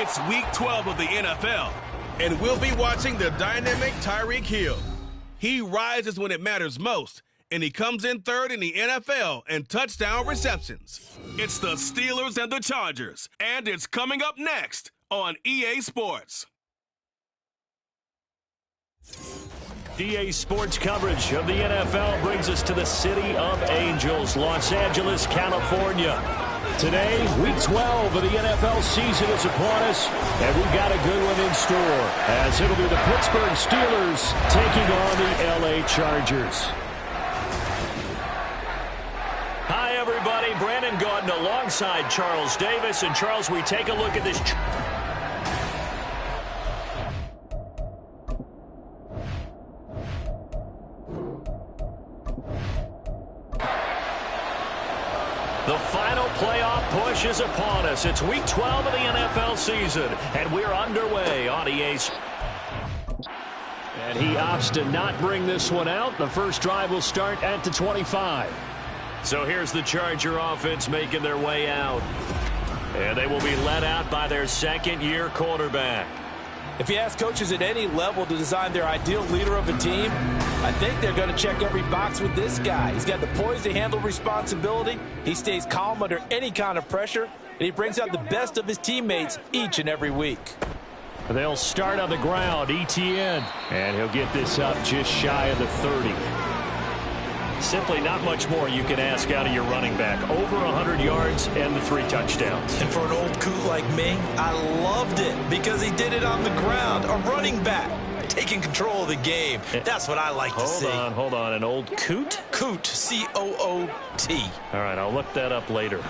It's Week 12 of the NFL, and we'll be watching the dynamic Tyreek Hill. He rises when it matters most, and he comes in third in the NFL in touchdown receptions. It's the Steelers and the Chargers, and it's coming up next on EA Sports. EA Sports coverage of the NFL brings us to the City of Angels, Los Angeles, California. Today, Week 12 of the NFL season is upon us, and we've got a good one in store, as it'll be the Pittsburgh Steelers taking on the LA Chargers. Hi, everybody. Brandon Gaudin alongside Charles Davis. And, Charles, we take a look at this. The final playoff push is upon us. It's Week 12 of the NFL season, and we're underway on EA Sports. And he opts to not bring this one out. The first drive will start at the 25. So here's the Charger offense making their way out. And they will be led out by their second-year quarterback. If you ask coaches at any level to design their ideal leader of a team, I think they're going to check every box with this guy. He's got the poise to handle responsibility. He stays calm under any kind of pressure, and he brings out the best of his teammates each and every week. They'll start on the ground, Etienne, and he'll get this up just shy of the 30. Simply not much more you can ask out of your running back. Over 100 yards and the 3 touchdowns. And for an old coot like me, I loved it because he did it on the ground. A running back taking control of the game. That's what I like to see. Hold on. An old coot? Coot, C-O-O-T. All right, I'll look that up later.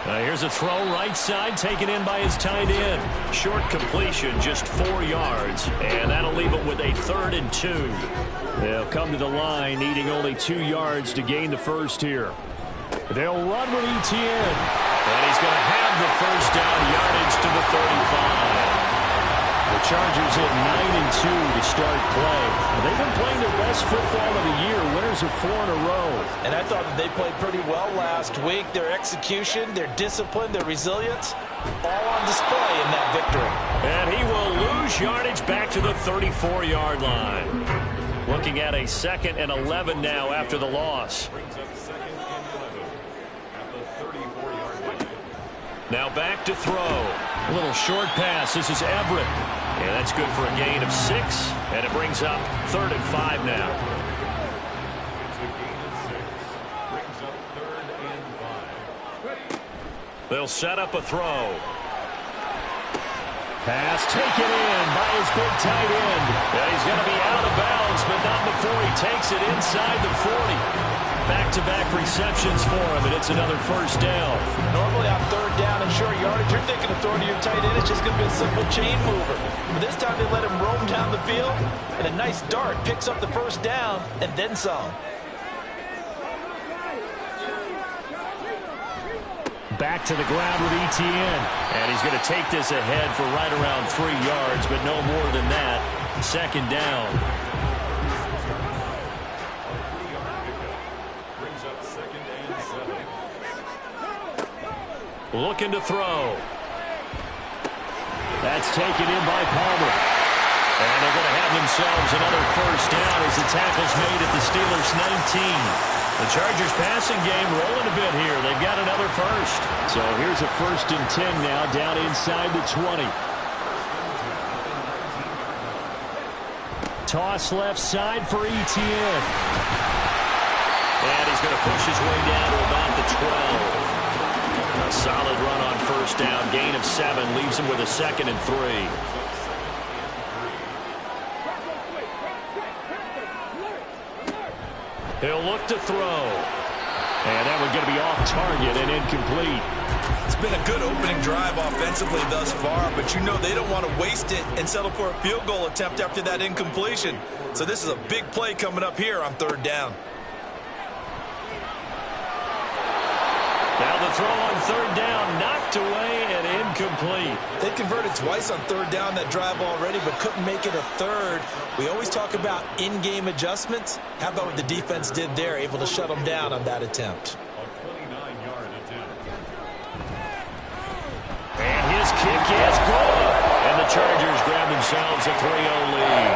Here's a throw right side taken in by his tight end. Short completion, just 4 yards, and that'll leave it with a 3rd and 2. They'll come to the line, needing only 2 yards to gain the first here. They'll run with Etienne, and he's going to have the first down yardage to the 35. The Chargers at 9-2 to start play. They've been playing their best football of the year, winners of 4 in a row. And I thought that they played pretty well last week. Their execution, their discipline, their resilience, all on display in that victory. And he will lose yardage back to the 34-yard line. Looking at a 2nd and 11 now after the loss. Now back to throw. A little short pass. This is Everett. And that's good for a gain of 6. And it brings up 3rd and 5 now. They'll set up a throw. Pass taken in by his big tight end. And he's going to be out of bounds, but not before he takes it inside the 40. Back-to-back receptions for him, and it's another first down. Normally on 3rd down and short yardage, you're thinking of throwing to your tight end. It's just going to be a simple chain mover. But this time they let him roam down the field, and a nice dart picks up the first down, and then some. Back to the ground with Etienne. And he's going to take this ahead for right around 3 yards, but no more than that. 2nd down. Looking to throw. That's taken in by Palmer. And they're going to have themselves another first down as the tackle's made at the Steelers' 19. The Chargers passing game rolling a bit here. They've got another first. So here's a 1st and 10 now down inside the 20. Toss left side for Etienne. And he's going to push his way down to about the 12. A solid run on first down. Gain of 7 leaves him with a 2nd and 3. He'll look to throw. And that one's going to be off target and incomplete. It's been a good opening drive offensively thus far, but you know they don't want to waste it and settle for a field goal attempt after that incompletion. So this is a big play coming up here on 3rd down. Now the throw on 3rd down, knocked away and incomplete. They converted twice on 3rd down that drive already, but couldn't make it a 3rd. We always talk about in-game adjustments. How about what the defense did there, able to shut them down on that attempt? kick is good. And the Chargers grab themselves a 3-0 lead.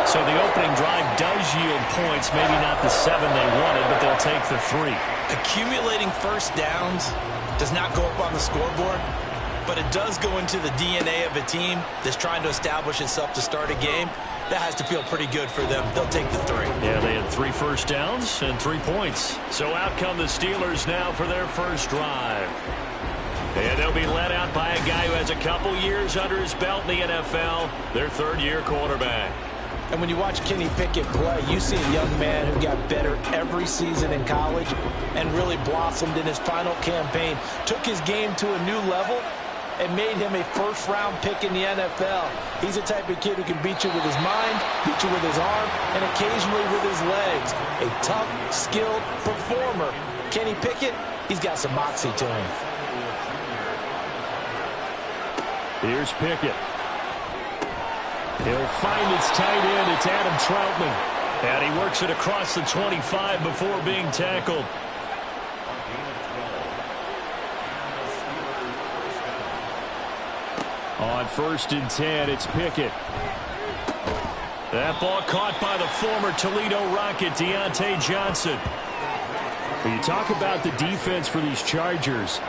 So the opening drive does yield points, maybe not the 7 they wanted, but they'll take the 3. Accumulating first downs does not go up on the scoreboard, but it does go into the DNA of a team that's trying to establish itself to start a game. That has to feel pretty good for them. They'll take the 3. Yeah, they had 3 first downs and 3 points. So out come the Steelers now for their first drive. And they'll be led out by a guy who has a couple years under his belt in the NFL, their third-year quarterback. And when you watch Kenny Pickett play, you see a young man who got better every season in college and really blossomed in his final campaign. Took his game to a new level and made him a first-round pick in the NFL. He's the type of kid who can beat you with his mind, beat you with his arm, and occasionally with his legs. A tough, skilled performer. Kenny Pickett, he's got some moxie to him. Here's Pickett. He'll find his tight end. It's Adam Troutman. And he works it across the 25 before being tackled. On 1st and 10, it's Pickett. That ball caught by the former Toledo Rocket, Deontay Johnson. When you talk about the defense for these Chargers,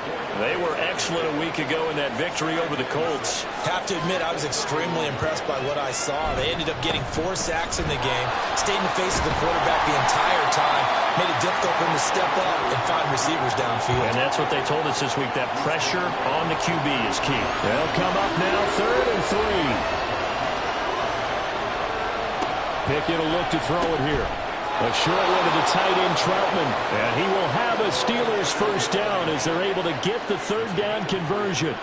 they were excellent a week ago in that victory over the Colts. Have to admit, I was extremely impressed by what I saw. They ended up getting 4 sacks in the game, stayed in the face of the quarterback the entire time, made it difficult for him to step up and find receivers downfield. And that's what they told us this week, that pressure on the QB is key. They'll come up now, 3rd and 3. Pickett will look to throw it here. A short one to the tight end, Troutman. And he will have a Steelers first down as they're able to get the 3rd down conversion.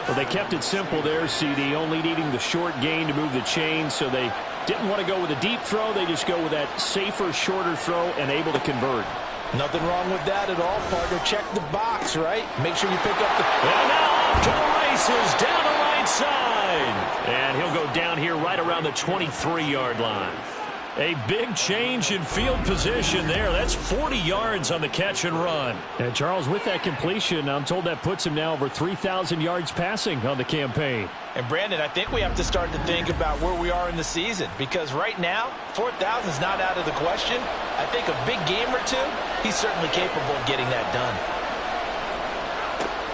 Well, they kept it simple there, CD, only needing the short gain to move the chain, so they didn't want to go with a deep throw. They just go with that safer, shorter throw and able to convert. Nothing wrong with that at all, partner. Check the box, right? Make sure you pick up the... And now off to the races down the right side. And he'll go down here right around the 23-yard line. A big change in field position there. That's 40 yards on the catch and run. And Charles, with that completion, I'm told that puts him now over 3,000 yards passing on the campaign. And Brandon, I think we have to start to think about where we are in the season, because right now, 4,000 is not out of the question. I think a big game or two, he's certainly capable of getting that done.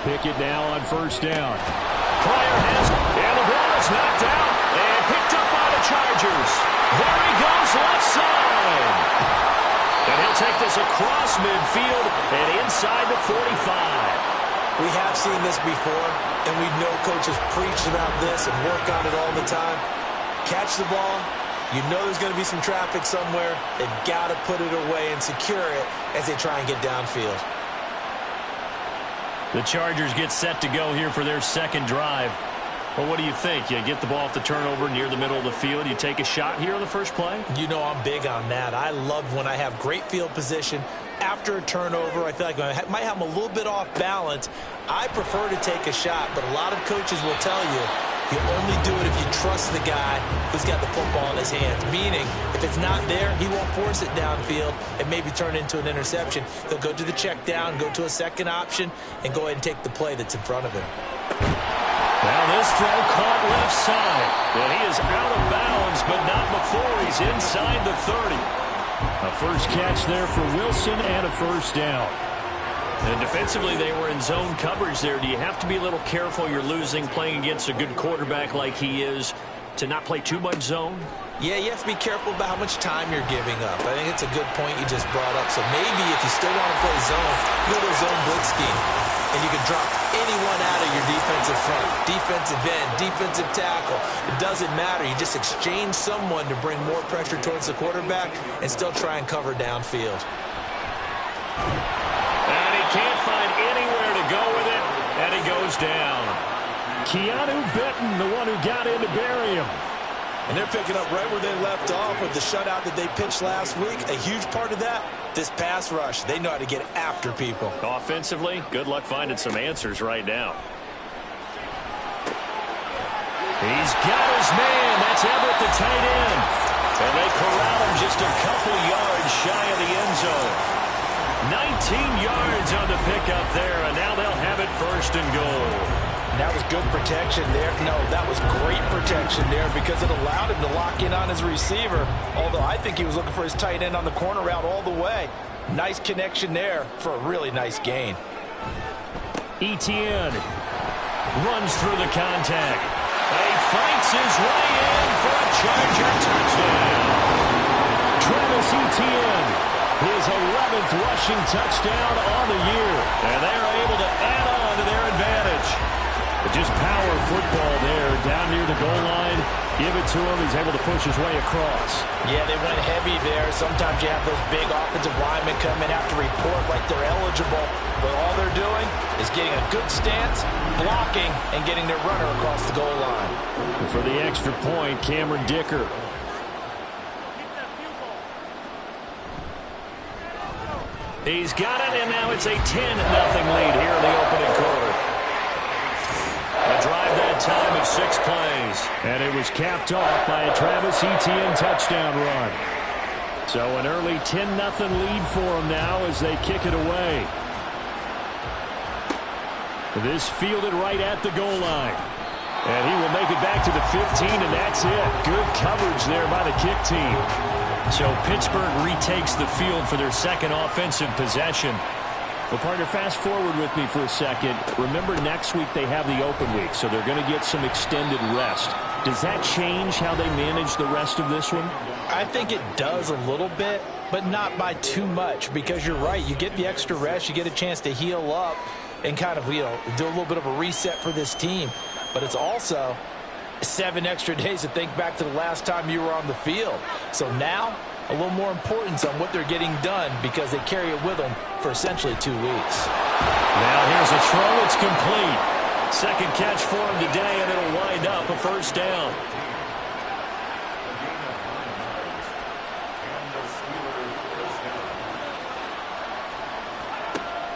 Pickett now on 1st down. Pryor has, and the ball is knocked out and picked up by the Chargers. There he goes, left side. And he'll take this across midfield and inside the 45. We have seen this before, and we know coaches preach about this and work on it all the time. Catch the ball. You know there's going to be some traffic somewhere. They've got to put it away and secure it as they try and get downfield. The Chargers get set to go here for their 2nd drive. Well, what do you think? You get the ball off the turnover near the middle of the field. You take a shot here on the first play? You know I'm big on that. I love when I have great field position. After a turnover, I feel like I might have them a little bit off balance. I prefer to take a shot, but a lot of coaches will tell you only do it if you trust the guy who's got the football in his hands. Meaning, if it's not there, he won't force it downfield and maybe turn into an interception. He'll go to the check down, go to a second option, and go ahead and take the play that's in front of him. Now this throw caught left side. And he is out of bounds, but not before he's inside the 30. A first catch there for Wilson and a first down. And defensively, they were in zone coverage there. Do you have to be a little careful? You're losing, playing against a good quarterback like he is, to not play too much zone? Yeah, you have to be careful about how much time you're giving up. I think it's a good point you just brought up. So maybe if you still want to play zone, go to a zone blitz scheme. And you can drop anyone out of your defensive front, defensive end, defensive tackle. It doesn't matter. You just exchange someone to bring more pressure towards the quarterback and still try and cover downfield. And he can't find anywhere to go with it, and he goes down. Keanu Benton, the one who got in to bury him. And they're picking up right where they left off with the shutout that they pitched last week. A huge part of that, this pass rush. They know how to get after people. Offensively, good luck finding some answers right now. He's got his man. That's Everett, the tight end. And they corral him just a couple yards shy of the end zone. 19 yards on the pickup there, and now they'll have it 1st and goal. And that was good protection there. No, that was great protection there because it allowed him to lock in on his receiver. Although I think he was looking for his tight end on the corner route all the way. Nice connection there for a really nice gain. Etienne runs through the contact. He fights his way in for a Charger touchdown. Travis Etienne, his 11th rushing touchdown on the year. And they're able to add on to their advantage. But just power football there down near the goal line. Give it to him. He's able to push his way across. Yeah, they went heavy there. Sometimes you have those big offensive linemen come in, have to report like they're eligible. But all they're doing is getting a good stance, blocking, and getting their runner across the goal line. And for the extra point, Cameron Dicker. He's got it, and now it's a 10-0 lead here in the opening quarter. A drive that time of 6 plays. And it was capped off by a Travis Etienne touchdown run. So an early 10-0 lead for them now as they kick it away. This fielded right at the goal line. And he will make it back to the 15, and that's it. Good coverage there by the kick team. So Pittsburgh retakes the field for their second offensive possession. Well, partner, fast forward with me for a second. Remember, next week they have the open week, so they're going to get some extended rest. Does that change how they manage the rest of this one? I think it does a little bit, but not by too much, because you're right. You get the extra rest, you get a chance to heal up and kind of, do a little bit of a reset for this team. But it's also 7 extra days to think back to the last time you were on the field. So now, a little more importance on what they're getting done because they carry it with them for essentially 2 weeks. Now here's a throw. It's complete. Second catch for him today, and it'll wind up a first down.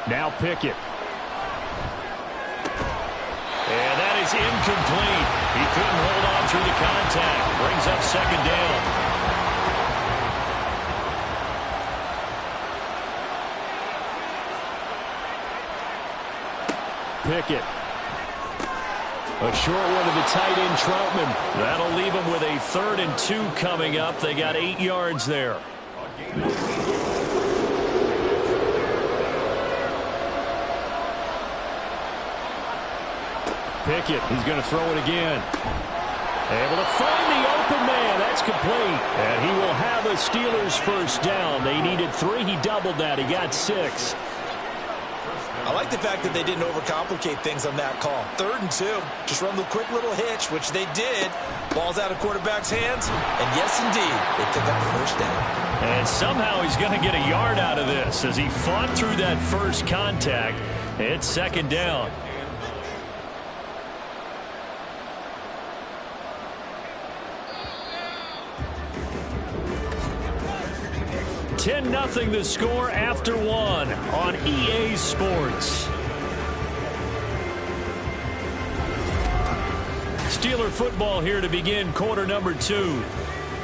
Now Pickett. And that is incomplete. He couldn't hold on through the contact. Brings up second down. Pickett. A short one to the tight end, Troutman. That'll leave him with a 3rd and 2 coming up. They got 8 yards there. Pickett, he's going to throw it again. Able to find the open man. That's complete. And he will have a Steelers first down. They needed 3. He doubled that. He got 6. I like the fact that they didn't overcomplicate things on that call. 3rd and 2. Just run the quick little hitch, which they did. Ball's out of quarterback's hands. And yes, indeed, they pick up the first down. And somehow he's going to get a yard out of this as he fought through that first contact. It's second down. 10-0 the score after 1 on EA Sports. Steeler football here to begin quarter number 2.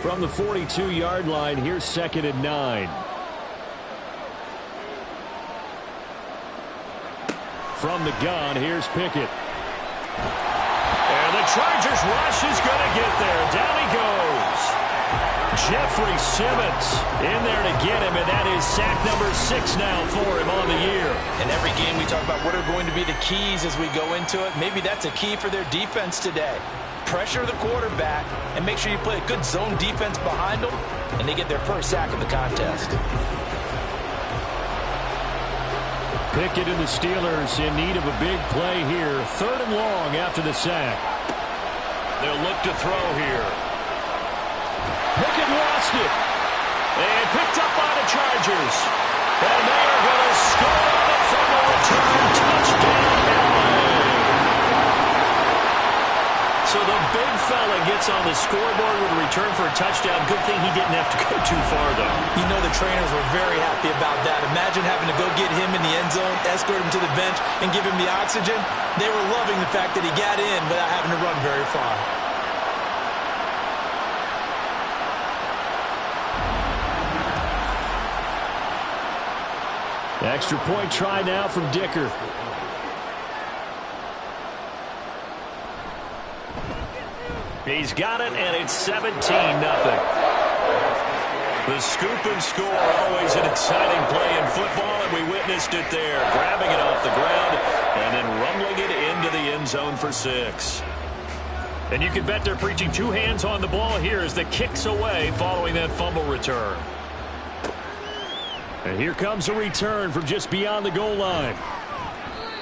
From the 42-yard line, here's 2nd and 9. From the gun, here's Pickett. And the Chargers rush is going to get there. Down he goes. Jeffrey Simmons in there to get him, and that is sack number 6 now for him on the year. In every game we talk about what are going to be the keys as we go into it. Maybe that's a key for their defense today. Pressure the quarterback and make sure you play a good zone defense behind them, and they get their first sack of the contest. Pickett and the Steelers in need of a big play here. 3rd and long after the sack. They'll look to throw here. Pickett lost it. And picked up by the Chargers. And they are going to score on it from a return touchdown. So the big fella gets on the scoreboard with a return for a touchdown. Good thing he didn't have to go too far, though. You know the trainers were very happy about that. Imagine having to go get him in the end zone, escort him to the bench, and give him the oxygen. They were loving the fact that he got in without having to run very far. Extra point try now from Dicker. He's got it, and it's 17-0. The scoop and score, always an exciting play in football, and we witnessed it there, grabbing it off the ground and then rumbling it into the end zone for 6. And you can bet they're preaching 2 hands on the ball here as the kick's away following that fumble return. And here comes a return from just beyond the goal line.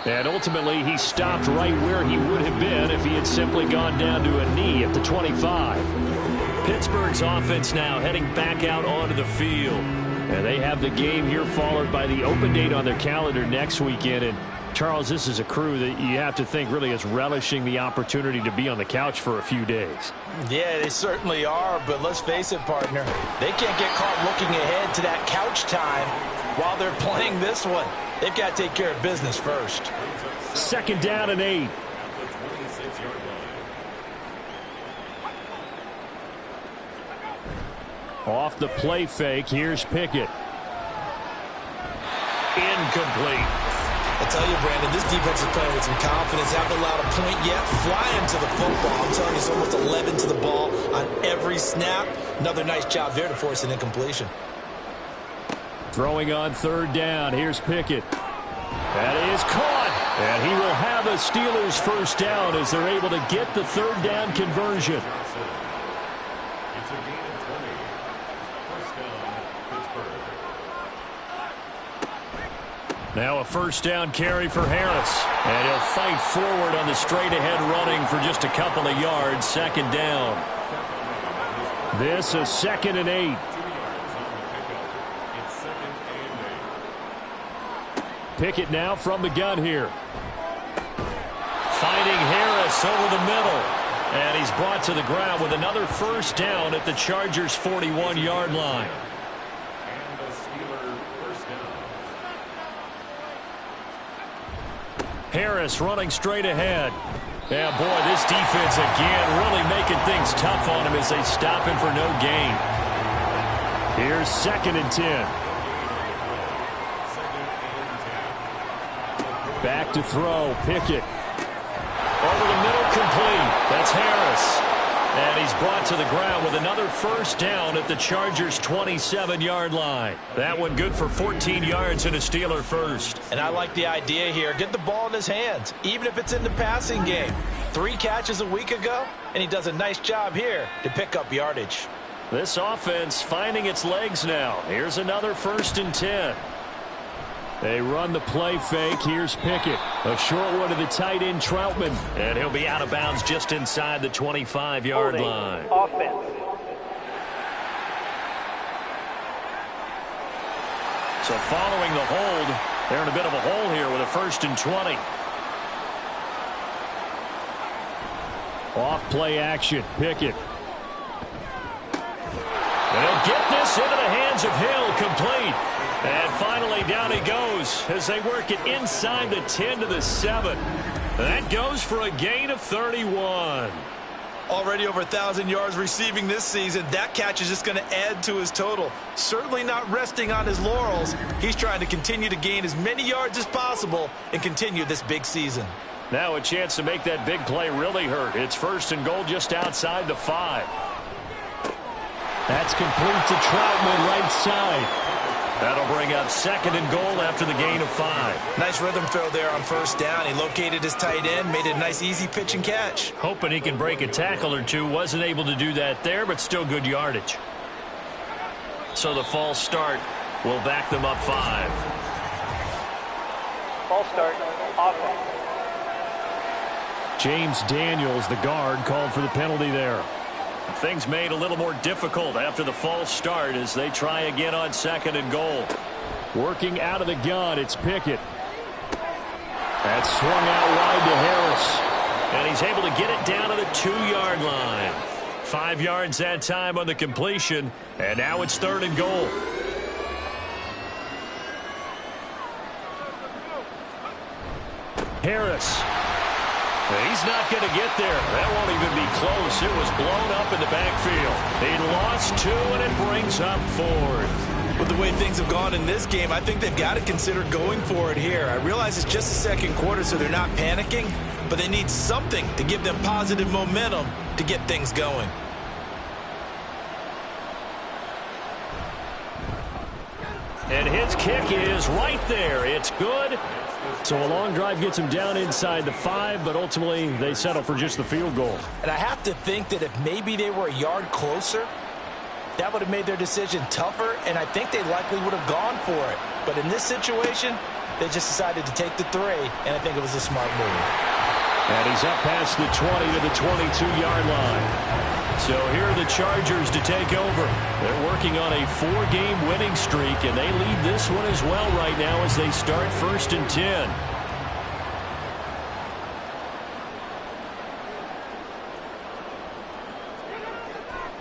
And ultimately, he stopped right where he would have been if he had simply gone down to a knee at the 25. Pittsburgh's offense now heading back out onto the field. And they have the game here followed by the open date on their calendar next weekend. And Charles, this is a crew that you have to think really is relishing the opportunity to be on the couch for a few days. Yeah, they certainly are, but let's face it, partner. They can't get caught looking ahead to that couch time while they're playing this one. They've got to take care of business first. 2nd down and 8. Off the play fake, here's Pickett. Incomplete. I tell you, Brandon, this defense is playing with some confidence. Haven't allowed a point yet. Flying to the football. I'm telling you, it's almost 11 to the ball on every snap. Another nice job there to force an incompletion. Throwing on 3rd down. Here's Pickett. That is caught. And he will have a Steelers 1st down as they're able to get the 3rd down conversion. Now a 1st down carry for Harris. And he'll fight forward on the straight-ahead running for just a couple of yards. 2nd down. This is 2nd and 8. Pickett now from the gun here. Finding Harris over the middle. And he's brought to the ground with another 1st down at the Chargers' 41-yard line. Harris running straight ahead. Yeah, boy, this defense again really making things tough on him as they stop him for no gain. Here's 2nd and 10. Back to throw, Pickett. Over the middle, complete. That's Harris. And he's brought to the ground with another 1st down at the Chargers' 27-yard line. That one good for 14 yards and a Steeler 1st. And I like the idea here. Get the ball in his hands, even if it's in the passing game. 3 catches a week ago, and he does a nice job here to pick up yardage. This offense finding its legs now. Here's another 1st and 10. They run the play fake. Here's Pickett. A short one to the tight end, Troutman. And he'll be out of bounds just inside the 25-yard line. Offense. So following the hold, they're in a bit of a hole here with a 1st and 20. Off play action. Pickett. And he'll get this into the hands of Hill. Complete. And finally down he goes as they work it inside the 10 to the 7. That goes for a gain of 31. Already over 1,000 yards receiving this season. That catch is just going to add to his total. Certainly not resting on his laurels. He's trying to continue to gain as many yards as possible and continue this big season. Now a chance to make that big play really hurt. It's 1st and goal just outside the 5. That's complete to Troutman right side. That'll bring up 2nd and goal after the gain of 5. Nice rhythm throw there on 1st down. He located his tight end, made it a nice easy pitch and catch. Hoping he can break a tackle or two. Wasn't able to do that there, but still good yardage. So the false start will back them up 5. False start. Offense. James Daniels, the guard, called for the penalty there. Things made a little more difficult after the false start as they try again on 2nd and goal. Working out of the gun, it's Pickett. That's swung out wide to Harris. And he's able to get it down to the 2-yard line. 5 yards that time on the completion, and now it's 3rd and goal. Harris. He's not going to get there. That won't even be close. It was blown up in the backfield. He lost 2, and it brings up 4th. With the way things have gone in this game, I think they've got to consider going for it here. I realize it's just the 2nd quarter, so they're not panicking. but they need something to give them positive momentum to get things going. And his kick is right there. It's good. So a long drive gets him down inside the 5, but ultimately they settle for just the field goal. And I have to think that if maybe they were a yard closer, that would have made their decision tougher, and I think they likely would have gone for it. But in this situation, they just decided to take the 3, and I think it was a smart move. And he's up past the 20 to the 22-yard line. So here are the Chargers to take over. They're working on a 4-game winning streak, and they lead this one as well right now as they start 1st and 10.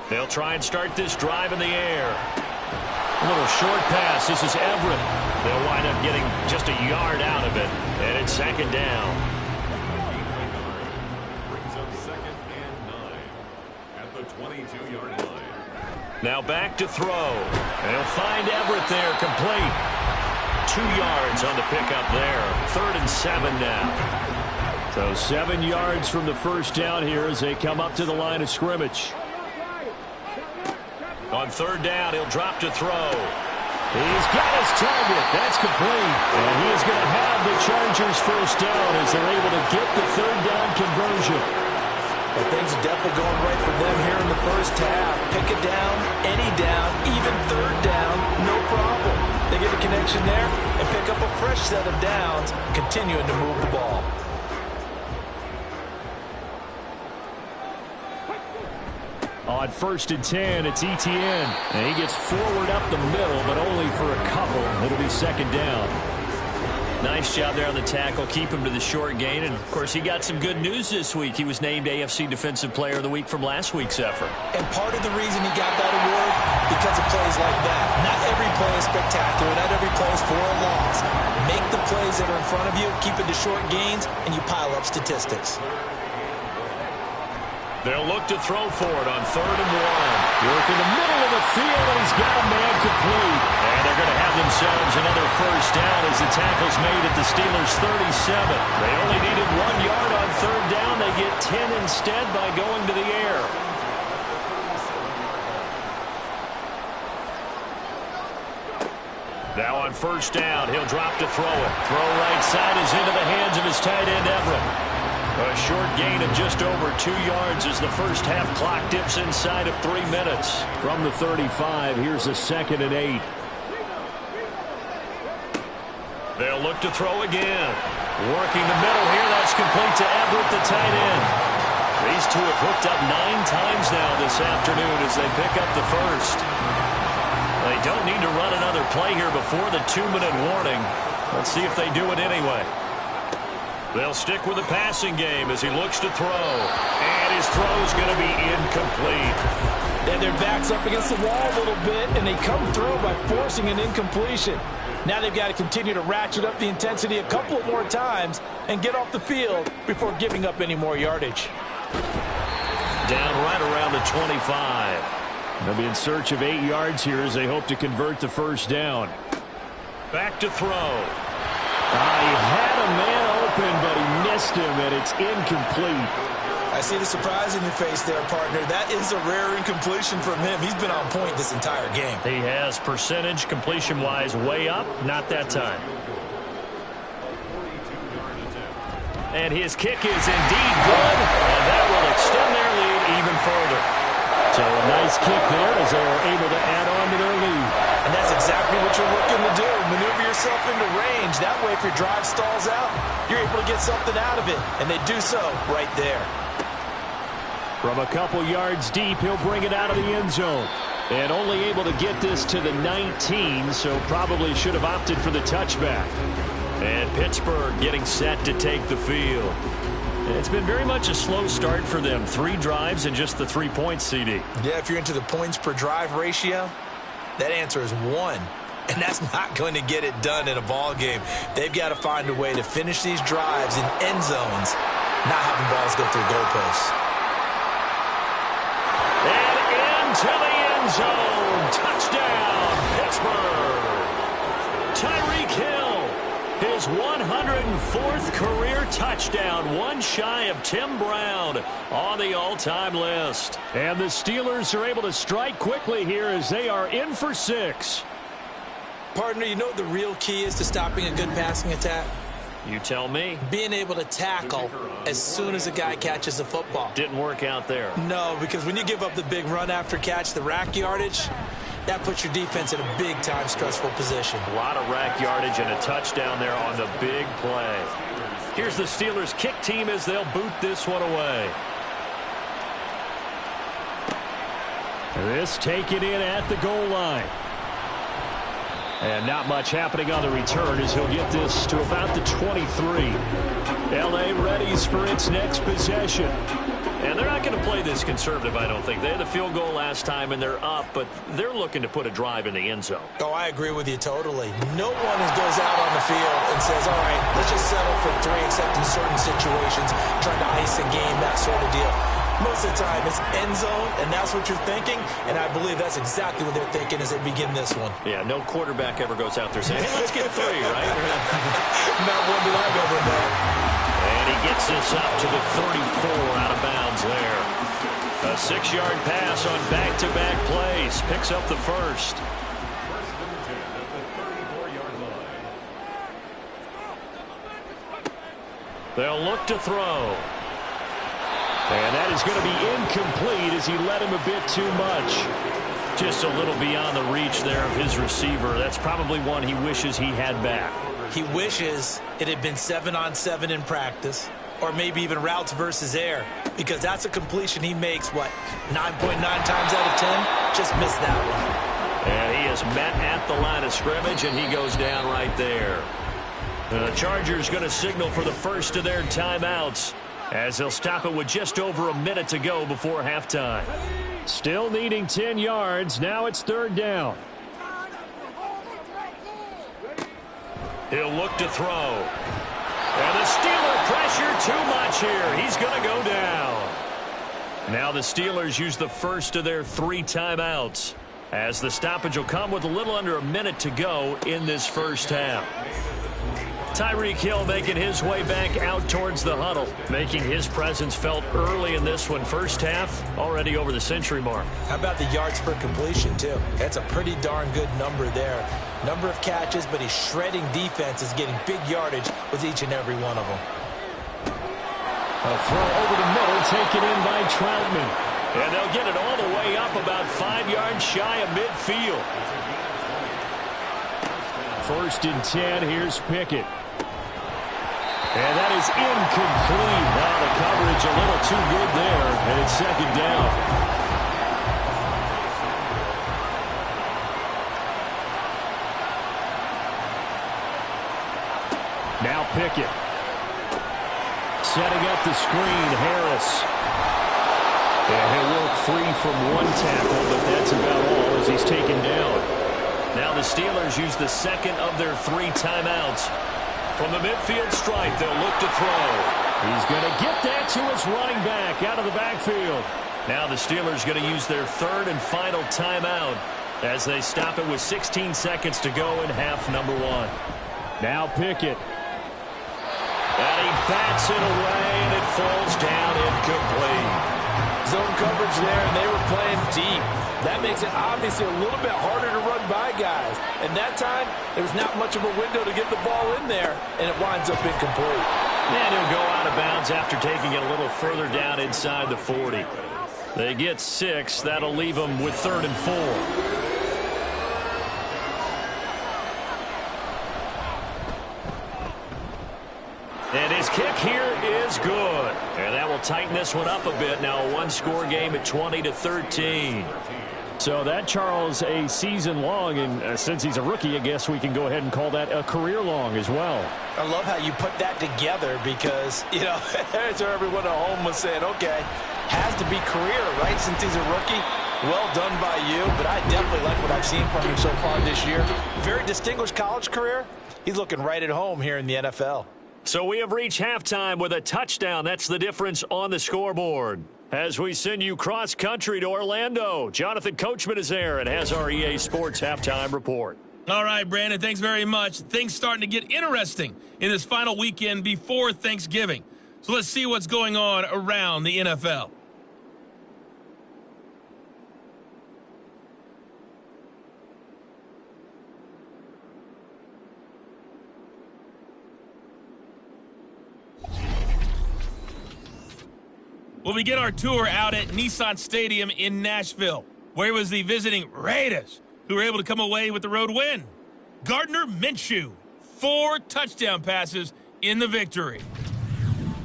They'll try and start this drive in the air. A little short pass. This is Everett. They'll wind up getting just a yard out of it, and it's 2nd down. Now back to throw. They'll find Everett there, complete. 2 yards on the pickup there. 3rd and 7 now. So 7 yards from the first down here as they come up to the line of scrimmage. On 3rd down, he'll drop to throw. He's got his target. That's complete. And he is going to have the Chargers first down as they're able to get the 3rd down conversion. But things are definitely going right for them here in the first half. Pick it down, any down, even 3rd down, no problem. They get a connection there and pick up a fresh set of downs, continuing to move the ball. On 1st and 10, it's Etienne. And he gets forward up the middle, but only for a couple. It'll be 2nd down. Nice job there on the tackle. Keep him to the short gain. And, of course, he got some good news this week. He was named AFC Defensive Player of the Week from last week's effort. And part of the reason he got that award, because of plays like that. Not every play is spectacular. Not every play is for a loss. Make the plays that are in front of you, keep it to short gains, and you pile up statistics. They'll look to throw for it on 3rd and 1. Work in the middle of the field, and he's got a man complete. And they're going to have themselves another first down as the tackle's made at the Steelers' 37. They only needed 1 yard on 3rd down. They get 10 instead by going to the air. Now on 1st down, he'll drop to throw it. Throw right side is into the hands of his tight end, Everett. A short gain of just over 2 yards as the first half clock dips inside of 3 minutes. From the 35, here's a 2nd and 8. They'll look to throw again. Working the middle here, that's complete to Everett, the tight end. These two have hooked up 9 times now this afternoon as they pick up the first. They don't need to run another play here before the 2-minute warning. Let's see if they do it anyway. They'll stick with the passing game as he looks to throw. And his throw's going to be incomplete. And their back's up against the wall a little bit, and they come through by forcing an incompletion. Now they've got to continue to ratchet up the intensity a couple of more times and get off the field before giving up any more yardage. Down right around the 25. They'll be in search of 8 yards here as they hope to convert the first down. Back to throw. He had a man open, but he missed him, and it's incomplete. I see the surprise in your face there, partner. That is a rare incompletion from him. He's been on point this entire game. He has percentage completion-wise way up, not that time. And his kick is indeed good, and that will extend their lead even further. So a nice kick there as they are able to add on to their lead. And that's exactly what you're looking to do. Maneuver yourself into range. That way, if your drive stalls out, you're able to get something out of it. And they do so right there. From a couple yards deep, he'll bring it out of the end zone. And only able to get this to the 19, so probably should have opted for the touchback. And Pittsburgh getting set to take the field. It's been very much a slow start for them. 3 drives and just the 3 points, CD. Yeah, if you're into the points per drive ratio, that answer is 1. And that's not going to get it done in a ball game. They've got to find a way to finish these drives in end zones, not having balls go through goalposts. And into the end zone. Touchdown, Pittsburgh. Tyreek Hill, his 104th career touchdown, one shy of Tim Brown on the all-time list. And the Steelers are able to strike quickly here as they are in for 6. Partner, you know what the real key is to stopping a good passing attack? You tell me. Being able to tackle as soon as a guy catches the football. Didn't work out there. No, because when you give up the big run after catch, the rack yardage, that puts your defense in a big-time stressful position. A lot of rack yardage and a touchdown there on the big play. Here's the Steelers kick team as they'll boot this one away. This taken in at the goal line. And not much happening on the return as he'll get this to about the 23. L.A. readies for its next possession. And they're not going to play this conservative, I don't think. They had the field goal last time, and they're up, but they're looking to put a drive in the end zone. Oh, I agree with you totally. No one goes out on the field and says, all right, let's just settle for 3, except in certain situations, trying to ice a game, that sort of deal. Most of the time, it's end zone, and that's what you're thinking, and I believe that's exactly what they're thinking as they begin this one. Yeah, no quarterback ever goes out there saying, hey, let's get 3, right? Not one that I've ever met. And he gets this up to the 34 out of bounds there. A 6-yard pass on back-to-back plays. Picks up the first. They'll look to throw. And that is going to be incomplete as he led him a bit too much. Just a little beyond the reach there of his receiver. That's probably one he wishes he had back. He wishes it had been 7-on-7 in practice, or maybe even routes versus air, because that's a completion he makes, 9.9 times out of 10? Just missed that one. And he is met at the line of scrimmage, and he goes down right there. The Chargers going to signal for the first of their timeouts, as they'll stop it with just over a minute to go before halftime. Still needing 10 yards. Now it's 3rd down. He'll look to throw. And the Steeler pressure too much here. He's going to go down. Now the Steelers use the first of their 3 timeouts, as the stoppage will come with a little under a minute to go in this first half. Tyreek Hill making his way back out towards the huddle, making his presence felt early in this one. First half, already over the century mark. How about the yards per completion, too? That's a pretty darn good number there. Number of catches, but he's shredding defense, is getting big yardage with each and every one of them. A throw over the middle, taken in by Troutman. And they'll get it all the way up about 5 yards shy of midfield. 1st and 10, here's Pickett. And that is incomplete. Now the coverage a little too good there, and it's 2nd down. Now Pickett. Setting up the screen, Harris. And he'll work free from one tackle, but that's about all as he's taken down. Now the Steelers use the second of their 3 timeouts. From the midfield stripe, they'll look to throw. He's going to get that to his running back out of the backfield. Now the Steelers going to use their 3rd and final timeout as they stop it with 16 seconds to go in half number 1. Now Pickett. And he bats it away, and it falls down incomplete. Zone coverage there, and they were playing deep. That makes it obviously a little bit harder to run by guys. And that time, there was not much of a window to get the ball in there, and it winds up incomplete. And he'll go out of bounds after taking it a little further down inside the 40. They get 6. That'll leave them with 3rd and 4. And his kick here is good. And that will tighten this one up a bit. Now a 1-score game at 20-13. So that, Charles, a season long, and since he's a rookie, I guess we can go ahead and call that a career long as well. I love how you put that together because, you know, that's where everyone at home was saying, okay, has to be career, right, since he's a rookie. Well done by you, but I definitely like what I've seen from him so far this year. Very distinguished college career. He's looking right at home here in the NFL. So we have reached halftime with a touchdown. That's the difference on the scoreboard. As we send you cross-country to Orlando, Jonathan Coachman is there and has our EA Sports Halftime Report. All right, Brandon, thanks very much. Things starting to get interesting in this final weekend before Thanksgiving. So let's see what's going on around the NFL. We'll begin our tour out at Nissan Stadium in Nashville, where it was the visiting Raiders who were able to come away with the road win. Gardner Minshew, 4 touchdown passes in the victory.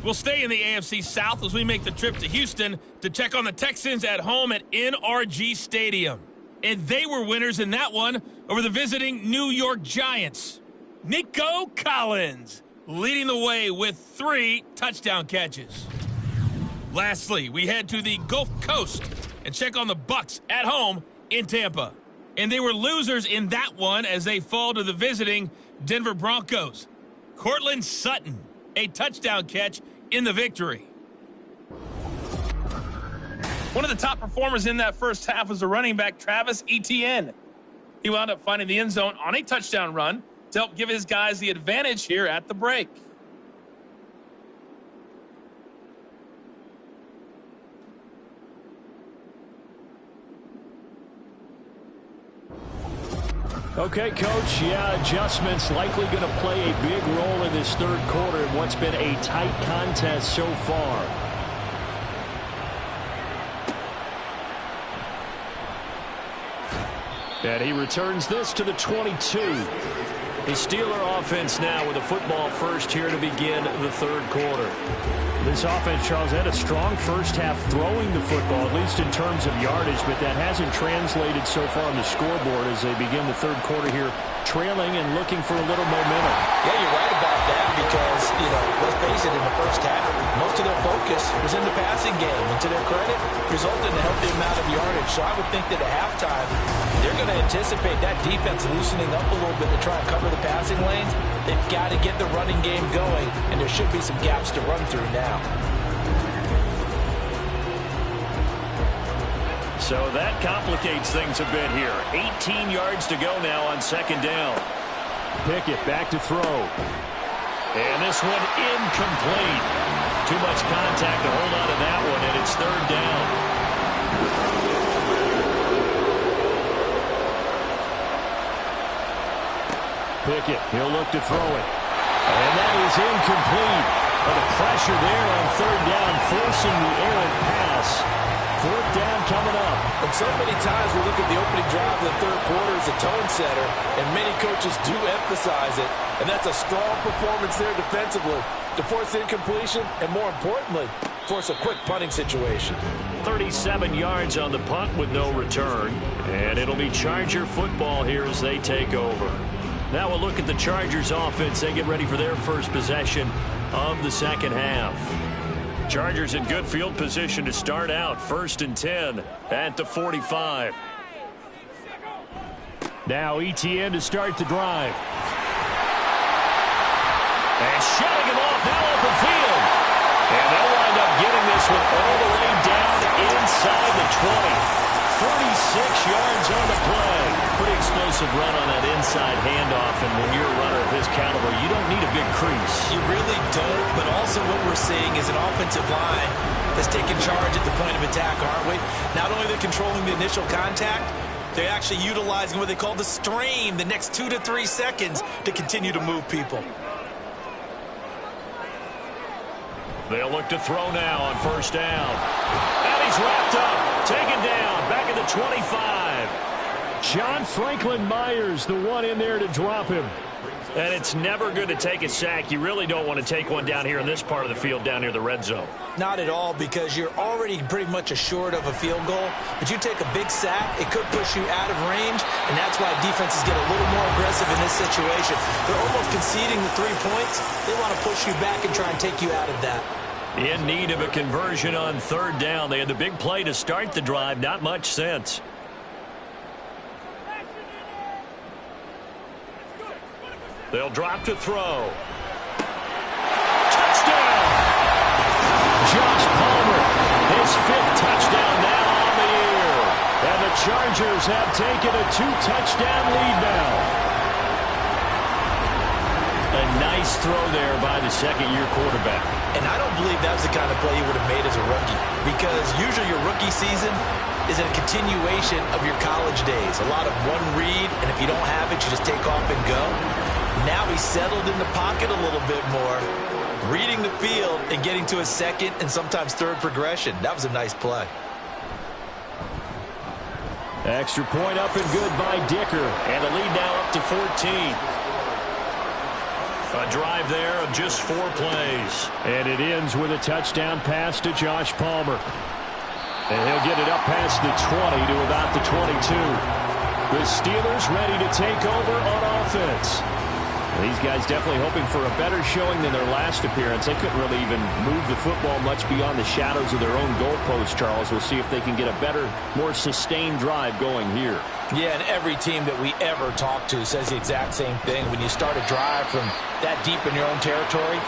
We'll stay in the AFC South as we make the trip to Houston to check on the Texans at home at NRG Stadium. And they were winners in that one over the visiting New York Giants. Nico Collins leading the way with 3 touchdown catches. Lastly, we head to the Gulf Coast and check on the Bucs at home in Tampa. And they were losers in that one as they fall to the visiting Denver Broncos. Cortland Sutton, a touchdown catch in the victory. One of the top performers in that first half was the running back Travis Etienne. He wound up finding the end zone on a touchdown run to help give his guys the advantage here at the break. Okay, Coach, adjustments likely going to play a big role in this third quarter in what's been a tight contest so far. And he returns this to the 22. The Steeler offense now with a football first here to begin the third quarter. This offense, Charles, had a strong first half throwing the football, at least in terms of yardage, but that hasn't translated so far on the scoreboard as they begin the third quarter here, trailing and looking for a little momentum. Yeah, you're right about that because, let's face it, in the first half, most of their focus was in the passing game. And to their credit, resulted in a healthy amount of yardage. So I would think that at halftime, they're going to anticipate that defense loosening up a little bit to try and cover the passing lanes. They've got to get the running game going, and there should be some gaps to run through now. So that complicates things a bit here. 18 yards to go now on second down. Pickett back to throw. And this one incomplete. Too much contact to hold on to that one, and it's third down. Pickett, he'll look to throw it. And that is incomplete. But the pressure there on third down, forcing the errant pass. Fourth down coming up. And so many times we look at the opening drive of the third quarter as a tone setter, and many coaches do emphasize it. And that's a strong performance there defensively to force incompletion and, more importantly, force a quick punting situation. 37 yards on the punt with no return. And it'll be Charger football here as they take over. Now we'll look at the Chargers offense. They get ready for their first possession of the second half. Chargers in good field position to start out. 1st and 10 at the 45. Now Etienne to start the drive. And shutting him off now open field. And they'll wind up getting this one all the way down inside the 20. 46 yards on the play. Pretty explosive run on that inside handoff, and when you're a runner of his caliber, you don't need a big crease. You really don't, but also what we're seeing is an offensive line that's taking charge at the point of attack, aren't we? Not only they're controlling the initial contact, they're actually utilizing what they call the strain, the next 2 to 3 seconds to continue to move people. They'll look to throw now on first down. And he's wrapped up, taken down, back at the 25. John Franklin Myers, the one in there to drop him. And it's never good to take a sack. You really don't want to take one down here in this part of the field, down near the red zone. Not at all, because you're already pretty much assured of a field goal. But you take a big sack, it could push you out of range, and that's why defenses get a little more aggressive in this situation. They're almost conceding the 3 points. They want to push you back and try and take you out of that. In need of a conversion on third down. They had the big play to start the drive. Not much sense. They'll drop to throw. Touchdown! Josh Palmer, his 5th touchdown now on the year. And the Chargers have taken a 2-touchdown lead now. Nice throw there by the second-year quarterback. And I don't believe that was the kind of play he would have made as a rookie, because usually your rookie season is a continuation of your college days. A lot of one read, and if you don't have it, you just take off and go. Now he's settled in the pocket a little bit more, reading the field and getting to a second and sometimes third progression. That was a nice play. Extra point up and good by Dicker. And the lead now up to 14. A drive there of just 4 plays. And it ends with a touchdown pass to Josh Palmer. And he'll get it up past the 20 to about the 22. The Steelers ready to take over on offense. These guys definitely hoping for a better showing than their last appearance. They couldn't really even move the football much beyond the shadows of their own goalpost, Charles. We'll see if they can get a better, more sustained drive going here. Yeah, and every team that we ever talk to says the exact same thing. When you start a drive from that deep in your own territory,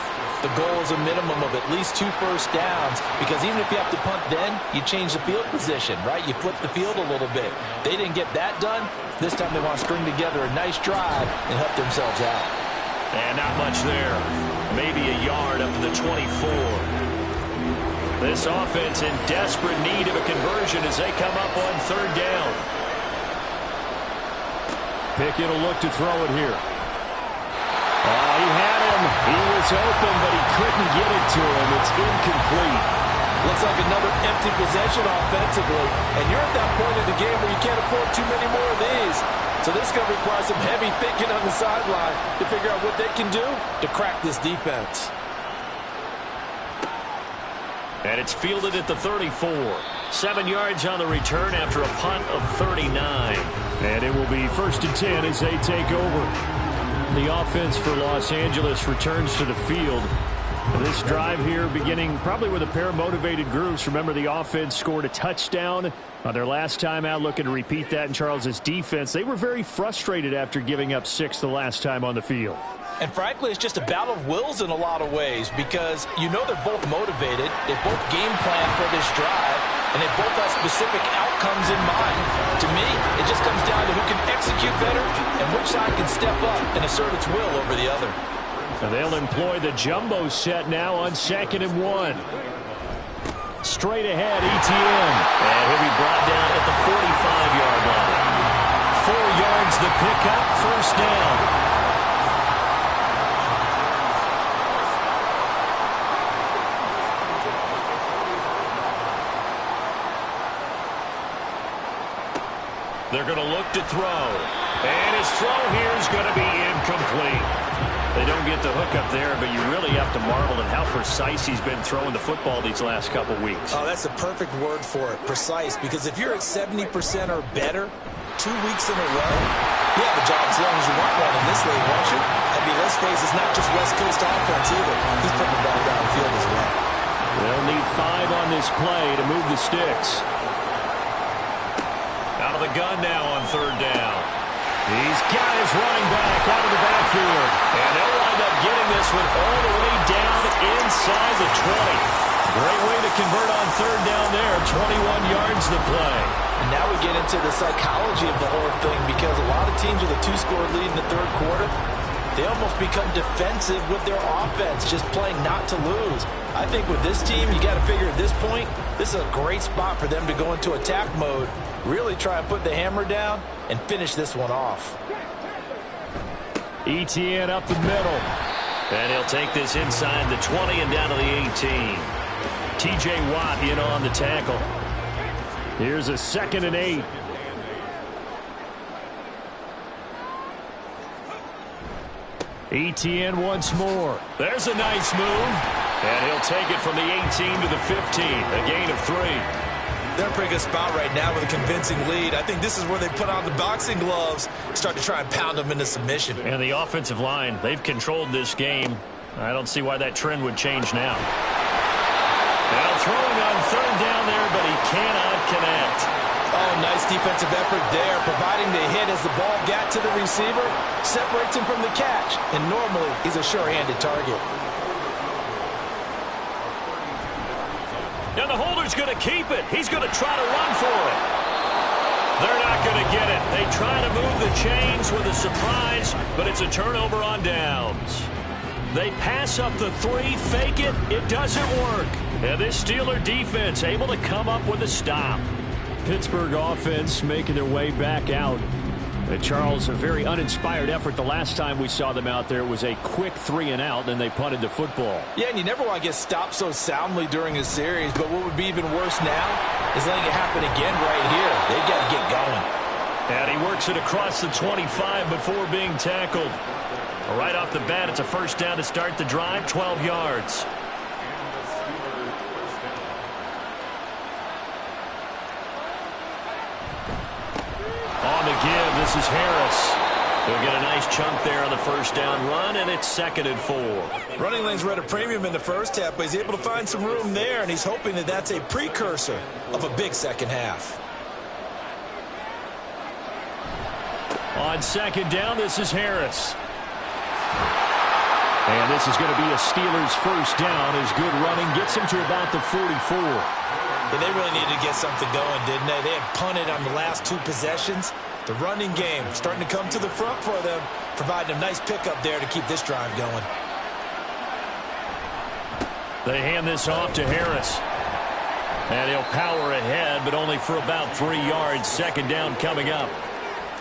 the goal is a minimum of at least 2 first downs, because even if you have to punt then, you change the field position, right? You flip the field a little bit. They didn't get that done. This time they want to string together a nice drive and help themselves out. And not much there. Maybe a yard up to the 24. This offense in desperate need of a conversion as they come up on 3rd down. Pickett will look to throw it here. He had him. He was open, but he couldn't get it to him. It's incomplete. Looks like another empty possession offensively, and you're at that point in the game where you can't afford too many more of these. So this is going to require some heavy thinking on the sideline to figure out what they can do to crack this defense. And it's fielded at the 34. 7 yards on the return after a punt of 39. And it will be 1st and 10 as they take over. The offense for Los Angeles returns to the field. This drive here beginning probably with a pair of motivated groups. Remember, the offense scored a touchdown on their last time out, looking to repeat that in Charles's defense. They were very frustrated after giving up 6 the last time on the field. And frankly, it's just a battle of wills in a lot of ways, because you know they're both motivated, they both game plan for this drive, and they both have specific outcomes in mind. To me, it just comes down to who can execute better and which side can step up and assert its will over the other. And they'll employ the jumbo set now on 2nd and 1. Straight ahead, ETN. And he'll be brought down at the 45-yard line. 4 yards the pickup, 1st down. They're going to look to throw. And his throw here is going to be incomplete. They don't get the hook up there, but you really have to marvel at how precise he's been throwing the football these last couple weeks. Oh, that's a perfect word for it, precise, because if you're at 70% or better 2 weeks in a row, you have a job as long as you want one in this league, won't you? I mean, let's face it's not just West Coast offense either. He's putting the ball downfield as well. They'll need 5 on this play to move the sticks. Out of the gun now on 3rd down. He's got his running back out of the backfield. And they'll wind up getting this one all the way down inside the 20. Great way to convert on 3rd down there. 21 yards the play. And now we get into the psychology of the whole thing, because a lot of teams with a 2-score lead in the 3rd quarter, they almost become defensive with their offense, just playing not to lose. I think with this team, you got to figure at this point, this is a great spot for them to go into attack mode, really try and put the hammer down and finish this one off. ETN up the middle. And he'll take this inside the 20 and down to the 18. TJ Watt in on the tackle. Here's a 2nd and 8. ETN once more. There's a nice move. And he'll take it from the 18 to the 15. A gain of 3. They're in a pretty good spot right now with a convincing lead. I think this is where they put on the boxing gloves, start to try and pound them into submission. And the offensive line, they've controlled this game. I don't see why that trend would change now. Now throwing on 3rd down there, but he cannot connect. Oh, nice defensive effort there, providing the hit as the ball got to the receiver, separates him from the catch, and normally he's a sure-handed target. Now the holder's going to keep it. He's going to try to run for it. They're not going to get it. They try to move the chains with a surprise, but it's a turnover on downs. They pass up the three, fake it. It doesn't work. And this Steeler defense able to come up with a stop. Pittsburgh offense making their way back out. And Charles, a very uninspired effort the last time we saw them out there. It was a quick 3-and-out, then they punted the football. Yeah, and you never want to get stopped so soundly during a series, but what would be even worse now is letting it happen again right here. They've got to get going. And he works it across the 25 before being tackled. Right off the bat, it's a first down to start the drive, 12 yards. On the give, this is Harris. He'll get a nice chunk there on the first down run, and it's 2nd and 4. Running lanes were at a premium in the first half, but he's able to find some room there, and he's hoping that that's a precursor of a big second half. On 2nd down, this is Harris. And this is going to be a Steelers first down as good running gets him to about the 44. Yeah, they really needed to get something going, didn't they? They had punted on the last 2 possessions. The running game starting to come to the front for them, providing a nice pickup there to keep this drive going. They hand this off to Harris. And he'll power ahead, but only for about 3 yards. 2nd down coming up.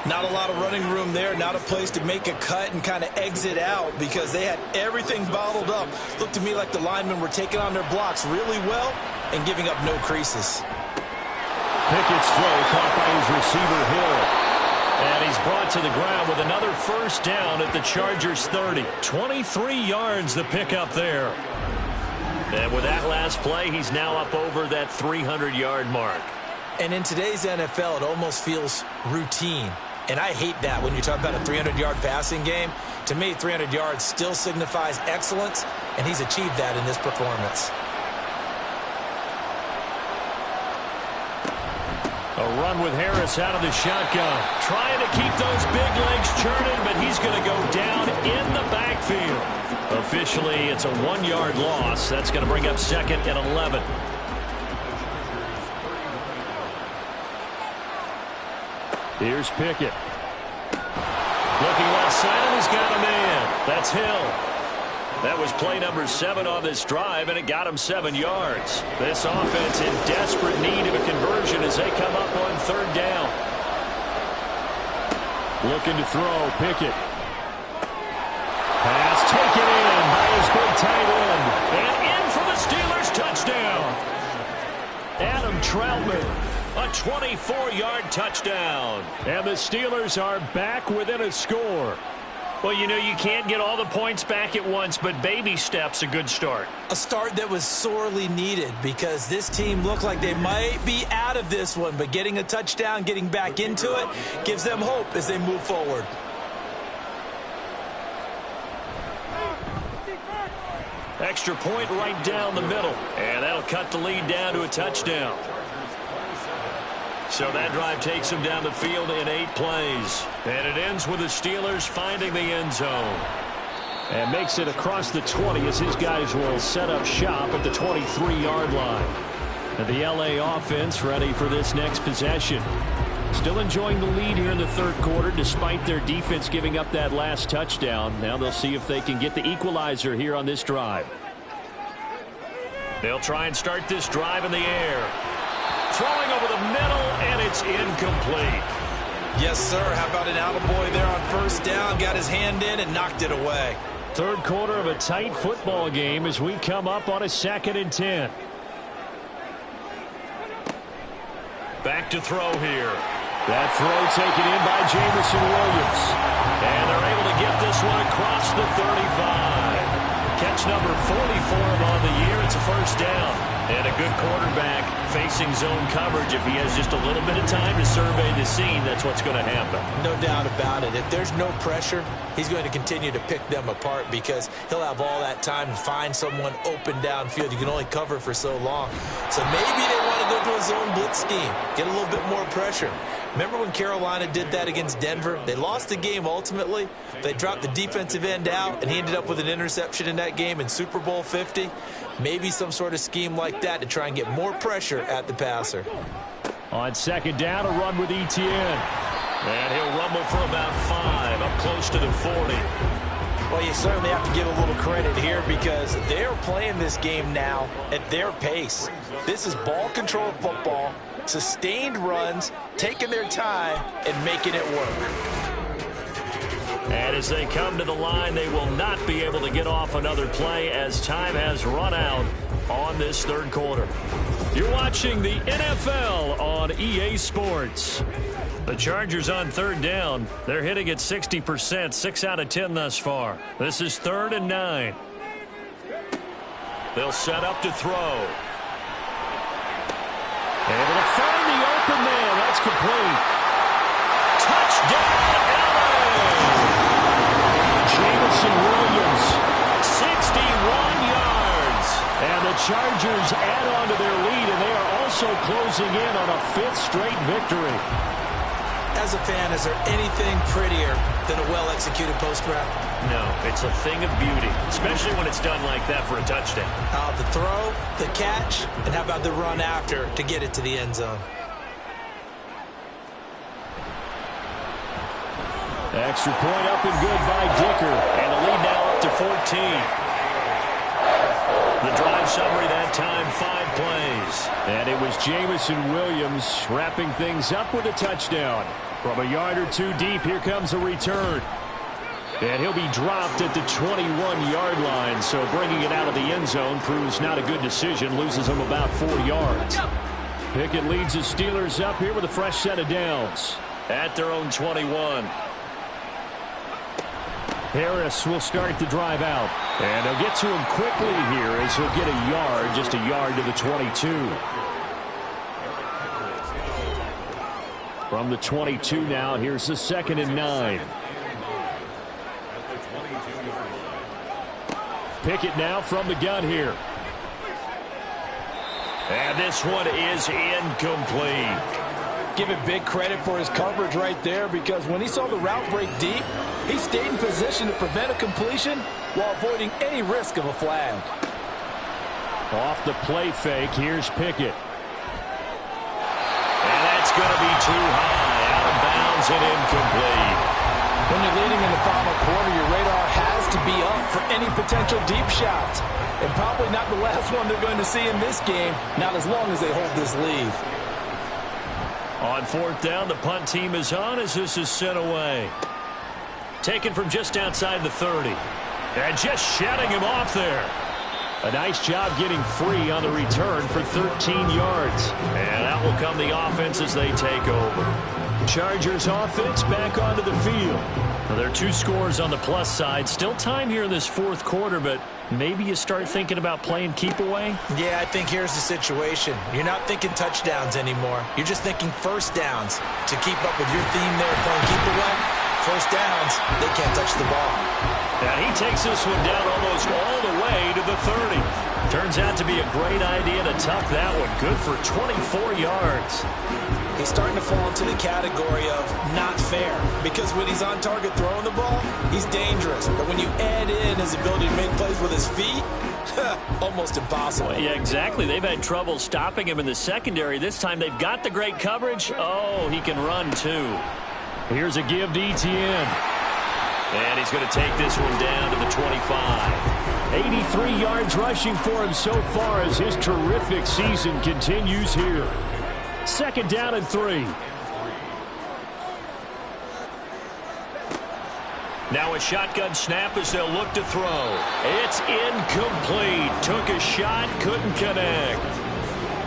Not a lot of running room there, not a place to make a cut and kind of exit out because they had everything bottled up. Looked to me like the linemen were taking on their blocks really well and giving up no creases. Pickett's throw caught by his receiver Hill. And he's brought to the ground with another first down at the Chargers 30. 23 yards the pickup there. And with that last play, he's now up over that 300-yard mark. And in today's NFL, it almost feels routine. And I hate that when you talk about a 300-yard passing game. To me, 300 yards still signifies excellence, and he's achieved that in this performance. A run with Harris out of the shotgun. Trying to keep those big legs churning, but he's going to go down in the backfield. Officially, it's a 1-yard loss. That's going to bring up 2nd and 11. Here's Pickett. Looking left side, and he's got a man. That's Hill. That was play number 7 on this drive, and it got him 7 yards. This offense in desperate need of a conversion as they come up on 3rd down. Looking to throw, Pickett. Pass taken in by his big tight end. And in for the Steelers touchdown. Adam Troutman. A 24-yard touchdown. And the Steelers are back within a score. Well, you know, you can't get all the points back at once, but baby steps a good start. A start that was sorely needed because this team looked like they might be out of this one, but getting a touchdown, getting back into it, gives them hope as they move forward. Extra point right down the middle, and that'll cut the lead down to a touchdown. So that drive takes him down the field in 8 plays. And it ends with the Steelers finding the end zone. And makes it across the 20 as his guys will set up shop at the 23-yard line. And the LA offense ready for this next possession. Still enjoying the lead here in the 3rd quarter despite their defense giving up that last touchdown. Now they'll see if they can get the equalizer here on this drive. They'll try and start this drive in the air. Throwing over the middle, and it's incomplete. Yes, sir. How about an attaboy there on 1st down? Got his hand in and knocked it away. 3rd quarter of a tight football game as we come up on a 2nd and 10. Back to throw here. That throw taken in by Jamison Williams. And they're able to get this one across the 35. Catch number 40 for him on the year. It's a first down. And a good quarterback facing zone coverage. If he has just a little bit of time to survey the scene, that's what's going to happen. No doubt about it. If there's no pressure, he's going to continue to pick them apart because he'll have all that time to find someone open downfield. You can only cover for so long. So maybe they want to go to a zone blitz scheme, get a little bit more pressure. Remember when Carolina did that against Denver? They lost the game ultimately. They dropped the defensive end out, and he ended up with an interception in that game in Super Bowl 50. Maybe some sort of scheme like that to try and get more pressure at the passer. On 2nd down, a run with Etienne. And he'll rumble for about 5, up close to the 40. Well, you certainly have to give a little credit here because they're playing this game now at their pace. This is ball control football, sustained runs, taking their time, and making it work. And as they come to the line, they will not be able to get off another play as time has run out on this third quarter. You're watching the NFL on EA Sports. The Chargers on third down. They're hitting at 60%, 6 out of 10 thus far. This is 3rd and 9. They'll set up to throw. Able to find the open man. That's complete. Touchdown, LA! Jamison Williams, 61 yards. And the Chargers add on to their lead, and they are also closing in on a 5th straight victory. As a fan, is there anything prettier than a well-executed post route? No, it's a thing of beauty, especially when it's done like that for a touchdown. The throw, the catch, and how about the run after to get it to the end zone? Extra point up and good by Dicker, and the lead now up to 14. The drive summary that time, 5 plays. And it was Jamison Williams wrapping things up with a touchdown. From a yard or 2 deep, here comes a return. And he'll be dropped at the 21-yard line, so bringing it out of the end zone proves not a good decision, loses him about 4 yards. Pickett leads the Steelers up here with a fresh set of downs at their own 21. Harris will start the drive out. And they'll get to him quickly here as he'll get a yard, just a yard to the 22. From the 22 now, here's the 2nd and 9. Pickett now from the gun here. And this one is incomplete. Give it big credit for his coverage right there because when he saw the route break deep, he stayed in position to prevent a completion while avoiding any risk of a flag. Off the play fake, here's Pickett. And that's going to be too high, out of bounds and incomplete. When you're leading in the final quarter, your radar has to be up for any potential deep shots. And probably not the last one they're going to see in this game, not as long as they hold this lead. On 4th down, the punt team is on as this is sent away. Taken from just outside the 30. And just shutting him off there. A nice job getting free on the return for 13 yards. And that will come the offense as they take over. Chargers offense back onto the field. Well, there are 2 scores on the plus side. Still time here in this 4th quarter, but maybe you start thinking about playing keep away? Yeah, I think here's the situation. You're not thinking touchdowns anymore. You're just thinking first downs. To keep up with your theme there, playing keep away, first downs, they can't touch the ball. And he takes this one down almost all the way to the 30. Turns out to be a great idea to tuck that one. Good for 24 yards. He's starting to fall into the category of not fair because when he's on target throwing the ball, he's dangerous. But when you add in his ability to make plays with his feet, almost impossible. Well, yeah, exactly. They've had trouble stopping him in the secondary. This time they've got the great coverage. Oh, he can run too. Here's a give to Etienne. And he's going to take this one down to the 25. 83 yards rushing for him so far as his terrific season continues here. 2nd down and 3. Now a shotgun snap as they'll look to throw. It's incomplete. Took a shot, couldn't connect.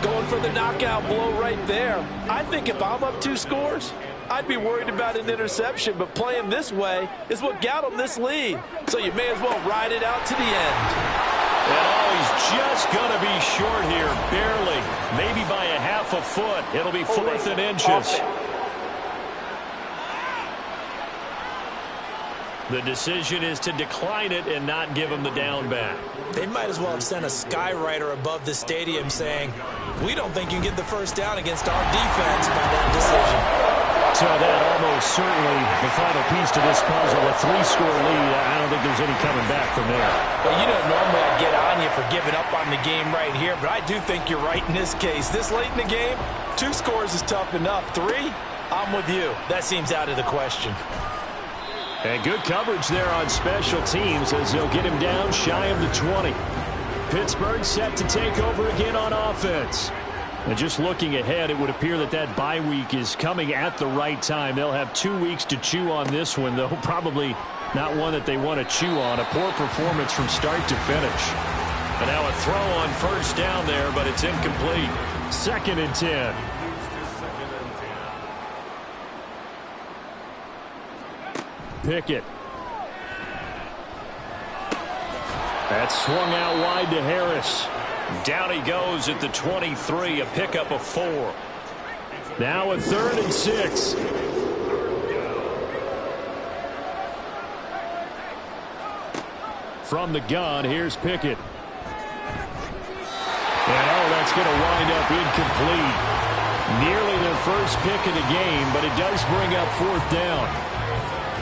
Going for the knockout blow right there. I think if I'm up 2 scores, I'd be worried about an interception, but playing this way is what got him this lead. So you may as well ride it out to the end. And oh, he's just going to be short here, barely. Maybe by a half a foot. It'll be 4th and inches. The decision is to decline it and not give him the down back. They might as well have sent a skywriter above the stadium saying, we don't think you can get the first down against our defense by that decision. So that almost certainly the final piece to this puzzle, a 3-score lead. I don't think there's any coming back from there. Well, you know, normally I'd get on you for giving up on the game right here, but I do think you're right in this case. This late in the game, 2 scores is tough enough. 3, I'm with you. That seems out of the question. And good coverage there on special teams as they'll get him down shy of the 20. Pittsburgh set to take over again on offense. And just looking ahead, it would appear that that bye week is coming at the right time. They'll have 2 weeks to chew on this one, though probably not one that they want to chew on. A poor performance from start to finish. And now a throw on first down there, but it's incomplete. 2nd and 10. Pickett. That's swung out wide to Harris. Down he goes at the 23, a pickup of 4. Now a 3rd and 6. From the gun, here's Pickett. And that's going to wind up incomplete. Nearly their first pick of the game, but it does bring up 4th down.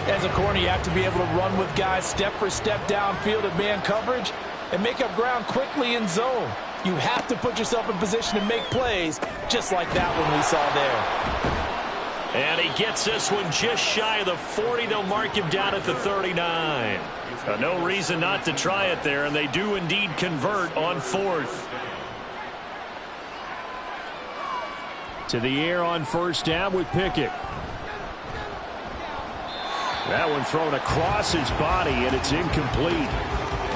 As a corner, you have to be able to run with guys step for step downfield at man coverage and make up ground quickly in zone. You have to put yourself in position to make plays, just like that one we saw there. And he gets this one just shy of the 40. They'll mark him down at the 39. No reason not to try it there, and they do indeed convert on 4th. To the air on first down with Pickett. That one thrown across his body, and it's incomplete.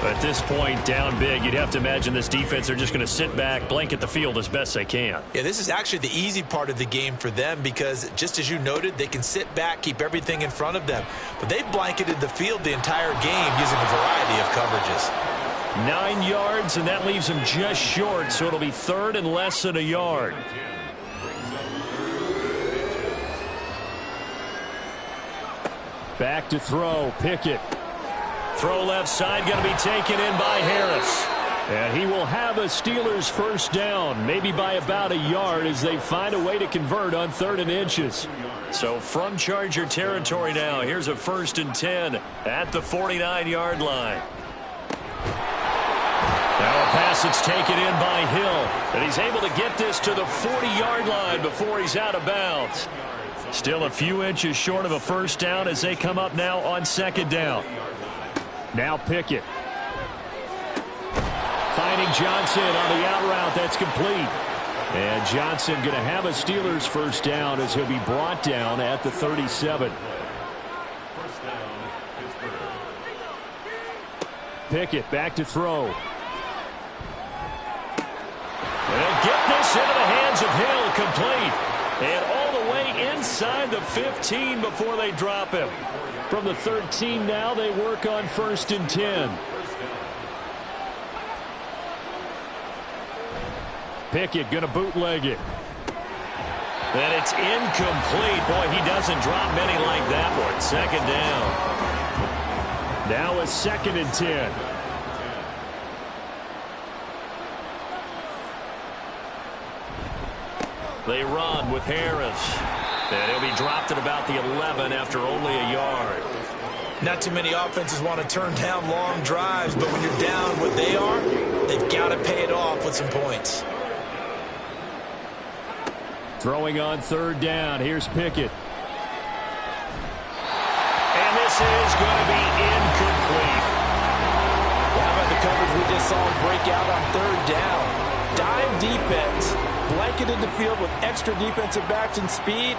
At this point, down big, you'd have to imagine this defense are just going to sit back, blanket the field as best they can. Yeah, this is actually the easy part of the game for them because, just as you noted, they can sit back, keep everything in front of them. But they've blanketed the field the entire game using a variety of coverages. 9 yards, and that leaves them just short, so it'll be 3rd and less than a yard. Back to throw, Pickett. Throw left side, going to be taken in by Harris. And he will have a Steelers first down, maybe by about a yard as they find a way to convert on 3rd and inches. So from Charger territory now, here's a 1st and 10 at the 49-yard line. Now a pass that's taken in by Hill. And he's able to get this to the 40-yard line before he's out of bounds. Still a few inches short of a first down as they come up now on 2nd down. Now Pickett. Finding Johnson on the out route. That's complete. And Johnson going to have a Steelers first down as he'll be brought down at the 37. Pickett back to throw. And get this into the hands of Hill. Complete. And all the way inside the 15 before they drop him. From the 13 now, they work on 1st and 10. Pickett going to bootleg it. And it's incomplete. Boy, he doesn't drop many like that one. 2nd down. Now a 2nd and 10. They run with Harris. And he'll be dropped at about the 11 after only a yard. Not too many offenses want to turn down long drives, but when you're down what they are, they've got to pay it off with some points. Throwing on 3rd down. Here's Pickett. And this is going to be incomplete. How about the coverage we just saw him break out on 3rd down? Dime defense, blanketed the field with extra defensive backs and speed,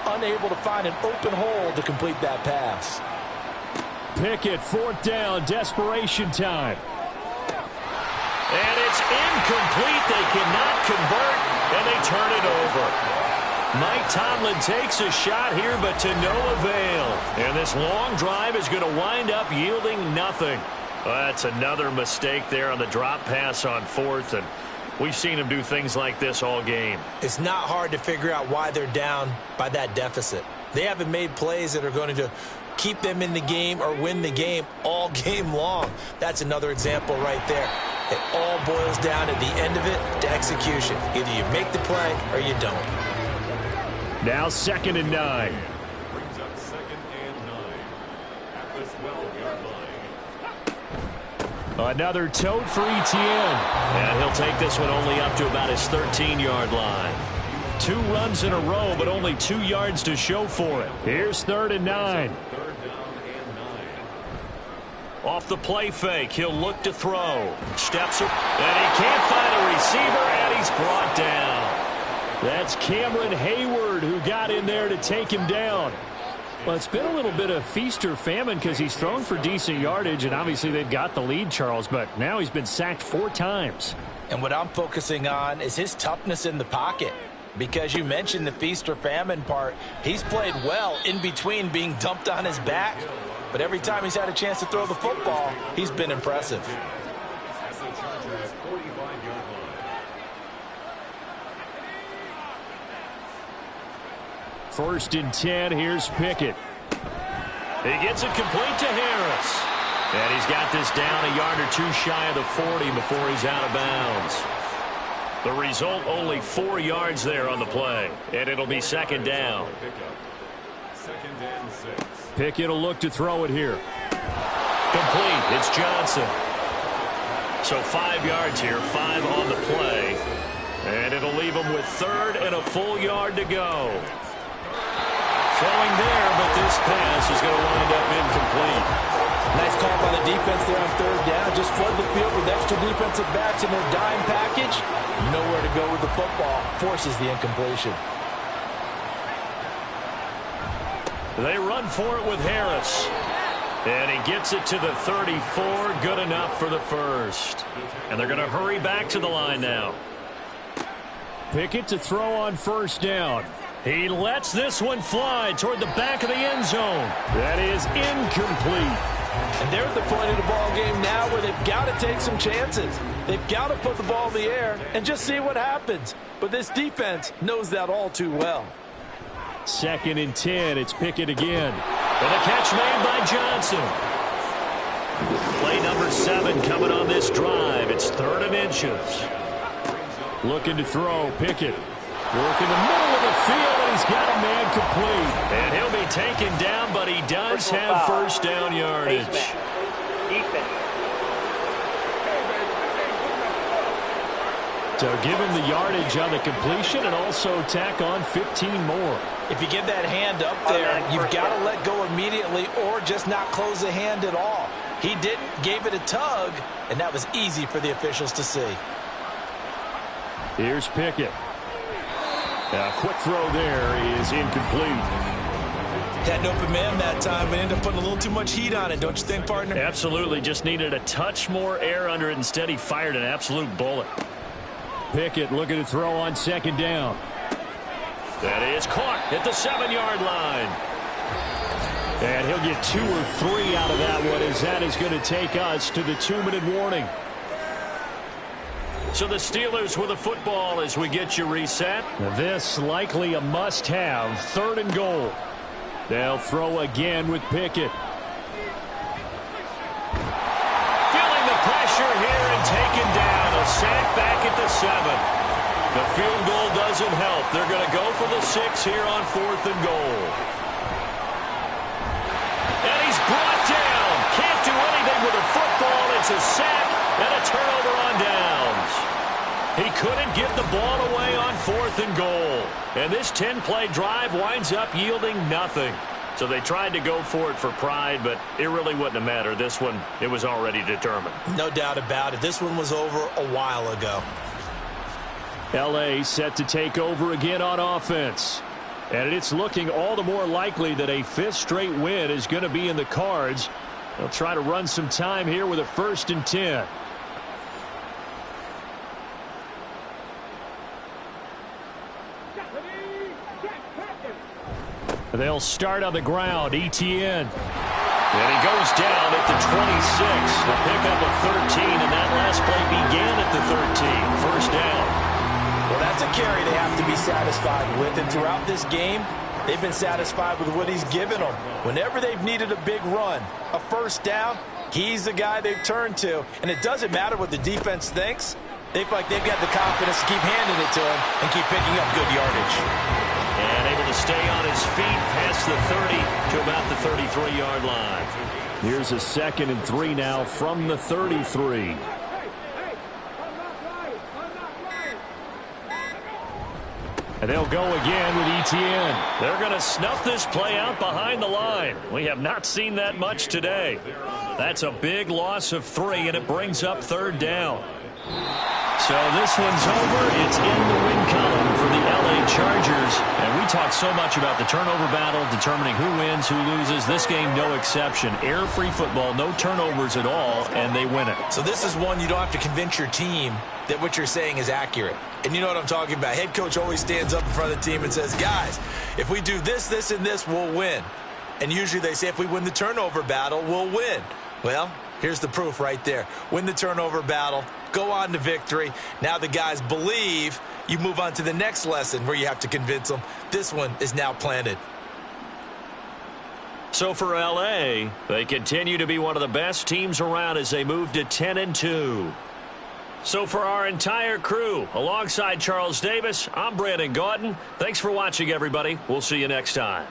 unable to find an open hole to complete that pass. Pickett, 4th down, desperation time. And it's incomplete. They cannot convert, and they turn it over. Mike Tomlin takes a shot here, but to no avail. And this long drive is going to wind up yielding nothing. Well, that's another mistake there on the drop pass on 4th, and we've seen him do things like this all game. It's not hard to figure out why they're down by that deficit. They haven't made plays that are going to keep them in the game or win the game all game long. That's another example right there. It all boils down at the end of it to execution. Either you make the play or you don't. Now 2nd and 9. Brings up 2nd and 9 at the 12-yard line. Another tote for Etienne. And he'll take this one only up to about his 13-yard line. 2 runs in a row, but only 2 yards to show for it. Here's 3rd and 9. 3rd down Off the play fake, he'll look to throw. Steps up, and he can't find a receiver, and he's brought down. That's Cameron Hayward who got in there to take him down. Well, it's been a little bit of feast or famine because he's thrown for decent yardage, and obviously they've got the lead, Charles, but now he's been sacked 4 times. And what I'm focusing on is his toughness in the pocket. Because you mentioned the feast or famine part, he's played well in between being dumped on his back. But every time he's had a chance to throw the football, he's been impressive. First and 10, here's Pickett. He gets it complete to Harris. And he's got this down a yard or 2 shy of the 40 before he's out of bounds. The result, only 4 yards there on the play. And it'll be second down. Second and 6. Pickett will look to throw it here. Complete. It's Johnson. So 5 yards here, 5 on the play. And it'll leave him with 3rd and a full yard to go. Throwing there, but this pass is going to wind up incomplete. Nice call by the defense there on 3rd down. Just flood the field with extra defensive backs in their dime package. Nowhere to go with the football. Forces the incompletion. They run for it with Harris. And he gets it to the 34. Good enough for the first. And they're going to hurry back to the line now. Pickett to throw on 1st down. He lets this one fly toward the back of the end zone. That is incomplete. And they're at the point of the ball game now where they've got to take some chances. They've got to put the ball in the air and just see what happens. But this defense knows that all too well. 2nd and 10. It's Pickett again. And a catch made by Johnson. Play number 7 coming on this drive. It's 3rd and inches. Looking to throw, Pickett. Working the middle of the field, and he's got a man complete. And he'll be taken down, but he does have first down yardage. So give him the yardage on the completion and also tack on 15 more. If you give that hand up there, you've got to let go immediately or just not close the hand at all. He didn't, gave it a tug, and that was easy for the officials to see. Here's Pickett. A quick throw there is incomplete. Had an open man that time, but ended up putting a little too much heat on it, don't you think, partner? Absolutely. Just needed a touch more air under it. Instead, he fired an absolute bullet. Pickett looking to throw on 2nd down. That is caught at the 7-yard line. And he'll get 2 or 3 out of that one, as that is going to take us to the 2-minute warning. So the Steelers with the football as we get you reset. This likely a must-have. 3rd and goal. They'll throw again with Pickett. Feeling the pressure here and taken down. A sack back at the 7. The field goal doesn't help. They're going to go for the 6 here on 4th and goal. And he's brought down. Can't do anything with a football. It's a sack and a turnover on downs. He couldn't get the ball away on 4th and goal. And this 10-play drive winds up yielding nothing. So they tried to go for it for pride, but it really wouldn't have mattered. This one, it was already determined. No doubt about it. This one was over a while ago. L.A. set to take over again on offense. And it's looking all the more likely that a 5th straight win is going to be in the cards. They'll try to run some time here with a 1st and 10. They'll start on the ground. Etienne. And he goes down at the 26. The pickup of 13, and that last play began at the 13. First down. Well, that's a carry they have to be satisfied with. And throughout this game, they've been satisfied with what he's given them. Whenever they've needed a big run, a first down, he's the guy they've turned to. And it doesn't matter what the defense thinks. They feel like they've got the confidence to keep handing it to him and keep picking up good yardage. And able to stay on his feet past the 30 to about the 33-yard line. Here's a 2nd and 3 now from the 33. And they'll go again with Etienne. They're going to snuff this play out behind the line. We have not seen that much today. That's a big loss of 3, and it brings up 3rd down. So this one's over. It's in the win column for the LA Chargers. And we talk so much about the turnover battle, determining who wins, who loses. This game, no exception. Error-free football, no turnovers at all, and they win it. So this is one you don't have to convince your team that what you're saying is accurate. And you know what I'm talking about. Head coach always stands up in front of the team and says, guys, if we do this, this, and this, we'll win. And usually they say if we win the turnover battle, we'll win. Well, here's the proof right there. Win the turnover battle, go on to victory. Now the guys believe. You move on to the next lesson where you have to convince them. This one is now planted. So for LA, they continue to be one of the best teams around as they move to 10-2. So for our entire crew, alongside Charles Davis, I'm Brandon Gaudin. Thanks for watching, everybody. We'll see you next time.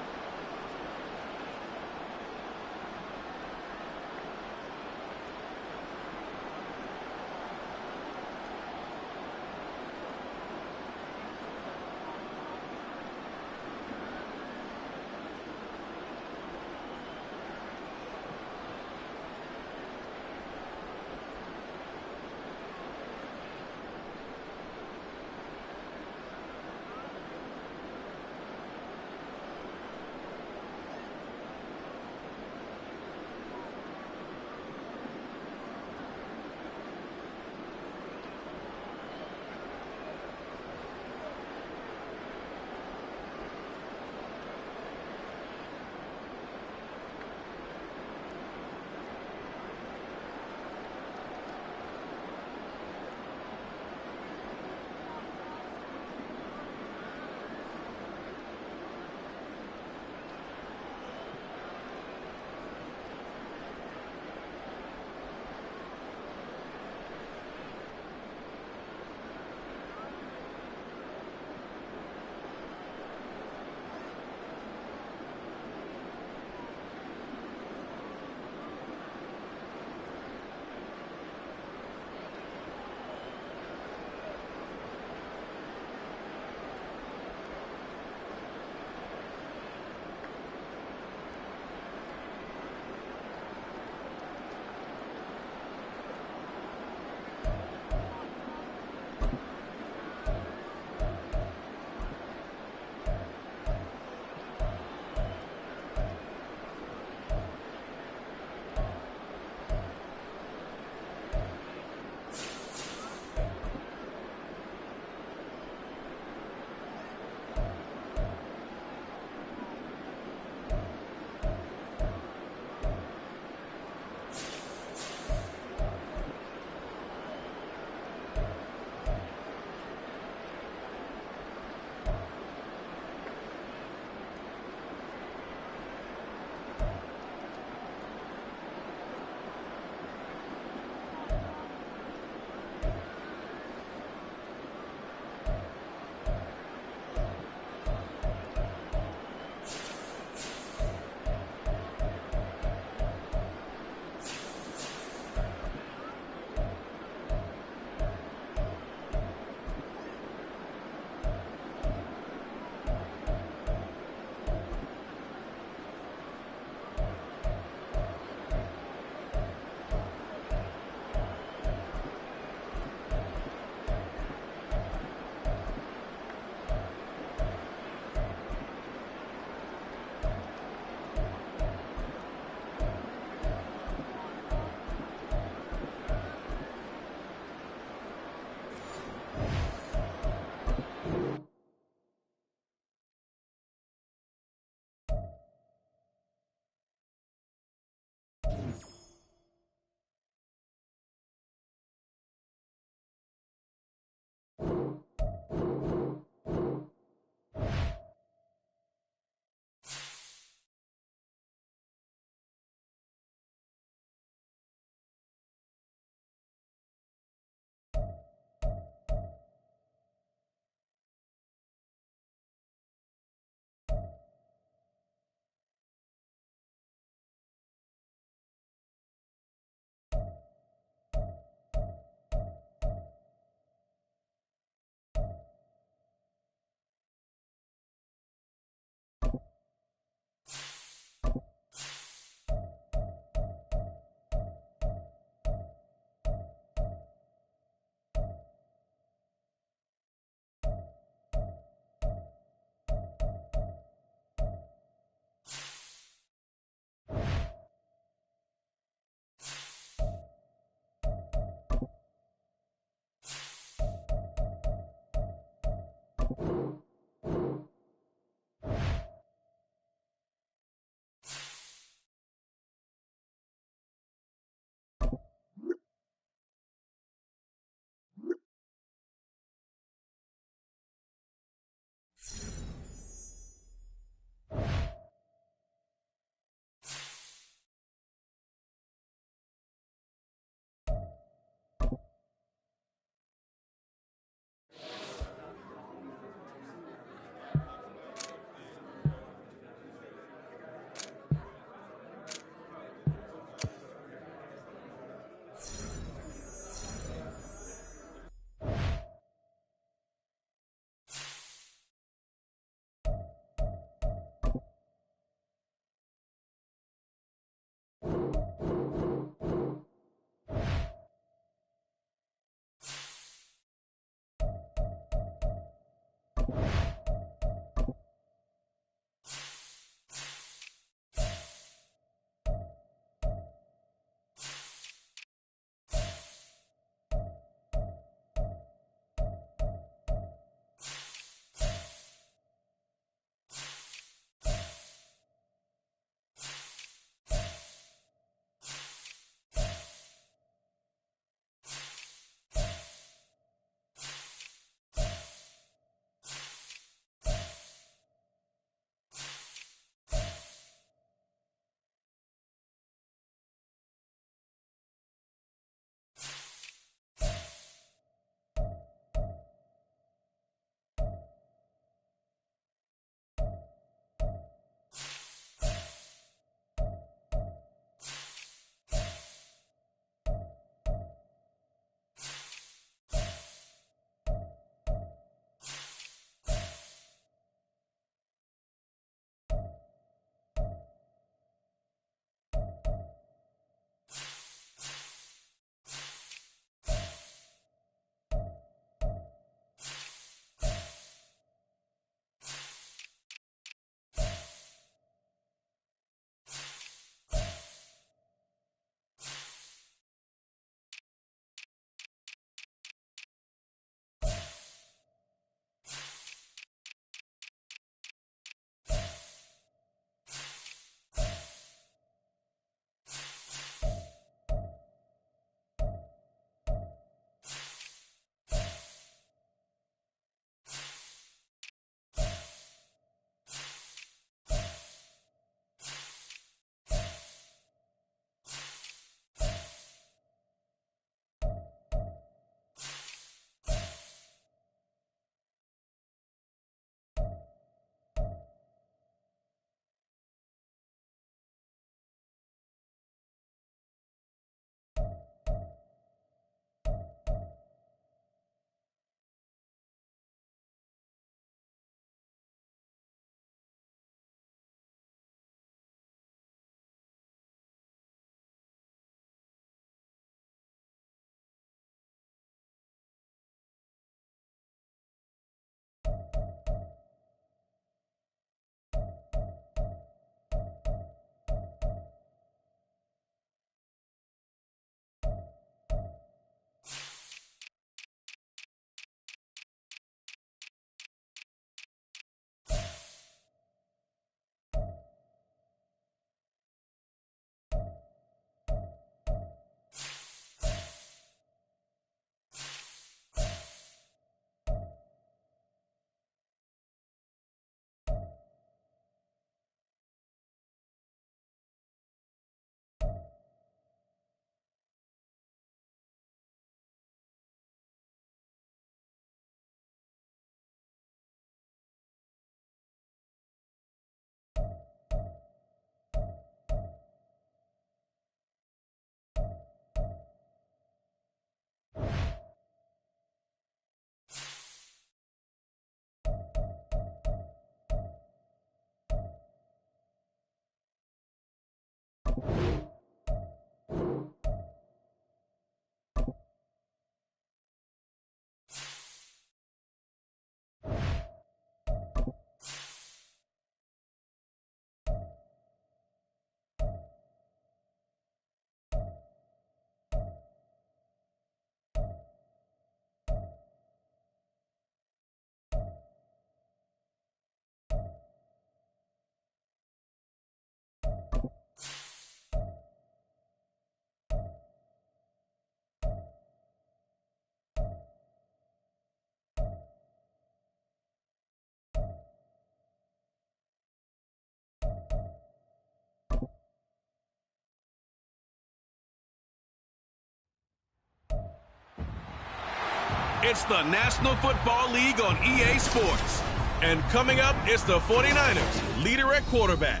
It's the National Football League on EA Sports. And coming up, it's the 49ers, leader at quarterback.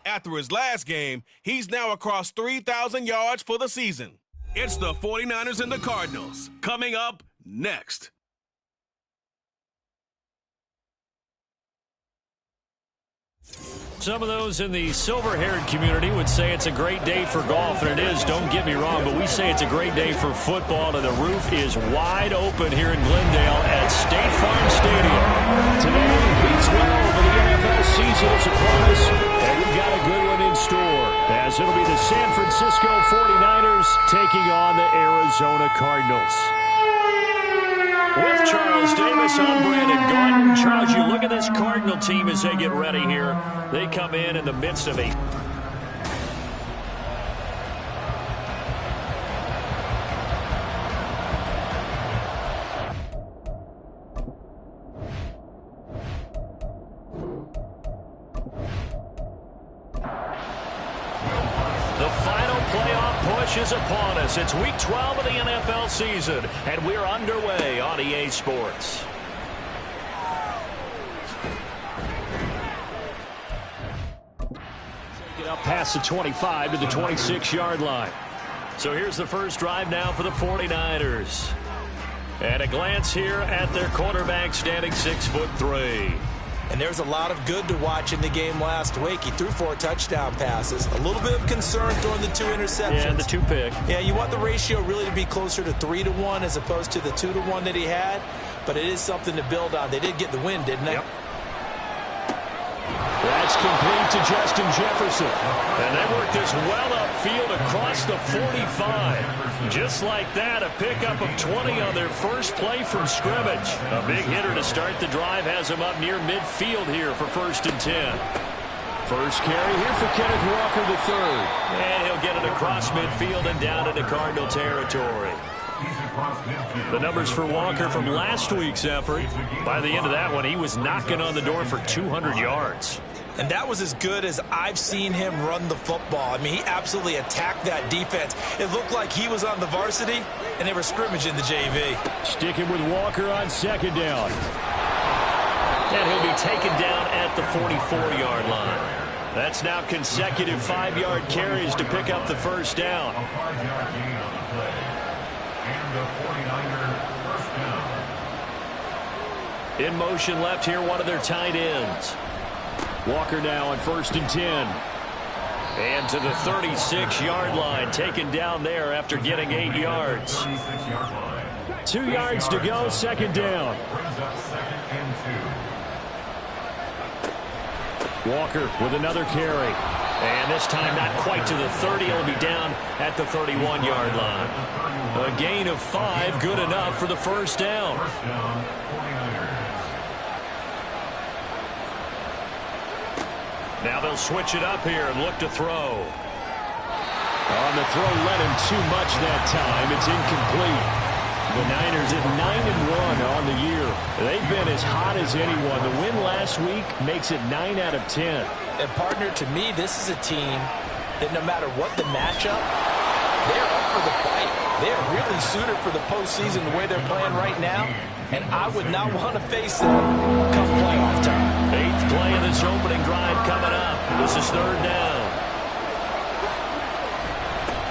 After his last game, he's now across 3,000 yards for the season. It's the 49ers and the Cardinals. Coming up next. Some of those in the silver-haired community would say it's a great day for golf, and it is, don't get me wrong, but we say it's a great day for football, and the roof is wide open here in Glendale at State Farm Stadium. Today, week 12 of the NFL season is upon us, and we've got a good one in store, as it'll be the San Francisco 49ers taking on the Arizona Cardinals. With Charles Davis, I'm Brandon Gaudin. Charles, you look at this Cardinal team as they get ready here. They come in the midst of a... is upon us. It's week 12 of the NFL season, and we're underway on EA Sports. Take it up past the 25 to the 26-yard line. So here's the first drive now for the 49ers. And a glance here at their quarterback, standing 6'3". And there's a lot of good to watch in the game last week. He threw 4 touchdown passes. A little bit of concern throwing the 2 interceptions. Yeah, and the 2 pick. Yeah, you want the ratio really to be closer to 3-1 as opposed to the 2-1 that he had. But it is something to build on. They did get the win, didn't they? Yep. That's complete to Justin Jefferson. And they work this well upfield across the 45. Just like that, a pickup of 20 on their first play from scrimmage. A big hitter to start the drive has him up near midfield here for 1st and 10. First carry here for Kenneth Walker III. And he'll get it across midfield and down into Cardinal territory. The numbers for Walker from last week's effort. By the end of that one, he was knocking on the door for 200 yards. And that was as good as I've seen him run the football. I mean, he absolutely attacked that defense. It looked like he was on the varsity, and they were scrimmaging the JV. Sticking with Walker on 2nd down. And he'll be taken down at the 44-yard line. That's now consecutive 5-yard carries to pick up the first down. A 5-yard gain on the play. And the 49er first down. In motion left here, one of their tight ends. Walker now on 1st and 10. And to the 36-yard line, taken down there after getting 8 yards. 36-yard line. 2 yards to go, 2nd down. Brings up 2nd and 2. Walker with another carry. And this time not quite to the 30. He'll be down at the 31-yard line. A gain of 5, good enough for the first down. First down, 49ers. Now they'll switch it up here and look to throw. On the throw, let him too much that time. It's incomplete. The Niners at 9-1 on the year. They've been as hot as anyone. The win last week makes it 9 out of 10. And, partner, to me, this is a team that no matter what the matchup, they're up for the fight. They're really suited for the postseason the way they're playing right now. And I would not want to face them come playoff time. 8th play of this opening drive coming up. This is 3rd down.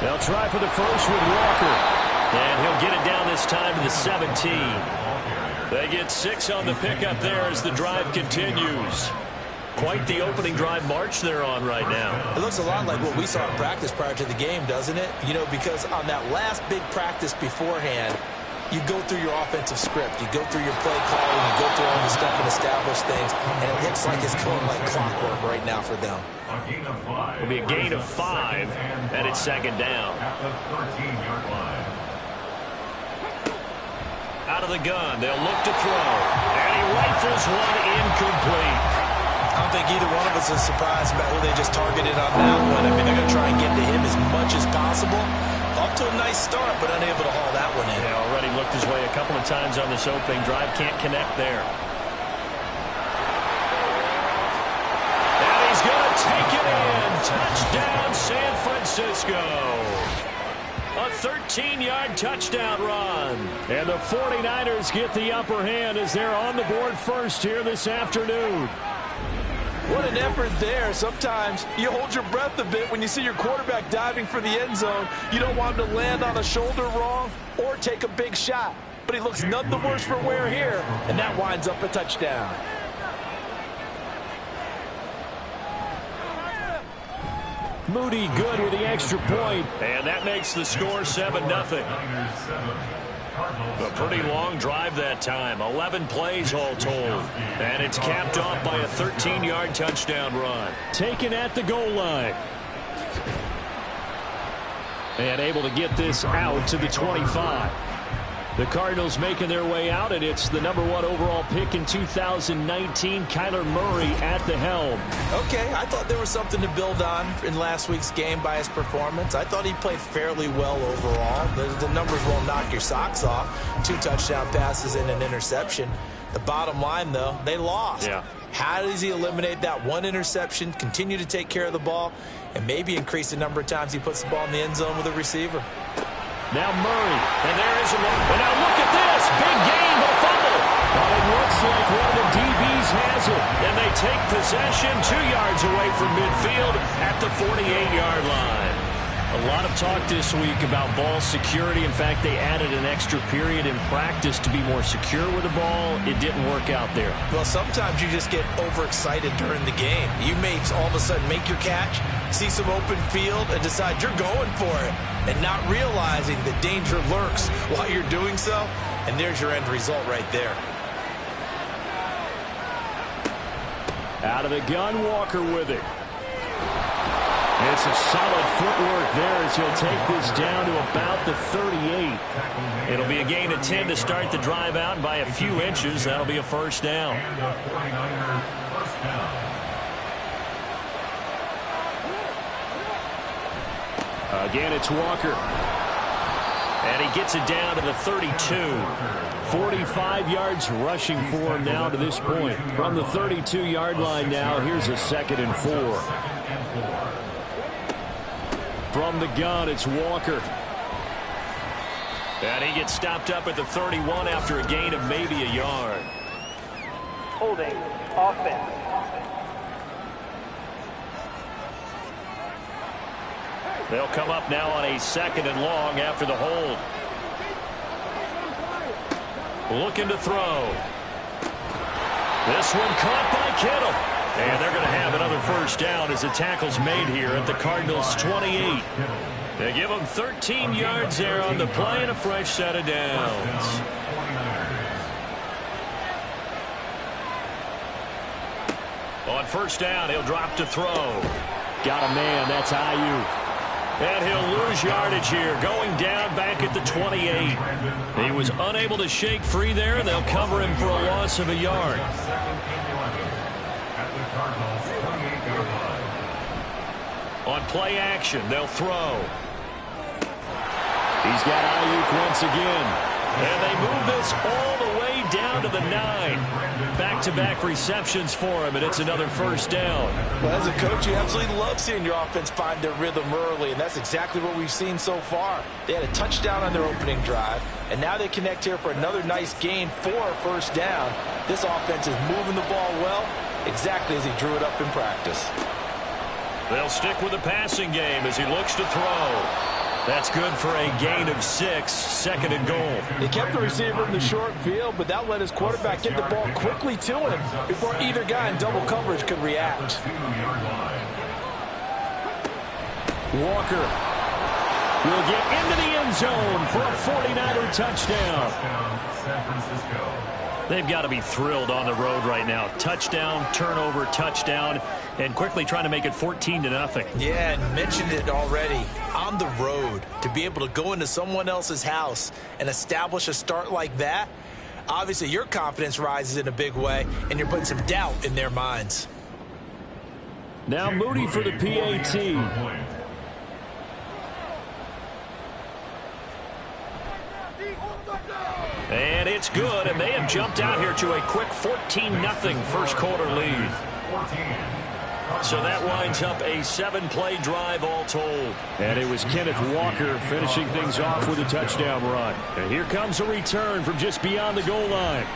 They'll try for the first with Walker. And he'll get it down this time to the 17. They get 6 on the pickup there as the drive continues. Quite the opening drive march they're on right now. It looks a lot like what we saw in practice prior to the game, doesn't it? You know, because on that last big practice beforehand, you go through your offensive script. You go through your play calling. You go through all the stuff and establish things. And it looks like it's going like clockwork right now for them. A gain of 5. It'll be a gain of 5, and it's 2nd down. At the 13-yard line. Out of the gun, they'll look to throw. And he rifles one incomplete. I don't think either one of us is surprised about who they just targeted on that one. I mean, they're going to try and get to him as much as possible. Off to a nice start, but unable to haul that one in. Yeah, already looked his way a couple of times on this opening drive. Can't connect there. And he's going to take it in. Touchdown, San Francisco. A 13-yard touchdown run. And the 49ers get the upper hand as they're on the board first here this afternoon. What an effort there. Sometimes you hold your breath a bit when you see your quarterback diving for the end zone. You don't want him to land on a shoulder wrong or take a big shot. But he looks none the worse for wear here, and that winds up a touchdown. Moody good with the extra point. And that makes the score 7-0. A pretty long drive that time. 11 plays all told. And it's capped off by a 13-yard touchdown run. Taken at the goal line. And able to get this out to the 25. The Cardinals making their way out, and it's the #1 overall pick in 2019, Kyler Murray at the helm. Okay, I thought there was something to build on in last week's game by his performance. I thought he played fairly well overall. The numbers won't knock your socks off. 2 touchdown passes and an interception. The bottom line, though, they lost. Yeah. How does he eliminate that 1 interception, continue to take care of the ball, and maybe increase the number of times he puts the ball in the end zone with a receiver? Now Murray, and there is a one. And now look at this. Big gain, but a fumble. But it looks like one of the DBs has it. And they take possession 2 yards away from midfield at the 48-yard line. A lot of talk this week about ball security. In fact, they added an extra period in practice to be more secure with the ball. It didn't work out there. Well, sometimes you just get overexcited during the game. You may all of a sudden make your catch, see some open field, and decide you're going for it, and not realizing the danger lurks while you're doing so. And there's your end result right there. Out of the gun, Walker with it. It's a solid footwork there as he'll take this down to about the 38. It'll be a gain of 10 to start the drive out, and by a few inches, that'll be a first down. Again, it's Walker. And he gets it down to the 32. 45 yards rushing for him now to this point. From the 32-yard line now, here's a 2nd and 4. From the gun, it's Walker. And he gets stopped up at the 31 after a gain of maybe a yard. Holding offense. They'll come up now on a 2nd and long after the hold. Looking to throw. This one caught by Kittle. And they're going to have another first down as the tackle's made here at the Cardinals' 28. They give them 13 yards there on the play and a fresh set of downs. On first down, he'll drop to throw. Got a man, that's Ayuk. And he'll lose yardage here, going down back at the 28. He was unable to shake free there, and they'll cover him for a loss of a yard. On play action, they'll throw. He's got Ayuk once again. And they move this all the way down to the 9. Back-to-back receptions for him, and it's another first down. Well, as a coach, you absolutely love seeing your offense find their rhythm early, and that's exactly what we've seen so far. They had a touchdown on their opening drive, and now they connect here for another nice gain for a first down. This offense is moving the ball well, exactly as he drew it up in practice. They'll stick with the passing game as he looks to throw. That's good for a gain of 6, 2nd and goal. They kept the receiver in the short field, but that let his quarterback get the ball quickly to him before either guy in double coverage could react. Walker will get into the end zone for a 49er touchdown. San Francisco. They've got to be thrilled on the road right now. Touchdown, turnover, touchdown, and quickly trying to make it 14-0. Yeah, and mentioned it already. On the road, to be able to go into someone else's house and establish a start like that, obviously your confidence rises in a big way, and you're putting some doubt in their minds. Now Moody for the PAT. And it's good, and they have jumped out here to a quick 14-0 first quarter lead. So that winds up a 7-play drive all told. And it was Kenneth Walker finishing things off with a touchdown run. And here comes a return from just beyond the goal line.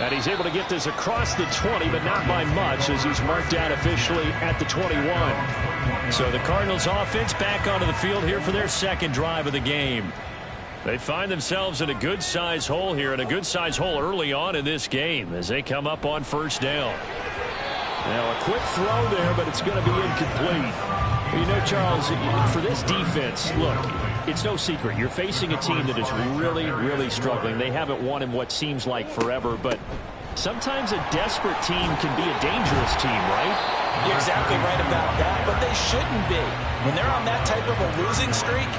And he's able to get this across the 20, but not by much, as he's marked down officially at the 21. So the Cardinals offense back onto the field here for their second drive of the game. They find themselves in a good-size hole here, and a good-size hole early on in this game as they come up on first down. Now a quick throw there, but it's going to be incomplete. You know, Charles, for this defense, look, it's no secret. You're facing a team that is really, really struggling. They haven't won in what seems like forever, but sometimes a desperate team can be a dangerous team, right? You're exactly right about that, but they shouldn't be. When they're on that type of a losing streak,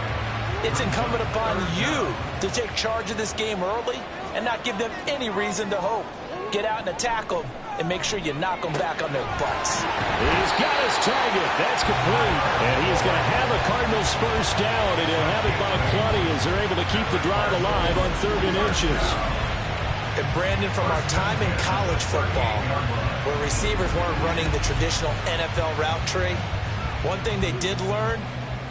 it's incumbent upon you to take charge of this game early and not give them any reason to hope. Get out and attack them and make sure you knock them back on their butts. He's got his target. That's complete. And he's going to have a Cardinals first down, and he'll have it by plenty as they're able to keep the drive alive on 3rd and inches. And Brandon, from our time in college football, where receivers weren't running the traditional NFL route tree, one thing they did learn,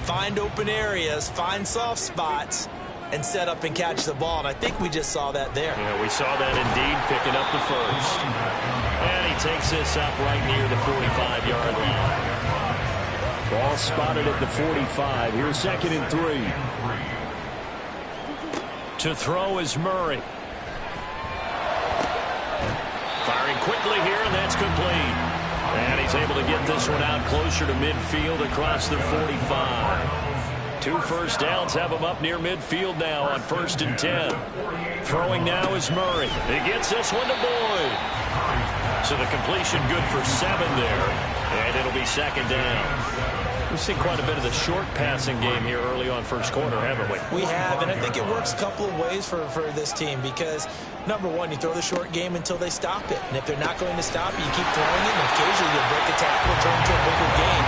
find open areas, find soft spots, and set up and catch the ball. And I think we just saw that there. Yeah, we saw that indeed, picking up the first. And he takes this up right near the 45-yard line. Ball spotted at the 45. Here's 2nd and 3. To throw is Murray. Firing quickly here, and that's complete. And he's able to get this one out closer to midfield across the 45. 2 first downs have him up near midfield now on 1st and 10. Throwing now is Murray. He gets this one to Boyd. So the completion good for 7 there, and it'll be 2nd down. We've seen quite a bit of the short passing game here early on first quarter, haven't we? We have, and I think it works a couple of ways for this team because, number one, you throw the short game until they stop it. And if they're not going to stop it, you keep throwing it, and occasionally you'll break a tackle and turn into a bigger game.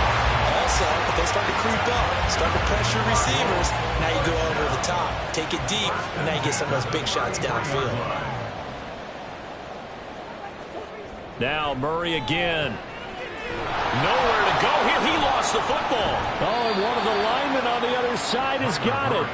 Also, if they start to creep up, start to pressure receivers, now you go over the top, take it deep, and now you get some of those big shots downfield. Now Murray again. Nowhere to go here. He lost the football. Oh, and one of the linemen on the other side has got it.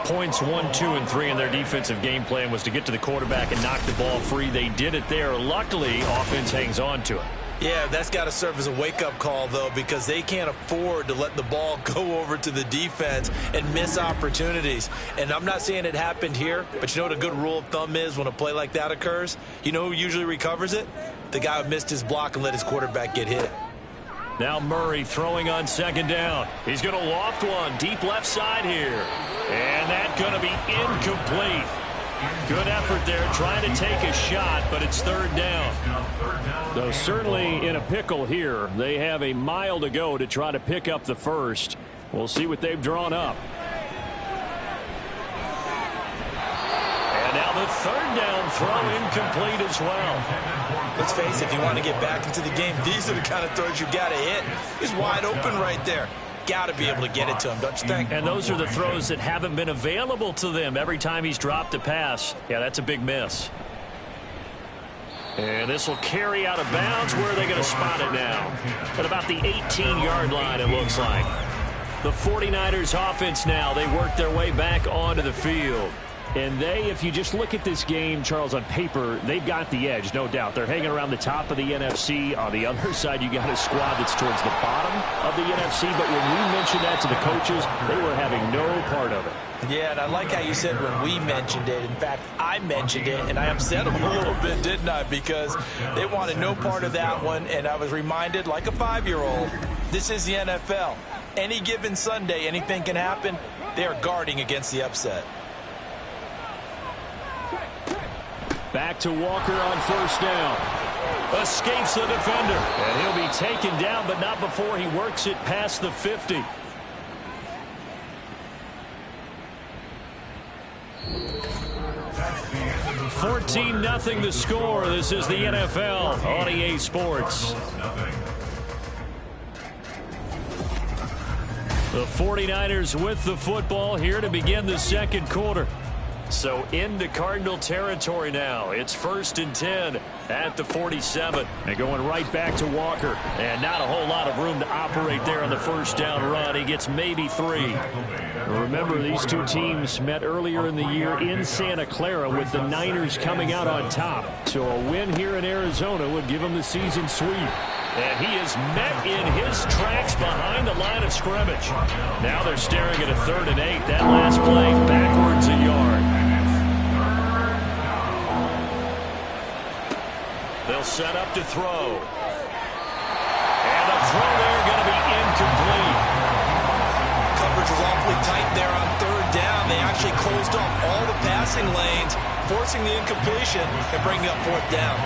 Points 1, 2, and 3 in their defensive game plan was to get to the quarterback and knock the ball free. They did it there. Luckily, offense hangs on to it. Yeah, that's got to serve as a wake-up call, though, because they can't afford to let the ball go over to the defense and miss opportunities. And I'm not saying it happened here, but you know what a good rule of thumb is when a play like that occurs? You know who usually recovers it? The guy who missed his block and let his quarterback get hit. Now Murray throwing on 2nd down. He's going to loft one deep left side here. And that's going to be incomplete. Good effort there, trying to take a shot, but it's 3rd down. Though certainly in a pickle here. They have a mile to go to try to pick up the first. We'll see what they've drawn up. And now the 3rd down throw incomplete as well. Let's face it, if you want to get back into the game, these are the kind of throws you got to hit. He's wide open right there. Got to be able to get it to him, don't you think? And those are the throws that haven't been available to them every time he's dropped a pass. Yeah, that's a big miss. And this will carry out of bounds. Where are they going to spot it now? At about the 18-yard line, it looks like. The 49ers offense now, they work their way back onto the field. And they, if you just look at this game, Charles, on paper, they've got the edge, no doubt. They're hanging around the top of the NFC. On the other side, you got a squad that's towards the bottom of the NFC. But when we mentioned that to the coaches, they were having no part of it. Yeah, and I like how you said when we mentioned it. In fact, I mentioned it, and I upset them a little bit, didn't I? Because they wanted no part of that one, and I was reminded, like a 5-year-old, this is the NFL. Any given Sunday, anything can happen. They are guarding against the upset. Back to Walker on 1st down. Escapes the defender. And he'll be taken down, but not before he works it past the 50. $14-0 the score. This is the NFL on EA Sports. The 49ers with the football here to begin the 2nd quarter. So into Cardinal territory now. It's 1st and 10 at the 47. And going right back to Walker. And not a whole lot of room to operate there on the first down run. He gets maybe 3. Remember, these two teams met earlier in the year in Santa Clara with the Niners coming out on top. So a win here in Arizona would give them the season sweep. And he is met in his tracks behind the line of scrimmage. Now they're staring at a 3rd and 8. That last play backwards a yard. They'll set up to throw. And the throw there going to be incomplete. Coverage was awfully tight there on 3rd down. They actually closed off all the passing lanes, forcing the incompletion and bringing up 4th down.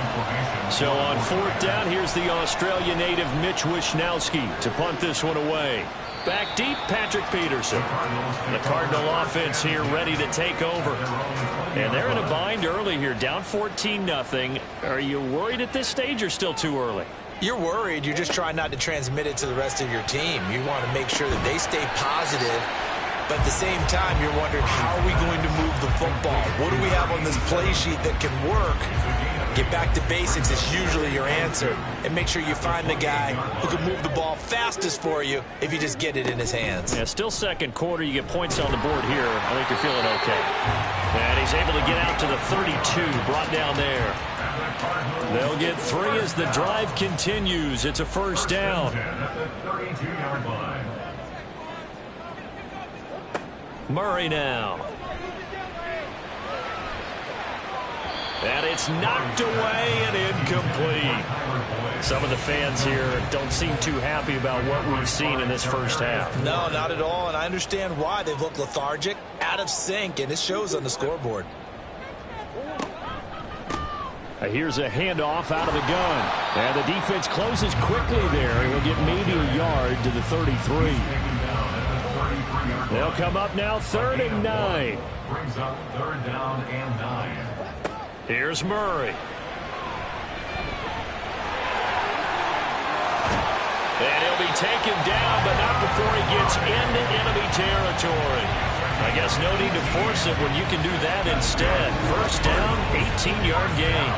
So on 4th down, here's the Australia native Mitch Wishnowsky to punt this one away. Back deep, Patrick Peterson. The Cardinal offense here ready to take over. And they're in a bind early here, down 14-0. Are you worried at this stage or still too early? You're worried. You're just trying not to transmit it to the rest of your team. You want to make sure that they stay positive. But at the same time, you're wondering, how are we going to move the football? What do we have on this play sheet that can work? Get back to basics is usually your answer. And make sure you find the guy who can move the ball fastest for you if you just get it in his hands. Yeah, still second quarter. You get points on the board here. I think you're feeling okay. And he's able to get out to the 32, brought down there. They'll get 3 as the drive continues. It's a 1st down. Murray now. And it's knocked away and incomplete. Some of the fans here don't seem too happy about what we've seen in this first half. No, not at all, and I understand why. They've looked lethargic, out of sync, and it shows on the scoreboard. Here's a handoff out of the gun. And the defense closes quickly there. He'll get maybe a yard to the 33. They'll come up now 3rd and 9. Brings up 3rd down and 9. Here's Murray. And he'll be taken down, but not before he gets into enemy territory. I guess no need to force it when you can do that instead. 1st down, 18-yard gain.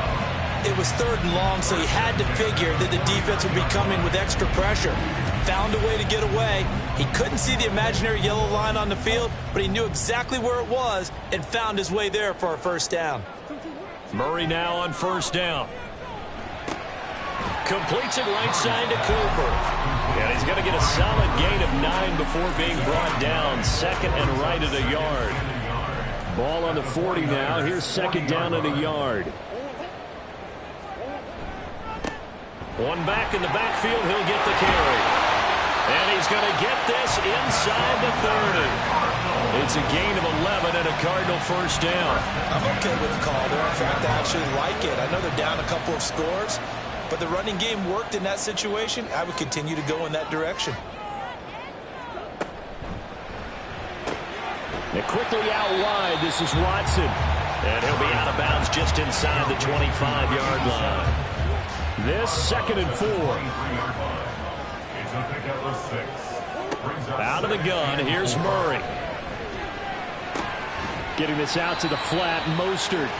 It was 3rd and long, so he had to figure that the defense would be coming with extra pressure. Found a way to get away. He couldn't see the imaginary yellow line on the field, but he knew exactly where it was and found his way there for a 1st down. Murray now on 1st down. Completes it right side to Cooper. And he's going to get a solid gain of 9 before being brought down. 2nd and right at a yard. Ball on the 40 now. Here's 2nd down at a yard. One back in the backfield. He'll get the carry. And he's going to get this inside the 30. It's a gain of 11 and a Cardinal 1st down. I'm okay with the call there. In fact, I actually like it. I know they're down a couple of scores, but the running game worked in that situation. I would continue to go in that direction. And quickly out wide, this is Watson. And he'll be out of bounds just inside the 25-yard line. This 2nd and 4. It's a pickup of 6. Out of the gun, here's Murray. Getting this out to the flat, Mostert.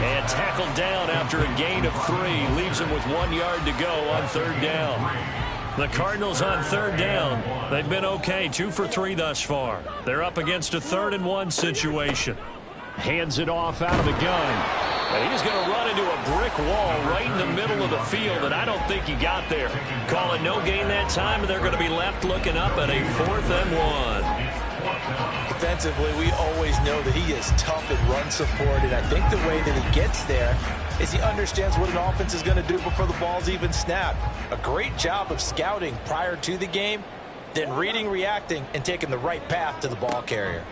And tackled down after a gain of 3. Leaves him with 1 yard to go on 3rd down. The Cardinals on 3rd down. They've been okay, 2 for 3 thus far. They're up against a 3rd and 1 situation. Hands it off out of the gun. And he's going to run into a brick wall right in the middle of the field, and I don't think he got there. Calling no gain that time, and they're going to be left looking up at a 4th and 1. Defensively, we always know that he is tough in run support, and I think the way that he gets there is he understands what an offense is going to do before the ball's even snapped. A great job of scouting prior to the game, then reading, reacting, and taking the right path to the ball carrier.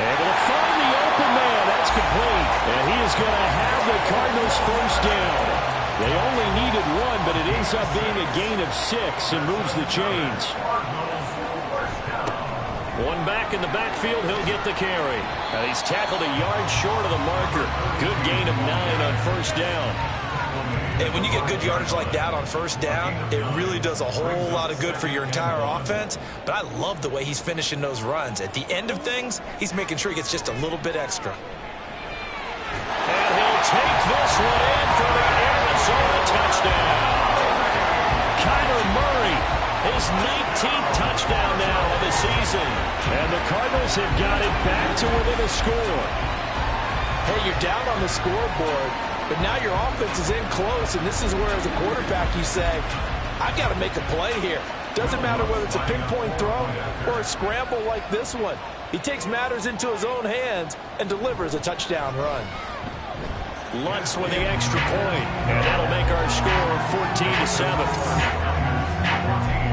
Able to find the open man. That's complete. And he is going to have the Cardinals 1st down. They only needed 1, but it ends up being a gain of 6 and moves the chains. One back in the backfield. He'll get the carry. He's tackled a yard short of the marker. Good gain of 9 on 1st down. And when you get good yardage like that on first down, it really does a whole lot of good for your entire offense. But I love the way he's finishing those runs. At the end of things, he's making sure he gets just a little bit extra. And he'll take this one in for the Arizona touchdown. Kyler Murray, his 19th touchdown now of the season. And the Cardinals have got it back to within a score. Hey, you're down on the scoreboard, but now your offense is in close, and this is where, as a quarterback, you say, I've got to make a play here. Doesn't matter whether it's a pinpoint throw or a scramble like this one. He takes matters into his own hands and delivers a touchdown run. Lutz with the extra point, and that'll make our score 14-7.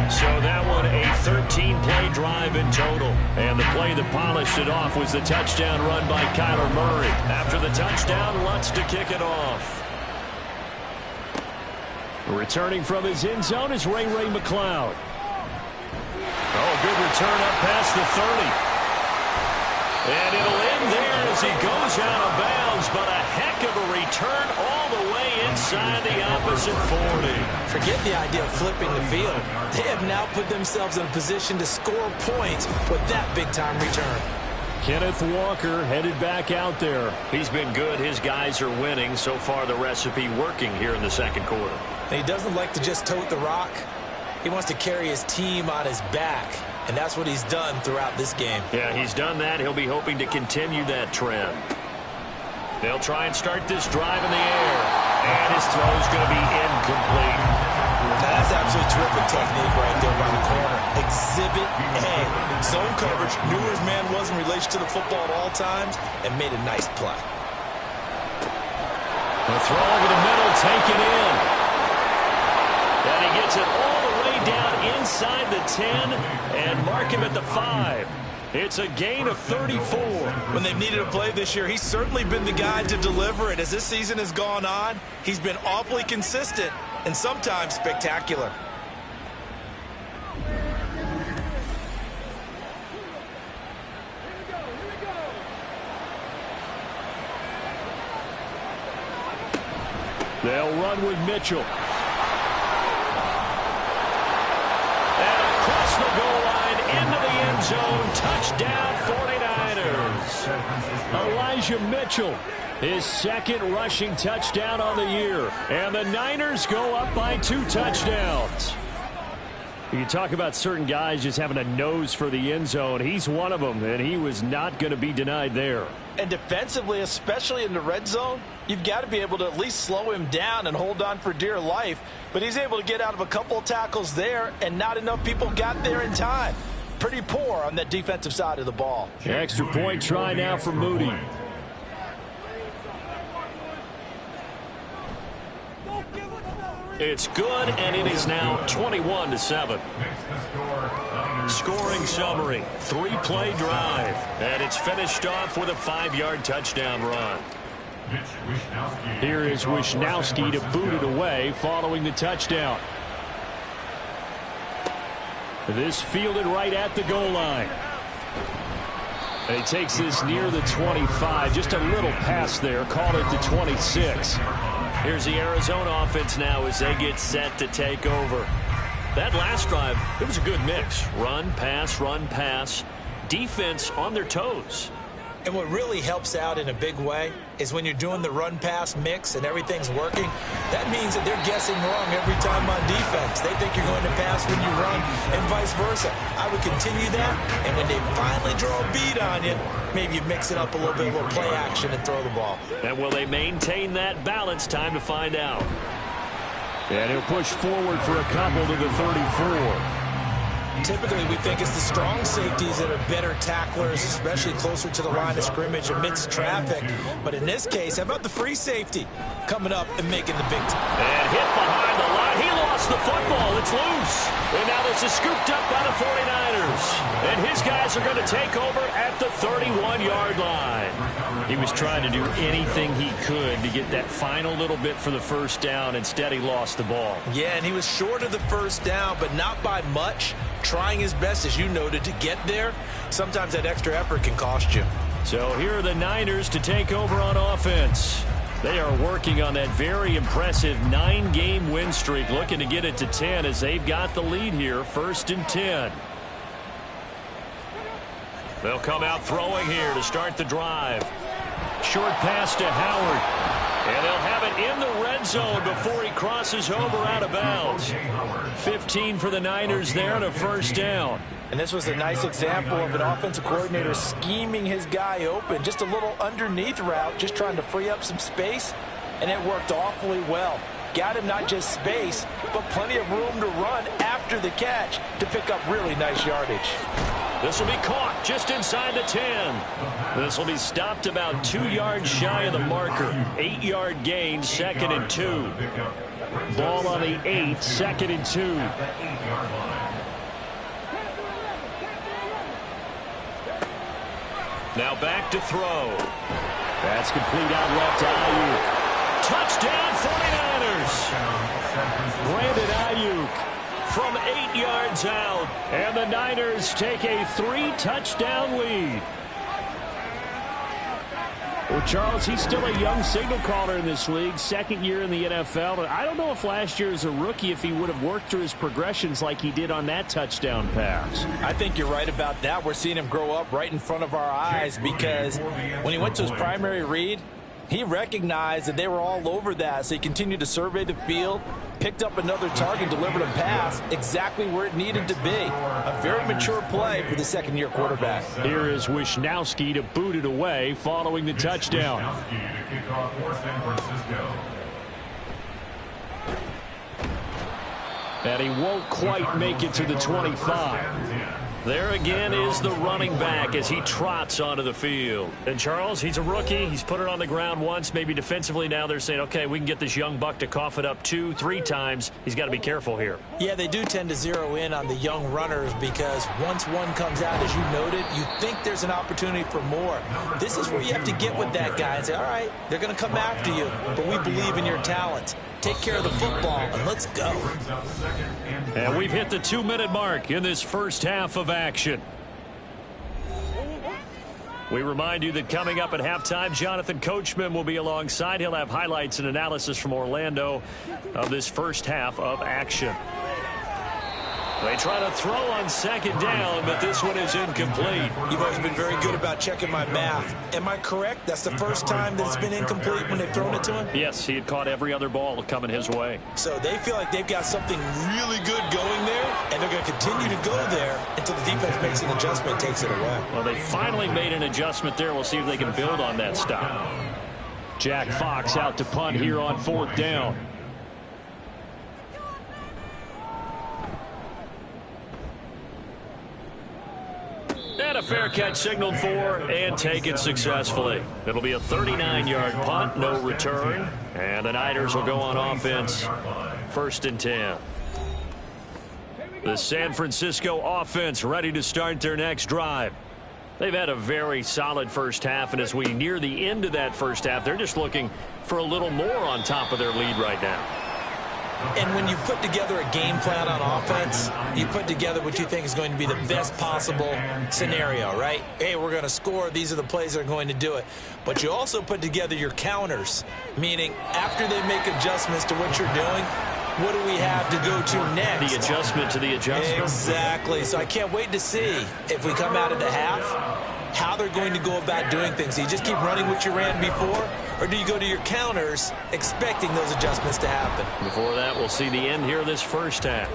So that one a 13-play drive in total. And the play that polished it off was the touchdown run by Kyler Murray. After the touchdown, Lutz to kick it off. Returning from his end zone is Ray McCloud. Oh, good return up past the 30. And it'll end there as he goes out of bounds, but a heck of a return all the way inside the opposite 40. Forget the idea of flipping the field. They have now put themselves in a position to score points with that big-time return. Kenneth Walker headed back out there. He's been good. His guys are winning. So far, the recipe working here in the second quarter. And he doesn't like to just tote the rock. He wants to carry his team on his back. And that's what he's done throughout this game. Yeah, he's done that. He'll be hoping to continue that trend. They'll try and start this drive in the air. And his throw's going to be incomplete. That's absolutely terrific technique right there by the corner. Exhibit A. Zone coverage, knew where his man was in relation to the football at all times, and made a nice play. The throw over the middle, taken in. And he gets it all the way down inside the 10 and mark him at the 5. It's a gain of 34. When they've needed a play this year, he's certainly been the guy to deliver it. As this season has gone on, he's been awfully consistent and sometimes spectacular. They'll run with Mitchell. And across the goal line into the end zone. Touchdown 49ers. Elijah Mitchell, his second rushing touchdown on the year. And the Niners go up by 2 touchdowns. You talk about certain guys just having a nose for the end zone. He's one of them, and he was not going to be denied there. And defensively, especially in the red zone, you've got to be able to at least slow him down and hold on for dear life. But he's able to get out of a couple of tackles there, and not enough people got there in time. Pretty poor on that defensive side of the ball. Extra point try now for Moody. It's good, and it is now 21-7. Scoring summary, 3-play drive, and it's finished off with a 5-yard touchdown run. Here is Wishnowski to boot it away following the touchdown. This fielded right at the goal line. And he takes this near the 25, just a little pass there, called it the 26. Here's the Arizona offense now as they get set to take over. That last drive, it was a good mix. Run, pass, defense on their toes. And what really helps out in a big way is when you're doing the run-pass mix and everything's working, that means that they're guessing wrong every time on defense. They think you're going to pass when you run and vice versa. I would continue that, and when they finally draw a beat on you, maybe you mix it up a little bit, a little play action and throw the ball. And will they maintain that balance? Time to find out. And he'll push forward for a couple to the 34. Typically, we think it's the strong safeties that are better tacklers, especially closer to the line of scrimmage amidst traffic. But in this case, how about the free safety coming up and making the big time? And hit behind the line. He lost the football. It's loose. And now this is scooped up by the 49ers. And his guys are going to take over at the 31-yard line. He was trying to do anything he could to get that final little bit for the first down. Instead, he lost the ball. Yeah, and he was short of the first down, but not by much. Trying his best, as you noted, to get there. Sometimes that extra effort can cost you. So here are the Niners to take over on offense. They are working on that very impressive 9-game win streak, looking to get it to 10 as they've got the lead here, 1st and 10. They'll come out throwing here to start the drive. Short pass to Howard. And they'll have it in the red zone before he crosses over out of bounds. 15 for the Niners there and a 1st down. And this was a nice example of an offensive coordinator scheming his guy open. Just a little underneath route, just trying to free up some space. And it worked awfully well. Got him not just space, but plenty of room to run after the catch to pick up really nice yardage. This will be caught just inside the 10. This will be stopped about 2 yards shy of the marker. 8-yard gain, 2nd and 2. Ball on the 8, 2nd and 2. Now back to throw. That's complete out left to Ayuk. Touchdown 49ers. Brandon Ayuk from 8 yards out. And the Niners take a 3-touchdown lead. Well, Charles, he's still a young signal caller in this league, 2nd year in the NFL. But I don't know if last year as a rookie, if he would have worked through his progressions like he did on that touchdown pass. I think you're right about that. We're seeing him grow up right in front of our eyes because when he went to his primary read, he recognized that they were all over that, so he continued to survey the field, picked up another target, delivered a pass exactly where it needed to be. A very mature play for the 2nd-year quarterback. Here is Wisnowski to boot it away following the touchdown. And he won't quite make it to the 25. There again is the running back as he trots onto the field. And Charles, he's a rookie. He's put it on the ground once, maybe defensively. Now they're saying, okay, we can get this young buck to cough it up 2, 3 times. He's got to be careful here. Yeah, they do tend to zero in on the young runners because once one comes out, as you noted, you think there's an opportunity for more. This is where you have to get with that guy and say, all right, they're going to come after you, but we believe in your talents. Take care of the football, and let's go. And we've hit the 2-minute mark in this first half of action. We remind you that coming up at halftime, Jonathan Coachman will be alongside. He'll have highlights and analysis from Orlando of this first half of action. They try to throw on 2nd down, but this one is incomplete. You've always been very good about checking my math. Am I correct? That's the first time that it's been incomplete when they've thrown it to him? Yes, he had caught every other ball coming his way. So they feel like they've got something really good going there, and they're going to continue to go there until the defense makes an adjustment and takes it away. Well, they finally made an adjustment there. We'll see if they can build on that stop. Jack Fox out to punt here on 4th down. And a fair catch signaled for and taken successfully. It'll be a 39-yard punt, no return. And the Niners will go on offense, 1st and 10. The San Francisco offense ready to start their next drive. They've had a very solid first half, and as we near the end of that first half, they're just looking for a little more on top of their lead right now. And when you put together a game plan on offense, you put together what you think is going to be the best possible scenario, right? Hey, we're going to score. These are the plays that are going to do it. But you also put together your counters, meaning after they make adjustments to what you're doing, what do we have to go to next? The adjustment to the adjustment. Exactly. So I can't wait to see if we come out of the half, how they're going to go about doing things. Do you just keep running what you ran before, or do you go to your counters expecting those adjustments to happen? Before that, we'll see the end here of this first half.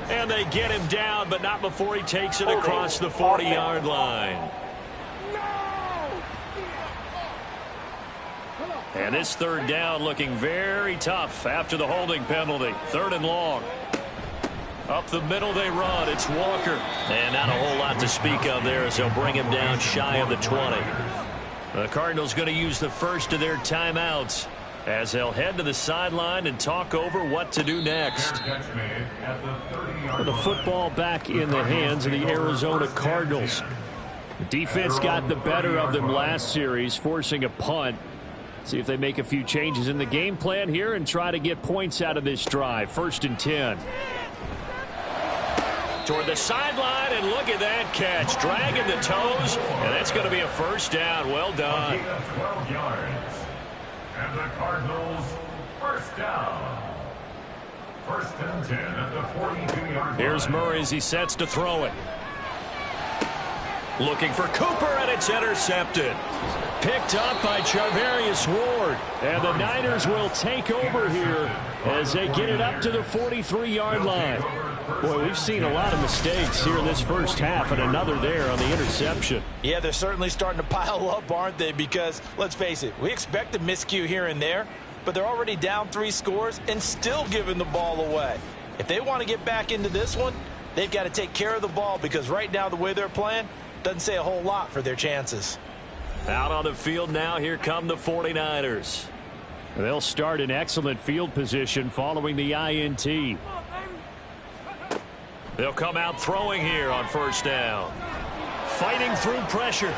And they get him down, but not before he takes it across the 40-yard line. And this 3rd down looking very tough after the holding penalty. 3rd and long. Up the middle they run. It's Walker. And not a whole lot to speak of there as they'll bring him down shy of the 20. The Cardinals going to use the first of their timeouts as they'll head to the sideline and talk over what to do next. The football back in the hands of the Arizona Cardinals. The defense got the better of them last series, forcing a punt. See if they make a few changes in the game plan here and try to get points out of this drive. 1st and 10. Toward the sideline, and look at that catch. Dragging the toes, and that's going to be a 1st down. Well done. And the Cardinals, first down. First and 10 at the 42-yard line. Here's Murray as he sets to throw it. Looking for Cooper, and it's intercepted. Picked up by Charvarius Ward. And the Niners will take over here as they get it up to the 43-yard line. Boy, we've seen a lot of mistakes here in this first half, and another there on the interception. Yeah, they're certainly starting to pile up, aren't they? Because, let's face it, we expect a miscue here and there, but they're already down 3 scores and still giving the ball away. If they want to get back into this one, they've got to take care of the ball, because right now the way they're playing doesn't say a whole lot for their chances. Out on the field now, here come the 49ers. They'll start in excellent field position following the INT. They'll come out throwing here on first down. Fighting through pressure.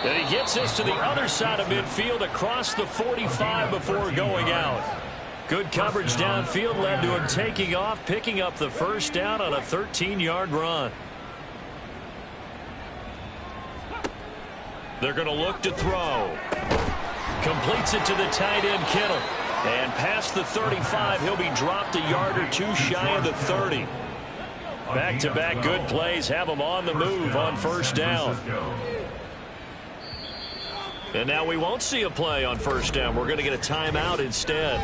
And he gets this to the other side of midfield across the 45 before going out. Good coverage downfield led to him taking off, picking up the first down on a 13-yard run. They're going to look to throw. Completes it to the tight end, Kittle. And past the 35, he'll be dropped a yard or two shy of the 30. Back-to-back good plays have him on the move on first down. And now we won't see a play on first down. We're going to get a timeout instead,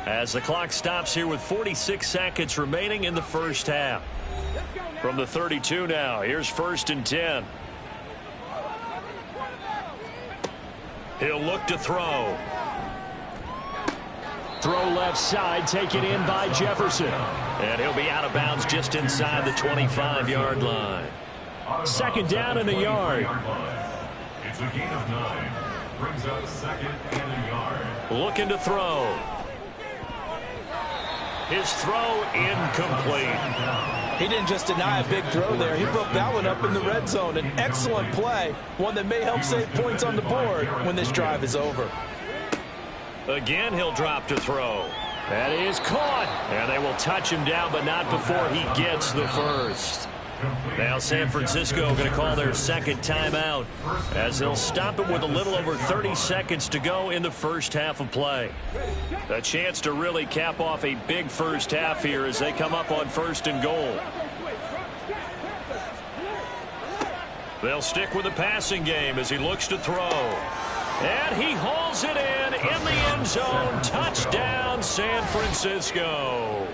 as the clock stops here with 46 seconds remaining in the first half. From the 32 now, here's first and 10. He'll look to throw. Throw left side, taken in by Jefferson. And he'll be out of bounds just inside the 25-yard line. Second down in the yard. It's a gain of 9. Brings up second and a yard. Looking to throw. His throw incomplete. He didn't just deny a big throw there. He broke that one up in the red zone. An excellent play, one that may help save points on the board when this drive is over. Again, he'll drop to throw. That is caught. And they will touch him down, but not before he gets the first. Now San Francisco going to call their second timeout, as they'll stop it with a little over 30 seconds to go in the first half of play. A chance to really cap off a big first half here as they come up on first and goal. They'll stick with the passing game as he looks to throw. And he hauls it in the end zone. Touchdown, San Francisco.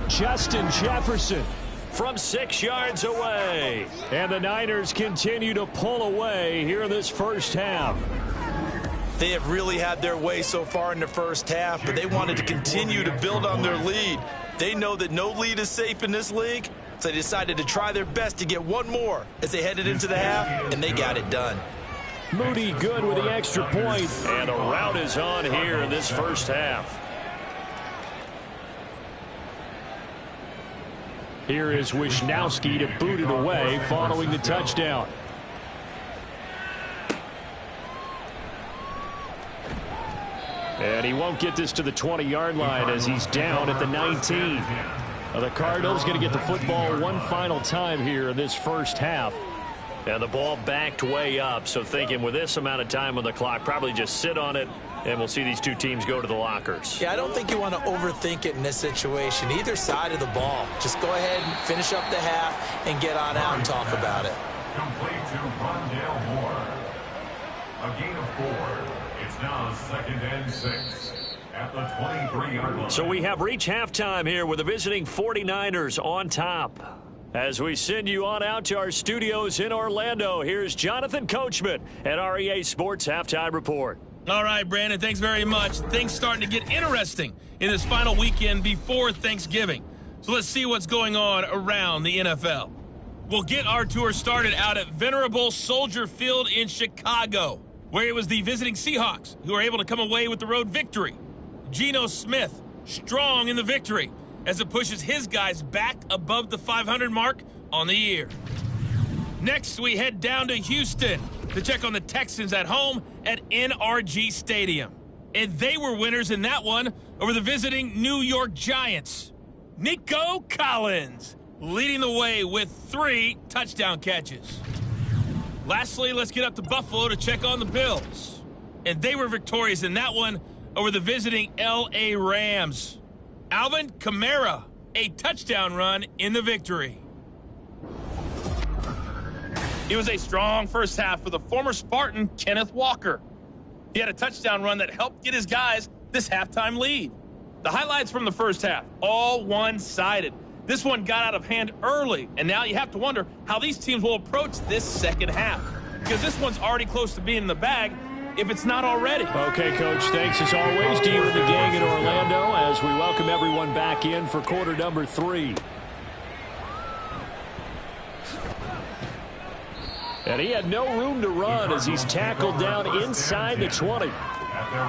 Justin Jefferson from 6 yards away. And the Niners continue to pull away here in this first half. They have really had their way so far in the first half, but they wanted to continue to build on their lead. They know that no lead is safe in this league, so they decided to try their best to get one more as they headed into the half, and they got it done. Moody good with the extra point, and a rout is on here in this first half. Here is Wisnowski to boot it away following the touchdown. And he won't get this to the 20-yard line as he's down at the 19. The Cardinals going to get the football one final time here in this first half. And the ball backed way up, so thinking with this amount of time on the clock, probably just sit on it, and we'll see these two teams go to the lockers. Yeah, I don't think you want to overthink it in this situation. Either side of the ball. Just go ahead and finish up the half and get on out and talk about it. Complete to Rondale Moore. A gain of 4. It's now second and 6 at the 23-yard line. So we have reached halftime here with the visiting 49ers on top. As we send you on out to our studios in Orlando, here's Jonathan Coachman at REA Sports Halftime Report. All right, Brandon, thanks very much. Things starting to get interesting in this final weekend before Thanksgiving. So let's see what's going on around the NFL. We'll get our tour started out at venerable Soldier Field in Chicago, where it was the visiting Seahawks who were able to come away with the road victory. Geno Smith strong in the victory as it pushes his guys back above the 500 mark on the year. Next, we head down to Houston to check on the Texans at home at NRG Stadium. And they were winners in that one over the visiting New York Giants. Nico Collins leading the way with 3 touchdown catches. Lastly, let's get up to Buffalo to check on the Bills. And they were victorious in that one over the visiting L.A. Rams. Alvin Kamara, a touchdown run in the victory. It was a strong first half for the former Spartan, Kenneth Walker. He had a touchdown run that helped get his guys this halftime lead. The highlights from the first half, all one-sided. This one got out of hand early, and now you have to wonder how these teams will approach this second half, because this one's already close to being in the bag, if it's not already. Okay, Coach, thanks as always to you and the gang in Orlando as we welcome everyone back in for quarter number 3. And he had no room to run as he's tackled down inside the 20.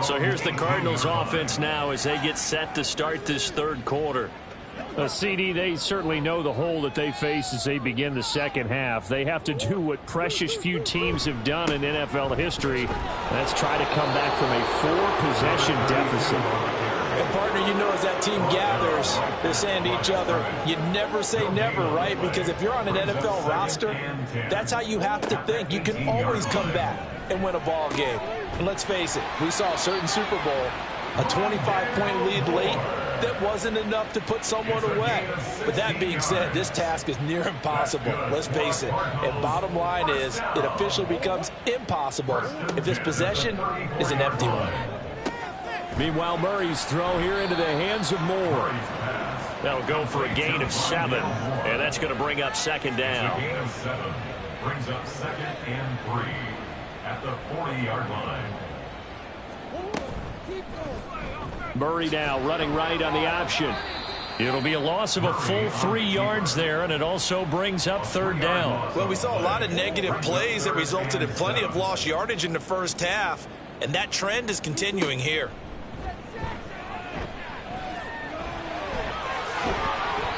So here's the Cardinals offense now as they get set to start this third quarter. CD, they certainly know the hole that they face as they begin the second half. They have to do what precious few teams have done in NFL history. That's try to come back from a 4-possession deficit. And partner, you know, as that team gathers, they're saying to each other, you never say never, right? Because if you're on an NFL roster, that's how you have to think. You can always come back and win a ball game. And let's face it, we saw a certain Super Bowl, a 25-point lead late, that wasn't enough to put someone away. But that being said, this task is near impossible. Let's face it. And bottom line is, it officially becomes impossible if this possession is an empty one. Meanwhile, Murray's throw here into the hands of Moore. That'll go for a gain of 7, and that's going to bring up second down. Gain of 7 brings up 2nd and 3 at the 40-yard line. Murray now running right on the option. It'll be a loss of a full 3 yards there, and it also brings up third down. Well, we saw a lot of negative plays that resulted in plenty of lost yardage in the first half, and that trend is continuing here.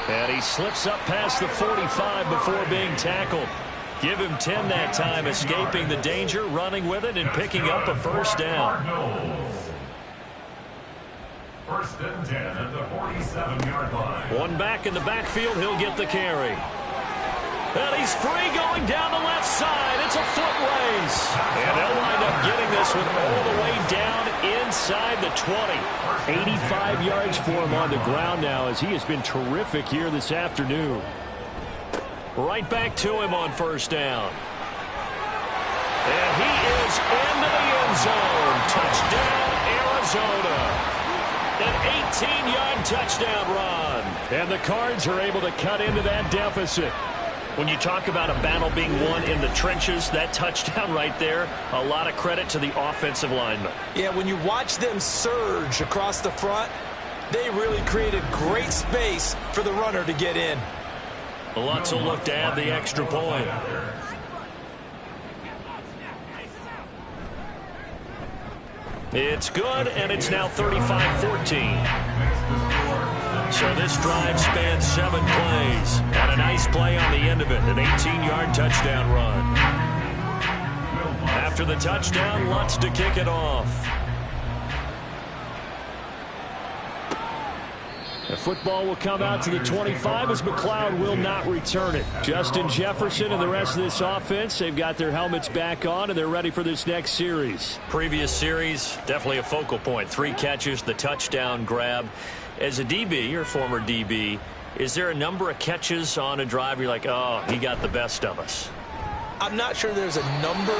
And he slips up past the 45 before being tackled. Give him 10 that time, escaping the danger, running with it, and picking up a first down. 1st and 10 at the 47-yard line. One back in the backfield, he'll get the carry. And he's free going down the left side. It's a foot race. And they'll wind up getting this one all the way down inside the 20. 85 yards for him on the ground now as he has been terrific here this afternoon. Right back to him on first down. And he is into the end zone. Touchdown, Arizona. An 18-yard touchdown run. And the Cards are able to cut into that deficit. When you talk about a battle being won in the trenches, that touchdown right there, a lot of credit to the offensive linemen. Yeah, when you watch them surge across the front, they really created great space for the runner to get in. Lutz will look to add the extra point. It's good, and it's now 35-14. So this drive spans 7 plays. And a nice play on the end of it, an 18-yard touchdown run. After the touchdown, Lutz to kick it off. The football will come out to the 25 as McLeod will not return it. Justin Jefferson and the rest of this offense, they've got their helmets back on and they're ready for this next series. Previous series, definitely a focal point. 3 catches, the touchdown grab. As a DB, or former DB, is there a number of catches on a drive you're like, oh, he got the best of us? I'm not sure there's a number,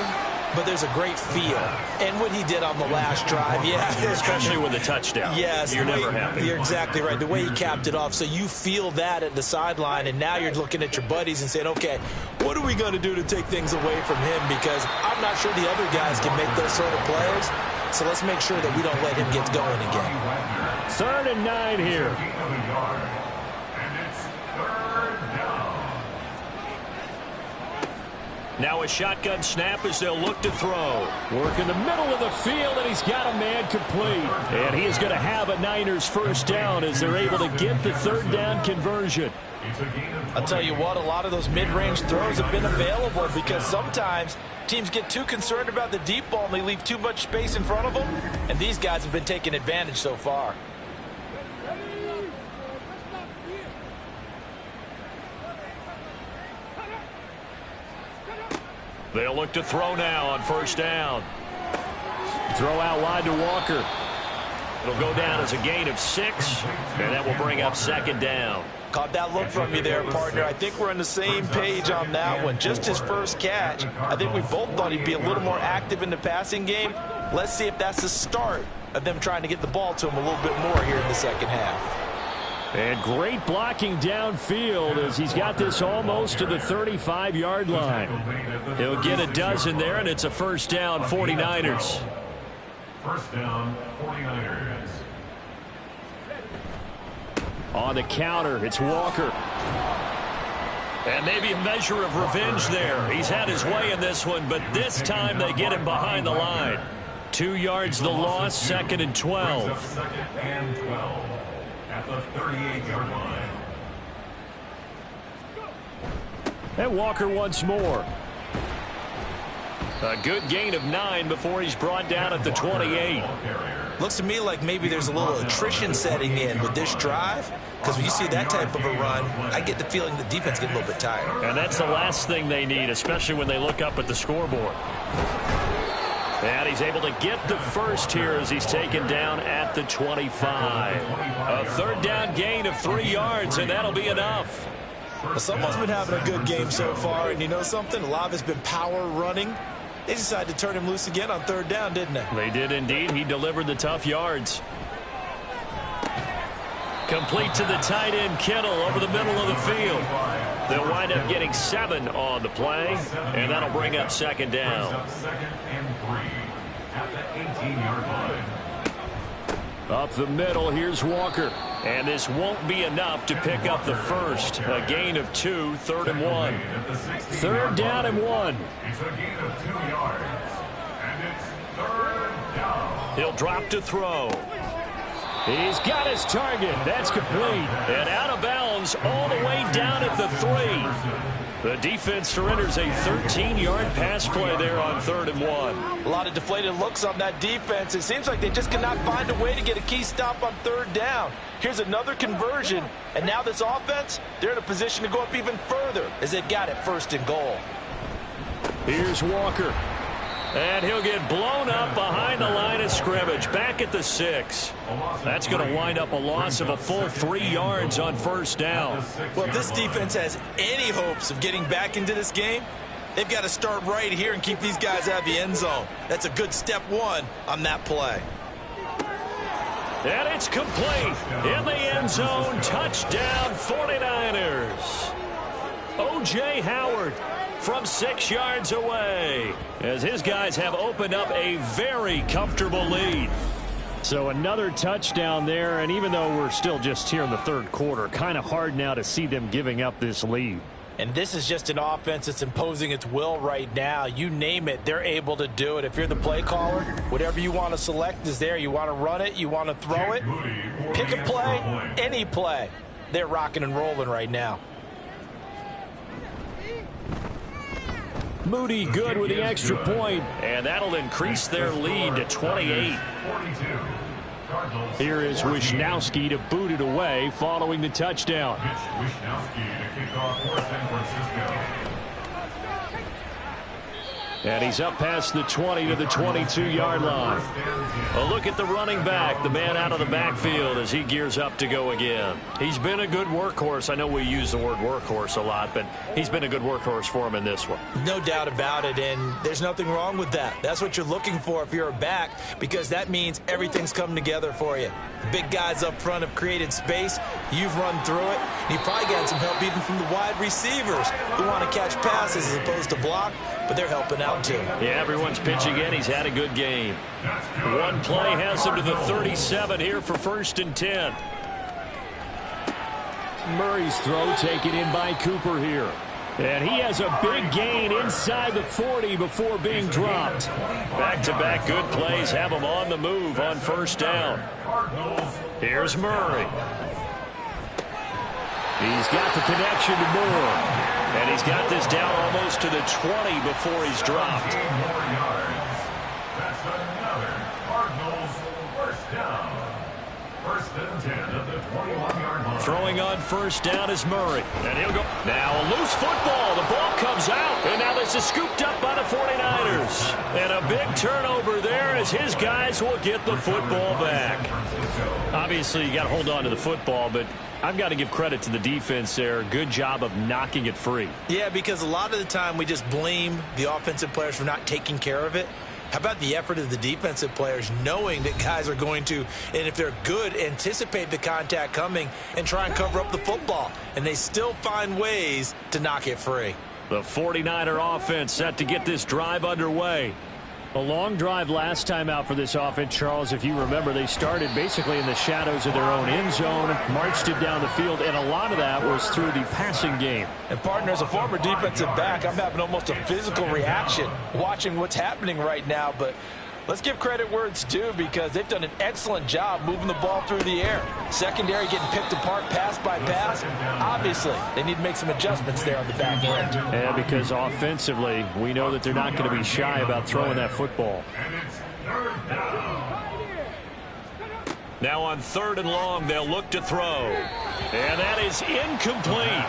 but there's a great feel. And what he did on the last drive, yeah. Especially with a touchdown. Yes. You're never happy. You're exactly right. The way he capped it off. So you feel that at the sideline, and now you're looking at your buddies and saying, okay, what are we going to do to take things away from him? Because I'm not sure the other guys can make those sort of plays. So let's make sure that we don't let him get going again. 3rd and 9 here. Now a shotgun snap as they'll look to throw. Work in the middle of the field, and he's got a man complete. And he is going to have a Niners first down as they're able to get the 3rd down conversion. I'll tell you what, a lot of those mid-range throws have been available because sometimes teams get too concerned about the deep ball and they leave too much space in front of them. And these guys have been taking advantage so far. They'll look to throw now on first down. Throw out wide to Walker. It'll go down as a gain of 6, and that will bring up second down. Caught that look from you there, partner. I think we're on the same page on that one. Just his first catch. I think we both thought he'd be a little more active in the passing game. Let's see if that's the start of them trying to get the ball to him a little bit more here in the second half. And great blocking downfield as he's got this almost to the 35-yard line. He'll get a dozen there, and it's a first down, 49ers. First down, 49ers. On the counter, it's Walker. And maybe a measure of revenge there. He's had his way in this one, but this time they get him behind the line. 2 yards the loss, second and 12. Second and 12 at the 38-yard line. And Walker once more. A good gain of 9 before he's brought down at the 28. Looks to me like maybe there's a little attrition setting in with this drive, because when you see that type of a run, I get the feeling the defense gets a little bit tired. And that's the last thing they need, especially when they look up at the scoreboard. And he's able to get the first here as he's taken down at the 25. A third down gain of 3 yards, and that'll be enough. Well, someone's been having a good game so far, and you know something? A lot of it's been power running. They decided to turn him loose again on third down, didn't they? They did indeed. He delivered the tough yards. Complete to the tight end, Kittle, over the middle of the field. They'll wind up getting 7 on the play, and that'll bring up second down. Second and 3 at the 18-yard line. Up the middle, here's Walker. And this won't be enough to pick up the first. A gain of 2, third and 1. Third down and 1. It's a gain of 2 yards. And it's third down. He'll drop to throw. He's got his target. That's complete. And out of bounds all the way down at the 3. The defense surrenders a 13-yard pass play there on third and 1. A lot of deflated looks on that defense. It seems like they just cannot find a way to get a key stop on third down. Here's another conversion, and now this offense, they're in a position to go up even further as they've got it first and goal. Here's Walker. And he'll get blown up behind the line of scrimmage, back at the 6. That's going to wind up a loss of a full 3 yards on first down. Well, if this defense has any hopes of getting back into this game, they've got to start right here and keep these guys out of the end zone. That's a good step 1 on that play. And it's complete. In the end zone, touchdown 49ers. O.J. Howard from 6 yards away, as his guys have opened up a very comfortable lead. So another touchdown there, and even though we're still just here in the third quarter, kind of hard now to see them giving up this lead. And this is just an offense that's imposing its will right now. You name it, they're able to do it. If you're the play caller, whatever you want to select is there. You want to run it, you want to throw it, pick a play, any play. They're rocking and rolling right now. Moody good with the extra point, and that'll increase their lead to 28. Here is Wisnowski to boot it away following the touchdown. Wisnowski to kick off for San Francisco. And he's up past the 20 to the 22-yard line. A look at the running back, the man out of the backfield as he gears up to go again. He's been a good workhorse. I know we use the word workhorse a lot, but he's been a good workhorse for him in this one. No doubt about it, and there's nothing wrong with that. That's what you're looking for if you're a back, because that means everything's coming together for you. The big guys up front have created space. You've run through it. And you've probably gotten some help even from the wide receivers who want to catch passes as opposed to block, but they're helping out too. Yeah, everyone's pitching in. He's had a good game. One play has him to the 37 here for first and 10. Murray's throw taken in by Cooper here. And he has a big gain inside the 40 before being dropped. Back-to-back good plays have him on the move on first down. Here's Murray. He's got the connection to Moore. And he's got this down almost to the 20 before he's dropped. That's another Cardinals first down. First and 10 at the 21-yard line. Throwing on first down is Murray. And he'll go. Now a loose football. The ball comes out. And now this is scooped up by the big turnover there as his guys will get the football back. Obviously, you got to hold on to the football, but I've got to give credit to the defense there. Good job of knocking it free. Yeah, because a lot of the time we just blame the offensive players for not taking care of it. How about the effort of the defensive players knowing that guys are going to, and if they're good, anticipate the contact coming and try and cover up the football. And they still find ways to knock it free. The 49er offense set to get this drive underway. A long drive last time out for this offense, Charles. If you remember, they started basically in the shadows of their own end zone, marched it down the field, and a lot of that was through the passing game. And, partner, as a former defensive back, I'm having almost a physical reaction watching what's happening right now. But let's give credit where it's due because they've done an excellent job moving the ball through the air. Secondary getting picked apart pass by pass. Obviously, they need to make some adjustments there on the back end. Yeah, because offensively, we know that they're not going to be shy about throwing that football. And it's third down. Now on 3rd and long, they'll look to throw. And that is incomplete.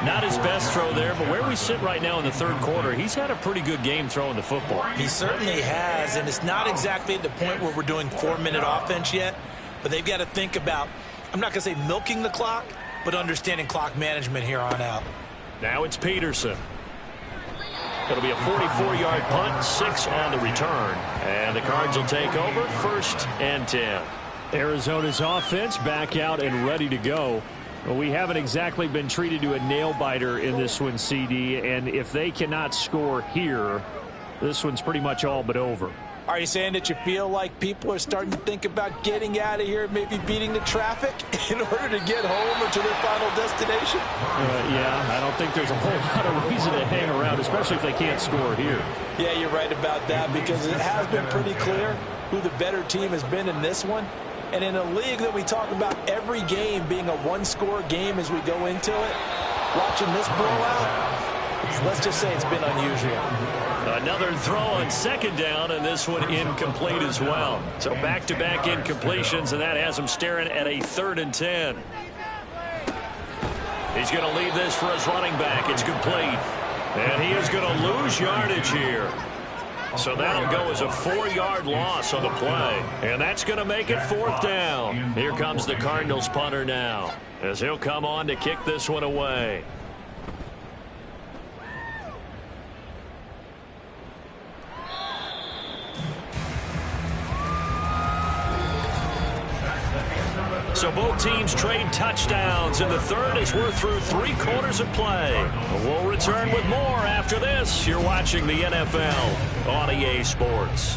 Not his best throw there, but where we sit right now in the 3rd quarter, he's had a pretty good game throwing the football. He certainly has, and it's not exactly at the point where we're doing 4-minute offense yet, but they've got to think about, I'm not going to say milking the clock, but understanding clock management here on out. Now it's Peterson. It'll be a 44-yard punt, 6 on the return. And the Cards will take over 1st and 10. Arizona's offense back out and ready to go. Well, we haven't exactly been treated to a nail-biter in this one, CD, and if they cannot score here, this one's pretty much all but over. Are you saying that you feel like people are starting to think about getting out of here, maybe beating the traffic in order to get home or to their final destination? Yeah, I don't think there's a whole lot of reason to hang around, especially if they can't score here. Yeah, you're right about that because it has been pretty clear who the better team has been in this one. And in a league that we talk about every game being a one-score game as we go into it, watching this blowout, let's just say it's been unusual. Another throw on 2nd down, and this one incomplete as well. So back-to-back incompletions, and that has him staring at a 3rd and 10. He's going to leave this for his running back. It's complete. And he is going to lose yardage here. So that'll go as a 4-yard loss on the play. And that's going to make it 4th down. Here comes the Cardinals punter now, as he'll come on to kick this one away. So both teams trade touchdowns in the 3rd as we're through 3 quarters of play. We'll return with more after this. You're watching the NFL on EA Sports.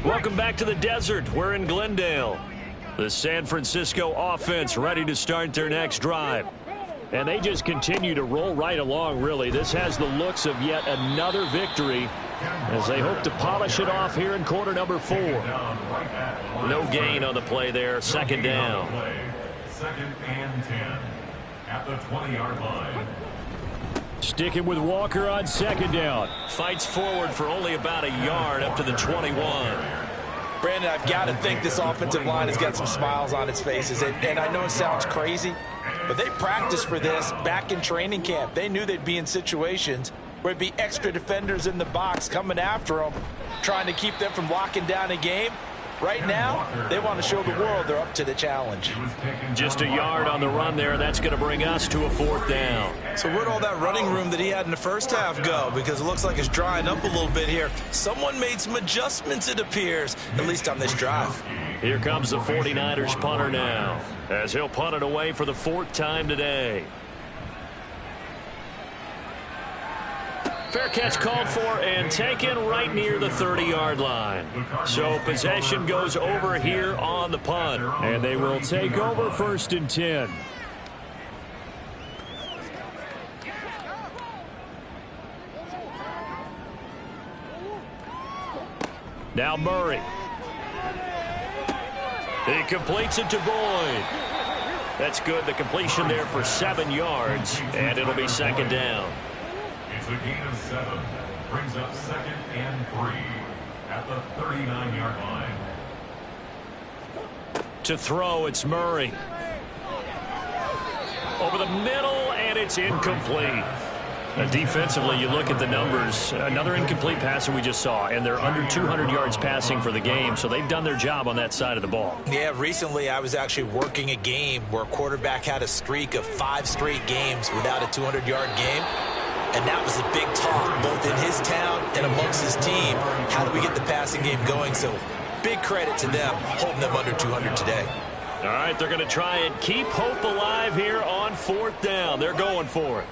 Welcome back to the desert. We're in Glendale. The San Francisco offense ready to start their next drive. And they just continue to roll right along, really. This has the looks of yet another victory as they hope to polish it off here in quarter number 4. No gain on the play there. 2nd down. 2nd and 10 at the 20-yard line. Sticking with Walker on 2nd down. Fights forward for only about a yard up to the 21. Brandon, I've got to think this offensive line has got some smiles on its faces. And I know it sounds crazy, but they practiced for this back in training camp. They knew they'd be in situations where there'd be extra defenders in the box coming after them, trying to keep them from locking down a game. Right now, they want to show the world they're up to the challenge. Just a yard on the run there. That's going to bring us to a 4th down. So where'd all that running room that he had in the first half go? Because it looks like it's drying up a little bit here. Someone made some adjustments, it appears, at least on this drive. Here comes the 49ers punter now, as he'll punt it away for the 4th time today. Fair catch called for and taken right near the 30-yard line. So possession goes over here on the punt. And they will take over 1st and 10. Now Murray. He completes it to Boyd. That's good. The completion there for 7 yards. And it'll be 2nd down. It's a gain of 7. Brings up 2nd and 3 at the 39-yard line. To throw, it's Murray. Over the middle, and it's incomplete. Defensively, you look at the numbers. Another incomplete passer we just saw, and they're under 200 yards passing for the game, so they've done their job on that side of the ball. Yeah, recently I was actually working a game where a quarterback had a streak of 5 straight games without a 200-yard game. And that was a big talk, both in his town and amongst his team. How do we get the passing game going? So big credit to them, holding them under 200 today. All right, they're going to try and keep hope alive here on 4th down. They're going for it.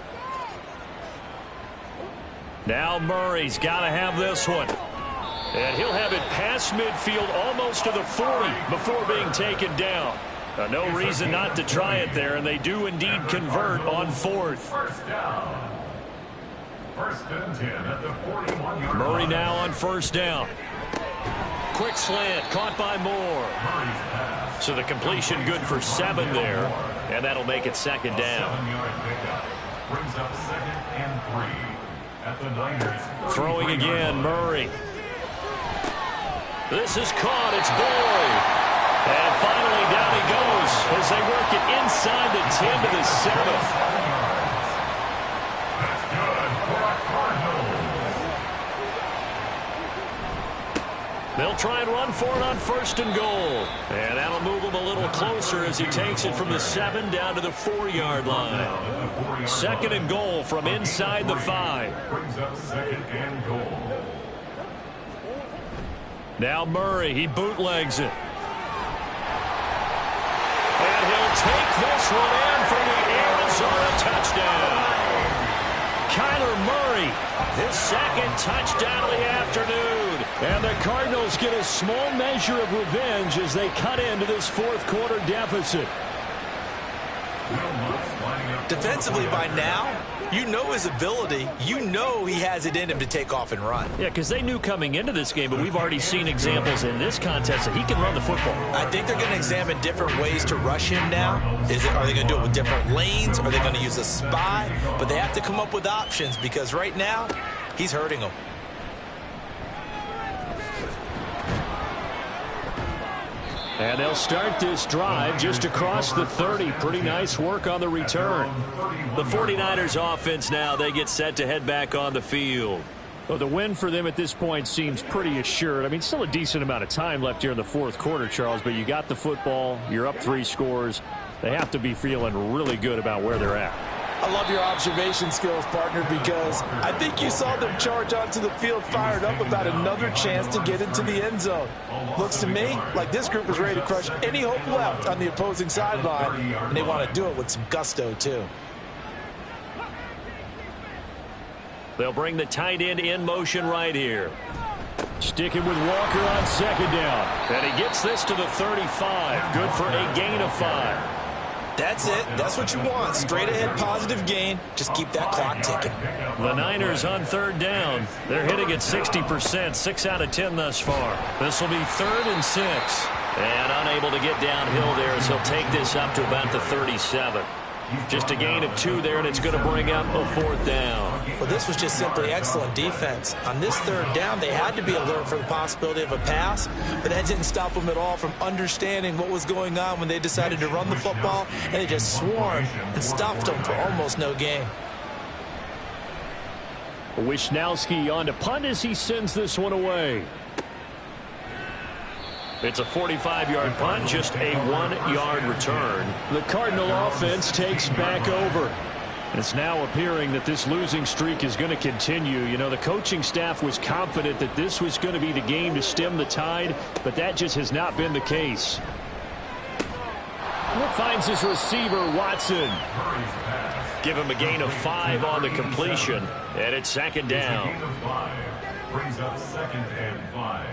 Now Murray's got to have this one. And he'll have it past midfield almost to the 40 before being taken down. No reason not to try it there, and they do indeed convert on 4th. First down. First and 10 at the 41-yard line. Murray now on 1st down. Quick slant, caught by Moore. So the completion good for 7 there, and that'll make it 2nd down. 7-yard pickup brings up 2nd and 3 at the Niners. Throwing again, Murray. This is caught, it's Boyd. And finally down he goes as they work it inside the 10 to the 7. That's good for a Cardinals. They'll try and run for it on 1st and goal. And that'll move him a little closer as he takes it from the 7 down to the 4-yard line. 2nd and goal from inside the 5. Brings up 2nd and goal. Now Murray, he bootlegs it. And he'll take this one in for the Arizona touchdown. Kyler Murray, his 2nd touchdown of the afternoon. And the Cardinals get a small measure of revenge as they cut into this 4th quarter deficit. Defensively by now, you know his ability. You know he has it in him to take off and run. Yeah, because they knew coming into this game, but we've already seen examples in this contest that he can run the football. I think they're going to examine different ways to rush him now. Are they going to do it with different lanes? Are they going to use a spy? But they have to come up with options because right now, he's hurting them. And they'll start this drive just across the 30. Pretty nice work on the return. The 49ers offense now, they get set to head back on the field. Well, the win for them at this point seems pretty assured. I mean, still a decent amount of time left here in the 4th quarter, Charles, but you got the football. You're up 3 scores. They have to be feeling really good about where they're at. I love your observation skills, partner, because I think you saw them charge onto the field fired up about another chance to get into the end zone. Looks to me like this group is ready to crush any hope left on the opposing sideline, and they want to do it with some gusto, too. They'll bring the tight end in motion right here. Sticking with Walker on 2nd down. And he gets this to the 35. Good for a gain of 5. That's it. That's what you want. Straight ahead positive gain. Just keep that clock ticking. The Niners on 3rd down. They're hitting at 60%, 6 out of 10 thus far. This will be 3rd and 6. And unable to get downhill there as he'll take this up to about the 37. Just a gain of 2 there, and it's going to bring up a 4th down. Well, this was just simply excellent defense. On this 3rd down, they had to be alert for the possibility of a pass, but that didn't stop them at all from understanding what was going on when they decided to run the football, and they just swarmed and stopped them for almost no gain. Wisnowski on to punt as he sends this one away. It's a 45-yard punt, just a 1-yard return. The Cardinal offense takes back over. It's now appearing that this losing streak is going to continue. You know, the coaching staff was confident that this was going to be the game to stem the tide, but that just has not been the case. Finds his receiver, Watson. Give him a gain of 5 on the completion, and it's 2nd down. Brings up 2nd and 5.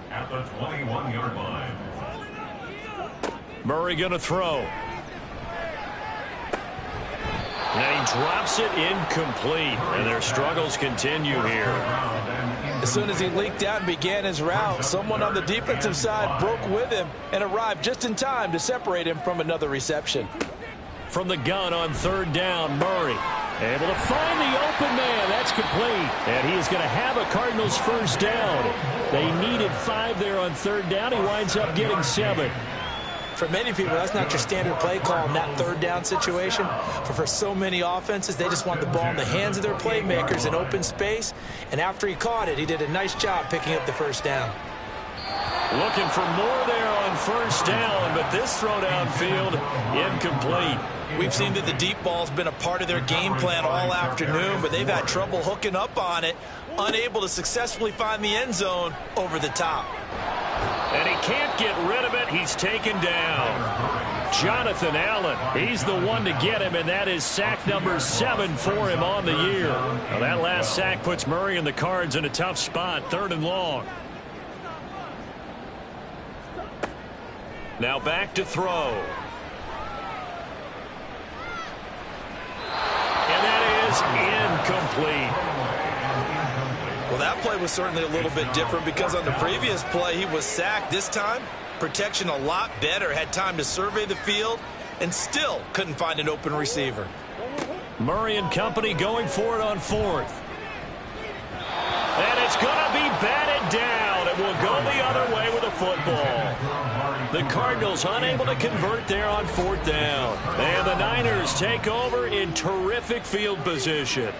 At the 21-yard line. Murray going to throw. And he drops it incomplete. And their struggles continue here. As soon as he leaked out and began his route, someone on the defensive side broke with him and arrived just in time to separate him from another reception. From the gun on 3rd down, Murray able to find the open man. That's complete. And he is going to have a Cardinals 1st down. They needed 5 there on 3rd down. He winds up getting 7. For many people, that's not your standard play call in that third down situation. But for so many offenses, they just want the ball in the hands of their playmakers in open space. And after he caught it, he did a nice job picking up the first down. Looking for more there on first down, but this throw downfield incomplete. We've seen that the deep ball's been a part of their game plan all afternoon, but they've had trouble hooking up on it, unable to successfully find the end zone over the top. And he can't get rid of it. He's taken down. Jonathan Allen, he's the one to get him, and that is sack number 7 for him on the year. Now that last sack puts Murray and the Cards in a tough spot, 3rd and long. Now back to throw. And that is incomplete. Well, that play was certainly a little bit different because on the previous play, he was sacked. This time, protection a lot better. Had time to survey the field and still couldn't find an open receiver. Murray and company going for it on 4th. And it's going to be batted down. It will go the other way with a football. The Cardinals unable to convert there on 4th down. And the Niners take over in terrific field position.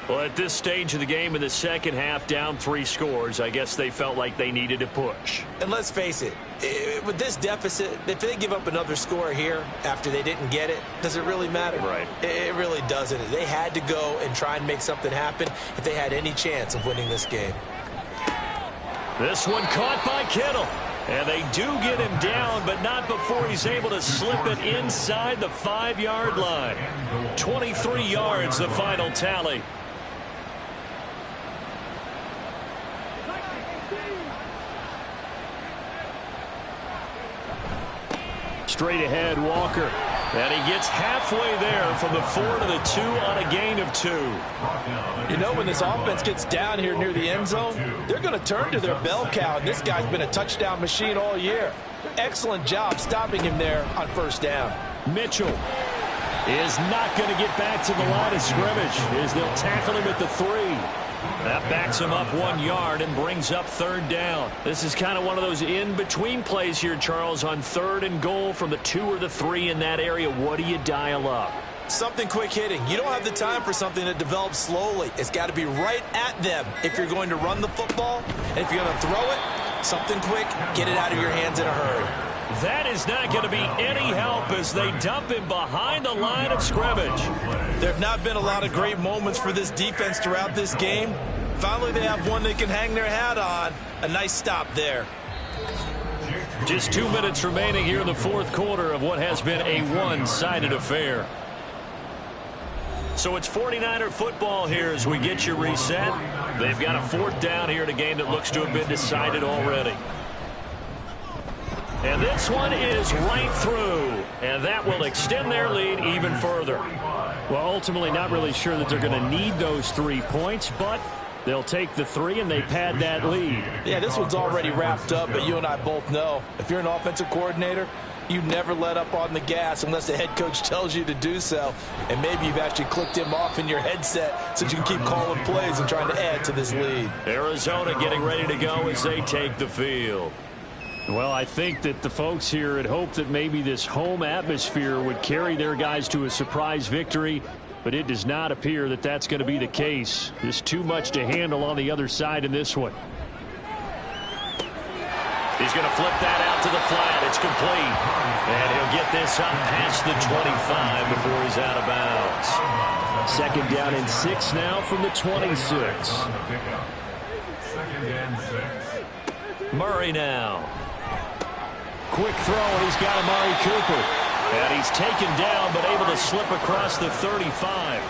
Well, at this stage of the game in the second half, down 3 scores, I guess they felt like they needed to push. And let's face it, with this deficit, if they give up another score here after they didn't get it, does it really matter? Right. It really doesn't. They had to go and try and make something happen if they had any chance of winning this game. This one caught by Kittle. And they do get him down, but not before he's able to slip it inside the 5-yard line. 23 yards, the final tally. Straight ahead, Walker. And he gets halfway there from the 4 to the 2 on a gain of 2. You know, when this offense gets down here near the end zone, they're going to turn to their bell cow. And this guy's been a touchdown machine all year. Excellent job stopping him there on first down. Mitchell is not going to get back to the line of scrimmage as they'll tackle him at the 3. That backs him up 1 yard and brings up 3rd down. This is kind of one of those in-between plays here, Charles, on 3rd and goal from the 2 or the 3 in that area. What do you dial up? Something quick hitting. You don't have the time for something that develops slowly. It's got to be right at them if you're going to run the football. And if you're going to throw it, something quick, get it out of your hands in a hurry. That is not going to be any help as they dump him behind the line of scrimmage. There have not been a lot of great moments for this defense throughout this game. Finally, they have one they can hang their hat on. A nice stop there. Just 2 minutes remaining here in the 4th quarter of what has been a one-sided affair. So it's 49er football here as we get you reset. They've got a 4th down here in a game that looks to have been decided already. And this one is right through, and that will extend their lead even further. Well, ultimately not really sure that they're going to need those 3 points, but they'll take the 3 and they pad that lead. Yeah, this one's already wrapped up, but you and I both know if you're an offensive coordinator, you never let up on the gas unless the head coach tells you to do so. And maybe you've actually clicked him off in your headset so you can keep calling plays and trying to add to this lead. Arizona getting ready to go as they take the field. Well, I think that the folks here had hoped that maybe this home atmosphere would carry their guys to a surprise victory, but it does not appear that that's going to be the case. Just too much to handle on the other side in this one. He's going to flip that out to the flat. It's complete. And he'll get this up past the 25 before he's out of bounds. 2nd down and 6 now from the 26. 2nd and 6. Murray now. Quick throw, and he's got Amari Cooper. And he's taken down, but able to slip across the 35.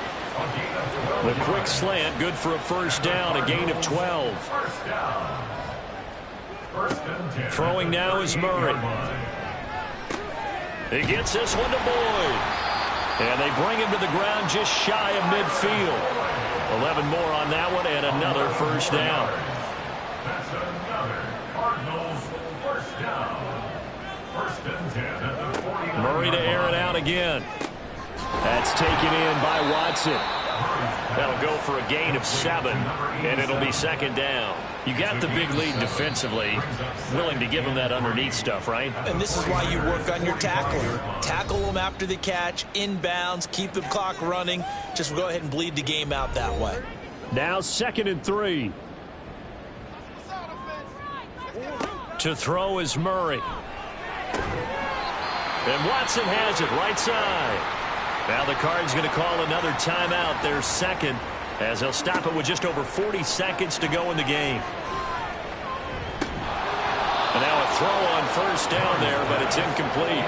The quick slant, good for a 1st down, a gain of 12. Throwing now is Murray. He gets this one to Boyd. And they bring him to the ground just shy of midfield. 11 more on that one, and another 1st down. That's another Cardinals 1st down. 1st and 10 at the 40. Murray to air it out again. That's taken in by Watson. That'll go for a gain of 7, and it'll be second down. You got the big lead defensively, willing to give them that underneath stuff, right? And this is why you work on your tackling. Tackle them after the catch, inbounds, keep the clock running. Just go ahead and bleed the game out that way. Now 2nd and 3. To throw is Murray. And Watson has it right side. Now the Cards going to call another timeout, their second, as they'll stop it with just over 40 seconds to go in the game. And now a throw on first down there, but it's incomplete.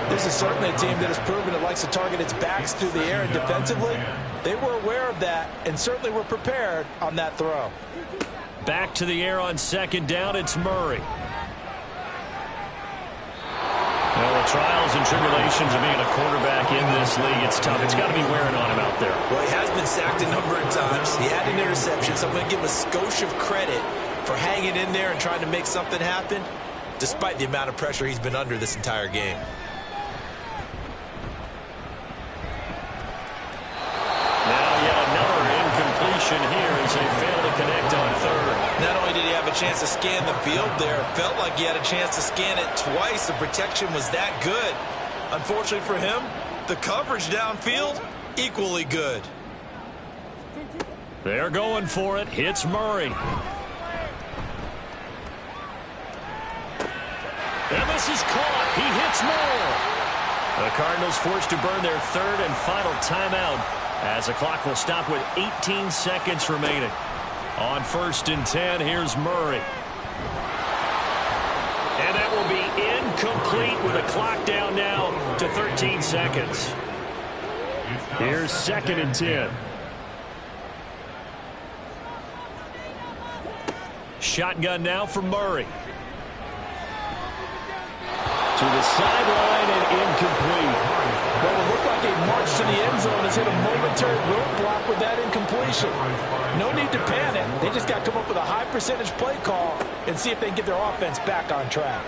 This is certainly a team that has proven it likes to target its backs through the air, and defensively, they were aware of that and certainly were prepared on that throw. Back to the air on second down, it's Murray. Well, the trials and tribulations of being a quarterback in this league, it's tough. It's got to be wearing on him out there. Well, he has been sacked a number of times. He had an interception, so I'm going to give him a skosh of credit for hanging in there and trying to make something happen, despite the amount of pressure he's been under this entire game. Now yet another incompletion here as they fail to connect on third. Not only did he have a chance to scan the field there, it felt like he had a chance to scan it twice. The protection was that good. Unfortunately for him, the coverage downfield, equally good. They're going for it. Hits Murray. And this is caught. He hits Moore. The Cardinals forced to burn their third and final timeout as the clock will stop with 18 seconds remaining. On 1st and 10, here's Murray. And that will be incomplete with the clock down now to 13 seconds. Here's 2nd and 10. Shotgun now for Murray. To the sideline and incomplete. Well, it looked like a march to the end zone has hit a momentary roadblock with that incompletion. No need to panic. They just got to come up with a high percentage play call and see if they can get their offense back on track.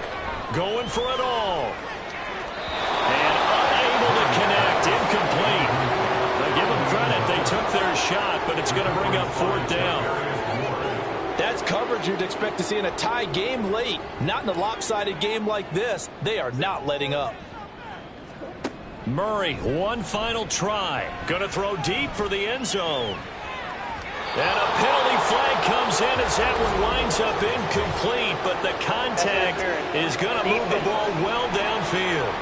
Going for it all. And unable to connect. Incomplete. Now give them credit. They took their shot, but it's going to bring up 4th down. That's coverage you'd expect to see in a tie game late. Not in a lopsided game like this. They are not letting up. Murray, one final try. Going to throw deep for the end zone. And a penalty flag comes in as that one winds up incomplete, but the contact is going to move the ball well downfield.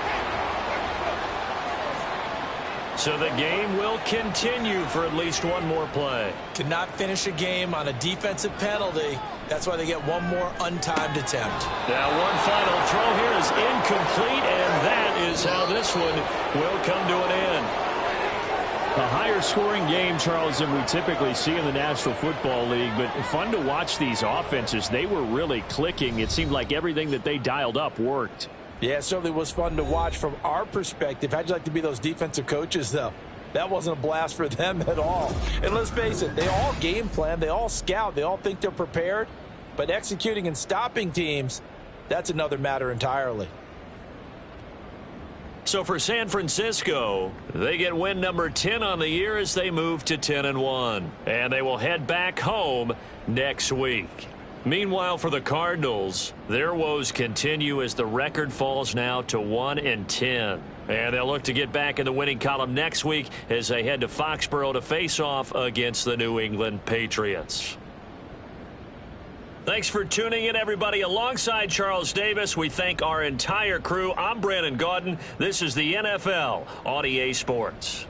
So the game will continue for at least one more play. Cannot finish a game on a defensive penalty. That's why they get one more untimed attempt. Now one final throw here is incomplete, and that is how this one will come to an end. A higher scoring game, Charles, than we typically see in the National Football League, but fun to watch these offenses. They were really clicking. It seemed like everything that they dialed up worked. Yeah, it certainly was fun to watch from our perspective. How'd you like to be those defensive coaches, though? That wasn't a blast for them at all. And let's face it, they all game plan, they all scout, they all think they're prepared. But executing and stopping teams, that's another matter entirely. So for San Francisco, they get win number 10 on the year as they move to 10-1. And they will head back home next week. Meanwhile, for the Cardinals, their woes continue as the record falls now to 1-10. And they'll look to get back in the winning column next week as they head to Foxborough to face off against the New England Patriots. Thanks for tuning in, everybody. Alongside Charles Davis, we thank our entire crew. I'm Brandon Gaudin. This is the NFL on EA Sports.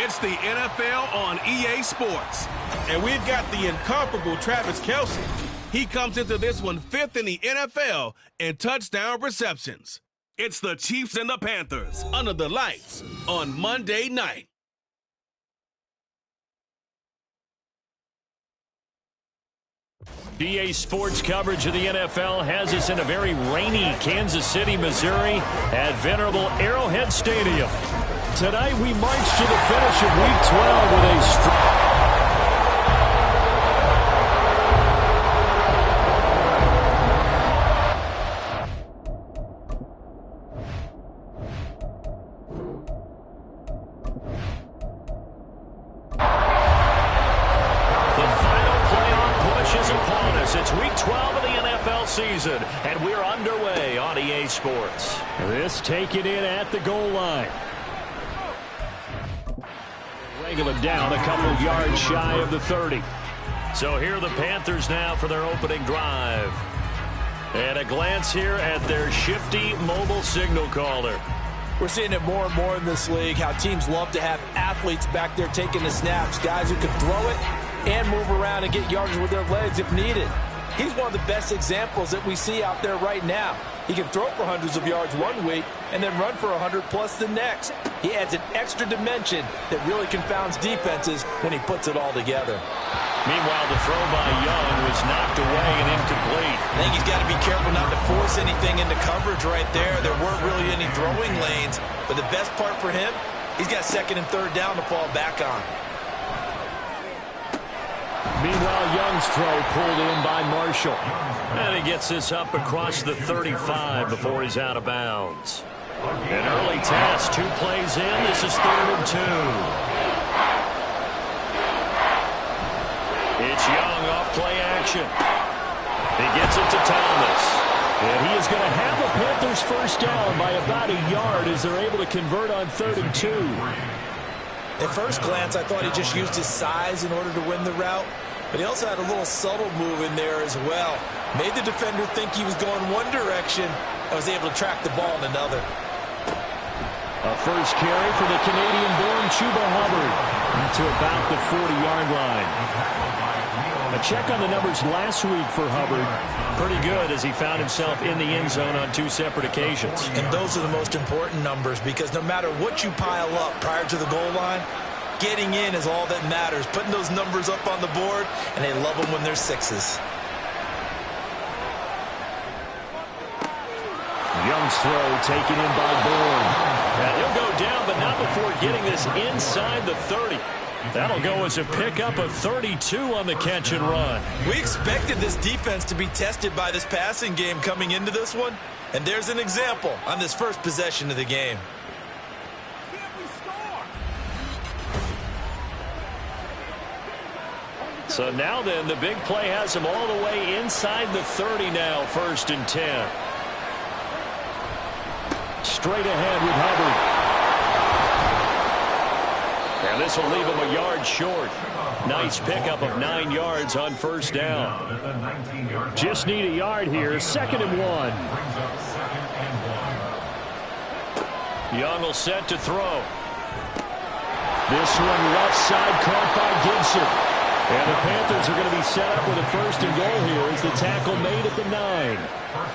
It's the NFL on EA Sports. And we've got the incomparable Travis Kelce. He comes into this one 5th in the NFL in touchdown receptions. It's the Chiefs and the Panthers under the lights on Monday night. EA Sports coverage of the NFL has us in a very rainy Kansas City, Missouri at venerable Arrowhead Stadium. Tonight we march to the finish of Week 12 with a It's Week 12 of the NFL season, and we're underway on EA Sports. This taken in at the goal line. Wrangle it down a couple yards shy of the 30. So here are the Panthers now for their opening drive. And a glance here at their shifty mobile signal caller. We're seeing it more and more in this league, how teams love to have athletes back there taking the snaps, guys who can throw it and move around and get yards with their legs if needed. He's one of the best examples that we see out there right now. He can throw for hundreds of yards one week and then run for 100+ the next. He adds an extra dimension that really confounds defenses when he puts it all together. Meanwhile, the throw by Young was knocked away and incomplete. I think he's got to be careful not to force anything into coverage right there. There weren't really any throwing lanes, but the best part for him, he's got 2nd and 3rd down to fall back on. Meanwhile, Young's throw pulled in by Marshall. And he gets this up across the 35 before he's out of bounds. An early task, 2 plays in. This is 3rd and 2. It's Young off play action. He gets it to Thomas. And he is going to have the Panthers first down by about a yard as they're able to convert on 3rd and 2. At first glance, I thought he just used his size in order to win the route, but he also had a little subtle move in there as well. Made the defender think he was going one direction and was able to track the ball in another. A first carry for the Canadian-born Chuba Hubbard to about the 40-yard line. A check on the numbers last week for Hubbard. Pretty good as he found himself in the end zone on 2 separate occasions. And those are the most important numbers because no matter what you pile up prior to the goal line, getting in is all that matters. Putting those numbers up on the board, and they love them when they're 6s. Young's throw taken in by Bourne. Now he'll go down, but not before getting this inside the 30. That'll go as a pickup of 32 on the catch and run. We expected this defense to be tested by this passing game coming into this one, and there's an example on this first possession of the game. So now then, the big play has him all the way inside the 30 now, 1st and 10. Straight ahead with Hubbard. And this will leave him a yard short. Nice pickup of 9 yards on 1st down. Just need a yard here, 2nd and 1. Young will set to throw. This one left side caught by Gibson. And the Panthers are going to be set up with a 1st and goal here as the tackle made at the 9.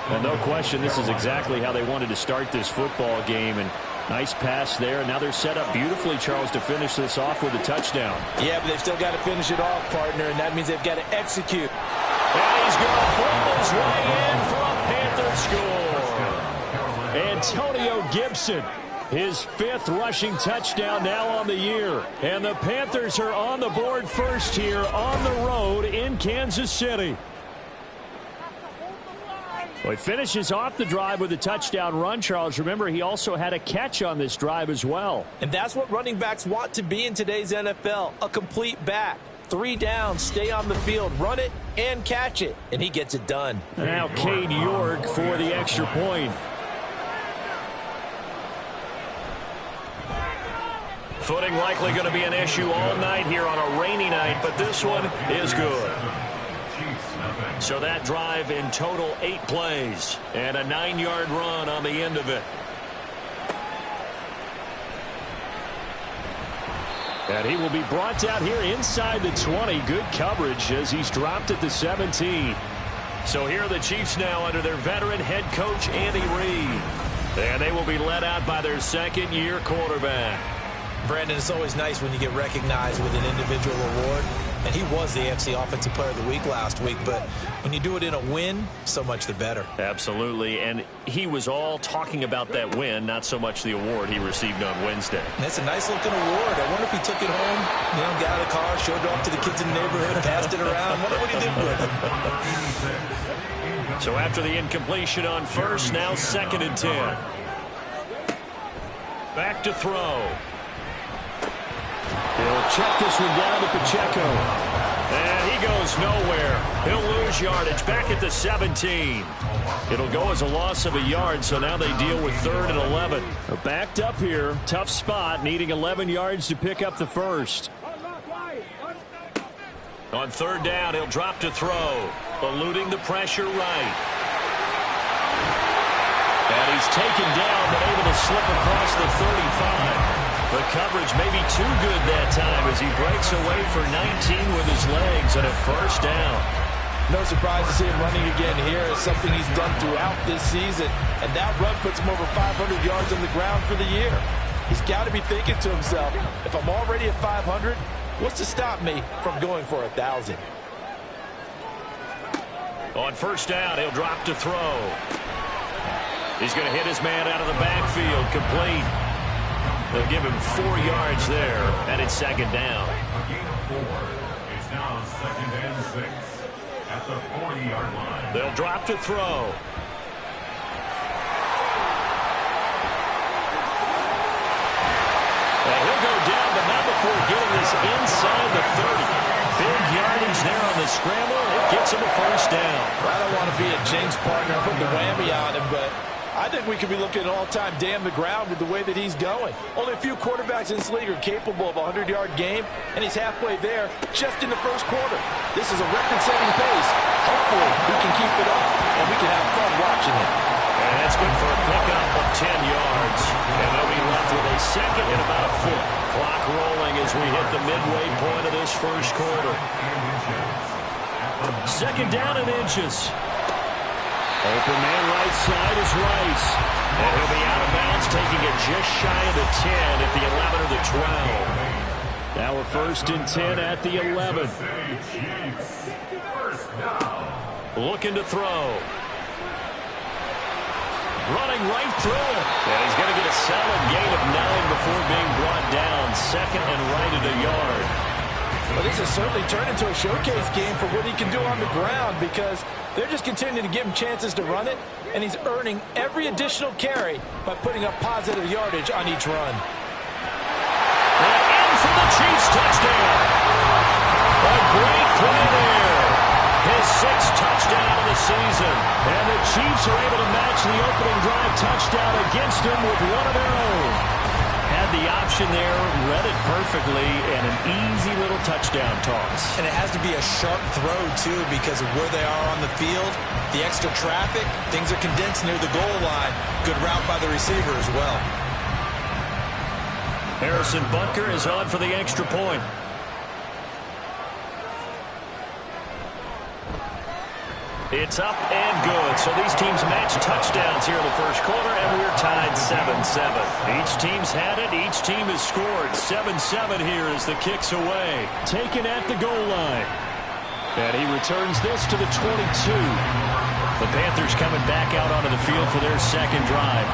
And no question, this is exactly how they wanted to start this football game. And nice pass there. And now they're set up beautifully, Charles, to finish this off with a touchdown. Yeah, but they've still got to finish it off, partner, and that means they've got to execute. And he's going to pull his way in for a Panther score. Antonio Gibson, his 5th rushing touchdown now on the year. And the Panthers are on the board first here on the road in Kansas City. Well, he finishes off the drive with a touchdown run, Charles. Remember, he also had a catch on this drive as well. And that's what running backs want to be in today's NFL, a complete back. 3 downs, stay on the field, run it, and catch it. And he gets it done. Now Cade York for the extra point. Footing likely going to be an issue all night here on a rainy night, but this one is good. So that drive in total 8 plays and a 9-yard run on the end of it. And he will be brought down here inside the 20. Good coverage as he's dropped at the 17. So here are the Chiefs now under their veteran head coach, Andy Reid. And they will be led out by their second-year quarterback. Brandon, it's always nice when you get recognized with an individual award. And he was the AFC Offensive Player of the Week last week. But when you do it in a win, so much the better. Absolutely. And he was all talking about that win, not so much the award he received on Wednesday. That's a nice-looking award. I wonder if he took it home, got out of the car, showed it off to the kids in the neighborhood, passed it around. Wonder what he did with it. So after the incompletion on first, now 2nd and 10. Back to throw. He'll check this one down to Pacheco. And he goes nowhere. He'll lose yardage back at the 17. It'll go as a loss of a yard, so now they deal with 3rd and 11. Backed up here. Tough spot, needing 11 yards to pick up the first. On 3rd down, he'll drop to throw, eluding the pressure right. And he's taken down, but able to slip across the 35. The coverage may be too good that time as he breaks away for 19 with his legs and a 1st down. No surprise to see him running again here. It's something he's done throughout this season. And that run puts him over 500 yards on the ground for the year. He's got to be thinking to himself, if I'm already at 500, what's to stop me from going for 1,000? On 1st down, he'll drop to throw. He's going to hit his man out of the backfield, complete. They'll give him 4 yards there, and it's 2nd down. A gain of 4. It's now 2nd and 6 at the 40-yard line. They'll drop to throw. And he'll go down, but not before getting this inside the 30. Big yardage there on the scramble. It gets him a 1st down. I don't want to be a jinx partner and put the whammy on him, but I think we could be looking at all-time damn the ground with the way that he's going. Only a few quarterbacks in this league are capable of a 100-yard game, and he's halfway there just in the 1st quarter. This is a record-setting pace. Hopefully, he can keep it up, and we can have fun watching it. And that's good for a pickup of 10 yards. And they'll be left with a 2nd and about a 4th. Clock rolling as we hit the midway point of this 1st quarter. 2nd down and inches. Open man right side is Rice. And he'll be out of bounds, taking it just shy of the 10 at the 11 or the 12. Now a 1st and 10 at the 11. Looking to throw. Running right through it. And he's going to get a solid gain of 9 before being brought down. 2nd and right at a yard. Well, this has certainly turned into a showcase game for what he can do on the ground because they're just continuing to give him chances to run it, and he's earning every additional carry by putting up positive yardage on each run. And in for the Chiefs touchdown. A great play there. His 6th touchdown of the season. And the Chiefs are able to match the opening drive touchdown against him with one of their own. Had the option there, read it perfectly, and an easy little touchdown toss. And it has to be a sharp throw, too, because of where they are on the field, the extra traffic, things are condensed near the goal line. Good route by the receiver as well. Harrison Butker is on for the extra point. It's up and good. So these teams match touchdowns here in the 1st quarter, and we're tied 7-7. Each team's had it. Each team has scored. 7-7 here as the kick's away. Taken at the goal line. And he returns this to the 22. The Panthers coming back out onto the field for their 2nd drive.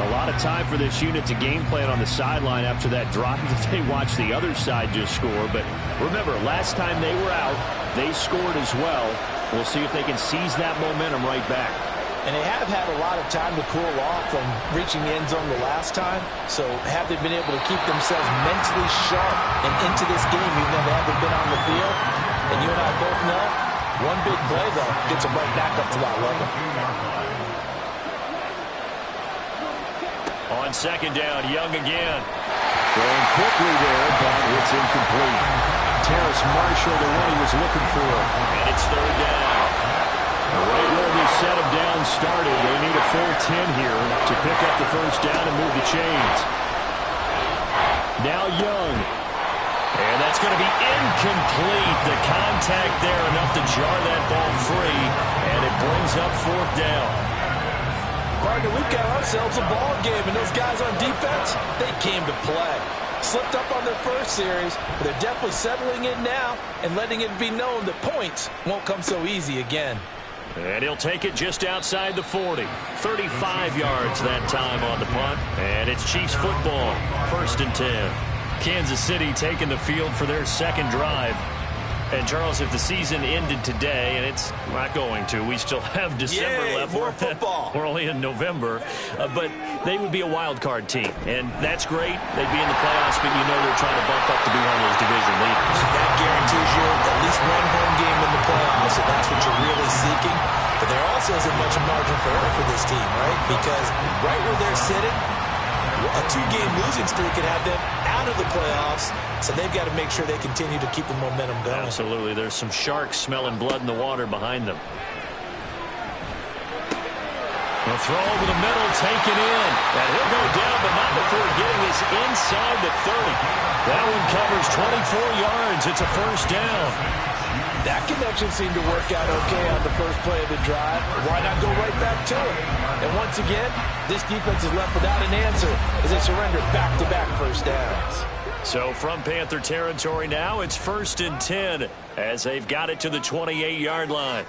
A lot of time for this unit to game plan on the sideline after that drive that they watched the other side just score. But remember, last time they were out, they scored as well. We'll see if they can seize that momentum right back. And they have had a lot of time to cool off from reaching the end zone the last time. So have they been able to keep themselves mentally sharp and into this game even though they haven't been on the field? And you and I both know, one big play, though, gets them right back up to that level. On second down, Young again. Throwing quickly there, but it's incomplete. Terrace Marshall, the one he was looking for. And it's third down. Right where they set him down started. They need a full 10 here to pick up the first down and move the chains. Now Young. And that's going to be incomplete. The contact there enough to jar that ball free. And it brings up fourth down. Partner, we've got ourselves a ball game, and those guys on defense, they came to play. Slipped up on their first series, but they're definitely settling in now and letting it be known that points won't come so easy again. And he'll take it just outside the 40. 35 yards that time on the punt. And it's Chiefs football, 1st and 10. Kansas City taking the field for their second drive. And, Charles, if the season ended today, and it's not going to, we still have December left. More football. We're only in November. But they would be a wild card team. And that's great. They'd be in the playoffs, but you know they're trying to bump up to be one of those division leaders. That guarantees you at least one home game in the playoffs, and that's what you're really seeking. But there also isn't much margin for error for this team, right? Because right where they're sitting, a 2-game losing streak could have them out of the playoffs, so they've got to make sure they continue to keep the momentum going. Absolutely. There's some sharks smelling blood in the water behind them. The throw over the middle, taken in. And he'll go down, but not before getting this inside the 30. That one covers 24 yards. It's a first down. That connection seemed to work out okay on the first play of the drive. Why not go right back to it? And once again, this defense is left without an answer as they surrender back-to-back first downs. So from Panther territory now, it's 1st and 10 as they've got it to the 28-yard line.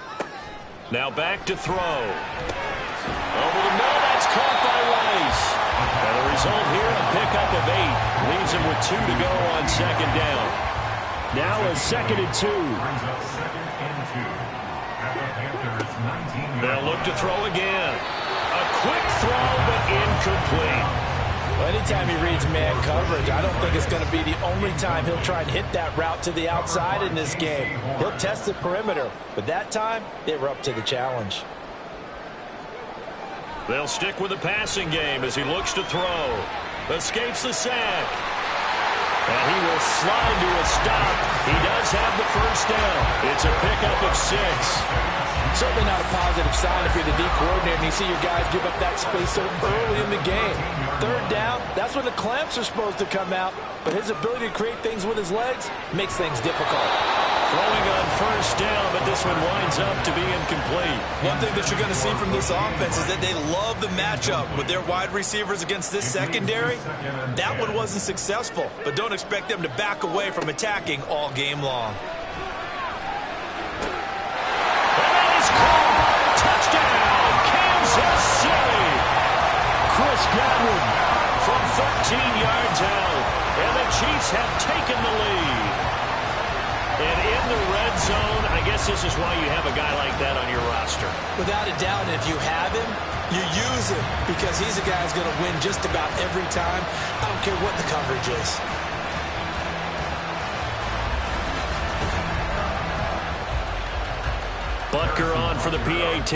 Now back to throw. Over the middle, that's caught by Rice. And the result here, a pickup of 8. Leaves him with 2 to go on second down. Now a 2nd and 2. They'll look to throw again. A quick throw, but incomplete. Well, anytime he reads man coverage, I don't think it's going to be the only time he'll try and hit that route to the outside in this game. He'll test the perimeter, but that time, they were up to the challenge. They'll stick with the passing game as he looks to throw. Escapes the sack. And he will slide to a stop. He does have the first down. It's a pickup of 6. Certainly not a positive sign if you're the D coordinator and you see your guys give up that space so early in the game. Third down, that's when the clamps are supposed to come out. But his ability to create things with his legs makes things difficult. Throwing on first down, but this one winds up to be incomplete. One thing that you're going to see from this offense is that they love the matchup with their wide receivers against this secondary. That one wasn't successful, but don't expect them to back away from attacking all game long. And that is caught. Touchdown, Kansas City. Chris Godwin from 13 yards out, and the Chiefs have taken the lead. And in the red zone, I guess this is why you have a guy like that on your roster. Without a doubt, if you have him, you use him because he's a guy who's going to win just about every time. I don't care what the coverage is. Butker on for the PAT.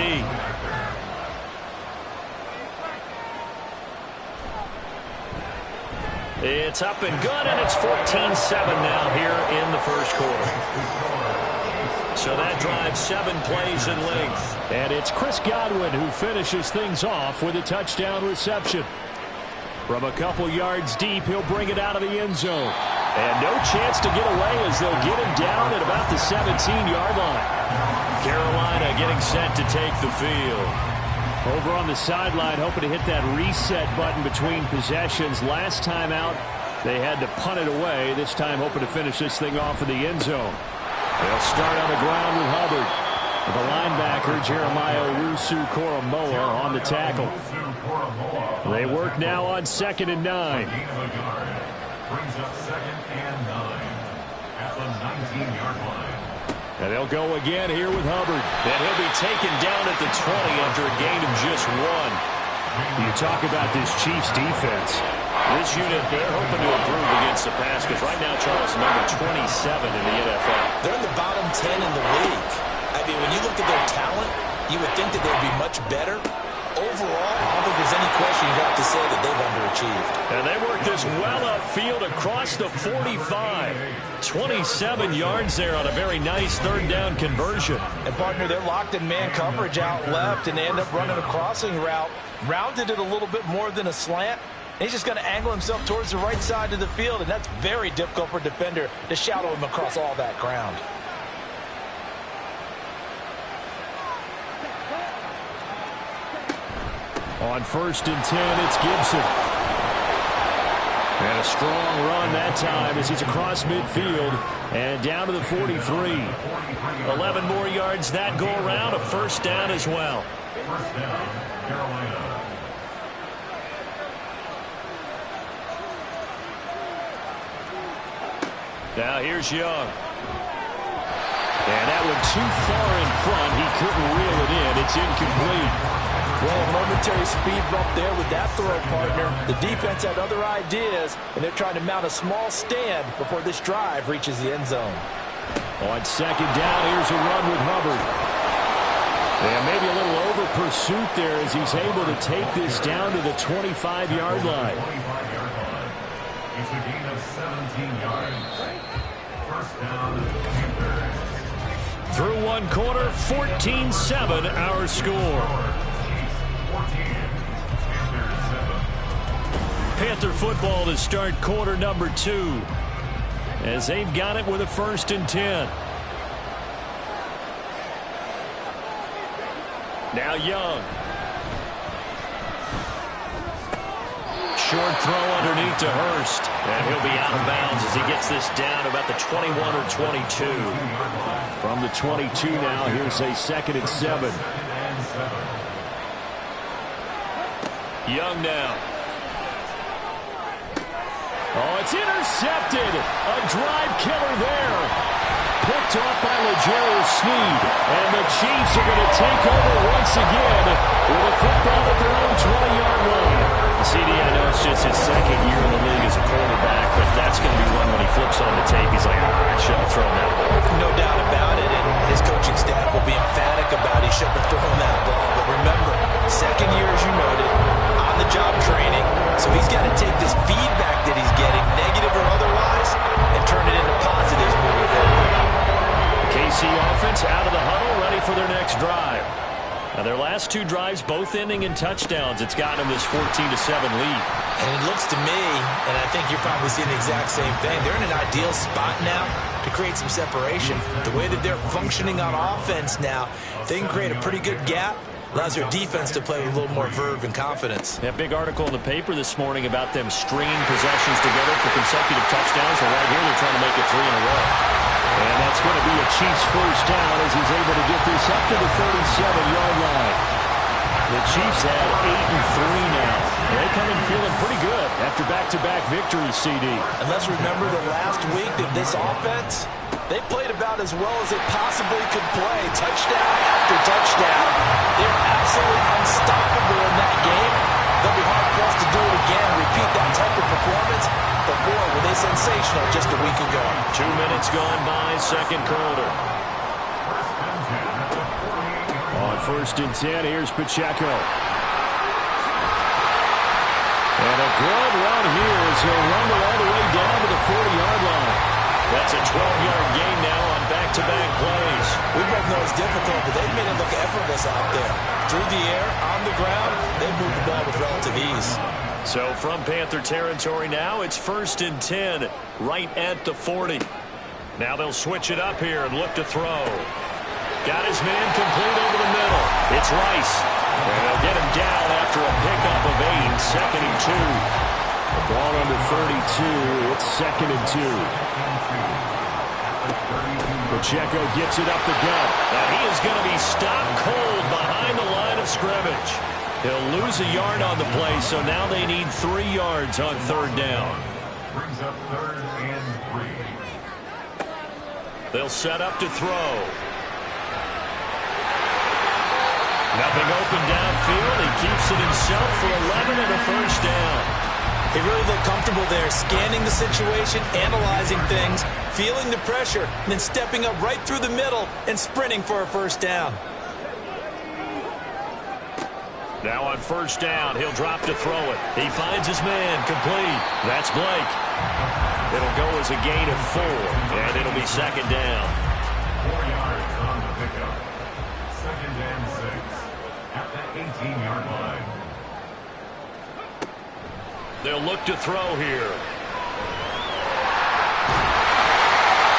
It's up and good, and it's 14-7 now here in the first quarter. So that drives 7 plays in length. And it's Chris Godwin who finishes things off with a touchdown reception. From a couple yards deep, he'll bring it out of the end zone. And no chance to get away as they'll get him down at about the 17-yard line. Carolina getting set to take the field. Over on the sideline, hoping to hit that reset button between possessions. Last time out, they had to punt it away. This time, hoping to finish this thing off in the end zone. They'll start on the ground with Hubbard. The linebacker, Jeremiah Owusu-Koramoah, on the tackle. They work now on 2nd and 9. Brings up 2nd and 9 at the 19-yard line. And they'll go again here with Hubbard. And he'll be taken down at the 20 after a gain of just 1. You talk about this Chiefs defense. This unit, they're hoping to improve against the pass because right now, Charles, number 27 in the NFL. They're in the bottom 10 in the league. I mean, when you look at their talent, you would think that they'd be much better. Overall, I don't think there's any question you'd have to say that they've underachieved. And they work this well upfield across the 45. 27 yards there on a very nice third down conversion. And, partner, they're locked in man coverage out left, and they end up running a crossing route. Rounded it a little bit more than a slant. He's just going to angle himself towards the right side of the field, and that's very difficult for a defender to shadow him across all that ground. On 1st and 10, it's Gibson. And a strong run that time as he's across midfield and down to the 43. 11 more yards that go around, a first down as well. First down, Carolina. Now here's Young. And that one too far in front. He couldn't reel it in. It's incomplete. Well, a momentary speed bump there with that throw, partner. The defense had other ideas, and they're trying to mount a small stand before this drive reaches the end zone. On 2nd down, here's a run with Hubbard. And maybe a little over pursuit there as he's able to take this down to the 25-yard line. 25-yard line. It's a gain of 17 yards. First down, Panthers. Through one quarter, 14-7 our score. Panther football to start quarter number 2 as they've got it with a 1st and 10. Now Young. Short throw underneath to Hurst. And he'll be out of bounds as he gets this down to about the 21 or 22. From the 22 now, here's a 2nd and 7. Young now. Oh, it's intercepted. A drive killer there. Picked off by L'Jarius Sneed. And the Chiefs are going to take over once again with a football at their own 20-yard line. CD, I know it's just his 2nd year in the league as a quarterback, but that's going to be one when he flips on the tape. He's like, I shouldn't have thrown that ball. No doubt about it, and his coaching staff will be emphatic about he shouldn't have thrown that ball. But remember, 2nd year, as you noted, on-the-job training, so he's got to take this feedback that he's getting, negative or otherwise, and turn it into positives moving forward. KC offense out of the huddle, ready for their next drive. Now their last 2 drives both ending in touchdowns. It's gotten them this 14-7 lead. And it looks to me, and I think you're probably seeing the exact same thing, they're in an ideal spot now to create some separation. The way that they're functioning on offense now, they can create a pretty good gap. Allows their defense to play with a little more verve and confidence. That big article in the paper this morning about them stringing possessions together for consecutive touchdowns. And right here, they're trying to make it 3 in a row. And that's going to be a Chiefs first down as he's able to get this up to the 37-yard line. The Chiefs have 8-3 now. They come in feeling pretty good after back-to-back victories, CD. And let's remember that last week that this offense, they played about as well as they possibly could play. Touchdown after touchdown. They're absolutely unstoppable in that game. They'll be hard-pressed to do it again, repeat that type of performance. But boy, were they sensational just a week ago. 2 minutes gone by, 2nd quarter. On 1st and 10, here's Pacheco. And a good run here as he'll run it all the way down to the 40-yard line. That's a 12-yard gain now on back-to-back plays. We both know it's difficult, but they've made it look effortless out there. Through the air, on the ground, they move the ball with relative ease. So from Panther territory now, it's 1st and 10, right at the 40. Now they'll switch it up here and look to throw. Got his man complete over the middle. It's Rice. And they'll get him down after a pickup of 8, 2nd and 2. The ball under 32, it's 2nd and 2. Pacheco gets it up the gut. Now he is going to be stopped cold behind the line of scrimmage. He'll lose a yard on the play, so now they need 3 yards on 3rd down. Brings up 3rd and 3. They'll set up to throw. Nothing open downfield. He keeps it himself for 11 and a first down. He really looked comfortable there, scanning the situation, analyzing things, feeling the pressure, and then stepping up right through the middle and sprinting for a first down. Now on first down, he'll drop to throw it. He finds his man, complete. That's Blake. It'll go as a gain of 4, and it'll be second down. 4 yards on the pickup. Second and 6 at the 18-yard line. They'll look to throw here.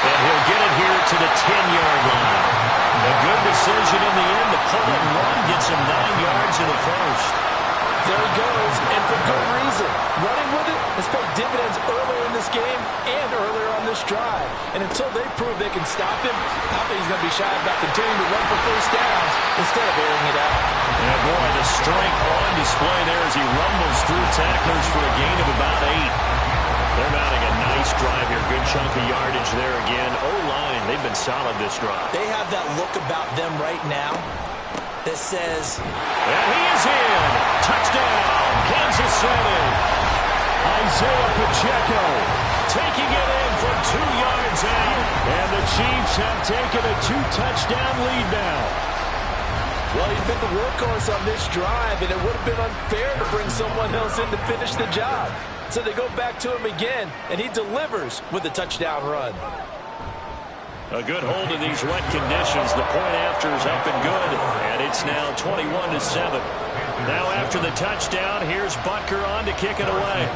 And he'll get it here to the 10-yard line. A good decision in the end to pull it and run, gets him 9 yards in the first. There he goes, and for good reason. Running with it has paid dividends earlier in this game and earlier on this drive. And until they prove they can stop him, I think he's going to be shy about continuing to run for first downs instead of airing it out. And boy, the strength on display there as he rumbles through tacklers for a gain of about 8. They're mounting a nice drive here. Good chunk of yardage there again. O-line, they've been solid this drive. They have that look about them right now that says, and he is in. Touchdown, Kansas City. Isaiah Pacheco Taking it in from 2 yards out. And the Chiefs have taken a 2-touchdown lead now. Well, he's been the workhorse on this drive, and it would have been unfair to bring someone else in to finish the job. So they go back to him again, and he delivers with a touchdown run. A good hold in these wet conditions. The point after is up and good, and it's now 21-7. Now after the touchdown, here's Butker on to kick it away.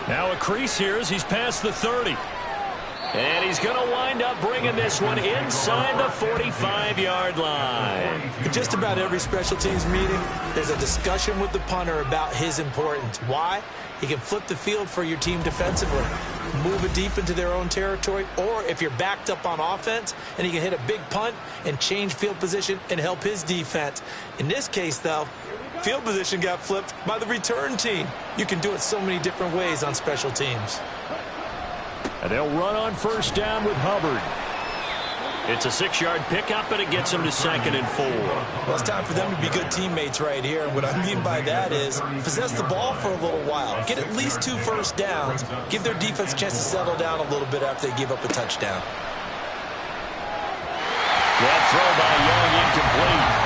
Now a crease here as he's past the 30. And he's going to wind up bringing this one inside the 45-yard line. In just about every special teams meeting, there's a discussion with the punter about his importance. Why? He can flip the field for your team defensively, move it deep into their own territory, or if you're backed up on offense, and he can hit a big punt and change field position and help his defense. In this case, though, field position got flipped by the return team. You can do it so many different ways on special teams. And they'll run on first down with Hubbard. It's a 6-yard pickup, and it gets him to 2nd and 4. Well, it's time for them to be good teammates right here. And what I mean by that is possess the ball for a little while. Get at least 2 first downs. Give their defense a chance to settle down a little bit after they give up a touchdown. That throw by Young incomplete.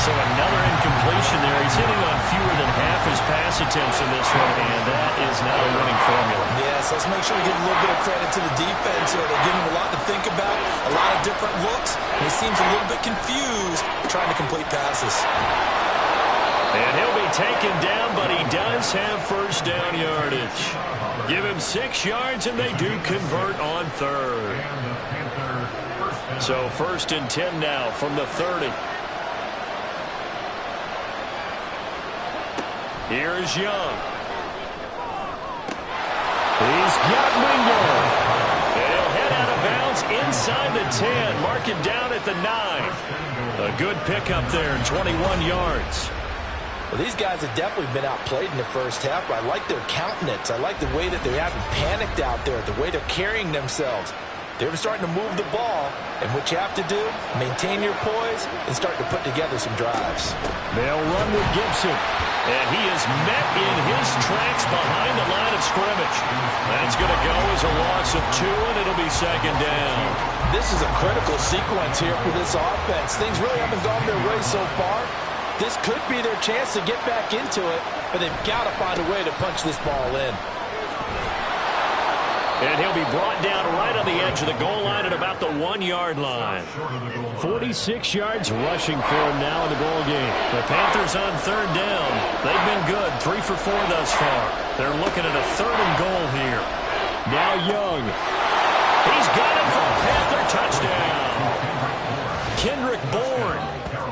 So another incompletion there. He's hitting on fewer than half his pass attempts in this one, and that is not a winning formula. Yes, let's make sure we give a little bit of credit to the defense here. They give him a lot to think about, a lot of different looks, and he seems a little bit confused trying to complete passes. And he'll be taken down, but he does have first down yardage. Give him 6 yards, and they do convert on 3rd. So 1st and 10 now from the 30. Here's Young. He's got Wingo. And he'll head out of bounds inside the 10. Mark it down at the 9. A good pickup there, 21 yards. Well, these guys have definitely been outplayed in the first half, but I like their countenance. I like the way that they haven't panicked out there, the way they're carrying themselves. They're starting to move the ball, and what you have to do, maintain your poise and start to put together some drives. They'll run with Gibson. And he is met in his tracks behind the line of scrimmage. That's going to go as a loss of 2, and it'll be 2nd down. This is a critical sequence here for this offense. Things really haven't gone their way so far. This could be their chance to get back into it, but they've got to find a way to punch this ball in. And he'll be brought down right on the edge of the goal line at about the 1-yard line. 46 yards rushing for him now in the ball game. The Panthers on 3rd down. They've been good, 3 for 4 thus far. They're looking at a 3rd and goal here. Now Young. He's got it for a Panther touchdown. Kendrick Bourne,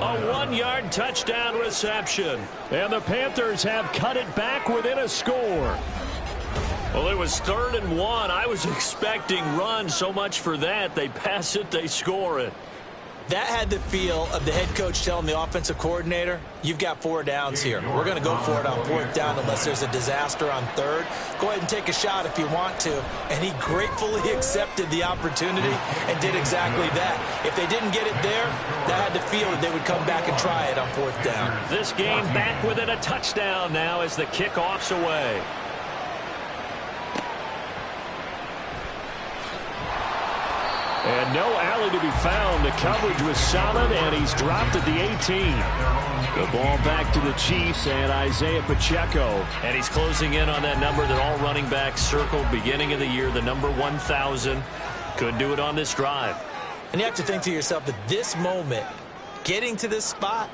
a 1-yard touchdown reception. And the Panthers have cut it back within a score. Well, it was 3rd and 1. I was expecting run, so much for that. They pass it, they score it. That had the feel of the head coach telling the offensive coordinator, you've got 4 downs here. We're going to go for it on 4th down unless there's a disaster on 3rd. Go ahead and take a shot if you want to. And he gratefully accepted the opportunity and did exactly that. If they didn't get it there, that had the feel that they would come back and try it on 4th down. This game back within a touchdown now as the kickoff's away. And no alley to be found. The coverage was solid, and he's dropped at the 18. The ball back to the Chiefs and Isaiah Pacheco. And he's closing in on that number that all running backs circled beginning of the year, the number 1,000. Couldn't do it on this drive. And you have to think to yourself that this moment, getting to this spot,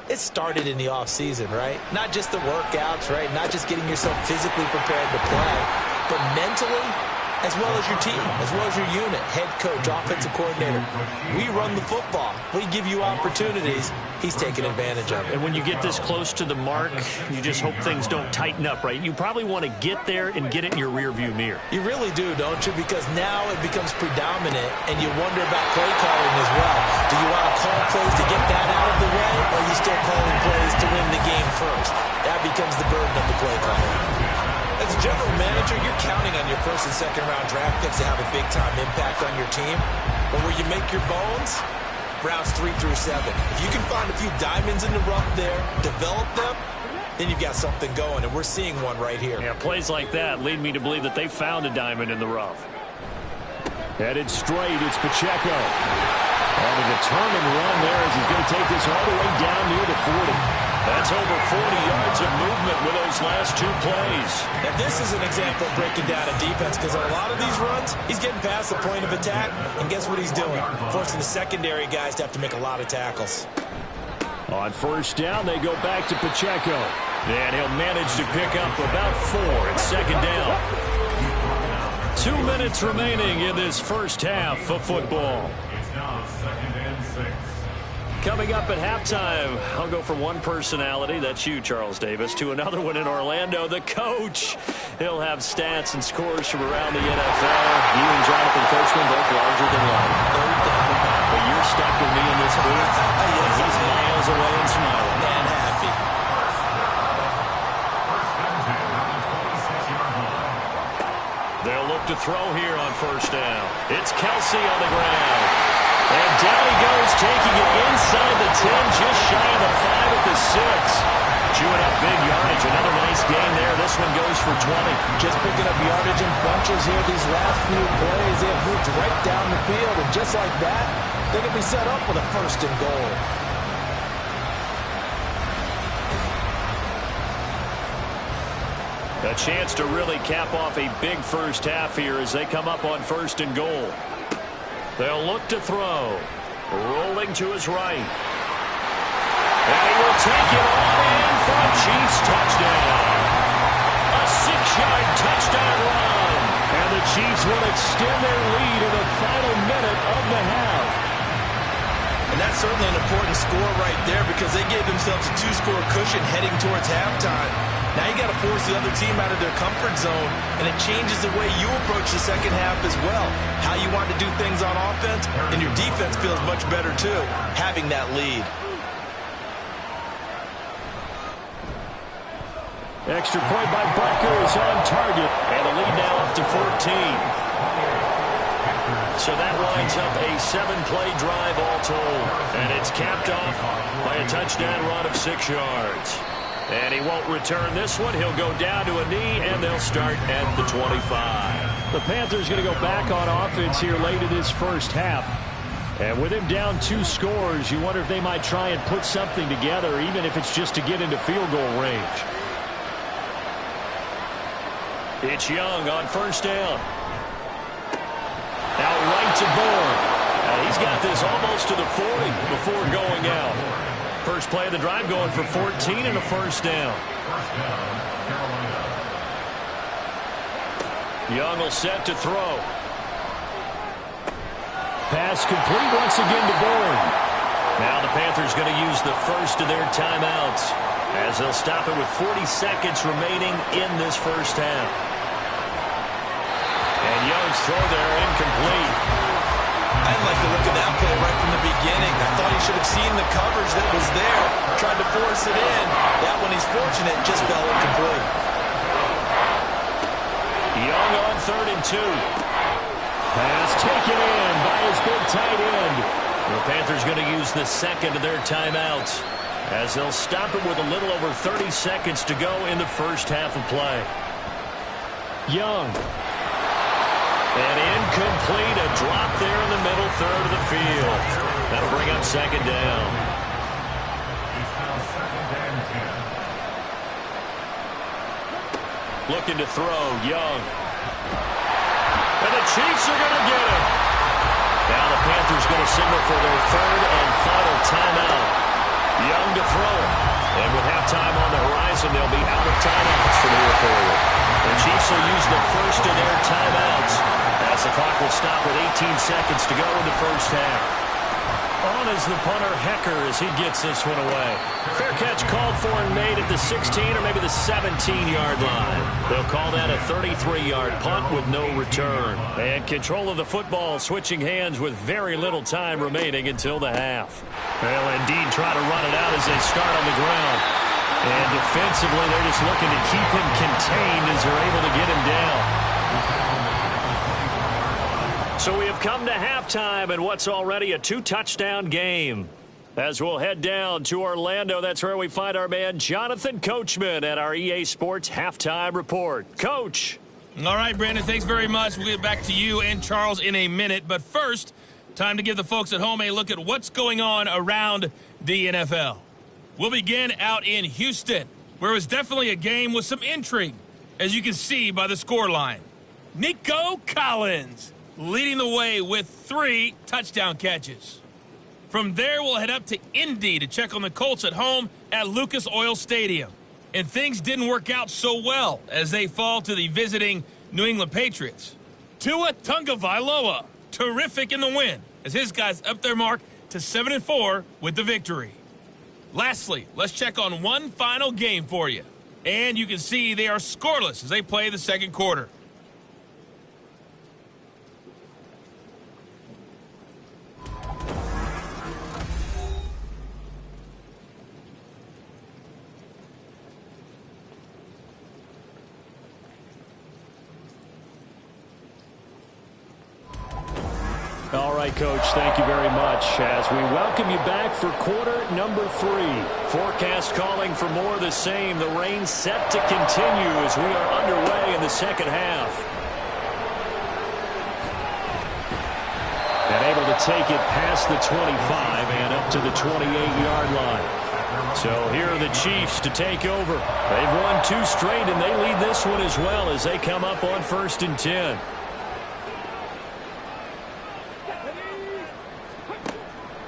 it started in the offseason, right? Not just the workouts, right? Not just getting yourself physically prepared to play, but mentally, as well as your team, as well as your unit, head coach, offensive coordinator. We run the football. We give you opportunities. He's taking advantage of it. And when you get this close to the mark, you just hope things don't tighten up, right? You probably want to get there and get it in your rearview mirror. You really do, don't you? Because now it becomes predominant, and you wonder about play calling as well. Do you want to call plays to get that out of the way, or are you still calling plays to win the game first? That becomes the burden of the play caller. As a general manager, you're counting on your 1st and 2nd round draft picks to have a big-time impact on your team. But where you make your bones, rounds 3 through 7. If you can find a few diamonds in the rough there, develop them, then you've got something going, and we're seeing one right here. Yeah, plays like that lead me to believe that they found a diamond in the rough. Headed straight, it's Pacheco. And a determined run there as he's going to take this all the way down near the 40. That's over 40 yards of movement with those last 2 plays. Now, this is an example of breaking down a defense because on a lot of these runs, he's getting past the point of attack, and guess what he's doing? Forcing the secondary guys to have to make a lot of tackles. On 1st down, they go back to Pacheco. And he'll manage to pick up about 4 at 2nd down. 2 minutes remaining in this first half of football. It's now 2nd and 6. Coming up at halftime, I'll go from one personality, that's you, Charles Davis, to another one in Orlando, the coach. He'll have stats and scores from around the NFL. You and Jonathan Coachman both larger than life. But you're stuck with me in this booth. Yes, he's miles away and smiling. And happy. They'll look to throw here on 1st down. It's Kelsey on the ground. And down he goes, taking it inside the 10, just shy of the 5 at the 6. Chewing up big yardage. Another nice gain there. This one goes for 20. Just picking up yardage in bunches here these last few plays. They have moved right down the field, and just like that, they can be set up with a 1st and goal. A chance to really cap off a big first half here as they come up on 1st and goal. They'll look to throw. Rolling to his right. And he will take it all in for a Chiefs touchdown. A 6-yard touchdown run. And the Chiefs will extend their lead in the final minute of the half. And that's certainly an important score right there because they gave themselves a 2-score cushion heading towards halftime. Now you got to force the other team out of their comfort zone, and it changes the way you approach the second half as well. How you want to do things on offense, and your defense feels much better too, having that lead. Extra point by Barker is on target, and the lead now up to 14. So that winds up a 7-play drive all told, and it's capped off by a touchdown run of 6 yards. And he won't return this one. He'll go down to a knee, and they'll start at the 25. The Panthers going to go back on offense here late in this first half. And with him down 2 scores, you wonder if they might try and put something together, even if it's just to get into field goal range. It's Young on 1st down. Out right to Bourne. He's got this almost to the 40 before going out. First play of the drive going for 14 and a 1st down. Young will set to throw. Pass complete once again to Bourne. Now the Panthers going to use the first of their timeouts as they'll stop it with 40 seconds remaining in this first half. And Young's throw there incomplete. I like the look of that play right from the beginning. force it in. That one he's fortunate, just fell incomplete. Young on 3rd and 2. Pass taken in by his big tight end. The Panthers going to use the second of their timeouts as they'll stop it with a little over 30 seconds to go in the first half of play. Young. And incomplete, a drop there in the middle third of the field. That'll bring up second down. It's now 2nd and 10. Looking to throw, Young. And the Chiefs are going to get him. Now the Panthers going to signal for their 3rd and final timeout. Young to throw it. And with halftime on the horizon, they'll be out of timeouts from here forward. The Chiefs will use the first of their timeouts as the clock will stop with 18 seconds to go in the first half. On is the punter Hecker as he gets this one away. Fair catch called for and made at the 16 or maybe the 17-yard line. They'll call that a 33-yard punt with no return. And control of the football switching hands with very little time remaining until the half. They'll indeed try to run it out as they start on the ground. And defensively, they're just looking to keep him contained as they're able to get him down. So we have come to halftime in what's already a 2-touchdown game. As we'll head down to Orlando, that's where we find our man Jonathan Coachman at our EA Sports Halftime Report. Coach. All right, Brandon, thanks very much. We'll get back to you and Charles in a minute. But first, time to give the folks at home a look at what's going on around the NFL. We'll begin out in Houston, where it was definitely a game with some intrigue, as you can see by the scoreline. Nico Collins leading the way with 3 touchdown catches. From there, we'll head up to Indy to check on the Colts at home at Lucas Oil Stadium. And things didn't work out so well as they fall to the visiting New England Patriots. Tua Tagovailoa, terrific in the win, as his guys up their mark to 7-4 with the victory. Lastly, let's check on one final game for you. And you can see they are scoreless as they play the second quarter. All right, Coach, thank you very much as we welcome you back for quarter number 3. Forecast calling for more of the same. The rain set to continue as we are underway in the second half. And able to take it past the 25 and up to the 28-yard line. So here are the Chiefs to take over. They've won 2 straight, and they lead this one as well as they come up on 1st and 10.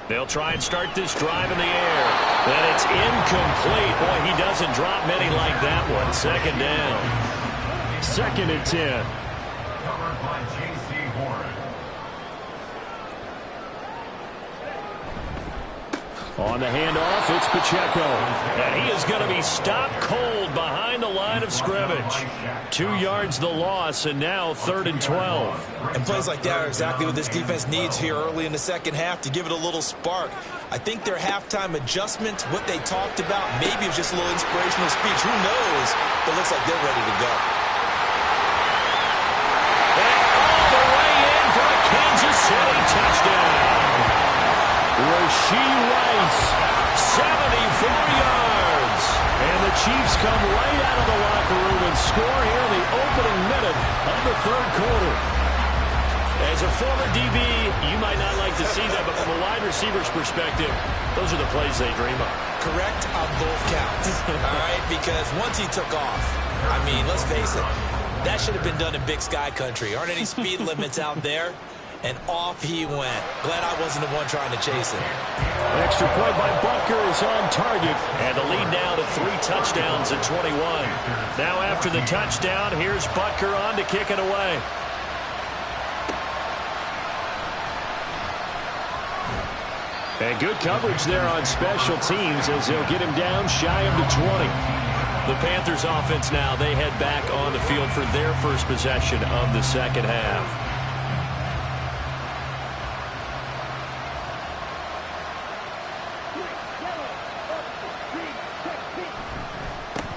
They'll try and start this drive in the air. And it's incomplete. Boy, he doesn't drop many like that one. 2nd down. 2nd and 10. Covered by J.C. Horn. On the handoff, it's Pacheco. And he is going to be stopped cold behind the line of scrimmage. 2 yards the loss, and now 3rd and 12. And plays like that are exactly what this defense needs here early in the second half to give it a little spark. I think their halftime adjustment, what they talked about, maybe it was just a little inspirational speech. Who knows? But it looks like they're ready to go. And all the way in for a Kansas City touchdown. Rashee Rice, 74 yards. And the Chiefs come right out of the locker room and score here in the opening minute of the 3rd quarter. As a former DB, you might not like to see that, but from a wide receiver's perspective, those are the plays they dream of. Correct on both counts, all right? Because once he took off, I mean, let's face it, that should have been done in Big Sky Country. Aren't any speed limits out there? And off he went. Glad I wasn't the one trying to chase him. Extra point by Butker is on target. And the lead now to 3 touchdowns at 21. Now after the touchdown, here's Butker on to kick it away. And good coverage there on special teams as they'll get him down shy of the 20. The Panthers offense now, they head back on the field for their first possession of the second half.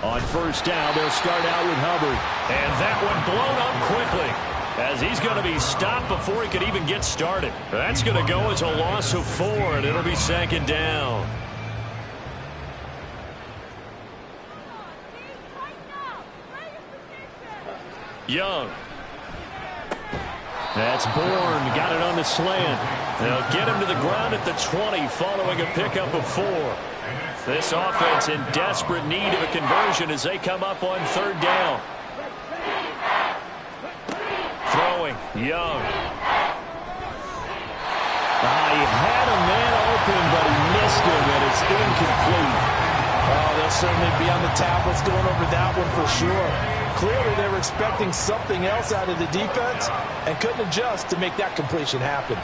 On first down, they'll start out with Hubbard. And that one blown up quickly, as he's going to be stopped before he could even get started. That's going to go as a loss of 4, and it'll be second down. Young. That's Bourne. Got it on the slant. They'll get him to the ground at the 20 following a pickup of 4. This offense in desperate need of a conversion as they come up on third down. Throwing, Young. He had a man open, but he missed him, and it's incomplete. Oh, they'll certainly be on the tablets going over that one for sure. Clearly, they were expecting something else out of the defense and couldn't adjust to make that completion happen.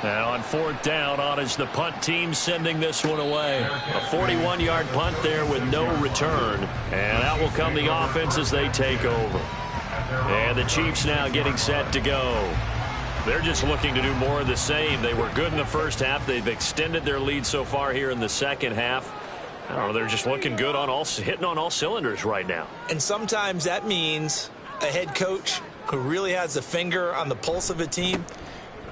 Now on fourth down, on is the punt team sending this one away. A 41-yard punt there with no return. And out will come the offense as they take over. And the Chiefs now getting set to go. They're just looking to do more of the same. They were good in the first half. They've extended their lead so far here in the second half. I don't know, they're just looking good on hitting on all cylinders right now. And sometimes that means a head coach who really has a finger on the pulse of a team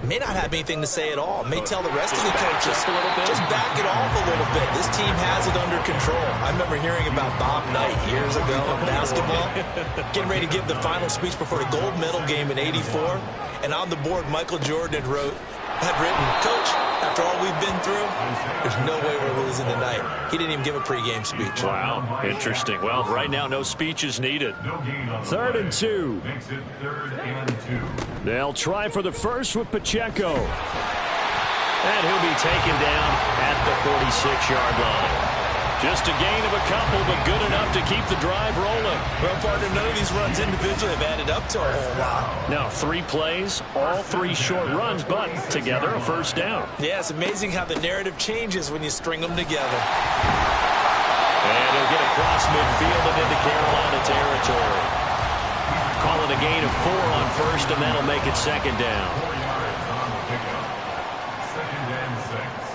may not have anything to say at all. May tell the rest of the coaches, just back it off a little bit. This team has it under control. I remember hearing about Bob Knight years ago in basketball, getting ready to give the final speech before the gold medal game in '84. And on the board, Michael Jordan had written, "Coach, after all we've been through, there's no way we're losing tonight." He didn't even give a pregame speech. Wow, interesting. Well, right now, no speech is needed. 3rd and 2. Makes it 3rd and 2. They'll try for the first with Pacheco. And he'll be taken down at the 46-yard line. Just a gain of a couple, but good enough to keep the drive rolling. Well, partner, none of these runs individually have added up to a whole lot. Now, 3 plays, all 3 short runs, but together a first down. Yeah, it's amazing how the narrative changes when you string them together. And he'll get across midfield and into Carolina territory. Call it a gain of 4 on first, and that'll make it second down. 4 yards on the pickup. 2nd and 6.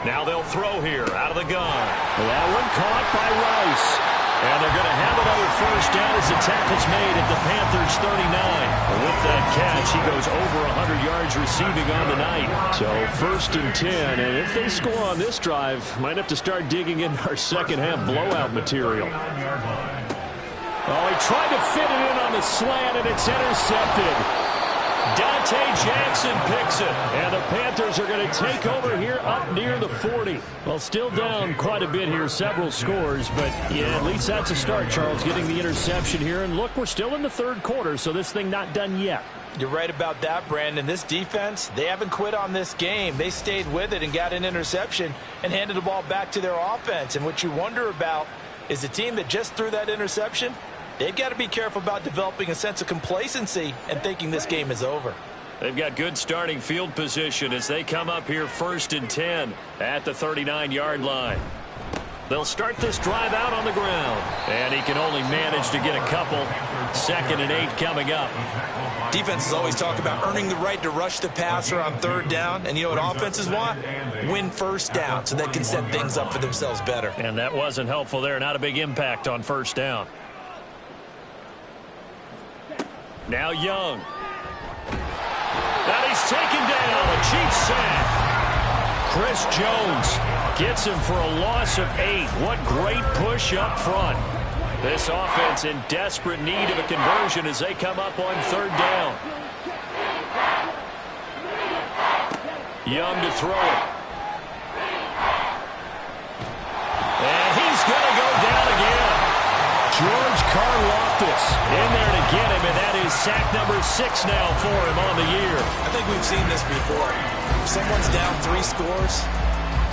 Now they'll throw here out of the gun. That one caught by Rice. And they're going to have another first down as the tackle's made at the Panthers' 39. With that catch, he goes over 100 yards receiving on the night. So 1st and 10, and if they score on this drive, might have to start digging in our second half blowout material. Oh, he tried to fit it in on the slant, and it's intercepted. Dante Jackson picks it. And the Panthers are going to take over here up near the 40. Well, still down quite a bit here, several scores, but yeah, at least that's a start, Charles, getting the interception here. And look, we're still in the 3rd quarter, so this thing not done yet. You're right about that, Brandon. This defense, they haven't quit on this game. They stayed with it and got an interception and handed the ball back to their offense. And what you wonder about is the team that just threw that interception, they've got to be careful about developing a sense of complacency and thinking this game is over. They've got good starting field position as they come up here 1st and 10 at the 39-yard line. They'll start this drive out on the ground. And he can only manage to get a couple. 2nd and 8 coming up. Defenses always talk about earning the right to rush the passer on 3rd down. And you know what offenses want? Win first down so they can set things up for themselves better. And that wasn't helpful there. Not a big impact on first down. Now Young. And he's taken down. A Chiefs sack. Chris Jones gets him for a loss of 8. What great push up front. This offense in desperate need of a conversion as they come up on 3rd down. Young to throw it. And he's going to go down again. George Karlaftis in there to get him, and that is sack number 6 now for him on the year. I think we've seen this before. If someone's down 3 scores,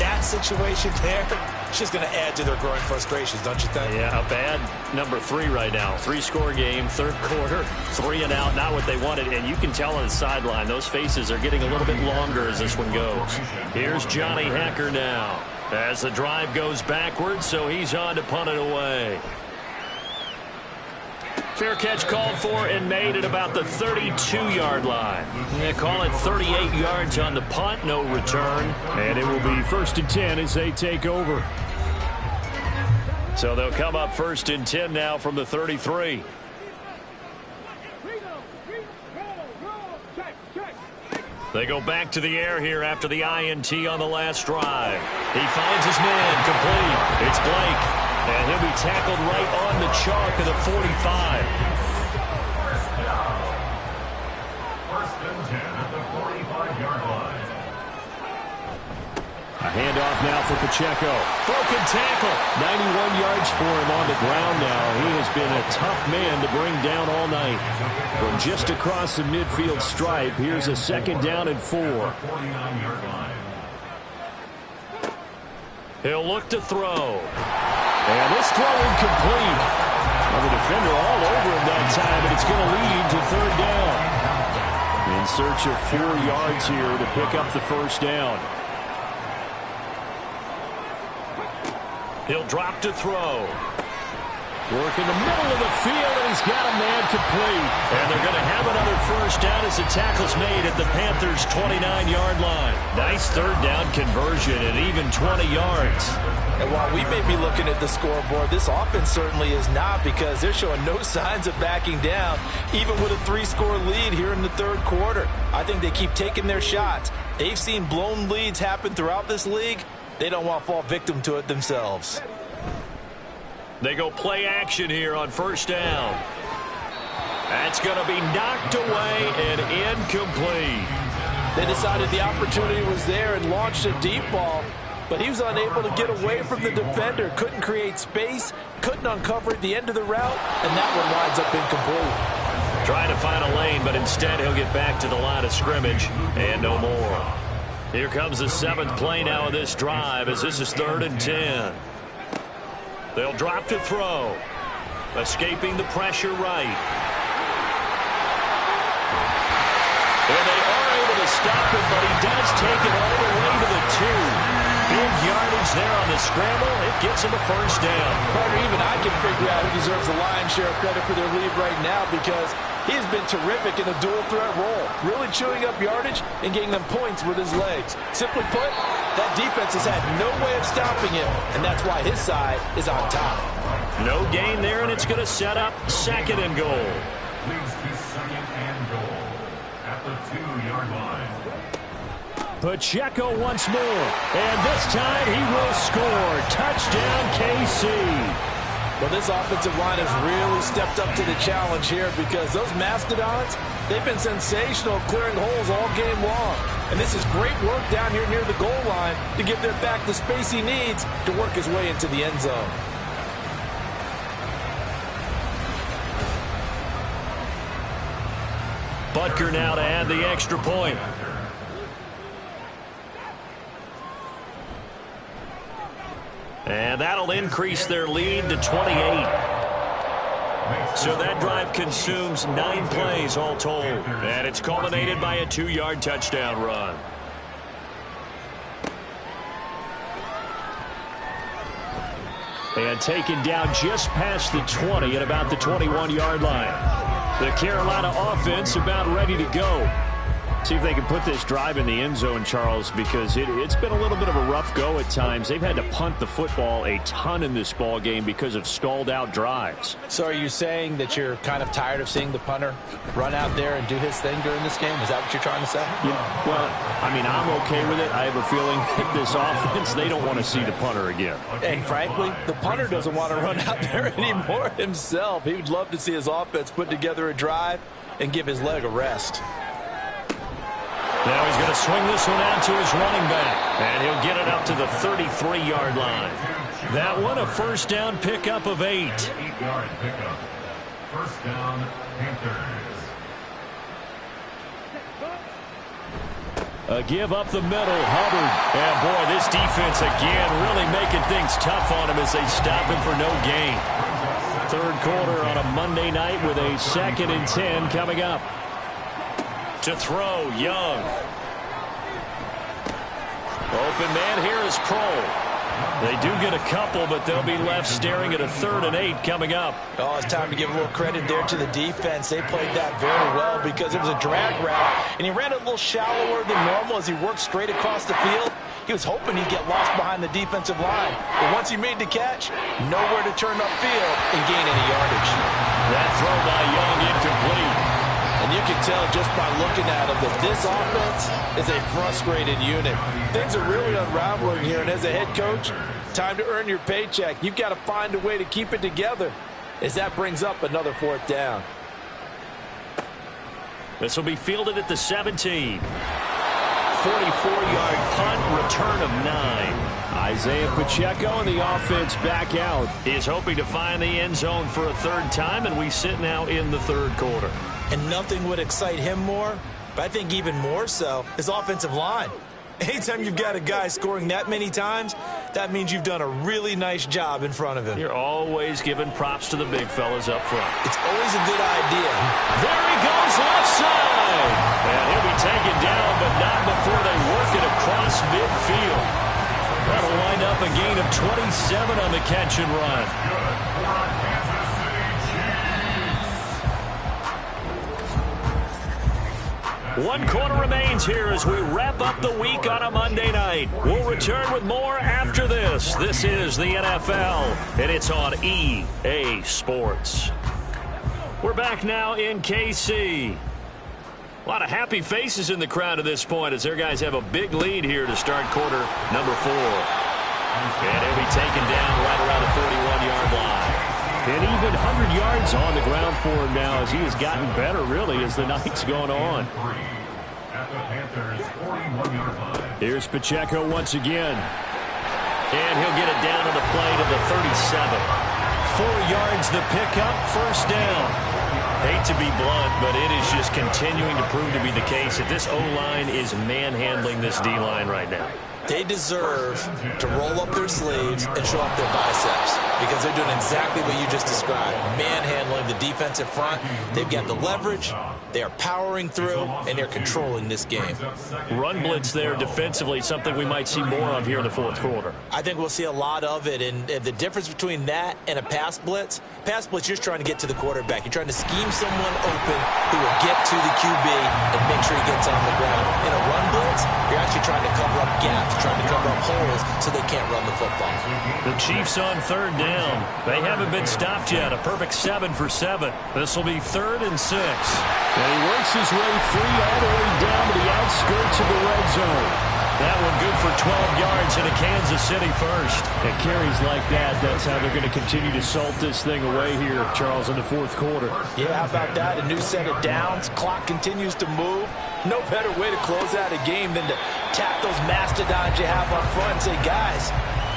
that situation there, it's just going to add to their growing frustrations, don't you think? Yeah, a bad number 3 right now. 3-score game, 3rd quarter, 3 and out, not what they wanted. And you can tell on the sideline, those faces are getting a little bit longer as this one goes. Here's Johnny Hacker now as the drive goes backwards, so he's on to punt it away. Fair catch called for and made at about the 32-yard line. They call it 38 yards on the punt, no return. And it will be 1st and 10 as they take over. So they'll come up 1st and 10 now from the 33. They go back to the air here after the INT on the last drive. He finds his man complete. It's Blake. And he'll be tackled right on the chalk of the 45. First and 10 at the 45-yard line. A handoff now for Pacheco. Broken tackle. 91 yards for him on the ground now. He has been a tough man to bring down all night. From just across the midfield stripe, here's a 2nd down and 4. 49-yard line. He'll look to throw. And this throw incomplete. Well, the defender all over him that time, and it's going to lead to 3rd down. In search of 4 yards here to pick up the 1st down. He'll drop to throw. Work in the middle of the field, and he's got a man complete. And they're going to have another 1st down as the tackle's made at the Panthers' 29-yard line. Nice 3rd down conversion at even 20 yards. And while we may be looking at the scoreboard, this offense certainly is not, because they're showing no signs of backing down, even with a 3-score lead here in the 3rd quarter. I think they keep taking their shots. They've seen blown leads happen throughout this league. They don't want to fall victim to it themselves. They go play action here on 1st down. That's going to be knocked away and incomplete. They decided the opportunity was there and launched a deep ball, but he was unable to get away from the defender. Couldn't create space, couldn't uncover at the end of the route, and that one winds up incomplete. Trying to find a lane, but instead he'll get back to the line of scrimmage and no more. Here comes the 7th play now of this drive as this is 3rd and 10. They'll drop to throw. Escaping the pressure right. And they are able to stop him, but he does take it all the way to the 2. Big yardage there on the scramble. It gets him a 1st down. Carter, even I can figure out who deserves the lion's share of credit for their lead right now, because he has been terrific in a dual threat role, really chewing up yardage and getting them points with his legs. Simply put, that defense has had no way of stopping him, and that's why his side is on top. No gain there, and it's going to set up 2nd and goal. Leads to 2nd and goal at the 2-yard line. Pacheco once more, and this time he will score. Touchdown, KC. Well, this offensive line has really stepped up to the challenge here, because those Mastodons, they've been sensational clearing holes all game long. And this is great work down here near the goal line to give their back the space he needs to work his way into the end zone. Butker now to add the extra point. And that'll increase their lead to 28. So that drive consumes 9 plays all told. And it's culminated by a 2-yard touchdown run. And taken down just past the 20 at about the 21-yard line. The Carolina offense about ready to go. See if they can put this drive in the end zone, Charles, because it's been a little bit of a rough go at times. They've had to punt the football a ton in this ball game because of stalled-out drives. So are you saying that you're kind of tired of seeing the punter run out there and do his thing during this game? Is that what you're trying to say? Yeah, well, I mean, I'm okay with it. I have a feeling that this offense, they don't want to see the punter again. And frankly, the punter doesn't want to run out there anymore himself. He would love to see his offense put together a drive and give his leg a rest. Now he's going to swing this one out to his running back. And he'll get it up to the 33-yard line. That one a 1st down pickup of 8. 8-yard pickup. 1st down, Panthers. A give up the middle, Hubbard. And boy, this defense again really making things tough on him as they stop him for no gain. 3rd quarter on a Monday night with a 2nd and 10 coming up. To throw, Young. Open man here is Pro. They do get a couple, but they'll be left staring at a 3rd and 8 coming up. Oh, it's time to give a little credit there to the defense. They played that very well because it was a drag route, and he ran a little shallower than normal as he worked straight across the field. He was hoping he'd get lost behind the defensive line, but once he made the catch, nowhere to turn upfield and gain any yardage. That throw by Young incomplete. And you can tell just by looking at him that this offense is a frustrated unit. Things are really unraveling here, and as a head coach, time to earn your paycheck. You've got to find a way to keep it together as that brings up another 4th down. This will be fielded at the 17. 44-yard punt, return of 9. Isaiah Pacheco and the offense back out. He is hoping to find the end zone for a 3rd time, and we sit now in the 3rd quarter. And nothing would excite him more, but I think even more so, his offensive line. Anytime you've got a guy scoring that many times, that means you've done a really nice job in front of him. You're always giving props to the big fellas up front. It's always a good idea. There he goes, left side. And he'll be taken down, but not before they work it across midfield. That'll wind up a gain of 27 on the catch and run. One quarter remains here as we wrap up the week on a Monday night. We'll return with more after this. This is the NFL, and it's on EA Sports. We're back now in KC. A lot of happy faces in the crowd at this point as their guys have a big lead here to start quarter number 4. And he'll be taken down right around the 41-yard line. And even 100 yards on the ground for him now as he has gotten better, really, as the night's gone on. Here's Pacheco once again. And he'll get it down on the play to the 37. 4 yards the pickup, 1st down. Hate to be blunt, but it is just continuing to prove to be the case that this O-line is manhandling this D-line right now. They deserve to roll up their sleeves and show up their biceps because they're doing exactly what you just described, manhandling the defensive front. They've got the leverage, they are powering through, and they're controlling this game. Run blitz there defensively, something we might see more of here in the 4th quarter. I think we'll see a lot of it, and the difference between that and a pass blitz, you're just trying to get to the quarterback. You're trying to scheme someone open who will get to the QB and make sure he gets on the ground. In a run blitz, you're actually trying to cover up gaps, trying to cover up holes so they can't run the football. The Chiefs on 3rd down. They haven't been stopped yet. A perfect 7 for 7. This will be 3rd and 6. And he works his way free all the way down to the outskirts of the red zone. That one good for 12 yards in a Kansas City first. And carries like that, that's how they're going to continue to salt this thing away here, Charles, in the 4th quarter. Yeah, how about that? A new set of downs. Clock continues to move. No better way to close out a game than to tap those mastodons you have up front and say, guys,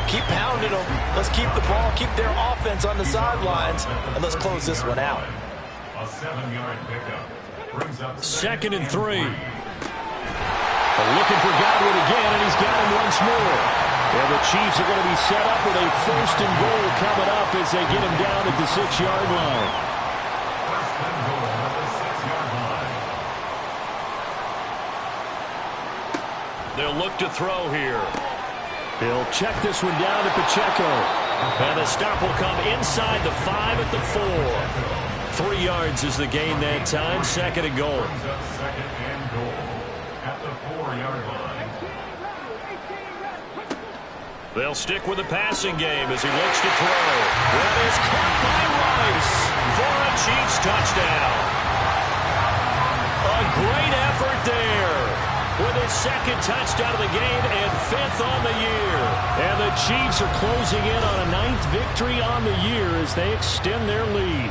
keep pounding them. Let's keep the ball, keep their offense on the sidelines, and let's close this one out. A 7-yard pickup brings up 2nd and 3. Looking for Godwin again, and he's got him once more. And the Chiefs are going to be set up with a 1st and goal coming up as they get him down at the 6-yard line. 1st and goal at the 6-yard line. They'll look to throw here. He'll check this one down to Pacheco. And the stop will come inside the 5 at the 4. 3 yards is the gain that time. 2nd and goal. Brings up 2nd and goal at the 4-yard line. They'll stick with the passing game as he looks to throw. That is caught by Rice for a Chiefs touchdown. A great effort there with his 2nd touchdown of the game and 5th on the year. And the Chiefs are closing in on a 9th victory on the year as they extend their lead.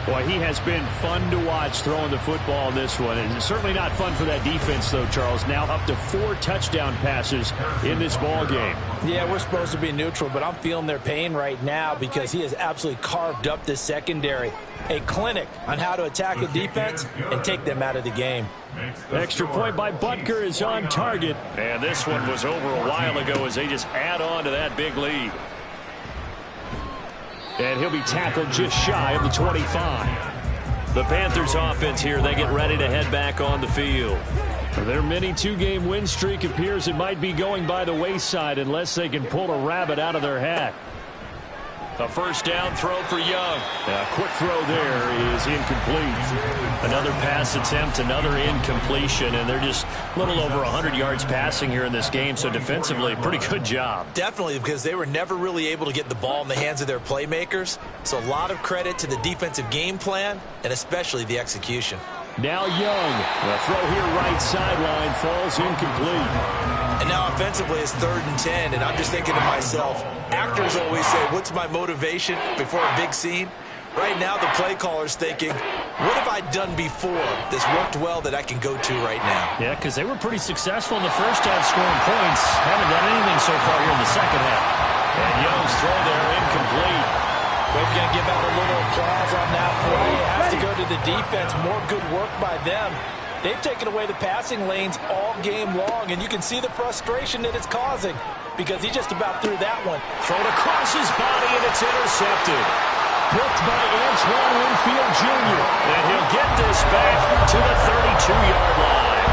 Boy, he has been fun to watch throwing the football in this one. And it's certainly not fun for that defense, though, Charles. Now up to 4 touchdown passes in this ball game. Yeah, we're supposed to be neutral, but I'm feeling their pain right now because he has absolutely carved up this secondary. A clinic on how to attack a defense and take them out of the game. Extra point by Butker is on target. And this one was over a while ago as they just add on to that big lead. And he'll be tackled just shy of the 25. The Panthers offense here, they get ready to head back on the field. Their mini two-game win streak appears it might be going by the wayside unless they can pull a rabbit out of their hat. A first down throw for Young. A quick throw there is incomplete. Another pass attempt, another incompletion, and they're just a little over 100 yards passing here in this game, so defensively, pretty good job. Definitely, because they were never really able to get the ball in the hands of their playmakers, so a lot of credit to the defensive game plan and especially the execution. Now Young. The throw here right sideline falls incomplete. And now offensively it's 3rd and 10, and I'm just thinking to myself, actors always say, what's my motivation before a big scene? Right now the play caller's thinking, what have I done before that's worked well that I can go to right now? Yeah, because they were pretty successful in the first half scoring points. Haven't done anything so far here in the second half. And Young's throw there incomplete. We're going to give out a little applause on that play. It has to go to the defense. More good work by them. They've taken away the passing lanes all game long, and you can see the frustration that it's causing because he just about threw that one. Thrown across his body, and it's intercepted. Picked by Antoine Winfield Jr. And he'll get this back to the 32-yard line.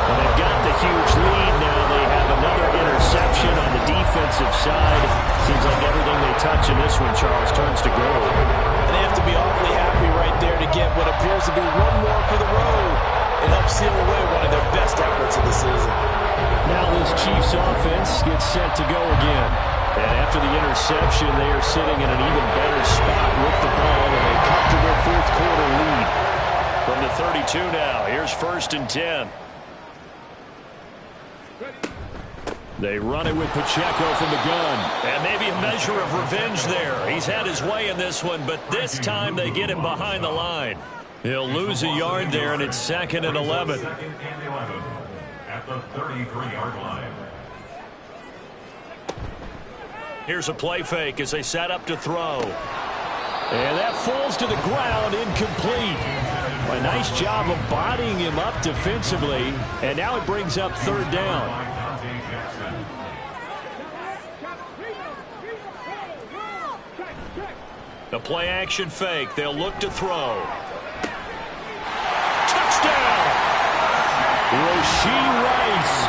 And they've got the huge lead now. They have another interception on the defensive side. Seems like everything they touch in this one, Charles, turns to gold. And they have to be awfully happy right there to get what appears to be one more for the road and help seal away one of their best efforts of the season. Now this Chiefs offense gets set to go again. And after the interception, they are sitting in an even better spot with the ball and a comfortable fourth-quarter lead. From the 32 now, here's 1st and 10. They run it with Pacheco from the gun. And maybe a measure of revenge there. He's had his way in this one, but this time they get him behind the line. He'll lose a yard there, and it's 2nd and 11. 2nd and 11 at the 33-yard line. Here's a play fake as they set up to throw. And that falls to the ground, incomplete. A nice job of bodying him up defensively, and now it brings up 3rd down. The play action fake. They'll look to throw. Touchdown! Rashee Rice.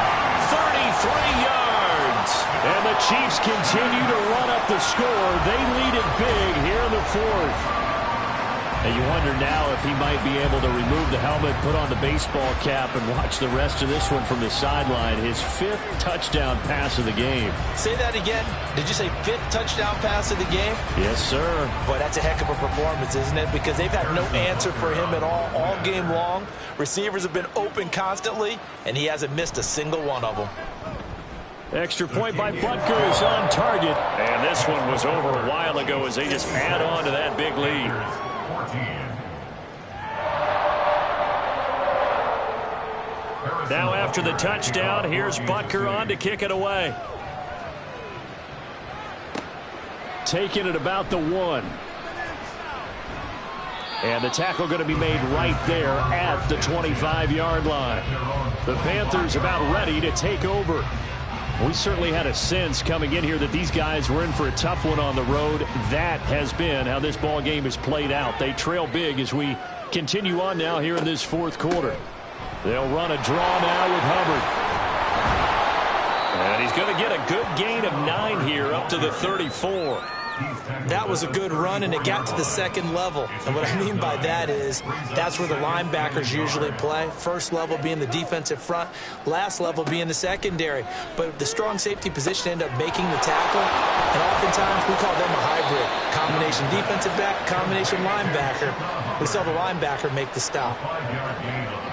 33 yards. And the Chiefs continue to run up the score. They lead it big here in the 4th. And you wonder now if he might be able to remove the helmet, put on the baseball cap, and watch the rest of this one from the sideline. His 5th touchdown pass of the game. Say that again. Did you say 5th touchdown pass of the game? Yes, sir. Boy, that's a heck of a performance, isn't it? Because they've had no answer for him at all game long. Receivers have been open constantly, and he hasn't missed a single one of them. Extra point by Butker is on target. And this one was over a while ago as they just add on to that big lead. Now after the touchdown, here's Butker on to kick it away. Taking it about the 1. And the tackle going to be made right there at the 25-yard line. The Panthers about ready to take over. We certainly had a sense coming in here that these guys were in for a tough one on the road. That has been how this ball game has played out. They trail big as we continue on now here in this 4th quarter. They'll run a draw now with Hubbard. And he's going to get a good gain of 9 here up to the 34. That was a good run, and it got to the 2nd level. And what I mean by that is that's where the linebackers usually play. First level being the defensive front, last level being the secondary. But the strong safety position ended up making the tackle, and oftentimes we call them a hybrid. Combination defensive back, combination linebacker. We saw the linebacker make the stop.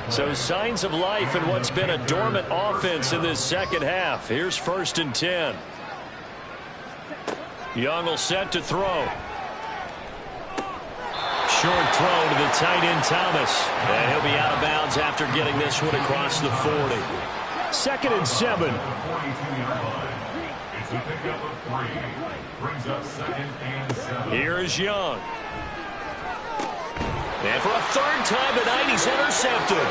So signs of life in what's been a dormant offense in this second half. Here's 1st and 10. Young will set to throw. Short throw to the tight end Thomas. And he'll be out of bounds after getting this one across the 40. 2nd and 7. It's a pickup of 3. Brings up 2nd and 7. Here's Young. And for a 3rd time tonight, he's intercepted.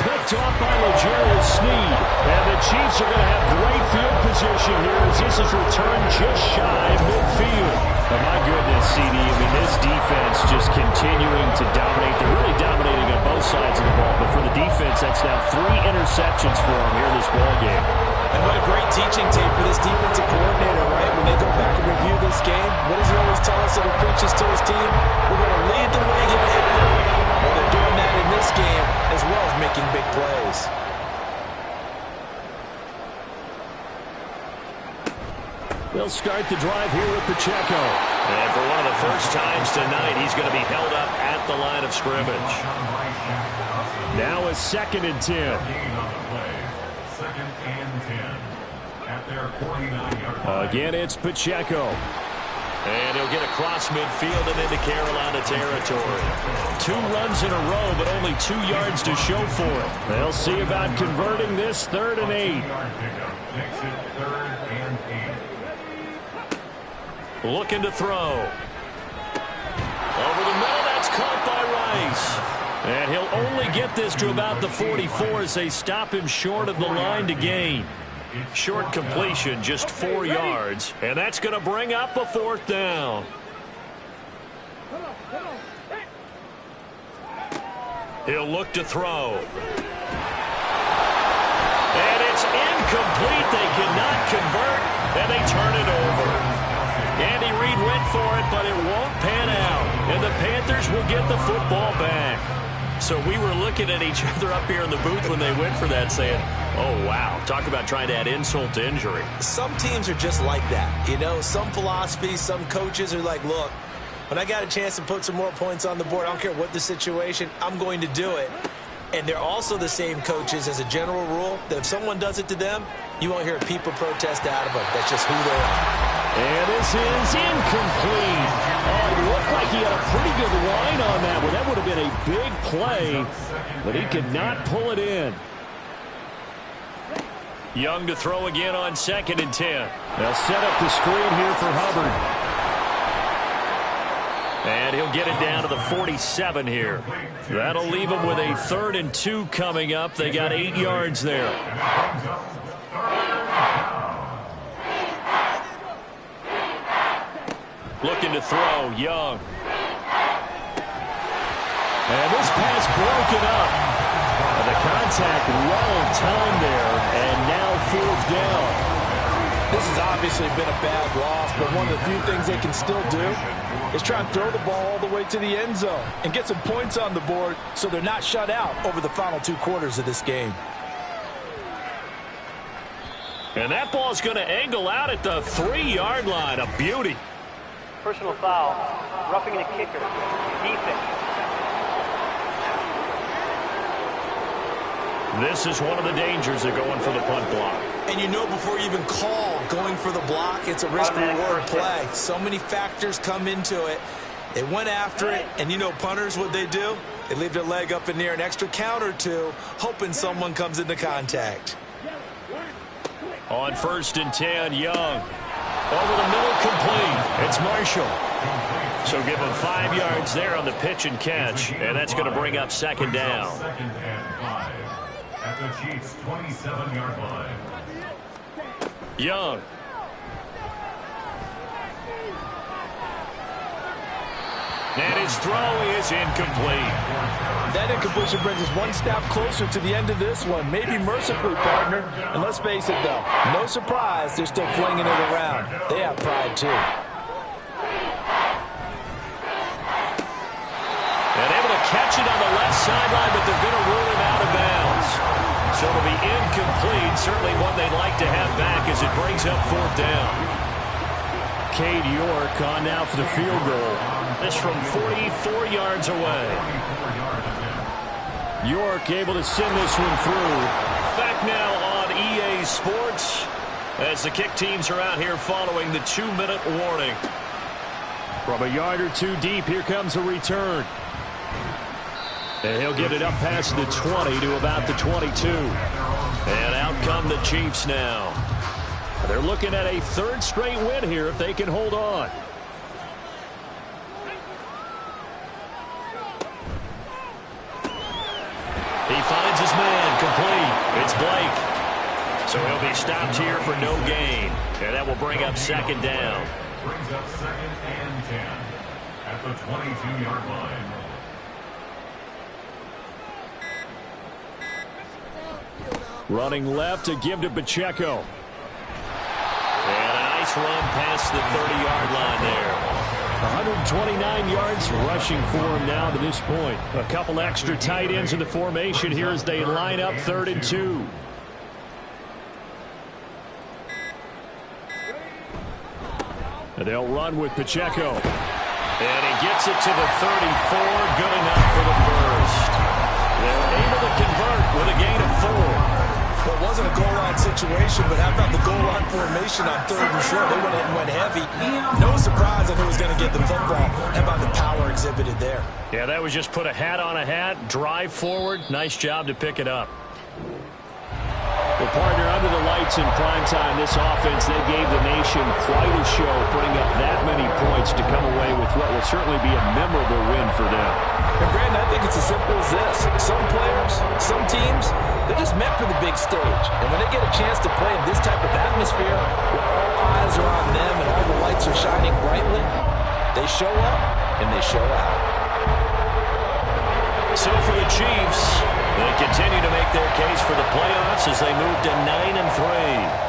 Picked off by L'Jarius Sneed. And the Chiefs are going to have great field position here as this is returned just shy of midfield. Oh, my goodness, CD. I mean, this defense just continuing to dominate. They're really dominating on both sides of the ball, but for the defense, that's now 3 interceptions for them here in this ball game. And what a great teaching tape for this defensive coordinator, right? When they go back and review this game, what does he always tell us that he preaches to his team? We're going to lead the league in hitting. Well, they're doing that in this game as well as making big plays. They'll start the drive here with Pacheco. And for one of the first times tonight, he's going to be held up at the line of scrimmage. Now a 2nd and 10. Second and 10 at their 49-yard line. Again, it's Pacheco. And he'll get across midfield and into Carolina territory. 2 runs in a row, but only 2 yards to show for it. They'll see about converting this 3rd and 8. Makes it 3rd and 8. Looking to throw. Over the middle, that's caught by Rice. And he'll only get this to about the 44 as they stop him short of the line to gain. Short completion, just 4 yards. And that's going to bring up a 4th down. He'll look to throw. And it's incomplete. They cannot convert, and they turn it over. Andy Reid went for it, but it won't pan out. And the Panthers will get the football back. So we were looking at each other up here in the booth when they went for that, saying, oh, wow, talk about trying to add insult to injury. Some teams are just like that. You know, some philosophies, some coaches are like, look, when I got a chance to put some more points on the board, I don't care what the situation, I'm going to do it. And they're also the same coaches as a general rule that if someone does it to them, you won't hear a peep of protest out of them. That's just who they are. And this is incomplete. Oh, it looked like he had a pretty good line on that one. That would have been a big play, but he could not pull it in. Young to throw again on 2nd and 10. They'll set up the screen here for Hubbard. And he'll get it down to the 47 here. That'll leave him with a 3rd and 2 coming up. They got 8 yards there. Looking to throw, Young. And this pass broken up. And the contact well timed there, and now 4th down. This has obviously been a bad loss, but one of the few things they can still do is try and throw the ball all the way to the end zone and get some points on the board so they're not shut out over the final 2 quarters of this game. And that ball's going to angle out at the 3-yard line. A beauty. Personal foul. Roughing the kicker. Defense. This is one of the dangers of going for the punt block. And you know before you even call going for the block, it's a risk-reward play. So many factors come into it. They went after it, and you know punters, what they do? They leave their leg up in the air an extra count or 2, hoping someone comes into contact. On 1st and 10, Young. Over the middle, complete. It's Marshall. So give him 5 yards there on the pitch and catch, and that's going to bring up 2nd down. 2nd and 5 at the Chiefs' 27-yard line. Young. And his throw is incomplete. That incompletion brings us one step closer to the end of this one. Maybe mercifully, partner. And let's face it, though, no surprise they're still flinging it around. They have pride, too. And able to catch it on the left sideline, but they're going to rule him out of bounds. So it'll be incomplete. Certainly one they'd like to have back as it brings up 4th down. Cade York on now for the field goal. This from 44 yards away. York able to send this one through. Back now on EA Sports as the kick teams are out here following the 2-minute warning. From a yard or 2 deep, here comes a return. And he'll get it up past the 20 to about the 22. And out come the Chiefs now. They're looking at a 3rd straight win here if they can hold on. He finds his man, complete. It's Blake. So he'll be stopped here for no gain. And that will bring up second down. Brings up 2nd and 10 at the 22-yard line. Running left to give to Pacheco. And a nice run past the 30-yard line there. 129 yards rushing for him now to this point. A couple extra tight ends in the formation here as they line up 3rd and 2. And they'll run with Pacheco. And he gets it to the 34. Good enough for the first. They're able to convert with a gain of 4. Well, it wasn't a goal line situation, but how about the goal line formation on 3rd and short? They went in and went heavy. No surprise on who was going to get the football. How about the power exhibited there? Yeah, that was just put a hat on a hat, drive forward. Nice job to pick it up. Well, partner, under the lights in prime time, this offense, they gave the nation quite a show, putting up that many points to come away with what will certainly be a memorable win for them. And Brandon, I think it's as simple as this. Some players, some teams, they're just meant for the big stage. And when they get a chance to play in this type of atmosphere, where all eyes are on them and all the lights are shining brightly, they show up and they show out. So for the Chiefs, they continue to make their case for the playoffs as they move to 9-3.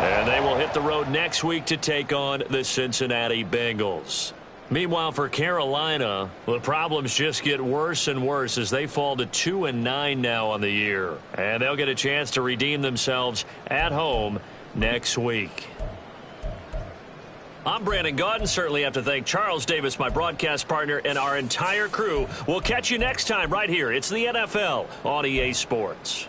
And they will hit the road next week to take on the Cincinnati Bengals. Meanwhile, for Carolina, the problems just get worse and worse as they fall to 2-9 now on the year. And they'll get a chance to redeem themselves at home next week. I'm Brandon Gaudin. Certainly have to thank Charles Davis, my broadcast partner, and our entire crew. We'll catch you next time right here. It's the NFL on EA Sports.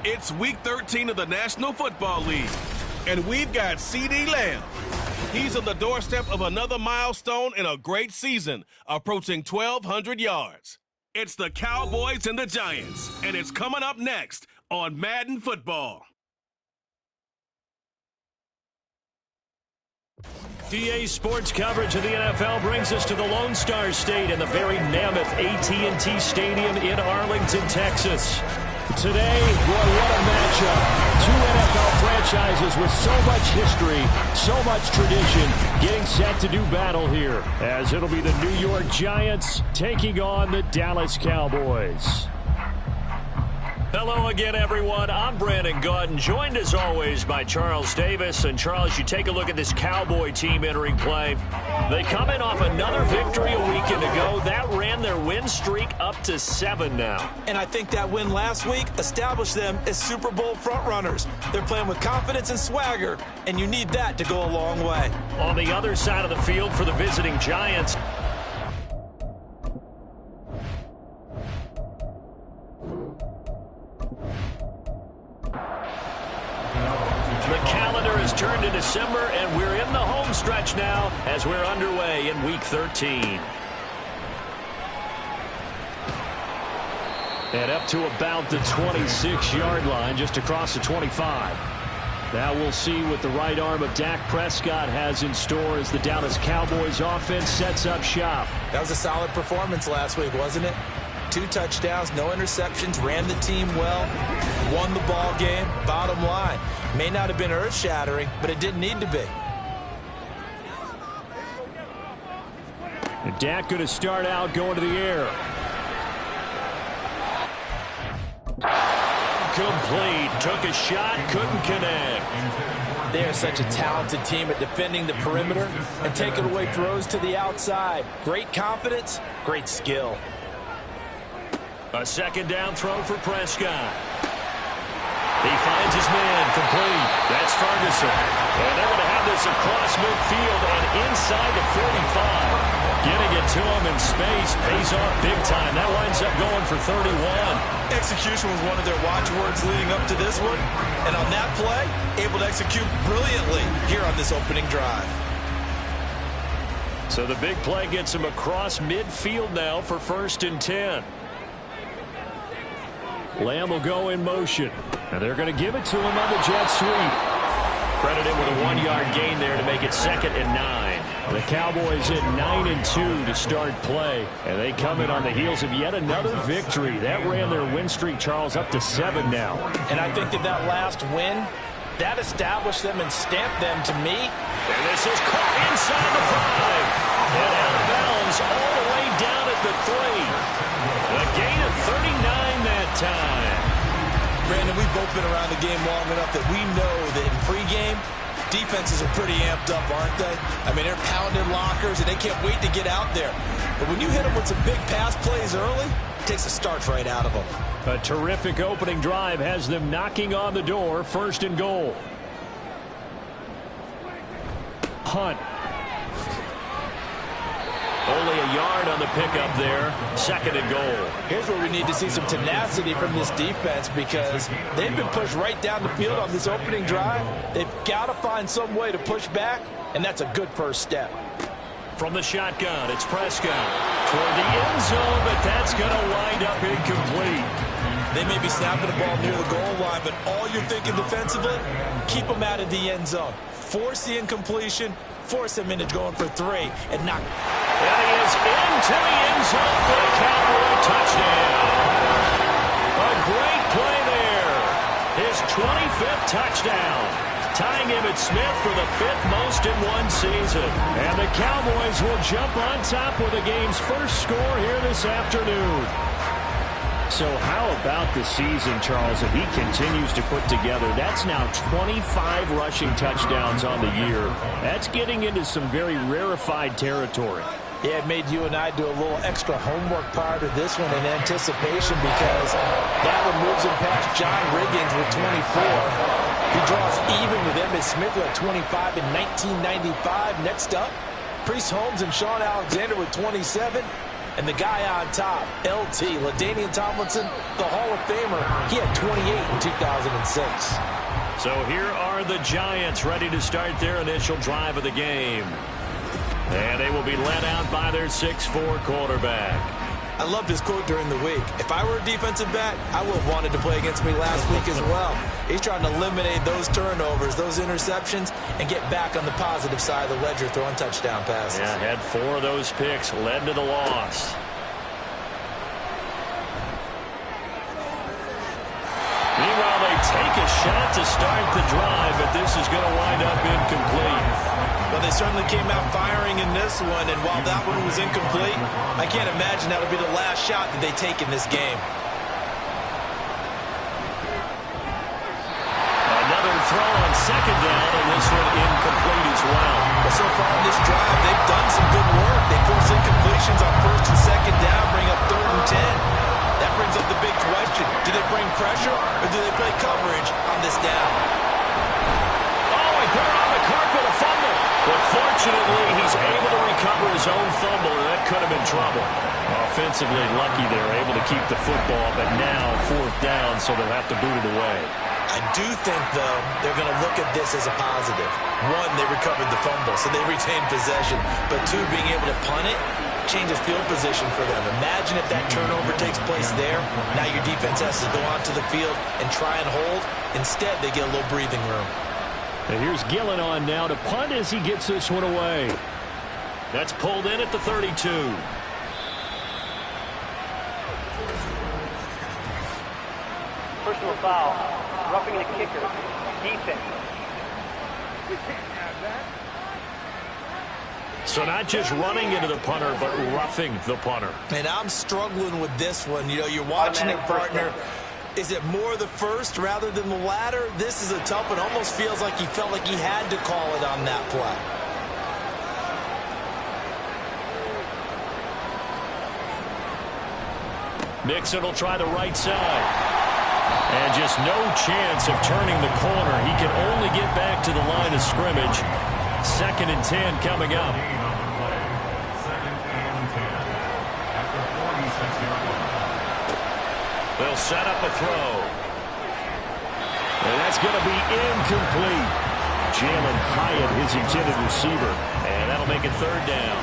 It's Week 13 of the National Football League, and we've got CeeDee Lamb. He's on the doorstep of another milestone in a great season, approaching 1,200 yards. It's the Cowboys and the Giants, and it's coming up next on Madden Football. DA Sports coverage of the NFL brings us to the Lone Star State in the very mammoth AT&T Stadium in Arlington, Texas. Today, boy, what a matchup. Two NFL franchises with so much history, so much tradition, getting set to do battle here, as it'll be the New York Giants taking on the Dallas Cowboys. Hello again, everyone. I'm Brandon Gaudin, joined as always by Charles Davis. And Charles, you take a look at this Cowboy team entering play. They come in off another victory a weekend ago. That ran their win streak up to 7 now. And I think that win last week established them as Super Bowl frontrunners. They're playing with confidence and swagger, and you need that to go a long way. On the other side of the field for the visiting Giants, the calendar has turned to December, and we're in the home stretch now as we're underway in Week 13. And up to about the 26-yard line, just across the 25. Now we'll see what the right arm of Dak Prescott has in store as the Dallas Cowboys offense sets up shop. That was a solid performance last week, wasn't it? 2 touchdowns, no interceptions, ran the team well, won the ball game. Bottom line, may not have been earth-shattering, but it didn't need to be. And Dak going to start out going to the air. Complete. Took a shot, couldn't connect. They are such a talented team at defending the perimeter and taking away throws to the outside. Great confidence, great skill. A second down throw for Prescott. He finds his man, complete. That's Ferguson. And they're going to have this across midfield and inside the 45. Getting it to him in space pays off big time. That winds up going for 31. Execution was one of their watchwords leading up to this one. And on that play, able to execute brilliantly here on this opening drive. So the big play gets him across midfield now for 1st and 10. Lamb will go in motion, and they're going to give it to him on the jet sweep. Credited with a 1-yard gain there to make it 2nd and 9. The Cowboys at 9-2 to start play, and they come in on the heels of yet another victory. That ran their win streak, Charles, up to 7 now. And I think that last win, that established them and stamped them to me. And this is caught inside the 5. And out of bounds all the way down at the 3. A gain of 39 that time. Brandon, we've both been around the game long enough that we know that in pregame, defenses are pretty amped up, aren't they? I mean, they're pounding lockers, and they can't wait to get out there. But when you hit them with some big pass plays early, it takes a starch right out of them. A terrific opening drive has them knocking on the door, 1st and goal. Hunt. Only a yard on the pickup there. 2nd and goal. Here's where we need to see some tenacity from this defense because they've been pushed right down the field on this opening drive. They've got to find some way to push back, and that's a good first step. From the shotgun, it's Prescott toward the end zone, but that's going to wind up incomplete. They may be snapping the ball near the goal line, but all you're thinking defensively, keep them out of the end zone. Force the incompletion, force him into going for 3, and knock. And he is into the end zone for the Cowboy touchdown. A great play there. His 25th touchdown. Tying Emmitt Smith for the 5th most in one season. And the Cowboys will jump on top with the game's first score here this afternoon. So how about the season, Charles, if he continues to put together? That's now 25 rushing touchdowns on the year. That's getting into some very rarefied territory. Yeah, it made you and I do a little extra homework prior to this one in anticipation because that one moves him past John Riggins with 24. He draws even with Emmitt Smith at 25 in 1995. Next up, Priest Holmes and Sean Alexander with 27. And the guy on top, LT, LaDainian Tomlinson, the Hall of Famer, he had 28 in 2006. So here are the Giants ready to start their initial drive of the game. And they will be led out by their 6'4" quarterback. I loved his quote during the week. If I were a defensive back, I would have wanted to play against me last week as well. He's trying to eliminate those turnovers, those interceptions, and get back on the positive side of the ledger throwing touchdown passes. Yeah, had 4 of those picks, led to the loss. Meanwhile, they take a shot to start the drive, but this is going to wind up incomplete. Well, they certainly came out firing in this one, and while that one was incomplete, I can't imagine that would be the last shot that they take in this game. Another throw on second down, and this one incomplete as well. But so far in this drive, they've done some good work. They force incompletions on first and second down, bring up 3rd and 10. That brings up the big question. Do they bring pressure, or do they play coverage on this down? Oh, he put it on the carpet, a fumble. But fortunately, he's able to recover his own fumble, and that could have been trouble. Offensively lucky they were able to keep the football, but now 4th down, so they'll have to boot it away. I do think, though, they're going to look at this as a positive. 1, they recovered the fumble, so they retained possession. But 2, being able to punt it changes field position for them. Imagine if that turnover takes place there. Now your defense has to go onto the field and try and hold. Instead, they get a little breathing room. And here's Gillen on now to punt as he gets this one away. That's pulled in at the 32. Personal foul. Roughing the kicker. Defense. We can't have that. So not just running into the punter, but roughing the punter. And I'm struggling with this one. You know, you're watching it, partner. Is it more the first rather than the latter? This is a tough one. Almost feels like he felt like he had to call it on that play. Mixon will try the right side. And just no chance of turning the corner. He can only get back to the line of scrimmage. 2nd and 10 coming up. They'll set up a throw. And that's going to be incomplete. Jalen Hyatt, his intended receiver. And that'll make it 3rd down.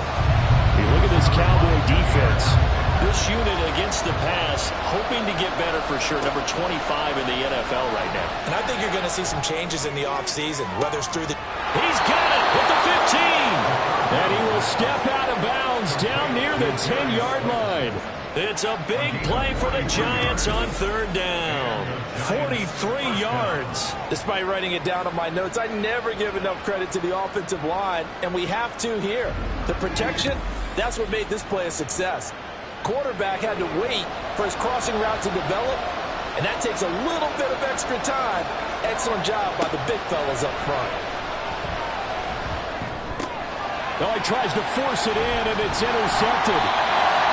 Hey, look at this Cowboy defense. This unit against the pass, hoping to get better for sure. Number 25 in the NFL right now. And I think you're going to see some changes in the offseason, whether it's through the... He's got it with the 15. And he will step out of bounds down near the 10-yard line. It's a big play for the Giants on 3rd down. 43 yards. Despite writing it down on my notes, I never give enough credit to the offensive line, and we have to here. The protection, that's what made this play a success. Quarterback had to wait for his crossing route to develop, and that takes a little bit of extra time. Excellent job by the big fellas up front. Oh, he tries to force it in, and it's intercepted.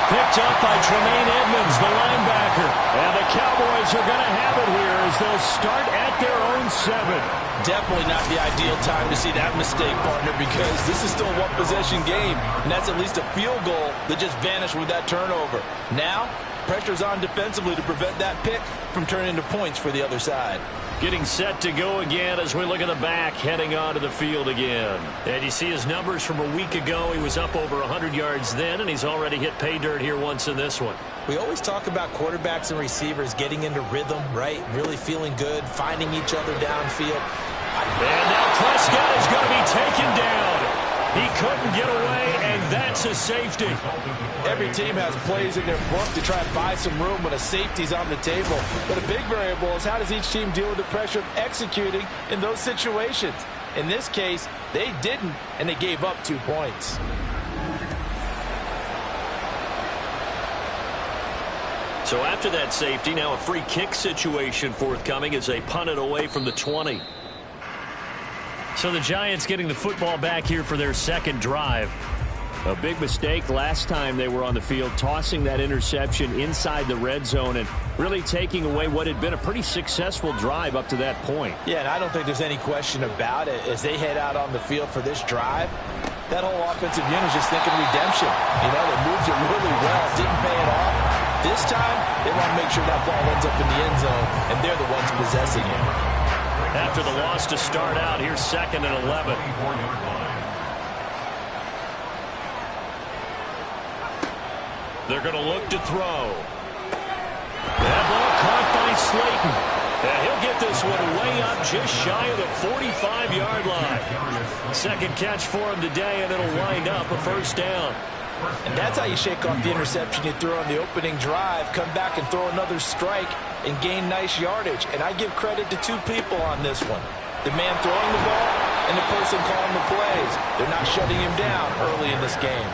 Picked up by Tremaine Edmonds, the linebacker. And the Cowboys are going to have it here as they'll start at their own 7. Definitely not the ideal time to see that mistake, partner, because this is still a one-possession game, and that's at least a field goal that just vanished with that turnover. Now, pressure's on defensively to prevent that pick from turning into points for the other side. Getting set to go again as we look at the back, heading onto the field again. And you see his numbers from a week ago. He was up over 100 yards then, and he's already hit pay dirt here once in this one. We always talk about quarterbacks and receivers getting into rhythm, right? Really feeling good, finding each other downfield. And now Prescott is going to be taken down. He couldn't get away, and that's a safety. Every team has plays in their book to try and buy some room when a safety's on the table. But a big variable is how does each team deal with the pressure of executing in those situations. In this case, they didn't, and they gave up 2 points. So after that safety, now a free kick situation forthcoming as they punt it away from the 20. So the Giants getting the football back here for their 2nd drive. A big mistake last time they were on the field, tossing that interception inside the red zone and really taking away what had been a pretty successful drive up to that point. Yeah, and I don't think there's any question about it. As they head out on the field for this drive, That whole offensive unit is just thinking redemption. You know, they moved it really well, didn't pay it off. This time, they want to make sure that ball ends up in the end zone, and they're the ones possessing it. After the loss to start out, here's 2nd and 11. They're going to look to throw. That ball caught by Slayton. And he'll get this one way up just shy of the 45-yard line. Second catch for him today, and it'll wind up a first down. And that's how you shake off the interception you threw on the opening drive, come back and throw another strike and gain nice yardage. And I give credit to two people on this one. The man throwing the ball and the person calling the plays. They're not shutting him down early in this game.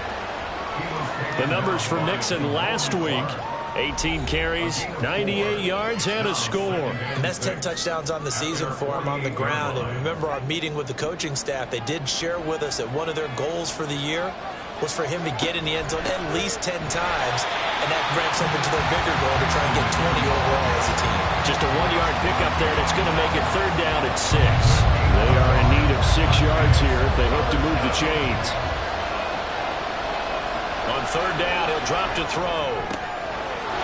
The numbers for Nixon last week: 18 carries, 98 yards, and a score. And that's 10 touchdowns on the season for him on the ground. And remember our meeting with the coaching staff, they did share with us that one of their goals for the year was for him to get in the end zone at least 10 times, and that ramps up into their bigger goal to try and get 20 overall as a team. Just a 1-yard pickup there, and it's going to make it 3rd down at 6. They are in need of 6 yards here if they hope to move the chains. On 3rd down, he'll drop to throw.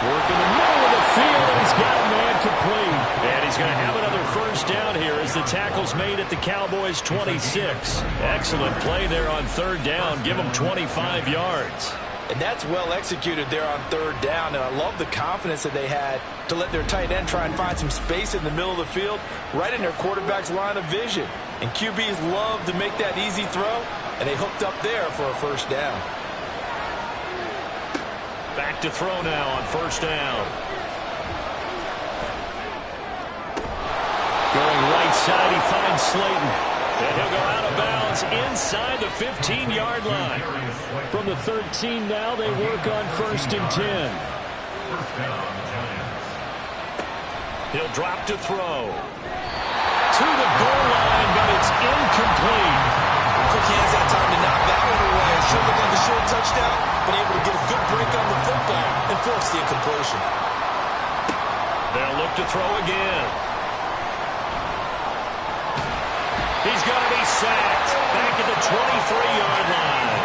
Work in the middle of the field, and he's got a man complete. And he's going to have another first down here as the tackle's made at the Cowboys' 26. Excellent play there on 3rd down. Give them 25 yards. And that's well executed there on 3rd down. And I love the confidence that they had to let their tight end try and find some space in the middle of the field, right in their quarterback's line of vision. And QBs love to make that easy throw, and they hooked up there for a first down. Back to throw now on 1st down. Going right side, he finds Slayton. And he'll go out of bounds inside the 15-yard line. From the 13 now, they work on 1st and 10. He'll drop to throw. To the goal line, but it's incomplete. Quick hands that time to knock that one away. Sure looked like a short touchdown, but able to get a good break on the football and force the incompletion. They'll look to throw again. He's going to be sacked back at the 23-yard line.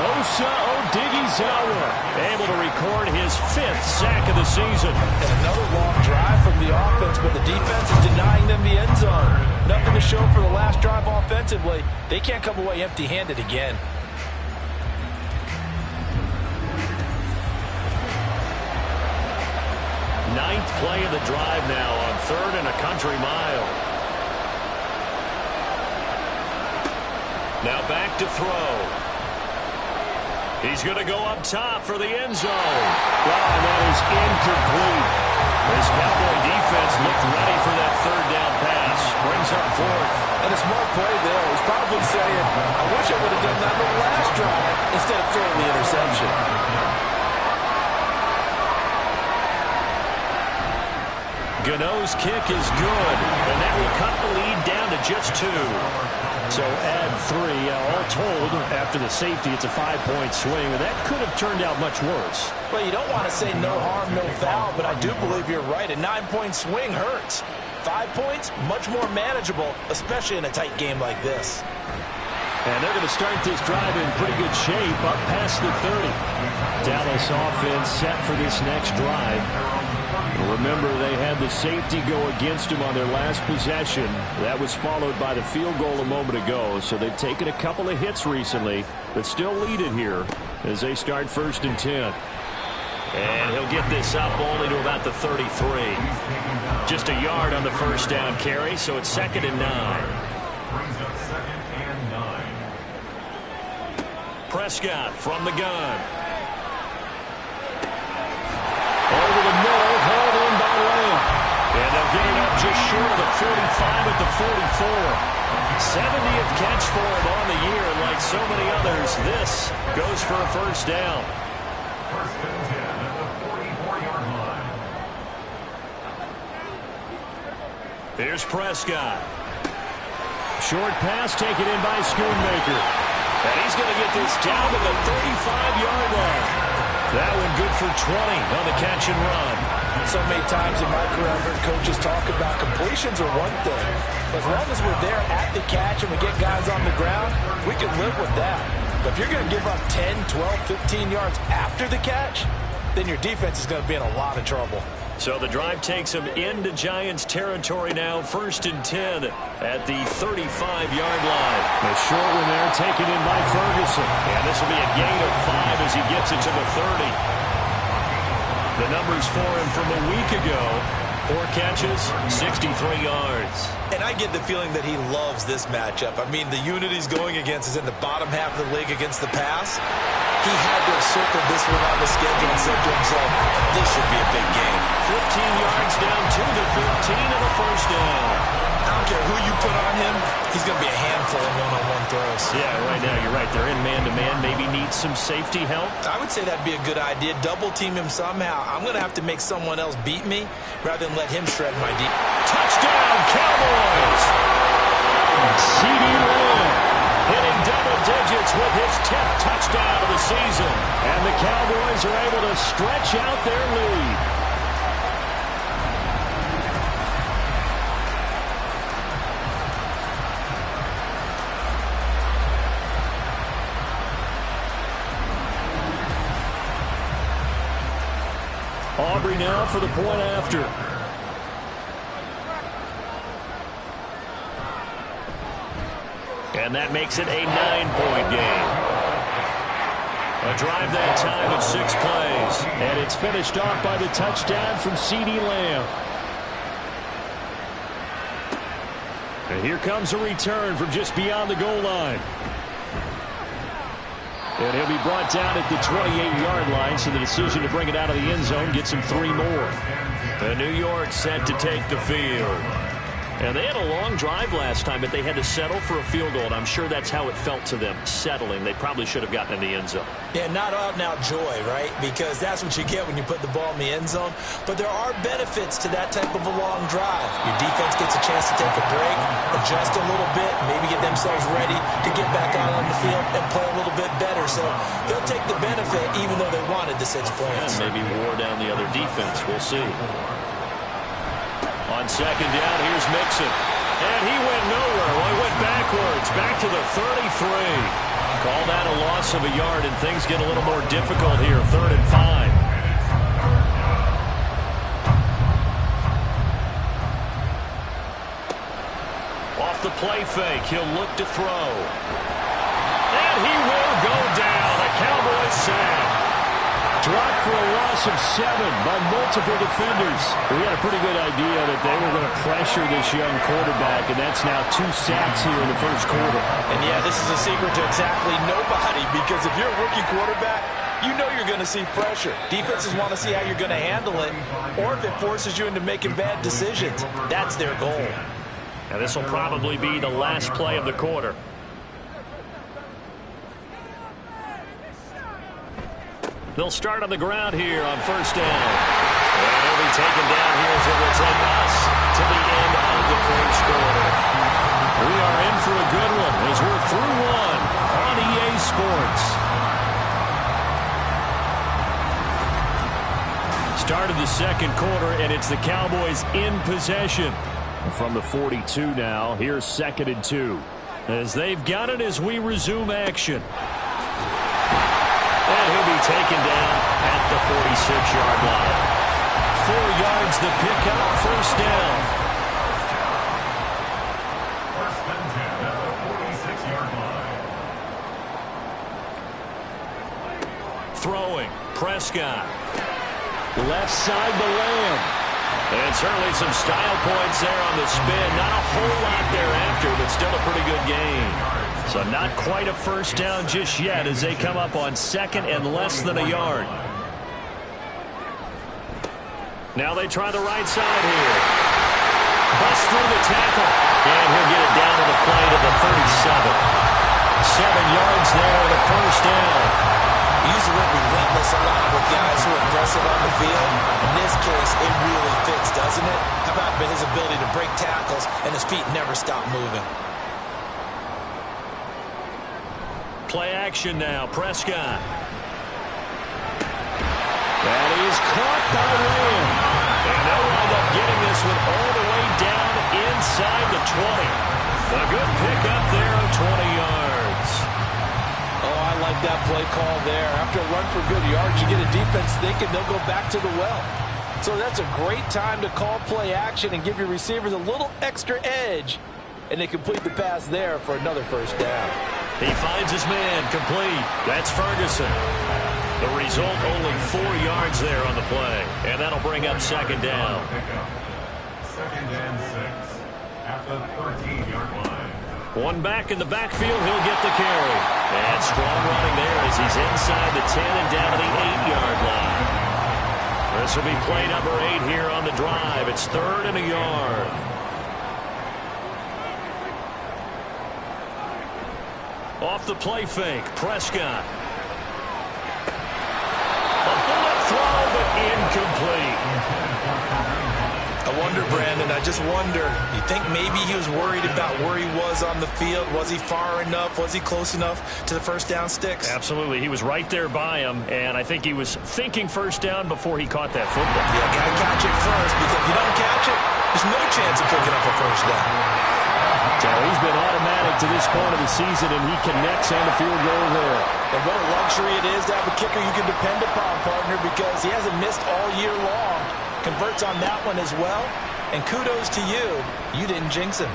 Osa Odighizuwa able to record his 5th sack of the season. And another long drive from the offense, but the defense is denying them the end zone. Nothing to show for the last drive offensively. They can't come away empty-handed again. Ninth play of the drive now on 3rd and a country mile. Now back to throw. He's going to go up top for the end zone. And that is incomplete. This Cowboy defense looked ready for that 3rd down pass. Brings up 4th. And a smart play there. He's probably saying, I wish I would have done that on the last drive instead of throwing the interception. Gano's kick is good, and that will cut the lead down to just 2. So add 3. All told, after the safety, it's a 5-point swing. And that could have turned out much worse. Well, you don't want to say no harm, no foul, but I do believe you're right. A 9-point swing hurts. 5 points, much more manageable, especially in a tight game like this. And they're going to start this drive in pretty good shape, up past the 30. Dallas offense set for this next drive. Remember, they had the safety go against them on their last possession. That was followed by the field goal a moment ago, so they've taken a couple of hits recently, but still lead it here as they start 1st and 10. And he'll get this up only to about the 33. Just a yard on the 1st down carry, so it's 2nd and 9. Brings up 2nd and 9. Prescott from the gun. Over the middle, hauled in by Lamb. And they'll get it up just short of the 45 at the 44. 70th catch for him on the year, and like so many others, this goes for a first down. 1st and 10 at the 44-yard line. Here's Prescott. Short pass taken in by Schoonmaker. And he's going to get this down to the 35-yard line. That one good for 20 on the catch and run. So many times in my career, I've heard coaches talk about completions are one thing. As long as we're there at the catch and we get guys on the ground, we can live with that. But if you're going to give up 10, 12, 15 yards after the catch, then your defense is going to be in a lot of trouble. So the drive takes them into Giants territory now, 1st and 10 at the 35-yard line. A short one there taken in by Ferguson. And this will be a gain of 5 as he gets it to the 30. The numbers for him from a week ago: 4 catches, 63 yards. And I get the feeling that he loves this matchup. I mean, the unit he's going against is in the bottom half of the league against the pass. He had to have circled this one on the schedule and said to himself, this should be a big game. 15 yards down to the 15 and a first down. I don't care who you put on him, he's going to be a handful of one-on-one throws. Yeah, right now you're right. They're in man-to-man. Maybe needs some safety help. I would say that'd be a good idea. Double team him somehow. I'm going to have to make someone else beat me rather than let him shred my deep. Touchdown, Cowboys! C.D. Lamb hitting double digits with his 10th touchdown of the season. And the Cowboys are able to stretch out their lead. Aubrey now for the point after. And that makes it a 9-point game. A drive that time of 6 plays. And it's finished off by the touchdown from C.D. Lamb. And here comes a return from just beyond the goal line. And he'll be brought down at the 28-yard line, so the decision to bring it out of the end zone gets him 3 more. The New York set to take the field. And they had a long drive last time, but they had to settle for a field goal, and I'm sure that's how it felt to them, settling. They probably should have gotten in the end zone. Yeah, not out-and-out joy, right? Because that's what you get when you put the ball in the end zone. But there are benefits to that type of a long drive. Your defense gets a chance to take a break, adjust a little bit, maybe get themselves ready to get back out on the field and play a little bit better. So they'll take the benefit even though they wanted the 6 points. And maybe wore down the other defense. We'll see. On 2nd down, here's Mixon. And he went nowhere. Well, he went backwards, back to the 33. Call that a loss of a yard, and things get a little more difficult here. 3rd and 5. Off the play fake, he'll look to throw. And he will go down. A Cowboys sack. Dropped for a loss of 7 by multiple defenders. We had a pretty good idea that they were going to pressure this young quarterback, and that's now 2 sacks here in the first quarter. And yeah, this is a secret to exactly nobody, because if you're a rookie quarterback, you know you're going to see pressure. Defenses want to see how you're going to handle it, or if it forces you into making bad decisions. That's their goal. And this will probably be the last play of the quarter. They'll start on the ground here on 1st down. And he'll be taken down here as it will take us to the end of the first quarter. We are in for a good one as we're through 1 on EA Sports. Start of the 2nd quarter, and it's the Cowboys in possession. From the 42 now, here's 2nd and 2. As they've got it as we resume action. And he'll be taken down at the 46-yard line. 4 yards the pickup, 1st down. 1st and 10 at the 46-yard line. Throwing, Prescott. Left side to Lamb. And certainly some style points there on the spin. Not a whole lot thereafter, but still a pretty good gain. So not quite a first down just yet as they come up on 2nd and less than a yard. Now they try the right side here. Bust through the tackle. And he'll get it down to the play to the 37. 7 yards there on the 1st down. He's relentless a lot with guys who are aggressive on the field. In this case, it really fits, doesn't it? How about his ability to break tackles and his feet never stop moving? Play action now, Prescott. That is caught by Lamb. And they'll wind up getting this one all the way down inside the 20. A good pickup there of 20 yards. that play call there. After a run for good yards, you get a defense thinking they'll go back to the well. So that's a great time to call play action and give your receivers a little extra edge. And they complete the pass there for another first down. He finds his man complete. That's Ferguson. The result, only 4 yards there on the play. And that'll bring up second down. Second and 6 at the 13-yard line. One back in the backfield, he'll get the carry. And strong running there as he's inside the 10 and down to the 8-yard line. This will be play number 8 here on the drive. It's 3rd and a yard. Off the play fake, Prescott. A bullet throw, but incomplete. I wonder, Brandon, I just wonder, you think maybe he was worried about where he was on the field? Was he far enough? Was he close enough to the first down sticks? Absolutely. He was right there by him, and I think he was thinking first down before he caught that football. Yeah, got to catch it first, because if you don't catch it, there's no chance of picking up a first down. So he's been automatic to this point of the season, and he connects on the field goal there. And what a luxury it is to have a kicker you can depend upon, partner, because he hasn't missed all year long. Converts on that one as well. And kudos to you. You didn't jinx him.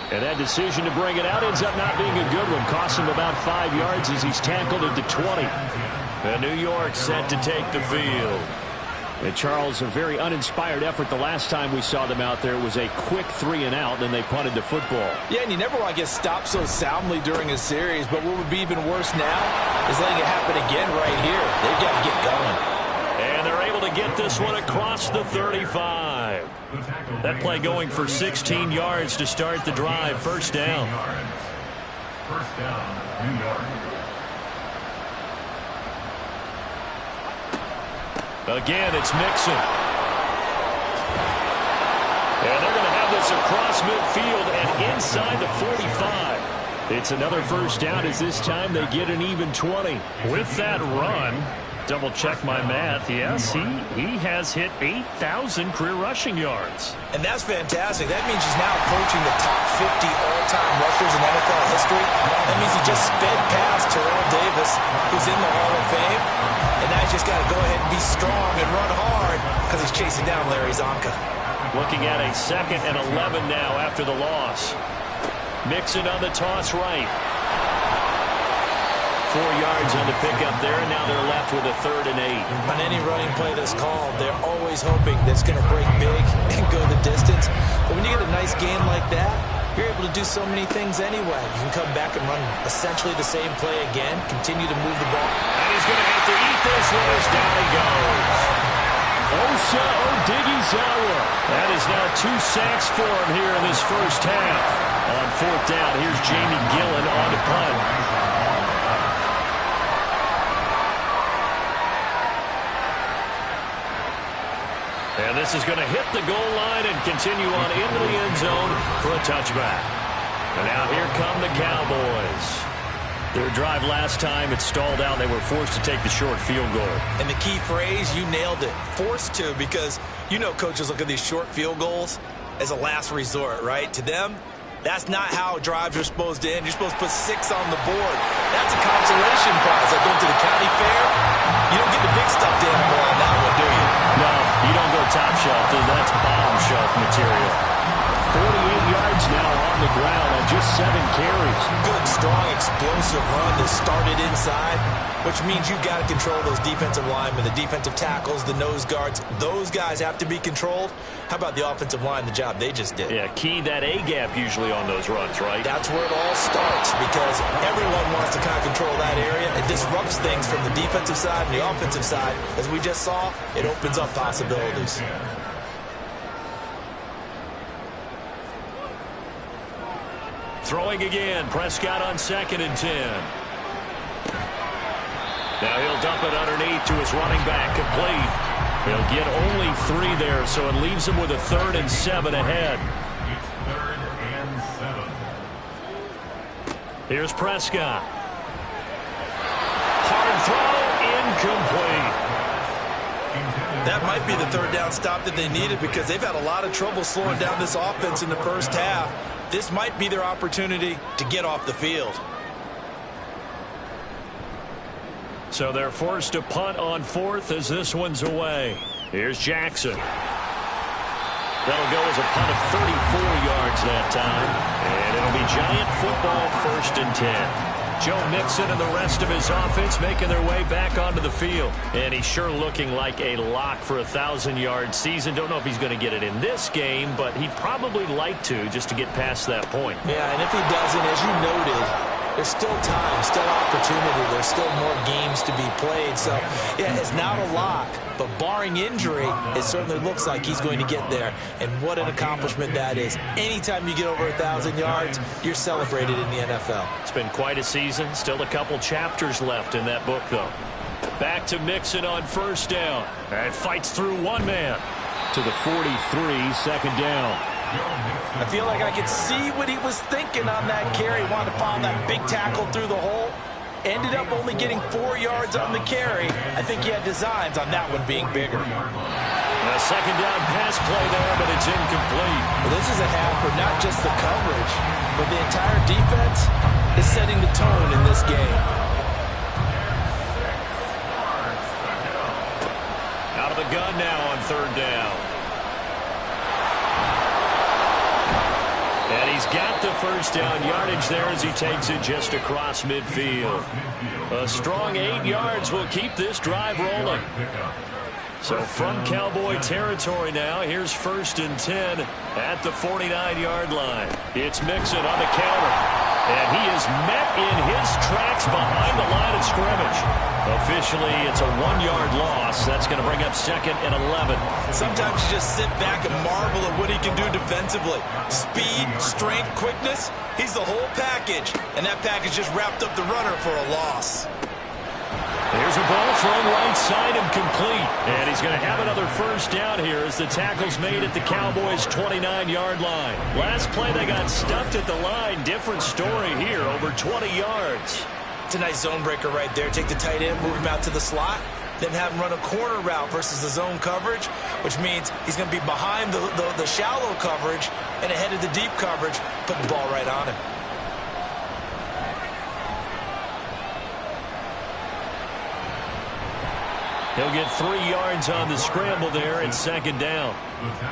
And that decision to bring it out ends up not being a good one. Cost him about 5 yards as he's tackled at the 20. And New York set to take the field. And Charles, a very uninspired effort the last time we saw them out there. It was a quick 3 and out, and they punted the football. Yeah, and you never want to get stopped so soundly during a series, but what would be even worse now is letting it happen again right here. They've got to get going. And they're able to get this one across the 35. That play going for 16 yards to start the drive. First down. First down, New York. Again, it's Mixon. And they're going to have this across midfield and inside the 45. It's another first down as this time they get an even 20. With that run, double check my math. Yes, he has hit 8,000 career rushing yards. And that's fantastic. That means he's now approaching the top 50 all-time rushers in NFL history. That means he just sped past Terrell Davis, who's in the Hall of Fame. And now he's just got to go ahead and be strong and run hard because he's chasing down Larry Zonka. Looking at a 2nd and 11 now after the loss. Mixon on the toss right. 4 yards on the pickup there, and now they're left with a 3rd and 8. On any running play that's called, they're always hoping that's going to break big and go the distance. But when you get a nice game like that, you're able to do so many things anyway. You can come back and run essentially the same play again, continue to move the ball. And he's going to have to eat this one as down he goes. Osa Odighizuwa. That is now 2 sacks for him here in this first half. On 4th down, here's Jamie Gillen on the punt. And this is going to hit the goal line and continue on into the end zone for a touchback. And now here come the Cowboys. Their drive last time, it stalled out. They were forced to take the short field goal. And the key phrase, you nailed it. Forced to, because you know coaches look at these short field goals as a last resort, right? To them, that's not how drives are supposed to end. You're supposed to put 6 on the board. That's a consolation prize. Like going to the county fair, you don't get the big stuffed animal on that one, do you? No, you don't go top shelf. That's bottom shelf material. 48 yards now on the ground on just 7 carries. Good, strong, explosive run that started inside, which means you've got to control those defensive linemen, the defensive tackles, the nose guards. Those guys have to be controlled. How about the offensive line, the job they just did? Yeah, key that A-gap usually on those runs, right? That's where it all starts, because everyone wants to kind of control that area. It disrupts things from the defensive side and the offensive side. As we just saw, it opens up possibilities. Throwing again, Prescott on 2nd and 10. Now he'll dump it underneath to his running back, complete. He'll get only 3 there, so it leaves him with a 3rd and 7 ahead. It's 3rd and 7. Here's Prescott. Hard throw, incomplete. That might be the 3rd down stop that they needed, because they've had a lot of trouble slowing down this offense in the first half. This might be their opportunity to get off the field. So they're forced to punt on fourth as this one's away. Here's Jackson. That'll go as a punt of 34 yards that time. And it'll be Giant football, 1st and 10. Joe Mixon and the rest of his offense making their way back onto the field. And he's sure looking like a lock for a 1,000-yard season. Don't know if he's going to get it in this game, but he'd probably like to just to get past that point. Yeah, and if he doesn't, as you noted, there's still time, still opportunity. There's still more games to be played. So, yeah, it's not a lock. But barring injury, it certainly looks like he's going to get there. And what an accomplishment that is. Anytime you get over 1,000 yards, you're celebrated in the NFL. It's been quite a season. Still a couple chapters left in that book, though. Back to Mixon on 1st down. And fights through one man. To the 43, 2nd down. I feel like I could see what he was thinking on that carry. Wanted to follow that big tackle through the hole. Ended up only getting 4 yards on the carry. I think he had designs on that one being bigger. A 2nd down pass play there, but it's incomplete. Well, this is a half for not just the coverage, but the entire defense is setting the tone in this game. Out of the gun now on 3rd down. And he's got the 1st down yardage there as he takes it just across midfield. A strong 8 yards will keep this drive rolling. So from Cowboy territory now, here's 1st and 10 at the 49-yard line. It's Mixon on the counter. And he is met in his tracks behind the line of scrimmage. Officially, it's a 1-yard loss. That's going to bring up 2nd and 11. Sometimes you just sit back and marvel at what he can do defensively. Speed, strength, quickness, he's the whole package. And that package just wrapped up the runner for a loss. Here's a ball thrown right side and complete. And he's going to have another 1st down here as the tackle's made at the Cowboys' 29-yard line. Last play, they got stuffed at the line. Different story here, over 20 yards. It's a nice zone breaker right there. Take the tight end, move him out to the slot, then have him run a corner route versus the zone coverage, which means he's going to be behind the shallow coverage and ahead of the deep coverage, put the ball right on him. He'll get 3 yards on the scramble there at 2nd down.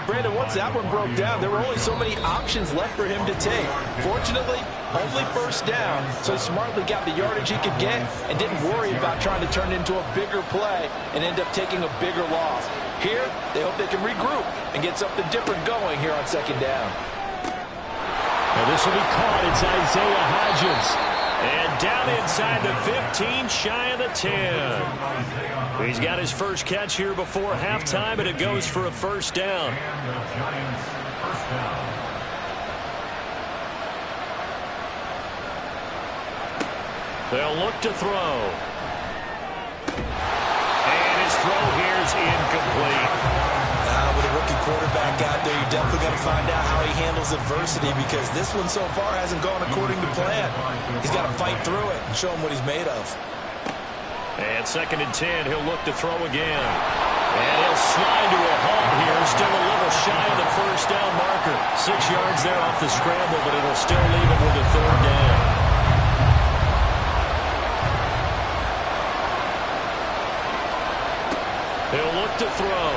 Brandon, once that one broke down, there were only so many options left for him to take. Fortunately, only 1st down, so he smartly got the yardage he could get and didn't worry about trying to turn it into a bigger play and end up taking a bigger loss. Here, they hope they can regroup and get something different going here on 2nd down. Now this will be caught. It's Isaiah Hodgins. And down inside the 15, shy of the 10. He's got his first catch here before halftime, and it goes for a 1st down. They'll look to throw. And his throw here is incomplete. With a rookie quarterback out there, you're definitely going to find out how he handles adversity because this one so far hasn't gone according to plan. He's got to fight through it and show him what he's made of. And 2nd and 10, he'll look to throw again. And he'll slide to a halt here, still a little shy of the 1st down marker. 6 yards there off the scramble, but it'll still leave him with a 3rd down. He'll look to throw.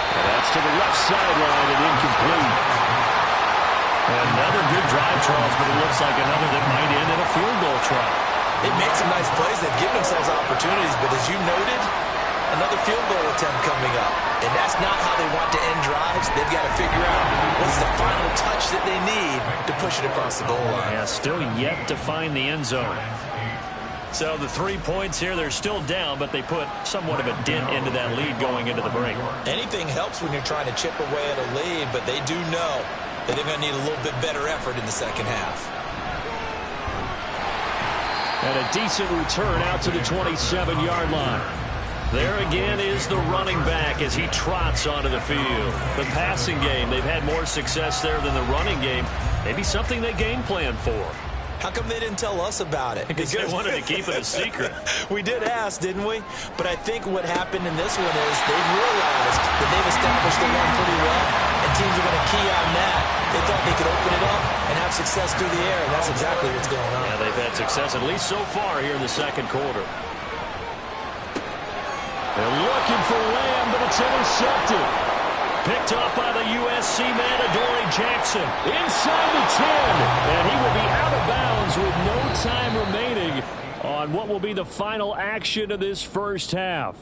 That's to the left sideline and incomplete. Another good drive, Charles, but it looks like another that might end in a field goal try. They've made some nice plays. They've given themselves opportunities, but as you noted, another field goal attempt coming up. And that's not how they want to end drives. They've got to figure out what's the final touch that they need to push it across the goal line. Yeah, still yet to find the end zone. So the 3 points here, they're still down, but they put somewhat of a dent into that lead going into the break. Anything helps when you're trying to chip away at a lead, but they do know that they're going to need a little bit better effort in the 2nd half. And a decent return out to the 27-yard line. There again is the running back as he trots onto the field. The passing game, they've had more success there than the running game. Maybe something they game plan for. How come they didn't tell us about it? Because they wanted to keep it a secret. We did ask, didn't we? But I think what happened in this one is they've realized that they've established the run pretty well, and teams are going to key on that. They thought they could open it up and have success through the air, and that's exactly what's going on. Yeah, they've had success, at least so far here in the 2nd quarter. They're looking for Lamb, but it's intercepted. Picked off by the USC man, Adoree Jackson. Inside the 10. And he will be out of bounds with no time remaining on what will be the final action of this first half.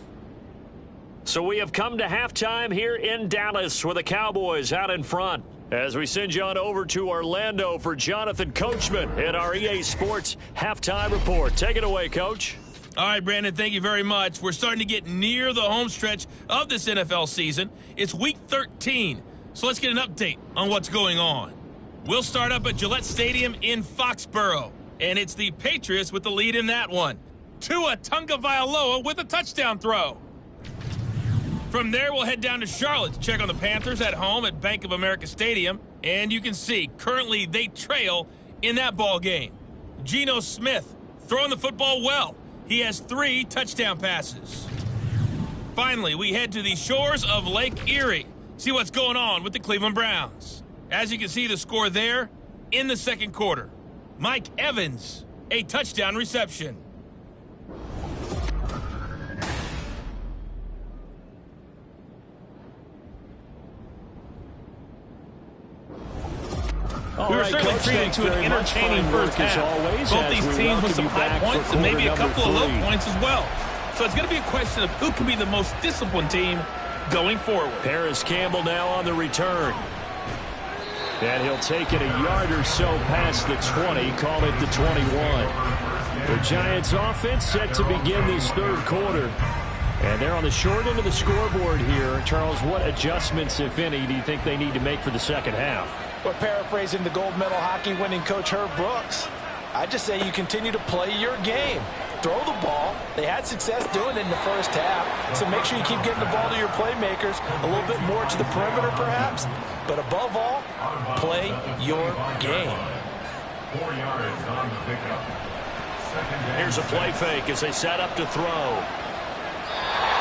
So we have come to halftime here in Dallas with the Cowboys out in front. As we send you on over to Orlando for Jonathan Coachman at our EA Sports Halftime Report. Take it away, Coach. All right, Brandon, thank you very much. We're starting to get near the home stretch of this NFL season. It's Week 13, so let's get an update on what's going on. We'll start up at Gillette Stadium in Foxborough, and it's the Patriots with the lead in that one. Tua Tagovailoa with a touchdown throw. From there, we'll head down to Charlotte to check on the Panthers at home at Bank of America Stadium, and you can see currently they trail in that ball game. Geno Smith throwing the football well. He has 3 touchdown passes. Finally, we head to the shores of Lake Erie. See what's going on with the Cleveland Browns. As you can see, the score there in the second quarter. Mike Evans, a touchdown reception. We were certainly treated to an entertaining first half. Both these teams with some high points and maybe a couple of low points as well. So it's going to be a question of who can be the most disciplined team going forward. Paris Campbell now on the return. And he'll take it a yard or so past the 20, call it the 21. The Giants offense set to begin this third quarter. And they're on the short end of the scoreboard here. Charles, what adjustments, if any, do you think they need to make for the second half? Well, paraphrasing the gold medal hockey winning coach Herb Brooks, I just say you continue to play your game. Throw the ball. They had success doing it in the first half, so make sure you keep getting the ball to your playmakers, a little bit more to the perimeter perhaps, but above all, play your game. 4 yards on the pickup. Here's a play fake as they set up to throw.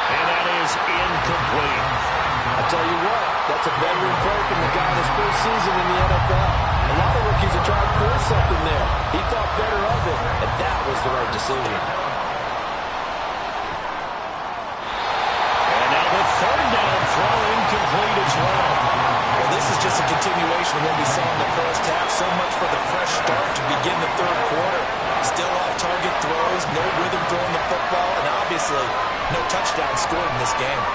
And that is incomplete. I tell you what, that's a veteran play from the guy in his first season in the NFL. A lot of rookies are trying to force something there. He thought better of it, and that was the right decision. And now the third down throw incomplete as well. Well, this is just a continuation of what we saw in the first half. So much for the fresh start to begin the third quarter. Still off-target throws, no rhythm throwing the football, and obviously no touchdown scored in this game.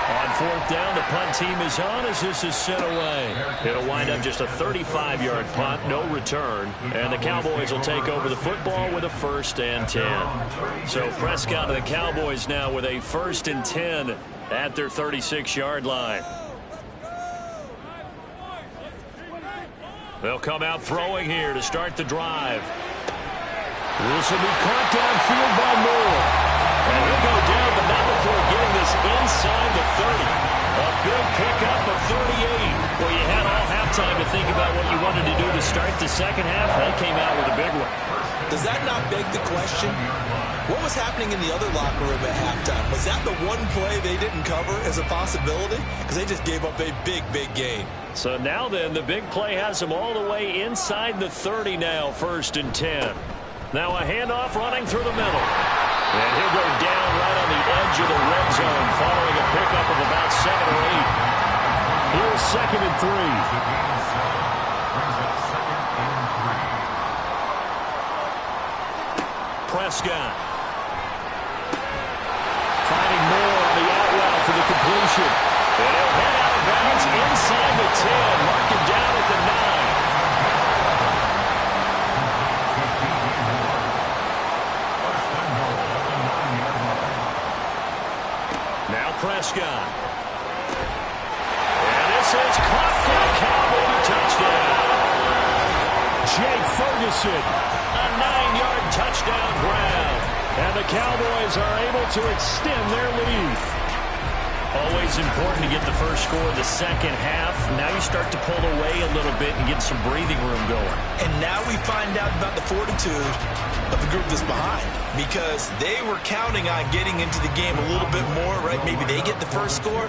On fourth down, the punt team is on as this is sent away. It'll wind up just a 35-yard punt, no return. And the Cowboys will take over the football with a 1st and 10. So Prescott and the Cowboys now with a 1st and 10 at their 36-yard line. They'll come out throwing here to start the drive. This will be caught downfield by Moore. And he'll go down, but not before getting this inside the 30. A big pickup of 38. Well, you had all halftime to think about what you wanted to do to start the second half. That came out with a big one. Does that not beg the question? What was happening in the other locker room at halftime? Was that the one play they didn't cover as a possibility? Because they just gave up a big, big gain. So now then, the big play has them all the way inside the 30 now, 1st and 10. Now a handoff running through the middle. And he'll go down right on the edge of the red zone following a pickup of about 7 or 8. Here's 2nd and 3. Prescott. Finding Moore on the out route for the completion. And he'll head out of bounds inside the 10. Mark him down at the 9. Prescott. And this is caught for a Cowboy touchdown. Jake Ferguson. A 9-yard touchdown grab. And the Cowboys are able to extend their lead. Always important to get the first score of the second half. Now you start to pull away a little bit and get some breathing room going. And now we find out about the fortitude of the group that's behind, because they were counting on getting into the game a little bit more, right? Maybe they get the first score.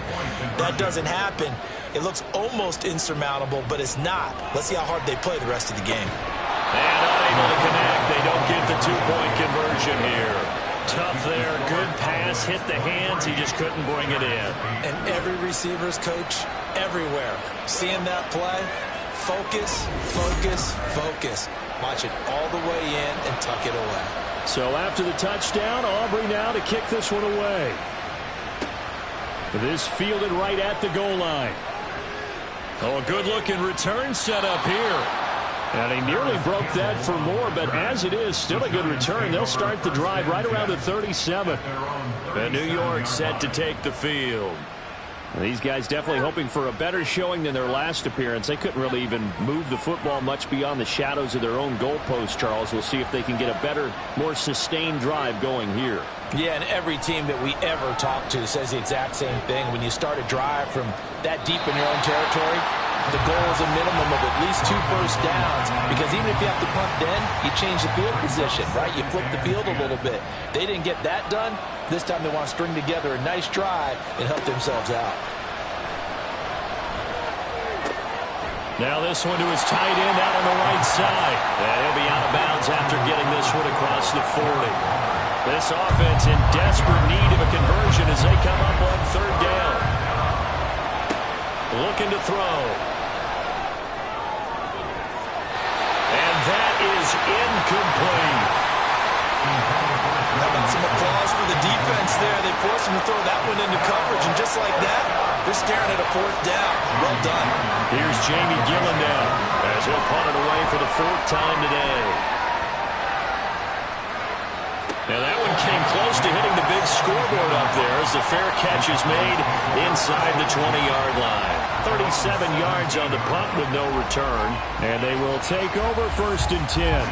That doesn't happen. It looks almost insurmountable, but it's not. Let's see how hard they play the rest of the game. And unable to connect. They don't get the 2-point conversion here. Tough there. Good pass. Hit hit the hands. He just couldn't bring it in. And every receiver's coach everywhere. Seeing that play, focus, focus, focus. Watch it all the way in and tuck it away. So after the touchdown, Aubrey now to kick this one away. This fielded right at the goal line. Oh, a good-looking return set up here. And he nearly broke that for more, but as it is, still a good return. They'll start the drive right around the 37. And New York set to take the field. These guys definitely hoping for a better showing than their last appearance. They couldn't really even move the football much beyond the shadows of their own goalpost, Charles. We'll see if they can get a better, more sustained drive going here. Yeah, and every team that we ever talk to says the exact same thing. When you start a drive from that deep in your own territory, the goal is a minimum of at least 2 first downs, because even if you have to punt then, you change the field position, right? You flip the field a little bit. They didn't get that done. This time they want to string together a nice drive and help themselves out. Now this one to his tight end out on the right side. And he'll be out of bounds after getting this one across the 40. This offense in desperate need of a conversion as they come up on 3rd down. Looking to throw. And that is incomplete. How about some applause for the defense there? They forced him to throw that one into coverage, and just like that, they're staring at a 4th down. Well done. Here's Jamie Gillen now as he'll punt it away for the 4th time today. Now that one came close to hitting the big scoreboard up there as the fair catch is made inside the 20-yard line. 37 yards on the punt with no return. And they will take over 1st and 10.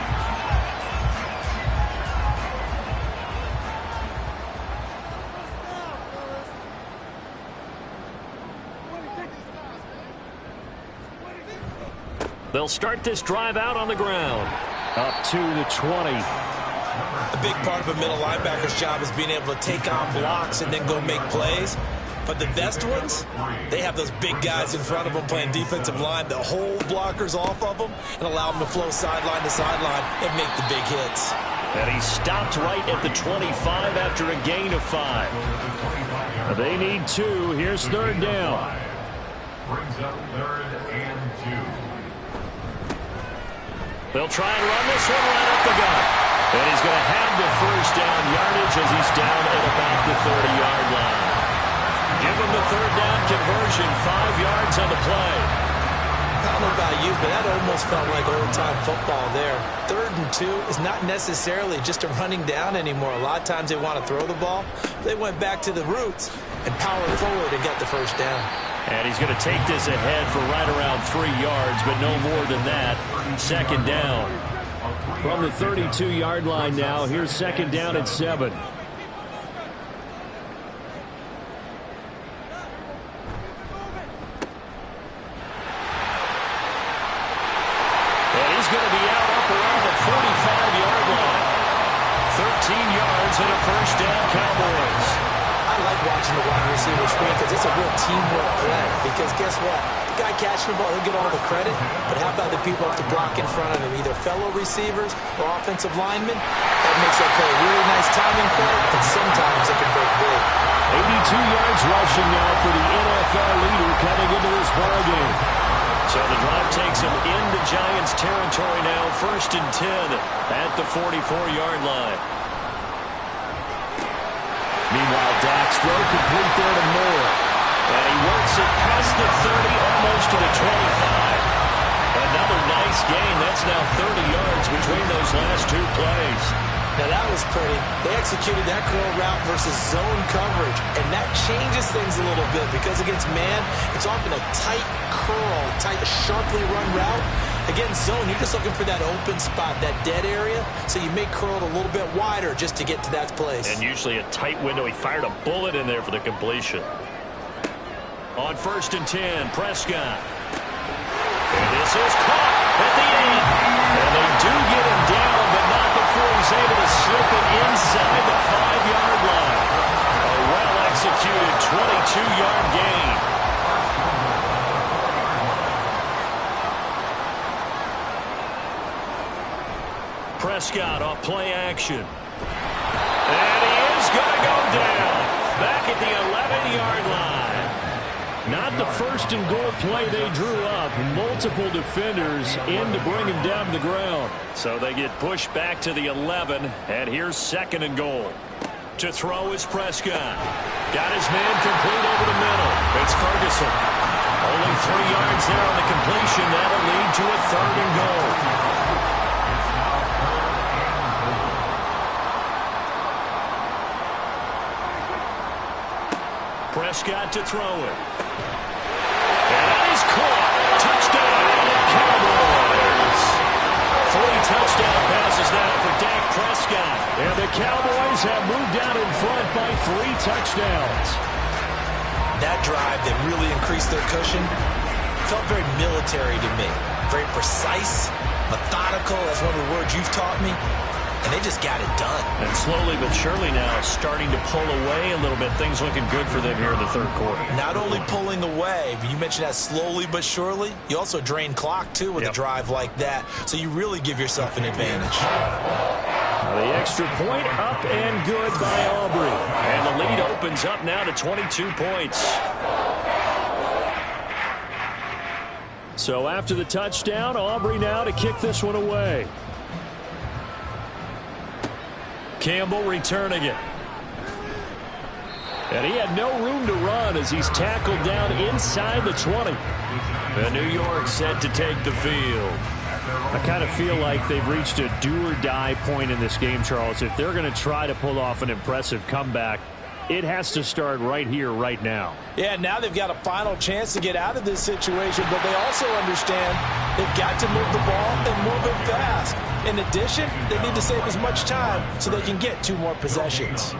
They'll start this drive out on the ground. Up to the 20. A big part of a middle linebacker's job is being able to take on blocks and then go make plays. But the best ones, they have those big guys in front of them playing defensive line that hold blockers off of them and allow them to flow sideline to sideline and make the big hits. And he stopped right at the 25 after a gain of 5. They need 2. Here's 3rd down. Brings up 3rd and 2. They'll try and run this one right up the gut. And he's going to have the 1st down yardage as he's down at about the 30-yard line. Give him the 3rd down conversion, 5 yards on the play. I don't know about you, but that almost felt like old-time football there. 3rd and 2 is not necessarily just a running down anymore. A lot of times they want to throw the ball. They went back to the roots and powered forward and got the 1st down. And he's going to take this ahead for right around 3 yards, but no more than that. 2nd down. From the 32-yard line now, here's 2nd down at 7. And he's going to be out up around the 45-yard line. 13 yards and a 1st down, Cowboys. I like watching the wide receiver screen because it's a real teamwork play. Because guess what? The guy catching the ball, he'll get all the credit. But how about the people up to block in front of him, either fellow receivers or offensive linemen? That makes that play a really nice timing play, and sometimes it can break big. 82 yards rushing now for the NFL leader coming into this ball game. So the drive takes him into Giants territory now, 1st and 10 at the 44-yard line. Meanwhile, Dak's throw complete there to Moore. And he works it past the 30, almost to the 25. Another nice gain. That's now 30 yards between those last 2 plays. Now that was pretty. They executed that curl route versus zone coverage, and that changes things a little bit because against man, it's often a tight curl, tight, sharply run route. Against zone, you're just looking for that open spot, that dead area, so you may curl it a little bit wider just to get to that place. And usually a tight window. He fired a bullet in there for the completion. On 1st and 10, Prescott. And this is caught at the 8. And they do get him down, but not before he's able to slip it inside the 5-yard line. A well-executed 22-yard gain. Prescott off play action. And he is is going to go down. Back at the 11-yard line. Not the first and goal play they drew up. Multiple defenders in to bring him down to the ground. So they get pushed back to the 11, and here's second and goal. To throw is Prescott. Got his man complete over the middle. It's Ferguson. Only 3 yards there on the completion. That'll lead to a third and goal. Prescott to throw it. And that is caught. Touchdown, Cowboys. 3 touchdown passes now for Dak Prescott. And the Cowboys have moved out in front by 3 touchdowns. That drive that really increased their cushion felt very military to me. Very precise, methodical, that's one of the words you've taught me. And they just got it done. And slowly but surely now starting to pull away a little bit. Things looking good for them here in the third quarter. Not only pulling away, but you mentioned that slowly but surely. You also drain clock, too, with a drive like that. So you really give yourself an advantage. The extra point up and good by Aubrey. And the lead opens up now to 22 points. So after the touchdown, Aubrey now to kick this one away. Campbell returning it. And he had no room to run as he's tackled down inside the 20. And New York set to take the field. I kind of feel like they've reached a do-or-die point in this game, Charles. If they're going to try to pull off an impressive comeback, it has to start right here, right now. Yeah, now they've got a final chance to get out of this situation, but they also understand they've got to move the ball and move it fast. In addition, they need to save as much time so they can get 2 more possessions.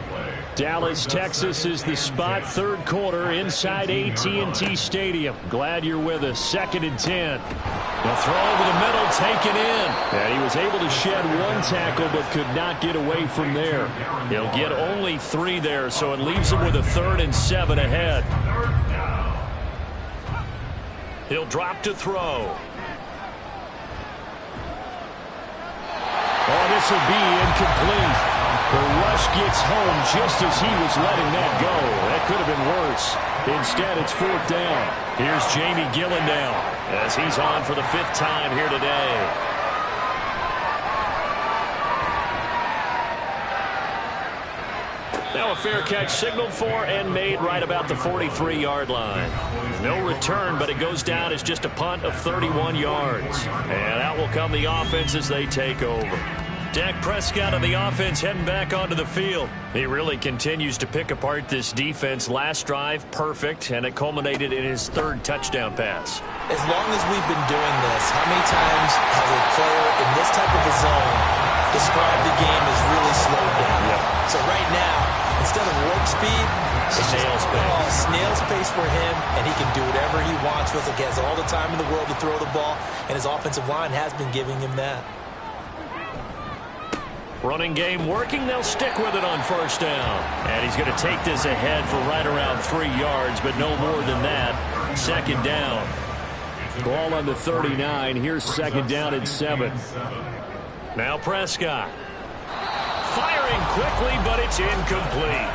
Dallas, Texas is the spot. Third quarter inside AT&T Stadium. Glad you're with us. 2nd and 10. The throw over the middle taken in. And he was able to shed 1 tackle but could not get away from there. He'll get only 3 there, so it leaves him with a 3rd and 7 ahead. He'll drop to throw. Oh, this will be incomplete. The rush gets home just as he was letting that go. That could have been worse. Instead, it's 4th down. Here's Jamie Gillendown as he's on for the 5th time here today. Now a fair catch signaled for and made right about the 43-yard line. No return, but it goes down as just a punt of 31 yards. And out will come the offense as they take over. Dak Prescott of the offense heading back onto the field. He really continues to pick apart this defense. Last drive, perfect, and it culminated in his 3rd touchdown pass. As long as we've been doing this, how many times has a player in this type of a zone described the game as really slowed down? Yep. So right now, instead of warp speed, snail's pace. Snail's pace for him, and he can do whatever he wants with it. He has all the time in the world to throw the ball, and his offensive line has been giving him that. Running game working. They'll stick with it on 1st down. And he's going to take this ahead for right around 3 yards, but no more than that. 2nd down. Ball on the 39. Here's 2nd down and 7. Now Prescott. Firing quickly, but it's incomplete.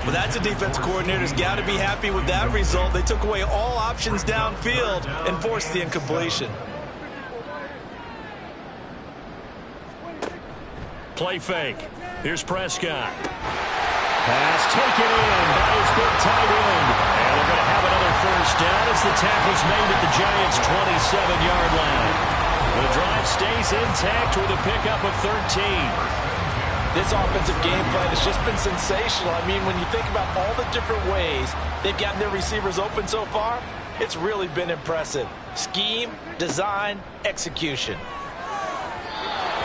Well, that's a defense coordinator's got to be happy with that result. They took away all options downfield and forced the incompletion. Play fake. Here's Prescott. Pass taken in by his big tight end. And they're going to have another 1st down as the tackle's made at the Giants' 27-yard line. The drive stays intact with a pickup of 13. This offensive game plan has just been sensational. I mean, when you think about all the different ways they've gotten their receivers open so far, it's really been impressive. Scheme, design, execution.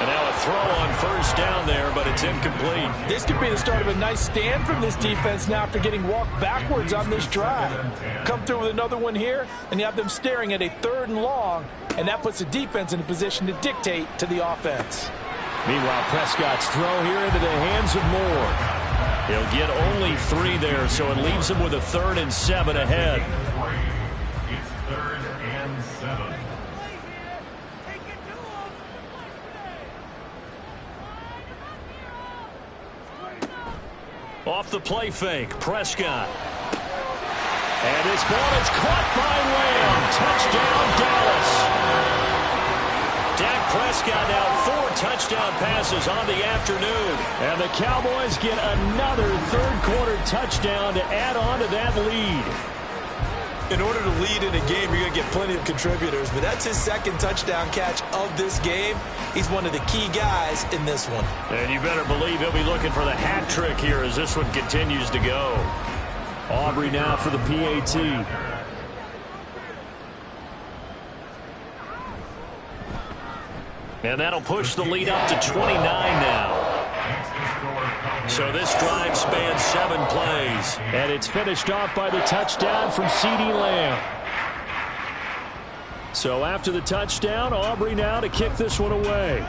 And now a throw on 1st down there, but it's incomplete. This could be the start of a nice stand from this defense now after getting walked backwards on this drive. Come through with another one here, and you have them staring at a 3rd and long, and that puts the defense in a position to dictate to the offense. Meanwhile, Prescott's throw here into the hands of Moore. He'll get only 3 there, so it leaves him with a 3rd and 7 ahead. It's 3rd and 7. Off the play fake, Prescott. And this ball is caught by Lamb. Touchdown, Dallas. Dak Prescott now 4 touchdown passes on the afternoon. And the Cowboys get another third-quarter touchdown to add on to that lead. In order to lead in a game, you're going to get plenty of contributors, but that's his second touchdown catch of this game. He's one of the key guys in this one. And you better believe he'll be looking for the hat trick here as this one continues to go. Aubrey now for the PAT. And that'll push the lead up to 29 now. So this drive spans 7 plays. And it's finished off by the touchdown from CeeDee Lamb. So after the touchdown, Aubrey now to kick this one away.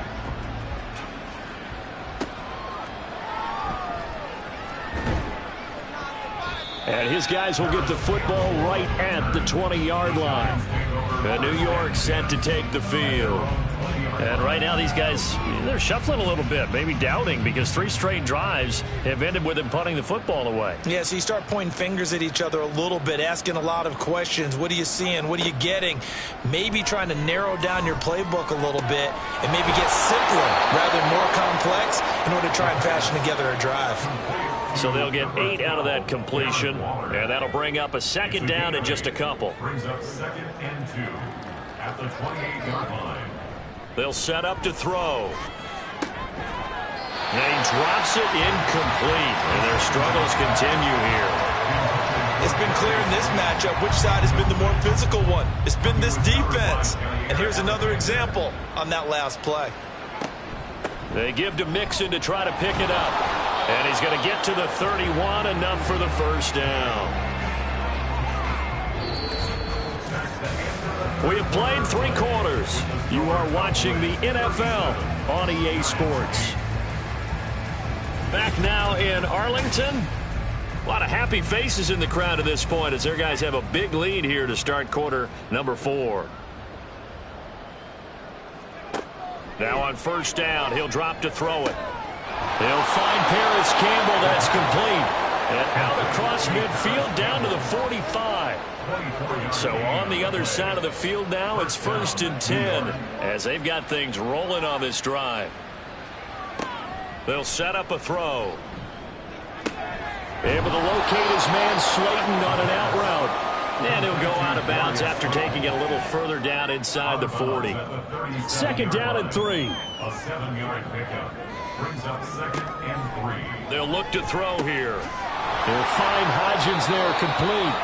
And his guys will get the football right at the 20-yard line. And New York set to take the field. And right now these guys, they're shuffling a little bit, maybe doubting, because 3 straight drives have ended with them punting the football away. Yeah, so you start pointing fingers at each other a little bit, asking a lot of questions. What are you seeing? What are you getting? Maybe trying to narrow down your playbook a little bit and maybe get simpler rather than more complex in order to try and fashion together a drive. So they'll get 8 out of that completion, and that'll bring up a second down in just a couple. Brings up 2nd and 2 at the 28-yard line. They'll set up to throw. And he drops it incomplete, and their struggles continue here. It's been clear in this matchup which side has been the more physical one. It's been this defense. And here's another example on that last play. They give to Mixon to try to pick it up. And he's going to get to the 31, enough for the first down. We have played 3 quarters. You are watching the NFL on EA Sports. Back now in Arlington. A lot of happy faces in the crowd at this point as their guys have a big lead here to start quarter number 4. Now on first down, he'll drop to throw it. He'll find Paris Campbell. That's complete. And out across midfield down to the 45. So on the other side of the field now, it's 1st and 10 as they've got things rolling on this drive. They'll set up a throw. Able to locate his man Slayton on an out route. And he'll go out of bounds after taking it a little further down inside the 40. Second down and 3. A 7-yard pickup. Brings up 2nd and 3. They'll look to throw here. They'll find Hodgins there, complete.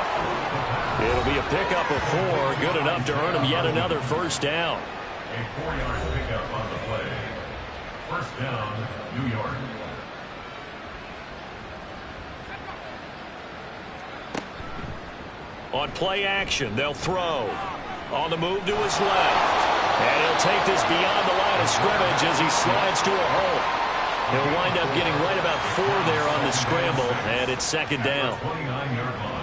It'll be a pickup of 4, good enough to earn him yet another first down. A 4-yard pickup on the play. First down, New York. On play action, they'll throw. On the move to his left. And he'll take this beyond the line of scrimmage as he slides to a hole. He'll wind up getting right about 4 there on the scramble, and it's second down. 29-yard line.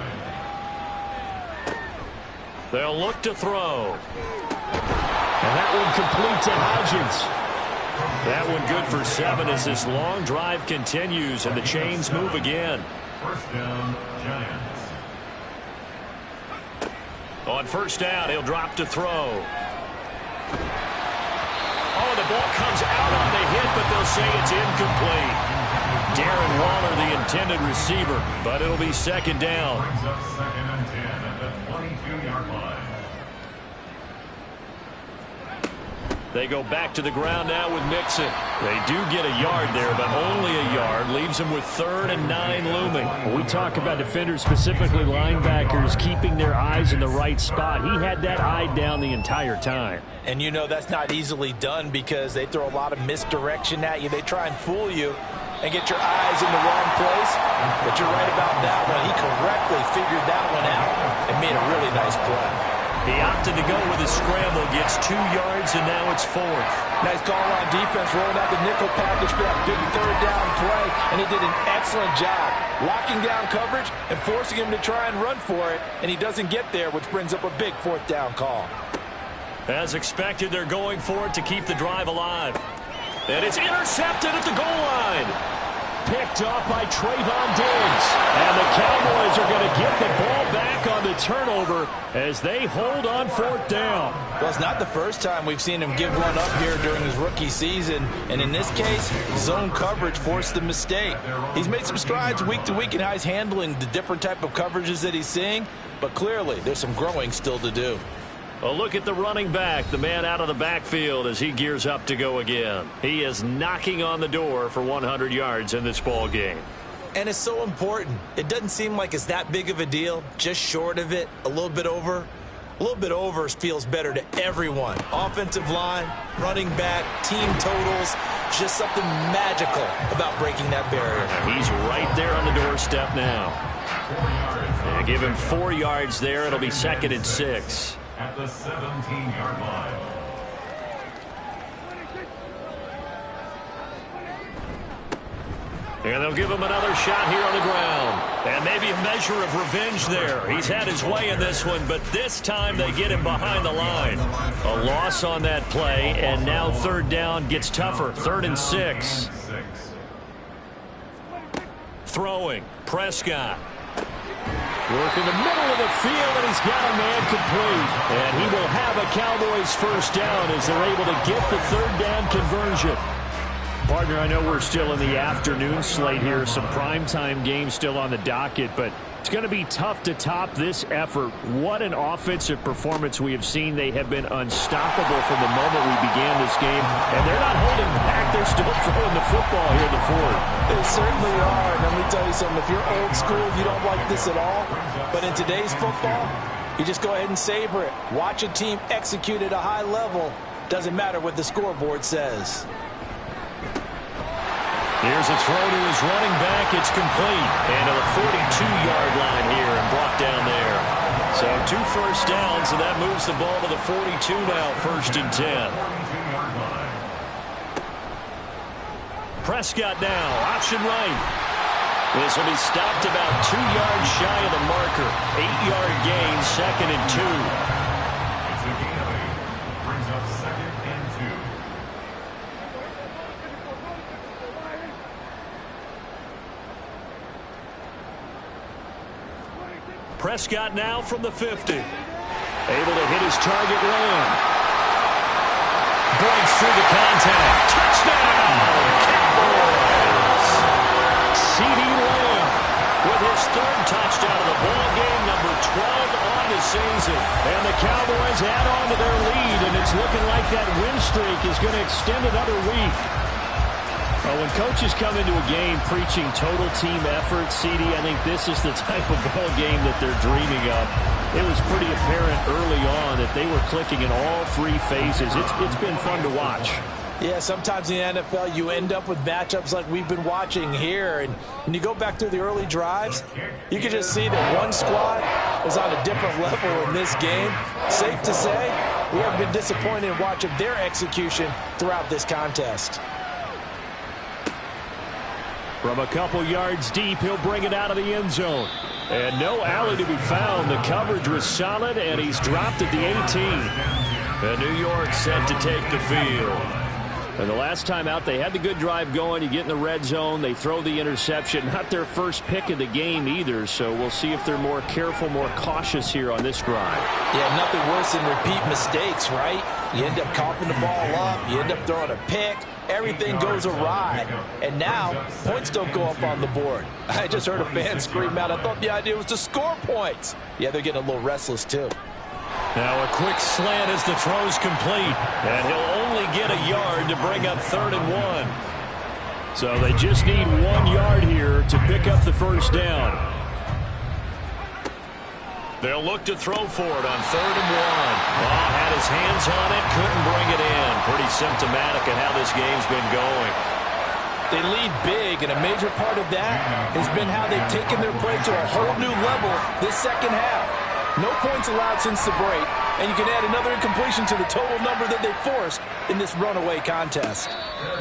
They'll look to throw. And that one complete to Hodgins. That one good for 7 as this long drive continues and the chains move again. First down, Giants. On first down, he'll drop to throw. Oh, the ball comes out on the hit, but they'll say it's incomplete. Darren Waller, the intended receiver, but it'll be second down. Brings up 2nd and 10 at the 22-yard line. They go back to the ground now with Mixon. They do get a yard there, but only a yard. Leaves them with 3rd and 9 looming. When we talk about defenders, specifically linebackers, keeping their eyes in the right spot, he had that eye down the entire time. And you know that's not easily done because they throw a lot of misdirection at you. They try and fool you and get your eyes in the wrong place. But you're right about that one. He correctly figured that one out and made a really nice play. He opted to go with a scramble, gets 2 yards, and now it's 4th. Nice call on defense, rolling out the nickel package for that big 3rd down play, and he did an excellent job locking down coverage and forcing him to try and run for it, and he doesn't get there, which brings up a big 4th down call. As expected, they're going for it to keep the drive alive. And it's intercepted at the goal line. Picked Picked off by Trayvon Diggs. And the Cowboys are going to get the ball back on the turnover as they hold on 4th down. Well, it's not the first time we've seen him give one up here during his rookie season. And in this case, zone coverage forced the mistake. He's made some strides week to week in how he's handling the different type of coverages that he's seeing. But clearly, there's some growing still to do. A look at the running back, the man out of the backfield as he gears up to go again. He is knocking on the door for 100 yards in this ball game. And it's so important. It doesn't seem like it's that big of a deal, just short of it, a little bit over. A little bit over feels better to everyone. Offensive line, running back, team totals, just something magical about breaking that barrier. He's right there on the doorstep now. And give him 4 yards there. It'll be 2nd and 6. At the 17-yard line. And they'll give him another shot here on the ground. And maybe a measure of revenge there. He's had his way in this one, but this time they get him behind the line. A loss on that play, and now 3rd down gets tougher. 3rd and 6. Throwing. Prescott. Work in the middle of the field, and he's got a man complete. And he will have a Cowboys 1st down as they're able to get the 3rd down conversion. Partner, I know we're still in the afternoon slate here. Some primetime games still on the docket, but it's going to be tough to top this effort. What an offensive performance we have seen. They have been unstoppable from the moment we began this game, and they're not holding back. They're still throwing the football here in the 4th. They certainly are, and let me tell you something. If you're old school, you don't like this at all, but in today's football, you just go ahead and savor it. Watch a team execute at a high level. Doesn't matter what the scoreboard says. Here's a throw to his running back. It's complete. And to the 42-yard line here and brought down there. So 2 first downs, and that moves the ball to the 42 now, 1st and 10. Prescott now, option right. This will be stopped about 2 yards shy of the marker. 8-yard gain, 2nd and 2. It's a gain of 8. Brings up 2nd and 2. Prescott now from the 50. Able to hit his target Lamb. Breaks through the contact. Touchdown! Cowboys! C.D. Lamb with his 3rd touchdown of the ball game, number 12 on the season. And the Cowboys add on to their lead, and it's looking like that win streak is going to extend another week. Well, when coaches come into a game preaching total team effort, CD, I think this is the type of ball game that they're dreaming of. It was pretty apparent early on that they were clicking in all 3 phases. It's been fun to watch. Yeah, sometimes in the NFL you end up with matchups like we've been watching here. And when you go back through the early drives, you can just see that one squad is on a different level in this game. Safe to say, we haven't been disappointed in watching their execution throughout this contest. From a couple yards deep, he'll bring it out of the end zone. And no alley to be found. The coverage was solid, and he's dropped at the 18. And New York set to take the field. And the last time out, they had the good drive going. You get in the red zone, they throw the interception. Not their first pick of the game either, so we'll see if they're more careful, more cautious here on this drive. Yeah, nothing worse than repeat mistakes, right? You end up coughing the ball up, you end up throwing a pick, everything goes awry. And now, points don't go up on the board. I just heard a fan scream out, I thought the idea was to score points. Yeah, they're getting a little restless too. Now a quick slant as the throw's complete. And he'll only get a yard to bring up 3rd and 1. So they just need 1 yard here to pick up the 1st down. They'll look to throw for it on 3rd and 1. Ball had his hands on it, couldn't bring it in. Pretty symptomatic of how this game's been going. They lead big, and a major part of that has been how they've taken their play to a whole new level this second half. No points allowed since the break, and you can add another incompletion to the total number that they forced in this runaway contest.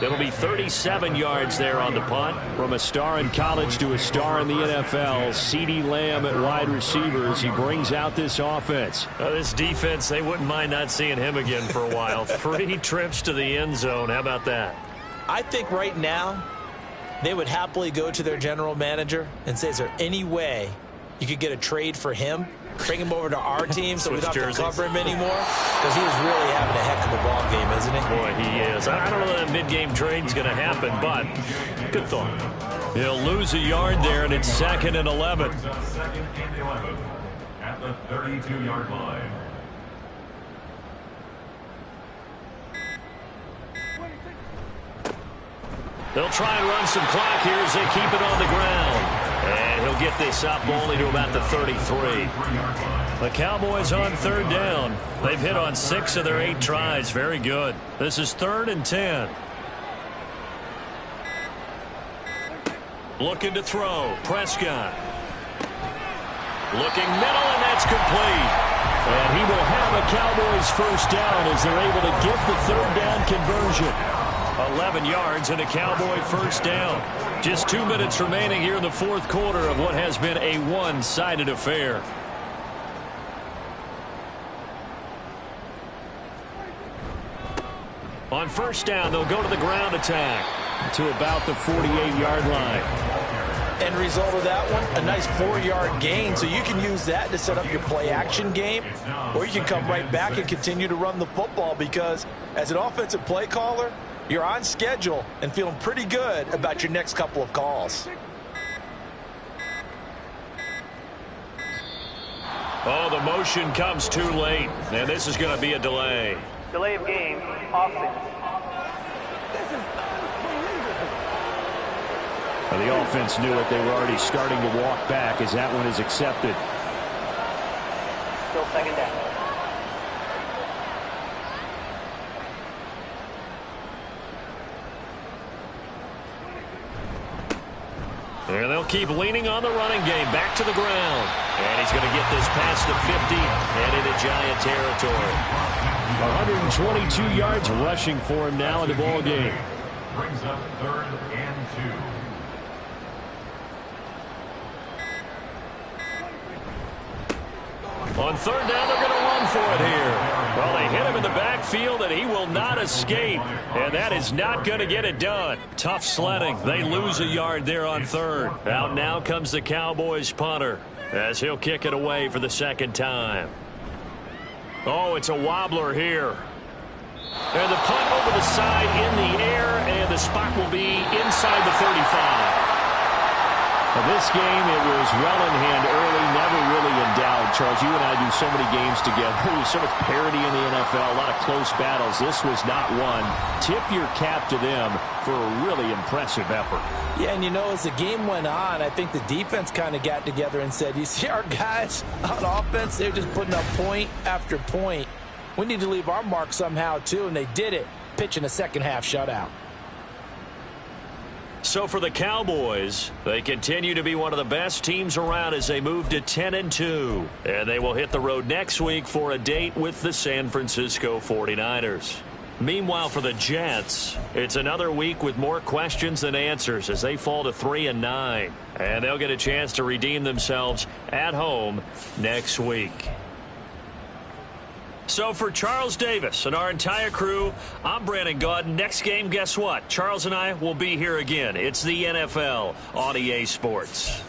It'll be 37 yards there on the punt. From a star in college to a star in the NFL, C.D. Lamb at wide receivers. He brings out this offense. This defense, they wouldn't mind not seeing him again for a while. 3 trips to the end zone. How about that? I think right now, they would happily go to their general manager and say, is there any way you could get a trade for him? Bring him over to our team so we don't have to cover him anymore? Because he is really having a heck of a ball game, isn't he? Boy, he is. I don't know that that mid-game trade's going to happen, but good thought. He'll lose a yard there, and it's 2nd and 11. Second and 11 at the 32-yard line. They'll try and run some clock here as they keep it on the ground. And he'll get this up only to about the 33. The Cowboys on 3rd down. They've hit on 6 of their 8 tries. Very good. This is 3rd and 10. Looking to throw. Prescott. Looking middle, and that's complete. And he will have a Cowboys first down as they're able to get the 3rd down conversion. 11 yards and a Cowboy first down. Just 2 minutes remaining here in the 4th quarter of what has been a one-sided affair. On first down, they'll go to the ground attack to about the 48-yard line. End result of that one, a nice 4-yard gain. So you can use that to set up your play-action game, or you can come right back and continue to run the football because as an offensive play caller, you're on schedule and feeling pretty good about your next couple of calls. Oh, the motion comes too late, and this is going to be a delay. Delay of game, offense. Well, the offense knew it. They were already starting to walk back as that one is accepted. Still 2nd down. And they'll keep leaning on the running game. Back to the ground. And he's going to get this past the 50 and into Giant territory. 122 yards rushing for him now in the ball game. Brings up 3rd and 2. On 3rd down, they're going to run for it here. Well, they hit him in the backfield, and he will not escape. And that is not going to get it done. Tough sledding. They lose a yard there on 3rd. Out now comes the Cowboys punter as he'll kick it away for the 2nd time. Oh, it's a wobbler here. And the punt over the side in the air, and the spot will be inside the 35. Now, this game, it was well in hand early, never really in doubt. Charles, you and I do so many games together. There's so much parity in the NFL, a lot of close battles. This was not one. Tip your cap to them for a really impressive effort. Yeah, and you know, as the game went on, I think the defense kind of got together and said, you see our guys on offense, they're just putting up point after point. We need to leave our mark somehow, too, and they did it, pitching a second-half shutout. So for the Cowboys, they continue to be one of the best teams around as they move to 10-2. And they will hit the road next week for a date with the San Francisco 49ers. Meanwhile, for the Jets, it's another week with more questions than answers as they fall to 3-9. And they'll get a chance to redeem themselves at home next week. So for Charles Davis and our entire crew, I'm Brandon Gaudin. Next game, guess what? Charles and I will be here again. It's the NFL on EA Sports.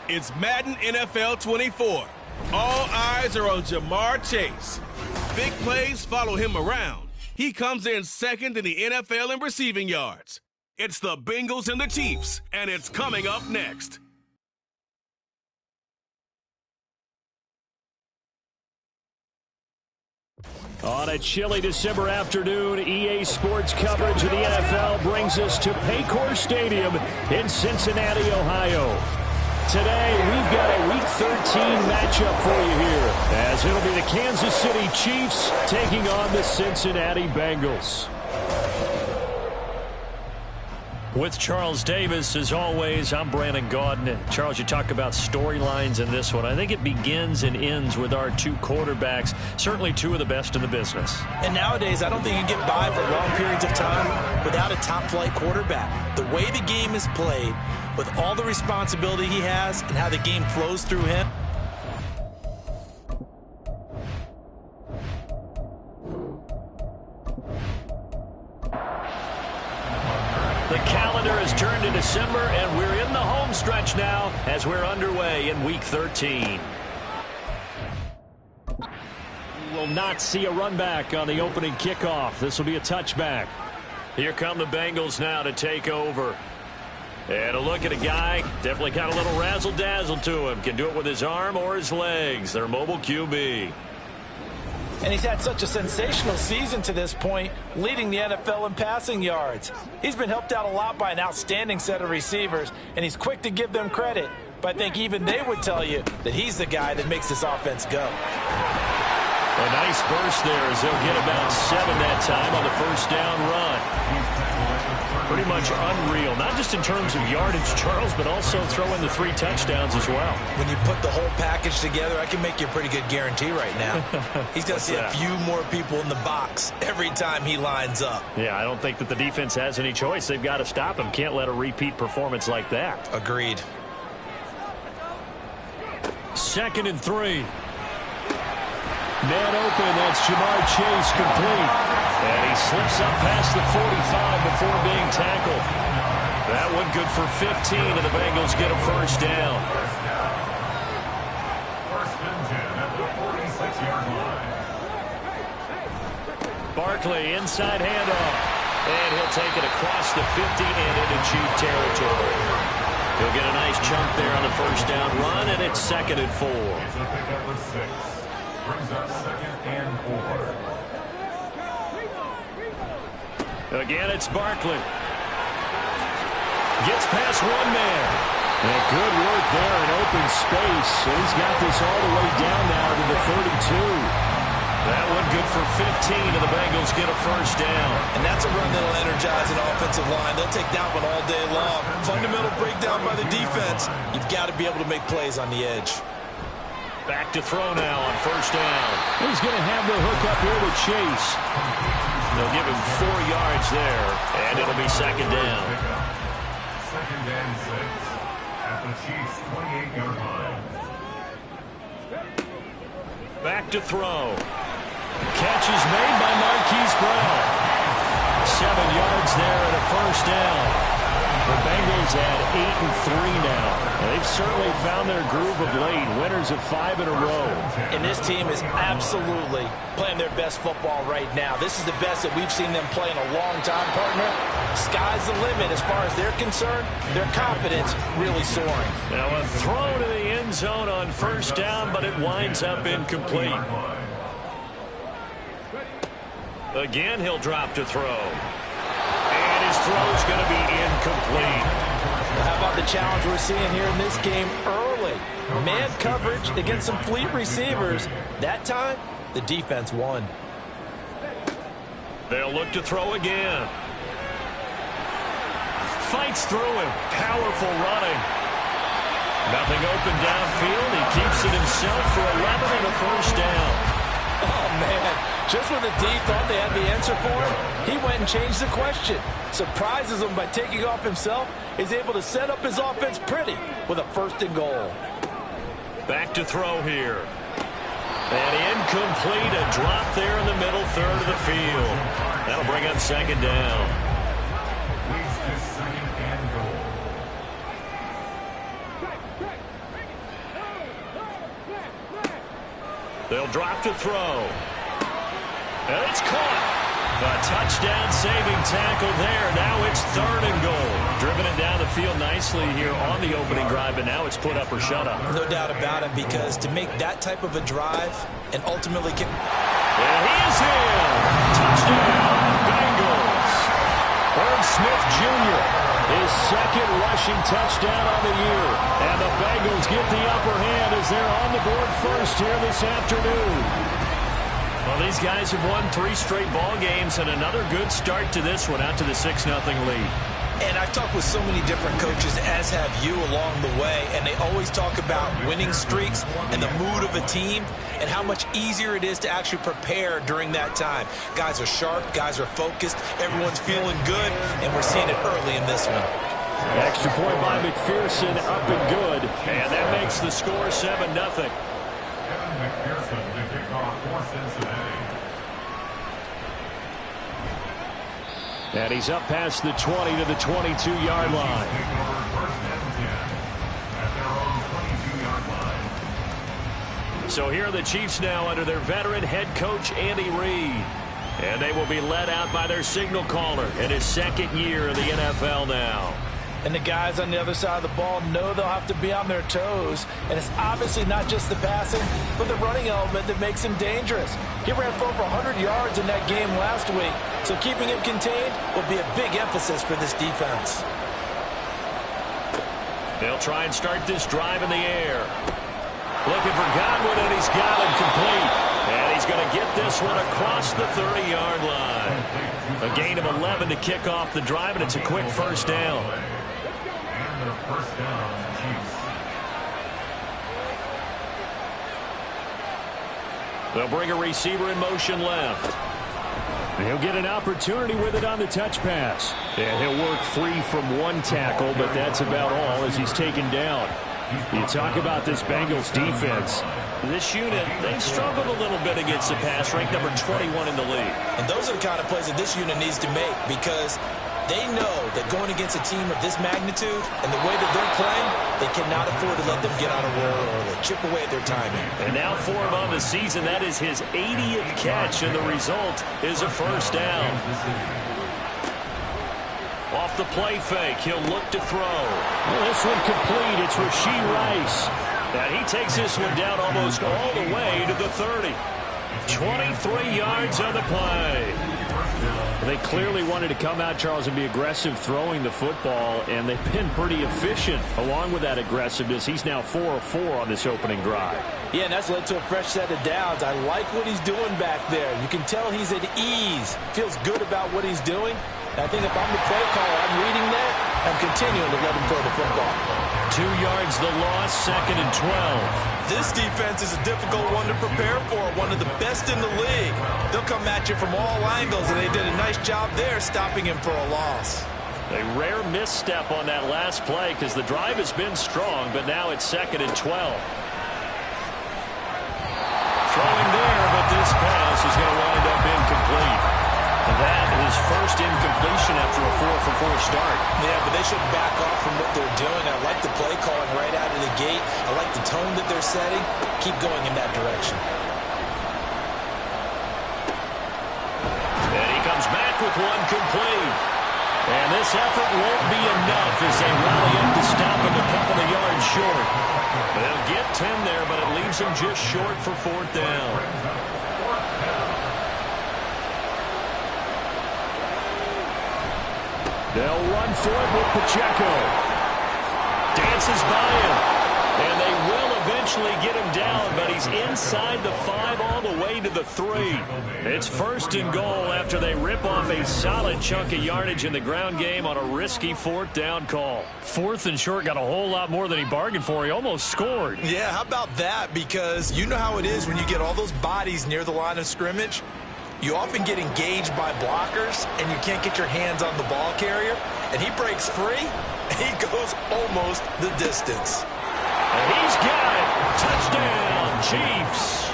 It's Madden NFL 24. All eyes are on Jamar Chase. Big plays follow him around. He comes in second in the NFL in receiving yards. It's the Bengals and the Chiefs, and it's coming up next. On a chilly December afternoon, EA Sports coverage of the NFL brings us to Paycor Stadium in Cincinnati, Ohio. Today, we've got a Week 13 matchup for you here, as it'll be the Kansas City Chiefs taking on the Cincinnati Bengals. With Charles Davis, as always, I'm Brandon Gaudin. Charles, you talk about storylines in this one. I think it begins and ends with our two quarterbacks, certainly two of the best in the business. And nowadays, I don't think you can get by for long periods of time without a top-flight quarterback. The way the game is played, with all the responsibility he has and how the game flows through him. The calendar has turned to December, and we're in the home stretch now as we're underway in Week 13. We will not see a run back on the opening kickoff. This will be a touchback. Here come the Bengals now to take over. And a look at a guy, definitely got a little razzle-dazzle to him. Can do it with his arm or his legs. Their mobile QB. And he's had such a sensational season to this point, leading the NFL in passing yards. He's been helped out a lot by an outstanding set of receivers, and he's quick to give them credit. But I think even they would tell you that he's the guy that makes this offense go. A nice burst there as they'll get about 7 that time on the first down run. Pretty much unreal, not just in terms of yardage, Charles, but also throw in the 3 touchdowns as well. When you put the whole package together, I can make you a pretty good guarantee right now. He's going to see a few more people in the box every time he lines up. Yeah, I don't think that the defense has any choice. They've got to stop him. Can't let a repeat performance like that. Agreed. 2nd and 3. Man open, that's Jamar Chase complete. And he slips up past the 45 before being tackled. That one good for 15, and the Bengals get a first down. First and 10 at the 46-yard line. Barkley, inside handoff. And he'll take it across the 50 and into Chief territory. He'll get a nice chunk there on the first down run, and it's 2nd and 4. It's a pickup of 6. Brings up 2nd and 4. Again, it's Barkley. Gets past one man. And good work there in open space. And he's got this all the way down now to the 32. That one good for 15, and the Bengals get a first down. And that's a run that'll energize an offensive line. They'll take that one all day long. Fundamental breakdown by the defense. You've got to be able to make plays on the edge. Back to throw now on first down. He's going to have the hook up here with Chase. They'll give him 4 yards there, and it'll be 2nd down. 2nd and 6 at the Chiefs' 28-yard line. Back to throw. Catch is made by Marquise Brown. 7 yards there and a first down. The Bengals at 8-3 now. They've certainly found their groove of late. Winners of 5 in a row. And this team is absolutely playing their best football right now. This is the best that we've seen them play in a long time, partner. Sky's the limit as far as they're concerned. Their confidence really soaring. Now a throw to the end zone on first down, but it winds up incomplete. Again, he'll drop to throw. And his throw's going to be incomplete. How about the challenge we're seeing here in this game early? Man coverage against some fleet receivers. That time, the defense won. They'll look to throw again. Fights through him. Powerful running. Nothing open downfield. He keeps it himself for 11 and a first down. Oh, man. Just when the D thought they had the answer for him, he went and changed the question. Surprises him by taking off himself. Is able to set up his offense pretty with a 1st and goal. Back to throw here. And incomplete. A drop there in the middle third of the field. That'll bring up 2nd down. Leads to 2nd and goal. They'll drop to throw. And it's caught. A touchdown-saving tackle there. Now it's 3rd and goal. Driven it down the field nicely here on the opening drive, but now it's put up or shut up. No doubt about it, because to make that type of a drive and ultimately get... And he is in. Touchdown, Bengals. Herb Smith Jr., his 2nd rushing touchdown on the year. And the Bengals get the upper hand as they're on the board first here this afternoon. Well, these guys have won 3 straight ball games, and another good start to this one, out to the 6-0 lead. And I've talked with so many different coaches, as have you, along the way, and they always talk about winning streaks and the mood of a team and how much easier it is to actually prepare during that time. Guys are sharp, guys are focused, everyone's feeling good, and we're seeing it early in this one. Extra point by McPherson, up and good, and that makes the score 7-0. Kevin McPherson to kick off for Cincinnati. And he's up past the 20 to the 22-yard line. Take over 1st and 10 at their own 22-yard line. So here are the Chiefs now under their veteran head coach, Andy Reid. And they will be led out by their signal caller in his 2nd year in the NFL now. And the guys on the other side of the ball know they'll have to be on their toes. And it's obviously not just the passing, but the running element that makes him dangerous. He ran for over 100 yards in that game last week, so keeping him contained will be a big emphasis for this defense. They'll try and start this drive in the air. Looking for Godwin, and he's got him complete. And he's going to get this one across the 30-yard line. A gain of 11 to kick off the drive, and it's a quick first down. And the first down, Chiefs. They'll bring a receiver in motion left. And he'll get an opportunity with it on the touch pass. And he'll work free from 1 tackle, but that's about all as he's taken down. You talk about this Bengals defense. This unit, they've struggled a little bit against the pass, ranked number 21 in the league. And those are the kind of plays that this unit needs to make, because they know that going against a team of this magnitude and the way that they're playing, they cannot afford to let them get on a roll early, chip away at their timing. And now for him on the season, that is his 80th catch, and the result is a first down. Off the play fake, he'll look to throw. Well, this one complete. It's Rashee Rice. And he takes this one down almost all the way to the 30. 23 yards on the play. They clearly wanted to come out, Charles, and be aggressive throwing the football, and they've been pretty efficient along with that aggressiveness. He's now 4 of 4 on this opening drive. Yeah, and that's led to a fresh set of downs. I like what he's doing back there. You can tell he's at ease, feels good about what he's doing. I think if I'm the play caller, I'm reading that, I'm continuing to let him throw the football. 2 yards the loss, 2nd and 12. This defense is a difficult one to prepare for, one of the best in the league. They'll come at you from all angles, and they did a nice job there stopping him for a loss. A rare misstep on that last play because the drive has been strong, but now it's 2nd and 12. Throwing there, but this pass is going to wind up incomplete. That is first incompletion after a 4-for-4 start. Yeah, but they should back off from what they're doing. I like the play calling right out of the gate. I like the tone that they're setting. Keep going in that direction. And he comes back with one complete. And this effort won't be enough as they rally up to stop him a couple of yards short. They'll get 10 there, but it leaves him just short for 4th down. They'll run for it with Pacheco. Dances by him. And they will eventually get him down, but he's inside the 5 all the way to the 3. It's 1st and goal after they rip off a solid chunk of yardage in the ground game on a risky 4th down call. 4th and short got a whole lot more than he bargained for. He almost scored. Yeah, how about that? Because you know how it is when you get all those bodies near the line of scrimmage. You often get engaged by blockers, and you can't get your hands on the ball carrier. And he breaks free, and he goes almost the distance. And he's got it. Touchdown, Chiefs.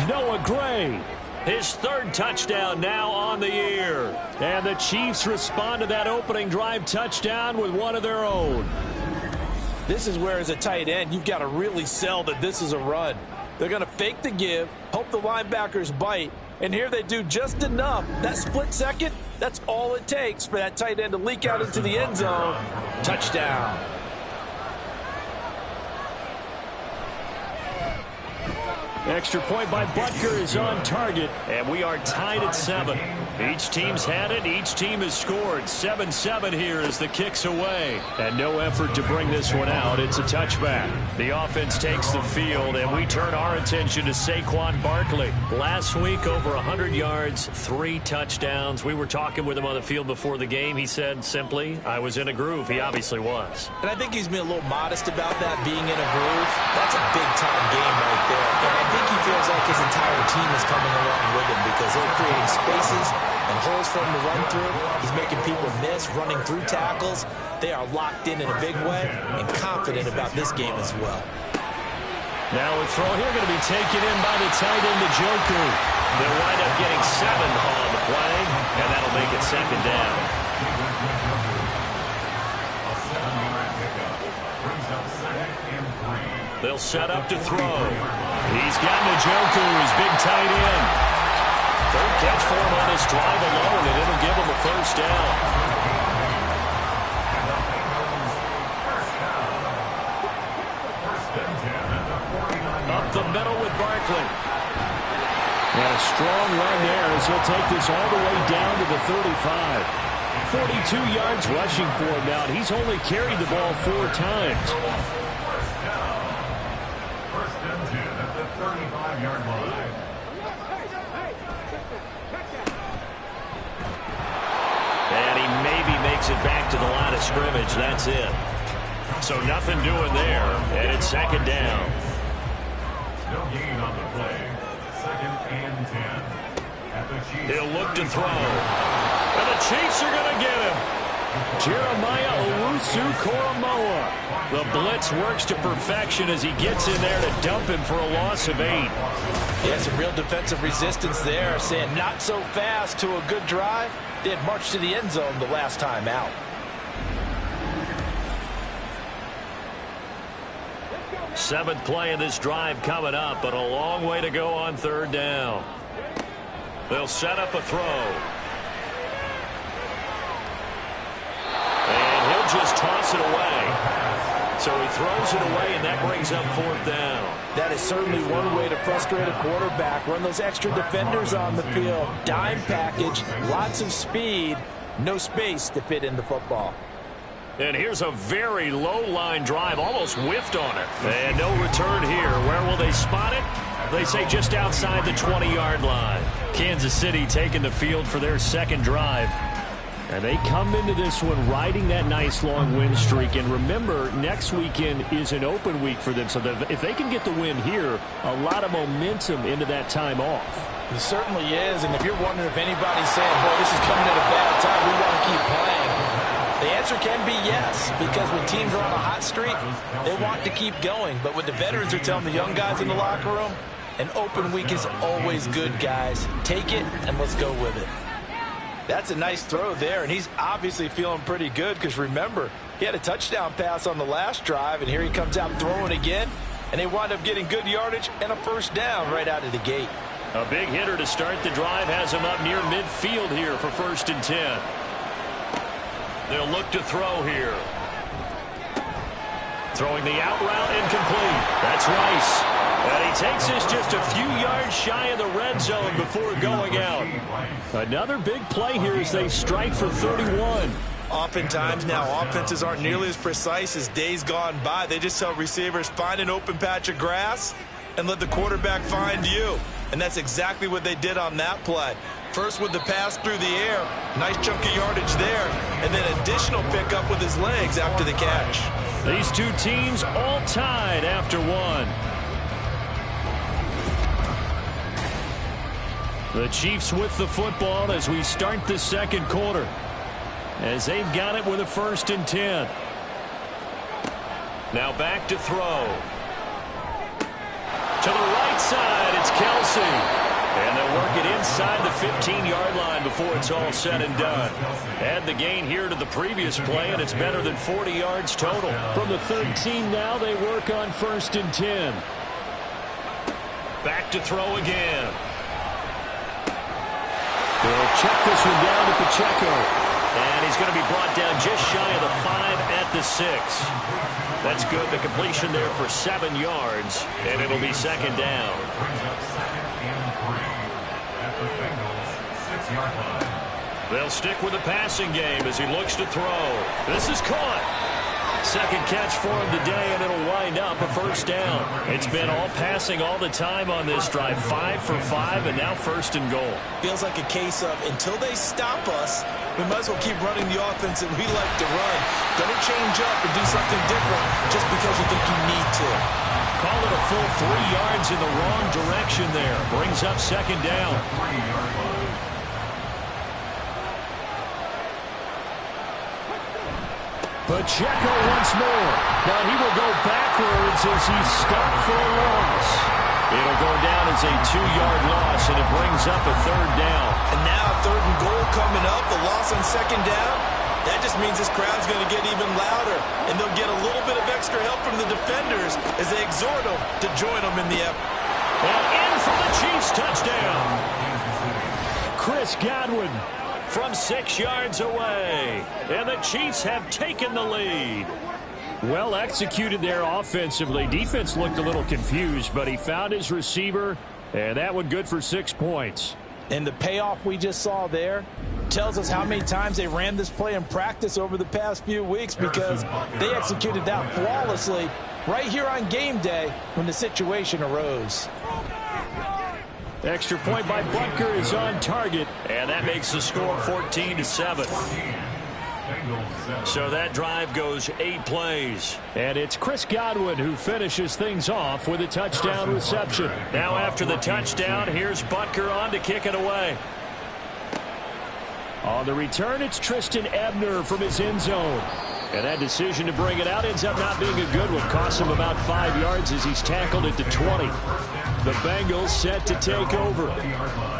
Noah Gray. His 3rd touchdown now on the year. And the Chiefs respond to that opening drive touchdown with one of their own. This is where, as a tight end, you've got to really sell that this is a run. They're going to fake the give, hope the linebackers bite, and here they do just enough. That split second, that's all it takes for that tight end to leak out into the end zone. Touchdown. Extra point by Butker is on target. And we are tied at 7. Each team's had it. Each team has scored. 7-7 here as the kick's away. And no effort to bring this one out. It's a touchback. The offense takes the field, and we turn our attention to Saquon Barkley. Last week, over 100 yards, 3 touchdowns. We were talking with him on the field before the game. He said simply, I was in a groove. He obviously was. And I think he's been a little modest about that, being in a groove. That's a big-time game right there. And I think he feels like his entire team is coming along with him because they're creating spaces and holes for him to run through. He's making people miss, running through tackles. They are locked in a big way and confident about this game as well. Now a throw here going to be taken in by the tight end, Njoku. They'll wind up getting 7 on the play, and that'll make it 2nd down. They'll set up to throw. He's got Njoku, his big tight end. 3rd catch for him on this drive alone, and it'll give him a 1st down. Up the middle with Barkley. And a strong run there as he'll take this all the way down to the 35. 42 yards rushing for him now. He's only carried the ball 4 times. 35-yard line. And he maybe makes it back to the line of scrimmage. That's it. So nothing doing there. And it's 2nd down. No gain on the play. 2nd and 10. At the Chiefs. He'll look to throw. And the Chiefs are going to get him. Jeremiah Owusu-Koramoah. The blitz works to perfection as he gets in there to dump him for a loss of 8. Yeah, some real defensive resistance there, saying not so fast to a good drive. They had marched to the end zone the last time out. Seventh play of this drive coming up, but a long way to go on 3rd down. They'll set up a throw. And he'll just toss it away. So he throws it away, and that brings up 4th down. That is certainly one way to frustrate a quarterback. Run those extra defenders on the field. Dime package, lots of speed, no space to fit in the football. And here's a very low-line drive, almost whiffed on it. And no return here. Where will they spot it? They say just outside the 20-yard line. Kansas City taking the field for their 2nd drive. And they come into this one riding that nice long win streak. And remember, next weekend is an open week for them. So if they can get the win here, a lot of momentum into that time off. It certainly is. And if you're wondering if anybody's saying, boy, this is coming at a bad time, we want to keep playing, the answer can be yes. Because when teams are on a hot streak, they want to keep going. But what the veterans are telling the young guys in the locker room, an open week is always good, guys. Take it and let's go with it. That's a nice throw there, and he's obviously feeling pretty good because, remember, he had a touchdown pass on the last drive, and here he comes out throwing again, and they wind up getting good yardage and a first down right out of the gate. A big hitter to start the drive has him up near midfield here for 1st and 10. They'll look to throw here. Throwing the out route, incomplete. That's Rice. And he takes us just a few yards shy of the red zone before going out. Another big play here as they strike for 31. Oftentimes now, offenses aren't nearly as precise as days gone by. They just tell receivers, find an open patch of grass and let the quarterback find you. And that's exactly what they did on that play. First with the pass through the air, nice chunk of yardage there, and then additional pickup with his legs after the catch. These two teams all tied after one. The Chiefs with the football as we start the second quarter, as they've got it with a 1st and 10. Now back to throw. To the right side, it's Kelsey. And they'll work it inside the 15-yard line before it's all said and done. Add the gain here to the previous play, and it's better than 40 yards total. From the 13 now, they work on 1st and 10. Back to throw again. They'll check this one down to Pacheco. And he's going to be brought down just shy of the 5 at the 6. That's good. The completion there for 7 yards, and it'll be 2nd down. They'll stick with the passing game as he looks to throw. This is caught. Second catch for him today, and it'll wind up a 1st down. It's been all passing all the time on this drive. 5 for 5, and now 1st and goal. Feels like a case of until they stop us, we might as well keep running the offense that we like to run. Don't change up and do something different just because you think you need to. Call it a full 3 yards in the wrong direction there. Brings up 2nd down. Pacheco once more. Now he will go backwards as he's stopped for a loss. It'll go down as a 2-yard loss, and it brings up a 3rd down. And now 3rd and goal coming up. The loss on 2nd down. That just means this crowd's going to get even louder, and they'll get a little bit of extra help from the defenders as they exhort them to join them in the effort. And in for the Chiefs touchdown. Chris Godwin from 6 yards away. And the Chiefs have taken the lead. Well executed there offensively. Defense looked a little confused, but he found his receiver, and that one good for 6 points. And the payoff we just saw there tells us how many times they ran this play in practice over the past few weeks, because they executed that flawlessly right here on game day when the situation arose. Extra point by Butker is on target, and that makes the score 14-7. So that drive goes 8 plays. And it's Chris Godwin who finishes things off with a touchdown reception. Now after the touchdown, here's Butker on to kick it away. On the return, it's Tristan Ebner from his end zone. And that decision to bring it out ends up not being a good one. Costs him about 5 yards as he's tackled at the 20. The Bengals set to take over.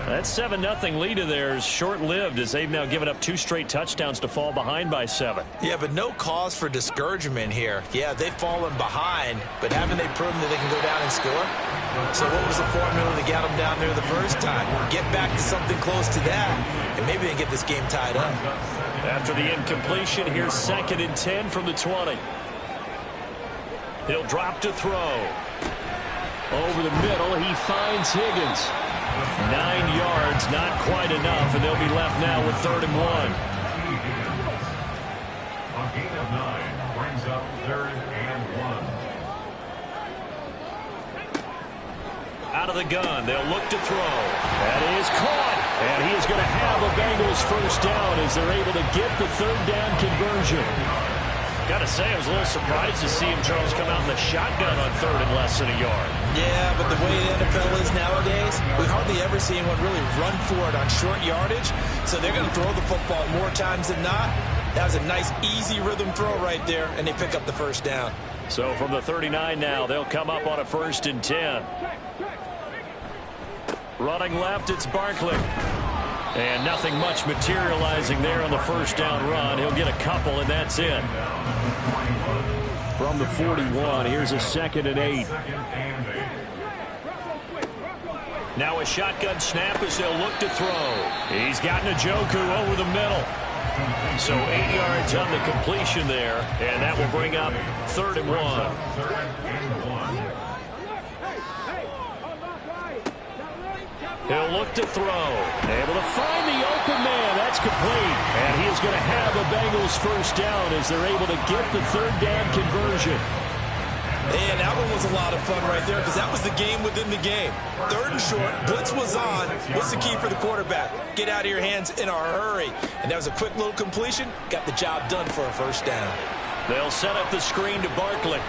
That 7-0 lead of theirs short-lived as they've now given up 2 straight touchdowns to fall behind by 7. Yeah, but no cause for discouragement here. Yeah, they've fallen behind, but haven't they proven that they can go down and score? So what was the formula to get them down there the first time? Get back to something close to that, and maybe they get this game tied up. After the incompletion, here's 2nd and 10 from the 20. He'll drop to throw. Over the middle, he finds Higgins. 9 yards, not quite enough, and they'll be left now with 3rd and 1. A gain of 9 brings up 3rd and 1. Out of the gun, they'll look to throw. That is caught, and he is going to have a Bengals 1st down as they're able to get the 3rd down conversion. Got to say, I was a little surprised to see him, Charles, come out in the shotgun on 3rd and less than a yard. Yeah, but the way the NFL is nowadays, we hardly ever see anyone really run for it on short yardage. So they're going to throw the football more times than not. That was a nice, easy rhythm throw right there, and they pick up the 1st down. So from the 39 now, they'll come up on a 1st and 10. Running left, it's Barkley. And nothing much materializing there on the first down run. He'll get a couple, and that's it. From the 41, here's a 2nd and 8. Now a shotgun snap as they'll look to throw. He's got Njoku over the middle. So 8 yards on the completion there, and that will bring up 3rd and 1. He'll look to throw. Able to find the open man. That's complete. And he is going to have a Bengals first down as they're able to get the 3rd down conversion. And that one was a lot of fun right there because that was the game within the game. 3rd and short. Blitz was on. What's the key for the quarterback? Get out of your hands in a hurry. And that was a quick little completion. Got the job done for a first down. They'll set up the screen to Barkley.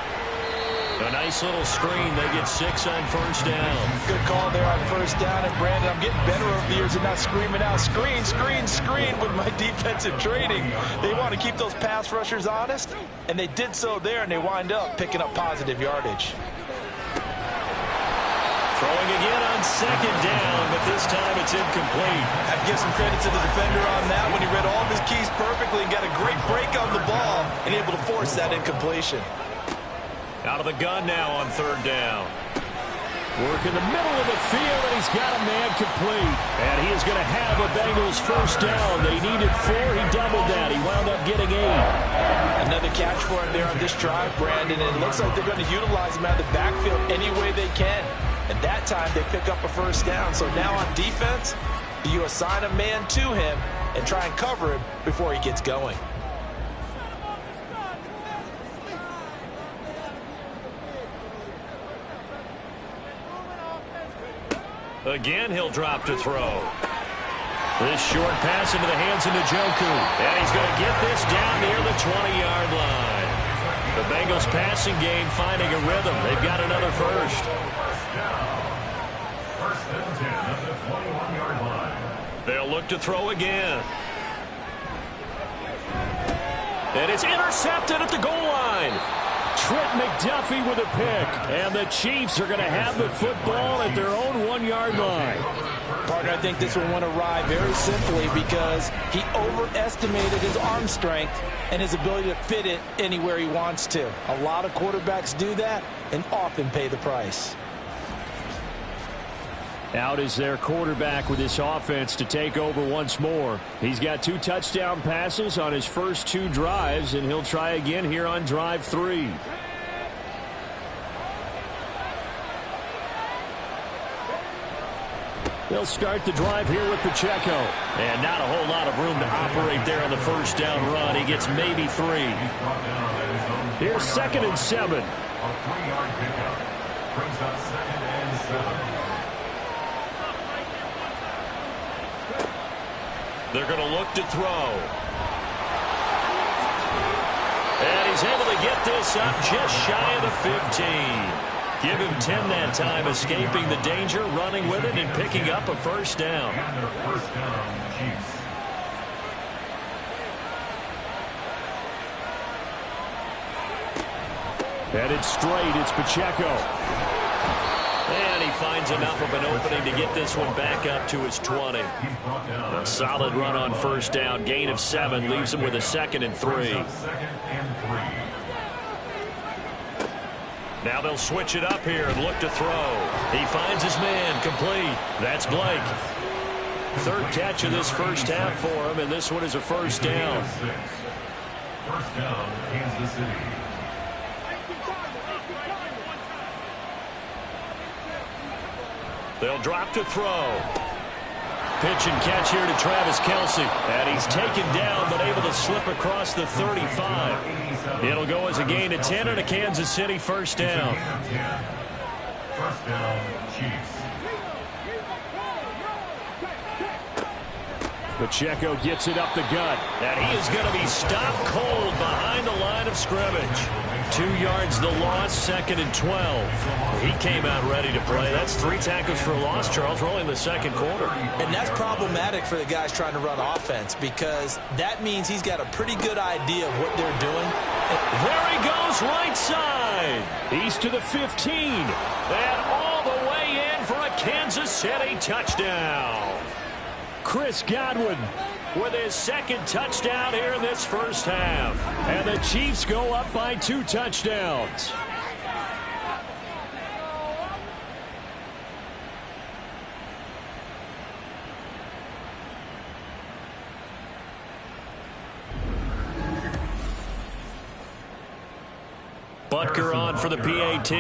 A nice little screen. They get 6 on first down. Good call there on first down. And, Brandon, I'm getting better over the years and not screaming out, screen, screen, screen with my defensive training. They want to keep those pass rushers honest, and they did so there, and they wind up picking up positive yardage. Throwing again on 2nd down, but this time it's incomplete. I have to give some credit to the defender on that when he read all of his keys perfectly and got a great break on the ball and able to force that incompletion. Out of the gun now on 3rd down. Work in the middle of the field, and he's got a man complete. And he is going to have a Bengals first down. They needed 4. He doubled that. He wound up getting 8. Another catch for him there on this drive, Brandon. And it looks like they're going to utilize him out of the backfield any way they can. And that time they pick up a first down. So now on defense, you assign a man to him and try and cover him before he gets going. Again, he'll drop to throw. This short pass into the hands of Njoku. And he's going to get this down near the 20-yard line. The Bengals passing game finding a rhythm. They've got another first. First and 10 at the 21-yard line. They'll look to throw again. And it's intercepted at the goal line. Trent McDuffie with a pick. And the Chiefs are going to have the football at their own 1-yard line. Partner, I think this one went awry very simply because he overestimated his arm strength and his ability to fit it anywhere he wants to. A lot of quarterbacks do that and often pay the price. Out is their quarterback with this offense to take over once more. He's got 2 touchdown passes on his first 2 drives, and he'll try again here on drive 3. They'll start the drive here with Pacheco. And not a whole lot of room to operate there on the first down run. He gets maybe 3. Here's 2nd and 7. A 3-yard pickup brings up 2nd and 7. They're going to look to throw. And he's able to get this up just shy of the 15. Give him 10 that time, escaping the danger, running with it, and picking up a first down. And their first down, Chiefs. Headed straight, it's Pacheco. And he finds enough of an opening to get this one back up to his 20. A solid run on first down. Gain of 7 leaves him with a 2nd and 3. Now they'll switch it up here and look to throw. He finds his man complete. That's Blake. 3rd catch of this first half for him, and this one is a first down. First down, Kansas City. They'll drop to throw. Pitch and catch here to Travis Kelce. And he's taken down, but able to slip across the 35. It'll go as a gain of 10 and a Kansas City first down. First down, Chiefs. Pacheco gets it up the gut. And he is going to be stopped cold behind the line of scrimmage. 2 yards the loss, 2nd and 12. He came out ready to play. That's 3 tackles for a loss, Charles, rolling the second quarter. And that's problematic for the guys trying to run offense because that means he's got a pretty good idea of what they're doing. There he goes, right side. He's to the 15. And all the way in for a Kansas City touchdown. Chris Godwin with his second touchdown here in this first half. And the Chiefs go up by 2 touchdowns. Butker on for the PAT.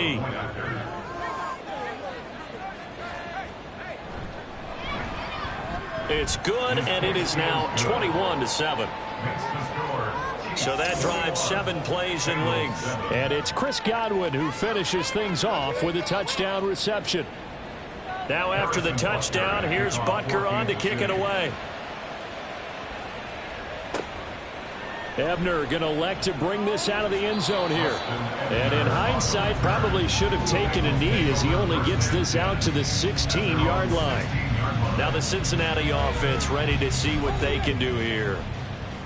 It's good, and it is now 21-7. So that drives 7 plays in length. And it's Chris Godwin who finishes things off with a touchdown reception. Now after the touchdown, here's Butker on to kick it away. Ebner going to elect to bring this out of the end zone here. And in hindsight, probably should have taken a knee as he only gets this out to the 16-yard line. Now the Cincinnati offense ready to see what they can do here.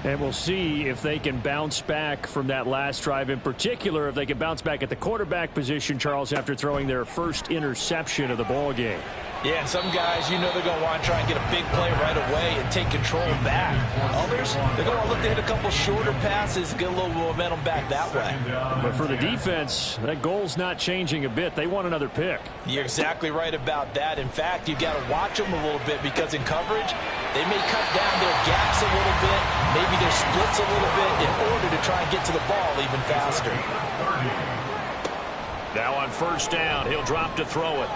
And we'll see if they can bounce back from that last drive. In particular, if they can bounce back at the quarterback position, Charles, after throwing their first interception of the ball game. Yeah, and some guys, you know they're going to want to try and get a big play right away and take control back. Others, they're going to look to hit a couple shorter passes, get a little momentum back that way. But for the defense, that goal's not changing a bit. They want another pick. You're exactly right about that. In fact, you've got to watch them a little bit because in coverage, they may cut down their gaps a little bit, maybe their splits a little bit in order to try and get to the ball even faster. Now on first down, he'll drop to throw it.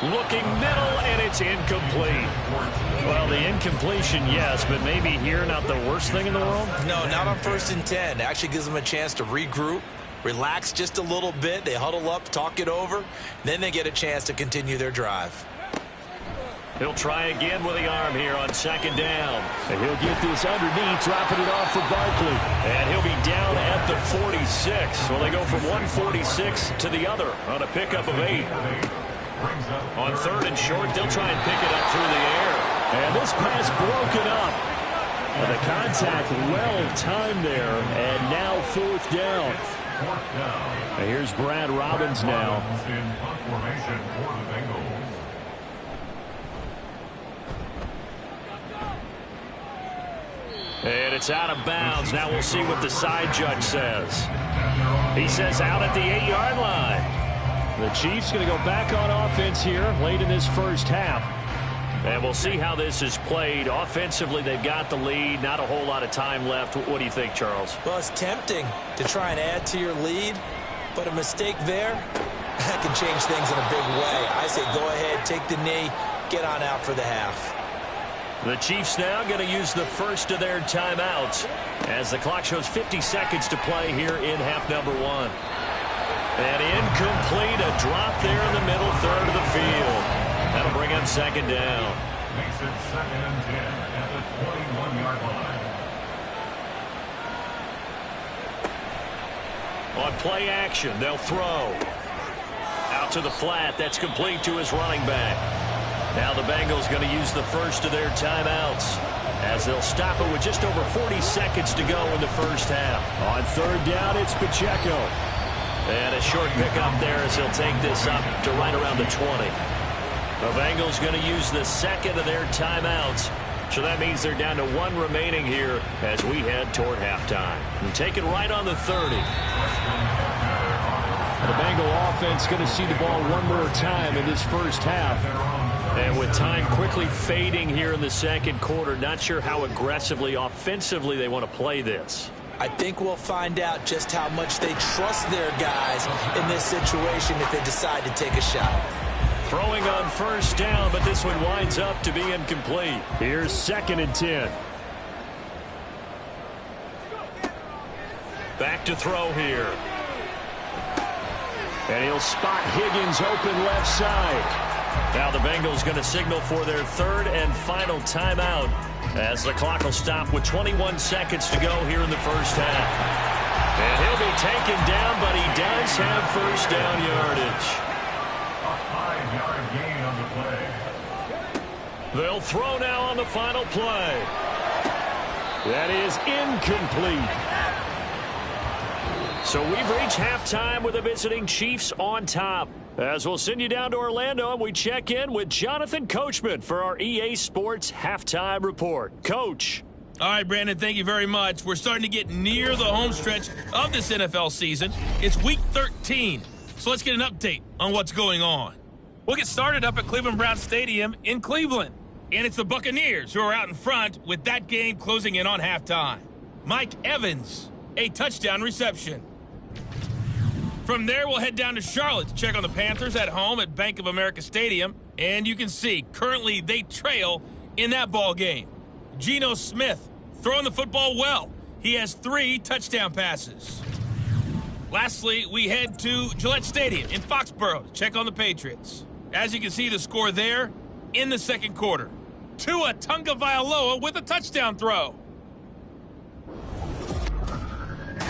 Looking middle, and it's incomplete. Well, the incompletion, yes, but maybe here not the worst thing in the world? No, not on 1st and 10. It actually gives them a chance to regroup, relax just a little bit. They huddle up, talk it over. Then they get a chance to continue their drive. He'll try again with the arm here on second down. And he'll get this underneath, dropping it off for Barkley. And he'll be down at the 46. Well, they go from 146 to the other on a pickup of 8. On 3rd and short, they'll try and pick it up through the air. And this pass broken up. And the contact well timed there. And now 4th down. And here's Brad Robbins now. And it's out of bounds. Now we'll see what the side judge says. He says out at the 8-yard line. The Chiefs going to go back on offense here late in this first half. And we'll see how this is played. Offensively, they've got the lead. Not a whole lot of time left. What do you think, Charles? Well, it's tempting to try and add to your lead, but a mistake there, that can change things in a big way. I say go ahead, take the knee, get on out for the half. The Chiefs now going to use the first of their timeouts as the clock shows 50 seconds to play here in half number 1. And incomplete, a drop there in the middle 3rd of the field. That'll bring up second down. Makes it 2nd and 10 at the 21-yard line. On play action, they'll throw. Out to the flat, that's complete to his running back. Now the Bengals going to use the first of their timeouts as they'll stop it with just over 40 seconds to go in the first half. On 3rd down, it's Pacheco. And a short pickup there as he'll take this up to right around the 20. The Bengals going to use the second of their timeouts. So that means they're down to 1 remaining here as we head toward halftime. And take it right on the 30. The Bengal offense going to see the ball one more time in this first half. And with time quickly fading here in the second quarter, not sure how aggressively, offensively they want to play this. I think we'll find out just how much they trust their guys in this situation if they decide to take a shot. Throwing on first down, but this one winds up to be incomplete. Here's 2nd and 10. Back to throw here. And he'll spot Higgins open left side. Now the Bengals going to signal for their 3rd and final timeout as the clock will stop with 21 seconds to go here in the first half. And he'll be taken down, but he does have first down yardage. A 5-yard gain on the play. They'll throw now on the final play. That is incomplete. So we've reached halftime with the visiting Chiefs on top. As we'll send you down to Orlando, and we check in with Jonathan Coachman for our EA Sports Halftime Report. Coach. All right, Brandon, thank you very much. We're starting to get near the home stretch of this NFL season. It's Week 13, so let's get an update on what's going on. We'll get started up at Cleveland Browns Stadium in Cleveland. And it's the Buccaneers who are out in front with that game closing in on halftime. Mike Evans, a touchdown reception. From there, we'll head down to Charlotte to check on the Panthers at home at Bank of America Stadium. And you can see, currently they trail in that ball game. Geno Smith throwing the football well. He has 3 touchdown passes. Lastly, we head to Gillette Stadium in Foxborough to check on the Patriots. As you can see, the score there in the second quarter. Tua Tagovailoa with a touchdown throw.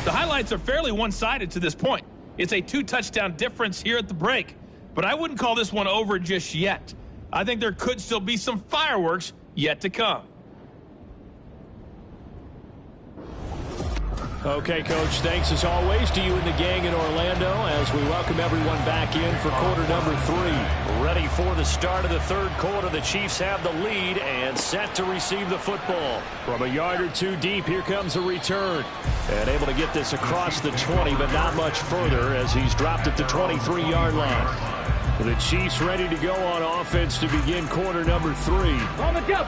The highlights are fairly one-sided to this point. It's a 2-touchdown difference here at the break. But I wouldn't call this one over just yet. I think there could still be some fireworks yet to come. Okay, Coach, thanks as always to you and the gang in Orlando as we welcome everyone back in for quarter number 3. Ready for the start of the third quarter. The Chiefs have the lead and set to receive the football. From a yard or 2 deep, here comes a return. And able to get this across the 20, but not much further as he's dropped at the 23-yard line. The Chiefs ready to go on offense to begin quarter number 3.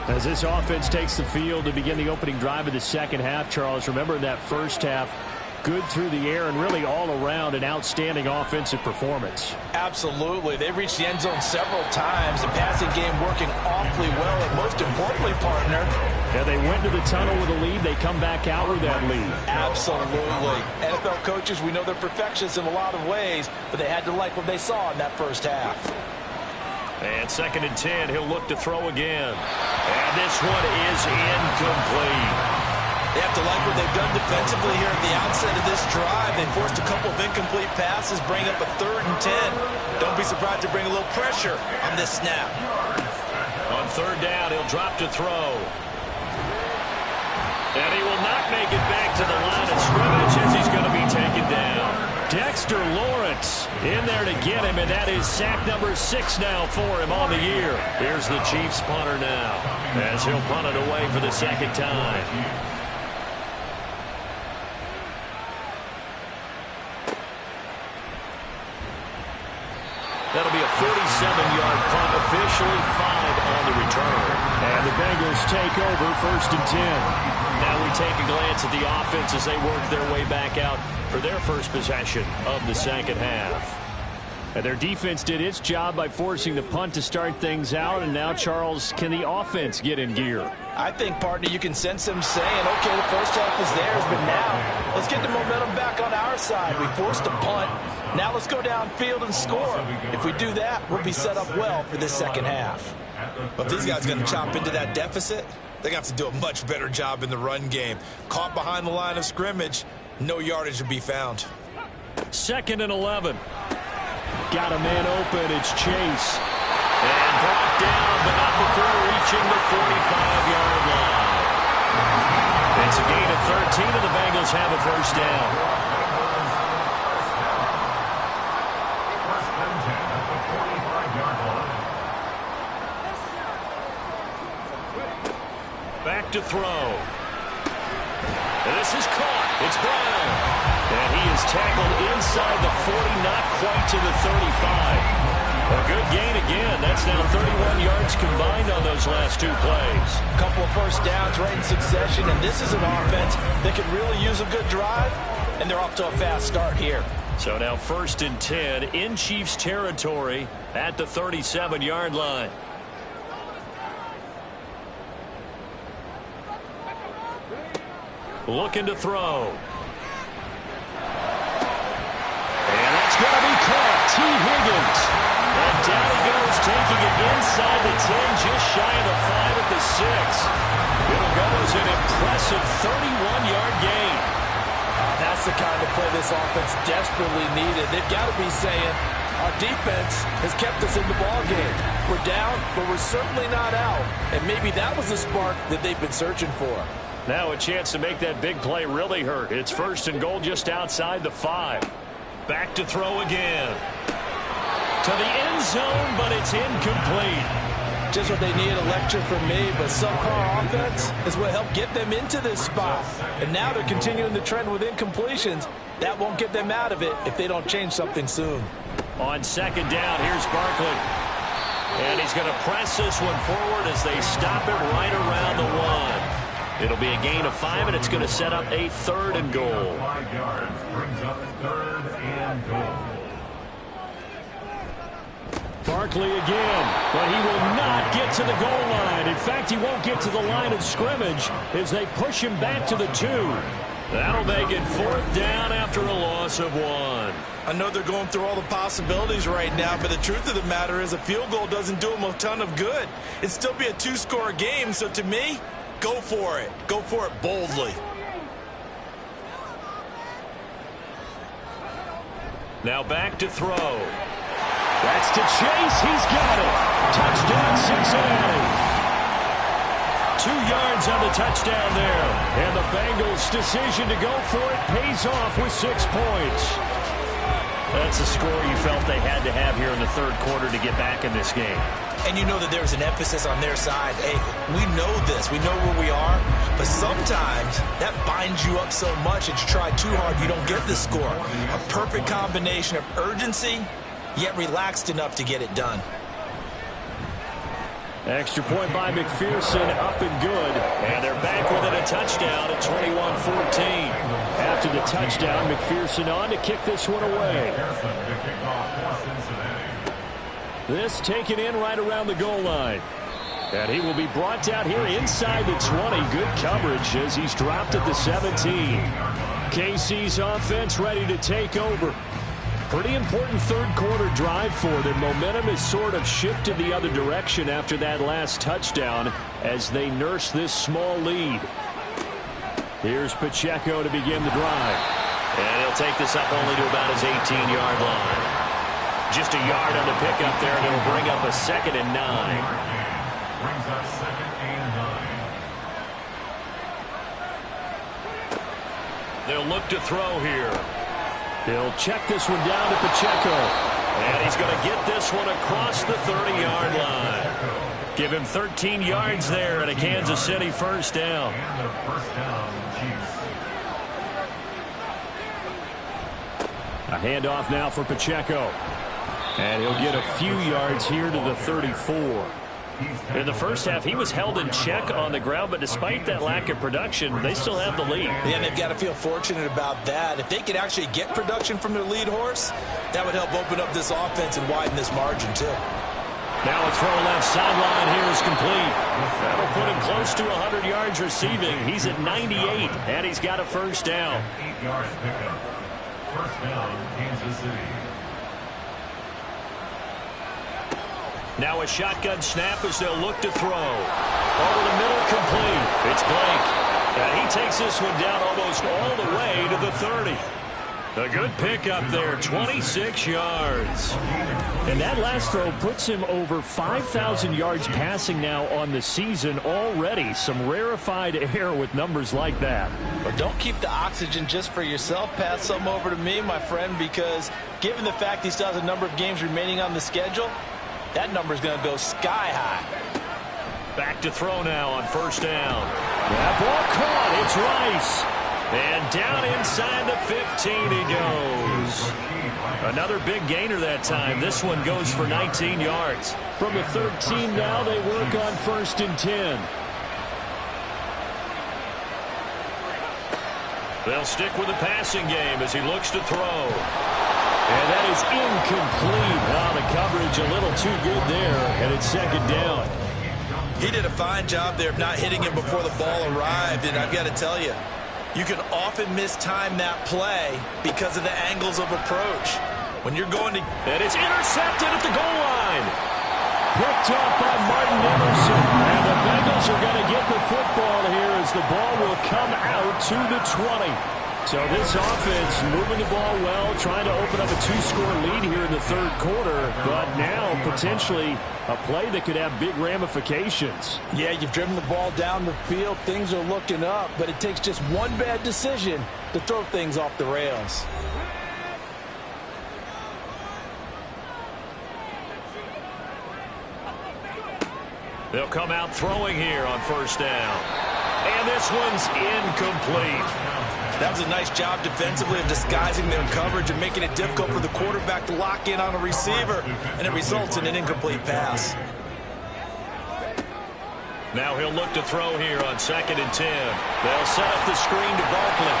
As this offense takes the field to begin the opening drive of the second half, Charles, remember in that first half, good through the air and really all around an outstanding offensive performance. Absolutely. They've reached the end zone several times. The passing game working awfully well. And most importantly, partner, yeah, they went to the tunnel with a lead. They come back out with that lead. Absolutely. NFL coaches, we know they're perfectionists in a lot of ways, but they had to like what they saw in that first half. And 2nd and 10, he'll look to throw again. And this one is incomplete. They have to like what they've done defensively here at the outset of this drive. They forced a couple of incomplete passes, bring up a 3rd and 10. Don't be surprised to bring a little pressure on this snap. On 3rd down, he'll drop to throw. And he will not make it back to the line of scrimmage as he's going to be taken down. Dexter Lawrence in there to get him, and that is sack number 6 now for him on the year. Here's the Chiefs punter now as he'll punt it away for the second time. That'll be a 47-yard punt, officially 5 on the return. And the Bengals take over 1st and 10. Now we take a glance at the offense as they work their way back out for their first possession of the second half. And their defense did its job by forcing the punt to start things out. And now, Charles, can the offense get in gear? I think, partner, you can sense them saying, okay, the first half is theirs, but now let's get the momentum back on our side. We forced a punt. Now let's go downfield and score. If we do that, we'll be set up well for this second half. But if these guys are going to chop into that deficit, they're going to have to do a much better job in the run game. Caught behind the line of scrimmage, no yardage to be found. 2nd and 11. Got a man open. It's Chase. And brought down, but not before reaching the 45-yard line. It's a gain of 13, and the Bengals have a first down. Back to throw. And this is caught. It's Brown. And he is tackled inside the 40, not quite to the 35. A good gain again. That's now 31 yards combined on those last 2 plays. A couple of first downs right in succession, and this is an offense that could really use a good drive, and they're off to a fast start here. So now 1st and 10 in Chiefs territory at the 37-yard line. Looking to throw. And that's going to be caught. T. Higgins. And down he goes, taking it inside the 10, just shy of the 5 at the 6. It'll go as an impressive 31-yard gain. That's the kind of play this offense desperately needed. They've got to be saying, our defense has kept us in the ballgame. We're down, but we're certainly not out. And maybe that was the spark that they've been searching for. Now a chance to make that big play really hurt. It's 1st and goal just outside the 5. Back to throw again. To the end zone, but it's incomplete. Just what they need, a lecture from me, but subpar offense is what helped get them into this spot. And now they're continuing the trend with incompletions. That won't get them out of it if they don't change something soon. On 2nd down, here's Barkley. And he's going to press this one forward as they stop it right around the 1. It'll be a gain of 5, and it's going to set up a 3rd and goal. 5 yards brings up 3rd and goal. Barkley again, but he will not get to the goal line. In fact, he won't get to the line of scrimmage as they push him back to the 2. That'll make it 4th down after a loss of 1. I know they're going through all the possibilities right now, but the truth of the matter is a field goal doesn't do them a ton of good. It'd still be a 2-score game, so to me, go for it. Go for it boldly. Now back to throw. That's to Chase. He's got it. Touchdown, Cincinnati. 2 yards on the touchdown there. And the Bengals' decision to go for it pays off with 6 points. That's a score you felt they had to have here in the 3rd quarter to get back in this game. And you know that there's an emphasis on their side. Hey, we know this. We know where we are. But sometimes that binds you up so much that you try too hard, you don't get the score. A perfect combination of urgency, yet relaxed enough to get it done. Extra point by McPherson, up and good. And they're back within a touchdown at 21-14. After the touchdown, McPherson on to kick this one away. This taken in right around the goal line. And he will be brought down here inside the 20. Good coverage as he's dropped at the 17. KC's offense ready to take over. Pretty important 3rd quarter drive for them. Momentum has sort of shifted the other direction after that last touchdown as they nurse this small lead. Here's Pacheco to begin the drive. And he'll take this up only to about his 18-yard line. Just a yard on the pickup there, and it'll bring up a 2nd and 9. Brings up 2nd and 9. They'll look to throw here. They'll check this one down to Pacheco. And he's going to get this one across the 30-yard line. Give him 13 yards there and a Kansas City 1st down. And the 1st down, Chiefs. A handoff now for Pacheco. And he'll get a few yards here to the 34. In the first half, he was held in check on the ground, but despite that lack of production, they still have the lead. Yeah, and they've got to feel fortunate about that. If they could actually get production from their lead horse, that would help open up this offense and widen this margin, too. Now a throw left sideline here is complete. That'll put him close to 100 yards receiving. He's at 98, and he's got a 1st down. 8-yard pickup. 1st down, Kansas City. Now a shotgun snap as they'll look to throw. Over the middle, complete. It's Blake. And he takes this one down almost all the way to the 30. A good pickup there, 26 yards. And that last throw puts him over 5,000 yards passing now on the season already. Some rarefied air with numbers like that. But don't keep the oxygen just for yourself. Pass some over to me, my friend, because given the fact he still has a number of games remaining on the schedule, that number is going to go sky high. Back to throw now on 1st down. That ball caught. It's Rice. And down inside the 15 he goes. Another big gainer that time. This one goes for 19 yards. From the 13 now, they work on 1st and 10. They'll stick with the passing game as he looks to throw. And that is incomplete. Oh, the coverage a little too good there, and it's 2nd down. He did a fine job there of not hitting him before the ball arrived, and I've got to tell you, you can often mistime that play because of the angles of approach. When you're going to... And it's intercepted at the goal line. Picked up by Martin Emerson. And the Bengals are going to get the football here as the ball will come out to the 20. So this offense moving the ball well, trying to open up a 2-score lead here in the third quarter, but now potentially a play that could have big ramifications. Yeah, you've driven the ball down the field. Things are looking up, but it takes just one bad decision to throw things off the rails. They'll come out throwing here on first down. And this one's incomplete. That was a nice job defensively of disguising their coverage and making it difficult for the quarterback to lock in on a receiver, and it results in an incomplete pass. Now he'll look to throw here on 2nd and 10. They'll set up the screen to Barkley.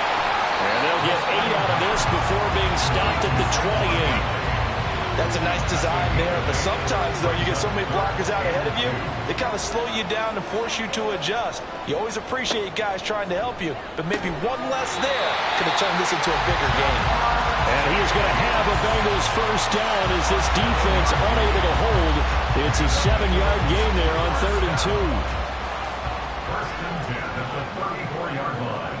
And they'll get 8 out of this before being stopped at the 28. That's a nice design there, but sometimes, though, you get so many blockers out ahead of you, they kind of slow you down and force you to adjust. You always appreciate guys trying to help you, but maybe one less there could have turned this into a bigger game. And he is going to have a Bengals first down as this defense unable to hold. It's a 7-yard gain there on 3rd and 2. First and 10 at the 34-yard line.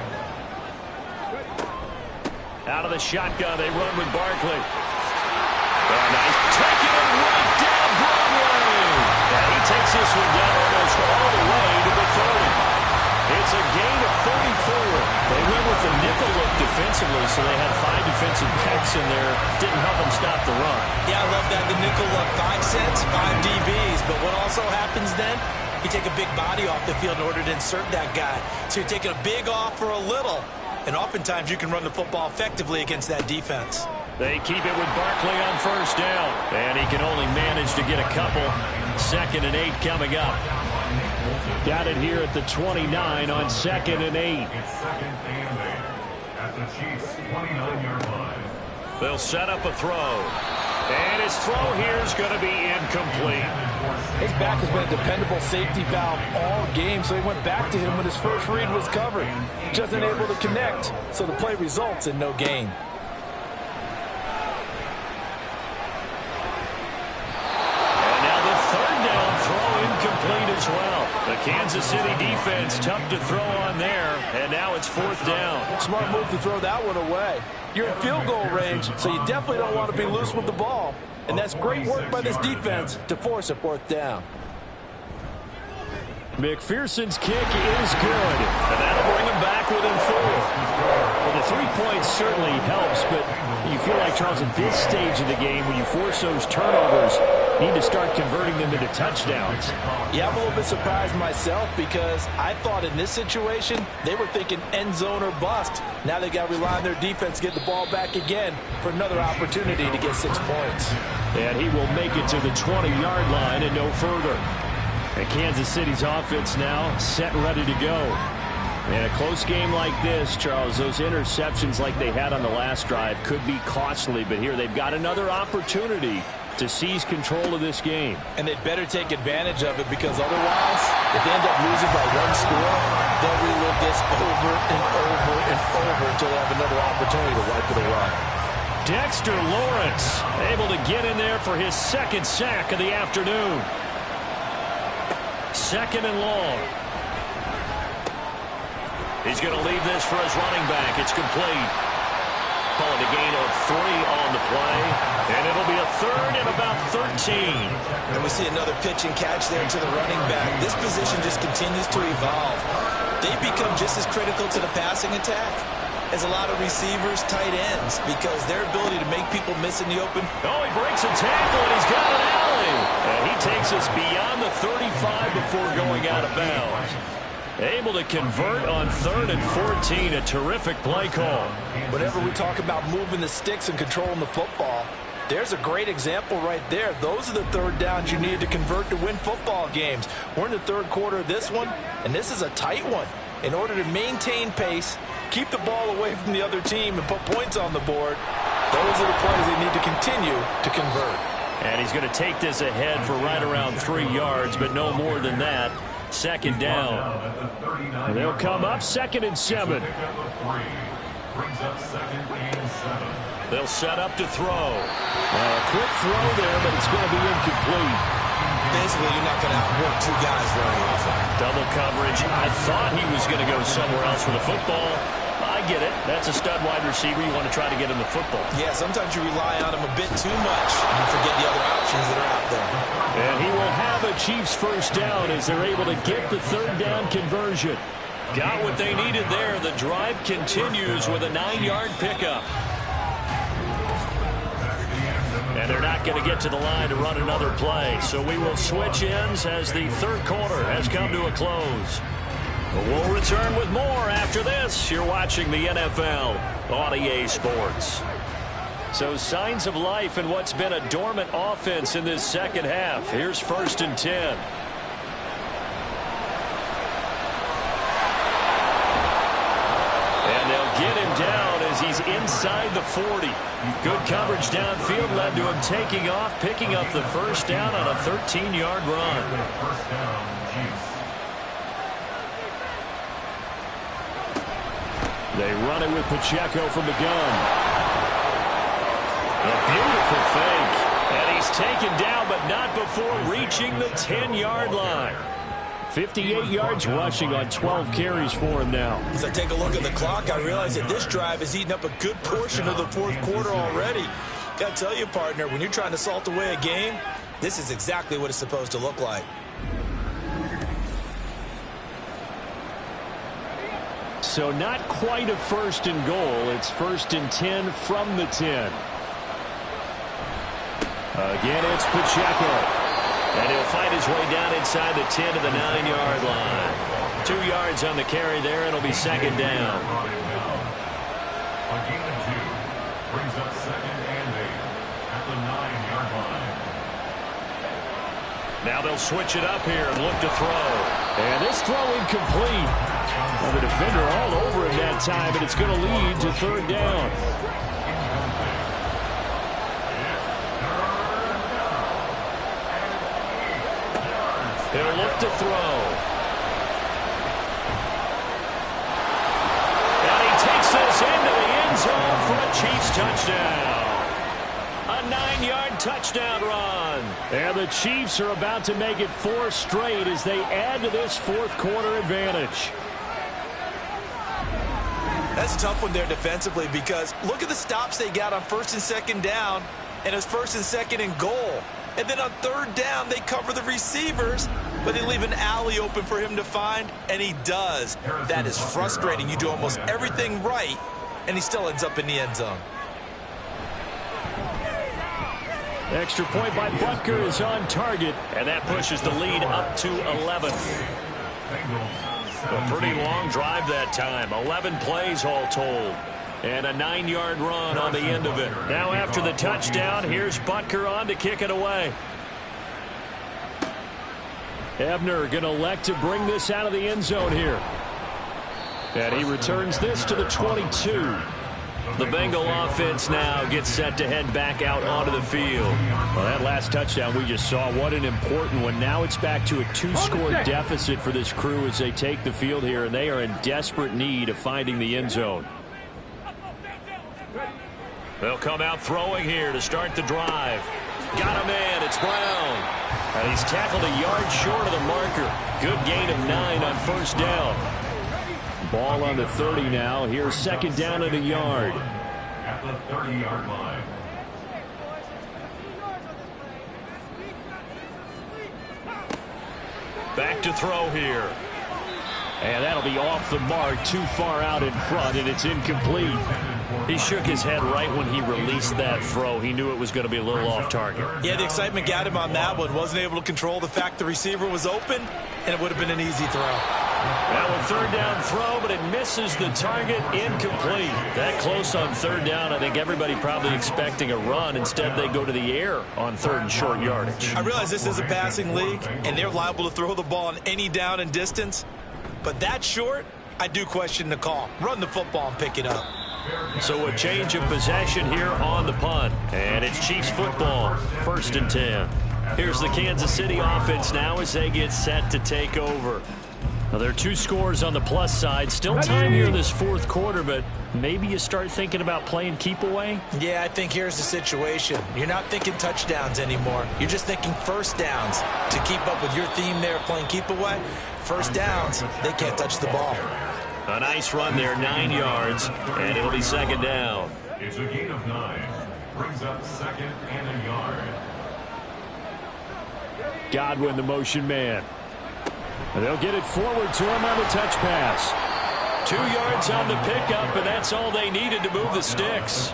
Out of the shotgun, they run with Barkley. Nice. Taking it right down Broadway. And he takes this one down almost all the way to the 30. It's a gain of 34. They went with the nickel look defensively, so they had 5 defensive backs in there. Didn't help them stop the run. Yeah, I love that. The nickel look, 5 sets, 5 DBs. But what also happens then, you take a big body off the field in order to insert that guy. So you're taking a big off for a little. And oftentimes you can run the football effectively against that defense. They keep it with Barkley on first down. And he can only manage to get a couple. 2nd and 8 coming up. Got it here at the 29 on 2nd and 8. It's 2nd and 8 at the Chiefs' 29-yard line. They'll set up a throw. And his throw here is going to be incomplete. His back has been a dependable safety valve all game, so he went back to him when his first read was covered. Just unable to connect, so the play results in no gain. Incomplete as well. The Kansas City defense tough to throw on there, and now it's 4th down. Smart move to throw that one away. You're in field goal range, so you definitely don't want to be loose with the ball. And that's great work by this defense to force a 4th down. McPherson's kick is good. And that'll bring him back within 4. Well, the 3 points certainly helps, but you feel like, Charles, at this stage of the game, when you force those turnovers, you need to start converting them into touchdowns. Yeah, I'm a little bit surprised myself because I thought in this situation, they were thinking end zone or bust. Now they got to rely on their defense to get the ball back again for another opportunity to get 6 points. And he will make it to the 20-yard line and no further. And Kansas City's offense now set and ready to go. In a close game like this, Charles, those interceptions like they had on the last drive could be costly, but here they've got another opportunity to seize control of this game. And they'd better take advantage of it because otherwise, if they end up losing by 1 score, they'll relive this over and over and over until they have another opportunity to wipe it away. Dexter Lawrence able to get in there for his 2nd sack of the afternoon. 2nd and long. He's going to leave this for his running back. It's complete. Calling a gain of 3 on the play. And it'll be a 3rd and about 13. And we see another pitch and catch there to the running back. This position just continues to evolve. They become just as critical to the passing attack as a lot of receivers, tight ends, because their ability to make people miss in the open. Oh, he breaks a tackle, and he's got an alley. And he takes us beyond the 35 before going out of bounds. Able to convert on 3rd and 14. A terrific play call. Whenever we talk about moving the sticks and controlling the football, there's a great example right there. Those are the 3rd downs you need to convert to win football games. We're in the 3rd quarter of this one, and this is a tight one. In order to maintain pace, keep the ball away from the other team, and put points on the board, those are the plays they need to continue to convert. And he's going to take this ahead for right around 3 yards, but no more than that. 2nd down. And they'll come up 2nd and 7. They'll set up to throw. A quick throw there, but it's going to be incomplete. Basically, you're not going to outwork 2 guys very often. Double coverage. I thought he was going to go somewhere else for the football. I get it. That's a stud wide receiver. You want to try to get him the football. Yeah, sometimes you rely on him a bit too much, and you forget the other options that are out there. And he will have a Chiefs first down as they're able to get the third down conversion. Got what they needed there. The drive continues with a 9-yard pickup. And they're not going to get to the line to run another play. So we will switch ends as the third quarter has come to a close. We'll return with more after this. You're watching the NFL on EA Sports. So signs of life in what's been a dormant offense in this second half. Here's 1st and 10. And they'll get him down as he's inside the 40. Good coverage downfield led to him taking off, picking up the first down on a 13-yard run. First down, Chiefs. They run it with Pacheco from the gun. A beautiful fake. And he's taken down, but not before reaching the 10-yard line. 58 yards rushing on 12 carries for him now. As I take a look at the clock, I realize that this drive has eaten up a good portion of the fourth quarter already. Got to tell you, partner, when you're trying to salt away a game, this is exactly what it's supposed to look like. So not quite a 1st and goal. It's 1st and 10 from the 10. Again, it's Pacheco. And he'll find his way down inside the 10 to the 9-yard line. 2 yards on the carry there. It'll be second down. A gain of 2 brings up 2nd and 8 at the 9-yard line. Now they'll switch it up here and look to throw. And this throw incomplete. Well, the defender all over him that time, and it's going to lead to third down. He'll look to throw. And he takes this into the end zone for a Chiefs touchdown. A 9-yard touchdown run. And the Chiefs are about to make it 4 straight as they add to this fourth quarter advantage. That's a tough one there defensively because look at the stops they got on 1st and 2nd down, and it's 1st and 2nd and goal. And then on 3rd down, they cover the receivers, but they leave an alley open for him to find, and he does. That is frustrating. You do almost everything right, and he still ends up in the end zone. Extra point by Butker is on target. And that pushes the lead up to 11. A pretty long drive that time. 11 plays all told. And a 9-yard run on the end of it. Now after the touchdown, here's Butker on to kick it away. Ebner going to elect to bring this out of the end zone here. And he returns this to the 22. The Bengal offense now gets set to head back out onto the field. Well, that last touchdown we just saw, what an important one. Now it's back to a 2-score deficit for this crew as they take the field here, and they are in desperate need of finding the end zone. They'll come out throwing here to start the drive. Got him in. It's Brown. And he's tackled a yard short of the marker. Good gain of 9 on 1st down. Ball on the 30 now. Here's 2nd down and a yard. At the 30-yard line. Back to throw here. And that'll be off the mark, too far out in front, and it's incomplete. He shook his head right when he released that throw. He knew it was going to be a little off target. Yeah, the excitement got him on that one. Wasn't able to control the fact the receiver was open, and it would have been an easy throw. Now a 3rd down throw, but it misses the target. Incomplete. That close on 3rd down, I think everybody probably expecting a run. Instead, they go to the air on 3rd and short yardage. I realize this is a passing league, and they're liable to throw the ball on any down and distance. But that short, I do question the call. Run the football and pick it up. So a change of possession here on the punt. And it's Chiefs football, 1st and 10. Here's the Kansas City offense now as they get set to take over. Now, there are 2 scores on the plus side. Still time here in this fourth quarter, but maybe you start thinking about playing keep away? Yeah, I think here's the situation. You're not thinking touchdowns anymore. You're just thinking 1st downs. To keep up with your theme there, playing keep away, 1st downs, they can't touch the ball. A nice run there, 9 yards, and it'll be second down. It's a gain of 9. Brings up second and a yard. Godwin, the motion man. And they'll get it forward to him on the touch pass. 2 yards on the pickup, and that's all they needed to move the sticks.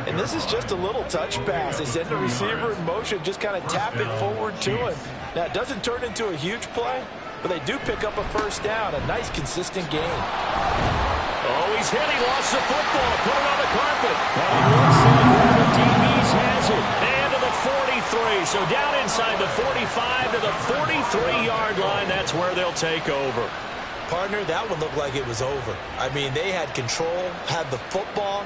And this is just a little touch pass. They send the receiver in motion, just kind of tap it forward to him. Now, it doesn't turn into a huge play, but they do pick up a first down. A nice, consistent gain. Oh, he's hit. He lost the football. Put it on the carpet. And it looks like one of the DBs has it. And to the 43. So down inside the 45 to the 43-yard line. That's where they'll take over. Partner, that one looked like it was over. I mean, they had control, had the football,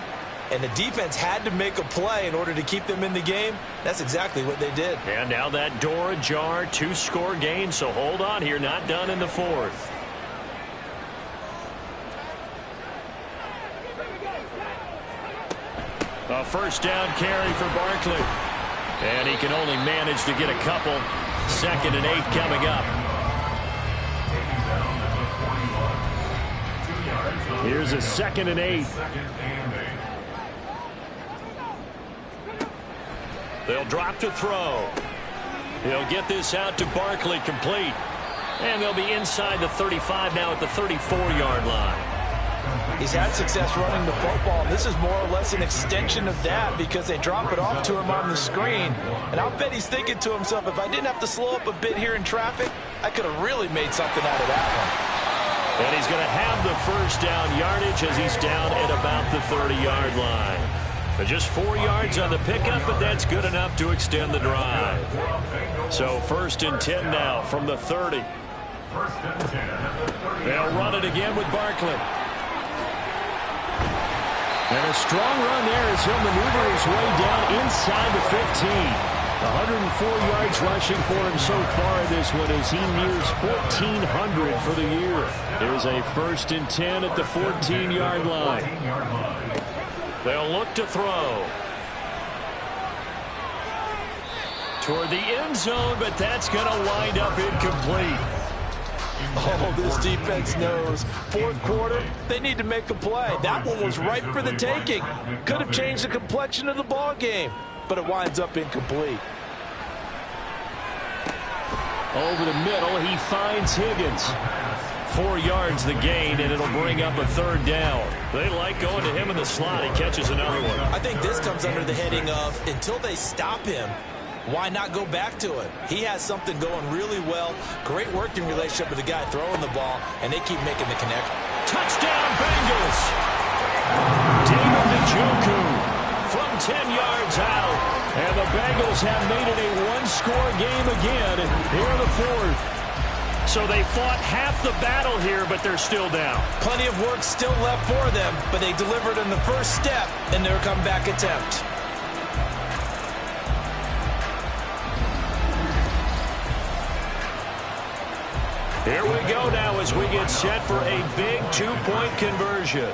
and the defense had to make a play in order to keep them in the game. That's exactly what they did. And now that door ajar, 2-score game, so hold on here, not done in the fourth. A first down carry for Barkley. And he can only manage to get a couple. 2nd and 8 coming up. Here's a 2nd and 8. They'll drop to throw. He'll get this out to Barkley, complete. And they'll be inside the 35 now at the 34-yard line. He's had success running the football, and this is more or less an extension of that because they drop it off to him on the screen. And I'll bet he's thinking to himself, if I didn't have to slow up a bit here in traffic, I could have really made something out of that one. And he's going to have the first down yardage as he's down at about the 30-yard line. But just 4 yards on the pickup, but that's good enough to extend the drive. So 1st and 10 now from the 30. They'll run it again with Barkley. And a strong run there as he'll maneuver his way down inside the 15. 104 yards rushing for him so far this one as he nears 1,400 for the year. Here's a 1st and 10 at the 14-yard line. They'll look to throw. Toward the end zone, but that's going to wind up incomplete. Oh, this defense knows. 4th quarter, they need to make a play. That one was ripe for the taking. Could have changed the complexion of the ball game, but it winds up incomplete. Over the middle, he finds Higgins. 4 yards the gain, and it'll bring up a 3rd down. They like going to him in the slot. He catches another one. I think this comes under the heading of, until they stop him, why not go back to it? He has something going really well. Great working relationship with the guy throwing the ball, and they keep making the connection. Touchdown, Bengals! David Njoku from 10 yards out. And the Bengals have made it a 1-score game again here in the 4th. So they fought half the battle here, but they're still down. Plenty of work still left for them, but they delivered in the first step in their comeback attempt. Here we go now as we get set for a big 2-point conversion.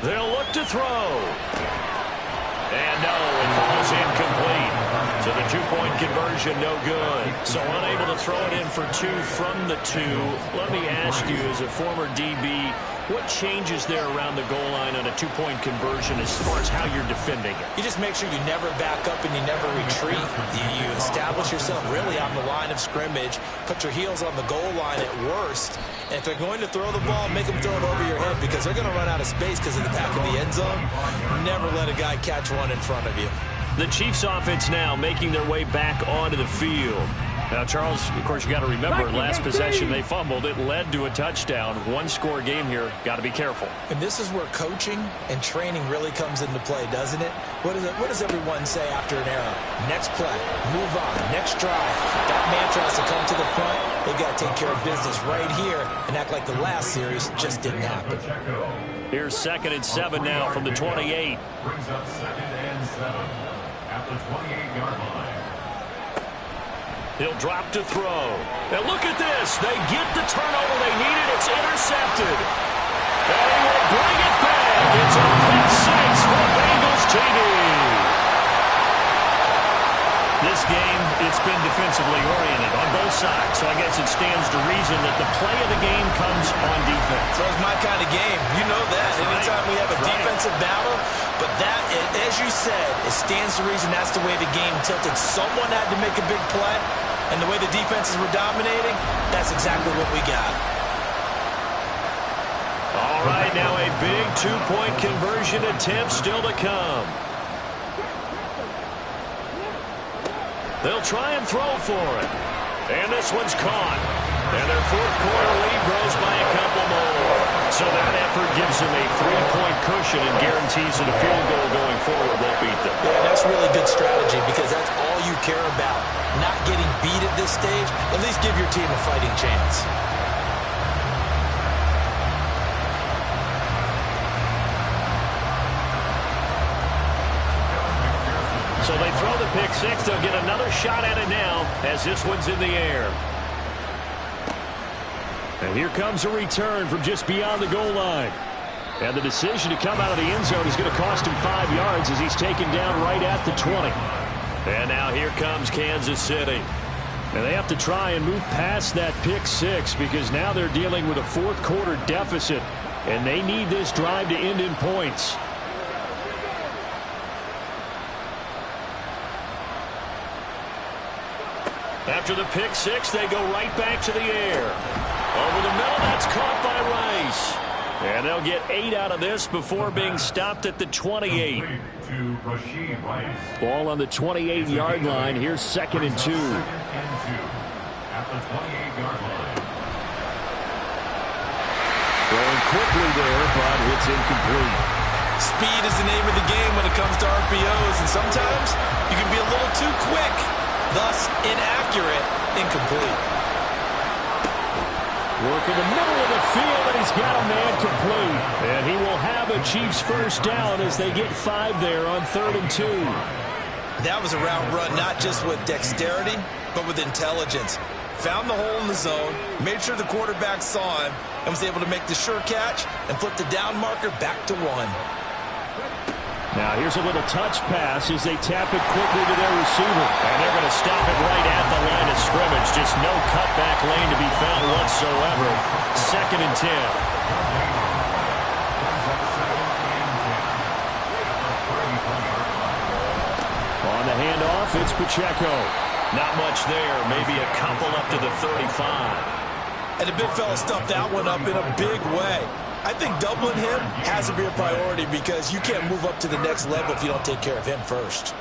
They'll look to throw. And no, it falls incomplete. So the 2-point conversion, no good. So unable to throw it in for 2 from the 2. Let me ask you, as a former DB, what changes there around the goal line on a 2-point conversion as far as how you're defending it? You just make sure you never back up and you never retreat. You establish yourself really on the line of scrimmage, put your heels on the goal line at worst, and if they're going to throw the ball, make them throw it over your head because they're going to run out of space because of the back of the end zone. Never let a guy catch one in front of you. The Chiefs offense now making their way back onto the field. Now, Charles, of course, you got to remember, last possession they fumbled. It led to a touchdown. 1-score game here. Got to be careful. And this is where coaching and training really comes into play, doesn't it? What does everyone say after an error? Next play, move on, next drive. That mantra has to come to the front. They got to take care of business right here and act like the last series just didn't happen. Here's 2nd and 7 now from the 28. Brings up 2nd and 7 at the 28-yard line. He'll drop to throw. And look at this. They get the turnover they needed. It's intercepted. And he will bring it back. It's a pick 6 for Bengals TV. This game, it's it's been defensively oriented on both sides, so I guess it stands to reason that the play of the game comes on defense. So it's my kind of game. You know that. Anytime we have a defensive battle, but that, as you said, it stands to reason that's the way the game tilted. Someone had to make a big play, and the way the defenses were dominating, that's exactly what we got. All right, now a big two-point conversion attempt still to come. They'll try and throw for it. And this one's caught. And their fourth quarter lead grows by a couple more. So that effort gives them a 3-point cushion and guarantees that a field goal going forward won't beat them. Yeah, that's really good strategy because that's all you care about. Not getting beat at this stage. At least give your team a fighting chance. So they throw the pick six. They'll get another shot at it now as this one's in the air. And here comes a return from just beyond the goal line. And the decision to come out of the end zone is going to cost him 5 yards as he's taken down right at the 20. And now here comes Kansas City. And they have to try and move past that pick six because now they're dealing with a fourth quarter deficit. And they need this drive to end in points. After the pick six, they go right back to the air. Over the middle, that's caught by Rice. And they'll get 8 out of this before being stopped at the 28. Ball on the 28-yard line. Here's 2nd and 2. At the 28-yard line. Throwing quickly there, but it's incomplete. Speed is the name of the game when it comes to RPOs, and sometimes you can be a little too quick. Thus, inaccurate, incomplete. Work in the middle of the field, and he's got a man complete. And he will have a Chiefs first down as they get 5 there on 3rd and 2. That was a route run, not just with dexterity, but with intelligence. Found the hole in the zone, made sure the quarterback saw him, and was able to make the sure catch and flip the down marker back to 1. Now here's a little touch pass as they tap it quickly to their receiver. And they're going to stop it right at the line of scrimmage. Just no cutback lane to be found whatsoever. 2nd and 10. On the handoff, it's Pacheco. Not much there. Maybe a couple up to the 35. And the big fella stuffed that one up in a big way. I think doubling him has to be a priority because you can't move up to the next level if you don't take care of him first.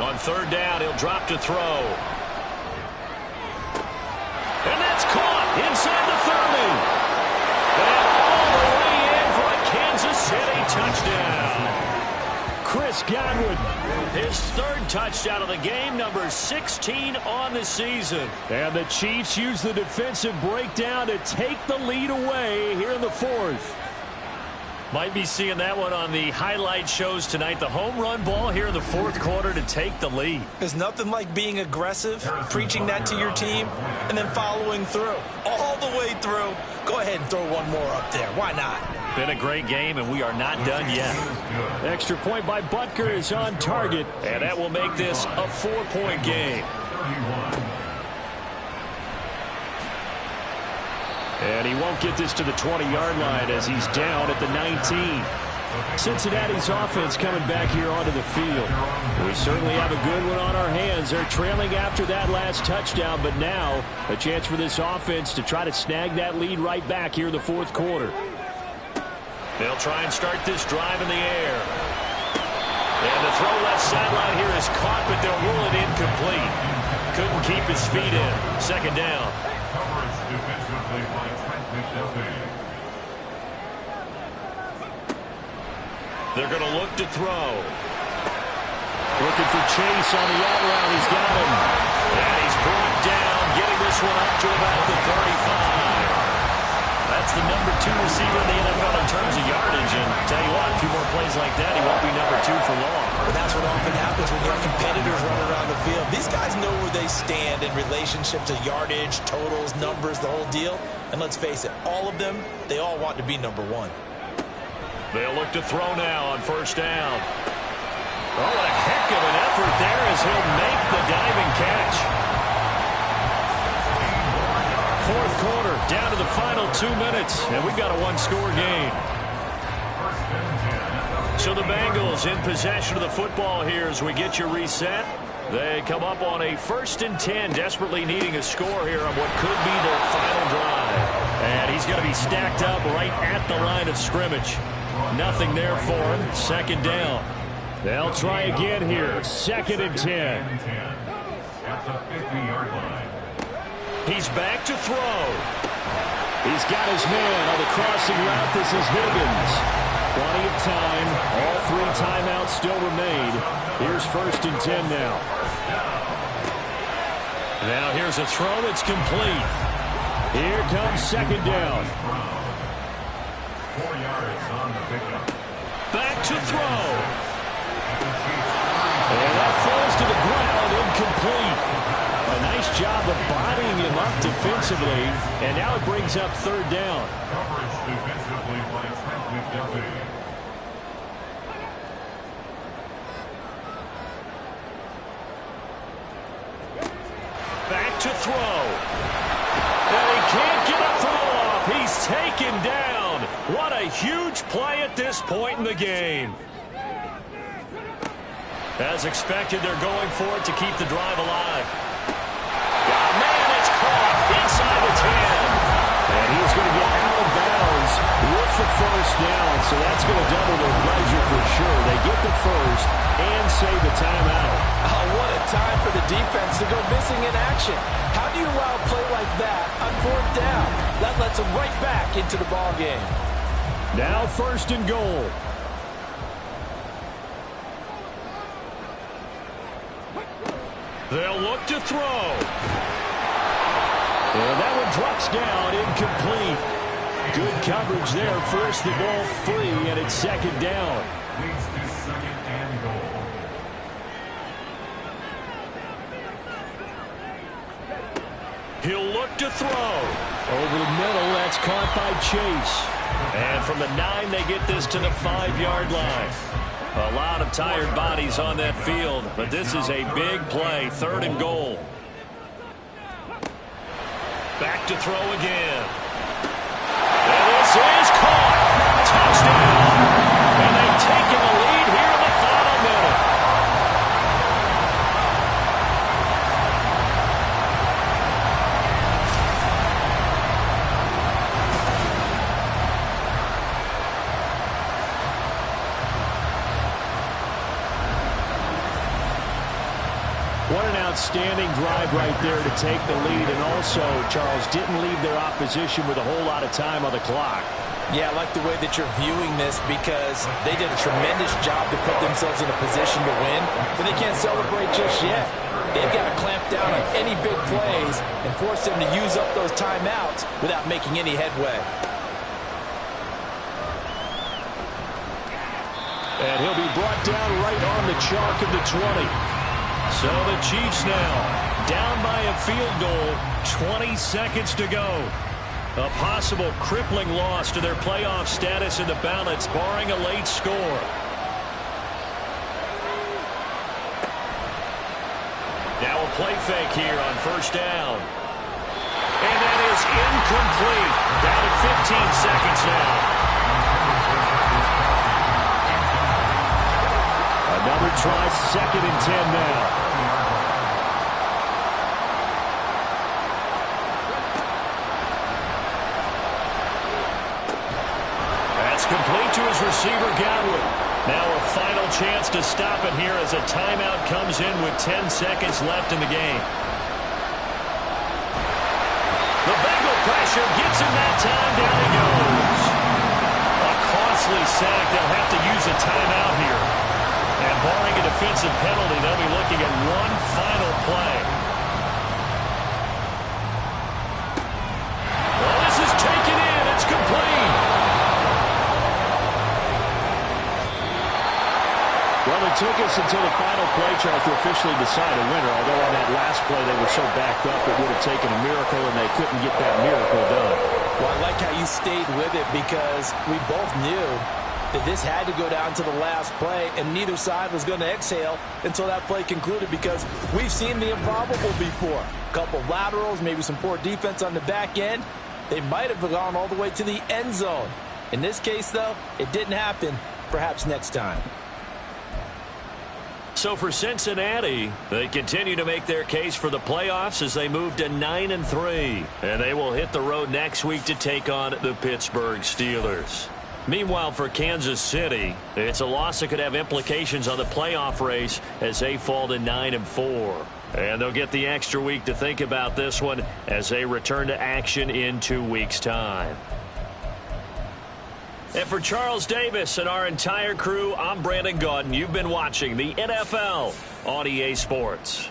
On 3rd down, he'll drop to throw. And that's caught inside the 30. And all the way in for a Kansas City touchdown. Chris Godwin, his 3rd touchdown of the game, number 16 on the season. And the Chiefs use the defensive breakdown to take the lead away here in the 4th. Might be seeing that one on the highlight shows tonight. The home run ball here in the 4th quarter to take the lead. There's nothing like being aggressive, preaching that to your team, and then following through. All the way through. Go ahead and throw one more up there. Why not? Been a great game, and we are not done yet. Extra point by Butker is on target, and that will make this a 4-point game. And he won't get this to the 20-yard line as he's down at the 19. Cincinnati's offense coming back here onto the field. We certainly have a good one on our hands. They're trailing after that last touchdown, but now a chance for this offense to try to snag that lead right back here in the 4th quarter. They'll try and start this drive in the air. And the throw left sideline here is caught, but they'll rule it incomplete. Couldn't keep his feet in. 2nd down. Coverage defensively by Trent McDuffie. They're going to look to throw. Looking for Chase on the out route. He's got him. And he's brought down, getting this one up to about the 35. That's the number 2 receiver in the NFL in terms of yardage. And tell you what, a few more plays like that, he won't be number 2 for long. But that's what often happens when you have competitors running around the field. These guys know where they stand in relationship to yardage, totals, numbers, the whole deal. And let's face it, all of them, they all want to be number 1. They'll look to throw now on 1st down. Oh, what a heck of an effort there as he'll make the diving catch. Fourth quarter, down to the final 2 minutes, and we've got a one-score game. So the Bengals in possession of the football here as we get you reset. They come up on a 1st and 10, desperately needing a score here on what could be their final drive. And he's going to be stacked up right at the line of scrimmage. Nothing there for him. 2nd down. They'll try again here. 2nd and 10. At the 50-yard line. He's back to throw. He's got his man on the crossing route. This is Higgins. Plenty of time. All 3 timeouts still remain. Here's 1st and 10 now. Now here's a throw that's complete. Here comes 2nd down. 4 yards on the pickup. Back to throw. And that falls to the ground, incomplete. A nice job of bodying him up defensively, and now it brings up 3rd down. Coverage defensively by Trent McDuffie. Back to throw. And he can't get a throw off. He's taken down. What a huge play at this point in the game. As expected, they're going for it to keep the drive alive. Oh, man, it's caught inside the 10. And he's going to get out of bounds with the 1st down, so that's going to double their pleasure for sure. They get the 1st and save the timeout. Oh, what a time for the defense to go missing in action. How do you allow a play like that on 4th down? That lets them right back into the ball game. Now 1st and goal. They'll look to throw. And that one drops down, incomplete. Good coverage there. Force the ball free, and it's 2nd down. Leads to 2nd and goal. He'll look to throw. Over the middle, that's caught by Chase. And from the 9, they get this to the 5-yard line. A lot of tired bodies on that field, but this is a big play. 3rd and goal. Back to throw again. And this is caught. Touchdown. And they've taken the lead here in the final minute. What an outstanding drive right there to take the lead. And also, Charles, didn't leave their opposition with a whole lot of time on the clock. Yeah, I like the way that you're viewing this because they did a tremendous job to put themselves in a position to win, but they can't celebrate just yet. They've got to clamp down on any big plays and force them to use up those timeouts without making any headway. And he'll be brought down right on the chalk of the 20. So the Chiefs now down by a field goal, 20 seconds to go. A possible crippling loss to their playoff status in the balance, barring a late score. Now a play fake here on 1st down. And that is incomplete. Down to 15 seconds now. Another try, 2nd and 10 now. That's complete to his receiver, Godwin. Now a final chance to stop it here as a timeout comes in with 10 seconds left in the game. The Bengal pressure gets him that time. Down he goes. A costly sack. They'll have to use a timeout here. And barring a defensive penalty, they'll be looking at one final play. Well, this is taken in. It's complete. Well, it took us until the final play, Charles, to officially decide a winner. Although on that last play they were so backed up it would have taken a miracle, and they couldn't get that miracle done. Well, I like how you stayed with it because we both knew that this had to go down to the last play, and neither side was going to exhale until that play concluded, because we've seen the improbable before. A couple of laterals, maybe some poor defense on the back end. They might have gone all the way to the end zone. In this case, though, it didn't happen. Perhaps next time. So for Cincinnati, they continue to make their case for the playoffs as they move to 9-3. And they will hit the road next week to take on the Pittsburgh Steelers. Meanwhile, for Kansas City, it's a loss that could have implications on the playoff race as they fall to 9-4. And they'll get the extra week to think about this one as they return to action in 2 weeks' time. And for Charles Davis and our entire crew, I'm Brandon Gaudin. You've been watching the NFL on EA Sports.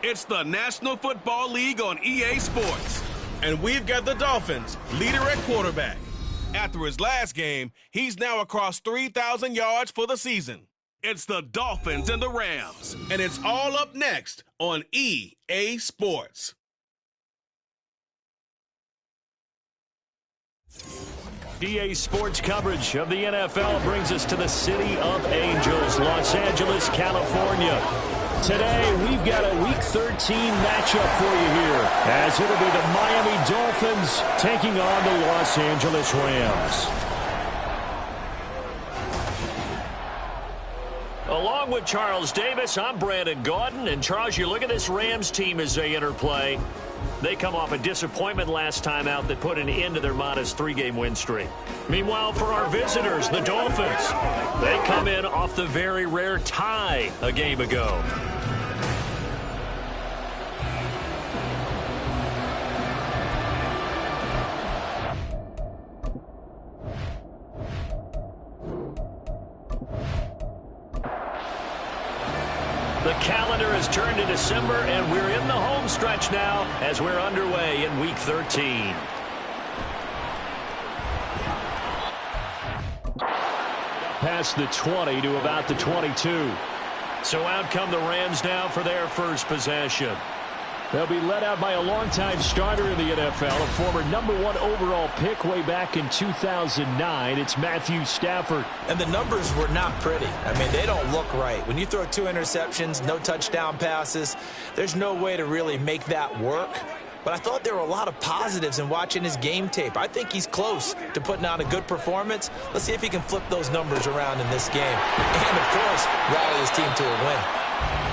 It's the National Football League on EA Sports. And we've got the Dolphins, leader at quarterback. After his last game, he's now across 3,000 yards for the season. It's the Dolphins and the Rams, and it's all up next on EA Sports. EA Sports coverage of the NFL brings us to the City of Angels, Los Angeles, California. Today, we've got a Week 13 matchup for you here, as it'll be the Miami Dolphins taking on the Los Angeles Rams. Along with Charles Davis, I'm Brandon Gaudin. And Charles, you look at this Rams team as they enter play. They come off a disappointment last time out that put an end to their modest 3-game win streak. Meanwhile, for our visitors, the Dolphins, they come in off the very rare tie a game ago. The calendar has turned to December, and we're in the home stretch now as we're underway in Week 13. Past the 20 to about the 22. So out come the Rams now for their first possession. They'll be led out by a longtime starter in the NFL, a former #1 overall pick way back in 2009. It's Matthew Stafford. And the numbers were not pretty. I mean, they don't look right. When you throw 2 interceptions, no touchdown passes, there's no way to really make that work. But I thought there were a lot of positives in watching his game tape. I think he's close to putting on a good performance. Let's see if he can flip those numbers around in this game. And, of course, rally his team to a win.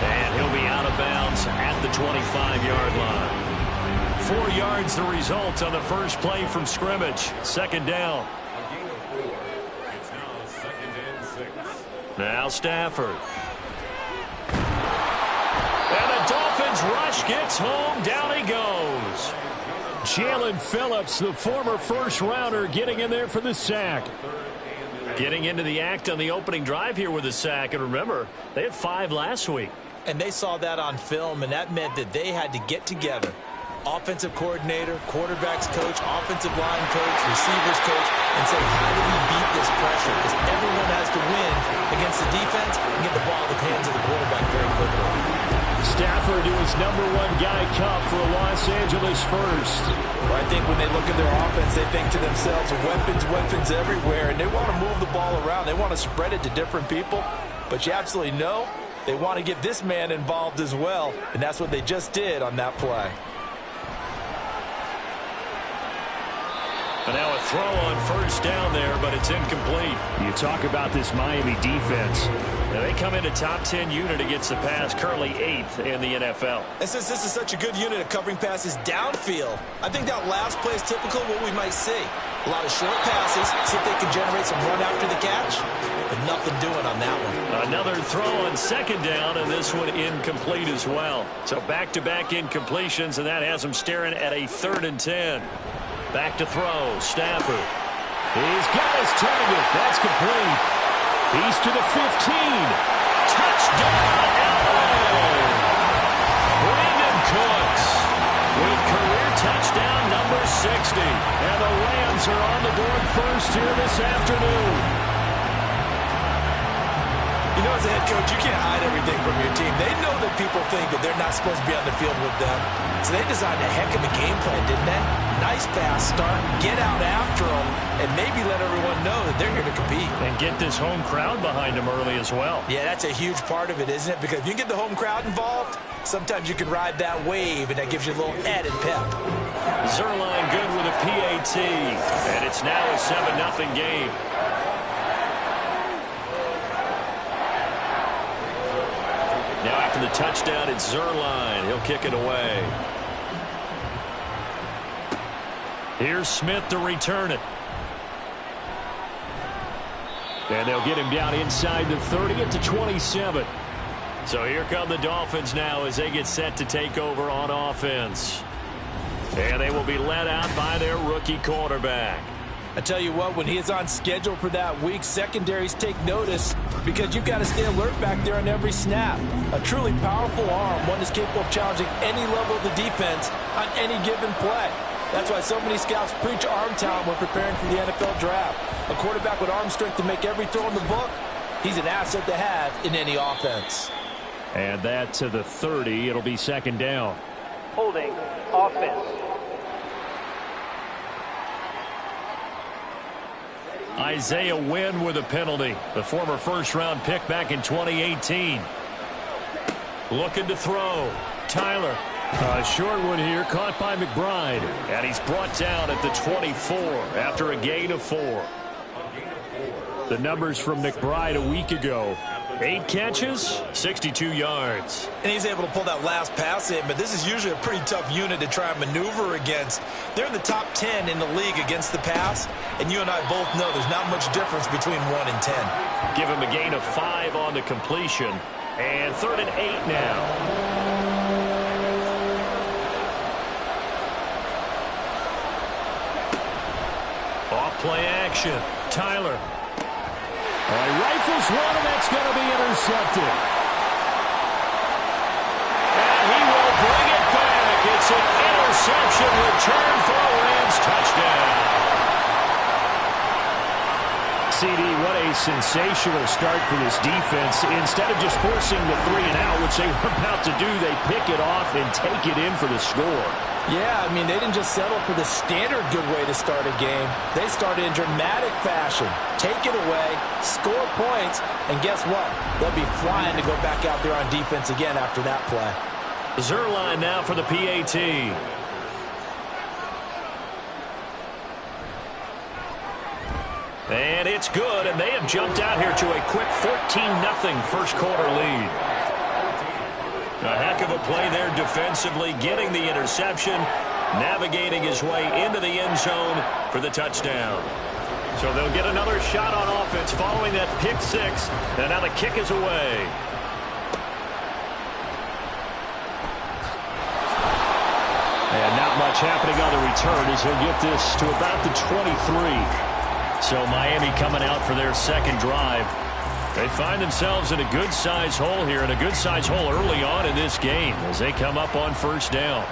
And he'll be out of bounds at the 25-yard line. 4 yards the result on the first play from scrimmage. Second down. It's now 2nd and 6. Now Stafford. And the Dolphins rush gets home. Down he goes. Jalen Phillips, the former first-rounder, getting in there for the sack. Getting into the act on the opening drive here with a sack. And remember, they had 5 last week. And they saw that on film, and that meant that they had to get together. Offensive coordinator, quarterbacks coach, offensive line coach, receivers coach, and say, how do we beat this pressure? Because everyone has to win against the defense and get the ball in the hands of the quarterback very quickly. Stafford to his #1 guy Cup for Los Angeles first. Well, I think when they look at their offense, they think to themselves, weapons everywhere, and they want to move the ball around. They want to spread it to different people, but you absolutely know they want to get this man involved as well, and that's what they just did on that play. And now a throw on first down there, but it's incomplete. You talk about this Miami defense. Now they come into top 10 unit against the pass, currently 8th in the NFL. And since this is such a good unit of covering passes downfield, I think that last play is typical of what we might see. A lot of short passes, see if they can generate some run after the catch, but nothing doing on that one. Another throw on second down, and this one incomplete as well. So back-to-back incompletions, and that has them staring at a 3rd and 10. Back to throw, Stafford. He's got his target. That's complete. He's to the 15. Touchdown, LA! Brandon Cooks with career touchdown number 60. And the Rams are on the board first here this afternoon. You know, as a head coach, you can't hide everything from your team. They know that people think that they're not supposed to be on the field with them. So they designed a heck of a game plan, didn't they? Nice pass start, get out after them, and maybe let everyone know that they're here to compete. And get this home crowd behind them early as well. Yeah, that's a huge part of it, isn't it? Because if you get the home crowd involved, sometimes you can ride that wave, and that gives you a little added pep. Zerline good with a PAT, and it's now a 7-0 game. Now after the touchdown, it's Zerline. He'll kick it away. Here's Smith to return it. And they'll get him down inside the 30 at the 27. So here come the Dolphins now as they get set to take over on offense. And they will be led out by their rookie quarterback. I tell you what, when he is on schedule for that week, secondaries take notice because you've got to stay alert back there on every snap. A truly powerful arm, one is capable of challenging any level of the defense on any given play. That's why so many scouts preach arm talent when preparing for the NFL draft. A quarterback with arm strength to make every throw in the book, he's an asset to have in any offense. And that to the 30. It'll be second down. Holding offense. Isaiah Wynn with a penalty. The former first-round pick back in 2018. Looking to throw. Tyler. A short one here, caught by McBride. And he's brought down at the 24 after a gain of 4. The numbers from McBride a week ago. 8 catches, 62 yards. And he's able to pull that last pass in, but this is usually a pretty tough unit to try and maneuver against. They're in the top 10 in the league against the pass, and you and I both know there's not much difference between 1 and 10. Give him a gain of 5 on the completion. And 3rd and 8 now. Off-play action. Tyler. Rifles one, and that's going to be intercepted. And he will bring it back. It's an interception return for a Rams touchdown. CD, what a sensational start for this defense. Instead of just forcing the 3 and out, which they were about to do, they pick it off and take it in for the score. Yeah, I mean, they didn't just settle for the standard good way to start a game. They started in dramatic fashion. Take it away, score points, and guess what? They'll be flying to go back out there on defense again after that play. Zerline now for the PAT. And it's good, and they have jumped out here to a quick 14-0 first quarter lead. A heck of a play there defensively, getting the interception, navigating his way into the end zone for the touchdown. So they'll get another shot on offense following that pick 6, and now the kick is away. And not much happening on the return as he'll get this to about the 23. So Miami coming out for their second drive. They find themselves in a good-sized hole here, and a good-sized hole early on in this game as they come up on first down.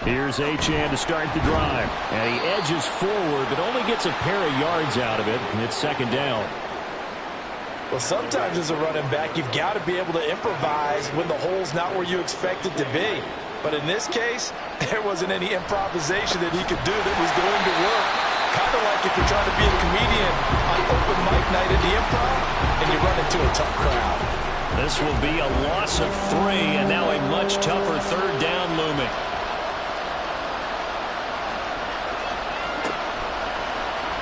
Here's Achane to start the drive. And he edges forward, but only gets a pair of yards out of it, and it's second down. Well, sometimes as a running back, you've got to be able to improvise when the hole's not where you expect it to be. But in this case, there wasn't any improvisation that he could do that was going to work. Kind of like if you're trying to be a comedian on open mic night at the Improv and you run into a tough crowd. This will be a loss of 3, and now a much tougher third down looming.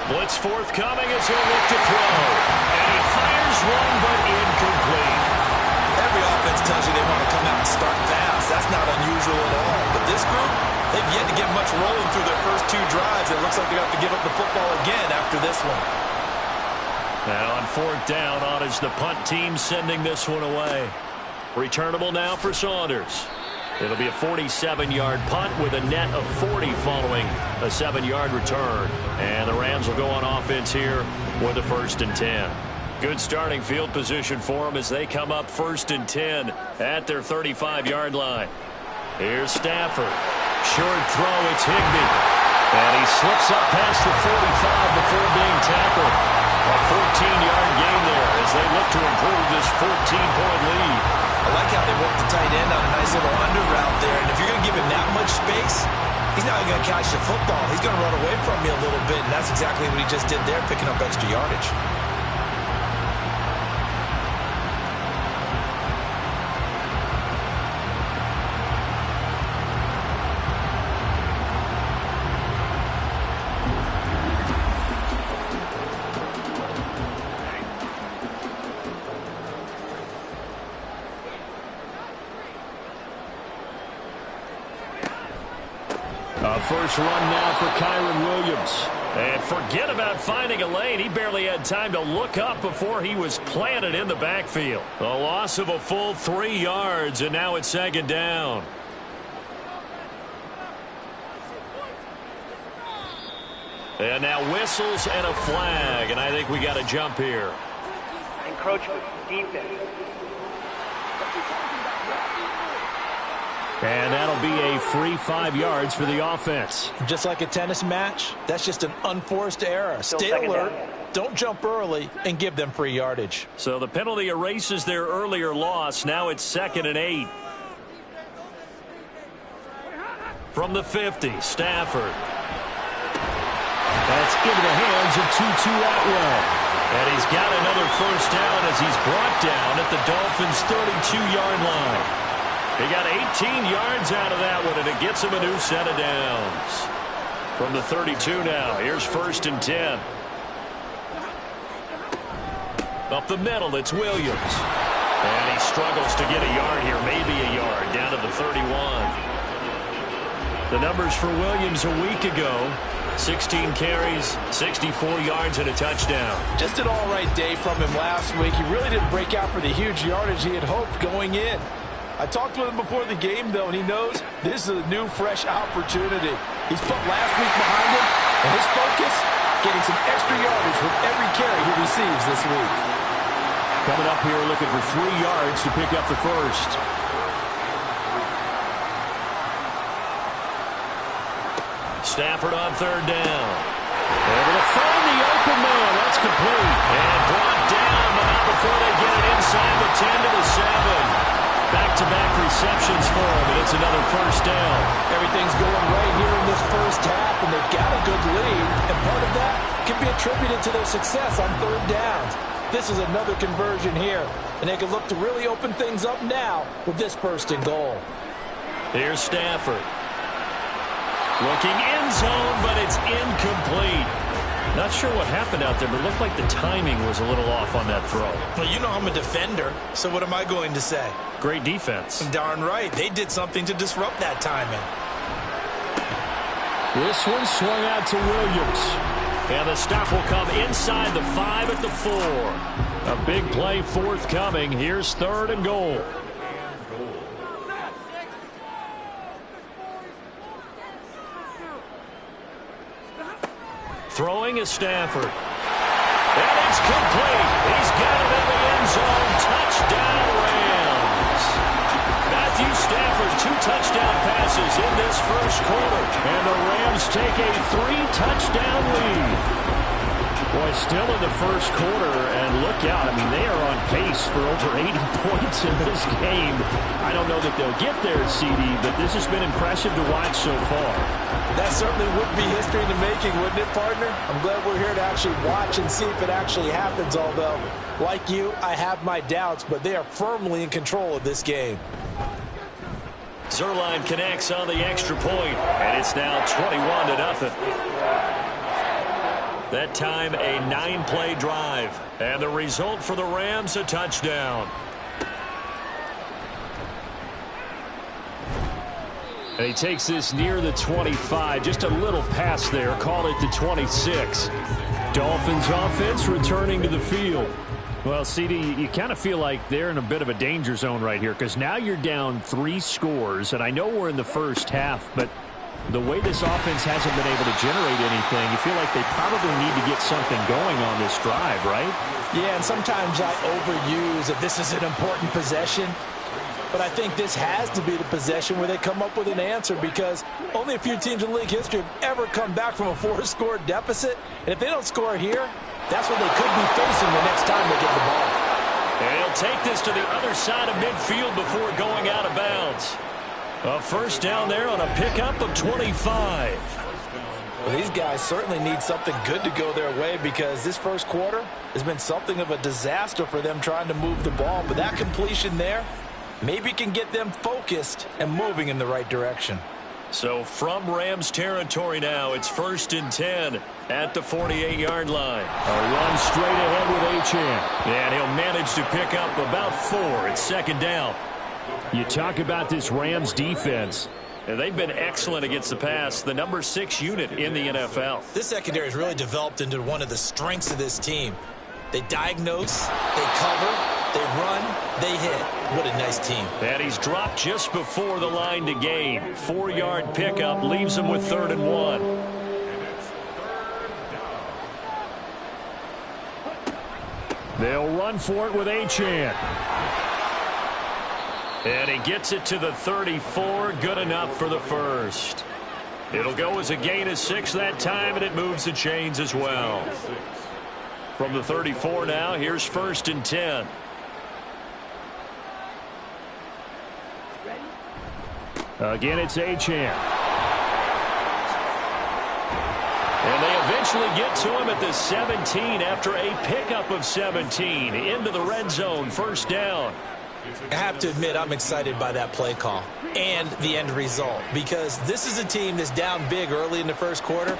Blitz forthcoming as he'll look to throw. And he fires one, but incomplete. Every offense tells you they want to come out and start fast. That's not unusual at all. But this group, they've yet to get much rolling through their first 2 drives. It looks like they have to give up the football again after this one. Now on 4th down, on is the punt team sending this one away. Returnable now for Saunders. It'll be a 47-yard punt with a net of 40 following a 7-yard return. And the Rams will go on offense here with a 1st and 10. Good starting field position for them as they come up 1st and 10 at their 35-yard line. Here's Stafford. Short throw, it's Higbee. And he slips up past the 45 before being tackled. A 14-yard gain there as they look to improve this 14-point lead. I like how they work the tight end on a nice little under route there. And if you're going to give him that much space, he's not going to catch the football. He's going to run away from you a little bit, and that's exactly what he just did there, picking up extra yardage. First run now for Kyren Williams. And forget about finding a lane. He barely had time to look up before he was planted in the backfield. A loss of a full 3 yards, and now it's second down. And now whistles and a flag, and I think we got a jump here. Encroachment, defense. And that'll be a free 5 yards for the offense. Just like a tennis match, that's just an unforced error. Still Stay second alert, down. don't jump early, and give them free yardage. So the penalty erases their earlier loss. Now it's 2nd and 8. From the 50, Stafford. That's into the hands of Tutu Atwell. And he's got another first down as he's brought down at the Dolphins' 32-yard line. He got 18 yards out of that one, and it gets him a new set of downs. From the 32 now, here's 1st and 10. Up the middle, it's Williams. And he struggles to get a yard here, maybe a yard, down to the 31. The numbers for Williams a week ago, 16 carries, 64 yards, and a touchdown. Just an all-right day from him last week. He really didn't break out for the huge yardage he had hoped going in. I talked with him before the game, though, and he knows this is a new, fresh opportunity. He's put last week behind him, and his focus, getting some extra yardage with every carry he receives this week. Coming up here looking for 3 yards to pick up the first. Stafford on 3rd down. Able to find the open man. That's complete. And brought down, but not before they get it inside the 10 to the 7. Back-to-back receptions for him, and it's another first down. Everything's going right here in this first half, and they've got a good lead. And part of that can be attributed to their success on 3rd downs. This is another conversion here, and they can look to really open things up now with this 1st and goal. Here's Stafford. Looking end zone, but it's incomplete. Not sure what happened out there, but it looked like the timing was a little off on that throw. Well, you know I'm a defender, so what am I going to say? Great defense. Darn right. They did something to disrupt that timing. This one swung out to Williams. And the stop will come inside the 5 at the 4. A big play forthcoming. Here's 3rd and goal. Throwing is Stafford. And it's complete. He's got it in the end zone. Touchdown, Rams. Matthew Stafford, 2 touchdown passes in this first quarter. And the Rams take a 3-touchdown lead. Boy, still in the first quarter, and look out. I mean, they are on pace for over 80 points in this game. I don't know that they'll get there, CD, but this has been impressive to watch so far. That certainly would be history in the making, wouldn't it, partner? I'm glad we're here to actually watch and see if it actually happens, although, like you, I have my doubts, but they are firmly in control of this game. Zerline connects on the extra point, and it's now 21-0. That time, a 9-play drive. And the result for the Rams, a touchdown. And he takes this near the 25. Just a little pass there. Call it the 26. Dolphins offense returning to the field. Well, CD, you kind of feel like they're in a bit of a danger zone right here because now you're down 3 scores. And I know we're in the first half, but the way this offense hasn't been able to generate anything, you feel like they probably need to get something going on this drive, right? Yeah, and sometimes I overuse that this is an important possession. But I think this has to be the possession where they come up with an answer because only a few teams in league history have ever come back from a 4-score deficit. And if they don't score here, that's what they could be facing the next time they get the ball. And he'll take this to the other side of midfield before going out of bounds. A first down there on a pickup of 25. Well, these guys certainly need something good to go their way because this first quarter has been something of a disaster for them trying to move the ball. But that completion there maybe can get them focused and moving in the right direction. So from Rams territory now, it's 1st and 10 at the 48-yard line. A run straight ahead with Achane. And he'll manage to pick up about 4. It's 2nd down. You talk about this Rams defense. And they've been excellent against the pass, the number 6 unit in the NFL. This secondary has really developed into one of the strengths of this team. They diagnose, they cover, they run, they hit. What a nice team. And he's dropped just before the line to gain. 4-yard pickup leaves him with 3rd and 1. They'll run for it with Achane. And he gets it to the 34. Good enough for the first. It'll go as a gain of 6 that time, and it moves the chains as well. From the 34 now, here's 1st and 10. Again, it's Achane. And they eventually get to him at the 17 after a pickup of 17. Into the red zone, 1st down. I have to admit, I'm excited by that play call and the end result, because this is a team that's down big early in the first quarter,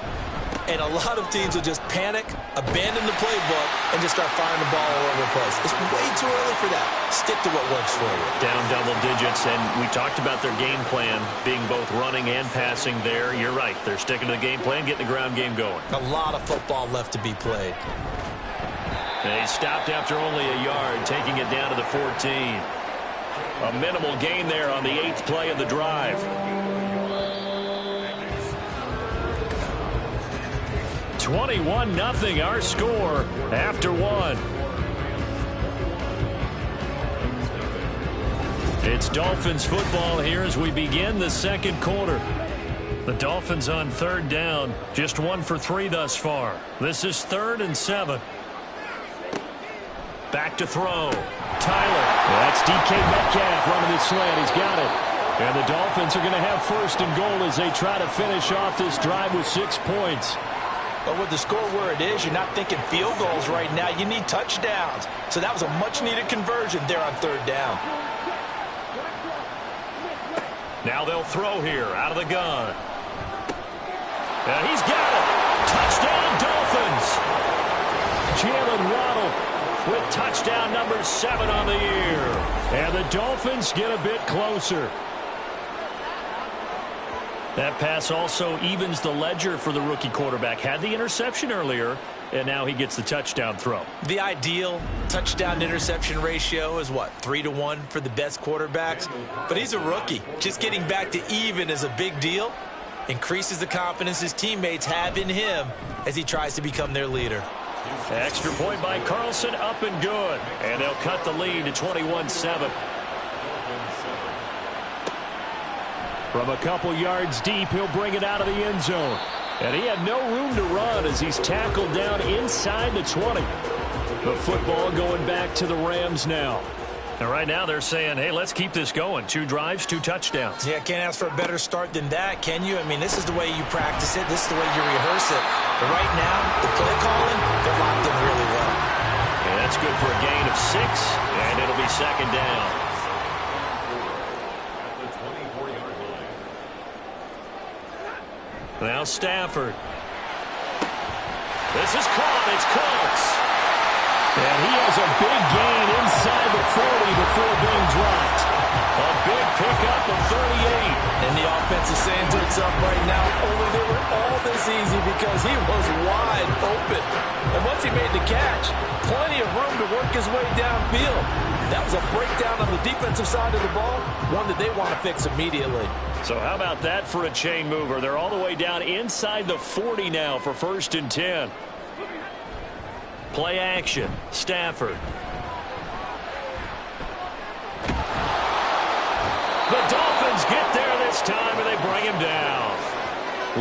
and a lot of teams will just panic, abandon the playbook, and just start firing the ball all over the place. It's way too early for that. Stick to what works for you. Down double digits, and we talked about their game plan being both running and passing there. You're right. They're sticking to the game plan, getting the ground game going. A lot of football left to be played. They stopped after only a yard, taking it down to the 14. A minimal gain there on the 8th play of the drive. 21-0 our score after 1. It's Dolphins football here as we begin the second quarter. The Dolphins on 3rd down, just 1 for 3 thus far. This is 3rd and 7. Back to throw. Tyler. That's DK Metcalf running the slant. He's got it. And the Dolphins are going to have 1st and goal as they try to finish off this drive with 6 points. But with the score where it is, you're not thinking field goals right now. You need touchdowns. So that was a much-needed conversion there on 3rd down. Now they'll throw here out of the gun. And he's got it. Touchdown, Dolphins. Jalen Waddle with touchdown number 7 on the year. And the Dolphins get a bit closer. That pass also evens the ledger for the rookie quarterback. Had the interception earlier, and now he gets the touchdown throw. The ideal touchdown-interception ratio is, what, 3-to-1 for the best quarterbacks? But he's a rookie. Just getting back to even is a big deal. Increases the confidence his teammates have in him as he tries to become their leader. Extra point by Carlson, up and good. And they'll cut the lead to 21-7. From a couple yards deep, he'll bring it out of the end zone. And he had no room to run as he's tackled down inside the 20. The football going back to the Rams now. And right now they're saying, hey, let's keep this going. 2 drives, 2 touchdowns. Yeah, can't ask for a better start than that, can you? I mean, this is the way you practice it. This is the way you rehearse it. But right now, the play calling, they're locked in really well. And that's good for a gain of 6, and it'll be 2nd down. Now Stafford. This is caught. It's close. And he has a big gain inside the 40 before being dropped. A big pickup of 38. And the offense is saying to itself right now, only they were all this easy because he was wide open. And once he made the catch, plenty of room to work his way downfield. That was a breakdown on the defensive side of the ball, one that they want to fix immediately. So how about that for a chain mover? They're all the way down inside the 40 now for 1st and 10. Play action. Stafford. The Dolphins get there this time, and they bring him down.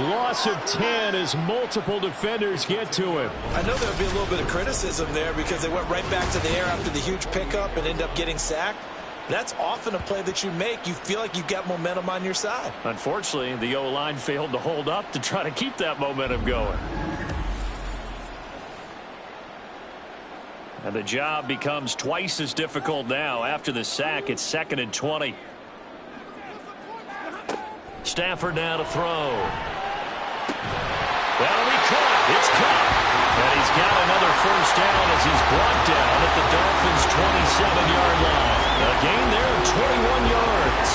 Loss of 10 as multiple defenders get to him. I know there'll be a little bit of criticism there because they went right back to the air after the huge pickup and end up getting sacked. That's often a play that you make. You feel like you've got momentum on your side. Unfortunately, the O-line failed to hold up to try to keep that momentum going. And the job becomes twice as difficult now. After the sack, it's 2nd and 20. Stafford now to throw. That'll be caught. It's caught. And he's got another 1st down as he's brought down at the Dolphins' 27-yard line. A gain there of 21 yards.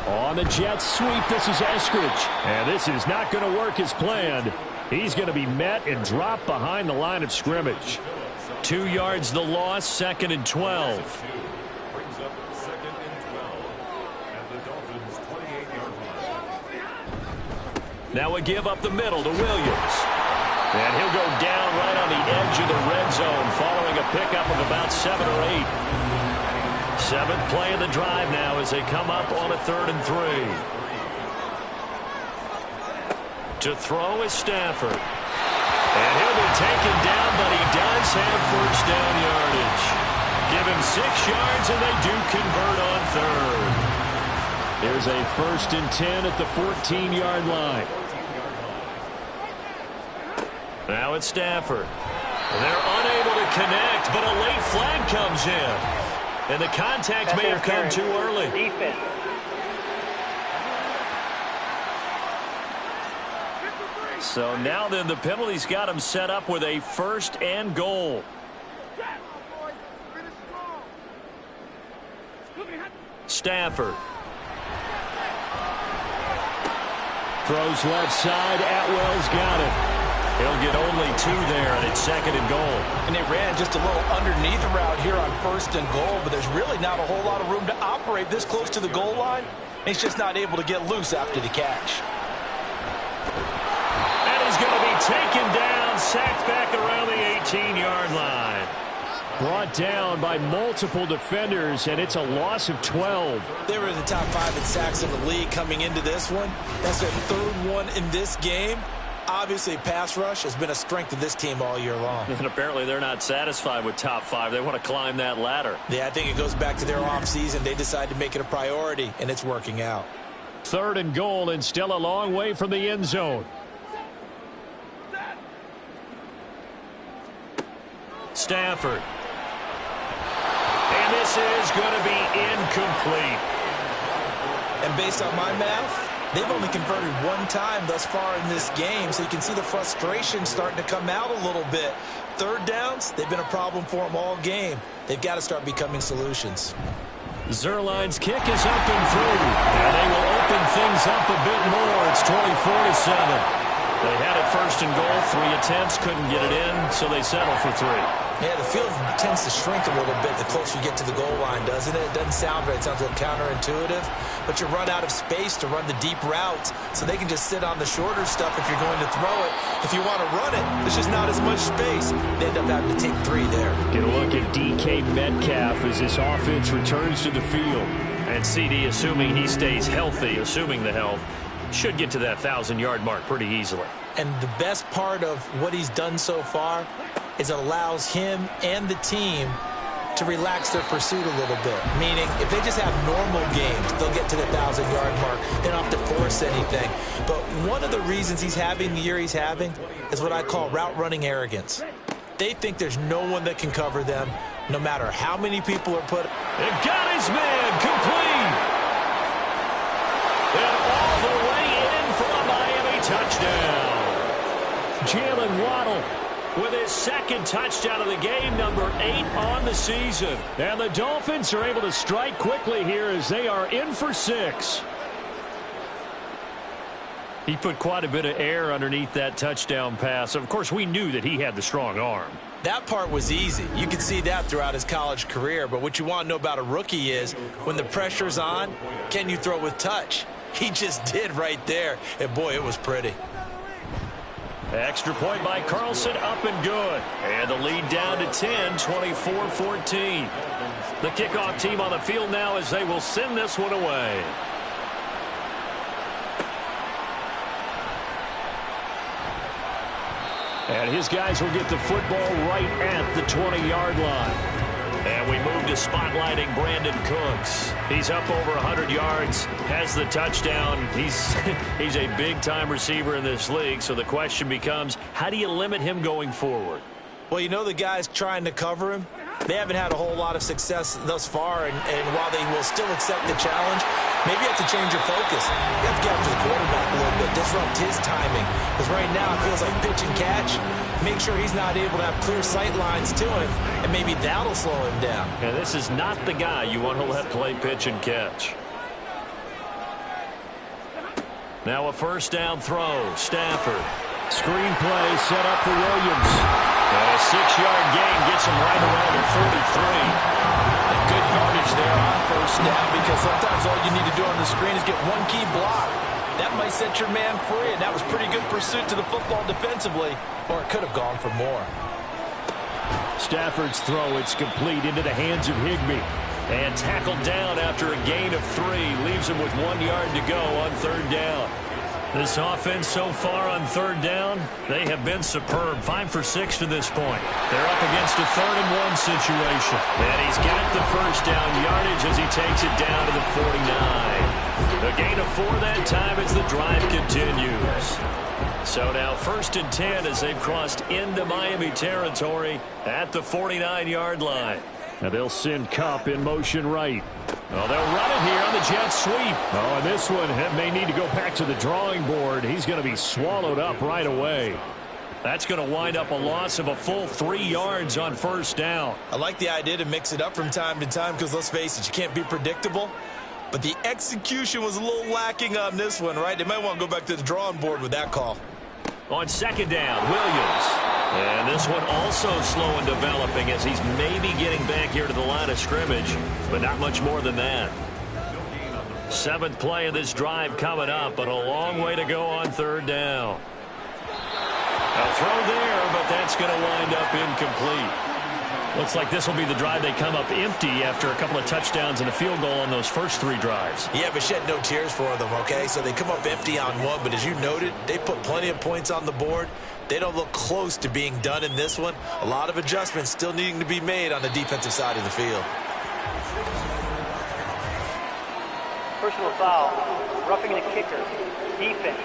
On the jet sweep, this is Eskridge. And this is not going to work as planned. He's going to be met and dropped behind the line of scrimmage. 2 yards the loss, 2nd and 12. Brings up 2nd and 12 at the Dolphins' 28-yard line. Now a give up the middle to Williams. And he'll go down right on the edge of the red zone following a pickup of about 7 or 8. 7th play of the drive now as they come up on a 3rd and 3. To throw is Stafford. And he'll be taken down, but he does have first down yardage. Give him 6 yards, and they do convert on 3rd. Here's a 1st and 10 at the 14-yard line. Now it's Stafford. They're unable to connect, but a late flag comes in. And the contact may have come too early. Defense. So now then the penalty's got him set up with a 1st and goal. Stafford. Throws left side. Atwell's got it. He'll get only 2 there, and it's 2nd and goal. And they ran just a little underneath route here on 1st and goal, but there's really not a whole lot of room to operate this close to the goal line. He's just not able to get loose after the catch. And he's going to be taken down, sacked back around the 18-yard line. Brought down by multiple defenders, and it's a loss of 12. They were in the top 5 in sacks in the league coming into this one. That's their 3rd one in this game. Obviously, pass rush has been a strength of this team all year long. And apparently they're not satisfied with top 5. They want to climb that ladder. Yeah, I think it goes back to their offseason. They decided to make it a priority, and it's working out. 3rd and goal, and still a long way from the end zone. Stafford. And this is going to be incomplete. And based on my math, they've only converted 1 time thus far in this game, so you can see the frustration starting to come out a little bit. 3rd downs, they've been a problem for them all game. They've got to start becoming solutions. Zerline's kick is up and through, and they will open things up a bit more. It's 24-7. They had it 1st and goal, 3 attempts, couldn't get it in, so they settle for 3. Yeah, the field tends to shrink a little bit the closer you get to the goal line, doesn't it? It doesn't sound right. It sounds a little counterintuitive. But you run out of space to run the deep routes, so they can just sit on the shorter stuff if you're going to throw it. If you want to run it, there's just not as much space. They end up having to take 3 there. Get a look at DK Metcalf as this offense returns to the field. And CD, assuming he stays healthy, assuming the health, should get to that 1,000-yard mark pretty easily. And the best part of what he's done so far is it allows him and the team to relax their pursuit a little bit. Meaning, if they just have normal games, they'll get to the 1,000-yard mark. They don't have to force anything. But one of the reasons he's having the year he's having is what I call route running arrogance. They think there's no one that can cover them, no matter how many people are put. And got his man complete. And all the way in for a Miami touchdown. Jalen Waddle with his 2nd touchdown of the game, number 8 on the season. And the Dolphins are able to strike quickly here as they are in for 6. He put quite a bit of air underneath that touchdown pass. Of course, we knew that he had the strong arm. That part was easy. You could see that throughout his college career. But what you want to know about a rookie is when the pressure's on, can you throw with touch? He just did right there. And, boy, it was pretty. Extra point by Carlson, up and good. And the lead down to 10, 24-14. The kickoff team on the field now as they will send this one away. And his guys will get the football right at the 20-yard line. And we move to spotlighting Brandon Cooks. He's up over 100 yards, has the touchdown. He's a big-time receiver in this league, so the question becomes, how do you limit him going forward? Well, you know the guys trying to cover him, they haven't had a whole lot of success thus far, and while they will still accept the challenge, maybe you have to change your focus. You have to get after the quarterback a little bit, disrupt his timing, because right now it feels like pitch and catch. Make sure he's not able to have clear sight lines to him, and maybe that'll slow him down. And this is not the guy you want to let play pitch and catch. Now a 1st down throw. Stafford. Screenplay set up for Williams. And a 6-yard gain gets him right around the 43. And good yardage there on 1st down, because sometimes all you need to do on the screen is get one key block. That might set your man free, and that was pretty good pursuit to the football defensively, or it could have gone for more. Stafford's throw, it's complete into the hands of Higbee. And tackled down after a gain of 3. Leaves him with 1 yard to go on 3rd down. This offense so far on 3rd down, they have been superb. 5 for 6 to this point. They're up against a 3rd and 1 situation. And he's got the first down yardage as he takes it down to the 49. A gain of 4 that time as the drive continues. So now 1st and 10 as they've crossed into Miami territory at the 49-yard line. Now they'll send Kupp in motion right. Oh, they'll run it here on the jet sweep. Oh, and this one may need to go back to the drawing board. He's going to be swallowed up right away. That's going to wind up a loss of a full 3 yards on 1st down. I like the idea to mix it up from time to time because, let's face it, you can't be predictable. But the execution was a little lacking on this one, right? They might want to go back to the drawing board with that call. On 2nd down, Williams. And this one also slow in developing as he's maybe getting back here to the line of scrimmage, but not much more than that. 7th play of this drive coming up, but a long way to go on 3rd down. A throw there, but that's going to wind up incomplete. Looks like this will be the drive they come up empty after a couple of touchdowns and a field goal on those first 3 drives. Yeah, but shed no tears for them, okay? So they come up empty on 1, but as you noted, they put plenty of points on the board. They don't look close to being done in this one. A lot of adjustments still needing to be made on the defensive side of the field. Personal foul. Roughing the kicker. Defense.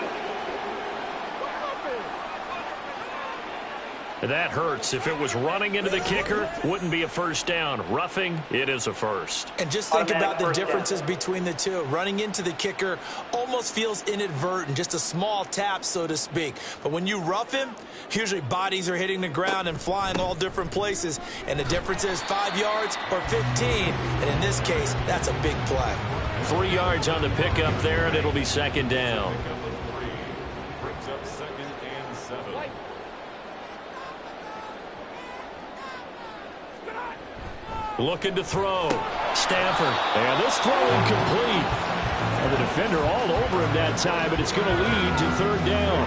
That hurts. If it was running into the kicker, wouldn't be a 1st down. Roughing, it is a 1st. And just think about the differences between the two. Running into the kicker almost feels inadvertent, just a small tap, so to speak. But when you rough him, usually bodies are hitting the ground and flying all different places. And the difference is 5 yards or 15. And in this case, that's a big play. 3 yards on the pickup there, and it'll be 2nd down. Looking to throw. Stafford. And this throw incomplete. And the defender all over him that time, but it's going to lead to 3rd down.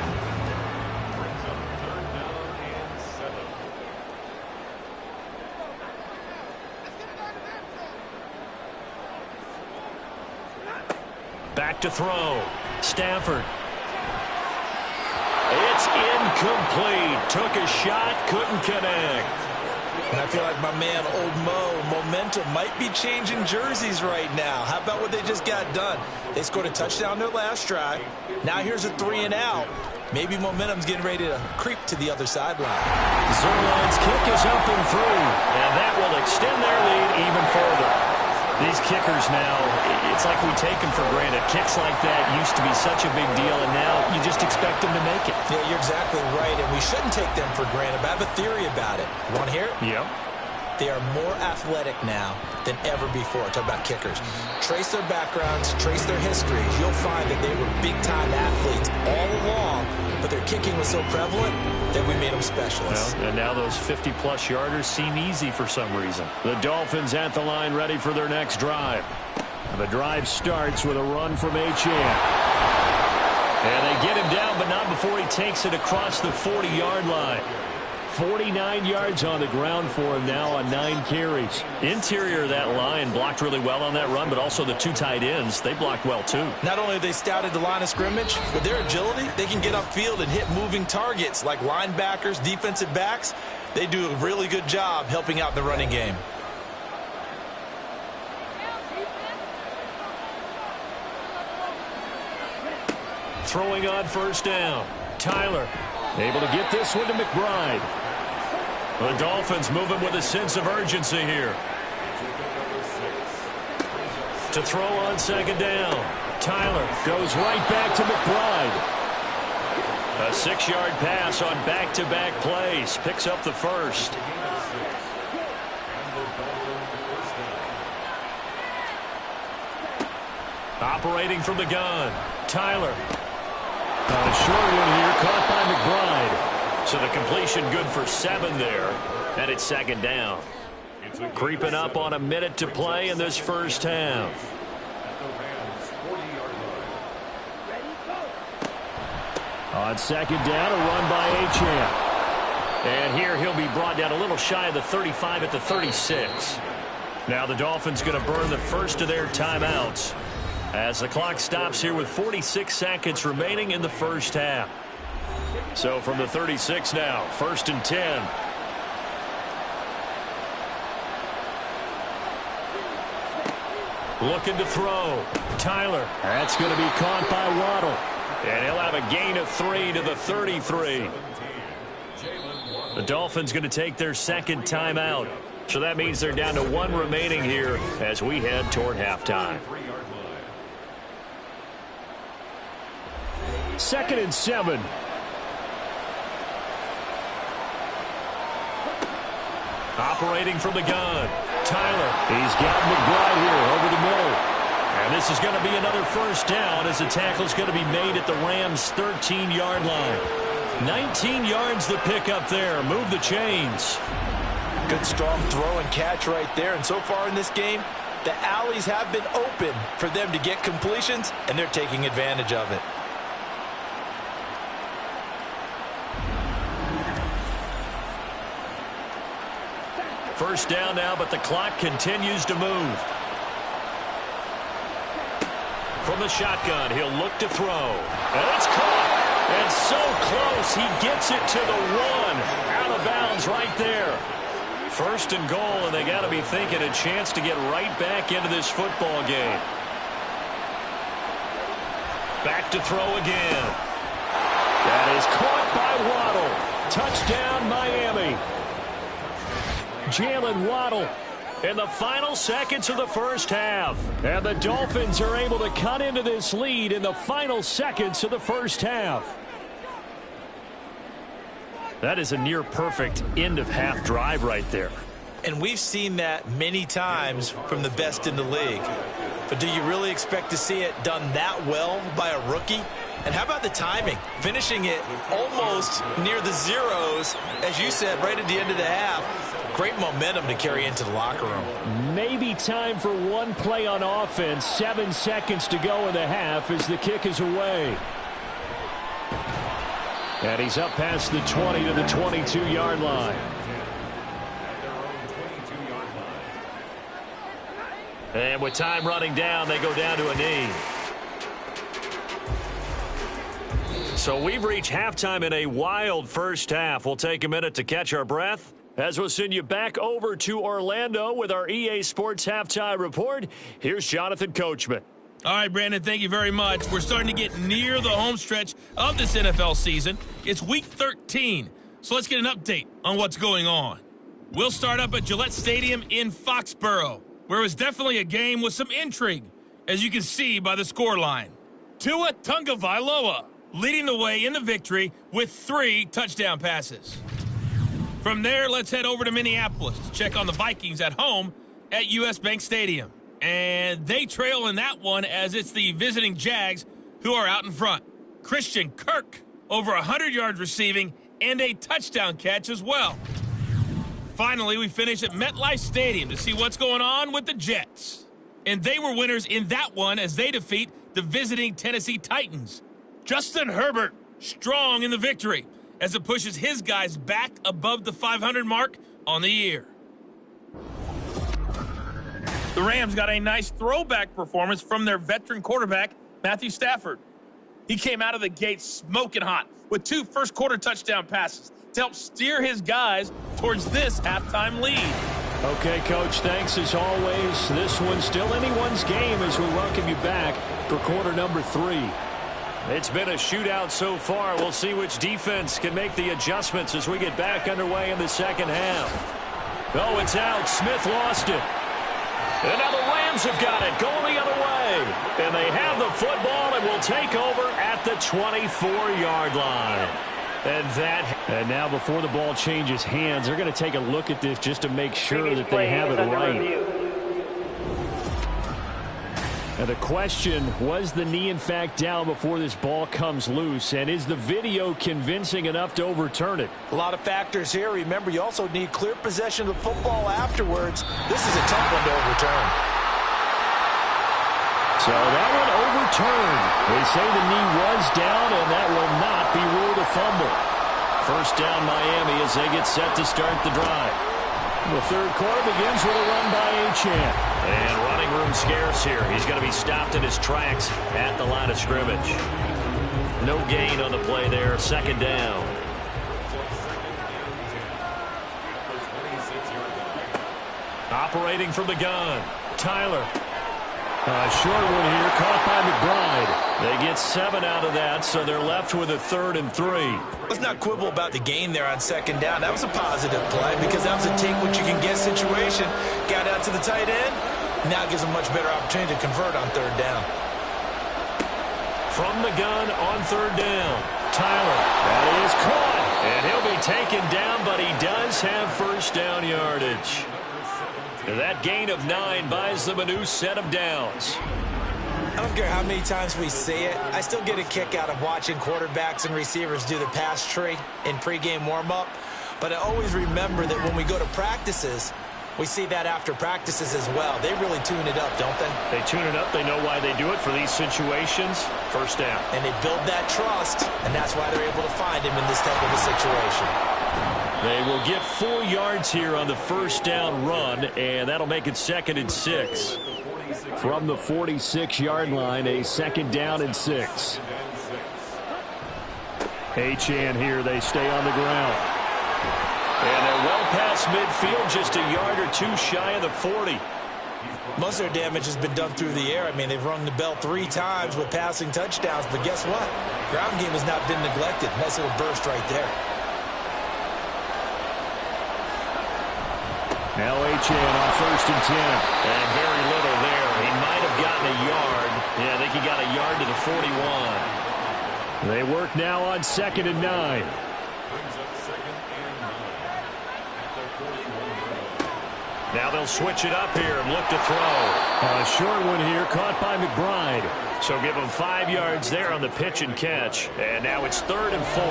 Back to throw. Stafford. It's incomplete. Took a shot, couldn't connect. And I feel like my man, Old Mo, momentum might be changing jerseys right now. How about what they just got done? They scored a touchdown their last drive. Now here's a 3 and out. Maybe momentum's getting ready to creep to the other sideline. Zuerlein's kick is up and through, and that will extend their lead even further. These kickers now, it's like we take them for granted. Kicks like that used to be such a big deal, and now you just expect them to make it. Yeah, you're exactly right, and we shouldn't take them for granted, but I have a theory about it. You want to hear it? Yep. They are more athletic now than ever before. Talk about kickers. Trace their backgrounds, trace their histories. You'll find that they were big-time athletes all along, but their kicking was so prevalent that we made them specialists. Well, and now those 50-plus yarders seem easy for some reason. The Dolphins at the line ready for their next drive. And the drive starts with a run from Achane. And they get him down, but not before he takes it across the 40-yard line. 49 yards on the ground for him now on 9 carries. Interior of that line blocked really well on that run, but also the 2 tight ends, they blocked well too. Not only have they scouted the line of scrimmage, with their agility, they can get upfield and hit moving targets like linebackers, defensive backs. They do a really good job helping out the running game. Throwing on 1st down. Tyler able to get this one to McBride. The Dolphins moving with a sense of urgency here. To throw on 2nd down. Tyler goes right back to McBride. A 6-yard pass on back-to-back plays. Picks up the first. Operating from the gun. Tyler. A short one here, caught by McBride. So the completion good for 7 there. And it's 2nd down. Creeping up on a minute to play in this first half. On second down, a run by Achane. And here he'll be brought down a little shy of the 35 at the 36. Now the Dolphins going to burn the first of their timeouts as the clock stops here with 46 seconds remaining in the first half. So from the 36 now, 1st and 10. Looking to throw. Tyler. That's going to be caught by Waddle. And he'll have a gain of 3 to the 33. The Dolphins going to take their second timeout. So that means they're down to 1 remaining here as we head toward halftime. 2nd and 7. Operating from the gun. Tyler. He's got McBride here over the middle. And this is going to be another first down as the tackle's going to be made at the Rams' 13-yard line. 19 yards the pickup there. Move the chains. Good strong throw and catch right there. And so far in this game, the alleys have been open for them to get completions, and they're taking advantage of it. First down now, but the clock continues to move. From the shotgun, he'll look to throw. And it's caught. And so close, he gets it to the 1. Out of bounds right there. 1st and goal, and they got to be thinking a chance to get right back into this football game. Back to throw again. That is caught by Waddle. Touchdown, Miami. Jalen Waddle in the final seconds of the first half. And the Dolphins are able to cut into this lead in the final seconds of the first half. That is a near-perfect end-of-half drive right there. And we've seen that many times from the best in the league. But do you really expect to see it done that well by a rookie? And how about the timing? Finishing it almost near the zeros, as you said, right at the end of the half. Great momentum to carry into the locker room. Maybe time for one play on offense. 7 seconds to go in the half as the kick is away. And he's up past the 20 to the 22-yard line. And with time running down, they go down to a knee. So we've reached halftime in a wild first half. We'll take a minute to catch our breath as we'll send you back over to Orlando with our EA Sports Halftime Report. Here's Jonathan Coachman. All right, Brandon, thank you very much. We're starting to get near the home stretch of this NFL season. It's Week 13, so let's get an update on what's going on. We'll start up at Gillette Stadium in Foxborough, where it was definitely a game with some intrigue, as you can see by the scoreline. Tua Tagovailoa leading the way in the victory with 3 touchdown passes. From there, let's head over to Minneapolis to check on the Vikings at home at US Bank Stadium. And they trail in that one as it's the visiting Jags who are out in front. Christian Kirk, over 100 yards receiving and a touchdown catch as well. Finally, we finish at MetLife Stadium to see what's going on with the Jets. And they were winners in that one as they defeat the visiting Tennessee Titans. Justin Herbert, strong in the victory as it pushes his guys back above the 500 mark on the year. The Rams got a nice throwback performance from their veteran quarterback, Matthew Stafford. He came out of the gate smoking hot with 2 first-quarter touchdown passes to help steer his guys towards this halftime lead. Okay, Coach, thanks as always. This one's still anyone's game as we welcome you back for quarter number 3. It's been a shootout so far. We'll see which defense can make the adjustments as we get back underway in the second half. Oh, it's out. Smith lost it. And now the Rams have got it, going the other way. And they have the football and will take over at the 24-yard line. And now before the ball changes hands, they're going to take a look at this just to make sure that they have it right. And the question, was the knee in fact down before this ball comes loose? And is the video convincing enough to overturn it? A lot of factors here. Remember, you also need clear possession of the football afterwards. This is a tough one to overturn. So So that one overturned. They say the knee was down, and that will not be ruled a fumble. First down Miami as they get set to start the drive. The third quarter begins with a run by Achane. And running room scarce here. He's going to be stopped in his tracks at the line of scrimmage. No gain on the play there. Second down. Operating from the gun, Tyler. A short one here, caught by McBride. They get 7 out of that, so they're left with a 3rd and 3. Let's not quibble about the gain there on second down. That was a positive play because that was a take-what-you-can-get situation. Got out to the tight end. Now it gives them much better opportunity to convert on third down. From the gun on 3rd down. Tyler, that is caught. And he'll be taken down, but he does have first down yardage. That gain of 9 buys them a new set of downs. I don't care how many times we see it. I still get a kick out of watching quarterbacks and receivers do the pass tree in pregame warm-up. But I always remember that when we go to practices, we see that after practices as well. They really tune it up, don't they? They tune it up. They know why they do it for these situations. First down. And they build that trust, and that's why they're able to find him in this type of a situation. They will get 4 yards here on the first down run, and that'll make it 2nd and 6. From the 46-yard line, a 2nd down and 6. Achane here, they stay on the ground. And they're well past midfield, just a yard or 2 shy of the 40. Most of their damage has been done through the air. I mean, they've rung the bell 3 times with passing touchdowns, but guess what? Ground game has not been neglected. Nice little burst right there. Now Achane on 1st and 10. And very little there. He might have gotten a yard. Yeah, I think he got a yard to the 41. They work now on 2nd and 9. Now they'll switch it up here and look to throw. A short one here, caught by McBride. So give him 5 yards there on the pitch and catch. And now it's 3rd and 4.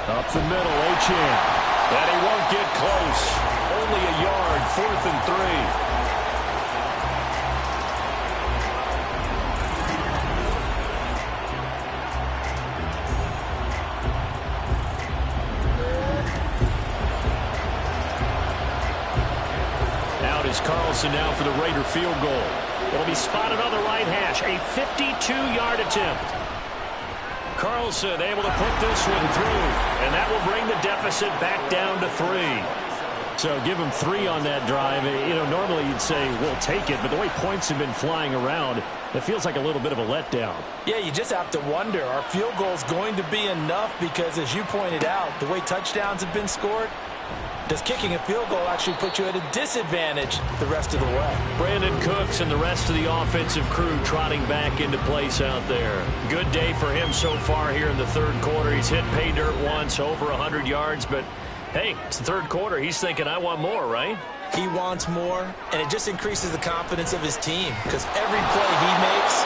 Up the middle, Achane. And he won't get close. Only a yard, 4th and 3. Out is Carlson now for the Raider field goal. It'll be spotted on the right hash. A 52-yard attempt. Carlson able to put this one through, and that will bring the deficit back down to 3. So give him 3 on that drive. You know, normally you'd say, we'll take it, but the way points have been flying around, it feels like a little bit of a letdown. Yeah, you just have to wonder, are field goals going to be enough? Because as you pointed out, the way touchdowns have been scored, does kicking a field goal actually put you at a disadvantage the rest of the way? Brandon Cooks and the rest of the offensive crew trotting back into place out there. Good day for him so far here in the 3rd quarter. He's hit pay dirt once, over 100 yards, but hey, it's the 3rd quarter. He's thinking, I want more, right? He wants more, and it just increases the confidence of his team because every play he makes,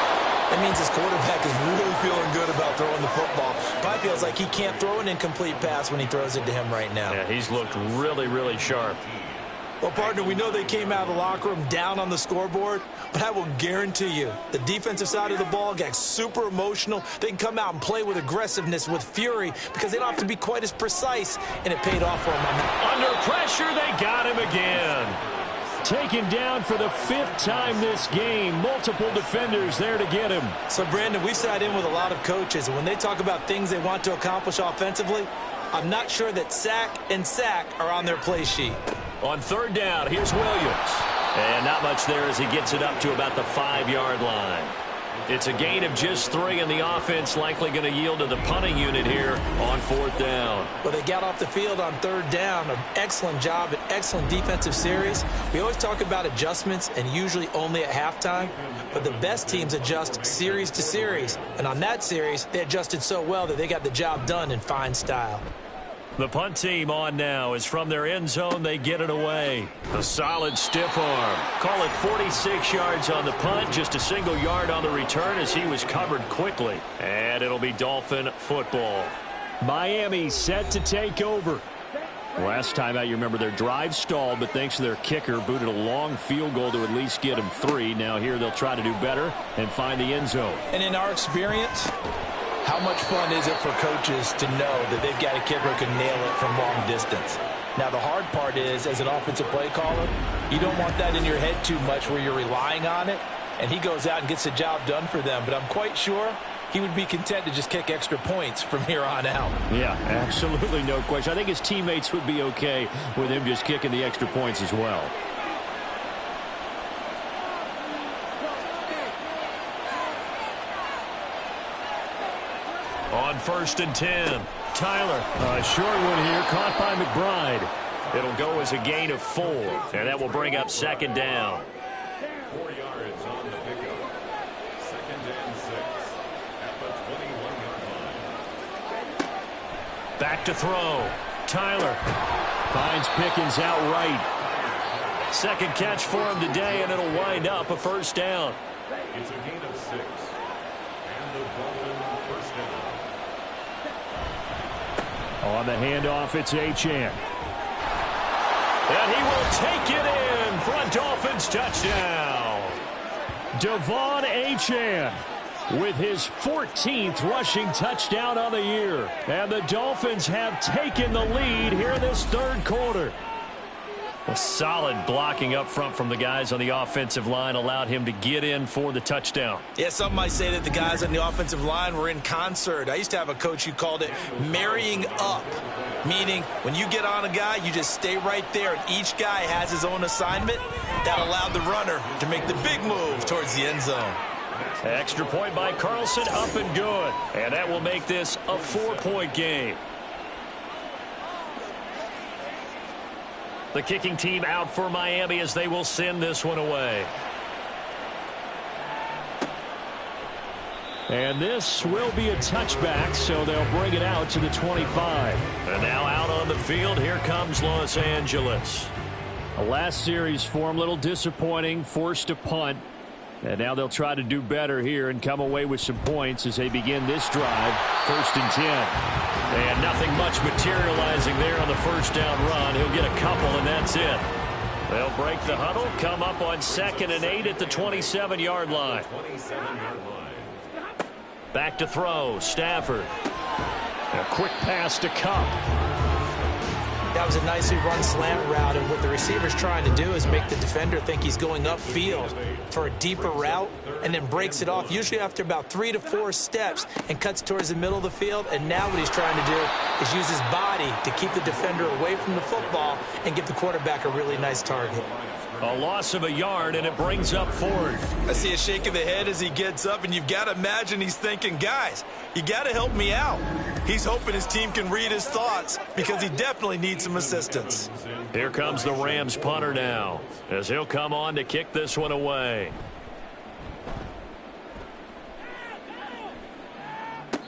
that means his quarterback is really feeling good about throwing the football. Probably feels like he can't throw an incomplete pass when he throws it to him right now. Yeah, he's looked really, really sharp. Well, partner, we know they came out of the locker room down on the scoreboard, but I will guarantee you the defensive side of the ball got super emotional. They can come out and play with aggressiveness, with fury, because they don't have to be quite as precise, and it paid off for them on that. Under pressure, they got him again. Taken down for the 5th time this game. Multiple defenders there to get him. So, Brandon, we've sat in with a lot of coaches, and when they talk about things they want to accomplish offensively, I'm not sure that sack and sack are on their play sheet. On 3rd down, here's Williams. And not much there as he gets it up to about the 5-yard line. It's a gain of just 3, and the offense likely going to yield to the punting unit here on 4th down. Well, they got off the field on 3rd down. An excellent job, an excellent defensive series. We always talk about adjustments, and usually only at halftime. But the best teams adjust series to series. And on that series, they adjusted so well that they got the job done in fine style. The punt team on now is from their end zone. They get it away. A solid stiff arm. Call it 46 yards on the punt. Just a single yard on the return as he was covered quickly. And it'll be Dolphin football. Miami set to take over. Last time out, you remember their drive stalled, but thanks to their kicker, booted a long field goal to at least get them 3. Now here they'll try to do better and find the end zone. And in our experience, how much fun is it for coaches to know that they've got a kicker who can nail it from long distance? Now, the hard part is, as an offensive play caller, you don't want that in your head too much where you're relying on it, and he goes out and gets the job done for them. But I'm quite sure he would be content to just kick extra points from here on out. Yeah, absolutely no question. I think his teammates would be okay with him just kicking the extra points as well. On 1st and 10, Tyler. A short one here, caught by McBride. It'll go as a gain of 4, and that will bring up 2nd down. 4 yards on the pickup. 2nd and 6 at the 21-yard line. Back to throw. Tyler Finds Pickens outright. 2nd catch for him today, and it'll wind up a 1st down. It's a gain of 6. And the Dolphins 1st down. On the handoff, it's Achane. And he will take it in for a Dolphins touchdown. Devon Achane with his 14th rushing touchdown on the year. And the Dolphins have taken the lead here in this 3rd quarter. Well, solid blocking up front from the guys on the offensive line allowed him to get in for the touchdown. Yeah, some might say that the guys on the offensive line were in concert. I used to have a coach who called it marrying up, meaning when you get on a guy, you just stay right there, and each guy has his own assignment. That allowed the runner to make the big move towards the end zone. Extra point by Carlson, up and good. And that will make this a 4-point game. The kicking team out for Miami as they will send this one away. And this will be a touchback, so they'll bring it out to the 25. And now out on the field, here comes Los Angeles. A last series for them, a little disappointing, forced a punt. And now they'll try to do better here and come away with some points as they begin this drive. 1st and 10. And nothing much materializing there on the 1st down run. He'll get a couple, and that's it. They'll break the huddle, come up on 2nd and 8 at the 27-yard line. 27-yard line. Back to throw, Stafford. A quick pass to Cup. That was a nicely run slant route, and what the receiver's trying to do is make the defender think he's going upfield for a deeper route and then breaks it off, usually after about 3 to 4 steps, and cuts towards the middle of the field. And now what he's trying to do is use his body to keep the defender away from the football and give the quarterback a really nice target. A loss of a yard, and it brings up 4th. I see a shake of the head as he gets up, and you've got to imagine he's thinking, guys, you got to help me out. He's hoping his team can read his thoughts because he definitely needs some assistance. Here comes the Rams punter now as he'll come on to kick this one away.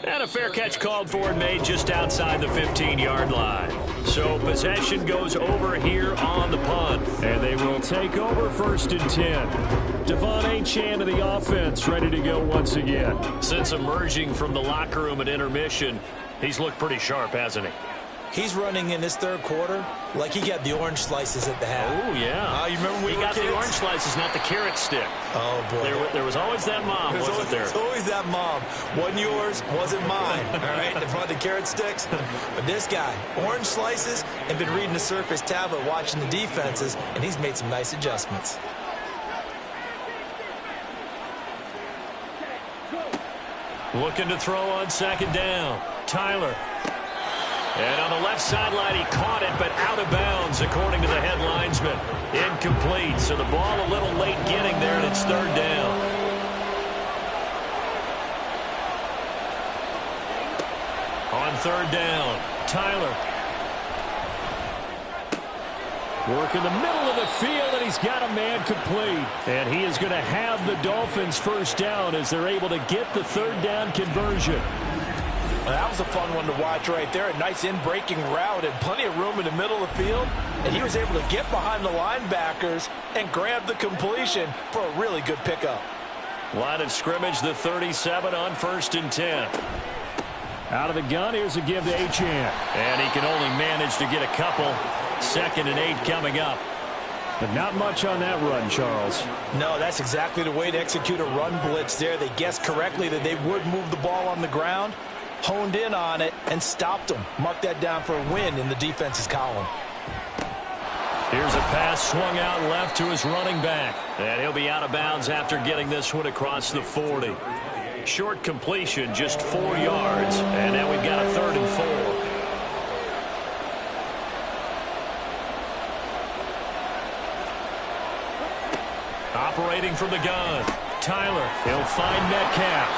And a fair catch called for and made just outside the 15-yard line. So possession goes over here on the punt. And they will take over 1st and 10. Devon Achane to the offense, ready to go once again. Since emerging from the locker room at intermission, he's looked pretty sharp, hasn't he? He's running in this 3rd quarter like he got the orange slices at the half. Oh, yeah. You remember when he got the orange slices, not the carrot stick. Oh, boy. There was always that mom, wasn't there? There's always that mom. Wasn't yours, wasn't mine. All right, they brought the carrot sticks. But this guy, orange slices, and been reading the Surface tablet, watching the defenses, and he's made some nice adjustments. Looking to throw on 2nd down. Tyler. And on the left sideline, he caught it, but out of bounds, according to the head linesman. Incomplete, so the ball a little late getting there, and it's 3rd down. On 3rd down, Tyler. Work in the middle of the field, and he's got a man complete. And he is going to have the Dolphins 1st down as they're able to get the 3rd down conversion. Well, that was a fun one to watch right there. A nice in-breaking route and plenty of room in the middle of the field. And he was able to get behind the linebackers and grab the completion for a really good pickup. Line of scrimmage, the 37 on 1st and 10. Out of the gun, here's a give to Achane. And he can only manage to get a couple. 2nd and 8 coming up. But not much on that run, Charles. No, that's exactly the way to execute a run blitz there. They guessed correctly that they would move the ball on the ground, honed in on it, and stopped them. Mark that down for a win in the defense's column. Here's a pass swung out left to his running back. And he'll be out of bounds after getting this one across the 40. Short completion, just 4 yards. And now we've got a 3rd and 4. Operating from the gun. Tyler, he'll find Metcalf.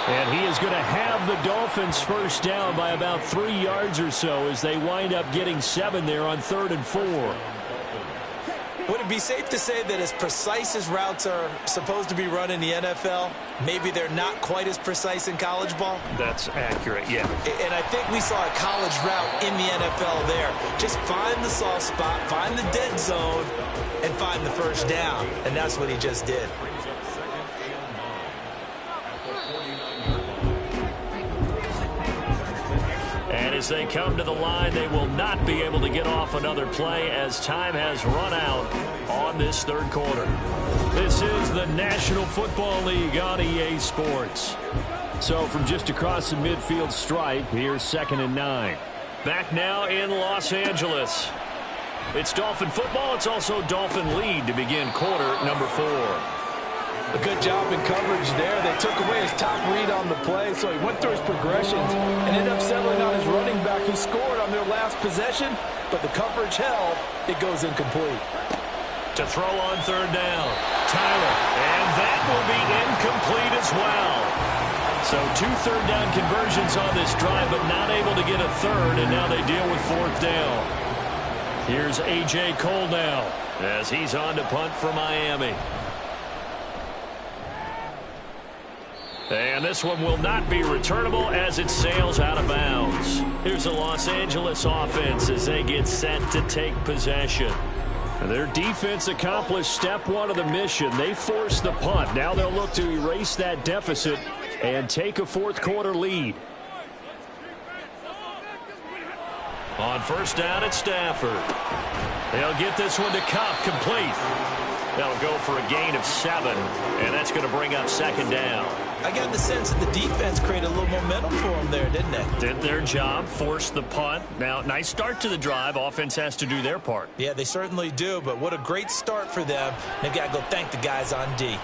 And he is going to have the Dolphins first down by about 3 yards or so as they wind up getting 7 there on 3rd and 4. Would it be safe to say that as precise as routes are supposed to be run in the NFL, maybe they're not quite as precise in college ball? That's accurate, yeah. And I think we saw a college route in the NFL there. Just find the soft spot, find the dead zone, and find the first down. And that's what he just did. And as they come to the line, they will not be able to get off another play as time has run out on this 3rd quarter. This is the National Football League on EA Sports. So from just across the midfield stripe, here's 2nd and 9. Back now in Los Angeles. It's Dolphin football. It's also Dolphin lead to begin quarter number 4. A good job in coverage there. They took away his top read on the play, so he went through his progressions and ended up settling on his running back who scored on their last possession, but the coverage held. It goes incomplete. To throw on 3rd down, Tyler, and that will be incomplete as well. So 2 3rd down conversions on this drive, but not able to get a 3rd, and now they deal with 4th down. Here's A.J. Cole now as he's on to punt for Miami. And this one will not be returnable as it sails out of bounds. Here's the Los Angeles offense as they get set to take possession. Their defense accomplished step 1 of the mission. They forced the punt. Now they'll look to erase that deficit and take a 4th quarter lead. On 1st down at Stafford. They'll get this one to Cup, complete. They'll go for a gain of 7, and that's going to bring up 2nd down. I got the sense that the defense created a little momentum for them there, didn't they? Did their job, forced the punt. Now, nice start to the drive. Offense has to do their part. Yeah, they certainly do, but what a great start for them. They've got to go thank the guys on D.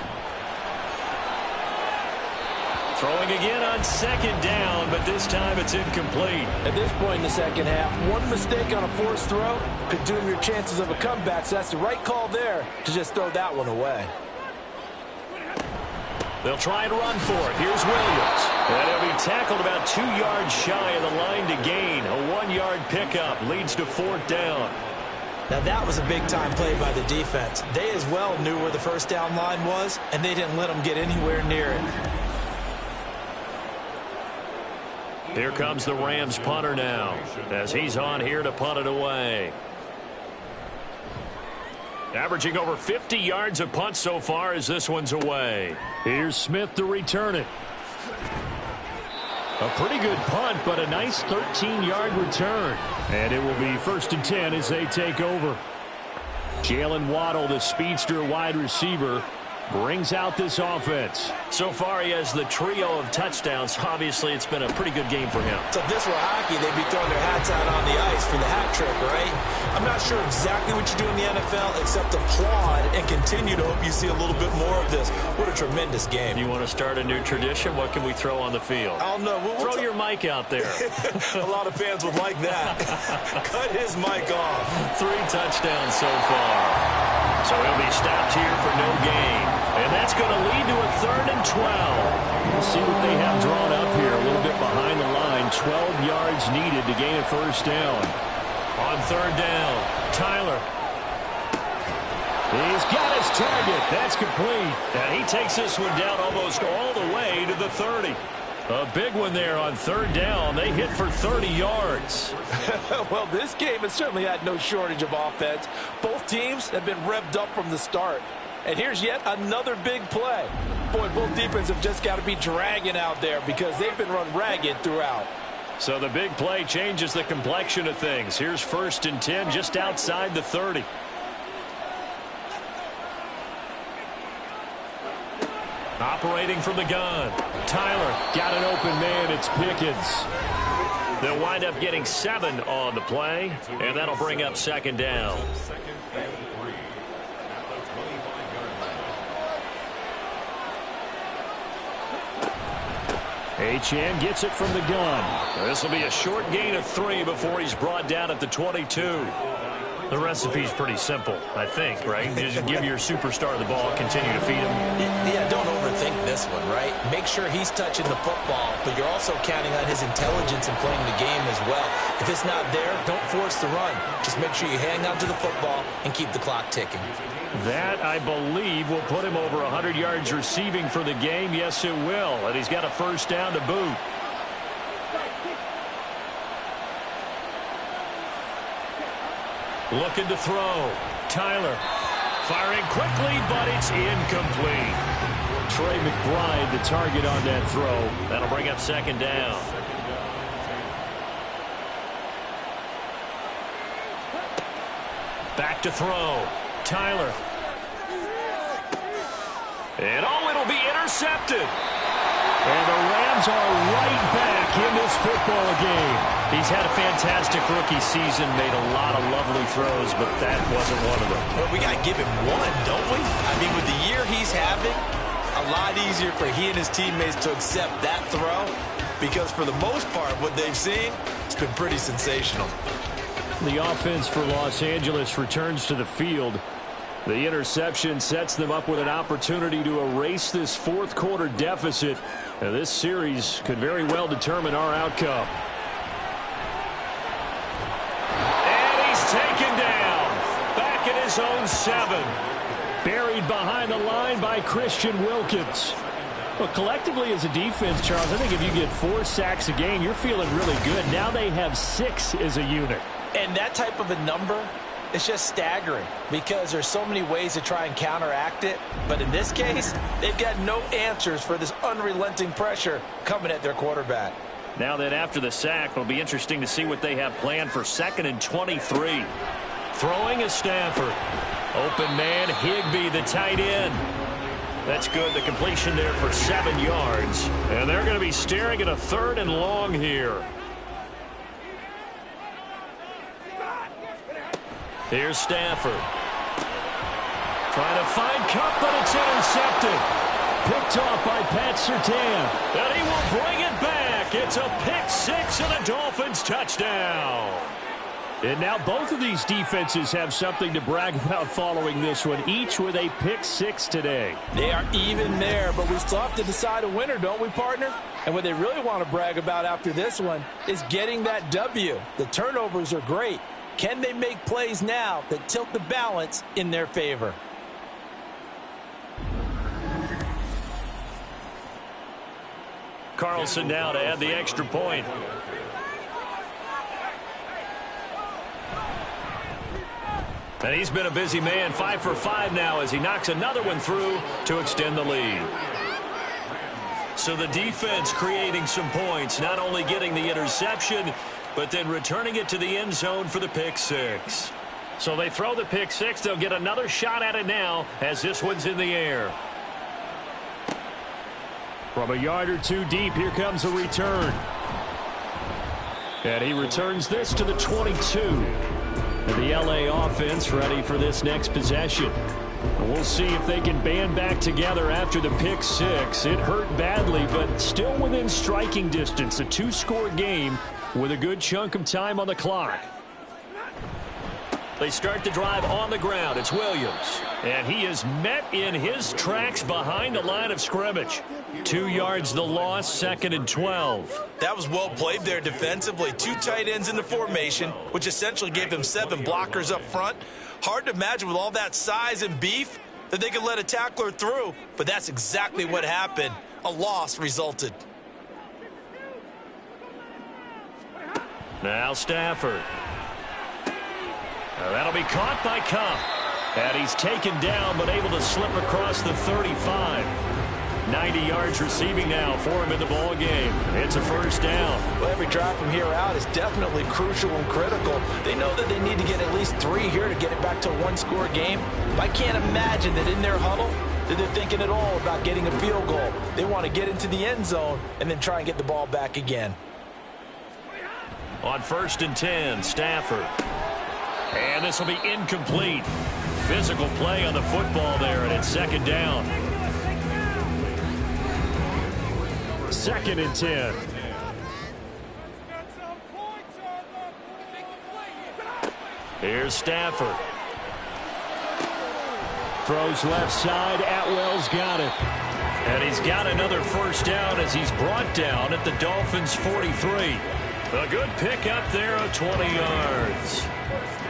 Throwing again on 2nd down, but this time it's incomplete. At this point in the 2nd half, one mistake on a forced throw could doom your chances of a comeback, so that's the right call there to just throw that one away. They'll try and run for it. Here's Williams. And he'll be tackled about 2 yards shy of the line to gain. A 1-yard pickup leads to 4th down. Now that was a big-time play by the defense. They as well knew where the first down line was, and they didn't let them get anywhere near it. Here comes the Rams punter now as he's on here to punt it away. Averaging over 50 yards of punt so far as this one's away. Here's Smith to return it. A pretty good punt, but a nice 13-yard return. And it will be 1st and 10 as they take over. Jalen Waddle, the speedster wide receiver, brings out this offense. So far, he has the trio of touchdowns. Obviously, it's been a pretty good game for him. So if this were hockey, they'd be throwing their hats out on the ice for the hat trick, right? I'm not sure exactly what you do in the NFL except applaud and continue to hope you see a little bit more of this. What a tremendous game. You want to start a new tradition? What can we throw on the field? I don't know. Throw your mic out there. A lot of fans would like that. Cut his mic off. 3 touchdowns so far. So he'll be stopped here for no gain. And that's going to lead to a 3rd and 12. We'll see what they have drawn up here. A little bit behind the line. 12 yards needed to gain a 1st down. On 3rd down, Tyler. He's got his target. That's complete. And he takes this one down almost all the way to the 30. A big one there on 3rd down. They hit for 30 yards. Well, this game has certainly had no shortage of offense. Both teams have been revved up from the start. And here's yet another big play. Boy, both defenses have just got to be dragging out there because they've been run ragged throughout. So the big play changes the complexion of things. Here's 1st and 10 just outside the 30. Operating from the gun. Tyler got an open man. It's Pickens. They'll wind up getting 7 on the play, and that'll bring up 2nd down. Achane gets it from the gun. This will be a short gain of 3 before he's brought down at the 22. The recipe's pretty simple, I think, right? Just give your superstar the ball, continue to feed him. Yeah, don't overthink this one, right? Make sure he's touching the football, but you're also counting on his intelligence in playing the game as well. If it's not there, don't force the run. Just make sure you hang on to the football and keep the clock ticking. That, I believe, will put him over 100 yards receiving for the game. Yes, it will. And he's got a 1st down to boot. Looking to throw. Tyler firing quickly, but it's incomplete. Trey McBride, the target on that throw. That'll bring up 2nd down. Back to throw. Tyler. And it'll be intercepted. And the Rams are right back in this football game. He's had a fantastic rookie season, made a lot of lovely throws, but that wasn't one of them. Well, we got to give him one, don't we? I mean, with the year he's having, a lot easier for he and his teammates to accept that throw, because for the most part, what they've seen, it's been pretty sensational. The offense for Los Angeles returns to the field. The interception sets them up with an opportunity to erase this 4th quarter deficit. And this series could very well determine our outcome. And he's taken down. Back at his own 7. Buried behind the line by Christian Wilkins. Well, collectively as a defense, Charles, I think if you get 4 sacks a game, you're feeling really good. Now they have 6 as a unit. And that type of a number, it's just staggering because there's so many ways to try and counteract it. But in this case, they've got no answers for this unrelenting pressure coming at their quarterback. Now that after the sack, it'll be interesting to see what they have planned for 2nd and 23. Throwing is Stafford. Open man, Higbee, the tight end. That's good. The completion there for 7 yards. And they're going to be staring at a 3rd and long here. Here's Stafford. Trying to find Cup, but it's intercepted. Picked off by Pat Surtain. And he will bring it back. It's a pick 6 and a Dolphins touchdown. And now both of these defenses have something to brag about following this one, each with a pick 6 today. They are even there, but we still have to decide a winner, don't we, partner? And what they really want to brag about after this one is getting that W. The turnovers are great. Can they make plays now that tilt the balance in their favor? Carlson now to add the extra point. And he's been a busy man, 5 for 5 now as he knocks another one through to extend the lead. So the defense creating some points, not only getting the interception, but then returning it to the end zone for the pick 6. So they throw the pick 6. They'll get another shot at it now as this one's in the air. From a yard or 2 deep, here comes a return. And he returns this to the 22. And the LA offense ready for this next possession. We'll see if they can band back together after the pick 6. It hurt badly, but still within striking distance. A 2-score game with a good chunk of time on the clock. They start the drive on the ground. It's Williams. And he is met in his tracks behind the line of scrimmage. 2 yards the loss, 2nd and 12. That was well played there defensively. 2 tight ends in the formation, which essentially gave them 7 blockers up front. Hard to imagine with all that size and beef that they could let a tackler through. But that's exactly what happened. A loss resulted. Now Stafford. Now that'll be caught by Cup. And he's taken down but able to slip across the 35. 90 yards receiving now for him in the ball game. It's a first down. Well, every drive from here out is definitely crucial and critical. They know that they need to get at least 3 here to get it back to a one-score game. But I can't imagine that in their huddle that they're thinking at all about getting a field goal. They want to get into the end zone and then try and get the ball back again. On 1st and 10, Stafford. And this will be incomplete. Physical play on the football there, and it's 2nd down. 2nd and 10. Here's Stafford. Throws left side. Atwell's got it. And he's got another first down as he's brought down at the Dolphins' 43. A good pick up there of 20 yards.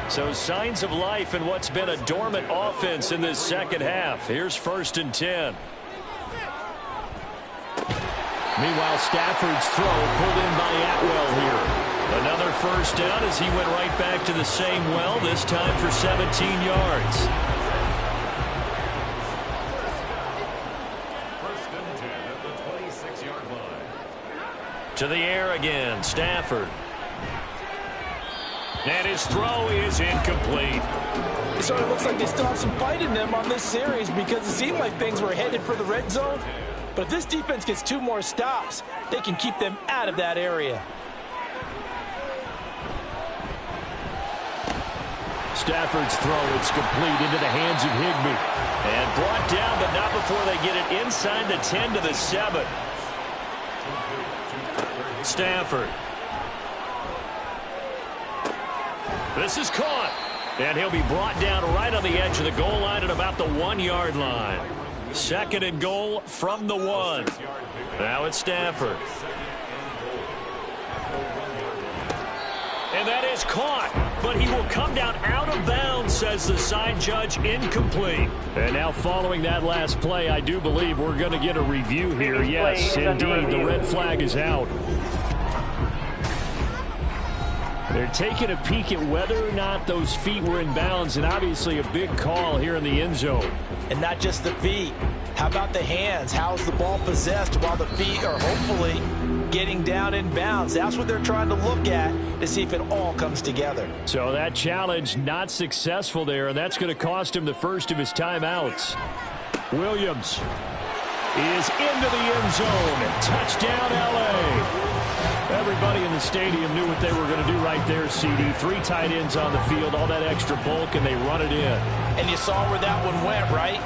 So signs of life in what's been a dormant offense in this second half. Here's 1st and 10. Meanwhile, Stafford's throw pulled in by Atwell here. Another first down as he went right back to the same well, this time for 17 yards. 1st and 10 at the 26-yard line. To the air again, Stafford. And his throw is incomplete. It sort of looks like they still have some fight in them on this series because it seemed like things were headed for the red zone. But if this defense gets 2 more stops, they can keep them out of that area. Stafford's throw, it's complete into the hands of Higbee. And brought down, but not before they get it inside the 10 to the 7. Stafford. This is caught. And he'll be brought down right on the edge of the goal line at about the 1-yard line. 2nd and goal from the 1. Now it's Stafford. And that is caught. But he will come down out of bounds, says the side judge, incomplete. And now following that last play, I do believe we're going to get a review here. Yes, indeed, the red flag is out. They're taking a peek at whether or not those feet were in bounds, and obviously a big call here in the end zone. And not just the feet. How about the hands? How's the ball possessed while the feet are hopefully getting down in bounds? That's what they're trying to look at to see if it all comes together. So that challenge not successful there, and that's going to cost him the first of his timeouts. Williams is into the end zone. Touchdown, L.A. Everybody in the stadium knew what they were going to do right there, CD. 3 tight ends on the field, all that extra bulk, and they run it in. And you saw where that one went, right?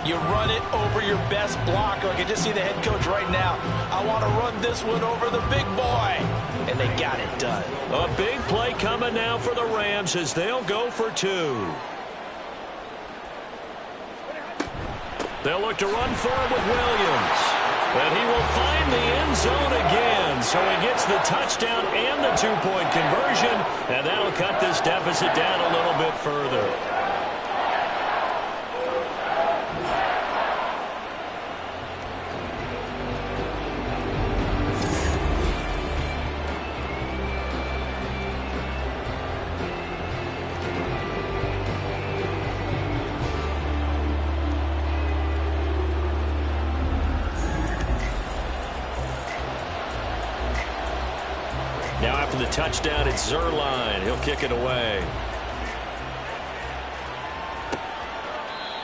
You run it over your best blocker. I can just see the head coach right now. I want to run this one over the big boy. And they got it done. A big play coming now for the Rams as they'll go for 2. They'll look to run forward with Williams. And he will find the end zone again. So he gets the touchdown and the 2-point conversion. And that'll cut this deficit down a little bit further. Now after the touchdown, it's Zerline. He'll kick it away.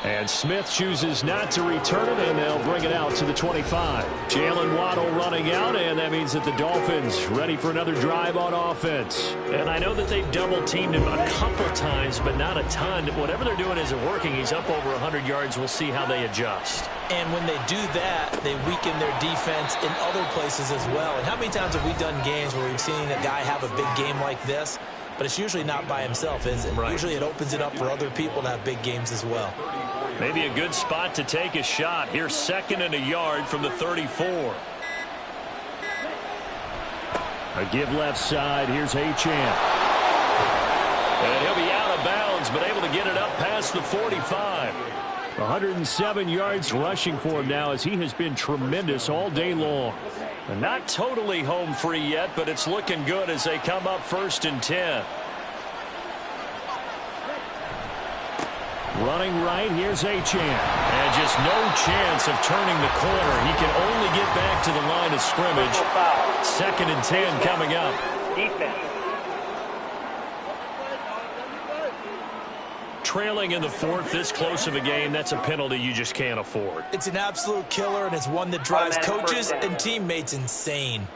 And Smith chooses not to return it, and they'll bring it out to the 25. Jalen Waddle running out, and that means that the Dolphins ready for another drive on offense. And I know that they've double-teamed him a couple times, but not a ton. Whatever they're doing isn't working. He's up over 100 yards. We'll see how they adjust. And when they do that, they weaken their defense in other places as well. And how many times have we done games where we've seen a guy have a big game like this? But it's usually not by himself, is it? Right. Usually it opens it up for other people to have big games as well. Maybe a good spot to take a shot. Here's 2nd and a yard from the 34. A give left side. Here's Achane. And he'll be out of bounds, but able to get it up past the 45. 107 yards rushing for him now as he has been tremendous all day long. And not totally home free yet, but it's looking good as they come up 1st and 10. Running right, here's Achane. And just no chance of turning the corner. He can only get back to the line of scrimmage. 2nd and 10 coming up. Defense. Trailing in the 4th, this close of a game, that's a penalty you just can't afford. It's an absolute killer, and it's one that drives coaches and teammates insane.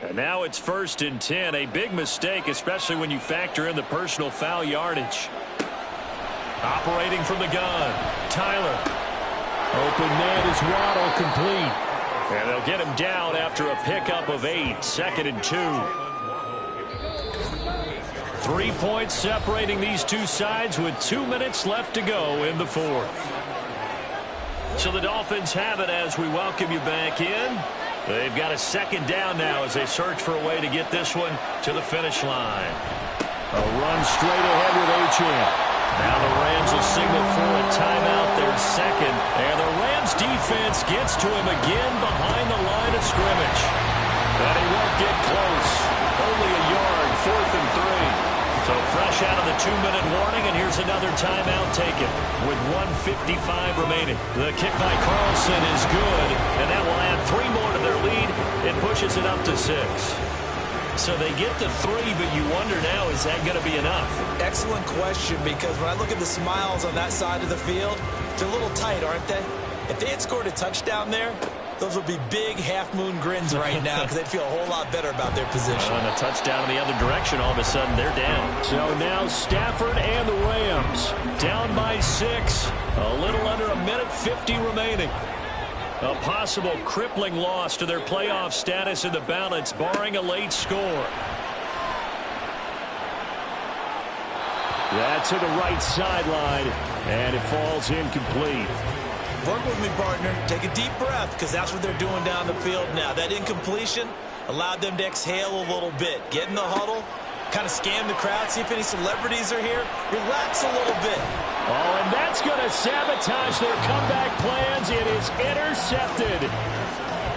And now it's 1st and 10. A big mistake, especially when you factor in the personal foul yardage. Operating from the gun, Tyler. Open man is Waddle, complete. And they'll get him down after a pickup of 8. 2nd and 2. 3 points separating these two sides with 2 minutes left to go in the 4th. So the Dolphins have it as we welcome you back in. They've got a 2nd down now as they search for a way to get this one to the finish line. A run straight ahead with Achane. Now the Rams will signal for a timeout, their 2nd. And the Rams defense gets to him again behind the line of scrimmage. But he won't get close. Only a yard, 4th and 3. So fresh out of the 2-minute warning, and here's another timeout taken with 1:55 remaining. The kick by Carlson is good, and that will add 3 more to their lead. It pushes it up to 6. So they get to 3, but you wonder now, is that going to be enough? Excellent question, because when I look at the smiles on that side of the field, they're a little tight, aren't they? If they had scored a touchdown there, those would be big half-moon grins right now because they'd feel a whole lot better about their position. And a touchdown in the other direction, all of a sudden they're down. So now Stafford and the Rams Down by 6. A little under a minute 50 remaining. A possible crippling loss to their playoff status in the balance, barring a late score. That's to the right sideline, and it falls incomplete. Work with me, partner. Take a deep breath, because that's what they're doing down the field now. That incompletion allowed them to exhale a little bit. Get in the huddle, kind of scan the crowd, see if any celebrities are here. Relax a little bit. Oh, and that's going to sabotage their comeback plans. It is intercepted.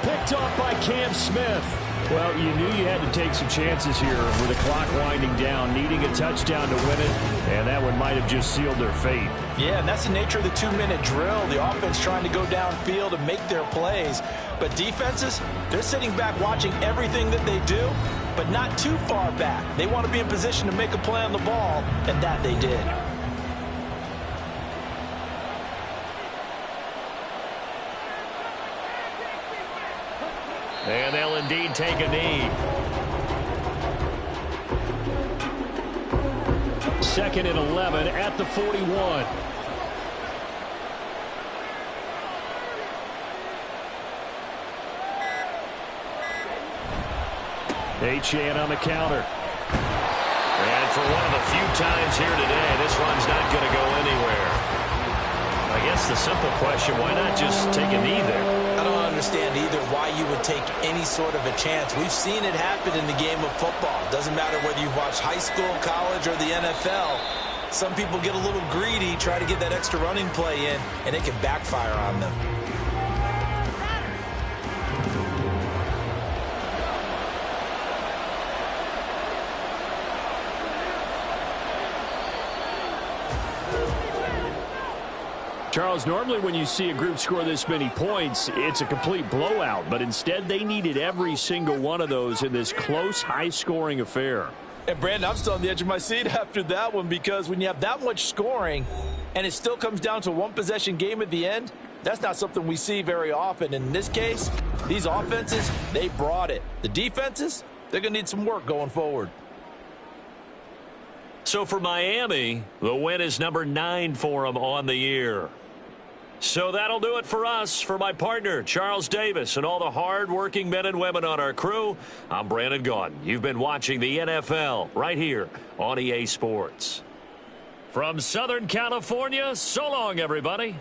Picked off by Cam Smith. Well, you knew you had to take some chances here with the clock winding down, needing a touchdown to win it, and that one might have just sealed their fate. Yeah, and that's the nature of the 2-minute drill. The offense trying to go downfield and make their plays. But defenses, they're sitting back watching everything that they do, but not too far back. They want to be in position to make a play on the ball, and that they did. And they'll indeed take a knee. 2nd and 11 at the 41. Achane on the counter. And for one of the few times here today, this run's not going to go anywhere. I guess the simple question, why not just take a knee there? I don't understand either why you would take any sort of a chance. We've seen it happen in the game of football. Doesn't matter whether you've watched high school, college, or the NFL. Some people get a little greedy, try to get that extra running play in, and it can backfire on them. Charles, normally when you see a group score this many points, it's a complete blowout. But instead, they needed every single one of those in this close, high-scoring affair. And, Brandon, I'm still on the edge of my seat after that one, because when you have that much scoring and it still comes down to a one-possession game at the end, that's not something we see very often. In this case, these offenses, they brought it. The defenses, they're going to need some work going forward. So for Miami, the win is number 9 for them on the year. So that'll do it for us. For my partner, Charles Davis, and all the hard-working men and women on our crew, I'm Brandon Gaudin. You've been watching the NFL right here on EA Sports. From Southern California, so long, everybody.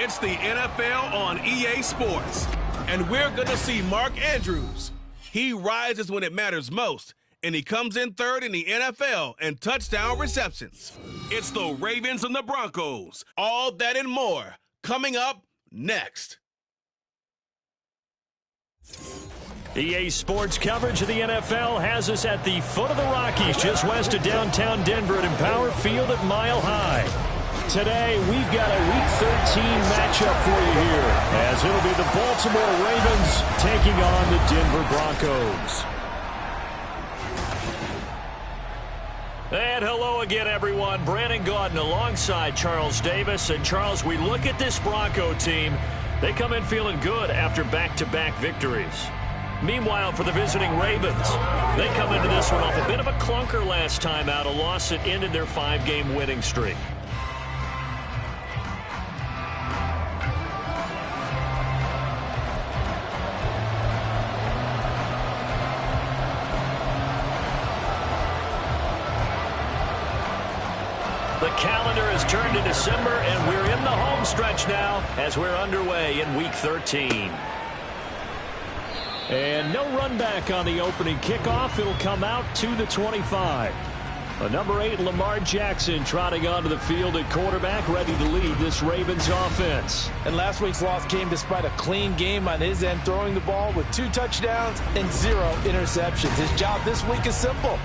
It's the NFL on EA Sports, and we're going to see Mark Andrews. He rises when it matters most, and he comes in third in the NFL in touchdown receptions. It's the Ravens and the Broncos. All that and more coming up next. EA Sports coverage of the NFL has us at the foot of the Rockies, just west of downtown Denver at Empower Field at Mile High. Today, we've got a Week 13 matchup for you here, as it'll be the Baltimore Ravens taking on the Denver Broncos. And hello again, everyone. Brandon Gaudin alongside Charles Davis. And Charles, we look at this Bronco team. They come in feeling good after back-to-back victories. Meanwhile, for the visiting Ravens, they come into this one off a bit of a clunker last time out, a loss that ended their 5-game winning streak. The calendar has turned to December, and we're in the home stretch now as we're underway in Week 13. And no run back on the opening kickoff. It'll come out to the 25. The number 8, Lamar Jackson, trotting onto the field at quarterback, ready to lead this Ravens offense. And last week's loss came despite a clean game on his end, throwing the ball with 2 touchdowns and 0 interceptions. His job this week is simple.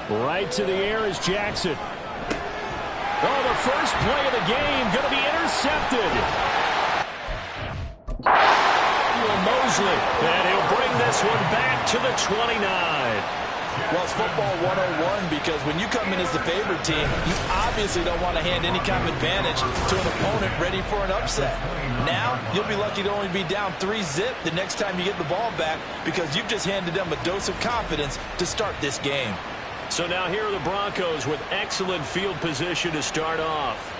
Right to the air is Jackson. Oh, the first play of the game going to be intercepted. Mosley, and he'll bring this one back to the 29. Well, it's football 101 because when you come in as the favorite team, you obviously don't want to hand any kind of advantage to an opponent ready for an upset. Now, you'll be lucky to only be down 3-zip the next time you get the ball back because you've just handed them a dose of confidence to start this game. So now here are the Broncos with excellent field position to start off.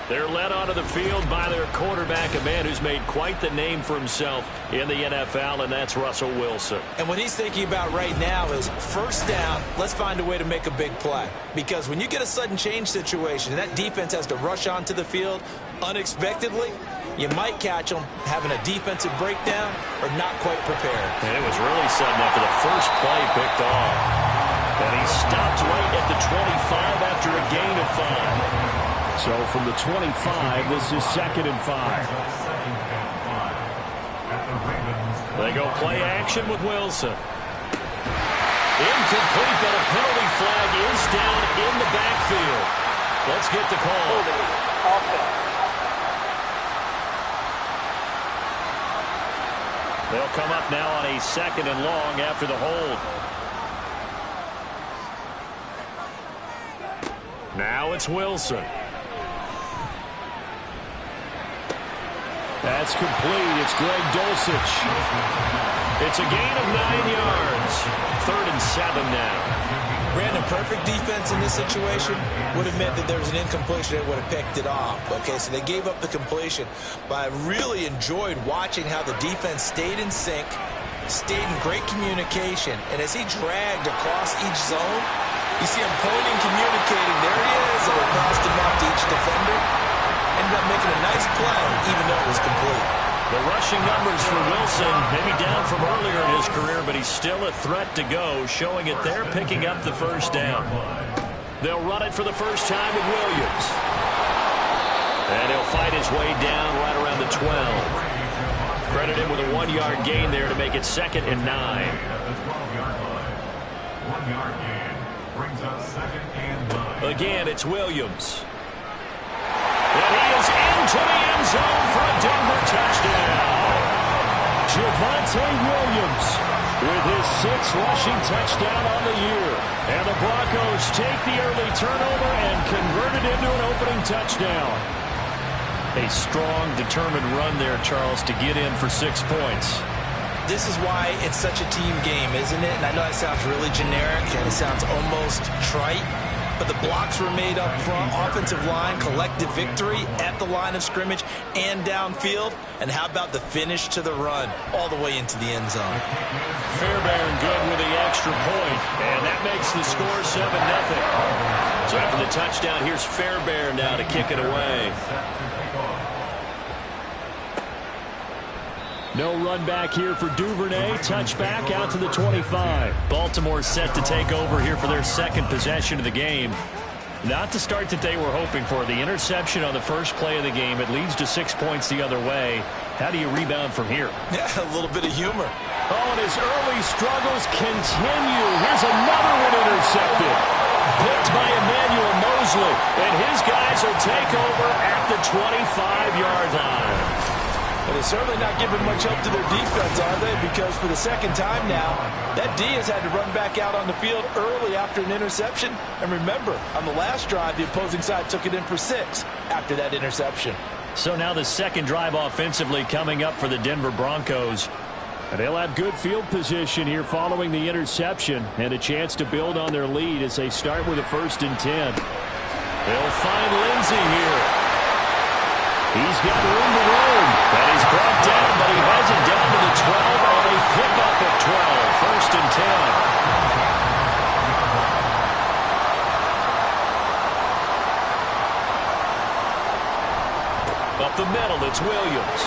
They're led onto the field by their quarterback, a man who's made quite the name for himself in the NFL, and that's Russell Wilson. And what he's thinking about right now is first down, let's find a way to make a big play. Because when you get a sudden change situation and that defense has to rush onto the field unexpectedly, you might catch them having a defensive breakdown or not quite prepared. And it was really sudden after the first play picked off. And he stopped right at the 25 after a gain of 5. So from the 25, this is 2nd and 5. They go play action with Wilson. Incomplete, but a penalty flag is down in the backfield. Let's get the call. They'll come up now on a 2nd and long after the hold. Now it's Wilson. That's complete. It's Greg Dulcich. It's a gain of 9 yards. 3rd and 7 now. Brandon, perfect defense in this situation would have meant that there was an incompletion that would have picked it off. Okay, so they gave up the completion. But I really enjoyed watching how the defense stayed in sync, stayed in great communication, and as he dragged across each zone, you see him pointing, communicating. There he is, and they passed him off to each defender. Ended up making a nice play, even though it was complete. The rushing numbers for Wilson, maybe down from earlier in his career, but he's still a threat to go, showing it there, picking up the first down. They'll run it for the first time with Williams. And he'll fight his way down right around the 12. Credit him with a 1-yard gain there to make it 2nd and 9. 1-yard gain. Brings up 2nd and 9. Again, it's Williams. And he is into the end zone for a Denver touchdown. Javonte Williams with his 6th rushing touchdown on the year. And the Broncos take the early turnover and convert it into an opening touchdown. A strong, determined run there, Charles, to get in for 6 points. This is why it's such a team game, isn't it? And I know that sounds really generic and it sounds almost trite, but the blocks were made up front. Offensive line, collective victory at the line of scrimmage and downfield. And how about the finish to the run all the way into the end zone? Fairbairn good with the extra point, and that makes the score 7-0. So after the touchdown, here's Fairbairn now to kick it away. No run back here for Duvernay. Touchback out to the 25. Baltimore set to take over here for their second possession of the game. Not the start that they were hoping for. The interception on the first play of the game. It leads to 6 points the other way. How do you rebound from here? Yeah, a little bit of humor. Oh, and his early struggles continue. Here's another one intercepted. Picked by Emmanuel Mosley. And his guys will take over at the 25-yard line. But they're certainly not giving much help to their defense, are they? Because for the second time now, that D has had to run back out on the field early after an interception. And remember, on the last drive, the opposing side took it in for 6 after that interception. So now the second drive offensively coming up for the Denver Broncos. And they'll have good field position here following the interception and a chance to build on their lead as they start with a 1st and 10. They'll find Lindsey here. He's got room to roam. And he's brought down, but he has it down to the 12 on a pickup of 12. 1st and 10. Up the middle, it's Williams.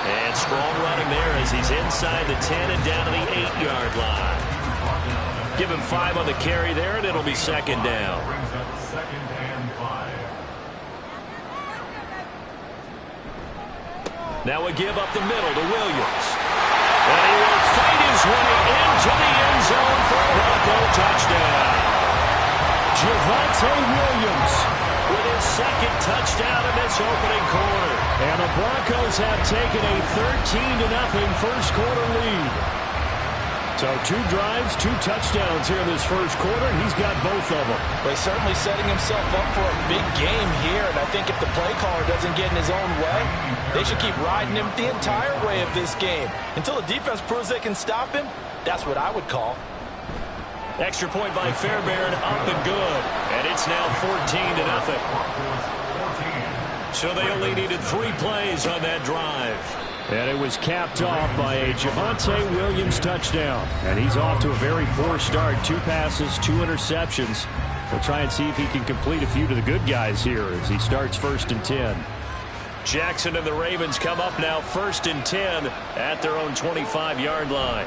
And strong running there as he's inside the 10 and down to the 8-yard line. Give him 5 on the carry there, and it'll be 2nd down. Now we give up the middle to Williams. And he will fight his way into the end zone for a Bronco touchdown. Javonte Williams with his 2nd touchdown in this opening quarter. And the Broncos have taken a 13-0 first quarter lead. So 2 drives, 2 touchdowns here in this first quarter, and he's got both of them. But he's certainly setting himself up for a big game here, and I think if the play caller doesn't get in his own way, they should keep riding him the entire way of this game. Until the defense proves they can stop him, that's what I would call. Extra point by Fairbairn, up and good. And it's now 14-0. So they only needed 3 plays on that drive. And it was capped off by a Javonte Williams touchdown. And he's off to a very poor start. 2 passes, 2 interceptions. We'll try and see if he can complete a few to the good guys here as he starts 1st and 10. Jackson and the Ravens come up now 1st and 10 at their own 25-yard line.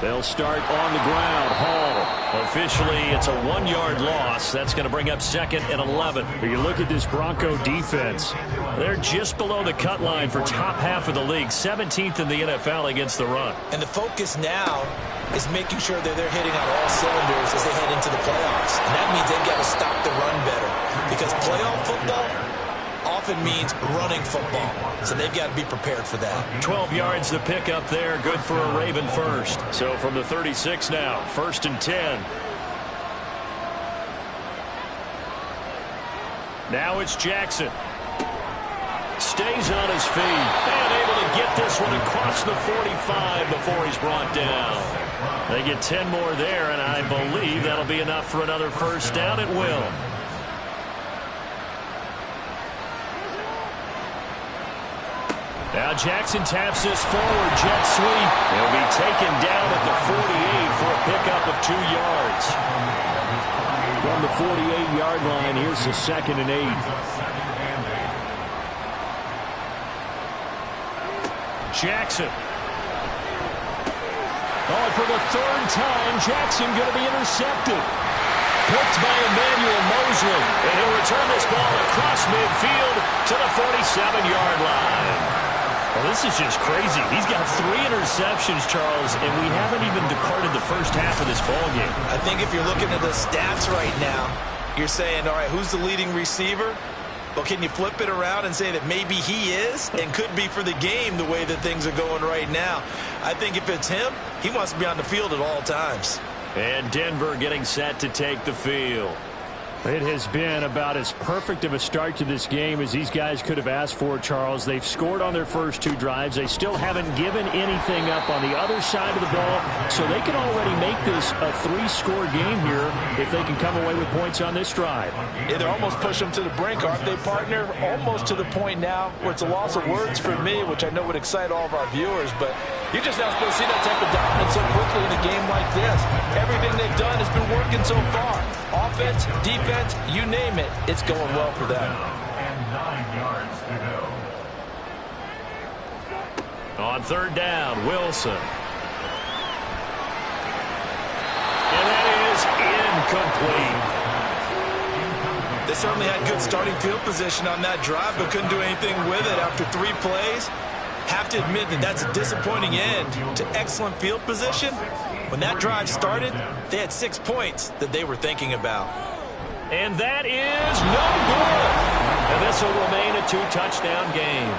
They'll start on the ground. Hall. Officially, it's a 1-yard loss. That's going to bring up 2nd and 11. But you look at this Bronco defense. They're just below the cut line for top half of the league. 17th in the NFL against the run. And the focus now is making sure that they're hitting on all cylinders as they head into the playoffs. And that means they've got to stop the run better. Because playoff football often means running football. So they've got to be prepared for that. 12 yards to pick up there. Good for a Raven first. So from the 36 now, 1st and 10. Now it's Jackson. Stays on his feet. And able to get this one across the 45 before he's brought down. They get 10 more there, and I believe that'll be enough for another 1st down. It will. Now Jackson taps this forward, jet sweep. He'll be taken down at the 48 for a pickup of 2 yards. From the 48-yard line, here's the 2nd and 8. Jackson. Oh, for the 3rd time, Jackson going to be intercepted. Picked by Emmanuel Mosley. And he'll return this ball across midfield to the 47-yard line. Well, this is just crazy. He's got 3 interceptions, Charles, and we haven't even departed the first half of this ballgame. I think if you're looking at the stats right now, you're saying, all right, who's the leading receiver? Well, can you flip it around and say that maybe he is and could be for the game the way that things are going right now? I think if it's him, he wants to be on the field at all times. And Denver getting set to take the field. It has been about as perfect of a start to this game as these guys could have asked for, Charles. They've scored on their first 2 drives. They still haven't given anything up on the other side of the ball, so they can already make this a 3-score game here if they can come away with points on this drive. Yeah, they're almost pushing them to the brink, aren't they, partner? Almost to the point now where it's a loss of words for me, which I know would excite all of our viewers, but you're just not supposed to see that type of dominance so quickly in a game like this. Everything they've done has been working so far. Offense, defense, you name it, it's going well for them. And 9 yards to go. On 3rd down, Wilson. And that is incomplete. They certainly had good starting field position on that drive, but couldn't do anything with it after 3 plays. Have to admit that that's a disappointing end to excellent field position. When that drive started, they had 6 points that they were thinking about. And that is no good. And this will remain a 2-touchdown game.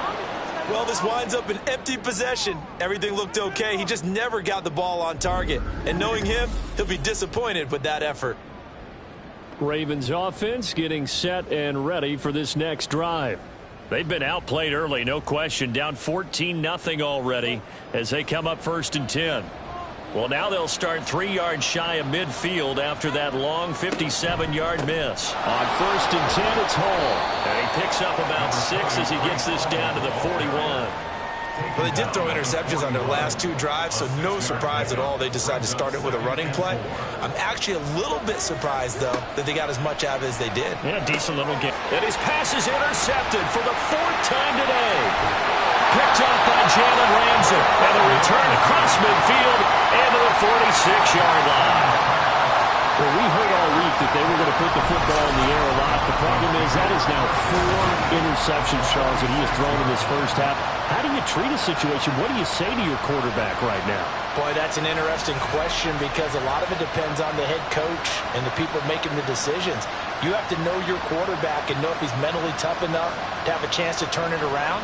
Well, this winds up an empty possession. Everything looked okay. He just never got the ball on target. And knowing him, he'll be disappointed with that effort. Ravens offense getting set and ready for this next drive. They've been outplayed early, no question. Down 14-0 already as they come up 1st and 10. Well, now they'll start 3 yards shy of midfield after that long 57-yard miss. On 1st and 10, it's Hall. And he picks up about 6 as he gets this down to the 41. Well, they did throw interceptions on their last 2 drives, so no surprise at all they decided to start it with a running play. I'm actually a little bit surprised, though, that they got as much out of it as they did. Yeah, decent little game. And his pass is intercepted for the 4th time today. Picked up by Jalen Ramsey. And a return across midfield and to the 46-yard line. Well, we heard all week that they were going to put the football in the air a lot. The problem is that is now 4 interceptions, Charles, that he has thrown in this first half. How do you treat a situation? What do you say to your quarterback right now? Boy, that's an interesting question because a lot of it depends on the head coach and the people making the decisions. You have to know your quarterback and know if he's mentally tough enough to have a chance to turn it around.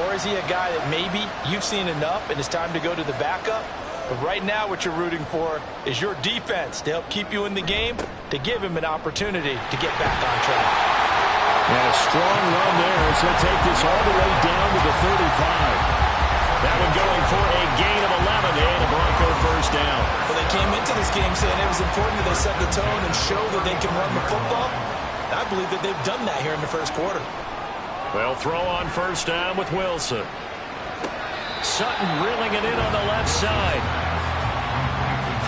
Or is he a guy that maybe you've seen enough and it's time to go to the backup? But right now what you're rooting for is your defense to help keep you in the game, to give him an opportunity to get back on track. And a strong run there as he'll take this all the way down to the 35. That one going for a gain of 11 and a Bronco first down. Well, they came into this game saying it was important that they set the tone and show that they can run the football. I believe that they've done that here in the first quarter. They'll throw on 1st down with Wilson. Sutton reeling it in on the left side.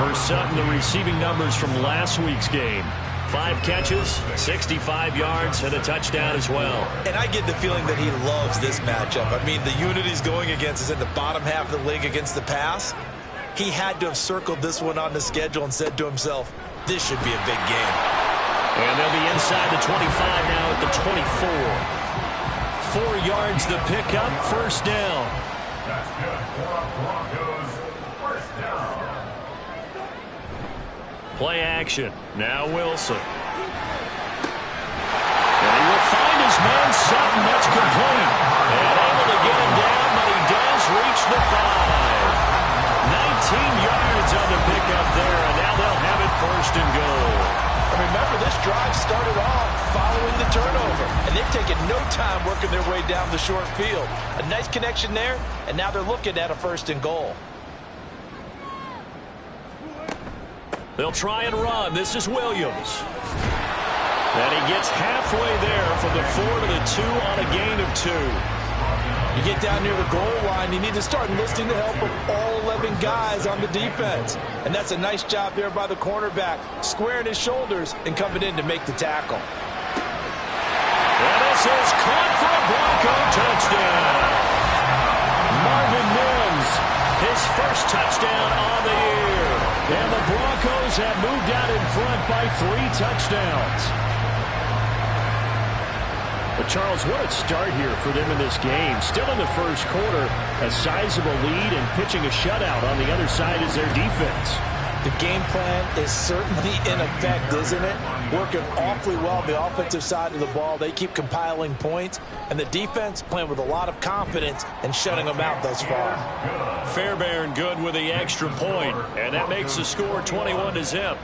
For Sutton, the receiving numbers from last week's game. 5 catches, 65 yards, and a touchdown as well. And I get the feeling that he loves this matchup. I mean, the unit he's going against is in the bottom half of the league against the pass. He had to have circled this one on the schedule and said to himself, this should be a big game. And they'll be inside the 25 now at the 24. 4 yards the pickup, 1st down. That's good for a Broncos 1st down. Play action. Now Wilson. And he will find his man Sutton. That's complete. And able to get him down, but he does reach the 5. 19 yards on the pickup there, and now they'll have it 1st and goal. Remember, this drive started off following the turnover, and they've taken no time working their way down the short field. A nice connection there, and now they're looking at a 1st and goal. They'll try and run. This is Williams. And he gets halfway there from the 4 to the 2 on a gain of 2. You get down near the goal line, you need to start enlisting the help of all 11 guys on the defense. And that's a nice job there by the cornerback, squaring his shoulders and coming in to make the tackle. And this is caught for a Bronco touchdown. Marvin Mims, his first touchdown on the year. And the Broncos have moved out in front by 3 touchdowns. But Charles, what a start here for them in this game. Still in the first quarter, a sizable lead and pitching a shutout on the other side is their defense. The game plan is certainly in effect, isn't it? Working awfully well on the offensive side of the ball. They keep compiling points, and the defense playing with a lot of confidence and shutting them out thus far. Fairbairn good with the extra point, and that makes the score 21-0.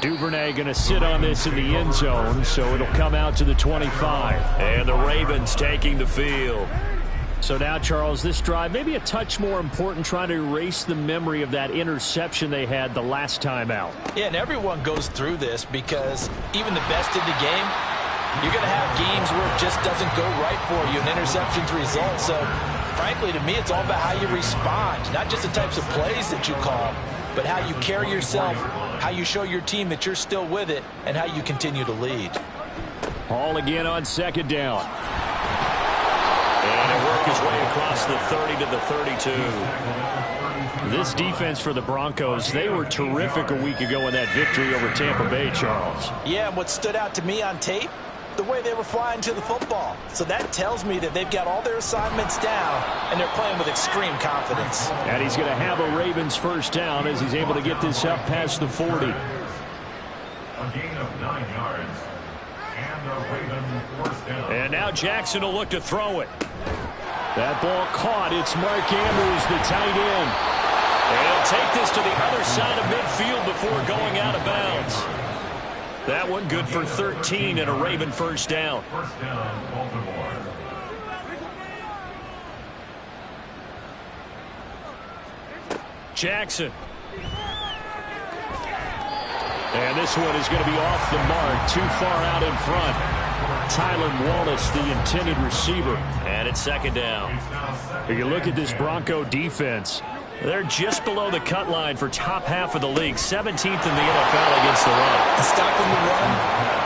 Duvernay going to sit on this in the end zone, so it'll come out to the 25. And the Ravens taking the field. So now, Charles, this drive maybe a touch more important, trying to erase the memory of that interception they had the last time out. Yeah, and everyone goes through this because even the best in the game, you're going to have games where it just doesn't go right for you, and interceptions result. So, frankly, to me, it's all about how you respond, not just the types of plays that you call, but how you carry yourself, how you show your team that you're still with it, and how you continue to lead. All again on second down. And it worked his way across the 30 to the 32. This defense for the Broncos, they were terrific a week ago in that victory over Tampa Bay, Charles. Yeah, and what stood out to me on tape, the way they were flying to the football. So that tells me that they've got all their assignments down, and they're playing with extreme confidence. And he's going to have a Ravens first down as he's able to get this up past the 40. A gain of 9 yards. And a Raven first down. And now Jackson will look to throw it. That ball caught. It's Mark Andrews, the tight end. And he'll take this to the other side of midfield before going out of bounds. That one good for 13 and a Raven first down. First down, Baltimore. Jackson. And this one is going to be off the mark, too far out in front. Tyler Wallace, the intended receiver. And it's second down. If you look at this Bronco defense, they're just below the cut line for top half of the league, 17th in the NFL against the run. And stopping the run,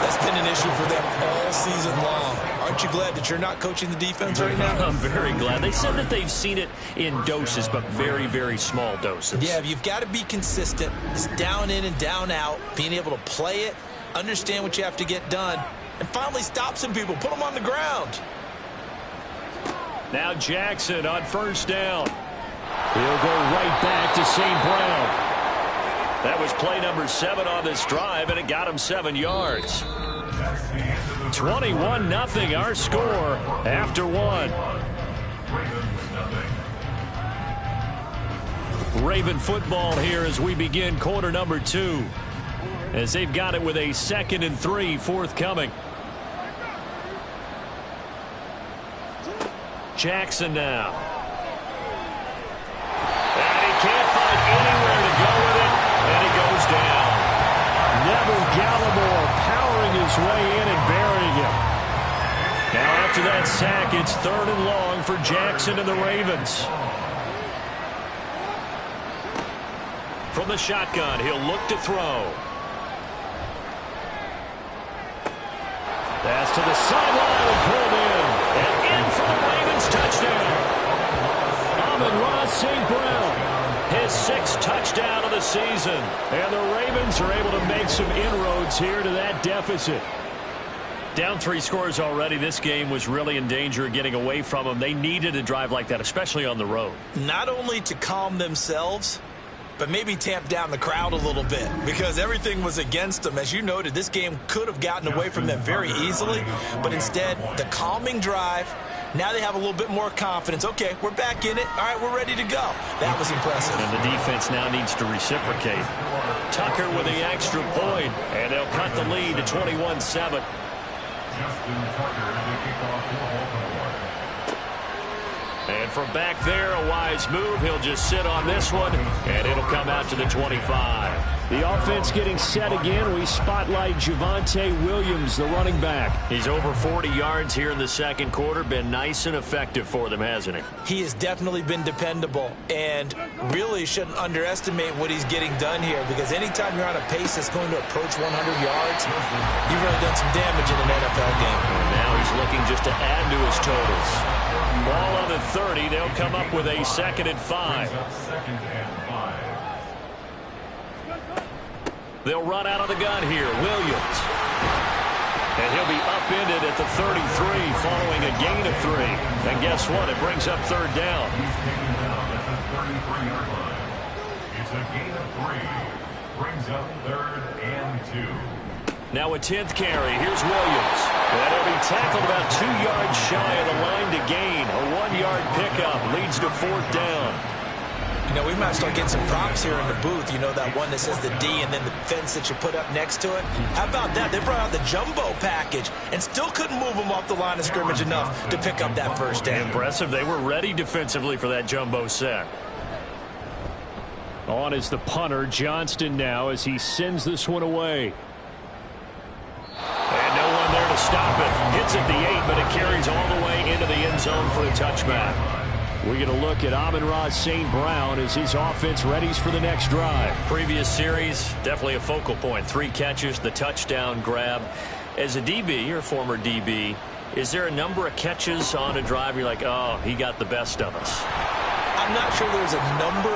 that's been an issue for them all season long. Aren't you glad that you're not coaching the defense right now? I'm very glad. They said that they've seen it in doses, but very, very small doses. Yeah, you've got to be consistent. It's down in and down out, being able to play it, understand what you have to get done, and finally stop some people, put them on the ground. Now Jackson on first down. He'll go right back to St. Brown. That was play number 7 on this drive, and it got him 7 yards. 21-0 our score after 1. Raven football here as we begin quarter number 2. As they've got it with a 2nd and 3 forthcoming. Jackson now. And he can't find anywhere to go with it, and he goes down. Neville Gallimore powering his way in and burying him. Now after that sack, it's 3rd and long for Jackson and the Ravens. From the shotgun, he'll look to throw. Pass to the sideline and pulled in. And in for the Ravens touchdown. Amon-Ra St. Brown. His 6th touchdown of the season. And the Ravens are able to make some inroads here to that deficit. Down 3 scores already. This game was really in danger of getting away from them. They needed a drive like that, especially on the road. Not only to calm themselves, but maybe tamp down the crowd a little bit because everything was against them. As you noted, this game could have gotten away from them very easily, but instead, the calming drive, now they have a little bit more confidence. Okay, we're back in it. All right, we're ready to go. That was impressive. And the defense now needs to reciprocate. Tucker with the extra point, and they'll cut the lead to 21-7. Justin Tucker, the kickoff for Baltimore. And from back there, a wise move. He'll just sit on this one, and it'll come out to the 25. The offense getting set again. We spotlight Javonte Williams, the running back. He's over 40 yards here in the second quarter. Been nice and effective for them, hasn't he? He has definitely been dependable, and really shouldn't underestimate what he's getting done here, because anytime you're on a pace that's going to approach 100 yards, you've really done some damage in an NFL game. And now he's looking just to add to his totals. Ball on the 30. They'll come up with a 2nd and 5. Second and 5. They'll run out of the gun here. Williams. And he'll be upended at the 33 following a gain of 3. And guess what? It brings up 3rd down. He's taken down at the 33-yard line. It's a gain of 3. Brings up 3rd and 2. Now a 10th carry. Here's Williams. And he'll be tackled about 2 yards shy of the line to gain. A 1-yard pickup leads to 4th down. You know, we might start getting some props here in the booth. You know, that one that says the D and then the fence that you put up next to it. How about that? They brought out the jumbo package and still couldn't move them off the line of scrimmage enough to pick up that first down. Impressive. They were ready defensively for that jumbo set. On is the punter, Johnston, now as he sends this one away. And no one there to stop it. Hits at the 8, but it carries all the way into the end zone for a touchback. We get a look at Amon-Ra St. Brown as his offense readies for the next drive. Previous series, definitely a focal point. 3 catches, the touchdown grab. As a DB, or former DB, is there a number of catches on a drive you're like, oh, he got the best of us? I'm not sure there's a number,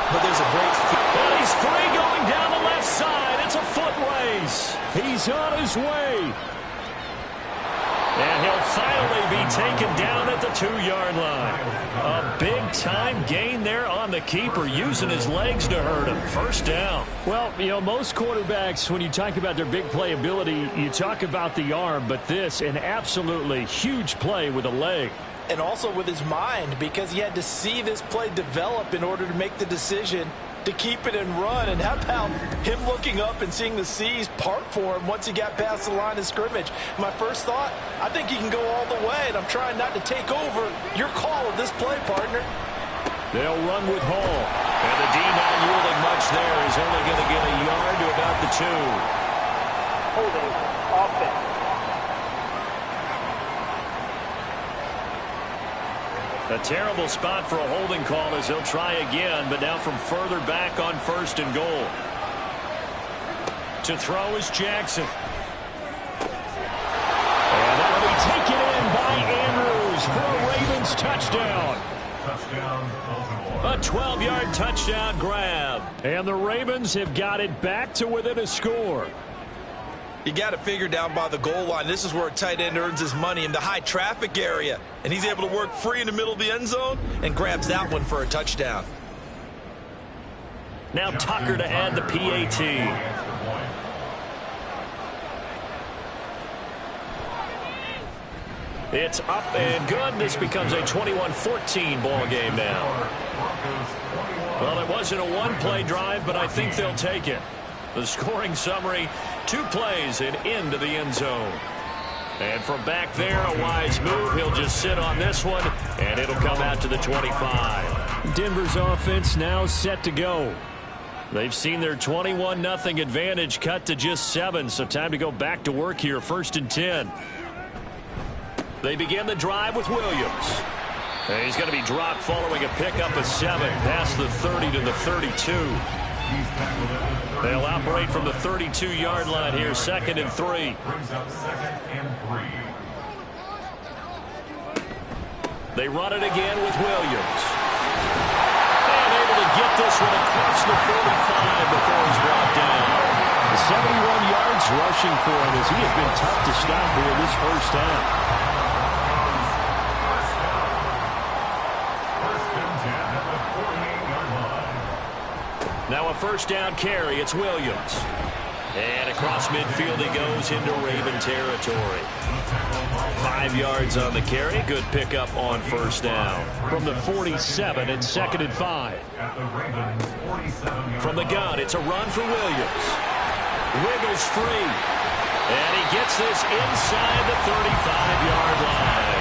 but there's a great feel. Well, he's free going down the left side. It's a foot race. He's on his way. And he'll finally be taken down at the 2-yard line. A big-time gain there on the keeper, using his legs to hurt him. First down. Well, you know, most quarterbacks, when you talk about their big playability, you talk about the arm, but this, an absolutely huge play with a leg. And also with his mind, because he had to see this play develop in order to make the decision to keep it and run. And how about him looking up and seeing the seas part for him once he got past the line of scrimmage? My first thought, I think he can go all the way, and I'm trying not to take over your call of this play, partner. They'll run with Hall. And the D not yielding much there. He's only going to get a yard to about the 2. Holding offense. A terrible spot for a holding call as he'll try again, but now from further back on 1st and goal. To throw is Jackson. And that'll be taken in by Andrews for a Ravens touchdown. Touchdown, Baltimore. A 12-yard touchdown grab. And the Ravens have got it back to within a score. You got to figure down by the goal line. This is where a tight end earns his money, in the high traffic area. And he's able to work free in the middle of the end zone and grabs that one for a touchdown. Now Tucker to add the PAT. It's up and good. This becomes a 21-14 ball game now. Well, it wasn't a one-play drive, but I think they'll take it. The scoring summary, 2 plays and into the end zone. And from back there, a wise move. He'll just sit on this one, and it'll come out to the 25. Denver's offense now set to go. They've seen their 21-0 advantage cut to just 7, so time to go back to work here. 1st and 10. They begin the drive with Williams. And he's going to be dropped following a pickup of 7 past the 30 to the 32. They'll operate from the 32-yard line here, 2nd and 3. Brings up 2nd and 3. They run it again with Williams. And able to get this one across the 45 before he's brought down. 71 yards rushing for him as he has been tough to stop here this first half. Now a 1st down carry. It's Williams. And across midfield he goes into Raven territory. 5 yards on the carry. Good pickup on 1st down. From the 47, it's 2nd and 5. From the gun, it's a run for Williams. Wiggles free. And he gets this inside the 35-yard line.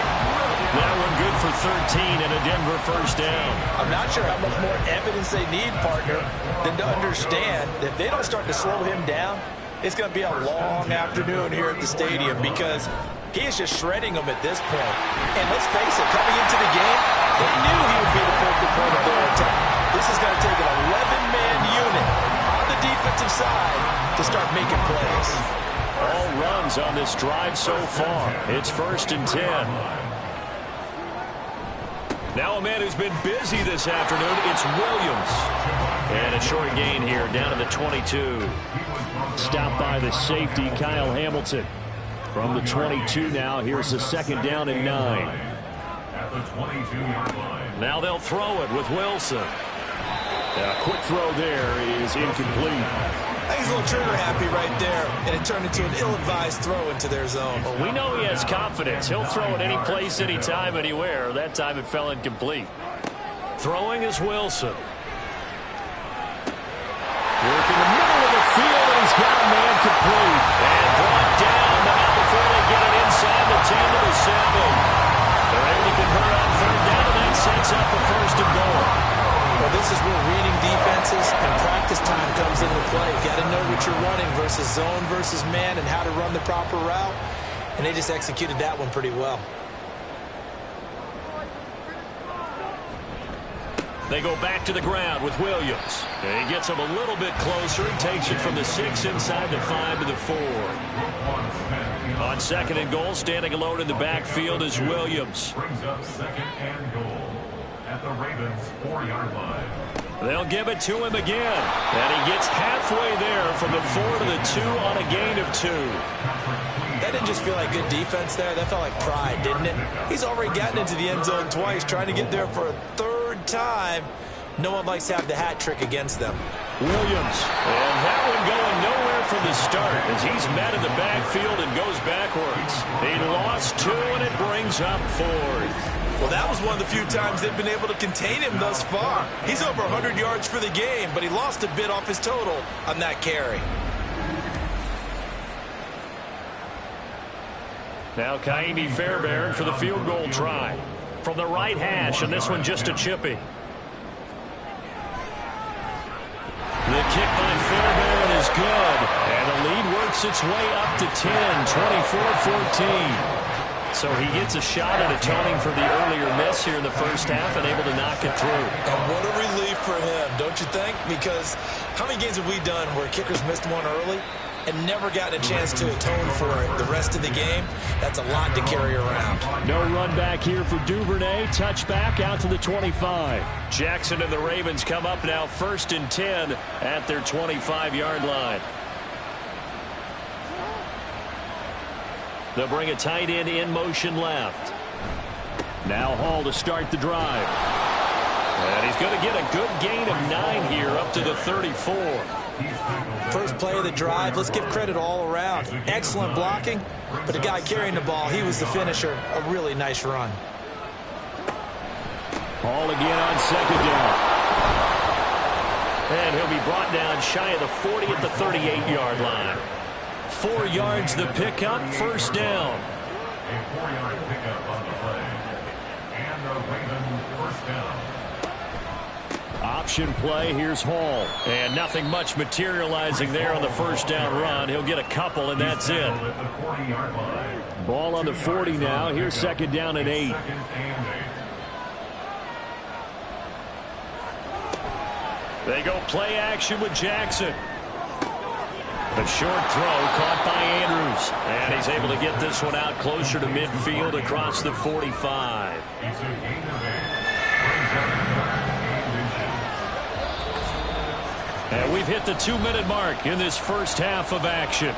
That one good for 13 and a Denver 1st down. I'm not sure how much more evidence they need, partner, than to understand that if they don't start to slow him down, it's going to be a long afternoon here at the stadium, because he is just shredding them at this point. And let's face it, coming into the game, they knew he would be the focal point of their attack. This is going to take an 11-man unit on the defensive side to start making plays. All runs on this drive so far. It's 1st and 10. Now a man who's been busy this afternoon, it's Williams. And a short gain here, down to the 22. Stopped by the safety, Kyle Hamilton. From the 22 now, here's the 2nd down and 9. At the 22-yard line. Now they'll throw it with Wilson. A quick throw there is incomplete. I think he's a little trigger happy right there, and it turned into an ill-advised throw into their zone. Well, we know he has confidence. He'll throw it any place, anytime, anywhere. That time it fell incomplete. Throwing is Wilson. play. You got to know what you're running versus zone versus man and how to run the proper route. And they just executed that one pretty well. They go back to the ground with Williams. And he gets him a little bit closer and takes it from the 6 inside the 5 to the 4. On 2nd and goal, standing alone in the backfield is Williams. Brings up 2nd and goal at the Ravens' 4-yard line. They'll give it to him again. And he gets halfway there from the 4 to the 2 on a gain of 2. That didn't just feel like good defense there. That felt like pride, didn't it? He's already gotten into the end zone twice, trying to get there for a 3rd time. No one likes to have the hat trick against them. Williams. And that one going nowhere from the start as he's met in the backfield and goes backwards. He lost 2, and it brings up 4th. Well, that was one of the few times they've been able to contain him thus far. He's over 100 yards for the game, but he lost a bit off his total on that carry. Now Kaimi Fairbairn for the field goal try. From the right hash, and this one just a chippy. The kick by Fairbairn is good, and the lead works its way up to 10, 24-14. So he gets a shot at atoning for the earlier miss here in the first half and able to knock it through. And what a relief for him, don't you think? Because how many games have we done where kickers missed one early and never gotten a chance to atone for it the rest of the game? That's a lot to carry around. No run back here for Duvernay. Touchback out to the 25. Jackson and the Ravens come up now 1st and 10 at their 25-yard line. They'll bring a tight end in motion left. Now Hall to start the drive. And he's going to get a good gain of 9 here up to the 34. First play of the drive, let's give credit all around. Excellent blocking, but the guy carrying the ball, he was the finisher. A really nice run. Hall again on 2nd down. And he'll be brought down shy of the 40 at the 38-yard line. 4 yards the pickup, 1st down. A 4-yard pickup on the play. And the Ravens 1st down. Option play, here's Hall. And nothing much materializing there on the 1st down run. He'll get a couple, and that's it. At the 40-yard line. Ball on the 40 now. Here's 2nd down and 8. 2nd and 8. They go play action with Jackson. A short throw caught by Andrews. And he's able to get this one out closer to midfield across the 45. It's a gain of 8. And we've hit the 2-minute mark in this first half of action.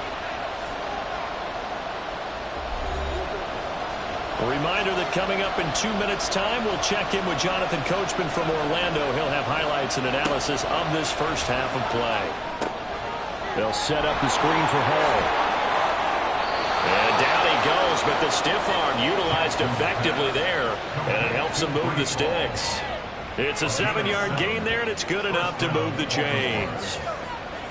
A reminder that coming up in 2 minutes' time, we'll check in with Jonathan Coachman from Orlando. He'll have highlights and analysis of this first half of play. They'll set up the screen for Hall. And down he goes, but the stiff arm utilized effectively there, and it helps him move the sticks. It's a 7-yard gain there, and it's good enough to move the chains.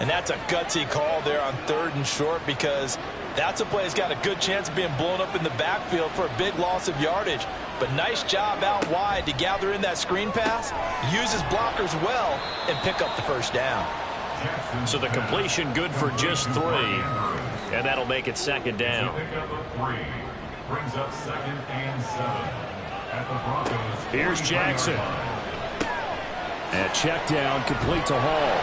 And that's a gutsy call there on 3rd and short, because that's a play that's got a good chance of being blown up in the backfield for a big loss of yardage. But nice job out wide to gather in that screen pass, use his blockers well, and pick up the 1st down. So the completion good for just 3, and that'll make it 2nd down. Pickup of 3 brings up 2nd and 7 at the Broncos. Here's Jackson. And check down, complete to Hall.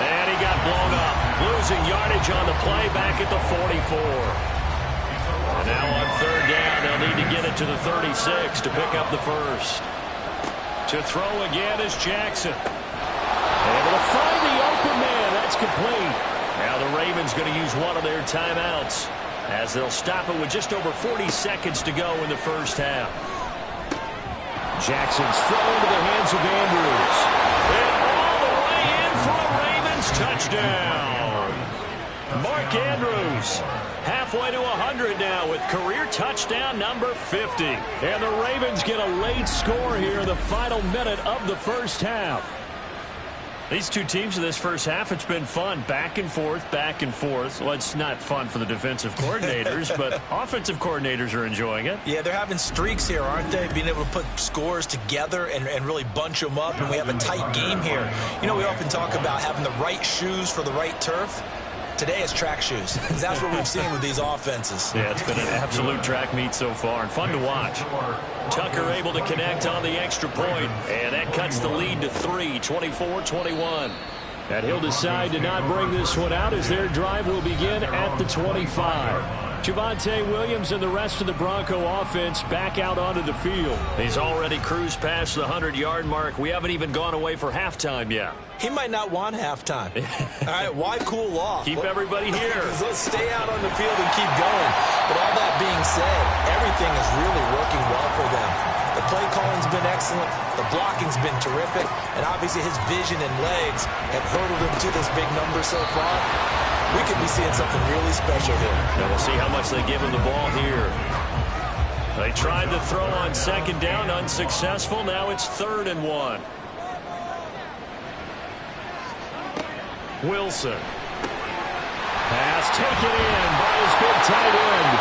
And he got blown up, losing yardage on the play back at the 44. And now on 3rd down, they'll need to get it to the 36 to pick up the 1st. To throw again is Jackson. Able to find the open man. That's complete. Now the Ravens going to use one of their timeouts as they'll stop it with just over 40 seconds to go in the first half. Jackson's throw into the hands of Andrews. And all the way in for a Ravens touchdown. Mark Andrews halfway to 100 now with career touchdown number 50. And the Ravens get a late score here in the final minute of the first half. These two teams in this first half, it's been fun. Back and forth, back and forth. Well, it's not fun for the defensive coordinators, but offensive coordinators are enjoying it. Yeah, they're having streaks here, aren't they? Being able to put scores together and really bunch them up, and we have a tight game here. You know, we often talk about having the right shoes for the right turf. Today it's track shoes, because that's what we've seen with these offenses. Yeah, it's been an absolute track meet so far, and fun to watch. Tucker able to connect on the extra point, and that cuts the lead to 3, 24-21. And he'll decide to not bring this one out as their drive will begin at the 25. Javonte Williams and the rest of the Bronco offense back out onto the field. He's already cruised past the 100-yard mark. We haven't even gone away for halftime yet. He might not want halftime. All right, why cool off? Keep everybody here. Let's stay out on the field and keep going. But all that being said, everything is really working well for them. The play calling's been excellent. The blocking's been terrific. And obviously his vision and legs have hurdled him to this big number so far. We could be seeing something really special here. Now we'll see how much they give him the ball here. They tried to throw on second down, unsuccessful. Now it's 3rd and 1. Wilson. Pass taken in by his big tight end.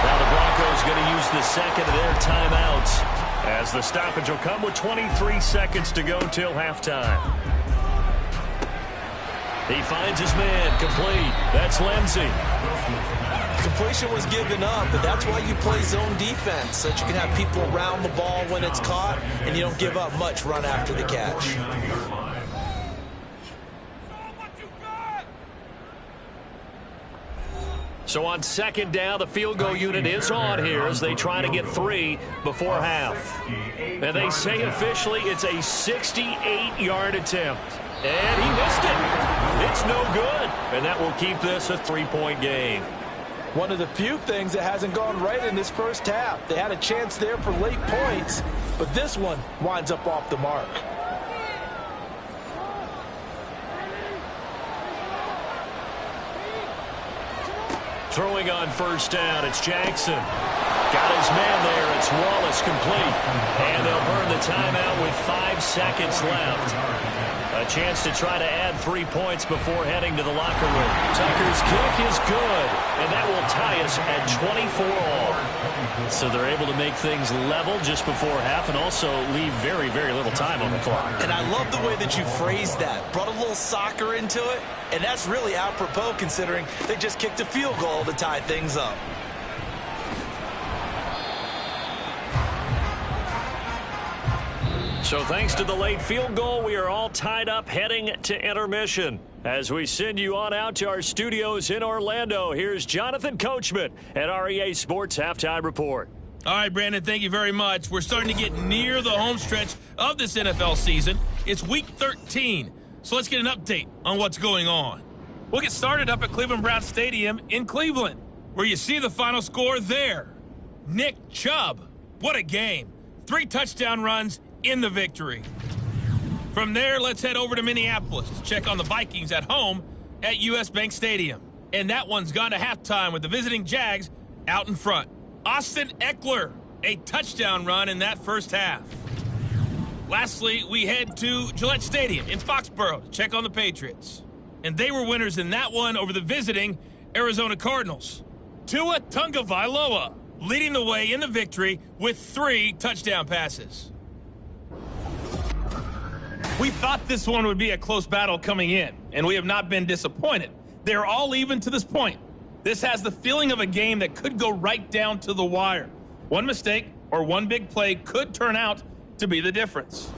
Now the Broncos going to use the second of their timeouts as the stoppage will come with 23 seconds to go till halftime. He finds his man complete. That's Lindsey. Completion was given up, but that's why you play zone defense, so that you can have people around the ball when it's caught, and you don't give up much run after the catch. So on second down, the field goal unit is on here as they try to get 3 before half. And they say officially it's a 68-yard attempt. And he missed it. It's no good. And that will keep this a 3-point game. One of the few things that hasn't gone right in this first half. They had a chance there for late points, but this one winds up off the mark. Throwing on first down, it's Jackson. Got his man there. It's Wallace complete. And they'll burn the timeout with 5 seconds left. A chance to try to add 3 points before heading to the locker room. Tucker's kick is good, and that will tie us at 24 all. So they're able to make things level just before half and also leave very, very little time on the clock. And I love the way that you phrased that. Brought a little soccer into it, and that's really apropos considering they just kicked a field goal to tie things up. So thanks to the late field goal, we are all tied up heading to intermission. As we send you on out to our studios in Orlando, here's Jonathan Coachman at REA Sports Halftime Report. All right, Brandon, thank you very much. We're starting to get near the home stretch of this NFL season. It's Week 13, so let's get an update on what's going on. We'll get started up at Cleveland Browns Stadium in Cleveland, where you see the final score there. Nick Chubb, what a game. 3 touchdown runs in the victory. From there, let's head over to Minneapolis to check on the Vikings at home at US Bank Stadium. And that one's gone to halftime with the visiting Jags out in front. Austin Eckler, a touchdown run in that first half. Lastly, we head to Gillette Stadium in Foxborough to check on the Patriots. And they were winners in that one over the visiting Arizona Cardinals. Tua Tagovailoa leading the way in the victory with 3 touchdown passes. We thought this one would be a close battle coming in, and we have not been disappointed. They're all even to this point. This has the feeling of a game that could go right down to the wire. One mistake or one big play could turn out to be the difference.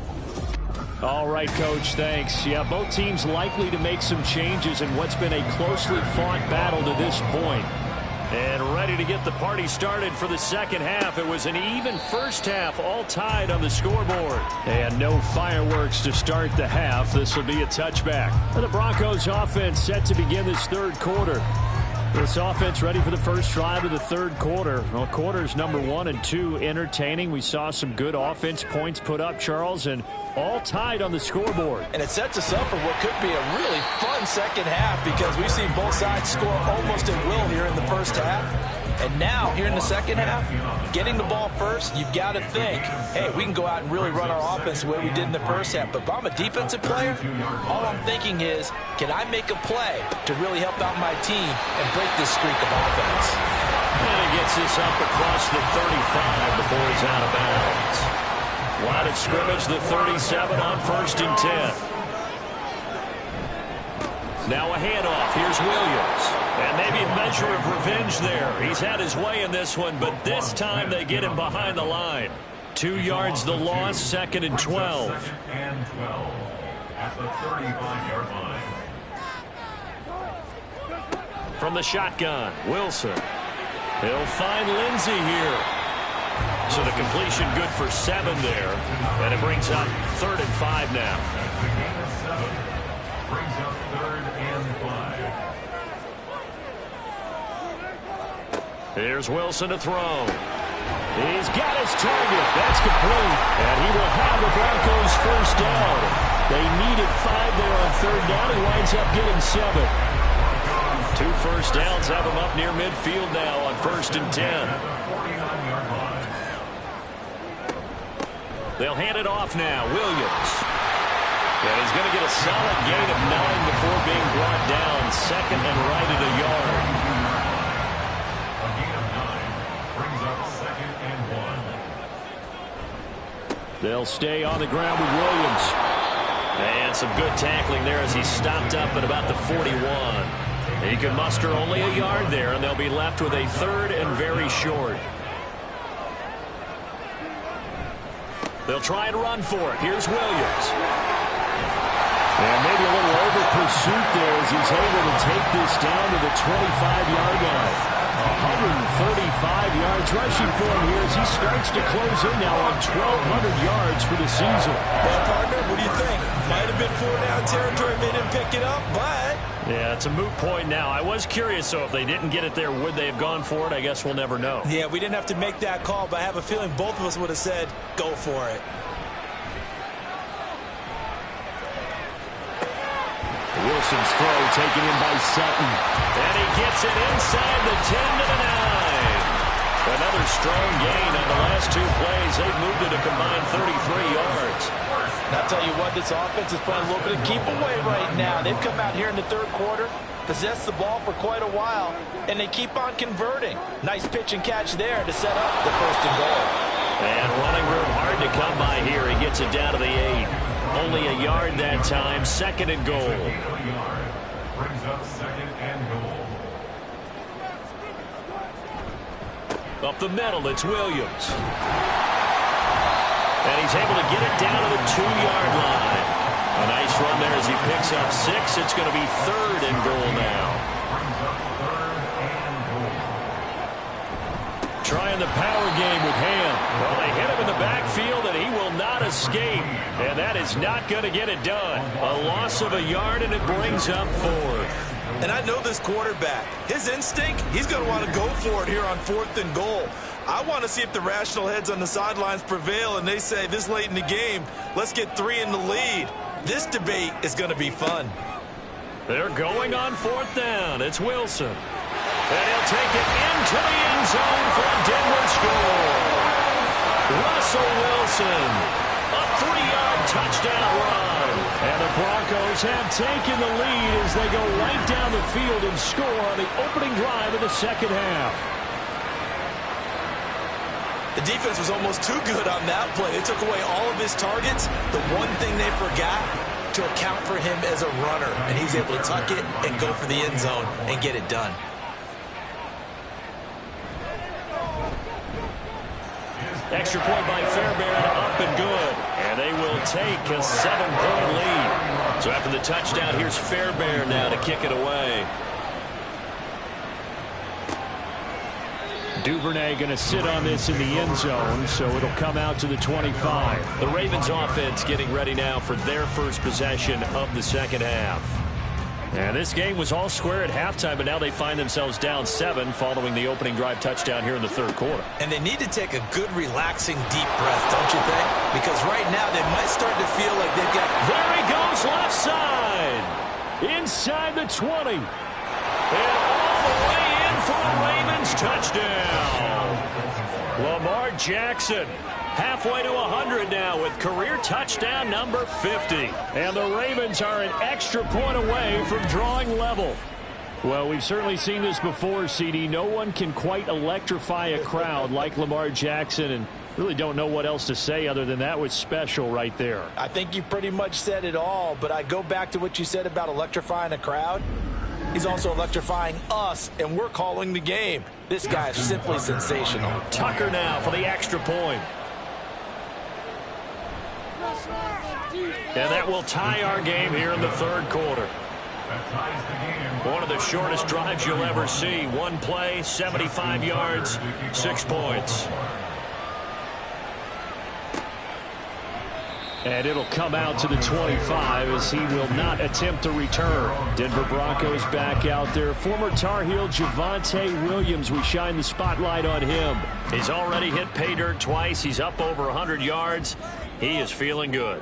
All right, Coach, thanks. Yeah, both teams likely to make some changes in what's been a closely fought battle to this point. And ready to get the party started for the second half. It was an even first half, all tied on the scoreboard. And no fireworks to start the half. This will be a touchback. And the Broncos offense set to begin this third quarter. This offense ready for the first drive of the third quarter. Well, quarters number 1 and 2 entertaining. We saw some good offense points put up, Charles, and all tied on the scoreboard. And it sets us up for what could be a really fun second half because we've seen both sides score almost at will here in the first half. And now, here in the second half, getting the ball first, you've got to think, hey, we can go out and really run our offense the way we did in the first half. But if I'm a defensive player, all I'm thinking is, can I make a play to really help out my team and break this streak of offense? And he gets this up across the 35 before he's out of bounds. Line of scrimmage, the 37 on 1st and 10. Now a handoff. Here's Williams. And maybe a measure of revenge there. He's had his way in this one, but this time they get him behind the line. 2 yards the loss, 2nd and 12. 2nd and 12 at the 35-yard line. From the shotgun, Wilson. He'll find Lindsey here. So the completion good for 7 there. And it brings up 3rd and 5 now. That's the gain of 7. Brings up 3rd and 5. Here's Wilson to throw. He's got his target. That's complete. And he will have the Broncos first down. They needed 5 there on 3rd down. He winds up getting 7. 2 first downs have him up near midfield now on 1st and 10. They'll hand it off now. Williams. And he's going to get a solid gain of 9 before being brought down. 2nd and right at a yard. A gain of 9 brings up 2nd and 1. They'll stay on the ground with Williams. And some good tackling there as he stopped up at about the 41. He can muster only a yard there, and they'll be left with a 3rd and very short. They'll try and run for it. Here's Williams. And maybe a little over pursuit there as he's able to take this down to the 25-yard line. 135 yards rushing for him here as he starts to close in now on 1,200 yards for the season. Well, partner, what do you think? Might have been 4-down territory if they didn't pick it up, but... Yeah, it's a moot point now. I was curious, so if they didn't get it there, would they have gone for it? I guess we'll never know. Yeah, we didn't have to make that call, but I have a feeling both of us would have said, go for it. Wilson's throw taken in by Sutton. And he gets it inside the 10 to the 9. Another strong gain on the last 2 plays. They've moved it a combined 33 yards. I'll tell you what, this offense is playing a little bit of keep away right now. They've come out here in the 3rd quarter, possessed the ball for quite a while, and they keep on converting. Nice pitch and catch there to set up the 1st and goal. And running room hard to come by here. He gets it down to the 8. Only a yard that time. 2nd and goal. Brings up 2nd and goal. Up the middle, it's Williams. And he's able to get it down to the 2-yard line. A nice run there as he picks up 6. It's going to be 3rd and goal now. Brings up 3rd and goal. Trying the power game with Ham. Well, they hit him in the backfield, and he will not escape. And that is not going to get it done. A loss of a yard, and it brings up 4th. And I know this quarterback. His instinct, he's going to want to go for it here on 4th and goal. I want to see if the rational heads on the sidelines prevail and they say this late in the game, let's get 3 in the lead. This debate is going to be fun. They're going on 4th down. It's Wilson. And he'll take it into the end zone for a Denver score. Russell Wilson, a 3-yard touchdown run. And the Broncos have taken the lead as they go right down the field and score on the opening drive of the 2nd half. The defense was almost too good on that play. They took away all of his targets. The one thing they forgot, to account for him as a runner. And he's able to tuck it and go for the end zone and get it done. Extra point by Fairbairn, up and good. And they will take a 7-point lead. So after the touchdown, here's Fairbairn now to kick it away. Duvernay going to sit on this in the end zone, so it'll come out to the 25. The Ravens offense getting ready now for their first possession of the 2nd half. And this game was all square at halftime, but now they find themselves down 7 following the opening drive touchdown here in the 3rd quarter. And they need to take a good, relaxing, deep breath, don't you think? Because right now they might start to feel like they've got... There he goes, left side. Inside the 20. And all the way in for the Ravens touchdown. Lamar Jackson halfway to 100 now with career touchdown number 50. And the Ravens are an extra point away from drawing level. Well, we've certainly seen this before, CD. No one can quite electrify a crowd like Lamar Jackson, and really don't know what else to say other than that was special right there. I think you pretty much said it all, but I go back to what you said about electrifying a crowd. He's also electrifying us, and we're calling the game. This guy is simply sensational. Tucker now for the extra point. And that will tie our game here in the third quarter. One of the shortest drives you'll ever see. One play, 75 yards, 6 points. And it'll come out to the 25 as he will not attempt to return. Denver Broncos back out there. Former Tar Heel Javonte Williams, we shine the spotlight on him. He's already hit pay dirt twice. He's up over 100 yards. He is feeling good.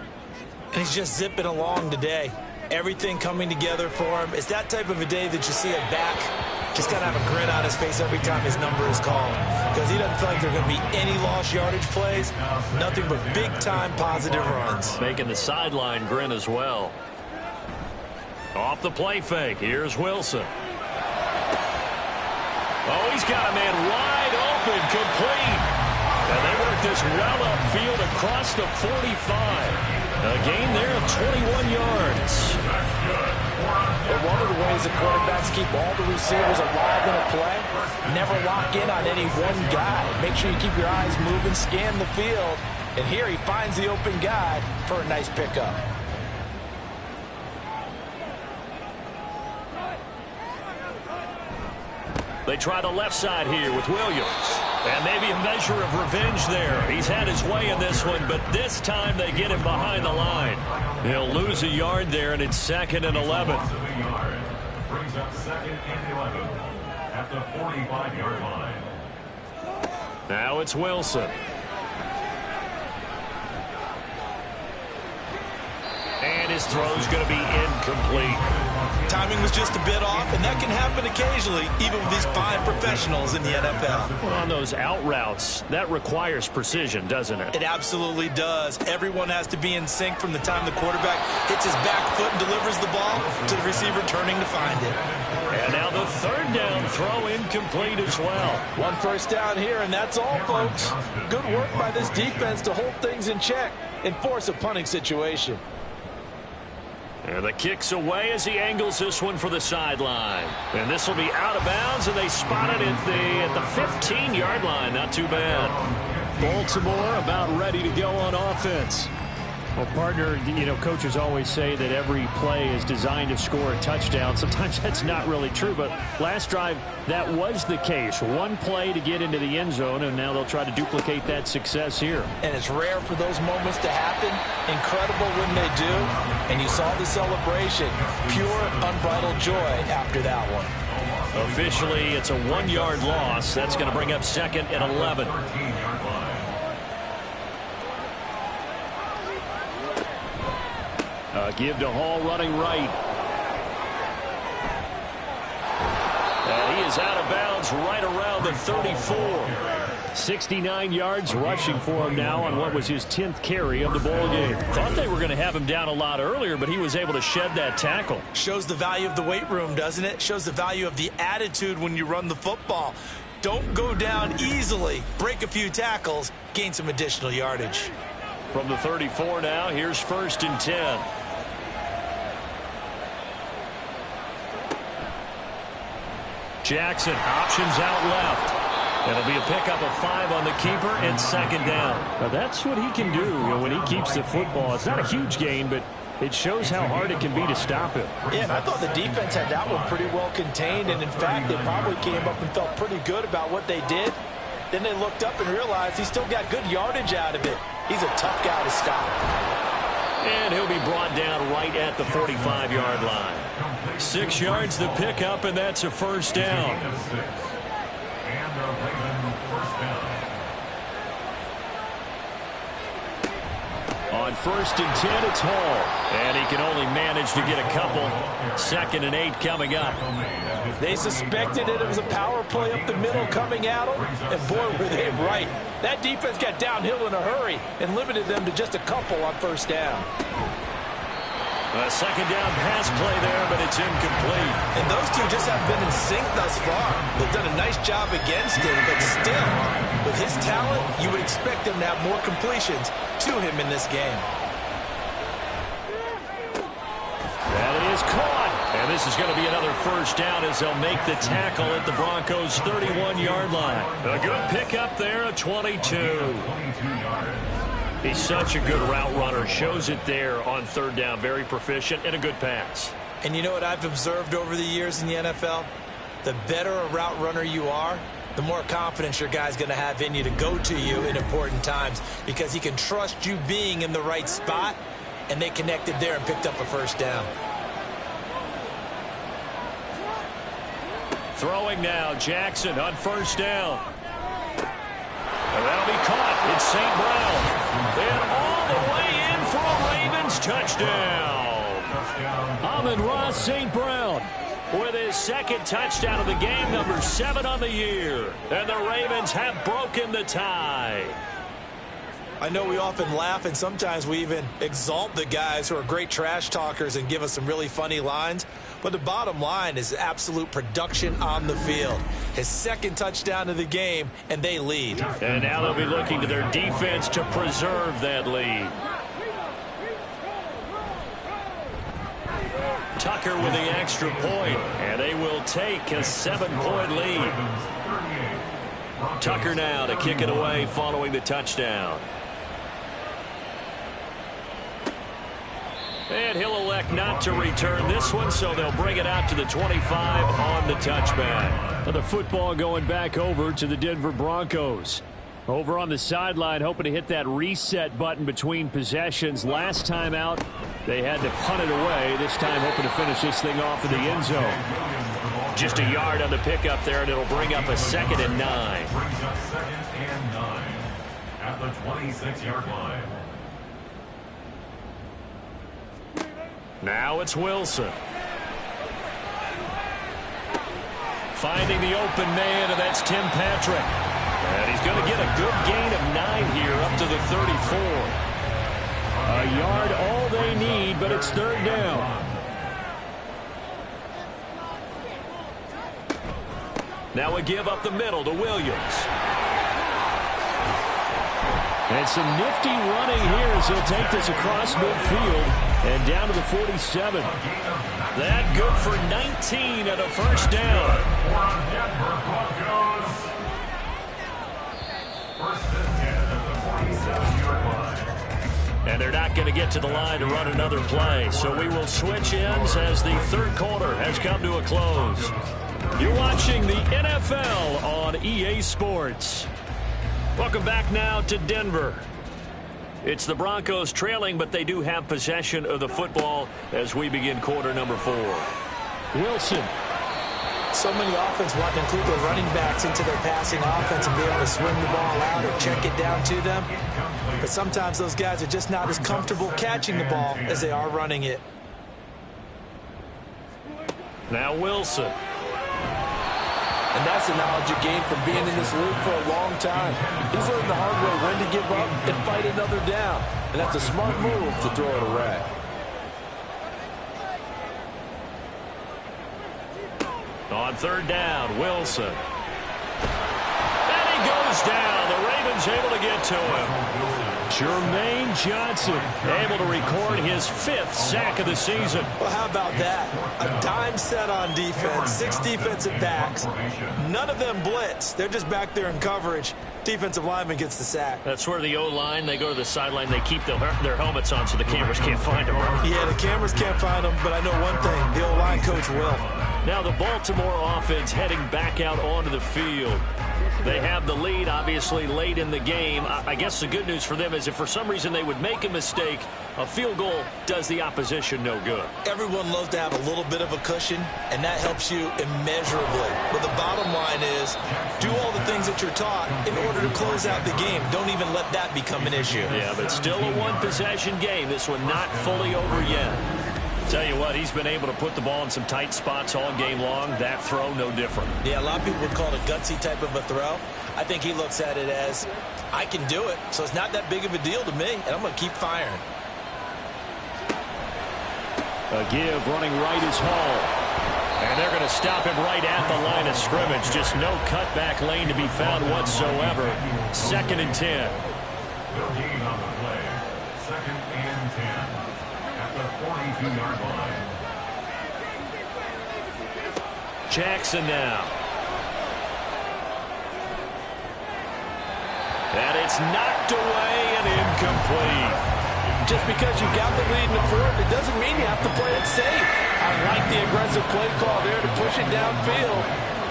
And he's just zipping along today. Everything coming together for him. It's that type of a day that you see a back just kind of have a grin on his face every time his number is called, because he doesn't feel like there are going to be any lost yardage plays, nothing but big-time positive runs. Making the sideline grin as well. Off the play fake, here's Wilson. Oh, he's got a man wide open, complete. And they work this well upfield across the 45. A gain there of 21 yards. But one of the ways the quarterbacks keep all the receivers alive in a play, never lock in on any one guy. Make sure you keep your eyes moving, scan the field. And here he finds the open guy for a nice pickup. They try the left side here with Williams. And maybe a measure of revenge there. He's had his way in this one, but this time they get him behind the line. He'll lose a yard there, and it's 2nd and 11. Brings up 2nd and 11 at the 45-yard line. Now it's Wilson. And his throw's going to be incomplete. Timing was just a bit off, and that can happen occasionally, even with these fine professionals in the NFL. Well, on those out routes, that requires precision, doesn't it? It absolutely does. Everyone has to be in sync from the time the quarterback hits his back foot and delivers the ball to the receiver turning to find it. And now the third down throw incomplete as well. One first down here, and that's all, folks. Good work by this defense to hold things in check and force a punting situation. And the kick's away as he angles this one for the sideline. And this will be out of bounds, and they spot it at the 15-yard line. Not too bad. Baltimore about ready to go on offense. Well, partner, you know, coaches always say that every play is designed to score a touchdown. Sometimes that's not really true, but last drive, that was the case. One play to get into the end zone, and now they'll try to duplicate that success here. And it's rare for those moments to happen. Incredible when they do. And you saw the celebration. Pure, unbridled joy after that one. Officially, it's a 1-yard loss. That's going to bring up 2nd and 11. Give to Hall running right. And he is out of bounds right around the 34. 69 yards rushing for him now on what was his 10th carry of the ball game. Thought they were going to have him down a lot earlier, but he was able to shed that tackle. Shows the value of the weight room, doesn't it? Shows the value of the attitude when you run the football. Don't go down easily. Break a few tackles. Gain some additional yardage. From the 34 now, here's 1st and 10. Jackson options out left. It'll be a pickup of 5 on the keeper and 2nd down. Now that's what he can do, you know, when he keeps the football. It's not a huge gain, but it shows how hard it can be to stop him. Yeah, and I thought the defense had that one pretty well contained, and in fact, they probably came up and felt pretty good about what they did. Then they looked up and realized he still got good yardage out of it. He's a tough guy to stop. And he'll be brought down right at the 45-yard line. 6 yards the pickup, and that's a 1st down. On 1st and 10, it's Hall. And he can only manage to get a couple. 2nd and 8 coming up. They suspected it was a power play up the middle coming at them, and boy, were they right. That defense got downhill in a hurry and limited them to just a couple on 1st down. A 2nd down pass play there, but it's incomplete. And those two just haven't been in sync thus far. They've done a nice job against him, but still, with his talent, you would expect him to have more completions to him in this game. That is caught. And this is going to be another 1st down as they'll make the tackle at the Broncos' 31-yard line. A good pickup there, a 22. He's such a good route runner. Shows it there on 3rd down. Very proficient and a good pass. And you know what I've observed over the years in the NFL? The better a route runner you are, the more confidence your guy's going to have in you to go to you in important times because he can trust you being in the right spot, and they connected there and picked up a 1st down. Throwing now, Jackson on 1st down. And that'll be caught. It's St. Brown. And all the way in for a Ravens touchdown. Amon-Ra St. Brown with his 2nd touchdown of the game, number 7 on the year. And the Ravens have broken the tie. I know we often laugh, and sometimes we even exalt the guys who are great trash talkers and give us some really funny lines. But the bottom line is absolute production on the field. His 2nd touchdown of the game, and they lead. And now they'll be looking to their defense to preserve that lead. Tucker with the extra point, and they will take a 7-point lead. Tucker now to kick it away following the touchdown. And he'll elect not to return this one, so they'll bring it out to the 25 on the touchback. The football going back over to the Denver Broncos. Over on the sideline, hoping to hit that reset button between possessions. Last time out, they had to punt it away. This time, hoping to finish this thing off in the end zone. Just a yard on the pickup there, and it'll bring up a 2nd and 9. Brings up 2nd and 9 at the 26-yard line. Now it's Wilson. Finding the open man, and that's Tim Patrick. And he's going to get a good gain of 9 here up to the 34. A yard all they need, but it's 3rd down. Now we give up the middle to Williams. And some nifty running here as he'll take this across midfield and down to the 47. That good for 19 and a 1st down. And they're not going to get to the line to run another play. So we will switch ends as the 3rd quarter has come to a close. You're watching the NFL on EA Sports. Welcome back now to Denver. It's the Broncos trailing, but they do have possession of the football as we begin quarter number 4. Wilson. So many offense want to include their running backs into their passing offense and be able to swing the ball out or check it down to them. But sometimes those guys are just not as comfortable catching the ball as they are running it. Now Wilson. And that's the knowledge you gain from being in this league for a long time. He's learned the hard way when to give up and fight another down. And that's a smart move to throw it away. On 3rd down, Wilson. And he goes down. The Ravens able to get to him. Jermaine Johnson able to record his 5th sack of the season. Well, how about that? A dime set on defense, 6 defensive backs. None of them blitz. They're just back there in coverage. Defensive lineman gets the sack. That's where the O-line, they go to the sideline, they keep their helmets on so the cameras can't find them. Right? Yeah, the cameras can't find them, but I know one thing. The O-line coach will. Now the Baltimore offense heading back out onto the field. They have the lead, obviously, late in the game. I guess the good news for them is if for some reason they would make a mistake, a field goal does the opposition no good. Everyone loves to have a little bit of a cushion, and that helps you immeasurably. But the bottom line is, do all the things that you're taught in order to close out the game. Don't even let that become an issue. Yeah, but still a one-possession game. This one not fully over yet. Tell you what, he's been able to put the ball in some tight spots all game long. That throw, no different. Yeah, a lot of people would call it a gutsy type of a throw. I think he looks at it as, I can do it, so it's not that big of a deal to me, and I'm going to keep firing. A give running right is Hall. And they're going to stop him right at the line of scrimmage. Just no cutback lane to be found whatsoever. 2nd and 10. No gain on the play. 2nd and 10. At the 42-yard line. Jackson now. And it's knocked away and incomplete. Just because you got the lead in the fourth, it doesn't mean you have to play it safe. I like the aggressive play call there to push it downfield.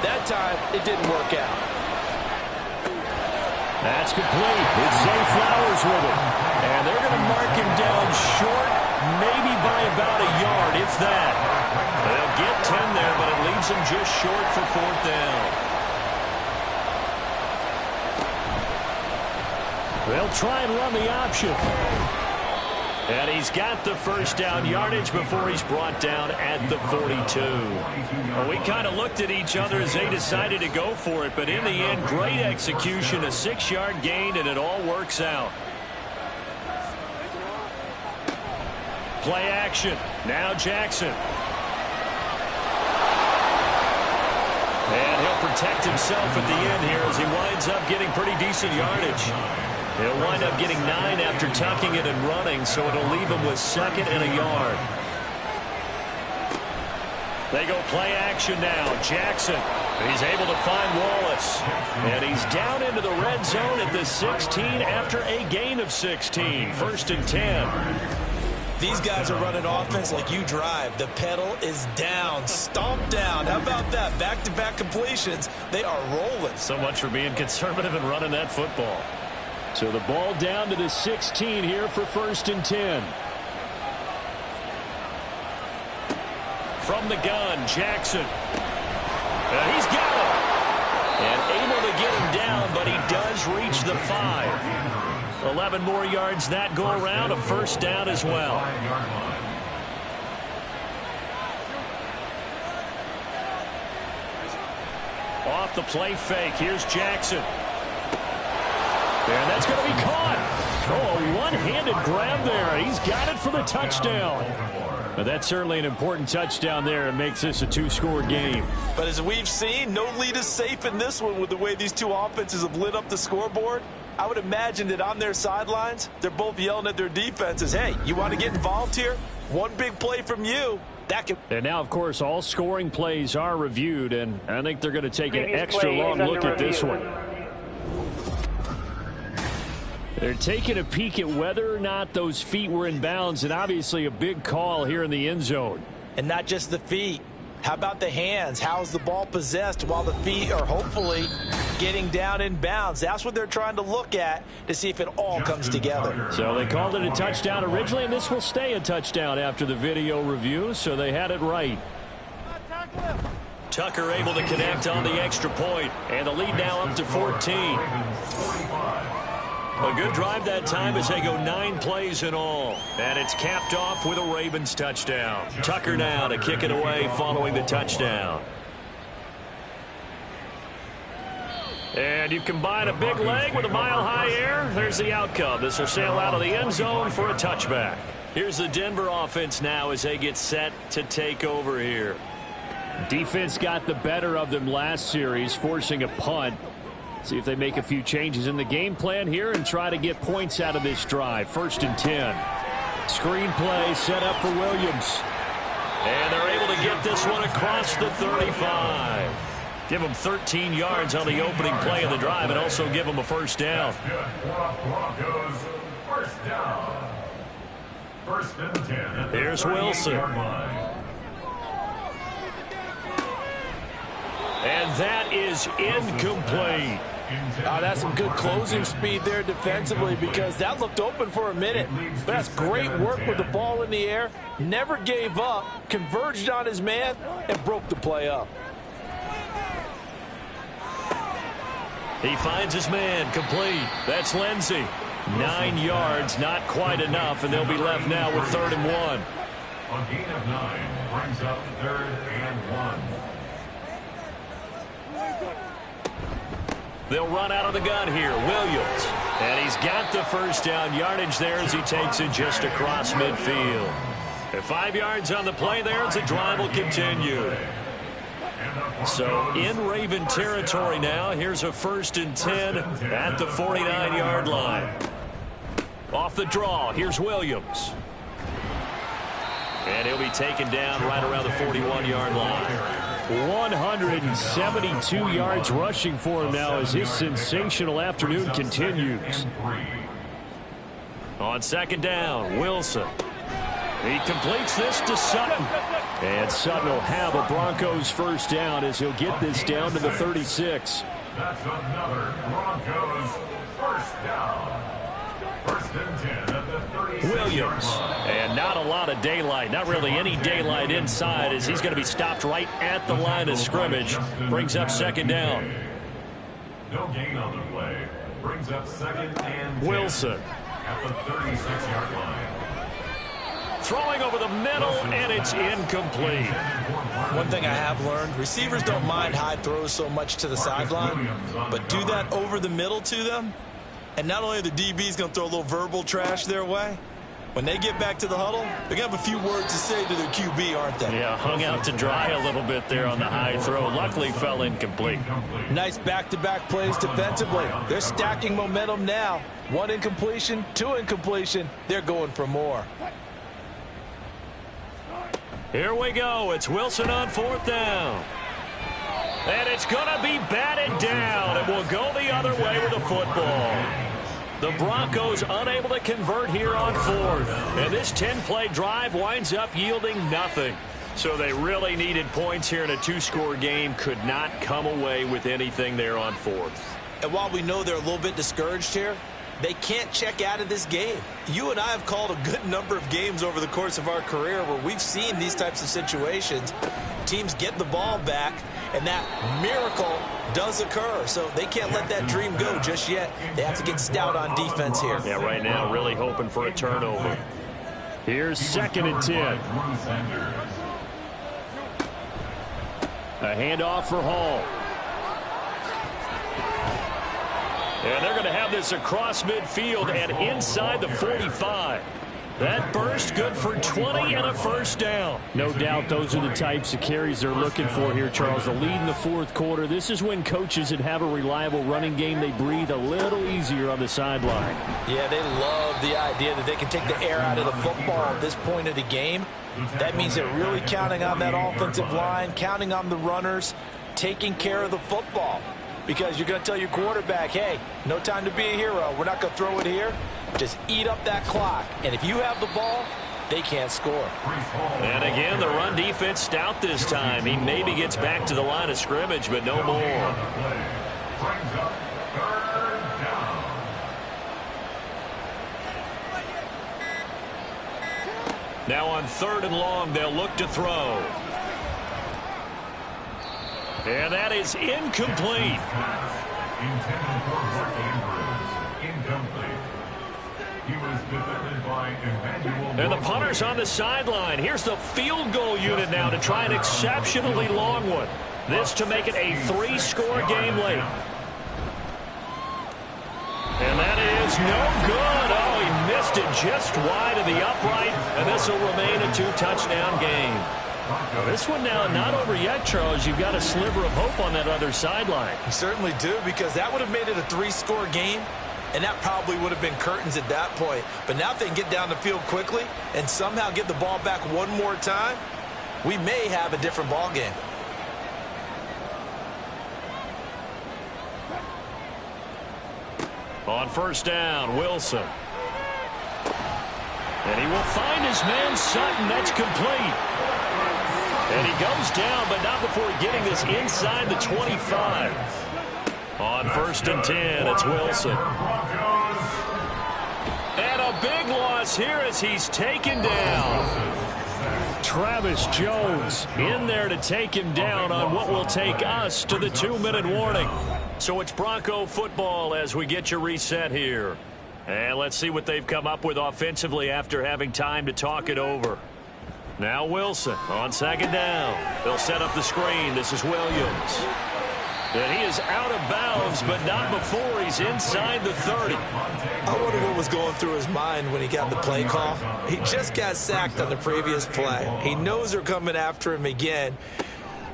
That time, it didn't work out. That's complete. It's Zay Flowers with it. And they're going to mark him down short, maybe by about a yard, if that. They'll get 10 there, but it leaves them just short for 4th down. They'll try and run the option. And he's got the first down yardage before he's brought down at the 42. Well, we kind of looked at each other as they decided to go for it, but in the end, great execution, a 6-yard gain, and it all works out. Play action. Now Jackson. And he'll protect himself at the end here as he winds up getting pretty decent yardage. He'll wind up getting 9 after tucking it and running, so it'll leave him with 2nd and a yard. They go play action now. Jackson. He's able to find Wallace. And he's down into the red zone at the 16 after a gain of 16. 1st and 10. These guys are running offense like you drive. The pedal is down, stomped down. How about that? Back-to-back completions. They are rolling. So much for being conservative and running that football. So the ball down to the 16 here for 1st and 10. From the gun, Jackson. He's got him. And able to get him down, but he does reach the 5. 11 more yards that go around, a 1st down as well. Off the play fake, here's Jackson. And that's going to be caught. Oh, a one-handed grab there. He's got it for the touchdown. But that's certainly an important touchdown there. It makes this a 2-score game. But as we've seen, no lead is safe in this one with the way these two offenses have lit up the scoreboard. I would imagine that on their sidelines, they're both yelling at their defenses, hey, you want to get involved here? One big play from you. And now, of course, all scoring plays are reviewed, and I think they're going to take an extra long look at this one. They're taking a peek at whether or not those feet were in bounds, and obviously a big call here in the end zone. And not just the feet. How about the hands? How's the ball possessed while the feet are hopefully getting down in bounds? That's what they're trying to look at to see if it all comes together. So they called it a touchdown originally, and this will stay a touchdown after the video review, so they had it right. Tucker able to connect on the extra point, and the lead now up to 14. A good drive that time as they go 9 plays in all. And it's capped off with a Ravens touchdown. Tucker now to kick it away following the touchdown. And you combine a big leg with a mile-high air. There's the outcome. This will sail out of the end zone for a touchback. Here's the Denver offense now as they get set to take over here. Defense got the better of them last series, forcing a punt. See if they make a few changes in the game plan here and try to get points out of this drive. 1st and 10. Screen play set up for Williams. And they're able to get this one across the 35. Give them 13 yards on the opening play of the drive and also give them a 1st down. Here's Wilson. And that is incomplete. That's some good closing speed there defensively because that looked open for a minute. But that's great work with the ball in the air. Never gave up, converged on his man, and broke the play up. He finds his man, complete. That's Lindsey. 9 yards, not quite enough, and they'll be left now with 3rd and 1. A gain of 9 brings up 3rd and 1. They'll run out of the gun here. Williams. And he's got the first down yardage there as he takes it just across midfield. At 5 yards on the play there as the drive will continue. So in Raven territory now. Here's a 1st and 10 at the 49-yard line. Off the draw. Here's Williams. And he'll be taken down right around the 41-yard line. 172 yards rushing for him now as his sensational afternoon continues. On 2nd down, Wilson. He completes this to Sutton. And Sutton will have a Broncos first down as he'll get this down to the 36. That's another Broncos first down. 1st and 10 at the 36. Williams. And not a lot of daylight. Not really any daylight inside as he's going to be stopped right at the line of scrimmage. Brings up 2nd down. No gain on the play. Brings up 2nd and 10 Wilson. at the 36-yard line. Throwing over the middle, and it's incomplete. One thing I have learned, receivers don't mind high throws so much to the sideline, but do that over the middle to them, and not only are the DBs going to throw a little verbal trash their way, when they get back to the huddle, they're going to have a few words to say to their QB, aren't they? Yeah, hung out to dry a little bit there on the high throw. Luckily fell incomplete. Nice back-to-back plays defensively. They're stacking momentum now. 1 incompletion, 2 incompletion. They're going for more. Here we go. It's Wilson on 4th down. And it's going to be batted down. It will go the other way with the football. The Broncos unable to convert here on 4th. And this 10-play drive winds up yielding nothing. So they really needed points here in a 2-score game. Could not come away with anything there on 4th. And while we know they're a little bit discouraged here, they can't check out of this game. You and I have called a good number of games over the course of our career where we've seen these types of situations. Teams get the ball back, and that miracle does occur. So they can't let that dream go just yet. They have to get stout on defense here. Yeah, right now really hoping for a turnover. Here's 2nd and 10. A handoff for Hall. And they're going to have this across midfield and inside the 45. That burst good for 20 and a first down. No doubt those are the types of carries they're looking for here, Charles. The lead in the 4th quarter. This is when coaches that have a reliable running game, they breathe a little easier on the sideline. Yeah, they love the idea that they can take the air out of the football at this point of the game. That means they're really counting on that offensive line, counting on the runners, taking care of the football. Because you're going to tell your quarterback, hey, no time to be a hero. We're not going to throw it here. Just eat up that clock. And if you have the ball, they can't score. And again, the run defense stout this time. He maybe gets back to the line of scrimmage, but no more. Now on 3rd and long, they'll look to throw. And that is incomplete. Intended for Mark Andrews. Incomplete. He was defended by Emmanuel. And the punter's on the sideline. Here's the field goal unit now to try an exceptionally long one. This to make it a 3-score game late. And that is no good. Oh, he missed it just wide of the upright. And this will remain a 2-touchdown game. This one now not over yet, Charles. You've got a sliver of hope on that other sideline. You certainly do, because that would have made it a 3-score game, and that probably would have been curtains at that point. But now if they can get down the field quickly and somehow get the ball back one more time, we may have a different ball game. On 1st down, Wilson. And he will find his man Sutton. That's complete. And he goes down, but not before getting this inside the 25. On 1st and 10, it's Wilson. And a big loss here as he's taken down. Travis Jones in there to take him down on what will take us to the 2-minute warning. So it's Bronco football as we get you reset here. And let's see what they've come up with offensively after having time to talk it over. Now Wilson on 2nd down. They'll set up the screen. This is Williams. And he is out of bounds, but not before he's inside the 30. I wonder what was going through his mind when he got the play call. He just got sacked on the previous play. He knows they're coming after him again.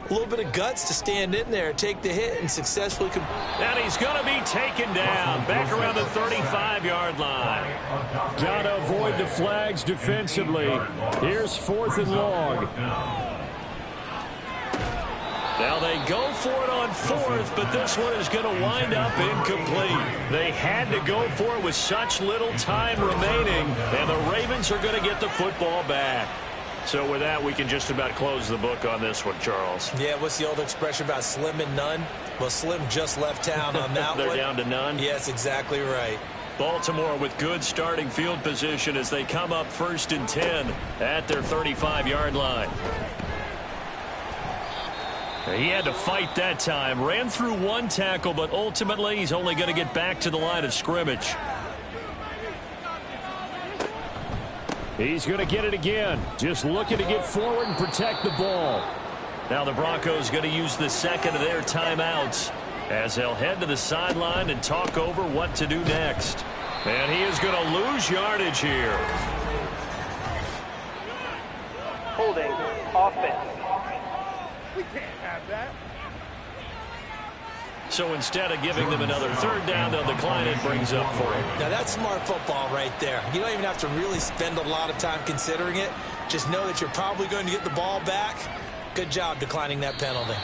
A little bit of guts to stand in there, take the hit, and successfully and he's going to be taken down back around the 35-yard line. Got to avoid the flags defensively. Here's 4th and long. Now they go for it on 4th, but this one is going to wind up incomplete. They had to go for it with such little time remaining, and the Ravens are going to get the football back. So with that, we can just about close the book on this one, Charles. Yeah, what's the old expression about slim and none? Well, Slim just left town on that They're one. down to none? Yes, exactly right. Baltimore with good starting field position as they come up 1st and 10 at their 35-yard line. He had to fight that time. Ran through one tackle, but ultimately he's only going to get back to the line of scrimmage. He's going to get it again. Just looking to get forward and protect the ball. Now the Broncos going to use the second of their timeouts as they'll head to the sideline and talk over what to do next. And he is going to lose yardage here. Holding offense. So instead of giving them another 3rd down, they'll decline it, brings up 4. Now that's smart football right there. You don't even have to really spend a lot of time considering it. Just know that you're probably going to get the ball back. Good job declining that penalty.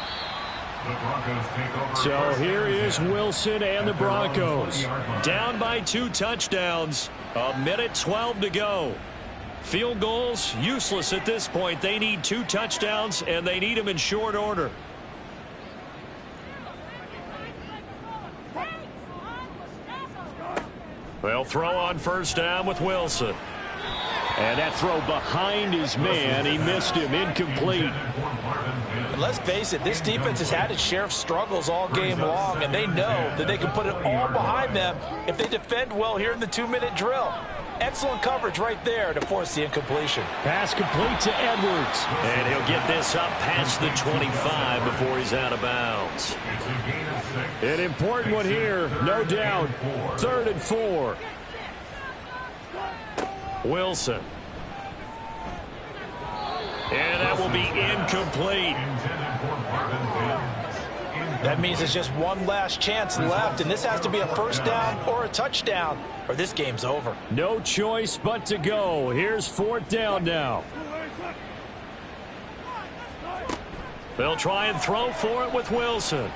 So here is Wilson and the Broncos. Down by 2 touchdowns. 1:12 to go. Field goals, useless at this point. They need 2 touchdowns, and they need them in short order. They'll throw on 1st down with Wilson. And that throw behind his man. He missed him. Incomplete. And let's face it, this defense has had its share of struggles all game long, and they know that they can put it all behind them if they defend well here in the 2-minute drill. Excellent coverage right there to force the incompletion. Pass complete to Edwards. And he'll get this up past the 25 before he's out of bounds. An important one here, no doubt. 3rd and 4. Wilson. And that will be incomplete. That means there's just one last chance left, and this has to be a 1st down or a touchdown, or this game's over. No choice but to go. Here's 4th down now. They'll try and throw for it with Wilson.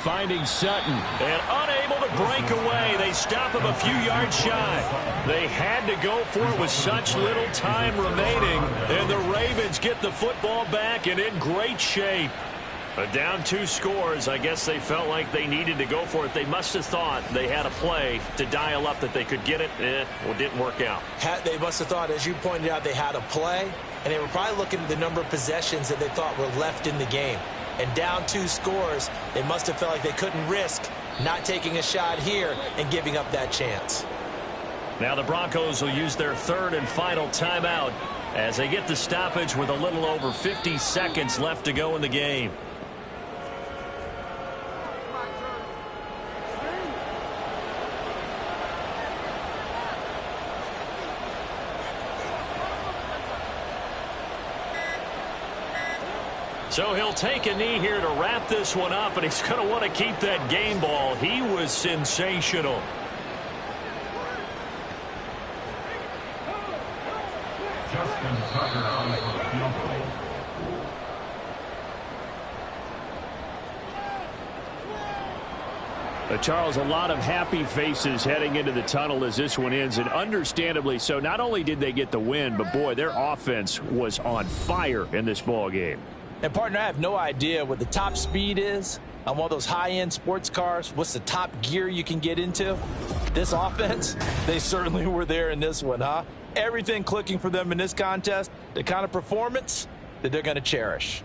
Finding Sutton. And unable to break away. They stop him a few yards shy. They had to go for it with such little time remaining. And the Ravens get the football back and in great shape. Down 2 scores. I guess they felt like they needed to go for it. They must have thought they had a play to dial up that they could get it. Well, it didn't work out. They must have thought, as you pointed out, they had a play, and they were probably looking at the number of possessions that they thought were left in the game. And down 2 scores, they must have felt like they couldn't risk not taking a shot here and giving up that chance. Now the Broncos will use their 3rd and final timeout as they get the stoppage with a little over 50 seconds left to go in the game. So he'll take a knee here to wrap this one up, and he's going to want to keep that game ball. He was sensational. Justin Tucker on for the field goal. Charles, a lot of happy faces heading into the tunnel as this one ends, and understandably so. Not only did they get the win, but, boy, their offense was on fire in this ball game. And, partner, I have no idea what the top speed is on one of those high-end sports cars. What's the top gear you can get into? This offense, they certainly were there in this one, huh? Everything clicking for them in this contest, the kind of performance that they're going to cherish.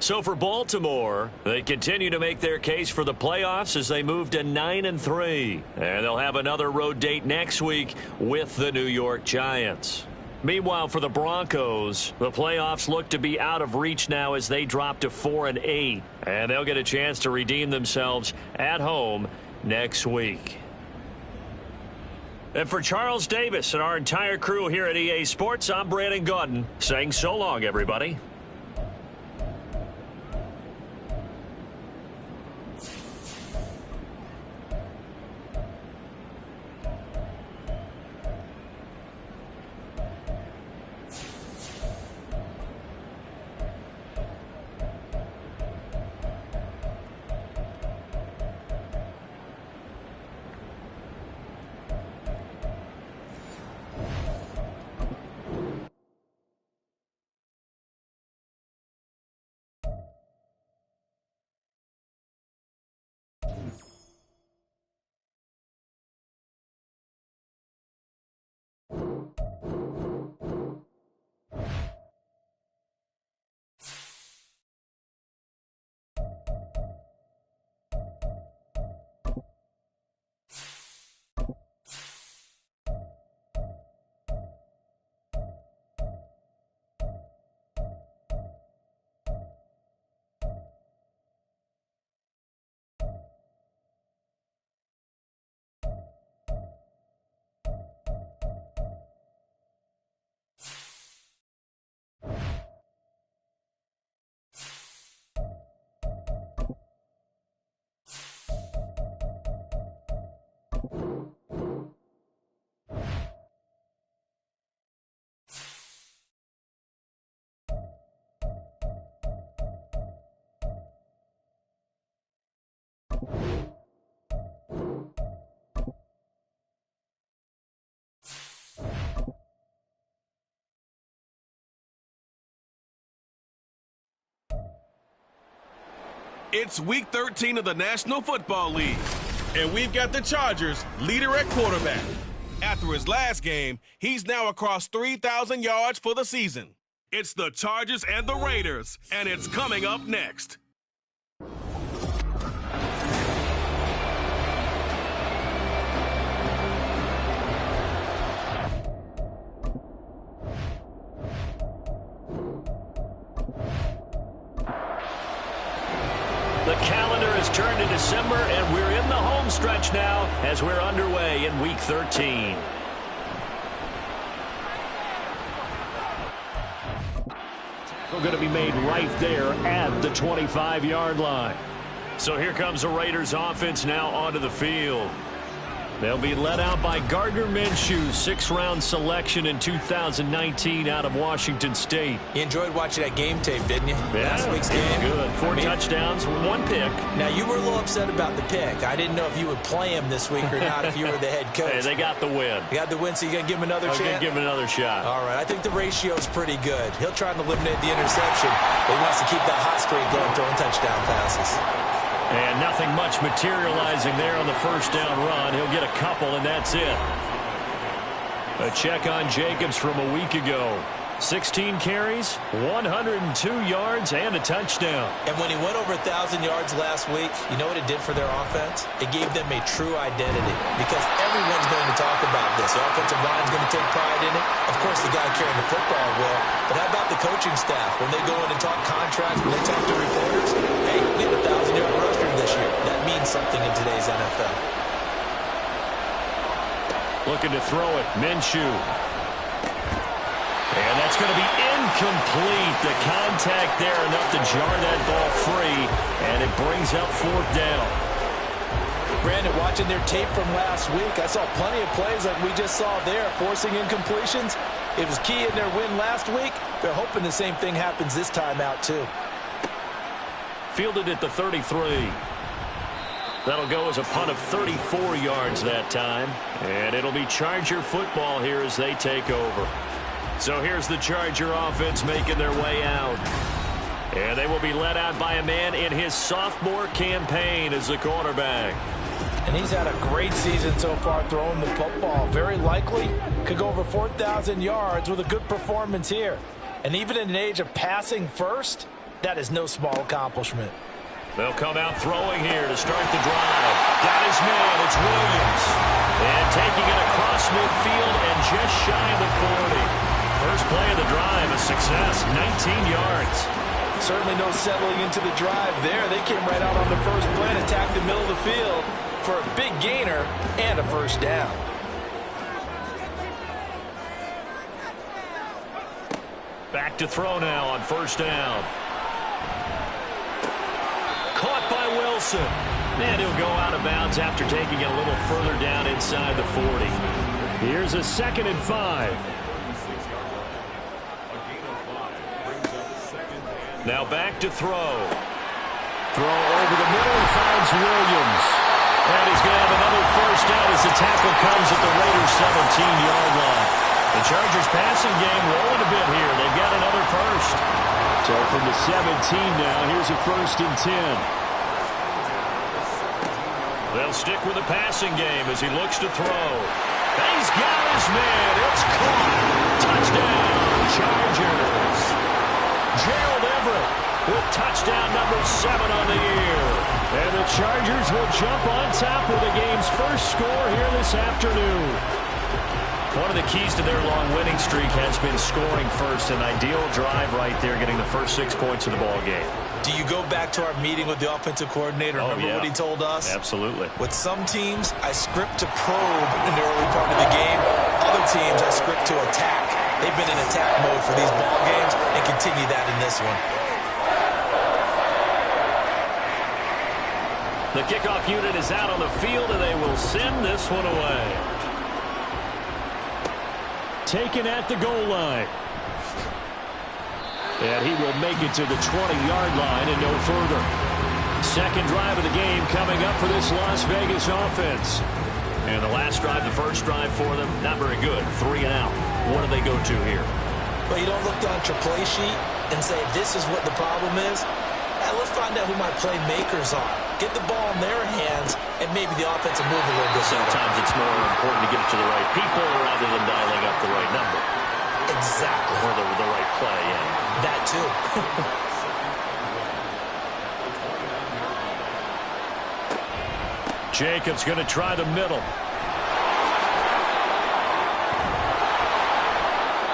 So for Baltimore, they continue to make their case for the playoffs as they move to 9-3. And they'll have another road date next week with the New York Giants. Meanwhile, for the Broncos, the playoffs look to be out of reach now as they drop to 4-8. And they'll get a chance to redeem themselves at home next week. And for Charles Davis and our entire crew here at EA Sports, I'm Brandon Gaudin saying so long, everybody. It's Week 13 of the National Football League, and we've got the Chargers leader at quarterback. After his last game, he's now across 3,000 yards for the season. It's the Chargers and the Raiders, and it's coming up next. The calendar has turned to December, and we're in the home stretch now as we're underway in Week 13. Tackle going to be made right there at the 25-yard line. So here comes the Raiders offense now onto the field. They'll be led out by Gardner Minshew, sixth-round selection in 2019 out of Washington State. You enjoyed watching that game tape, didn't you? Yeah, Last week's game. Good. Four touchdowns, one pick. Now, you were a little upset about the pick. I didn't know if you would play him this week or not if you were the head coach. Hey, they got the win. You got the win, so you're going to give him another chance? I'm going to give him another shot. All right. I think the ratio's pretty good. He'll try to eliminate the interception, but he wants to keep that hot streak going, throwing touchdown passes. And nothing much materializing there on the first down run. He'll get a couple, and that's it. A check on Jacobs from a week ago. 16 carries, 102 yards, and a touchdown. And when he went over 1,000 yards last week, you know what it did for their offense? It gave them a true identity because everyone's going to talk about this. The offensive line's going to take pride in it. Of course, the guy carrying the football will. But how about the coaching staff? When they go in and talk contracts, when they talk to reporters, hey, we have a 1,000-yard rusher this year. That means something in today's NFL. Looking to throw it, Minshew. And that's going to be incomplete. The contact there enough to jar that ball free, and it brings up fourth down. Brandon, watching their tape from last week, I saw plenty of plays like we just saw there, forcing incompletions. It was key in their win last week. They're hoping the same thing happens this time out, too. Fielded at the 33. That'll go as a punt of 34 yards that time. And it'll be Charger football here as they take over. So here's the Charger offense making their way out. And they will be led out by a man in his sophomore campaign as the quarterback. And he's had a great season so far throwing the football. Very likely could go over 4,000 yards with a good performance here. And even in an age of passing first, that is no small accomplishment. They'll come out throwing here to start the drive. Got his man. It's Williams. And taking it across midfield and just shy of the 40. First play of the drive, a success, 19 yards. Certainly no settling into the drive there. They came right out on the first play and attacked the middle of the field for a big gainer and a first down. Back to throw now on first down. Caught by Wilson. And he'll go out of bounds after taking it a little further down inside the 40. Here's a 2nd and 5. Now back to throw. Throw over the middle and finds Williams. And he's going to have another first down as the tackle comes at the Raiders' 17-yard line. The Chargers passing game rolling a bit here. They've got another first. So from the 17 now, here's a 1st and 10. They'll stick with the passing game as he looks to throw. He's got his man. It's caught. Touchdown, Chargers. Gerald Everett with touchdown number 7 on the year. And the Chargers will jump on top with the game's first score here this afternoon. One of the keys to their long winning streak has been scoring first. An ideal drive right there, getting the first 6 points of the ball game. Do you go back to our meeting with the offensive coordinator? Remember what he told us? Absolutely. With some teams, I script to probe in the early part of the game. Other teams, I script to attack. They've been in attack mode for these ball games and continue that in this one. The kickoff unit is out on the field, and they will send this one away. Taken at the goal line. And he will make it to the 20-yard line and no further. Second drive of the game coming up for this Las Vegas offense. And the last drive, the first drive for them, not very good. 3 and out. What do they go to here? Well, you don't look down at your play sheet and say, this is what the problem is. Let's find out who my playmakers are. Get the ball in their hands, and maybe the offense will move a little bit. Sometimes it's more important to get it to the right people rather than dialing up the right number. Exactly. Or the right play, yeah. That too. Jacobs going to try the middle.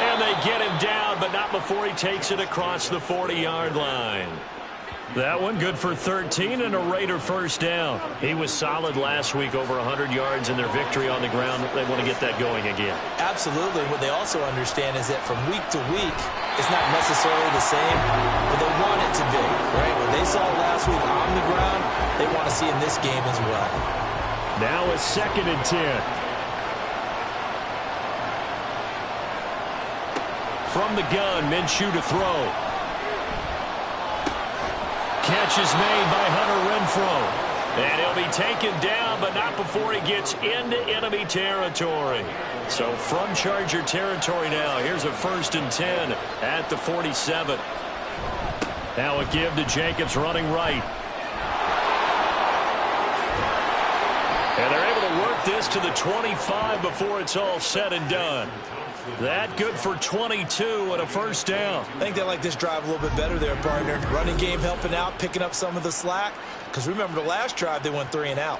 And they get him down, but not before he takes it across the 40-yard line. That one good for 13 and a Raider first down. He was solid last week, over 100 yards in their victory on the ground. They want to get that going again. Absolutely. What they also understand is that from week to week, it's not necessarily the same, but they want it to be, right? What they saw last week on the ground, they want to see in this game as well. Now a 2nd and 10. From the gun, Minshew to throw. Catch is made by Hunter Renfrow. And he'll be taken down, but not before he gets into enemy territory. So from Charger territory now, here's a 1st and 10 at the 47. Now a give to Jacobs running right. And they're able to work this to the 25 before it's all said and done. That good for 22 and a first down. I think they like this drive a little bit better there, partner. Running game helping out, picking up some of the slack. Because remember, the last drive, they went 3 and out.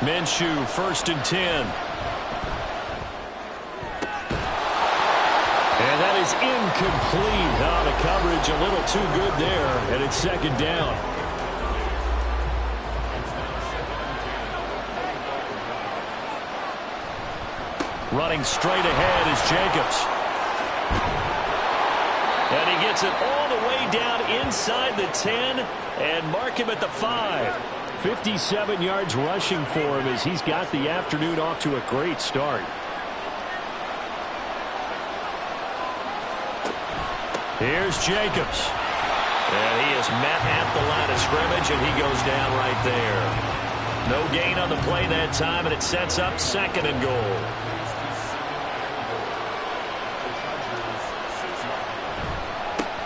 Minshew, 1st and 10. And that is incomplete. Oh, the coverage a little too good there, and it's 2nd down. Running straight ahead is Jacobs. And he gets it all the way down inside the 10 and mark him at the 5. 57 yards rushing for him as he's got the afternoon off to a great start. Here's Jacobs. And he is met at the line of scrimmage, and he goes down right there. No gain on the play that time, and it sets up 2nd and goal.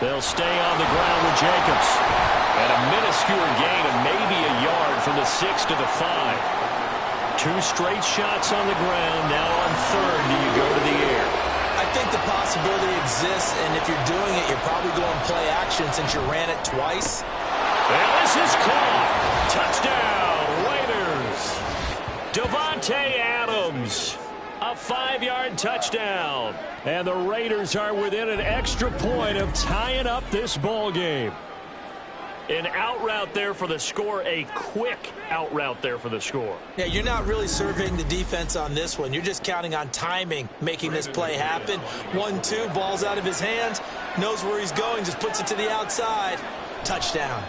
They'll stay on the ground with Jacobs. And a minuscule gain of maybe a yard from the 6 to the 5. 2 straight shots on the ground. Now on 3rd, do you go to the air? I think the possibility exists, and if you're doing it, you're probably going play action since you ran it twice. And this is caught. Touchdown, Raiders. Davante Adams. A 5-yard touchdown. And the Raiders are within an extra point of tying up this ball game. An out route there for the score, a quick out route there for the score. Yeah, you're not really surveying the defense on this one. You're just counting on timing, making this play happen. 1-2, ball's out of his hands, knows where he's going, just puts it to the outside. Touchdown.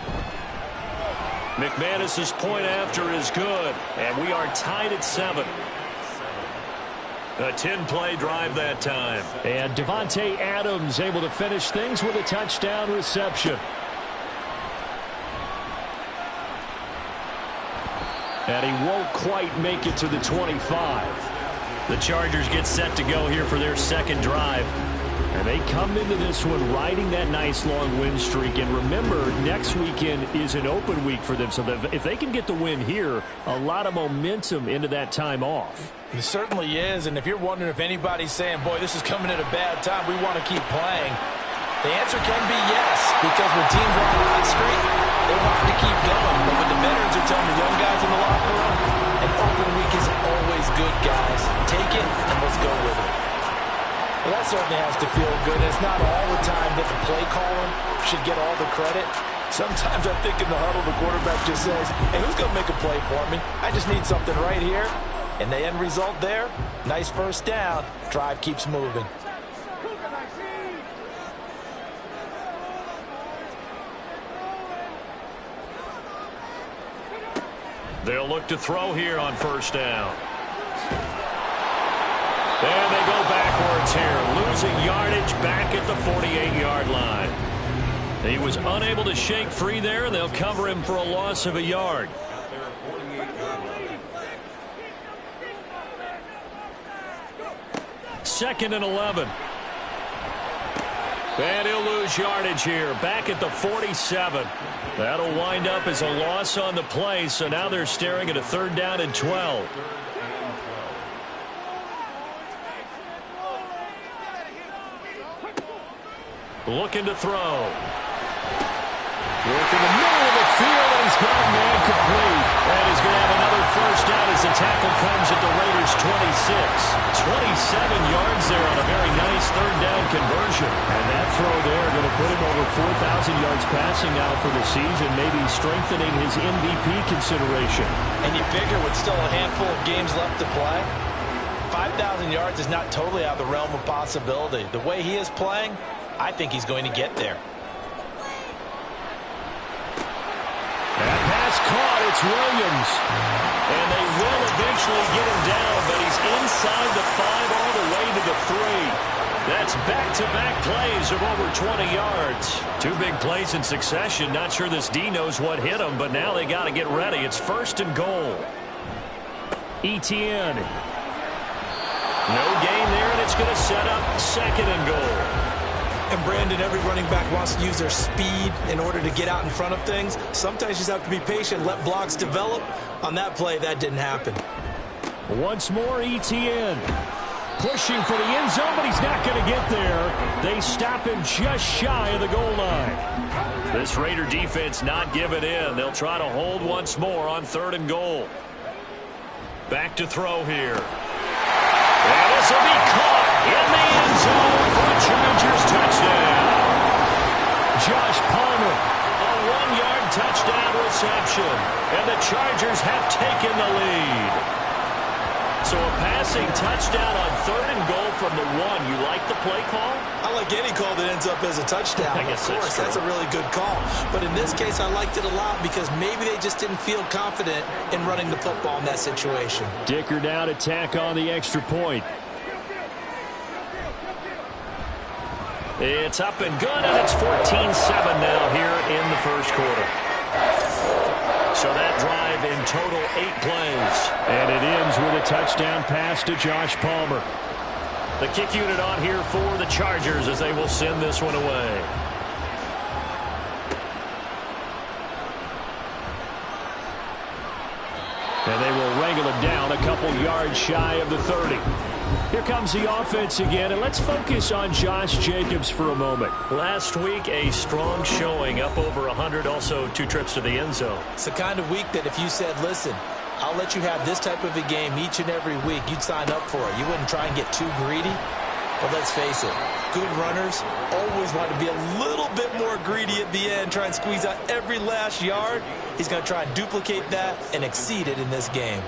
McManus's point after is good, and we are tied at 7. A 10-play drive that time. And Davante Adams able to finish things with a touchdown reception. And he won't quite make it to the 25. The Chargers get set to go here for their 2nd drive. And they come into this one riding that nice long win streak. And remember, next weekend is an open week for them. So that if they can get the win here, a lot of momentum into that time off. It certainly is. And if you're wondering if anybody's saying, boy, this is coming at a bad time, we want to keep playing, the answer can be yes. Because when teams are on a hot streak, they want to keep going. But what the veterans are telling the young guys in the locker room, an open week is always good, guys. Take it and let's go with it. Well, that certainly has to feel good. And it's not all the time that the play caller should get all the credit. Sometimes I think in the huddle, the quarterback just says, hey, who's going to make a play for me? I just need something right here. And the end result there, nice first down. Drive keeps moving. They'll look to throw here on 1st down. And they go backwards here, losing yardage back at the 48-yard line. He was unable to shake free there, and they'll cover him for a loss of a yard. Second and 11. And he'll lose yardage here, back at the 47. That'll wind up as a loss on the play, so now they're staring at a 3rd down and 12. Looking to throw. Work in the middle of the field, and he's got a man complete. And he's going to have another 1st down as the tackle comes at the Raiders' 26. 27 yards there on a very nice 3rd down conversion. And that throw there going to put him over 4,000 yards passing now for the season, maybe strengthening his MVP consideration. And you figure with still a handful of games left to play, 5,000 yards is not totally out of the realm of possibility. The way he is playing, I think he's going to get there. That pass caught. It's Williams. And they will eventually get him down, but he's inside the 5 all the way to the 3. That's back-to-back plays of over 20 yards. 2 big plays in succession. Not sure this D knows what hit him, but now they got to get ready. It's 1st and goal. Etienne. No gain there, and it's going to set up 2nd and goal. And Brandon, every running back wants to use their speed in order to get out in front of things. Sometimes you just have to be patient, let blocks develop. On that play, that didn't happen. Once more, Etienne. Pushing for the end zone, but he's not going to get there. They stop him just shy of the goal line. This Raider defense not giving in. They'll try to hold once more on 3rd and goal. Back to throw here. And this will be caught in the end zone for a Chargers touchdown. Josh Palmer, a 1-yard touchdown reception. And the Chargers have taken the lead. So a passing touchdown on 3rd and goal from the 1. You like the play call? I like any call that ends up as a touchdown. I guess of course, that's a really good call. But in this case, I liked it a lot because maybe they just didn't feel confident in running the football in that situation. Dicker down to tack on the extra point. It's up and good, and it's 14-7 now here in the first quarter. So that drive in total 8 plays. And it ends with a touchdown pass to Josh Palmer. The kick unit on here for the Chargers as they will send this one away. And they will wrangle it down a couple yards shy of the 30. Here comes the offense again, and let's focus on Josh Jacobs for a moment. Last week, a strong showing, up over 100, also 2 trips to the end zone. It's the kind of week that if you said, listen, I'll let you have this type of a game each and every week, you'd sign up for it. You wouldn't try and get too greedy. But let's face it, good runners always want to be a little bit more greedy at the end, try and squeeze out every last yard. He's going to try and duplicate that and exceed it in this game.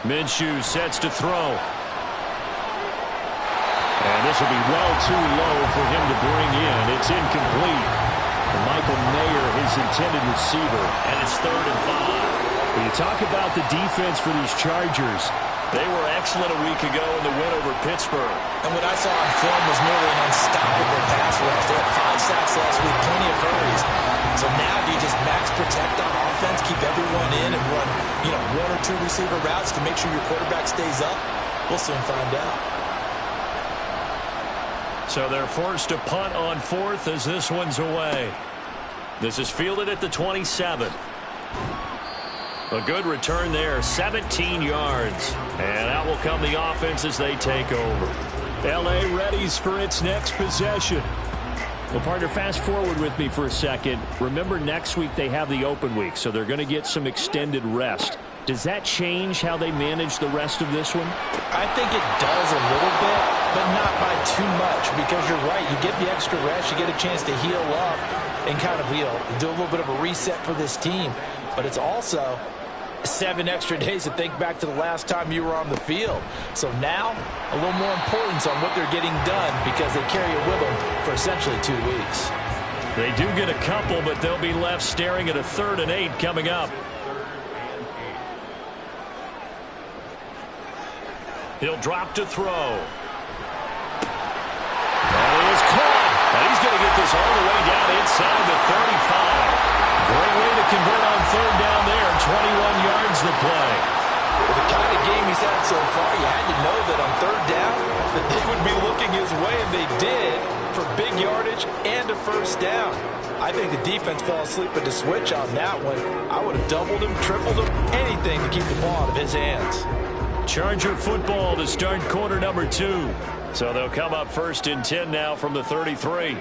Minshew sets to throw. And this will be well too low for him to bring in. It's incomplete. Michael Mayer, his intended receiver. And it's 3rd and 5. When you talk about the defense for these Chargers, they were excellent a week ago in the win over Pittsburgh. And what I saw on film was nearly an unstoppable pass rush. They had 5 sacks last week, plenty of hurries. So now do you just max protect on offense, keep everyone in, and run, 1 or 2 receiver routes to make sure your quarterback stays up? We'll soon find out. So they're forced to punt on 4th as this one's away. This is fielded at the 27. A good return there, 17 yards. And out will come the offense as they take over. L.A. readies for its next possession. Well, partner, fast forward with me for a second. Remember, next week they have the open week, so they're going to get some extended rest. Does that change how they manage the rest of this one? I think it does a little bit, but not by too much, because you're right. You get the extra rest, you get a chance to heal up and kind of, do a little bit of a reset for this team. But it's also 7 extra days to think back to the last time you were on the field. So now, a little more importance on what they're getting done because they carry it with them for essentially 2 weeks. They do get a couple, but they'll be left staring at a 3rd and 8 coming up. He'll drop to throw. That is caught. And he's going to get this all the way down inside the 35. Great way to convert on 3rd down there. 21 yards to play. With the kind of game he's had so far, you had to know that on 3rd down that they would be looking his way, and they did, for big yardage and a 1st down. I think the defense fell asleep at the switch on that one. I would have doubled him, tripled him, anything to keep the ball out of his hands. Charger football to start quarter number 2. So they'll come up 1st and 10 now from the 33.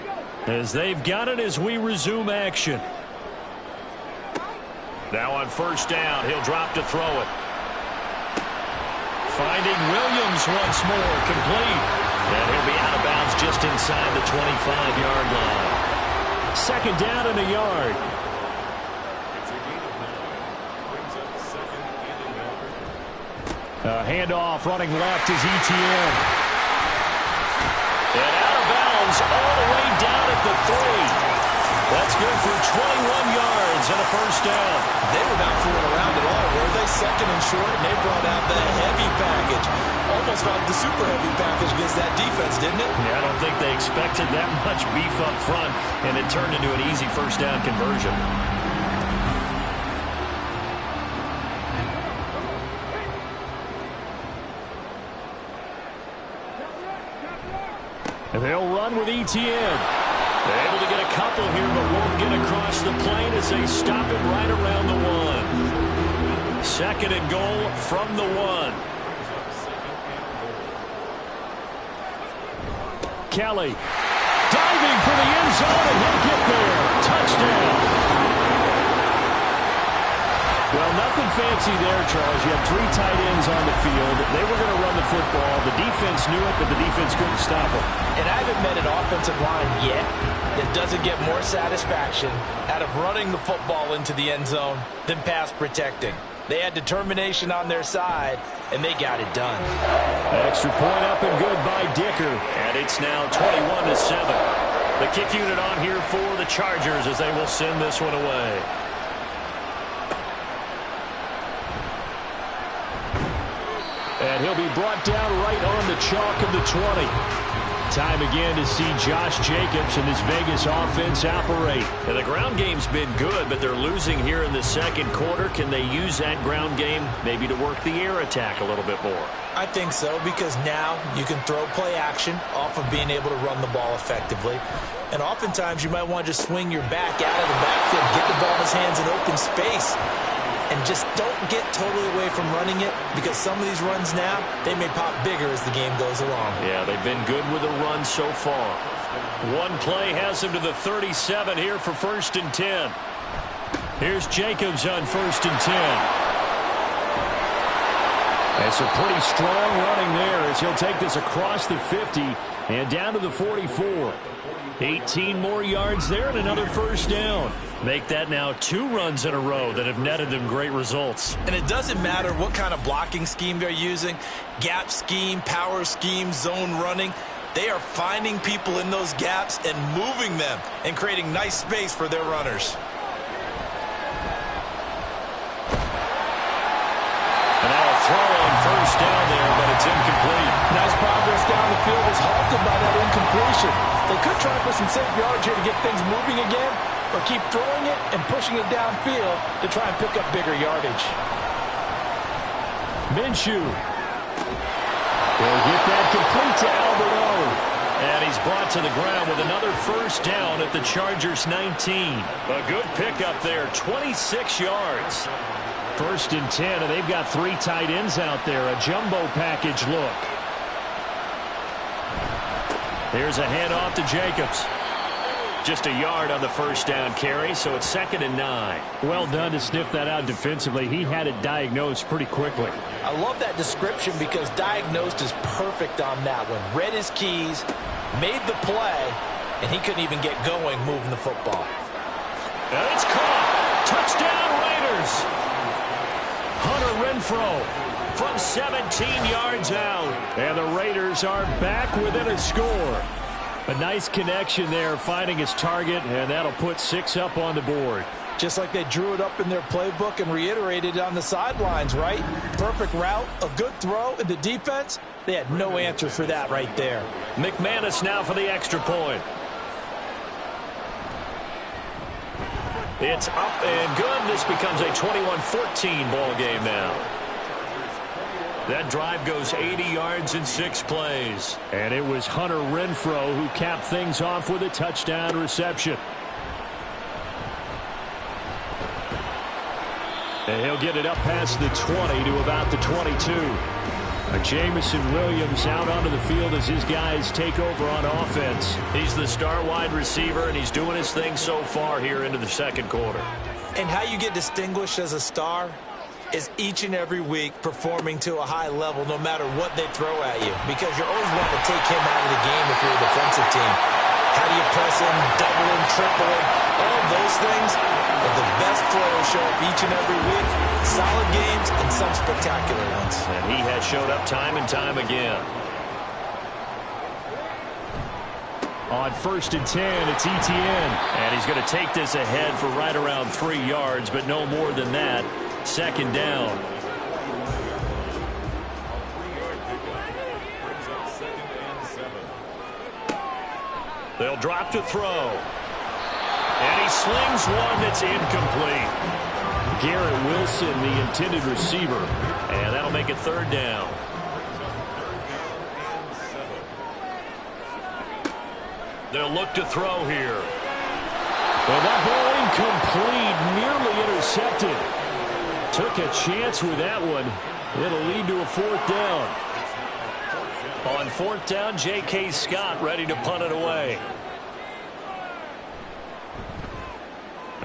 As they've got it as we resume action. Now on 1st down, he'll drop to throw it. Finding Williams once more, complete. And he'll be out of bounds just inside the 25-yard line. 2nd down and a yard. Handoff running left is ETN. And out of bounds all the way down at the 3. That's good for 21 yards and a 1st down. They were not fooling around at all, were they? 2nd and short, and they brought out the heavy package. Almost like the super heavy package against that defense, didn't it? Yeah, I don't think they expected that much beef up front, and it turned into an easy 1st down conversion. And they'll run with ETN. They're able to get a couple here, but won't get across the plane as they stop him right around the 1. 2nd and goal from the 1. Kelly diving for the end zone, and he'll get there. Touchdown. Well, nothing see there, Charles, you had 3 tight ends on the field. They were going to run the football. The defense knew it, but the defense couldn't stop it. And I haven't met an offensive line yet that doesn't get more satisfaction out of running the football into the end zone than pass protecting. They had determination on their side, and they got it done. Extra point up and good by Dicker. And it's now 21-7. The kick unit on here for the Chargers as they will send this one away. And he'll be brought down right on the chalk of the 20. Time again to see Josh Jacobs and this Vegas offense operate. And the ground game's been good, but they're losing here in the second quarter. Can they use that ground game maybe to work the air attack a little bit more? I think so, because now you can throw play action off of being able to run the ball effectively. And oftentimes you might want to just swing your back out of the backfield, get the ball in his hands in open space. And just don't get totally away from running it, because some of these runs now, they may pop bigger as the game goes along. Yeah, they've been good with the run so far. One play has them to the 37 here for 1st and 10. Here's Jacobs on 1st and 10. That's a pretty strong running there as he'll take this across the 50 and down to the 44. 18 more yards there and another 1st down. Make that now 2 runs in a row that have netted them great results. And it doesn't matter what kind of blocking scheme they're using, gap scheme, power scheme, zone running. They are finding people in those gaps and moving them and creating nice space for their runners. And now a throw on 1st down there, but it's incomplete. Nice progress down the field was halted by that incompletion. They could try for some safe yards here to get things moving again, or keep throwing it and pushing it downfield to try and pick up bigger yardage. Minshew. They'll get that complete to Alberto. And he's brought to the ground with another 1st down at the Chargers 19. A good pickup there, 26 yards. 1st and 10, and they've got 3 tight ends out there. A jumbo package look. Here's a handoff to Jacobs. Just a yard on the 1st down carry, so it's 2nd and 9. Well done to sniff that out defensively. He had it diagnosed pretty quickly. I love that description, because diagnosed is perfect on that one. Read his keys, made the play, and he couldn't even get going moving the football. And it's caught. Touchdown Raiders. Hunter Renfrow from 17 yards out. And the Raiders are back within a score. A nice connection there, finding his target, and that'll put 6 up on the board. Just like they drew it up in their playbook and reiterated it on the sidelines, right? Perfect route, a good throw, and the defense, they had no answer for that right there. McManus now for the extra point. It's up and good. This becomes a 21-14 ball game now. That drive goes 80 yards in 6 plays. And it was Hunter Renfrow who capped things off with a touchdown reception. And he'll get it up past the 20 to about the 22. Jamison Williams out onto the field as his guys take over on offense. He's the star wide receiver, and he's doing his thing so far here into the second quarter. And how you get distinguished as a star is each and every week performing to a high level no matter what they throw at you, because you're always wanting to take him out of the game if you're a defensive team. How do you press him, double him, triple him, all of those things? But the best players show up each and every week. Solid games and some spectacular ones. And he has showed up time and time again. On 1st and 10, it's Etienne. And he's going to take this ahead for right around 3 yards, but no more than that. 2nd down. They'll drop to throw. And he slings one that's incomplete. Garrett Wilson, the intended receiver. And that'll make it 3rd down. They'll look to throw here. Well, that ball incomplete, nearly intercepted. Took a chance with that one. It'll lead to a 4th down. On 4th down, J.K. Scott ready to punt it away.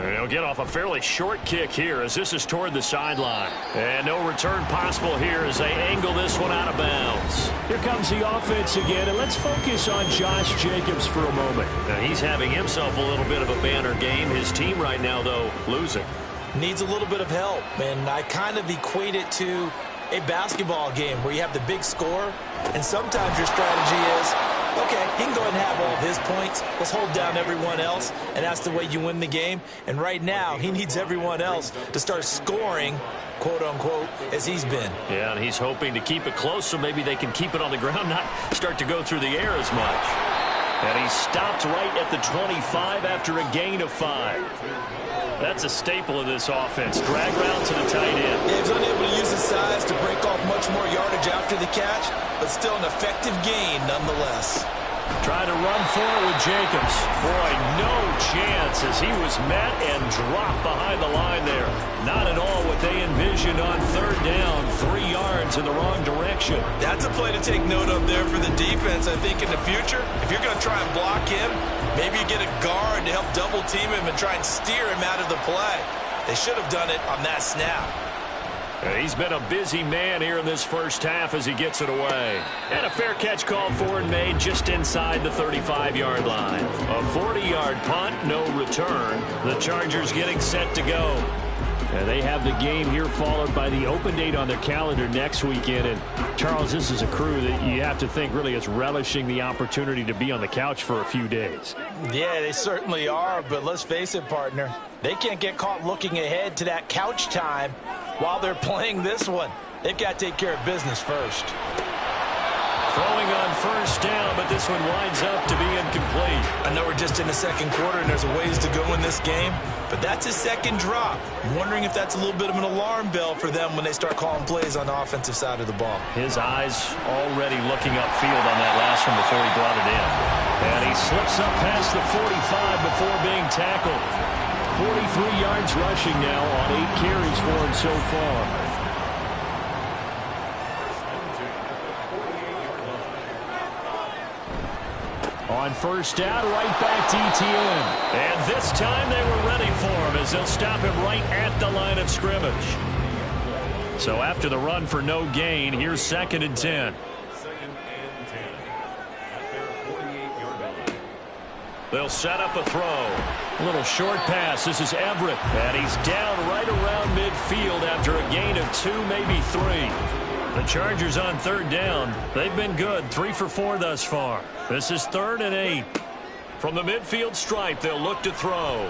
And he'll get off a fairly short kick here as this is toward the sideline. And no return possible here as they angle this one out of bounds. Here comes the offense again, and let's focus on Josh Jacobs for a moment. Now he's having himself a little bit of a banner game. His team right now, though, losing. Needs a little bit of help, and I kind of equate it to a basketball game where you have the big score, and sometimes your strategy is, okay, he can go ahead and have all of his points. Let's hold down everyone else, and that's the way you win the game. And right now, he needs everyone else to start scoring, quote-unquote, as he's been. Yeah, and he's hoping to keep it close so maybe they can keep it on the ground, not start to go through the air as much. And he stopped right at the 25 after a gain of 5. That's a staple of this offense. Drag route to the tight end. Yeah, he's unable to use his size to break off much more yardage after the catch, but still an effective gain nonetheless. Trying to run forward with Jacobs. Boy, no chance as he was met and dropped behind the line there. Not at all what they envisioned on third down. 3 yards in the wrong direction. That's a play to take note of there for the defense. I think in the future, if you're going to try and block him, maybe you get a guard to help double team him and try and steer him out of the play. They should have done it on that snap. He's been a busy man here in this first half as he gets it away. And a fair catch called for and made just inside the 35-yard line. A 40-yard punt, no return. The Chargers getting set to go. And they have the game here followed by the open date on their calendar next weekend. And, Charles, this is a crew that you have to think really is relishing the opportunity to be on the couch for a few days. Yeah, they certainly are. But let's face it, partner, they can't get caught looking ahead to that couch time while they're playing this one. They've got to take care of business first. Throwing on first down, but this one winds up to be incomplete. I know we're just in the second quarter and there's a ways to go in this game, but that's his second drop. I'm wondering if that's a little bit of an alarm bell for them when they start calling plays on the offensive side of the ball. His eyes already looking upfield on that last one before he brought it in. And he slips up past the 45 before being tackled. 43 yards rushing now on 8 carries for him so far. On first down, right back to ETN. And this time they were ready for him as they'll stop him right at the line of scrimmage. So after the run for no gain, here's 2nd and 10. They'll set up a throw. A little short pass. This is Everett. And he's down right around midfield after a gain of 2, maybe 3. The Chargers on third down. They've been good. 3 for 4 thus far. This is 3rd and 8. From the midfield stripe, they'll look to throw.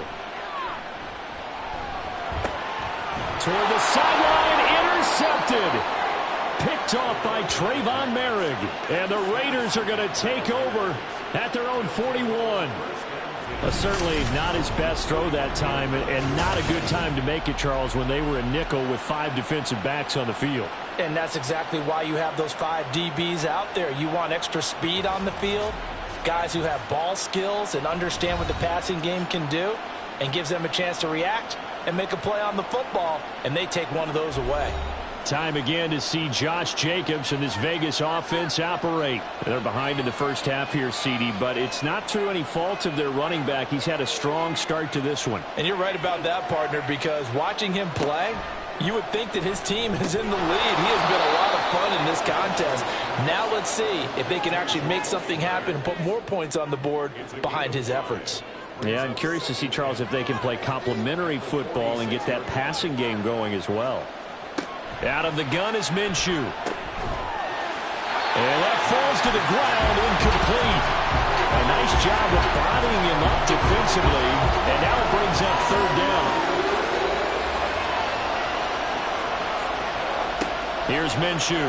Toward the sideline, intercepted. Picked off by Trayvon Merrick. And the Raiders are going to take over at their own 41. Certainly not his best throw that time, and not a good time to make it, Charles, when they were a nickel with 5 defensive backs on the field. And that's exactly why you have those 5 DBs out there. You want extra speed on the field, guys who have ball skills and understand what the passing game can do, and gives them a chance to react and make a play on the football, and they take one of those away. Time again to see Josh Jacobs and this Vegas offense operate. They're behind in the first half here, CD, but it's not through any fault of their running back. He's had a strong start to this one. And you're right about that, partner, because watching him play, you would think that his team is in the lead. He has been a lot of fun in this contest. Now let's see if they can actually make something happen and put more points on the board behind his efforts. Yeah, I'm curious to see, Charles, if they can play complementary football and get that passing game going as well. Out of the gun is Minshew. And that falls to the ground, incomplete. A nice job of bodying him up defensively, and now it brings up 3rd down. Here's Minshew.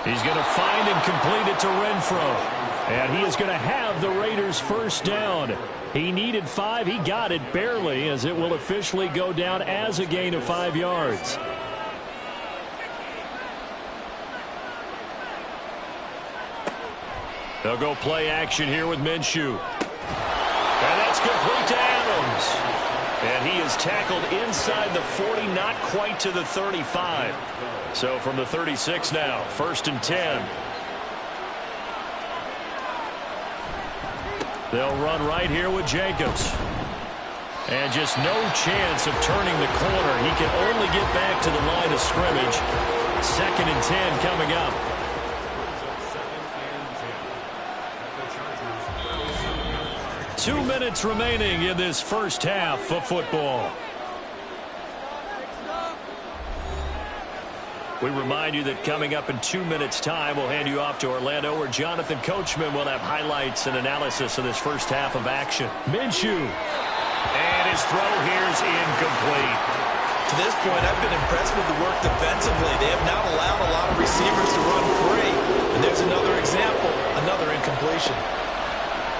He's going to find and complete it to Renfro. And he is going to have the Raiders' first down. He needed 5. He got it barely, as it will officially go down as a gain of 5 yards. They'll go play action here with Minshew. And that's complete to Adams. And he is tackled inside the 40, not quite to the 35. So from the 36 now, 1st and 10. They'll run right here with Jacobs. And just no chance of turning the corner. He can only get back to the line of scrimmage. 2nd and 10 coming up. Two minutes remaining in this first half of football. We remind you that coming up in 2 minutes' time, we'll hand you off to Orlando, where Jonathan Coachman will have highlights and analysis of this first half of action. Minshew. And his throw here is incomplete. To this point, I've been impressed with the work defensively. They have not allowed a lot of receivers to run free. And there's another example, another incompletion.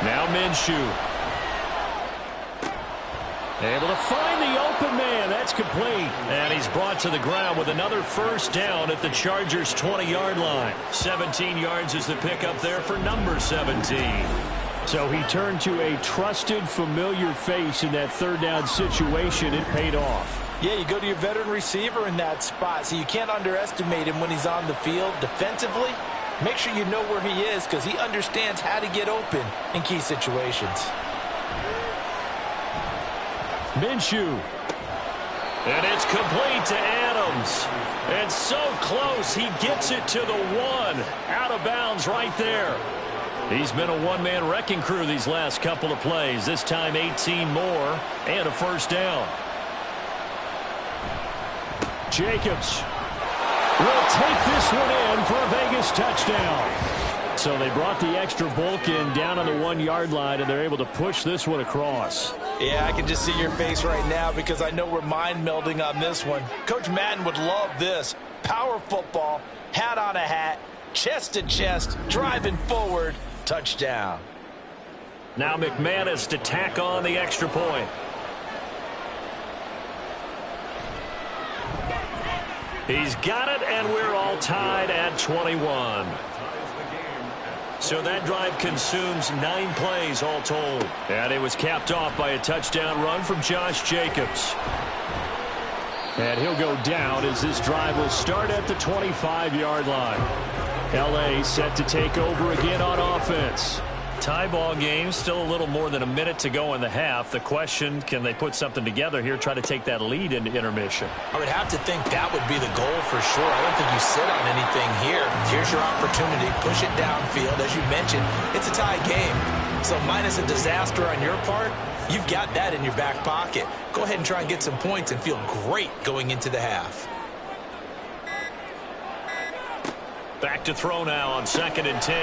Now Minshew. Able to find the open man. That's complete. And he's brought to the ground with another first down at the Chargers' 20-yard line. 17 yards is the pickup there for number 17. So he turned to a trusted, familiar face in that third down situation. It paid off. Yeah, you go to your veteran receiver in that spot, so you can't underestimate him when he's on the field defensively. Make sure you know where he is because he understands how to get open in key situations. Minshew. And it's complete to Adams. And so close, he gets it to the 1. Out of bounds right there. He's been a one-man wrecking crew these last couple of plays. This time 18 more and a first down. Jacobs will take this one in for a Vegas touchdown. So they brought the extra bulk in down on the 1-yard line, and they're able to push this one across. Yeah, I can just see your face right now because I know we're mind melding on this one. Coach Madden would love this. Power football, hat on a hat, chest to chest, driving forward, touchdown. Now McManus to tack on the extra point. He's got it, and we're all tied at 21. So that drive consumes 9 plays all told. And it was capped off by a touchdown run from Josh Jacobs. And he'll go down as this drive will start at the 25-yard line. L.A. set to take over again on offense. Tie ball game, still a little more than a minute to go in the half. The question, can they put something together here, try to take that lead into intermission? I would have to think that would be the goal for sure. I don't think you sit on anything here. Here's your opportunity. Push it downfield. As you mentioned, it's a tie game. So minus a disaster on your part, you've got that in your back pocket. Go ahead and try and get some points and feel great going into the half. Back to throw now on 2nd and 10.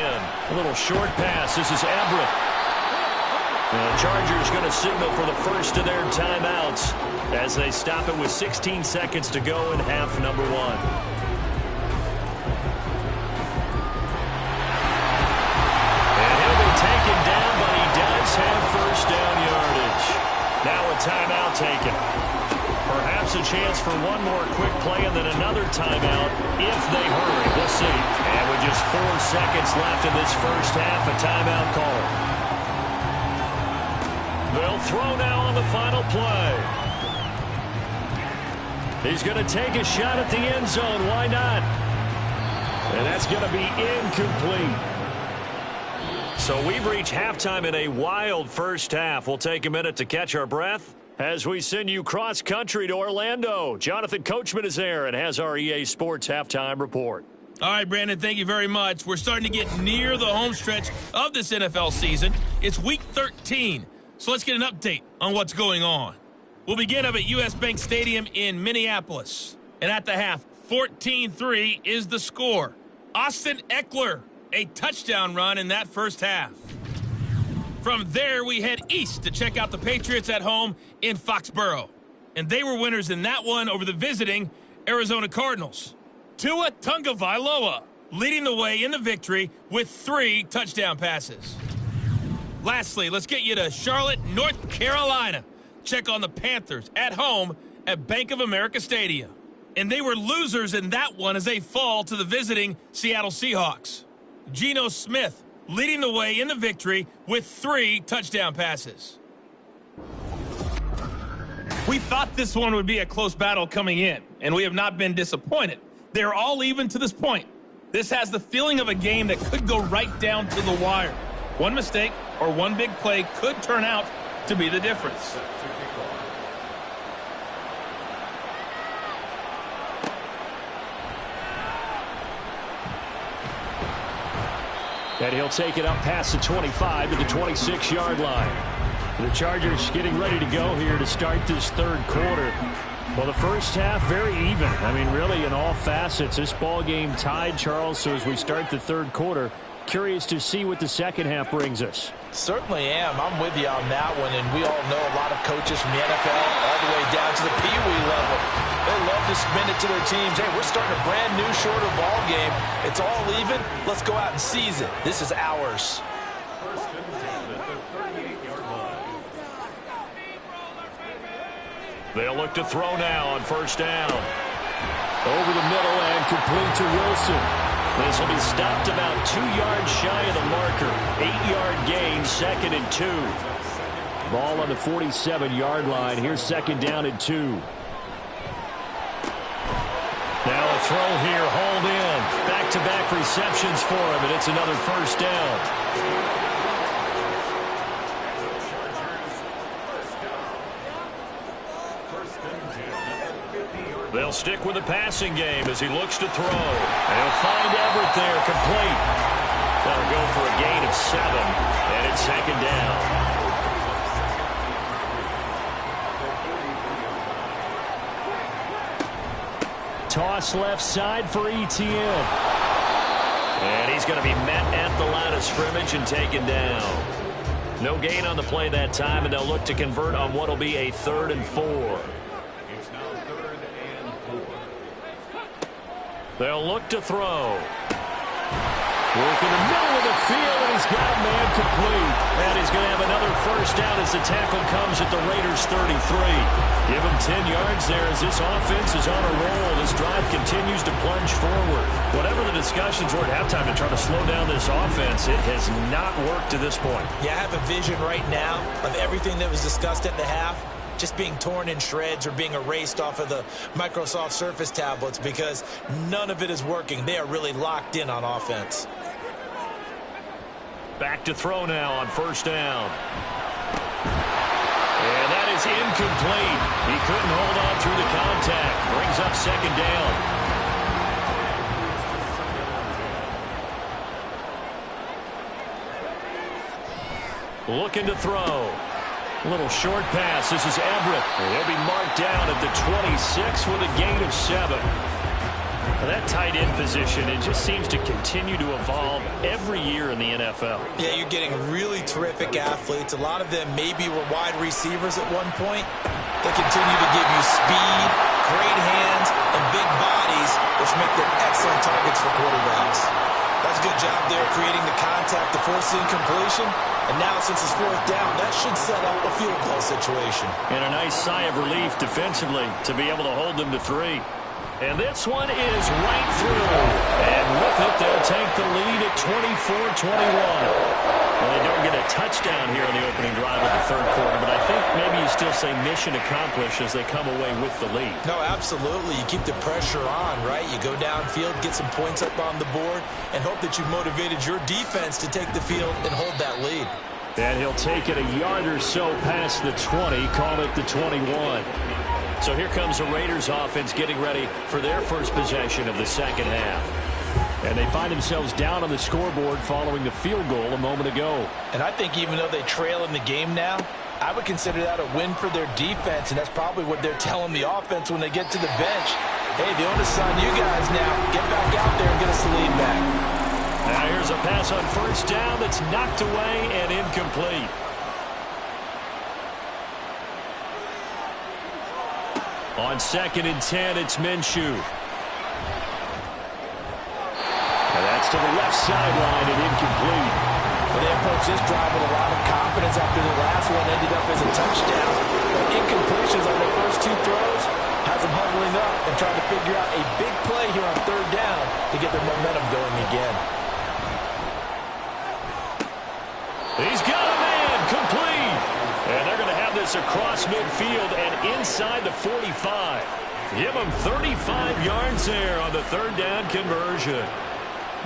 A little short pass. This is Everett. And the Chargers going to signal for the first of their timeouts as they stop it with 16 seconds to go in half number 1. And he'll be taken down, but he does have first down yardage. Now a timeout taken. Perhaps a chance for one more quick play and then another timeout if they hurry. We'll see. And with just 4 seconds left in this first half, a timeout call. They'll throw now on the final play. He's going to take a shot at the end zone. Why not? And that's going to be incomplete. So we've reached halftime in a wild first half. We'll take a minute to catch our breath as we send you cross-country to Orlando. Jonathan Coachman is there and has our EA Sports halftime report. All right, Brandon, thank you very much. We're starting to get near the home stretch of this NFL season. It's Week 13, so let's get an update on what's going on. We'll begin up at U.S. Bank Stadium in Minneapolis. And at the half, 14-3 is the score. Austin Eckler, a touchdown run in that first half. From there, we head east to check out the Patriots at home in Foxborough. And they were winners in that one over the visiting Arizona Cardinals. Tua Tagovailoa leading the way in the victory with 3 touchdown passes. Lastly, let's get you to Charlotte, North Carolina. Check on the Panthers at home at Bank of America Stadium. And they were losers in that one as they fall to the visiting Seattle Seahawks. Geno Smith leading the way in the victory with 3 touchdown passes. We thought this one would be a close battle coming in, and we have not been disappointed. They're all even to this point. This has the feeling of a game that could go right down to the wire. One mistake or one big play could turn out to be the difference. And he'll take it up past the 25 to the 26-yard line. The Chargers getting ready to go here to start this third quarter. Well, the first half, very even. I mean, really, in all facets, this ball game tied, Charles. So as we start the third quarter, curious to see what the second half brings us. Certainly am. I'm with you on that one, and we all know a lot of coaches from the NFL all the way down to the Pee Wee level. They love to spin it to their teams. Hey, we're starting a brand new, shorter ball game. It's all even. Let's go out and seize it. This is ours. They'll look to throw now on first down. Over the middle and complete to Wilson. This will be stopped about 2 yards shy of the marker. 8-yard gain, 2nd and 2. Ball on the 47-yard line. Here's 2nd down and 2. Now a throw here, hauled in. Back-to-back receptions for him, and it's another first down. They'll stick with the passing game as he looks to throw. And he'll find Everett there, complete. That'll go for a gain of 7, and it's 2nd down. Toss left side for Etienne. And he's going to be met at the line of scrimmage and taken down. No gain on the play that time, and they'll look to convert on what will be a 3rd and 4. They'll look to throw. Work in the middle of the field, and he's got a man complete. And he's going to have another first down as the tackle comes at the Raiders' 33. Give him 10 yards there as this offense is on a roll. This drive continues to plunge forward. Whatever the discussions were at halftime to try to slow down this offense, it has not worked to this point. Yeah, I have a vision right now of everything that was discussed at the half just being torn in shreds or being erased off of the Microsoft Surface tablets because none of it is working. They are really locked in on offense. Back to throw now on first down. And that is incomplete. He couldn't hold on through the contact. Brings up 2nd down. Looking to throw. A little short pass. This is Everett. He'll be marked down at the 26 with a gain of 7. Now that tight end position, it just seems to continue to evolve every year in the NFL. Yeah, you're getting really terrific athletes. A lot of them maybe were wide receivers at one point. They continue to give you speed, great hands, and big bodies, which make them excellent targets for quarterbacks. That's a good job there creating the contact to force the incompletion. And now, since it's 4th down, that should set up a field goal situation. And a nice sigh of relief defensively to be able to hold them to 3. And this one is right through. And with it, they'll take the lead at 24-21. Well, they don't get a touchdown here in the opening drive of the third quarter, but I think maybe you still say mission accomplished as they come away with the lead. No, absolutely. You keep the pressure on, right? You go downfield, get some points up on the board, and hope that you've motivated your defense to take the field and hold that lead. And he'll take it a yard or so past the 20, call it the 21. So here comes the Raiders offense getting ready for their first possession of the second half. And they find themselves down on the scoreboard following the field goal a moment ago. And I think even though they trail in the game now, I would consider that a win for their defense, and that's probably what they're telling the offense when they get to the bench. Hey, the onus is on you guys now. Get back out there and get us the lead back. Now here's a pass on first down that's knocked away and incomplete. On 2nd and 10, it's Minshew. And that's to the left sideline and incomplete. Well, they approach this drive with a lot of confidence after the last one ended up as a touchdown. But incompletions on their first 2 throws has them huddling up and trying to figure out a big play here on 3rd down to get their momentum going again. He's got a man, complete. And they're going to have this across midfield and inside the 45. Give them 35 yards there on the 3rd down conversion.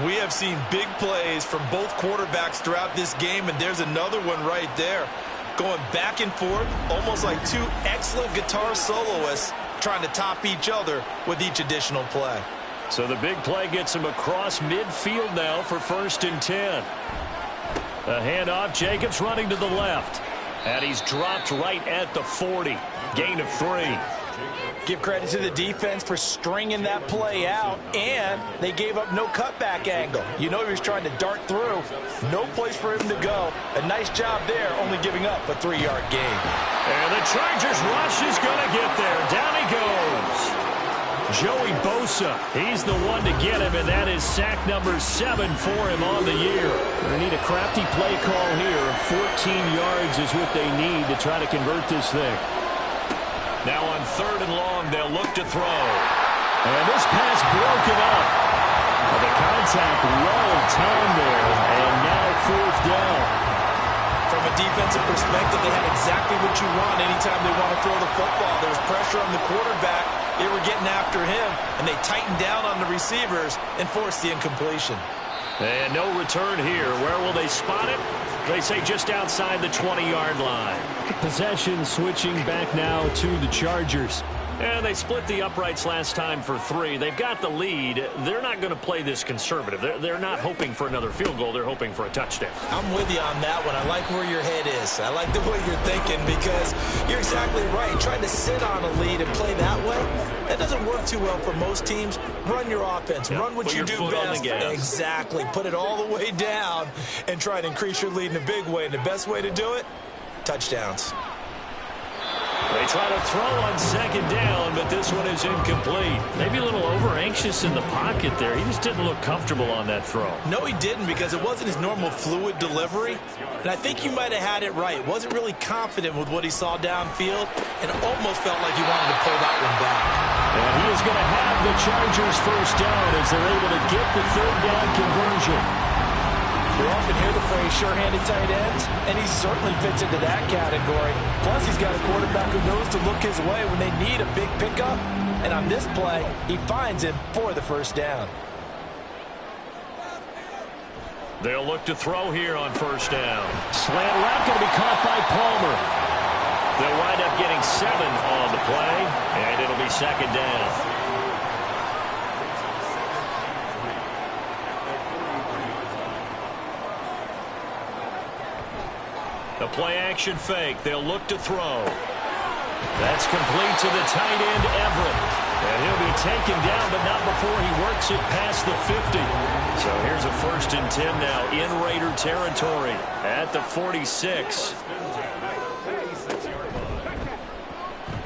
We have seen big plays from both quarterbacks throughout this game, and there's another one right there. going back and forth, almost like two excellent guitar soloists trying to top each other with each additional play. So the big play gets him across midfield now for 1st and 10. The handoff, Jacobs running to the left. And he's dropped right at the 40. Gain of 3. Give credit to the defense for stringing that play out, and they gave up no cutback angle. You know he was trying to dart through. No place for him to go. A nice job there, only giving up a 3-yard gain. And the Chargers rush is going to get there. Down he goes. Joey Bosa, he's the one to get him, and that is sack number 7 for him on the year. They need a crafty play call here. 14 yards is what they need to try to convert this thing. Now on 3rd and long, they'll look to throw. And this pass broken up. The contact well timed there, and now 4th down. From a defensive perspective, they had exactly what you want anytime they want to throw the football. There was pressure on the quarterback. They were getting after him, and they tightened down on the receivers and forced the incompletion. And no return here. Where will they spot it? They say just outside the 20-yard line. Possession switching back now to the Chargers. And they split the uprights last time for 3. They've got the lead. They're not going to play this conservative. They're not hoping for another field goal. They're hoping for a touchdown. I'm with you on that one. I like where your head is. I like the way you're thinking because you're exactly right. Trying to sit on a lead and play that way, that doesn't work too well for most teams. Run your offense. Yep. Run what you do best. Exactly. Put it all the way down and try to increase your lead in a big way. And the best way to do it, touchdowns. They try to throw on 2nd down, but this one is incomplete. Maybe a little over-anxious in the pocket there. He just didn't look comfortable on that throw. No, he didn't because it wasn't his normal fluid delivery. And I think you might have had it right. Wasn't really confident with what he saw downfield and almost felt like he wanted to pull that one back. And he is going to have the Chargers 1st down as they're able to get the 3rd down conversion. We often hear the phrase sure-handed tight ends, and he certainly fits into that category. Plus, he's got a quarterback who knows to look his way when they need a big pickup. And on this play, he finds him for the 1st down. They'll look to throw here on 1st down. Slant route going to be caught by Palmer. They'll wind up getting 7 on the play, and it'll be 2nd down. The play-action fake. They'll look to throw. That's complete to the tight end, Everett. And he'll be taken down, but not before he works it past the 50. So here's a 1st and 10 now in Raider territory at the 46.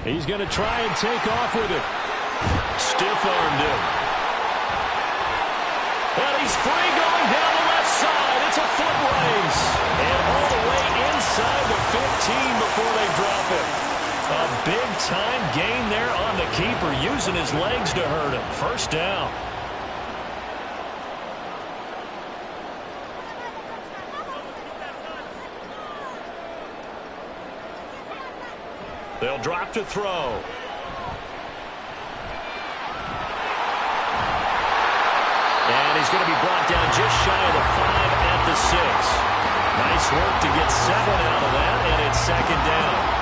He's going to try and take off with it. Stiff-armed him. And he's free going down the left side. It's a foot race. And all the way inside the 15 before they drop it. A big-time gain there on the keeper, using his legs to hurt him. 1st down. They'll drop to throw. And he's going to be brought down just shy of the 5 at the 6. Nice work to get 7 out of that, and it's 2nd down.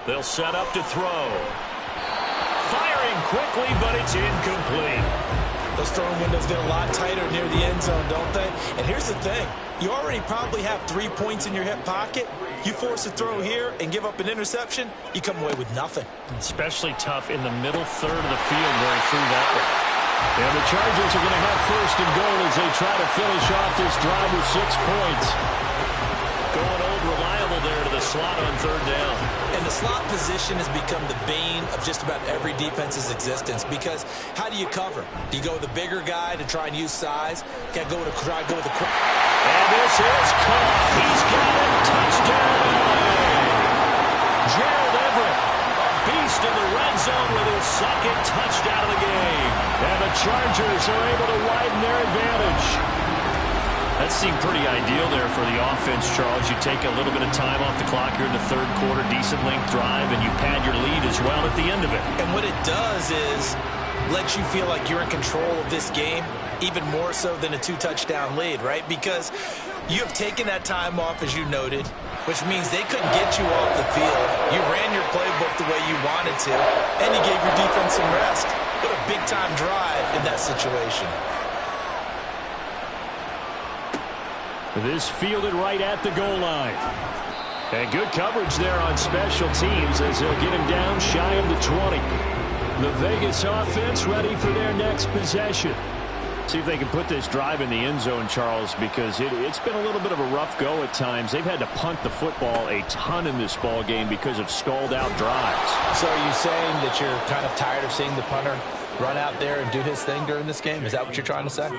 They'll set up to throw. Firing quickly, but it's incomplete. Those throwing windows get a lot tighter near the end zone, don't they? And here's the thing. You already probably have 3 points in your hip pocket. You force a throw here and give up an interception, you come away with nothing. Especially tough in the middle 3rd of the field where he threw that one. And the Chargers are going to have 1st and goal as they try to finish off this drive with 6 points. Going old reliable there to the slot on 3rd down. And the slot position has become the bane of just about every defense's existence because how do you cover? Do you go with the bigger guy to try and use size? Can't go with try to go with the and this is caught. He's got it. Touchdown. Gerald Everett, a beast in the red zone with his 2nd touchdown of the game. And the Chargers are able to widen their advantage. That seemed pretty ideal there for the offense, Charles. You take a little bit of time off the clock here in the third quarter, decent length drive, and you pad your lead as well at the end of it. And what it does is lets you feel like you're in control of this game, even more so than a 2-touchdown lead, right? Because you have taken that time off, as you noted, which means they couldn't get you off the field. You ran your playbook the way you wanted to, and you gave your defense some rest. What a big-time drive in that situation. This fielded right at the goal line. And good coverage there on special teams as they'll get him down shy of the 20. The Vegas offense ready for their next possession. See if they can put this drive in the end zone, Charles, because it's been a little bit of a rough go at times. They've had to punt the football a ton in this ball game because of stalled-out drives. So are you saying that you're kind of tired of seeing the punter run out there and do his thing during this game? Is that what you're trying to say?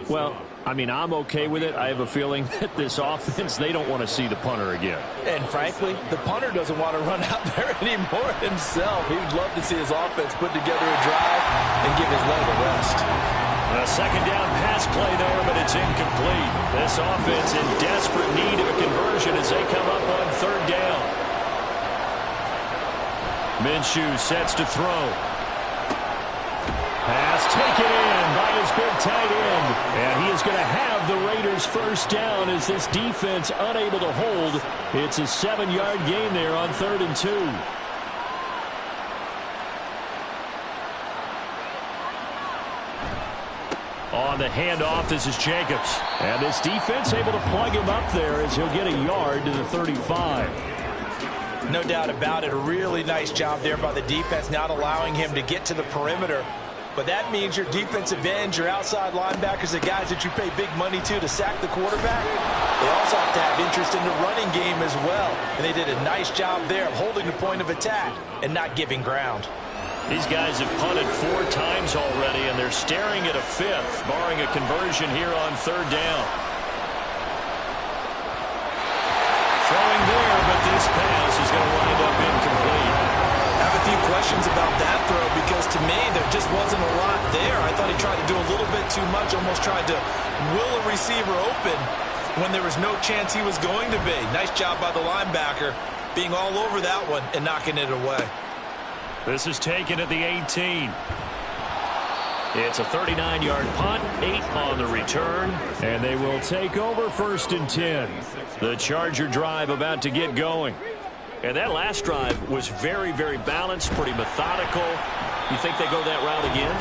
Well, I mean, I'm okay with it. I have a feeling that this offense, they don't want to see the punter again. And frankly, the punter doesn't want to run out there anymore himself. He would love to see his offense put together a drive and give his leg a rest. A second down pass play there, but it's incomplete. This offense in desperate need of a conversion as they come up on third down. Minshew sets to throw. Pass taken in by his big tight end. And he is going to have the Raiders first down as this defense unable to hold. It's a 7-yard gain there on 3rd and 2. On the handoff, this is Jacobs. And this defense able to plug him up there as he'll get a yard to the 35. No doubt about it. A really nice job there by the defense, not allowing him to get to the perimeter. But that means your defensive ends, your outside linebackers, the guys that you pay big money to sack the quarterback, they also have to have interest in the running game as well. And they did a nice job there of holding the point of attack and not giving ground. These guys have punted 4 times already, and they're staring at a 5th, barring a conversion here on 3rd down. Throwing there, but this pass is going to wind up incomplete. I have a few questions about that throw because to me there just wasn't a lot there. I thought he tried to do a little bit too much, almost tried to will a receiver open when there was no chance he was going to be. Nice job by the linebacker being all over that one and knocking it away. This is taken at the 18. It's a 39-yard punt, 8 on the return, and they will take over 1st and 10. The Charger drive about to get going. And that last drive was very, very balanced, pretty methodical. You think they go that route again?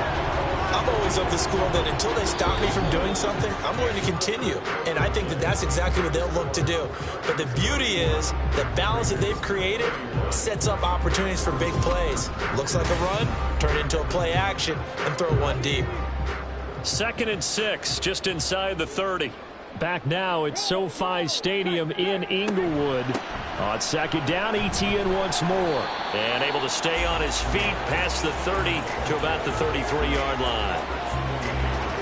I'm always of the school that until they stop me from doing something, I'm going to continue. And I think that that's exactly what they'll look to do. But the beauty is the balance that they've created sets up opportunities for big plays. Looks like a run, turn into a play action, and throw one deep. 2nd and 6, just inside the 30. Back now at SoFi Stadium in Inglewood. On 2nd down, Etienne once more. And able to stay on his feet past the 30 to about the 33-yard line.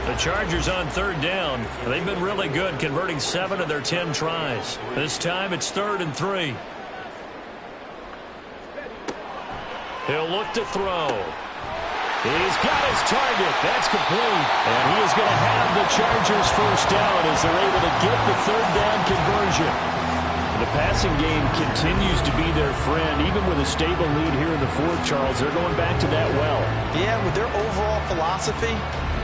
The Chargers on 3rd down. They've been really good, converting 7 of their 10 tries. This time it's 3rd and 3. He'll look to throw. He's got his target. That's complete. And he is going to have the Chargers first down as they're able to get the 3rd down conversion. The passing game continues to be their friend. Even with a stable lead here in the 4th, Charles, they're going back to that well. Yeah, with their overall philosophy,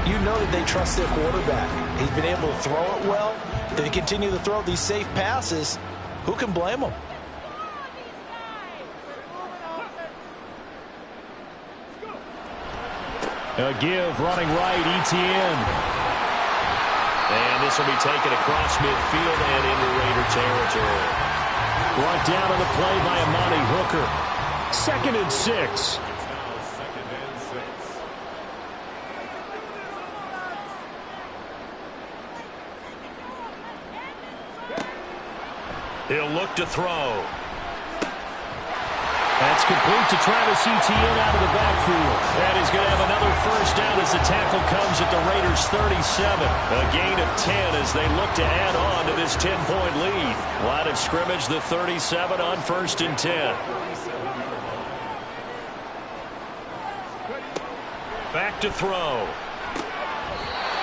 you know that they trust their quarterback. He's been able to throw it well. They continue to throw these safe passes. Who can blame them? A give running right, Etienne. And this will be taken across midfield and into Raider territory. Brought down on the play by Amani Hooker. 2nd and 6. He'll look to throw. That's complete to Travis Etienne out of the backfield. And he's going to have another first down as the tackle comes at the Raiders' 37. A gain of 10 as they look to add on to this 10-point lead. Line of scrimmage, the 37 on 1st and 10. Back to throw.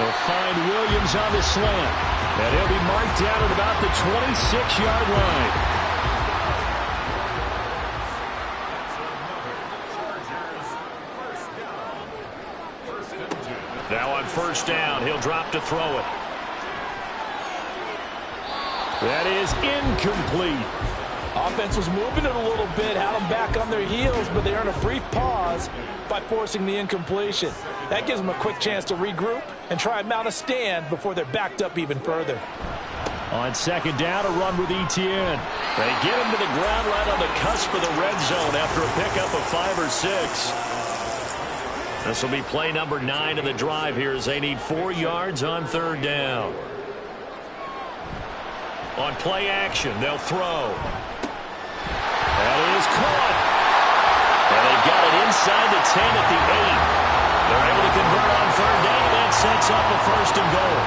They'll find Williams on the slant. And he'll be marked down at about the 26-yard line. Now on first down, he'll drop to throw it. That is incomplete. Offense was moving it a little bit, had them back on their heels, but they earned a brief pause by forcing the incompletion. That gives them a quick chance to regroup and try and mount a stand before they're backed up even further. On second down, a run with Etienne. They get him to the ground right on the cusp of the red zone after a pickup of 5 or 6. This will be play number 9 of the drive here as they need 4 yards on third down. On play action, they'll throw. That is caught. And they've got it inside the 10 at the 8. They're able to convert on third down. That sets up a first and goal.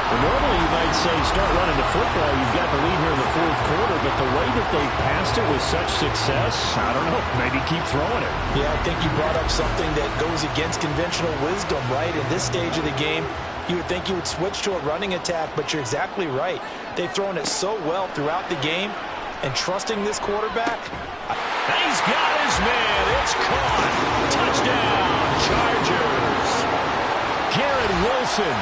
Well, normally you might say start running the football. You've got the lead here in the fourth quarter, but the way that they passed it with such success, I don't know, maybe keep throwing it. Yeah, I think you brought up something that goes against conventional wisdom, right? In this stage of the game, you would think you would switch to a running attack, but you're exactly right. They've thrown it so well throughout the game, and trusting this quarterback. He's got his man. It's caught. Touchdown, Chargers. Garrett Wilson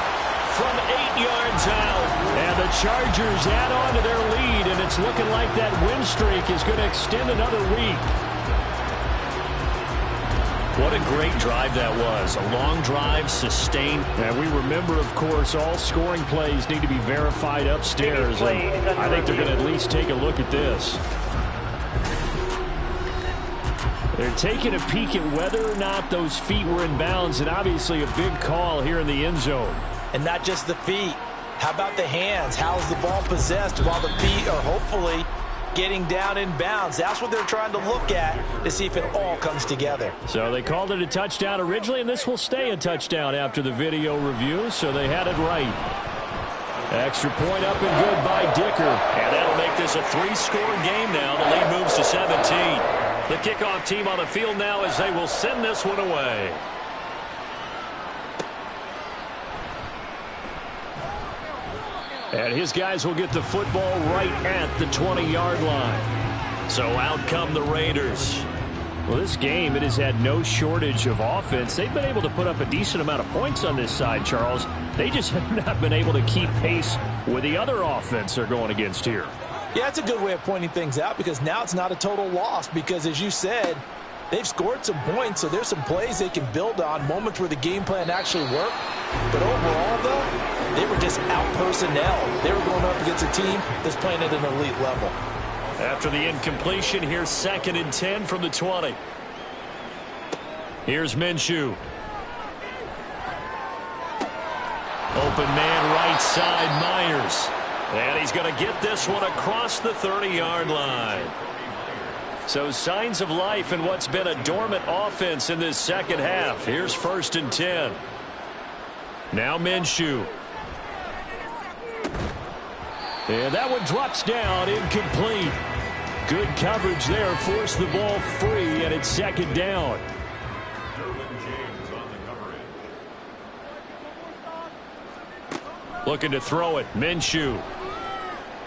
from 8 yards out. And the Chargers add on to their lead, and it's looking like that win streak is going to extend another week. What a great drive that was. A long drive, sustained. And we remember, of course, all scoring plays need to be verified upstairs. And I think they're going to at least take a look at this. They're taking a peek at whether or not those feet were in bounds, and obviously a big call here in the end zone. And not just the feet. How about the hands? How's the ball possessed while the feet are hopefully getting down in bounds? That's what they're trying to look at to see if it all comes together. So they called it a touchdown originally, and this will stay a touchdown after the video review, so they had it right. Extra point up and good by Dicker. And that'll make this a 3-score game now. The lead moves to 17. The kickoff team on the field now as they will send this one away. And his guys will get the football right at the 20-yard line. So out come the Raiders. Well, this game, it has had no shortage of offense. They've been able to put up a decent amount of points on this side, Charles. They just have not been able to keep pace with the other offense they're going against here. Yeah, that's a good way of pointing things out, because now it's not a total loss, because as you said, they've scored some points, so there's some plays they can build on, moments where the game plan actually worked. But overall, though, they were just out personnel. They were going up against a team that's playing at an elite level. After the incompletion, here's 2nd and 10 from the 20. Here's Minshew. Open man right side, Myers. And he's going to get this one across the 30-yard line. So signs of life in what's been a dormant offense in this second half. Here's 1st and 10. Now Minshew. And that one drops down, incomplete. Good coverage there, forced the ball free, and it's 2nd down. Looking to throw it, Minshew.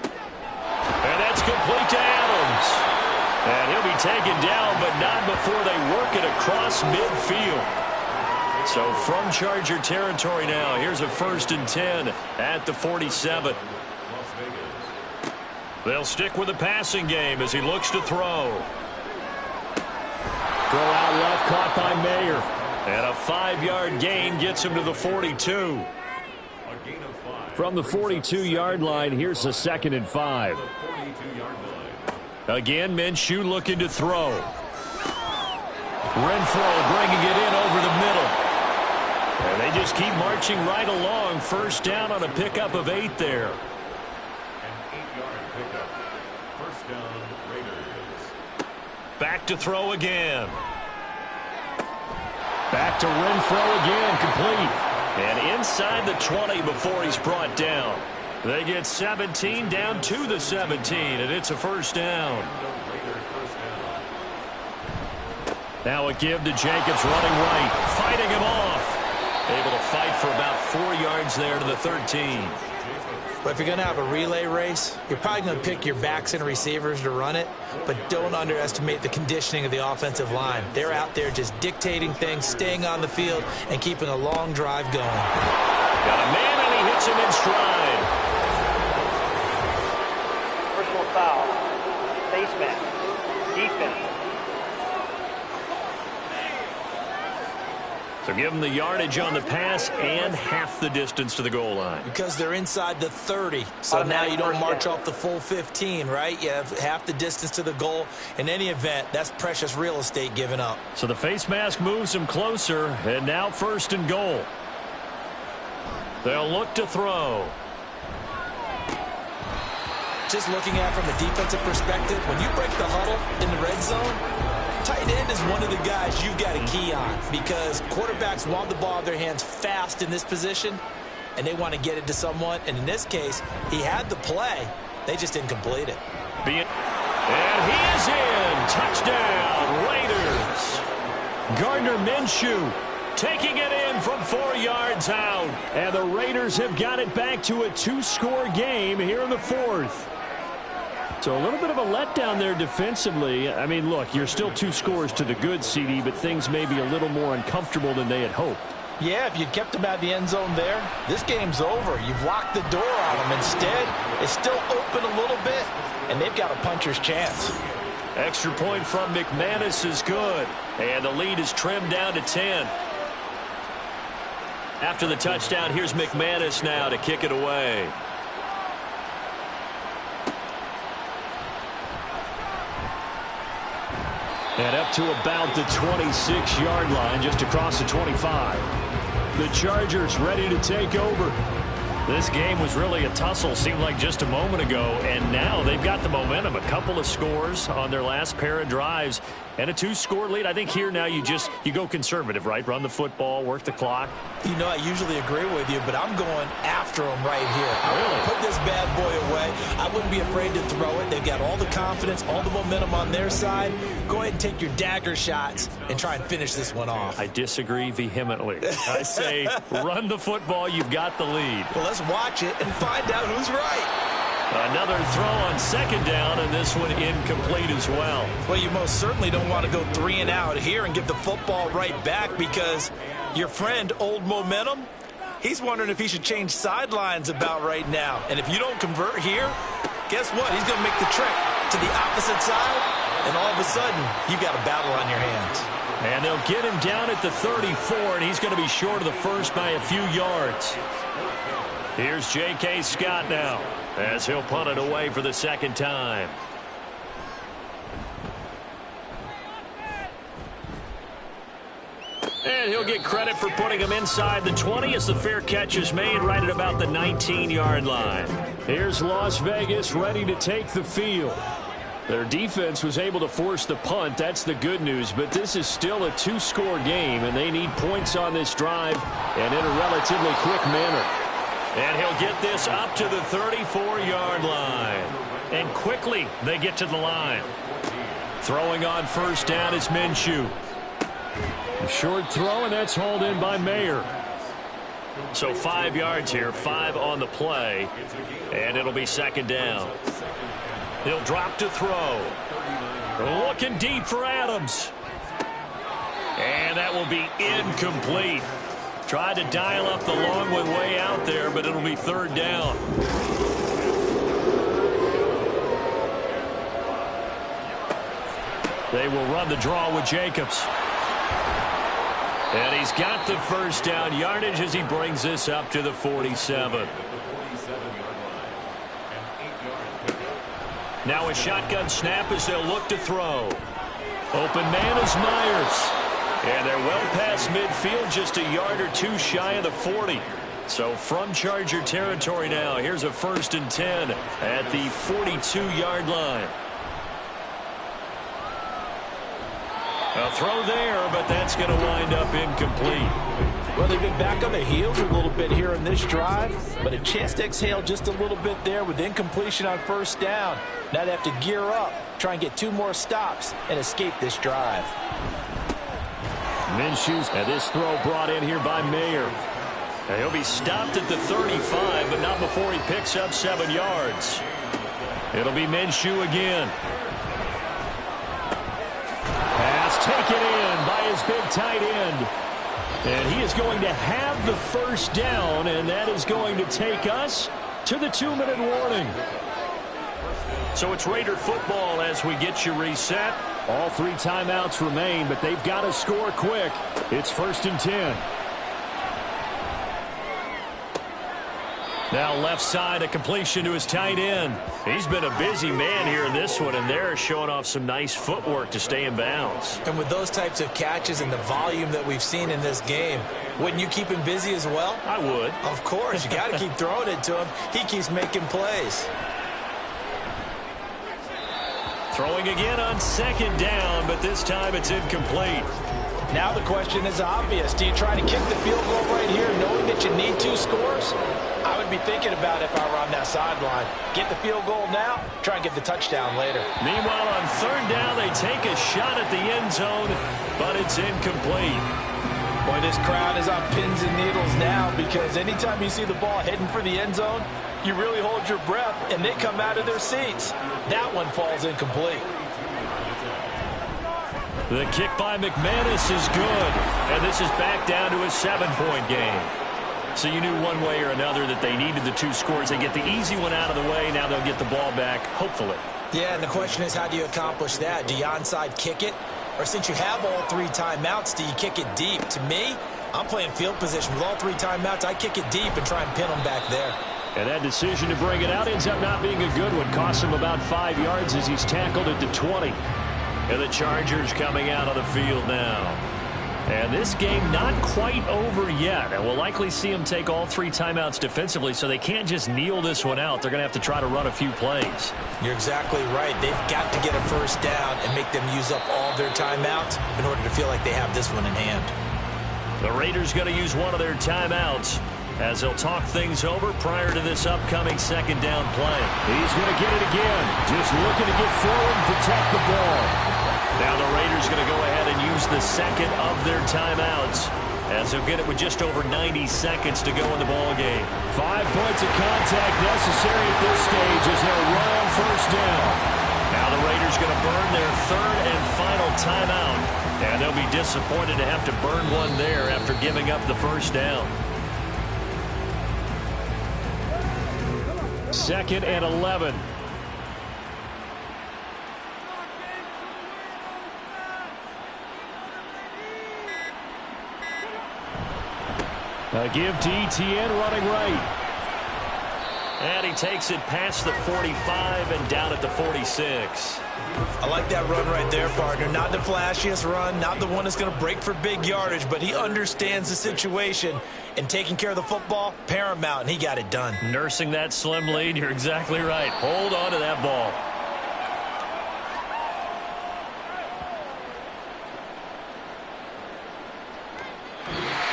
And that's complete to Adams. And he'll be taken down, but not before they work it across midfield. So from Charger territory now, here's a 1st and 10 at the 47. They'll stick with the passing game as he looks to throw. Throw out left, caught by Mayer. And a 5-yard gain gets him to the 42. From the 42-yard line, here's the 2nd and 5. Again, Minshew looking to throw. Renfro bringing it in over the middle. And they just keep marching right along. First down on a pickup of 8 there. Back to throw again. Back to Renfro again, complete. And inside the 20 before he's brought down. They get 17 down to the 17, and it's a 1st down. Now a give to Jacobs running right, fighting him off. Able to fight for about 4 yards there to the 13. But if you're going to have a relay race, you're probably going to pick your backs and receivers to run it, but don't underestimate the conditioning of the offensive line. They're out there just dictating things, staying on the field, and keeping a long drive going. Got a man, and he hits him in stride. Personal foul. Face mask. Defense. So give them the yardage on the pass and half the distance to the goal line. Because they're inside the 30, so now you don't march off the full 15, right? You have half the distance to the goal. In any event, that's precious real estate given up. So the face mask moves them closer, and now 1st and goal. They'll look to throw. Just looking at it from a defensive perspective, when you break the huddle in the red zone, tight end is one of the guys you've got to key on because quarterbacks want the ball in their hands fast in this position, and they want to get it to someone. And in this case, he had the play. They just didn't complete it. And he is in. Touchdown, Raiders. Gardner Minshew taking it in from 4 yards out. And the Raiders have got it back to a 2-score game here in the 4th. So a little bit of a letdown there defensively. I mean, look, you're still 2 scores to the good, CD, but things may be a little more uncomfortable than they had hoped. Yeah, if you'd kept them out of the end zone there, this game's over. You've locked the door on them. Instead, it's still open a little bit, and they've got a puncher's chance. Extra point from McManus is good, and the lead is trimmed down to 10. After the touchdown, here's McManus now to kick it away. And up to about the 26-yard line, just across the 25. The Chargers ready to take over. This game was really a tussle, seemed like just a moment ago, and now they've got the momentum. A couple of scores on their last pair of drives and a 2-score lead. I think here now you go conservative, right? Run the football, work the clock. You know, I usually agree with you, but I'm going after them right here. I want to put this bad boy away. I wouldn't be afraid to throw it. They've got all the confidence, all the momentum on their side. Go ahead and take your dagger shots and try and finish this one off. I disagree vehemently. I say run the football. You've got the lead. Well, let's watch it and find out who's right. Another throw on 2nd down, and this one incomplete as well. Well, you most certainly don't want to go 3 and out here and give the football right back because your friend, Old Momentum, he's wondering if he should change sidelines about right now. And if you don't convert here, guess what? He's going to make the trek to the opposite side, and all of a sudden, you've got a battle on your hands. And they'll get him down at the 34, and he's going to be short of the first by a few yards. Here's J.K. Scott now, as he'll punt it away for the 2nd time. And he'll get credit for putting him inside the 20 as the fair catch is made right at about the 19-yard line. Here's Las Vegas ready to take the field. Their defense was able to force the punt. That's the good news, but this is still a 2-score game, and they need points on this drive and in a relatively quick manner. And he'll get this up to the 34-yard line. And quickly they get to the line. Throwing on 1st down is Minshew. A short throw, and that's hauled in by Mayer. So 5 yards here, 5 on the play. And it'll be 2nd down. He'll drop to throw. Looking deep for Adams. And that will be incomplete. Tried to dial up the long one way out there, but it'll be 3rd down. They will run the draw with Jacobs. And he's got the 1st down yardage as he brings this up to the 47. Now a shotgun snap as they'll look to throw. Open man is Myers. And they're well past midfield, just a yard or 2 shy of the 40. So from Charger territory now, here's a 1st and 10 at the 42-yard line. A throw there, but that's going to wind up incomplete. Well, they've been back on their heels a little bit here in this drive, but a chance to exhale just a little bit there with incompletion on 1st down. Now they have to gear up, try and get 2 more stops, and escape this drive. Minshew's, and this throw brought in here by Mayer. And he'll be stopped at the 35, but not before he picks up 7 yards. It'll be Minshew again. Pass taken in by his big tight end. And he is going to have the first down, and that is going to take us to the 2-minute warning. So it's Raider football as we get you reset. All 3 timeouts remain, but they've got to score quick. It's 1st and 10. Now left side, a completion to his tight end. He's been a busy man here in this one, and they're showing off some nice footwork to stay in bounds. And with those types of catches and the volume that we've seen in this game, wouldn't you keep him busy as well? I would. Of course. You got to keep throwing it to him. He keeps making plays. Throwing again on 2nd down, but this time it's incomplete. Now the question is obvious. Do you try to kick the field goal right here knowing that you need 2 scores? I would be thinking about it if I were on that sideline. Get the field goal now, try and get the touchdown later. Meanwhile, on 3rd down, they take a shot at the end zone, but it's incomplete. Boy, this crowd is on pins and needles now because anytime you see the ball heading for the end zone, you really hold your breath, and they come out of their seats. That one falls incomplete. The kick by McManus is good, and this is back down to a 7-point game. So you knew one way or another that they needed the 2 scores. They get the easy one out of the way. Now they'll get the ball back, hopefully. Yeah, and the question is, how do you accomplish that? Do you onside kick it? Or since you have all 3 timeouts, do you kick it deep? To me, I'm playing field position. With all 3 timeouts, I kick it deep and try and pin them back there. And that decision to bring it out ends up not being a good one. Costs him about 5 yards as he's tackled at the 20. And the Chargers coming out on the field now. And this game not quite over yet. And we'll likely see them take all 3 timeouts defensively, so they can't just kneel this one out. They're going to have to try to run a few plays. You're exactly right. They've got to get a first down and make them use up all their timeouts in order to feel like they have this one in hand. The Raiders going to use one of their timeouts as they'll talk things over prior to this upcoming 2nd down play. He's going to get it again. Just looking to get forward and protect the ball. Now the Raiders going to go ahead and use the 2nd of their timeouts as they'll get it with just over 90 seconds to go in the ball game. 5 points of contact necessary at this stage as they'll run on 1st down. Now the Raiders going to burn their 3rd and final timeout, and they'll be disappointed to have to burn one there after giving up the 1st down. 2nd and 11. A give to Etienne running right. And he takes it past the 45 and down at the 46. I like that run right there, partner. Not the flashiest run, not the one that's going to break for big yardage, but he understands the situation, and taking care of the football, paramount, and he got it done. Nursing that slim lead, you're exactly right. Hold on to that ball.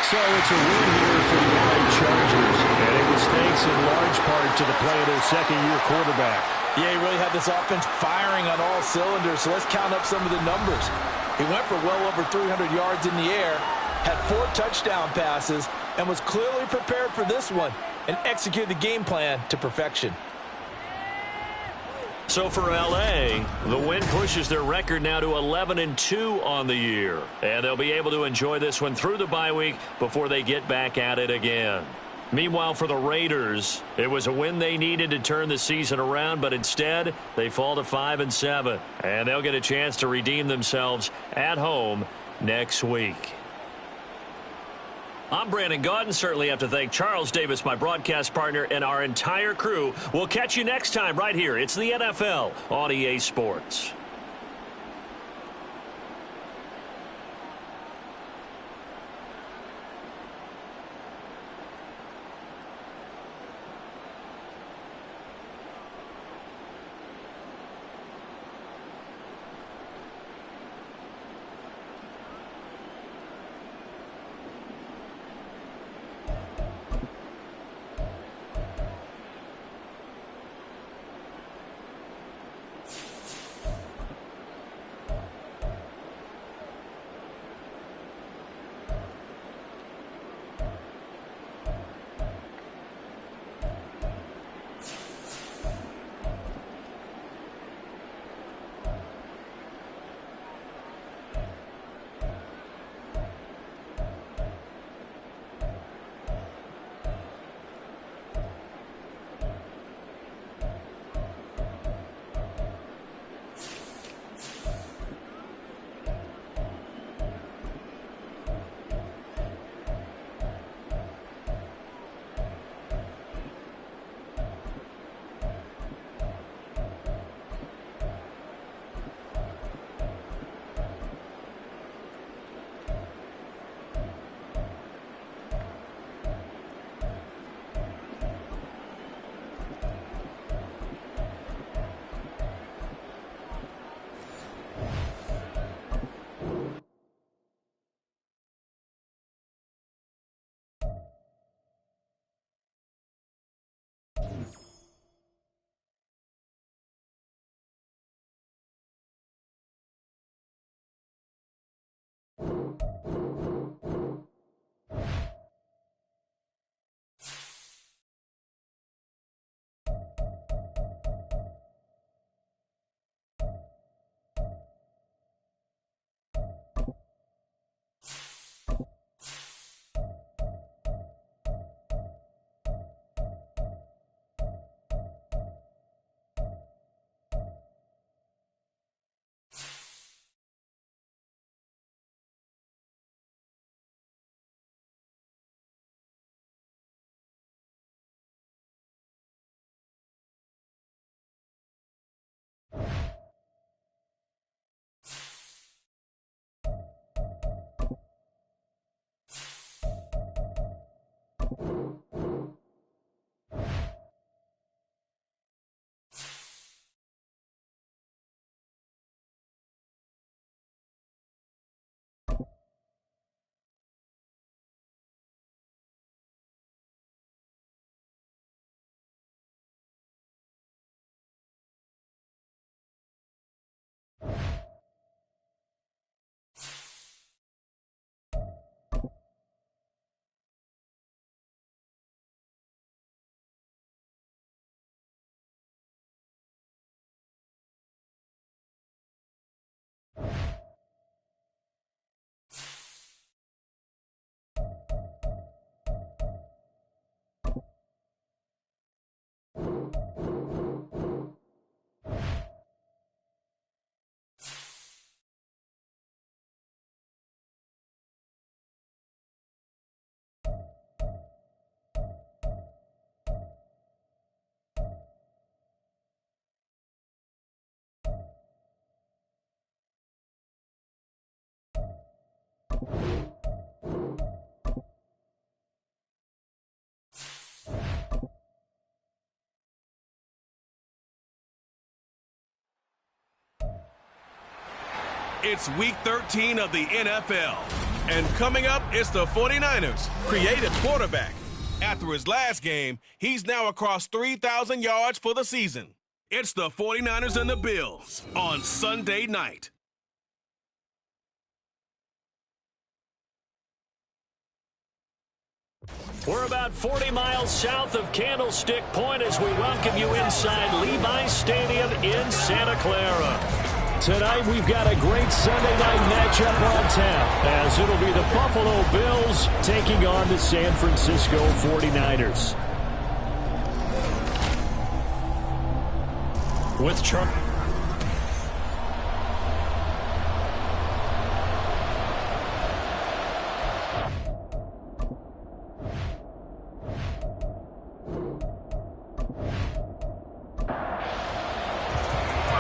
So it's a win here for the LA Chargers, and it was thanks in large part to the play of their 2nd-year quarterback. Yeah, he really had this offense firing on all cylinders, so let's count up some of the numbers. He went for well over 300 yards in the air, had 4 touchdown passes, and was clearly prepared for this one and executed the game plan to perfection. So for L.A., the win pushes their record now to 11-2 on the year. And they'll be able to enjoy this one through the bye week before they get back at it again. Meanwhile, for the Raiders, it was a win they needed to turn the season around, but instead, they fall to 5-7. And they'll get a chance to redeem themselves at home next week. I'm Brandon Gaudin. Certainly have to thank Charles Davis, my broadcast partner, and our entire crew. We'll catch you next time right here. It's the NFL on EA Sports. It's week 13 of the NFL. And coming up, it's the 49ers' creative quarterback. After his last game, he's now across 3,000 yards for the season. It's the 49ers and the Bills on Sunday night. We're about 40 miles south of Candlestick Point as we welcome you inside Levi's Stadium in Santa Clara. Tonight we've got a great Sunday night matchup on tap as it'll be the Buffalo Bills taking on the San Francisco 49ers. With Trump.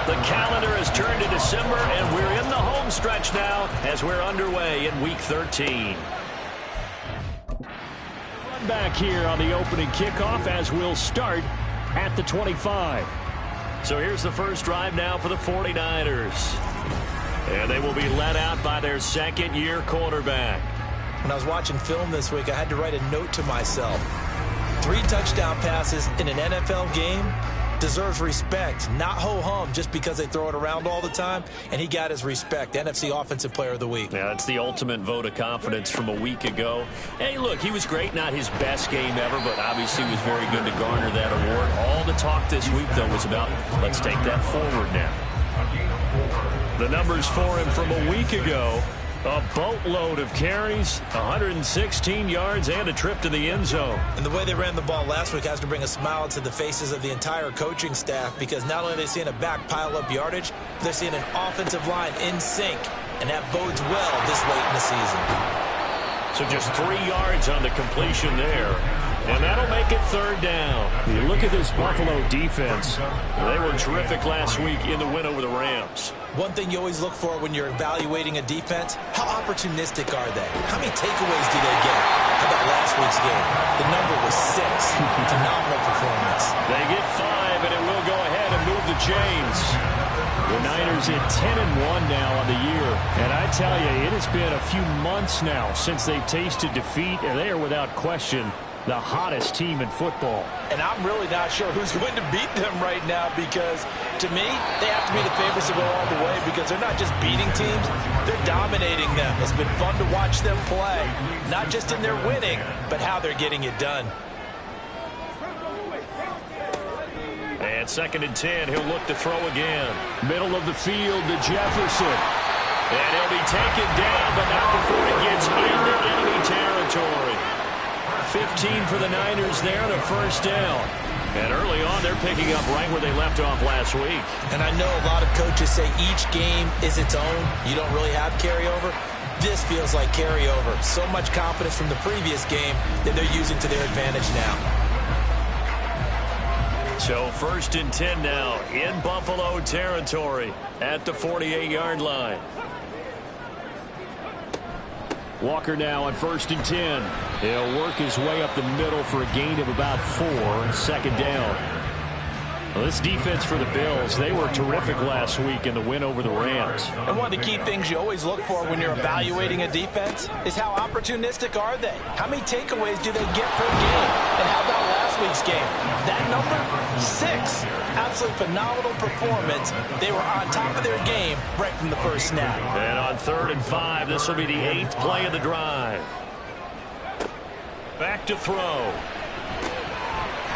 The calendar has turned to December, and we're in the home stretch now as we're underway in Week 13. Run back here on the opening kickoff as we'll start at the 25. So here's the first drive now for the 49ers. And they will be led out by their second-year quarterback. When I was watching film this week, I had to write a note to myself. 3 touchdown passes in an NFL game deserves respect, not ho-hum just because they throw it around all the time, and he got his respect. NFC Offensive Player of the Week. Yeah, that's the ultimate vote of confidence from a week ago. Hey, look, he was great, not his best game ever, but obviously was very good to garner that award. All the talk this week, though, was about let's take that forward now. The numbers for him from a week ago, a boatload of carries, 116 yards, and a trip to the end zone. And the way they ran the ball last week has to bring a smile to the faces of the entire coaching staff, because not only are they seeing a back pile up yardage, they're seeing an offensive line in sync, and that bodes well this late in the season. So just 3 yards on the completion there. And that'll make it third down. You look at this Buffalo defense. They were terrific last week in the win over the Rams. One thing you always look for when you're evaluating a defense, how opportunistic are they? How many takeaways do they get? How about last week's game? The number was 6. Phenomenal performance. They get 5, and it will go ahead and move the chains. The Niners at 10-1 now on the year. And I tell you, it has been a few months now since they've tasted defeat, and they are without question the hottest team in football. And I'm really not sure who's going to beat them right now, because to me, they have to be the favorites to go all the way, because they're not just beating teams, they're dominating them. It's been fun to watch them play, not just in their winning, but how they're getting it done. And 2nd and 10, he'll look to throw again. Middle of the field to Jefferson. And he'll be taken down, but not before he gets into enemy territory. 15 for the Niners there, the first down. And early on, they're picking up right where they left off last week. And I know a lot of coaches say each game is its own. You don't really have carryover. This feels like carryover. So much confidence from the previous game that they're using to their advantage now. So 1st and 10 now in Buffalo territory at the 48-yard line. Walker now on 1st and 10. He'll work his way up the middle for a gain of about 4, 2nd down. Well, this defense for the Bills, they were terrific last week in the win over the Rams. And one of the key things you always look for when you're evaluating a defense is how opportunistic are they? How many takeaways do they get per game? And how about last week's game? That number, 6. Absolutely phenomenal performance. They were on top of their game right from the first snap. And on 3rd and 5, this will be the 8th play of the drive. Back to throw.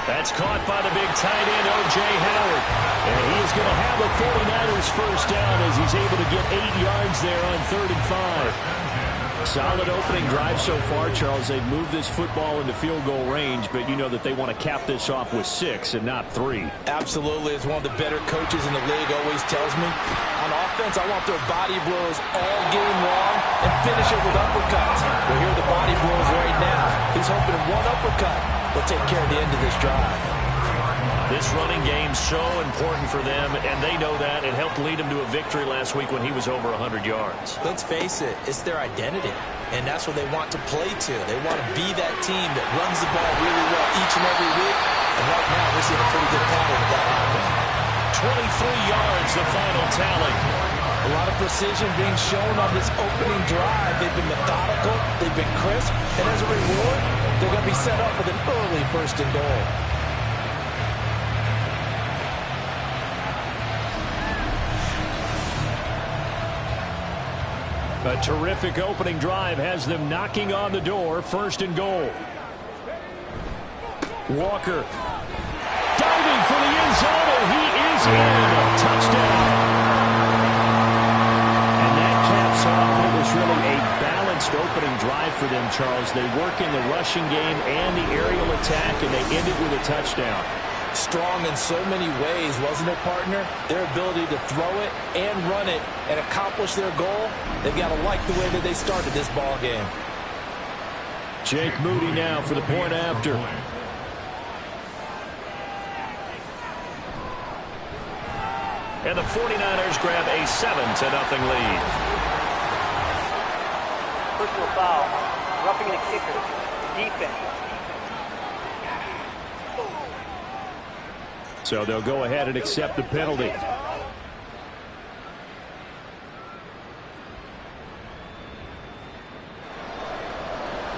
That's caught by the big tight end, O.J. Howard. And he is going to have a 49ers first down as he's able to get 8 yards there on 3rd and 5. Solid opening drive so far, Charles. They've moved this football into field goal range, but you know that they want to cap this off with 6 and not 3. Absolutely. As one of the better coaches in the league always tells me, on offense, I want their body blows all game long and finish it with uppercuts. Well, here are the body blows right now. He's hoping one uppercut will take care of the end of this drive. This running game's so important for them, and they know that. It helped lead them to a victory last week when he was over 100 yards. Let's face it, it's their identity, and that's what they want to play to. They want to be that team that runs the ball really well each and every week, and right now we're seeing a pretty good pattern of that happening. 23 yards, the final tally. A lot of precision being shown on this opening drive. They've been methodical, they've been crisp, and as a reward, they're going to be set up with an early first and goal. A terrific opening drive has them knocking on the door, first and goal. Walker diving for the end zone, and he is in. Touchdown. And that caps off what was really a balanced opening drive for them, Charles. They work in the rushing game and the aerial attack, and they end it with a touchdown. Strong in so many ways, wasn't it, partner? Their ability to throw it and run it and accomplish their goal, they've got to like the way that they started this ball game. Jake Moody now for the point after. And the 49ers grab a 7-0 lead. Personal foul. Roughing the kicker. Defense. So they'll go ahead and accept the penalty.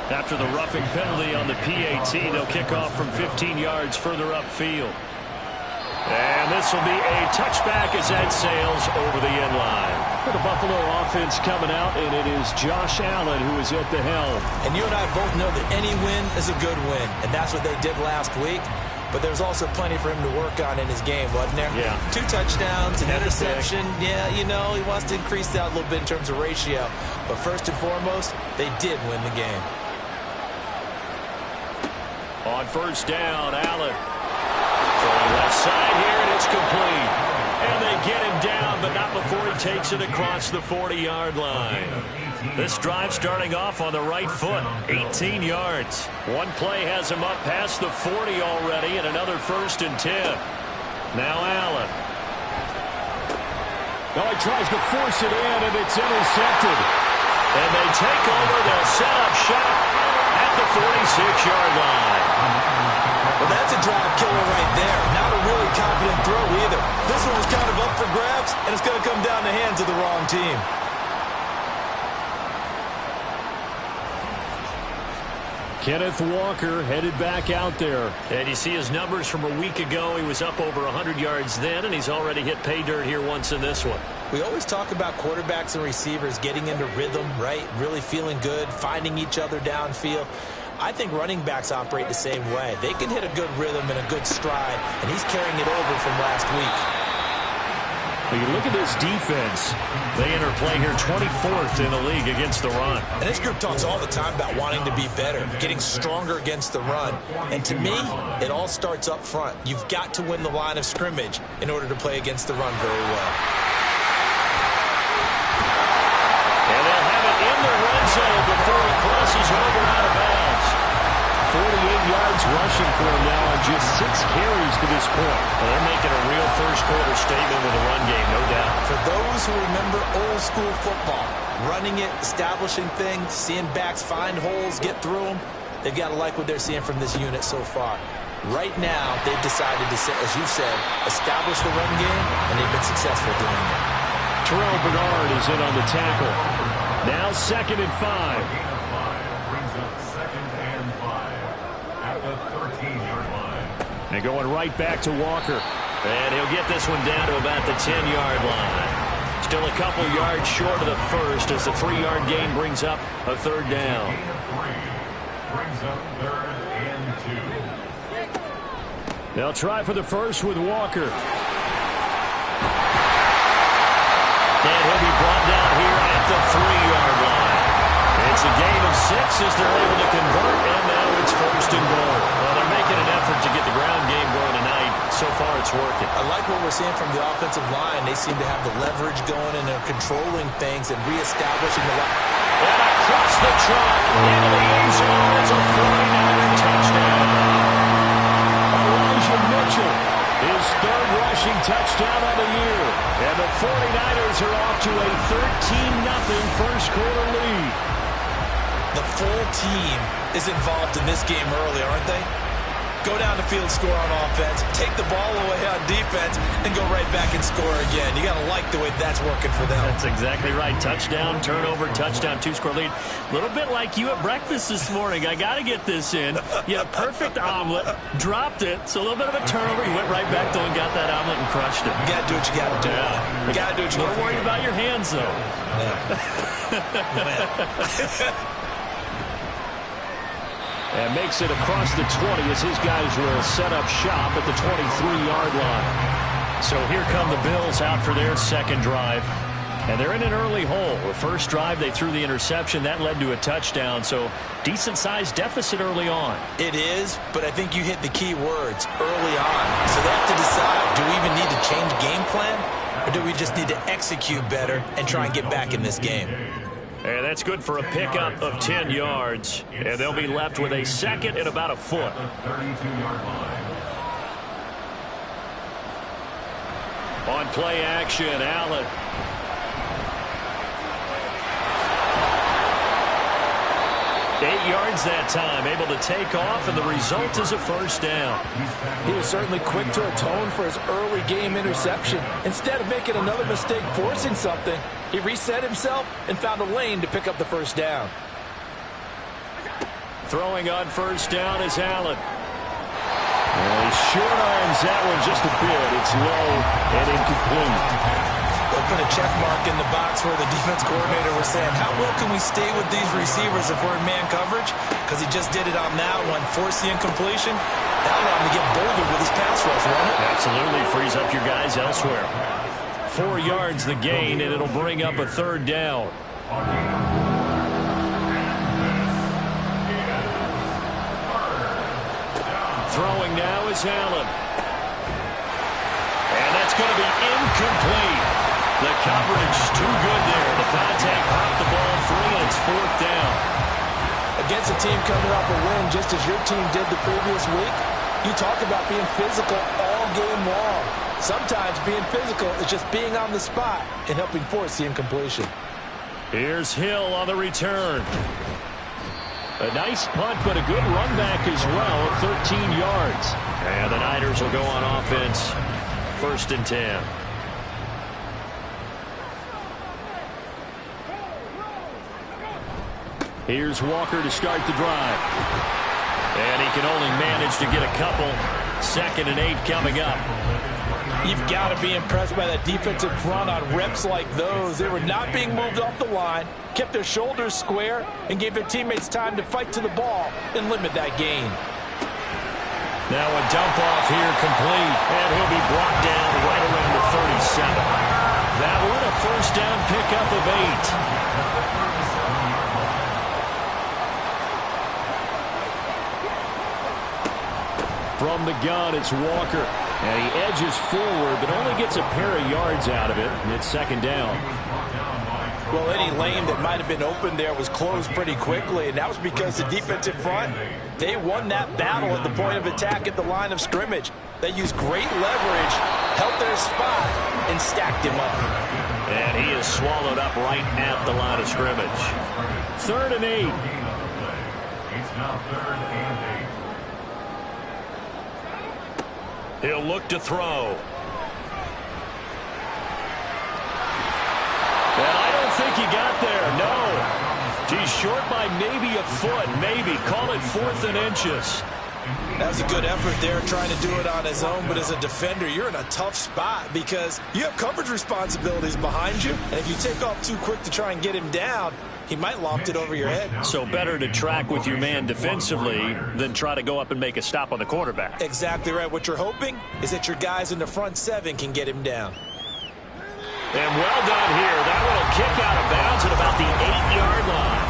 After the roughing penalty on the PAT, they'll kick off from 15 yards further upfield. And this will be a touchback as that sails over the end line. For the Buffalo offense coming out, and it is Josh Allen who is at the helm. And you and I both know that any win is a good win, and that's what they did last week. But there's also plenty for him to work on in his game, wasn't there? Yeah. 2 touchdowns, an interception. Yeah, you know, he wants to increase that a little bit in terms of ratio. But first and foremost, they did win the game. On first down, Allen. Throwing left side here, and it's complete. And they get him down, but not before he takes it across the 40-yard line. This drive starting off on the right foot, 18 yards. One play has him up past the 40 already, and another first and 10. Now Allen. Now he tries to force it in, and it's intercepted. And they take over. They'll set up shop at the 46-yard line. Well, that's a drive killer right there. Not a really confident throw either. This one was kind of up for grabs, and it's going to come down the hands of the wrong team. Kenneth Walker headed back out there. And you see his numbers from a week ago. He was up over 100 yards then, and he's already hit pay dirt here once in this one. We always talk about quarterbacks and receivers getting into rhythm, right? Really feeling good, finding each other downfield. I think running backs operate the same way. They can hit a good rhythm and a good stride, and he's carrying it over from last week. Well, you look at this defense. They interplay here 24th in the league against the run. And this group talks all the time about wanting to be better, getting stronger against the run. And to me, it all starts up front. You've got to win the line of scrimmage in order to play against the run very well. And they'll have it in the red zone before he crosses over out of bounds. 48 yards rushing for him now on just 6 carries to this point. Well, they're making a real first-quarter statement with a run game, no doubt. For those who remember old-school football, running it, establishing things, seeing backs find holes, get through them, they've got to like what they're seeing from this unit so far. Right now, they've decided to, as you said, establish the run game, and they've been successful doing it. Terrell Bernard is in on the tackle. Now 2nd and 5. And going right back to Walker. And he'll get this one down to about the 10-yard line. Still a couple yards short of the first as the 3-yard gain brings up a third down. Brings up 3rd and 2. They'll try for the first with Walker. And he'll be brought down here at the 3-yard line. It's a gain of 6 as they're able to convert, and now it's first and goal. Well, they're making an effort to get the ground game going tonight. So far, it's working. I like what we're seeing from the offensive line. They seem to have the leverage going, and they're controlling things and reestablishing the line. And across the truck, into the end zone. It's a 49er touchdown. Elijah Mitchell is involved in this game early, aren't they? Go down the field, score on offense, take the ball away on defense, and go right back and score again. You got to like the way that's working for them. That's exactly right. Touchdown, turnover, touchdown, 2-score lead. A little bit like you at breakfast this morning. I got to get this in. You had a perfect omelet, dropped it, so a little bit of a turnover. You went right back, though, and got that omelet and crushed it. You got to do what you got to do. Yeah. You got to do what you got to do. Don't worry about your hands, though. Yeah. And makes it across the 20 as his guys will set up shop at the 23-yard line. So here come the Bills out for their second drive. And they're in an early hole. The first drive, they threw the interception. That led to a touchdown. So decent-sized deficit early on. It is, but I think you hit the key words early on. So they have to decide, do we even need to change game plan? Or do we just need to execute better and try and get back in this game? And that's good for a pickup of 10 yards. And they'll be left with a second and about a foot. On play action, Allen. Eight yards that time, able to take off, and the result is a first down. He was certainly quick to atone for his early game interception. Instead of making another mistake forcing something, he reset himself and found a lane to pick up the first down. Throwing on first down is Allen. Well, he short arms that one just a bit. It's low and incomplete. They'll put a check mark in the box where the defense coordinator was saying, how well can we stay with these receivers if we're in man coverage? Because he just did it on that one, forced the incompletion. That allowed him to get bolder with his pass rush, won't it? Absolutely, frees up your guys elsewhere. 4 yards the gain, and it'll bring up a third down. Throwing now is Allen. And that's going to be incomplete. The coverage too good there. The contact popped the ball free, and it's fourth down. Against a team coming off a win just as your team did the previous week, you talk about being physical all game long. Sometimes being physical is just being on the spot and helping force the incompletion. Here's Hill on the return. A nice punt, but a good run back as well of 13 yards. And the Niners will go on offense. First and 10. Here's Walker to start the drive. And he can only manage to get a couple. 2nd and 8 coming up. You've got to be impressed by that defensive front on reps like those. They were not being moved off the line, kept their shoulders square, and gave their teammates time to fight to the ball and limit that gain. Now a dump off here complete, and he'll be brought down right around the 37. That one a first down pickup of 8. From the gun, it's Walker. And he edges forward, but only gets a pair of yards out of it. And it's second down. Well, any lane that might have been open there was closed pretty quickly, and that was because the defensive front, they won that battle at the point of attack at the line of scrimmage. They used great leverage, held their spot, and stacked him up. And he is swallowed up right at the line of scrimmage. 3rd and 8. It's now 3rd and 8. He'll look to throw. And I don't think he got there, no. He's short by maybe a foot, maybe. Call it 4th and inches. That was a good effort there, trying to do it on his own, but as a defender, you're in a tough spot because you have coverage responsibilities behind you, and if you take off too quick to try and get him down, he might loft it over your head. So better to track with your man defensively than try to go up and make a stop on the quarterback. Exactly right. What you're hoping is that your guys in the front 7 can get him down. And well done here. That one will kick out of bounds at about the 8-yard line.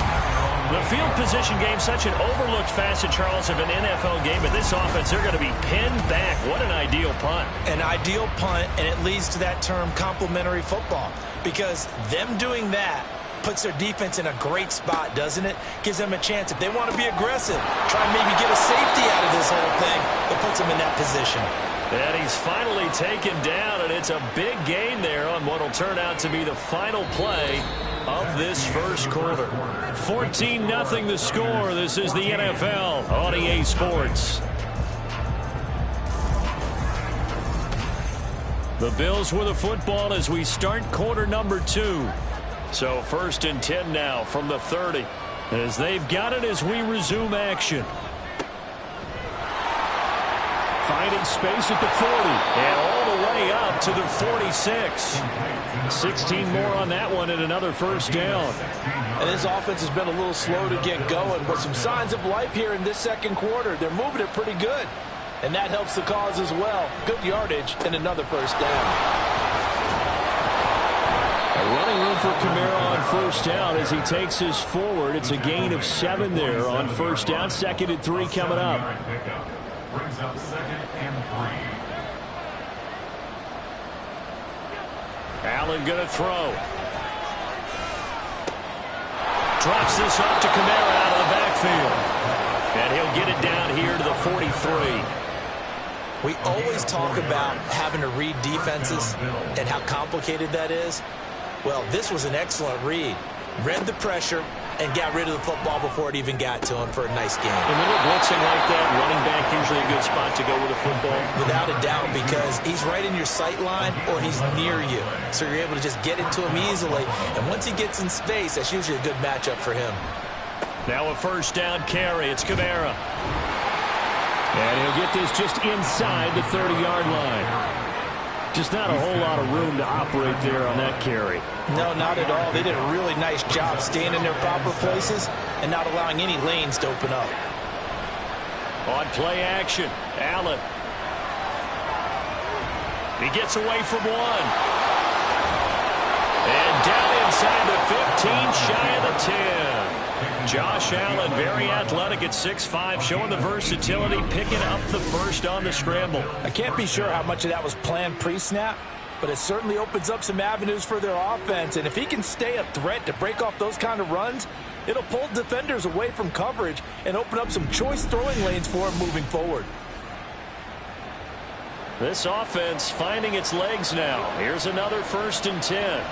The field position game, such an overlooked facet, Charles, of an NFL game. But this offense, they're going to be pinned back. What an ideal punt. An ideal punt, and it leads to that term complementary football. Because them doing that puts their defense in a great spot, doesn't it? Gives them a chance. If they want to be aggressive, try and maybe get a safety out of this whole thing, it puts them in that position. And he's finally taken down, and it's a big gain there on what will turn out to be the final play of this first quarter. 14-0 the score. This is the NFL on EA Sports. The Bills with a football as we start quarter number 2. So 1st and 10 now from the 30 as they've got it as we resume action. Finding space at the 40 and all the way up to the 46. 16 more on that one and another first down. And this offense has been a little slow to get going, but some signs of life here in this second quarter. They're moving it pretty good, and that helps the cause as well. Good yardage and another first down. Running room for Kamara on first down as he takes his forward. It's a gain of 7 there on first down. 2nd and 3 coming up. Brings up 2nd and 3. Allen going to throw. Drops this off to Kamara out of the backfield. And he'll get it down here to the 43. We always talk about having to read defenses and how complicated that is. Well, this was an excellent read. Read the pressure and got rid of the football before it even got to him for a nice game. And when you're blitzing like that, running back usually a good spot to go with a football. Without a doubt, because he's right in your sight line or he's near you. So you're able to just get it to him easily. And once he gets in space, that's usually a good matchup for him. Now a first down carry. It's Kamara. And he'll get this just inside the 30-yard line. Just not a whole lot of room to operate there on that carry. No, not at all. They did a really nice job staying in their proper places and not allowing any lanes to open up. On play action, Allen. He gets away from one. And down inside the 15, shy of the 10. Josh Allen, very athletic at 6'5", showing the versatility, picking up the first on the scramble. I can't be sure how much of that was planned pre-snap, but it certainly opens up some avenues for their offense. And if he can stay a threat to break off those kind of runs, it'll pull defenders away from coverage and open up some choice throwing lanes for him moving forward. This offense finding its legs now. Here's another 1st and 10.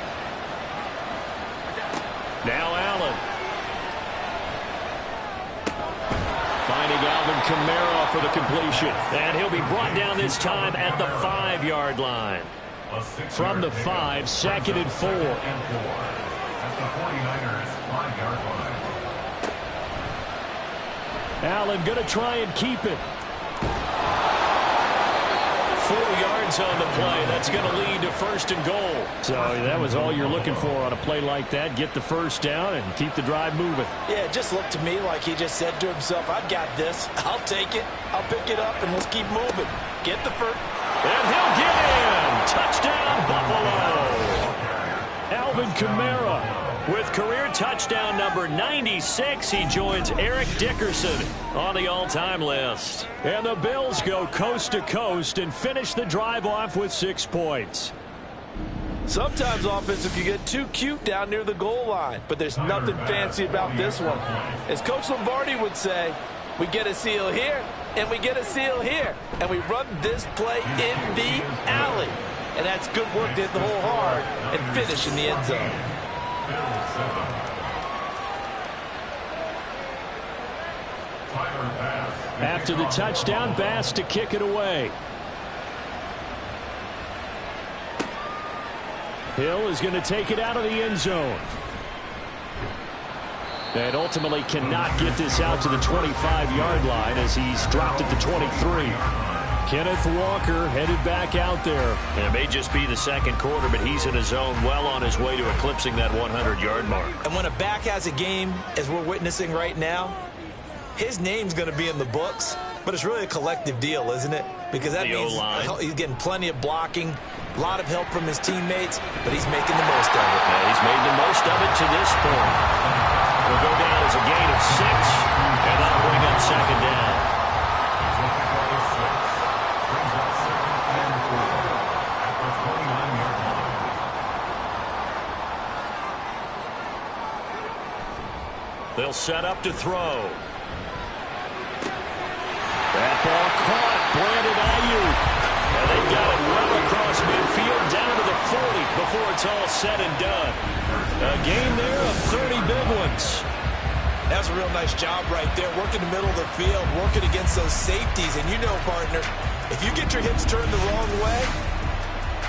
Now Allen. Finding Alvin Kamara for the completion. And he'll be brought down this time at the 5-yard line. From the 5, 2nd and 4. At the 49ers 5-yard line. Allen going to try and keep it. 4 yards on the play. That's going to lead to 1st and goal. So that was all you're looking for on a play like that. Get the first down and keep the drive moving. Yeah, it just looked to me like he just said to himself, I've got this. I'll take it. I'll pick it up, and let's keep moving. Get the first. And he'll get in. Touchdown, Buffalo. Alvin Kamara. With career touchdown number 96, he joins Eric Dickerson on the all-time list. And the Bills go coast to coast and finish the drive off with 6 points. Sometimes offensive can get too cute down near the goal line, but there's nothing fancy about this one. As Coach Lombardi would say, we get a seal here, and we get a seal here, and we run this play in the alley. And that's good work to hit the hole hard and finish in the end zone. After the touchdown, Bass to kick it away. Hill is going to take it out of the end zone. And ultimately cannot get this out to the 25-yard line as he's dropped at the 23. Kenneth Walker headed back out there. And it may just be the second quarter, but he's in a zone well on his way to eclipsing that 100-yard mark. And when a back has a game, as we're witnessing right now, his name's going to be in the books, but it's really a collective deal, isn't it? Because that means he's getting plenty of blocking, a lot of help from his teammates, but he's making the most of it. Yeah, he's made the most of it to this point. Will go down as a gain of 6, and that'll bring up 2nd down. They'll set up to throw. That ball caught. Brandon Ayuk. it's all said and done. A game there of 30 big ones. That's a real nice job right there, working the middle of the field, working against those safeties. And you know, partner, if you get your hips turned the wrong way,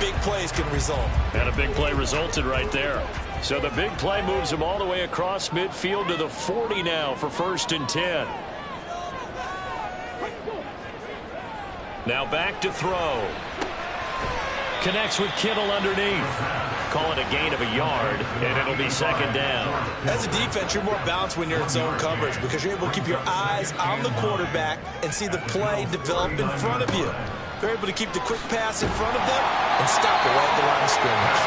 big plays can result. And a big play resulted right there. So the big play moves him all the way across midfield to the 40 now for 1st and 10. Now back to throw. Connects with Kittle underneath. Call it a gain of a yard, and it'll be 2nd down. As a defense, you're more balanced when you're in zone coverage because you're able to keep your eyes on the quarterback and see the play develop in front of you. They're able to keep the quick pass in front of them and stop it right at the line of scrimmage.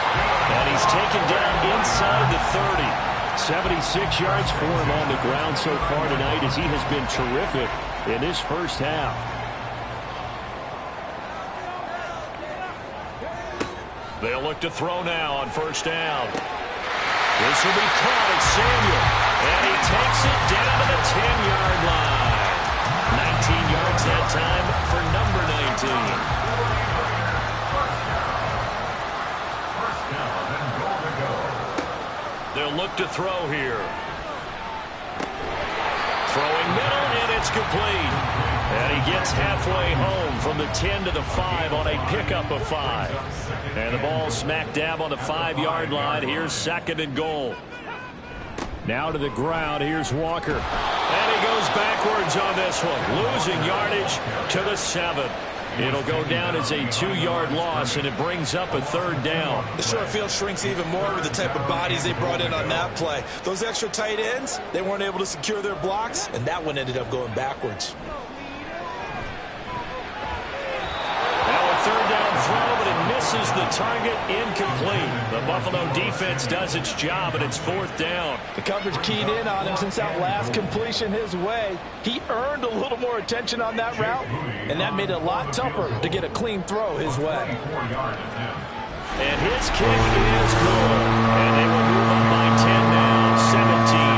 And he's taken down inside the 30. 76 yards for him on the ground so far tonight as he has been terrific in this first half. They'll look to throw now on 1st down. This will be caught at Samuel. And he takes it down to the 10-yard line. 19 yards that time for number 19. They'll look to throw here. Throwing middle, and it's complete. And he gets halfway home from the 10 to the 5 on a pickup of 5. And the ball smack dab on the 5-yard line. Here's 2nd and goal. Now to the ground. Here's Walker. And he goes backwards on this one. Losing yardage to the 7. It'll go down as a 2-yard loss, and it brings up a 3rd down. The short field shrinks even more with the type of bodies they brought in on that play. Those extra tight ends, they weren't able to secure their blocks, and that one ended up going backwards. Now a 3rd down throw, but it misses the target, incomplete. The Buffalo defense does its job, and it's 4th down. The coverage keyed in on him since that last completion his way. He earned a little more attention on that route, and that made it a lot tougher to get a clean throw his way. And his kick is good. And they will move on by 10 now,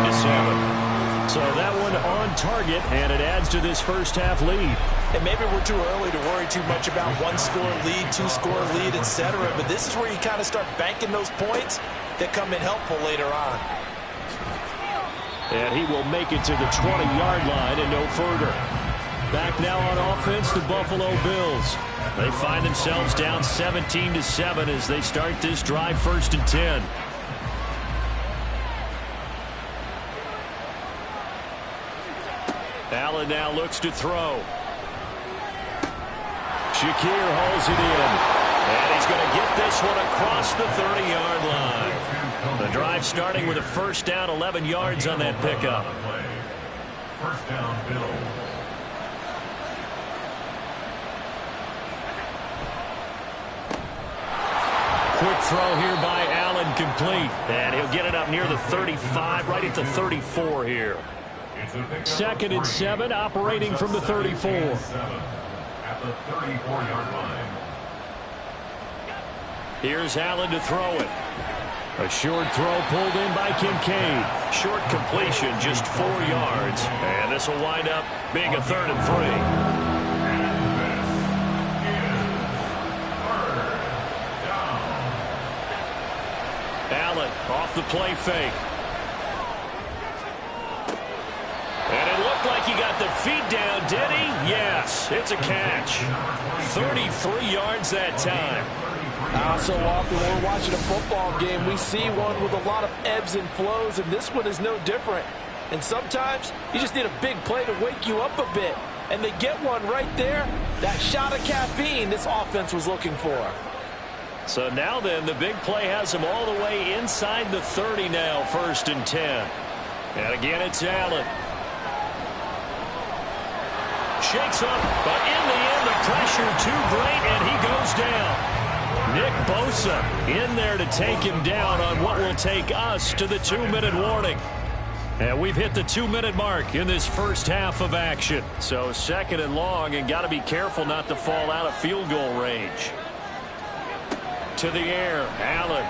17-7. So that one on target, and it adds to this first half lead. And maybe we're too early to worry too much about 1-score lead, 2-score lead, etc. But this is where you kind of start banking those points that come in helpful later on. And he will make it to the 20-yard line and no further. Back now on offense, the Buffalo Bills. They find themselves down 17-7 as they start this drive 1st and 10. Allen now looks to throw. Shakir holds it in. And he's going to get this one across the 30-yard line. The drive starting with a 1st down, 11 yards on that pickup. 1st down, Bills. Quick throw here by Allen, complete. And he'll get it up near the 35, right at the 34 here. 2nd and 7, operating from the 34. At the 34-yard line. Here's Allen to throw it. A short throw pulled in by Kincaid. Short completion, just 4 yards. And this will wind up being a 3rd and 3. Allen off the play fake. And it looked like he got the feet down, did he? Yes, it's a catch. 33 yards that time. So often when we're watching a football game, we see one with a lot of ebbs and flows, and this one is no different. And sometimes you just need a big play to wake you up a bit. And they get one right there. That shot of caffeine this offense was looking for. So now then, the big play has him all the way inside the 30 now, 1st and 10. And again, it's Allen. Shakes up, but in the end, the pressure too great, and he goes down. Nick Bosa in there to take him down on what will take us to the 2-minute warning. And we've hit the 2-minute mark in this first half of action. So 2nd and long, and got to be careful not to fall out of field goal range. To the air, Allen.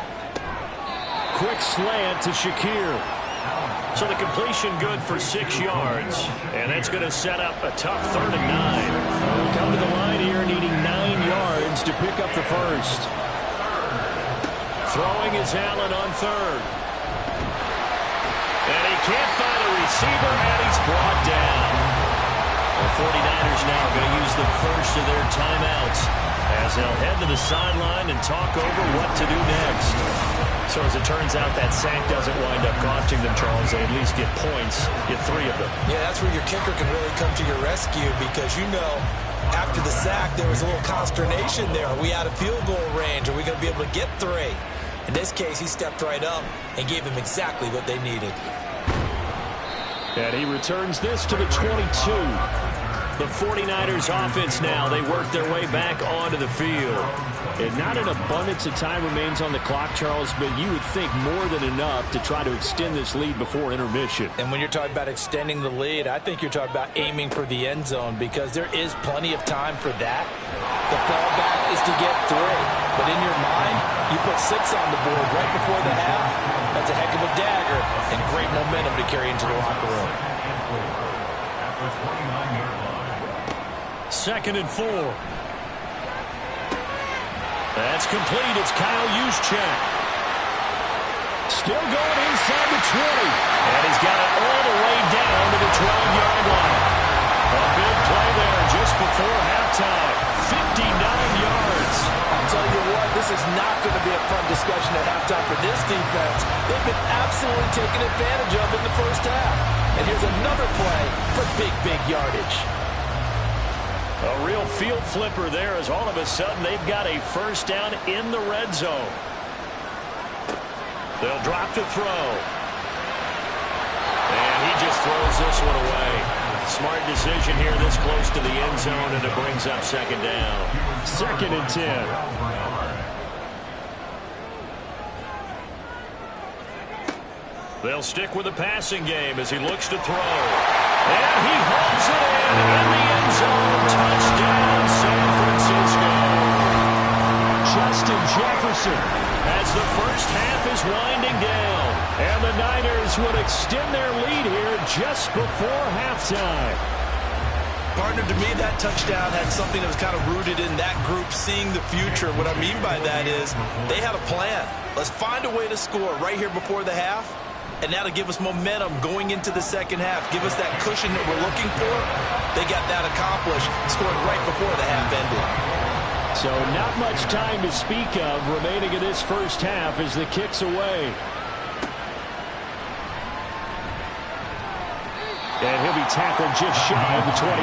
Quick slant to Shakir. So the completion good for 6 yards. And that's going to set up a tough 3rd and 9. We'll come to the line here needing 9 yards to pick up the first. Throwing is Allen on third. And he can't find a receiver, and he's brought down. The 49ers now going to use the first of their timeouts as they'll head to the sideline and talk over what to do next. So as it turns out, that sack doesn't wind up costing them, Charles. They at least get points, get 3 of them. Yeah, that's where your kicker can really come to your rescue because, you know, after the sack, there was a little consternation there. Are we out of field goal range? Are we going to be able to get 3? In this case, he stepped right up and gave them exactly what they needed. And he returns this to the 22. The 49ers offense now, they work their way back onto the field. And not an abundance of time remains on the clock, Charles, but you would think more than enough to try to extend this lead before intermission. And when you're talking about extending the lead, I think you're talking about aiming for the end zone because there is plenty of time for that. The fallback is to get 3. But in your mind, you put 6 on the board right before the half. That's a heck of a dagger and great momentum to carry into the locker room. Second and 4. That's complete. It's Kyle Juszczyk. Still going inside the 20. And he's got it all the way down to the 12-yard line. A big play there just before halftime. 59 yards. I'll tell you what, this is not going to be a fun discussion at halftime for this defense. They've been absolutely taken advantage of in the first half. And here's another play for big yardage. A real field flipper there as all of a sudden they've got a first down in the red zone. They'll drop to throw. And he just throws this one away. Smart decision here this close to the end zone, and it brings up second down. Second and 10. They'll stick with the passing game as he looks to throw. And he holds it in the end zone. Touchdown, San Francisco. Justin Jefferson as the first half is winding down. And the Niners would extend their lead here just before halftime. Partner, to me, that touchdown had something that was kind of rooted in that group seeing the future. What I mean by that is they had a plan. Let's find a way to score right here before the half. And that'll give us momentum going into the second half. Give us that cushion that we're looking for. They got that accomplished, scoring right before the half ended. So not much time to speak of remaining in this first half as the kick's away. And he'll be tackled just shy of the 25.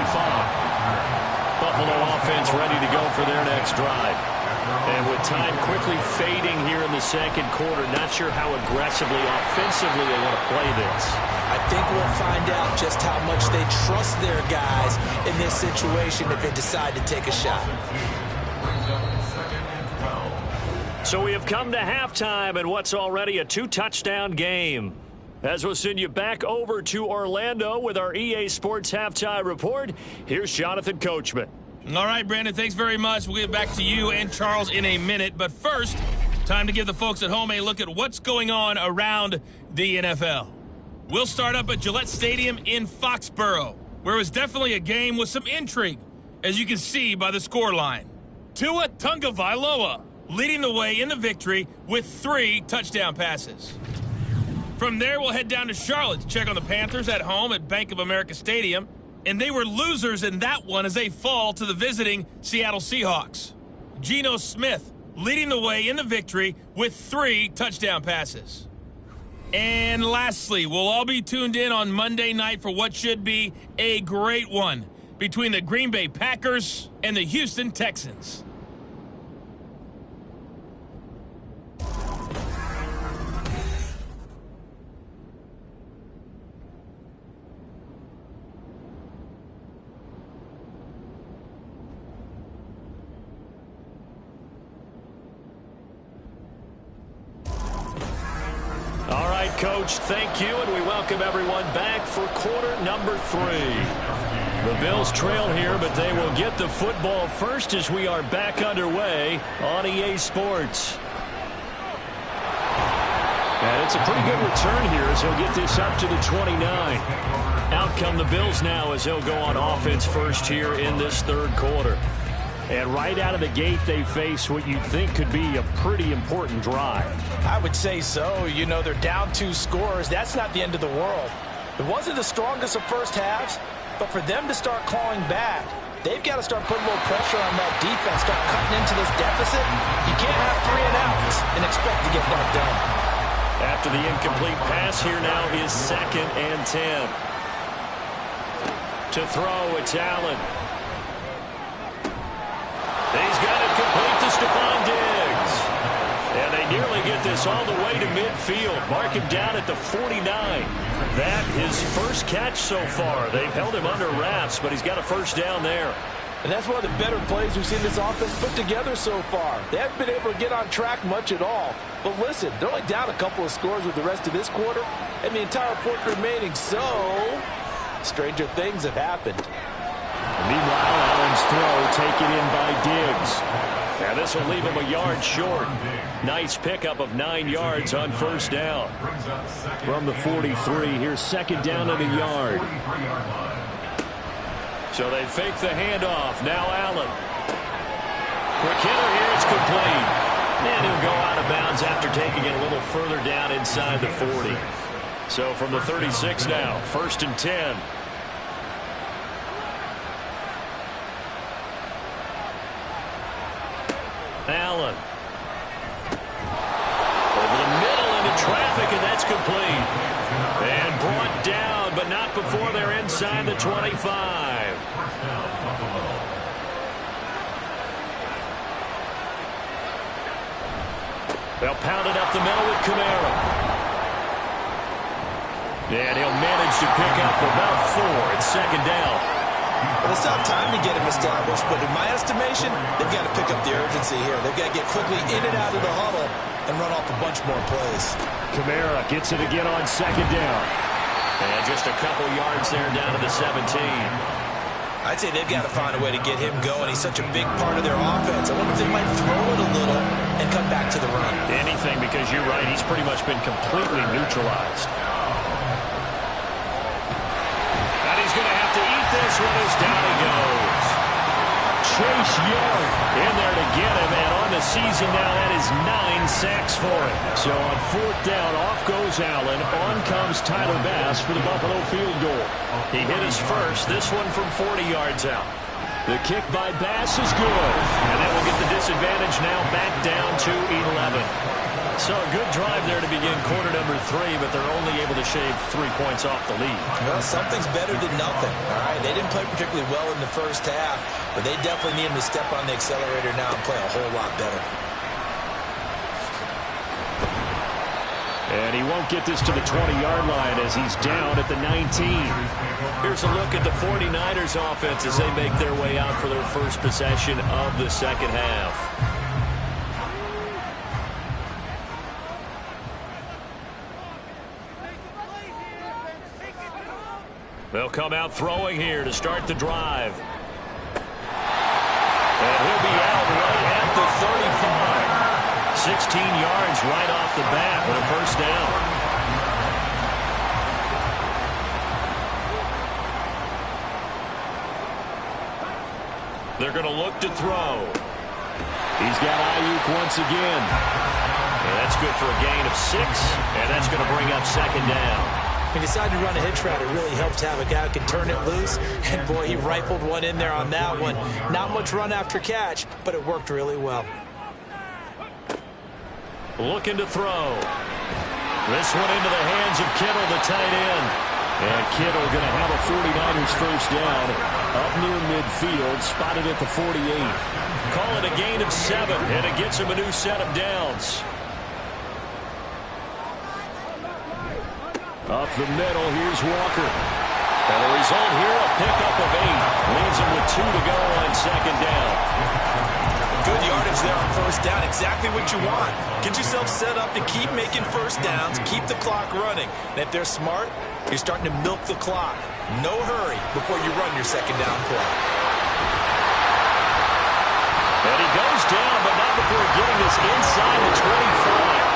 Buffalo offense ready to go for their next drive. And with time quickly fading here in the second quarter, not sure how aggressively, offensively they want to play this. I think we'll find out just how much they trust their guys in this situation if they decide to take a shot. So we have come to halftime in what's already a 2-touchdown game. As we'll send you back over to Orlando with our EA Sports Halftime Report, here's Jonathan Coachman. All right, Brandon, thanks very much. We'll get back to you and Charles in a minute. But first, time to give the folks at home a look at what's going on around the NFL. We'll start up at Gillette Stadium in Foxborough, where it was definitely a game with some intrigue, as you can see by the scoreline. Tua Tagovailoa leading the way in the victory with 3 touchdown passes. From there, we'll head down to Charlotte to check on the Panthers at home at Bank of America Stadium. And they were losers in that one as they fall to the visiting Seattle Seahawks. Geno Smith leading the way in the victory with 3 touchdown passes. And lastly, we'll all be tuned in on Monday night for what should be a great one between the Green Bay Packers and the Houston Texans. All right, Coach, thank you, and we welcome everyone back for quarter number 3. The Bills trail here, but they will get the football first as we are back underway on EA Sports. And it's a pretty good return here as he'll get this up to the 29. Out come the Bills now as they'll go on offense first here in this third quarter. And right out of the gate, they face what you'd think could be a pretty important drive. I would say so. You know, they're down 2 scores. That's not the end of the world. It wasn't the strongest of first halves, but for them to start clawing back, they've got to start putting a little pressure on that defense, start cutting into this deficit. You can't have 3 and outs and expect to get that done. After the incomplete pass, here now is 2nd and 10. To throw, it's Allen. He's got it complete to Stephon Diggs. And they nearly get this all the way to midfield. Mark him down at the 49. That his first catch so far. They've held him under wraps, but he's got a first down there. And that's one of the better plays we've seen this offense put together so far. They haven't been able to get on track much at all. But listen, they're only down a couple of scores with the rest of this quarter, and the entire fourth remaining. So, stranger things have happened. Meanwhile, Allen's throw taken in by Diggs. Now this will leave him a yard short. Nice pickup of 9 yards on first down. From the 43, here's 2nd down and a yard. So they fake the handoff. Now Allen. Quick hitter here. It's complete. And he'll go out of bounds after taking it a little further down inside the 40. So from the 36 now, 1st and 10. Allen. Over the middle into traffic, and that's complete. And brought down, but not before they're inside the 25. They'll pound it up the middle with Kamara. And he'll manage to pick up about 4. It's 2nd down. Well, it's not time to get him established, but in my estimation, they've got to pick up the urgency here. They've got to get quickly in and out of the huddle and run off a bunch more plays. Kamara gets it again on 2nd down. And just a couple yards there down to the 17. I'd say they've got to find a way to get him going. He's such a big part of their offense. I wonder if they might throw it a little and come back to the run. Anything, because you're right, he's pretty much been completely neutralized. And he's going to have to eat this one as down he goes. Chase Young in there to get him, and on the season now, that is 9 sacks for him. So on 4th down, off goes Allen. On comes Tyler Bass for the Buffalo field goal. He hit his first, this one from 40 yards out. The kick by Bass is good. And that will get the disadvantage now back down to 11. So a good drive there to begin quarter number 3, but they're only able to shave 3 points off the lead. Well, something's better than nothing, all right? They didn't play particularly well in the first half, but they definitely need him to step on the accelerator now and play a whole lot better. And he won't get this to the 20-yard line as he's down at the 19. Here's a look at the 49ers offense as they make their way out for their first possession of the second half. They'll come out throwing here to start the drive. And he'll be out right at the 35. 16 yards right off the bat with a first down. They're going to look to throw. He's got Ayuk once again. And that's good for a gain of 6, and that's going to bring up 2nd down. He decided to run a hitch route. It really helps to have a guy who can turn it loose. And, boy, he rifled one in there on that one. Not much run after catch, but it worked really well. Looking to throw. This one into the hands of Kittle, the tight end. And Kittle going to have a 49ers first down up near midfield, spotted at the 48. Call it a gain of 7, and it gets him a new set of downs. Up the middle, here's Walker. And the result here, a pickup of 8. Leaves him with 2 to go on 2nd down. Good yardage there on first down. Exactly what you want. Get yourself set up to keep making first downs, keep the clock running. And if they're smart, you're starting to milk the clock. No hurry before you run your 2nd down play. And he goes down, but not before getting this inside the 25.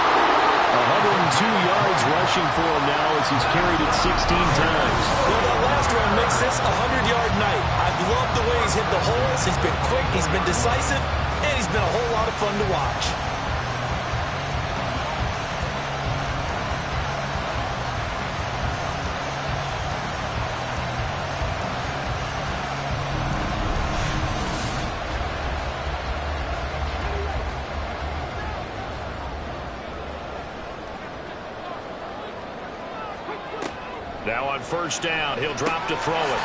yards rushing for him now as he's carried it 16 times. Well, that last run makes this a 100-yard night. I've loved the way he's hit the holes. He's been quick, he's been decisive, and he's been a whole lot of fun to watch. Now on first down, he'll drop to throw it.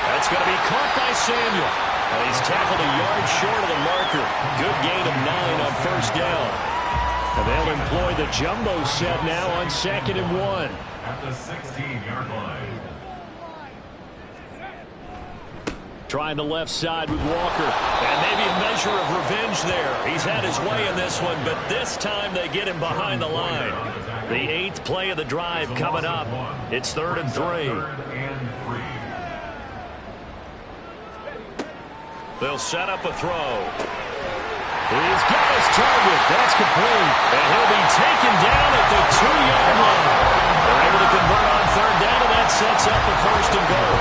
That's going to be caught by Samuel. And he's tackled a yard short of the marker. Good gain of 9 on first down. And they'll employ the jumbo set now on 2nd and 1. At the 16-yard line. Trying the left side with Walker. And maybe a measure of revenge there. He's had his way in this one, but this time they get him behind the line. The 8th play of the drive coming up. It's 3rd and 3. They'll set up a throw. He's got his target. That's complete. And he'll be taken down at the 2-yard line. They're able to convert on 3rd down, and that sets up a 1st and goal.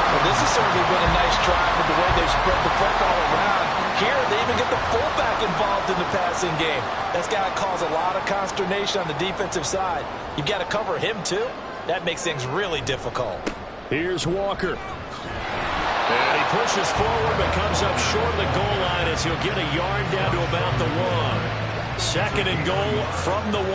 Well, this has certainly been a nice drive with the way they've spread the football around. Here, they even get the fullback involved in the passing game. That's got to cause a lot of consternation on the defensive side. You've got to cover him, too. That makes things really difficult. Here's Walker. And he pushes forward, but comes up short of the goal line as he'll get a yard down to about the 1. 2nd and goal from the 1.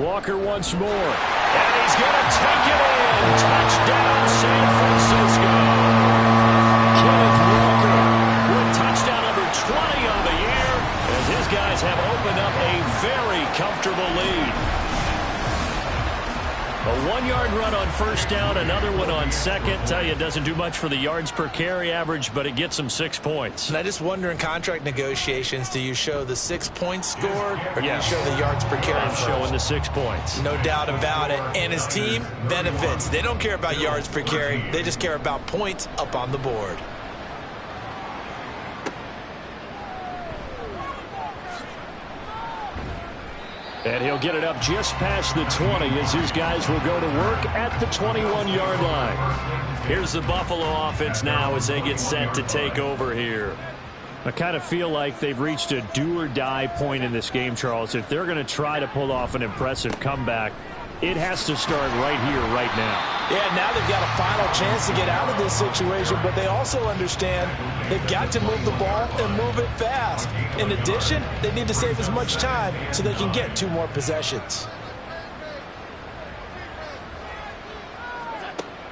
Walker once more. And he's going to take it in. Touchdown, San Francisco. Kenneth Walker with touchdown number 20 on the year, as his guys have opened up a very comfortable lead. A 1-yard run on first down, another one on 2nd. Tell you, it doesn't do much for the yards per carry average, but it gets them 6 points. And I just wonder in contract negotiations, do you show the 6 points scored, or do you show the yards per carry? I'm showing the 6 points. No doubt about it. And his team benefits. They don't care about yards per carry. They just care about points up on the board. And he'll get it up just past the 20 as his guys will go to work at the 21-yard line. Here's the Buffalo offense now as they get set to take over here. I kind of feel like they've reached a do-or-die point in this game, Charles. If they're going to try to pull off an impressive comeback, it has to start right here, right now. Yeah, now they've got a final chance to get out of this situation, but they also understand they've got to move the ball and move it fast. In addition, they need to save as much time so they can get 2 more possessions.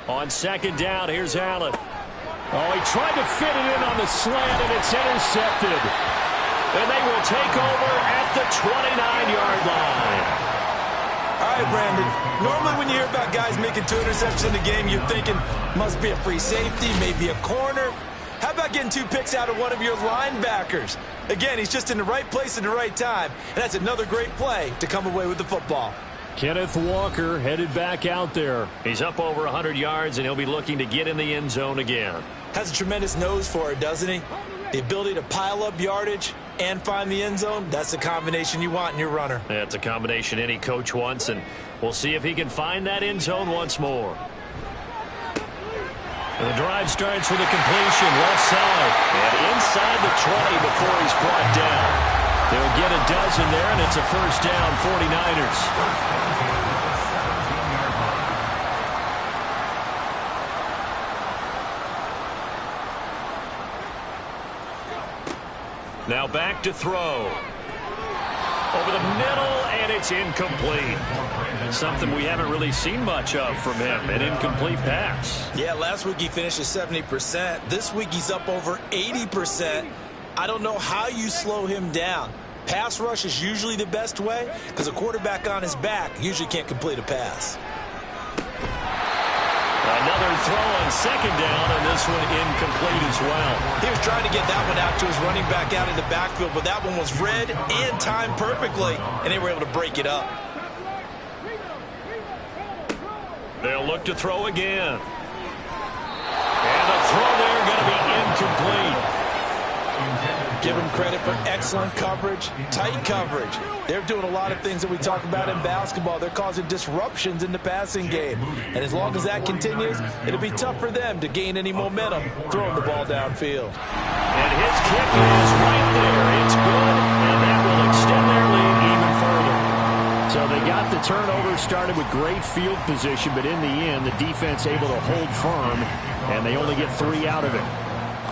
On 2nd down, here's Allen. Oh, he tried to fit it in on the slant, and it's intercepted. And they will take over at the 29-yard line. All right, Brandon, normally when you hear about guys making 2 interceptions in the game, you're thinking must be a free safety, maybe a corner. How about getting 2 picks out of one of your linebackers? Again, he's just in the right place at the right time, and that's another great play to come away with the football. Kenneth Walker headed back out there. He's up over 100 yards, and he'll be looking to get in the end zone again. Has a tremendous nose for it, doesn't he? The ability to pile up yardage and find the end zone, that's the combination you want in your runner. That's a combination any coach wants, and we'll see if he can find that end zone once more. And the drive starts with a completion left side and inside the 20 before he's brought down. They'll get a dozen there, and it's a first down, 49ers. Now back to throw. Over the middle, and it's incomplete. Something we haven't really seen much of from him, an incomplete pass. Yeah, last week he finished at 70%. This week he's up over 80%. I don't know how you slow him down. Pass rush is usually the best way because a quarterback on his back usually can't complete a pass. Another throw on 2nd down, and this one incomplete as well. He was trying to get that one out to his running back out in the backfield, but that one was read and timed perfectly, and they were able to break it up. They'll look to throw again. And the throw there going to be incomplete. Give them credit for excellent coverage, tight coverage. They're doing a lot of things that we talk about in basketball. They're causing disruptions in the passing game. And as long as that continues, it'll be tough for them to gain any momentum throwing the ball downfield. And his kick is right there. It's good, and that will extend their lead even further. So they got the turnover started with great field position, but in the end, the defense able to hold firm, and they only get 3 out of it.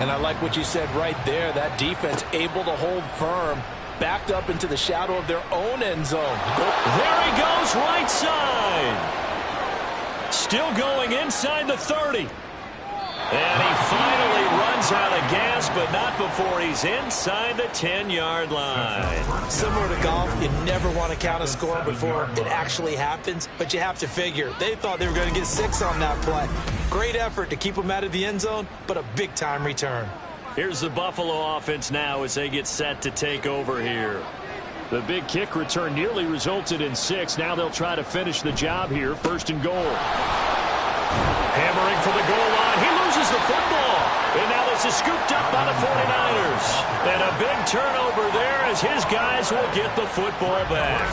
And I like what you said right there. That defense able to hold firm, backed up into the shadow of their own end zone. There he goes, right side. Still going inside the 30. And he finally runs out of gas, but not before he's inside the 10-yard line. Similar to golf, you never want to count a score before it actually happens, but you have to figure. They thought they were going to get 6 on that play. Great effort to keep them out of the end zone, but a big-time return. Here's the Buffalo offense now as they get set to take over here. The big kick return nearly resulted in 6. Now they'll try to finish the job here. 1st and goal. Hammering for the goal line. He loses the football. And now this is scooped up by the 49ers. And a big turnover there as his guys will get the football back.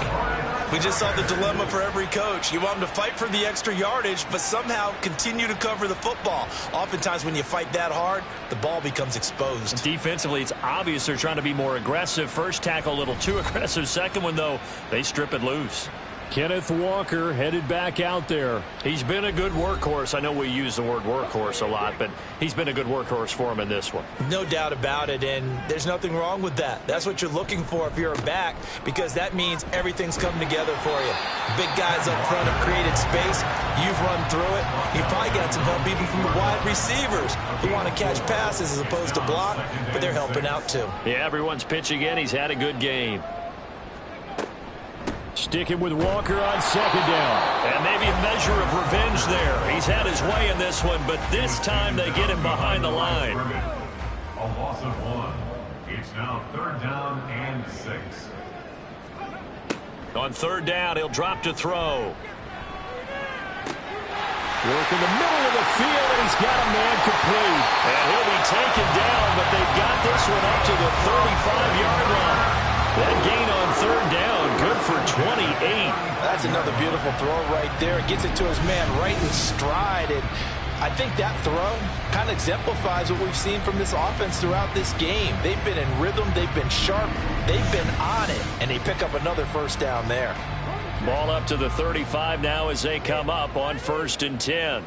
We just saw the dilemma for every coach. You want them to fight for the extra yardage, but somehow continue to cover the football. Oftentimes when you fight that hard, the ball becomes exposed. Defensively, it's obvious they're trying to be more aggressive. First tackle a little too aggressive. Second one, though, they strip it loose. Kenneth Walker headed back out there. He's been a good workhorse. I know we use the word workhorse a lot, but he's been a good workhorse for him in this one. No doubt about it, and there's nothing wrong with that. That's what you're looking for if you're a back, because that means everything's coming together for you. Big guys up front have created space. You've run through it. You've probably got some help even from the wide receivers who want to catch passes as opposed to block, but they're helping out too. Yeah, everyone's pitching in. He's had a good game. Sticking with Walker on 2nd down. And maybe a measure of revenge there. He's had his way in this one, but this time they get him behind the line. A loss of 1. It's now 3rd down and 6. On 3rd down, he'll drop to throw. Work in the middle of the field, and he's got a man complete. And he'll be taken down, but they've got this one up to the 35-yard line. That gain on 3rd down, good for 28. That's another beautiful throw right there. It gets it to his man right in stride. And I think that throw kind of exemplifies what we've seen from this offense throughout this game. They've been in rhythm. They've been sharp. They've been on it. And they pick up another 1st down there. Ball up to the 35 now as they come up on 1st and 10.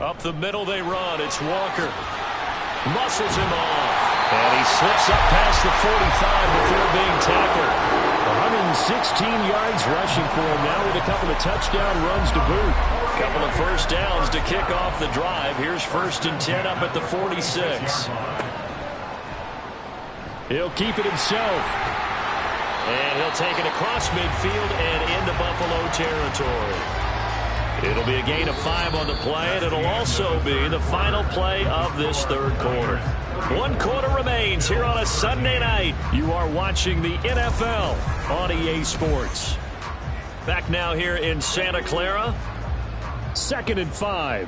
Up the middle they run. It's Walker. Muscles him off. And he slips up past the 45 before being tackled. 116 yards rushing for him now with a couple of touchdown runs to boot. Couple of 1st downs to kick off the drive. Here's 1st and 10 up at the 46. He'll keep it himself. And he'll take it across midfield and into Buffalo territory. It'll be a gain of 5 on the play, and it'll also be the final play of this 3rd quarter. 1 quarter remains here on a Sunday night. You are watching the NFL on EA Sports. Back now here in Santa Clara. 2nd and 5.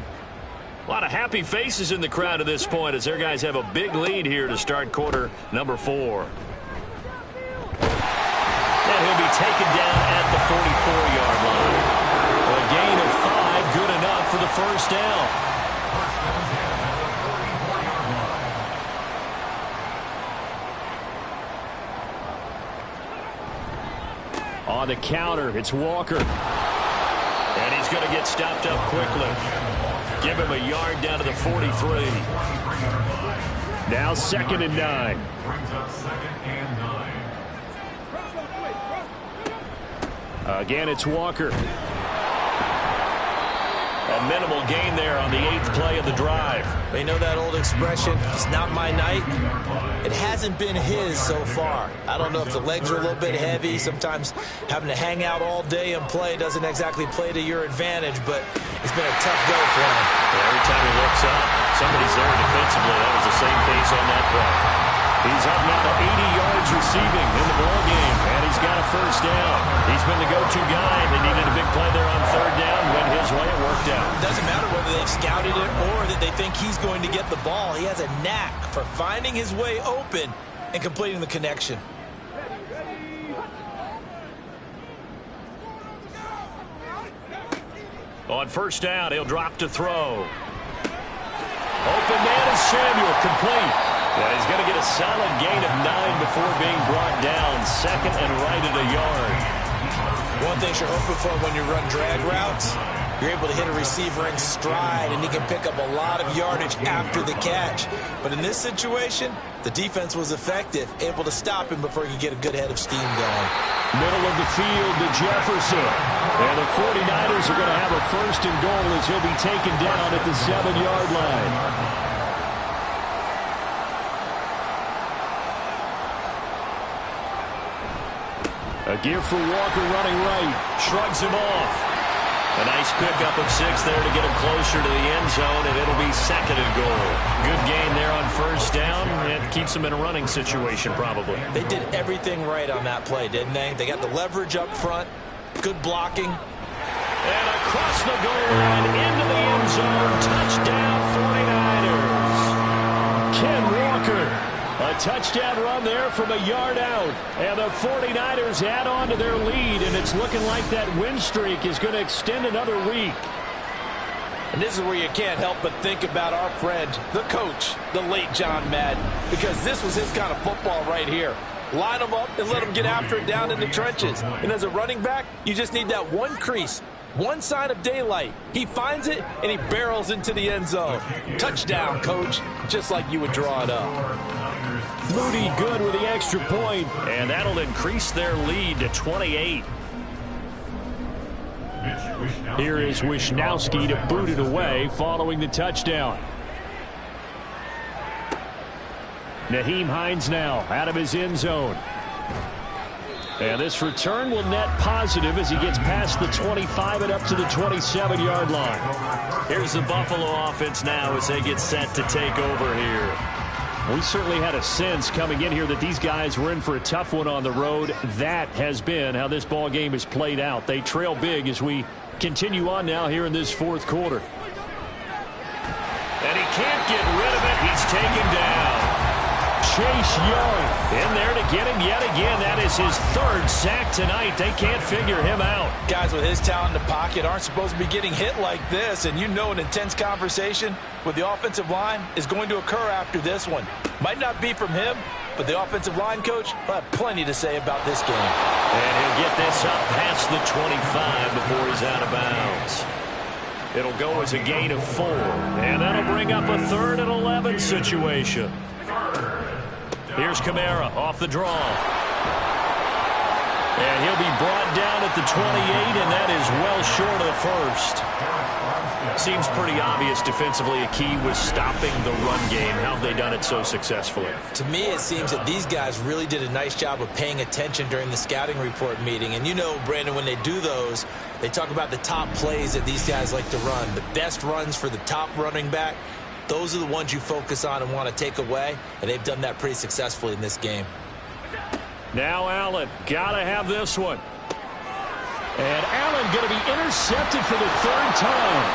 A lot of happy faces in the crowd at this point as their guys have a big lead here to start quarter number 4. And he'll be taken down at the 44-yard line. A gain of 5, good enough for the 1st down. On the counter, it's Walker. And he's going to get stopped up quickly. Give him a yard down to the 43. Now 2nd and 9. Brings up 2nd and 9. Again, it's Walker. A minimal gain there on the 8th play of the drive. They know that old expression, it's not my night. It hasn't been his so far. I don't know if the legs are a little bit heavy. Sometimes having to hang out all day and play doesn't exactly play to your advantage, but it's been a tough go for him. Yeah, every time he looks up, somebody's there defensively. That was the same case on that play. He's up now to 80 yards receiving in the ball game, and he's got a 1st down. He's been the go-to guy. They needed a big play there on 3rd down. Went his way it worked out. It doesn't matter whether they've scouted it or that they think he's going to get the ball. He has a knack for finding his way open and completing the connection. On first down, he'll drop to throw. Open man is Samuel, complete. Yeah, he's going to get a solid gain of 9 before being brought down. Second and right at a yard. One thing you're hoping for when you run drag routes, you're able to hit a receiver in stride, and he can pick up a lot of yardage after the catch. But in this situation, the defense was effective, able to stop him before he could get a good head of steam going. Middle of the field to Jefferson. And the 49ers are going to have a first and goal as he'll be taken down at the 7-yard line. A give for Walker running right. Shrugs him off. A nice pickup of 6 there to get him closer to the end zone, and it'll be second and goal. Good gain there on first down. It keeps him in a running situation probably. They did everything right on that play, didn't they? They got the leverage up front, good blocking. And across the goal line into the end zone. Touchdown 49ers. Ken Walker. A touchdown run there from a yard out. And the 49ers add on to their lead, and it's looking like that win streak is going to extend another week. And this is where you can't help but think about our friend, the coach, the late John Madden, because this was his kind of football right here. Line them up and let them get after it down in the trenches. And as a running back, you just need that one crease, one sign of daylight. He finds it, and he barrels into the end zone. Touchdown, coach, just like you would draw it up. Moody good with the extra point. And that'll increase their lead to 28. Here is Wisnowski to boot it away following the touchdown. Nyheim Hines now out of his end zone. And this return will net positive as he gets past the 25 and up to the 27-yard line. Here's the Buffalo offense now as they get set to take over here. We certainly had a sense coming in here that these guys were in for a tough one on the road. That has been how this ball game has played out. They trail big as we continue on now here in this fourth quarter. And he can't get rid of it. He's taken down. Chase Young in there to get him yet again. That is his third sack tonight. They can't figure him out. Guys with his talent in the pocket aren't supposed to be getting hit like this, and you know an intense conversation with the offensive line is going to occur after this one. Might not be from him, but the offensive line coach will have plenty to say about this game. And he'll get this up past the 25 before he's out of bounds. It'll go as a gain of 4, and that'll bring up a 3rd and 11 situation. Here's Kamara off the draw. And he'll be brought down at the 28, and that is well short of the first. Seems pretty obvious defensively a key was stopping the run game. How have they done it so successfully? To me, it seems that these guys really did a nice job of paying attention during the scouting report meeting. And you know, Brandon, when they do those, they talk about the top plays that these guys like to run. The best runs for the top running back. Those are the ones you focus on and want to take away, and they've done that pretty successfully in this game. Now Allen, gotta have this one. And Allen going to be intercepted for the 3rd time.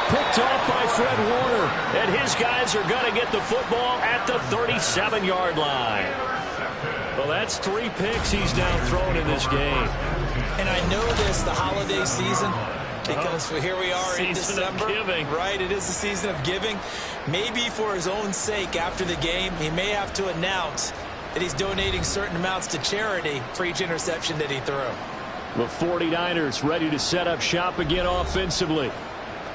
Picked off by Fred Warner. And his guys are going to get the football at the 37-yard line. Well, that's 3 picks he's now thrown in this game. And I know this, the holiday season, because here we are in December, right? It is the season of giving. Maybe for his own sake after the game, he may have to announce that he's donating certain amounts to charity for each interception that he threw. The 49ers ready to set up shop again offensively.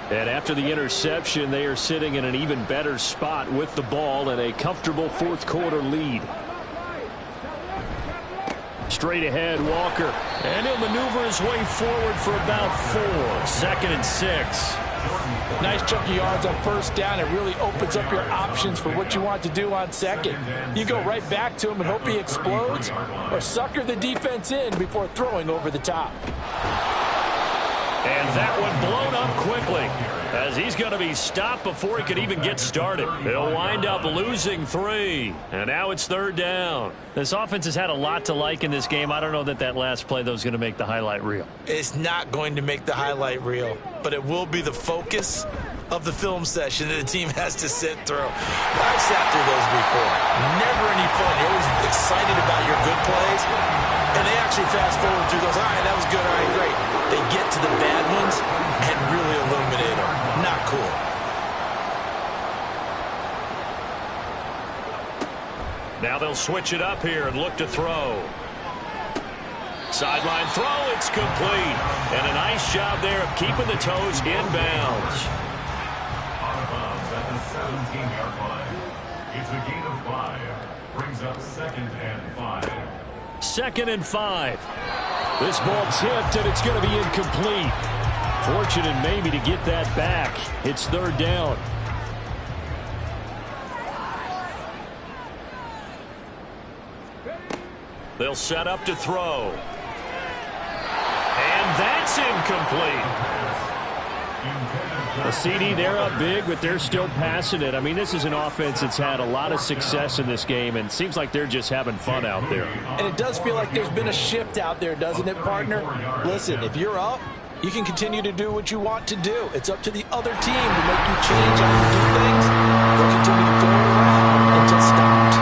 And after the interception, they are sitting in an even better spot with the ball and a comfortable 4th quarter lead. Straight ahead, Walker. And he'll maneuver his way forward for about 4. 2nd and 6. Nice chunk of yards on first down. It really opens up your options for what you want to do on second. You go right back to him and hope he explodes, or sucker the defense in before throwing over the top. And that one blown up quickly, as he's going to be stopped before he could even get started. He'll wind up losing 3. And now it's 3rd down. This offense has had a lot to like in this game. I don't know that that last play, though, is going to make the highlight reel. It's not going to make the highlight reel, but it will be the focus of the film session that the team has to sit through. I've sat through those before. Never any fun. You're always excited about your good plays, and they actually fast forward through those. All right, that was good. All right, great. They get to the bad ones and really illuminate them. Not cool. Now they'll switch it up here and look to throw. Sideline throw, it's complete. And a nice job there of keeping the toes inbounds. Out of bounds at the 17-yard line. It's a gain of 5. Brings up 2nd and 5. 2nd and 5. This ball tipped, and it's going to be incomplete. Fortunate maybe to get that back. It's 3rd down. They'll set up to throw. And that's incomplete. The CD, they're up big, but they're still passing it. I mean, this is an offense that's had a lot of success in this game, and it seems like they're just having fun out there. And it does feel like there's been a shift out there, doesn't it, partner? Listen, if you're up, you can continue to do what you want to do. It's up to the other team to make you change how you do things. They'll continue to go around until stopped.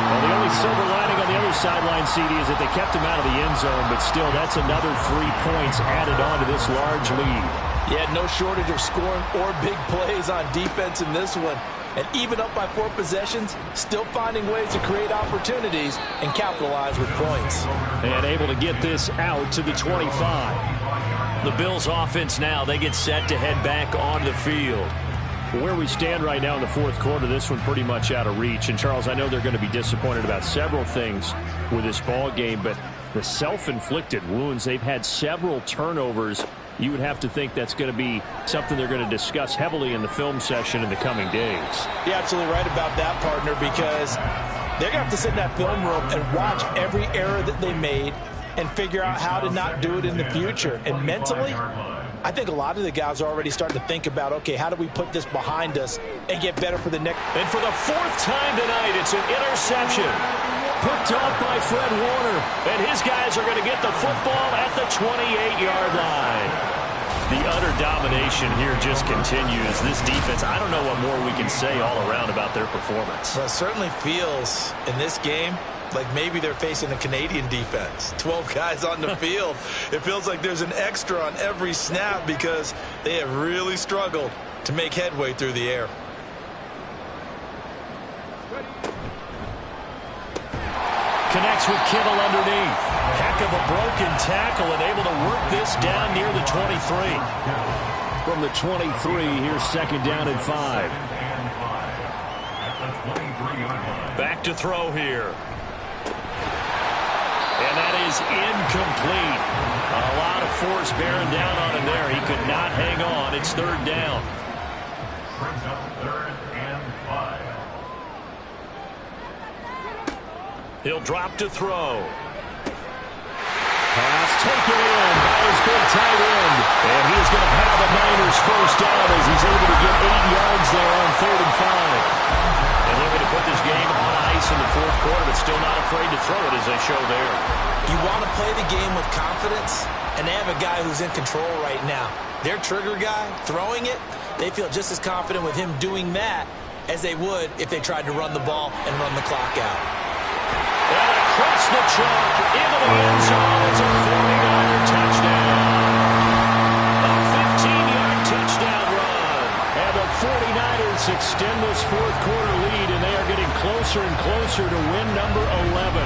Well, the only silver lining on the other sideline, CD, is that they kept him out of the end zone, but still, that's another 3 points added on to this large lead. Yeah, no shortage of scoring or big plays on defense in this one. And even up by 4 possessions, still finding ways to create opportunities and capitalize with points. And able to get this out to the 25. The Bills offense now, they get set to head back on the field. Where we stand right now in the 4th quarter, this one pretty much out of reach. And, Charles, I know they're going to be disappointed about several things with this ball game, but the self-inflicted wounds, they've had several turnovers. You would have to think that's going to be something they're going to discuss heavily in the film session in the coming days. You're absolutely right about that, partner, because they're going to have to sit in that film room and watch every error that they made and figure out how to not do it in the future. And mentally, I think a lot of the guys are already starting to think about, okay, how do we put this behind us and get better for the next. And for the 4th time tonight, it's an interception. Picked off by Fred Warner. And his guys are going to get the football at the 28-yard line. The utter domination here just continues. This defense, I don't know what more we can say all around about their performance. Well, it certainly feels in this game like maybe they're facing a Canadian defense. 12 guys on the field. It feels like there's an extra on every snap because they have really struggled to make headway through the air. Connects with Kittle underneath. Heck of a broken tackle and able to work this down near the 23. From the 23, here's 2nd down and 5. Back to throw here. And that is incomplete. A lot of force bearing down on him there. He could not hang on. It's 3rd down. Brings up 3rd and 5. He'll drop to throw. Pass taken in by his big tight end. And he's going to have the Niners first down as he's able to get 8 yards there on 3rd and 5. And looking to put this game on ice in the 4th quarter, but still not afraid to throw it as they show there. You want to play the game with confidence, and they have a guy who's in control right now. Their trigger guy, throwing it, they feel just as confident with him doing that as they would if they tried to run the ball and run the clock out. And across the chalk into the end zone. It's a 49er touchdown. A 15-yard touchdown run. And the 49ers extend this 4th quarter lead, and they are getting closer and closer to win number 11.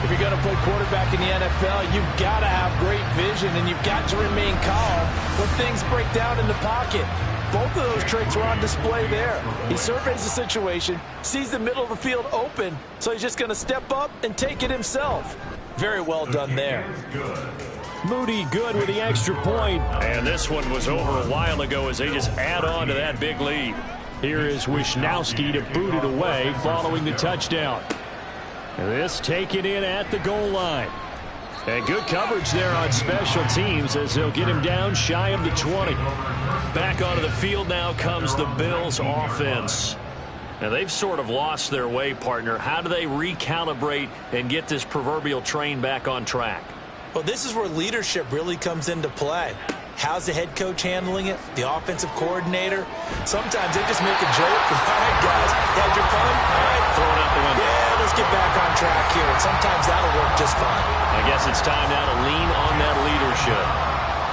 If you're going to play quarterback in the NFL, you've got to have great vision, and you've got to remain calm when things break down in the pocket. Both of those traits were on display there. He surveys the situation, sees the middle of the field open, so he's just going to step up and take it himself. Very well done there. Moody good with the extra point. And this one was over a while ago as they just add on to that big lead. Here is Wisnowski to boot it away following the touchdown. This taken in at the goal line. And good coverage there on special teams as they'll get him down shy of the 20. Back onto the field now comes the Bills offense. Now they've sort of lost their way, partner. How do they recalibrate and get this proverbial train back on track? Well, this is where leadership really comes into play. How's the head coach handling it? The offensive coordinator? Sometimes they just make a joke. All right, guys, had your fun? All right, throw it out the window. Yeah, let's get back on track here. And sometimes that'll work just fine. I guess it's time now to lean on that leadership.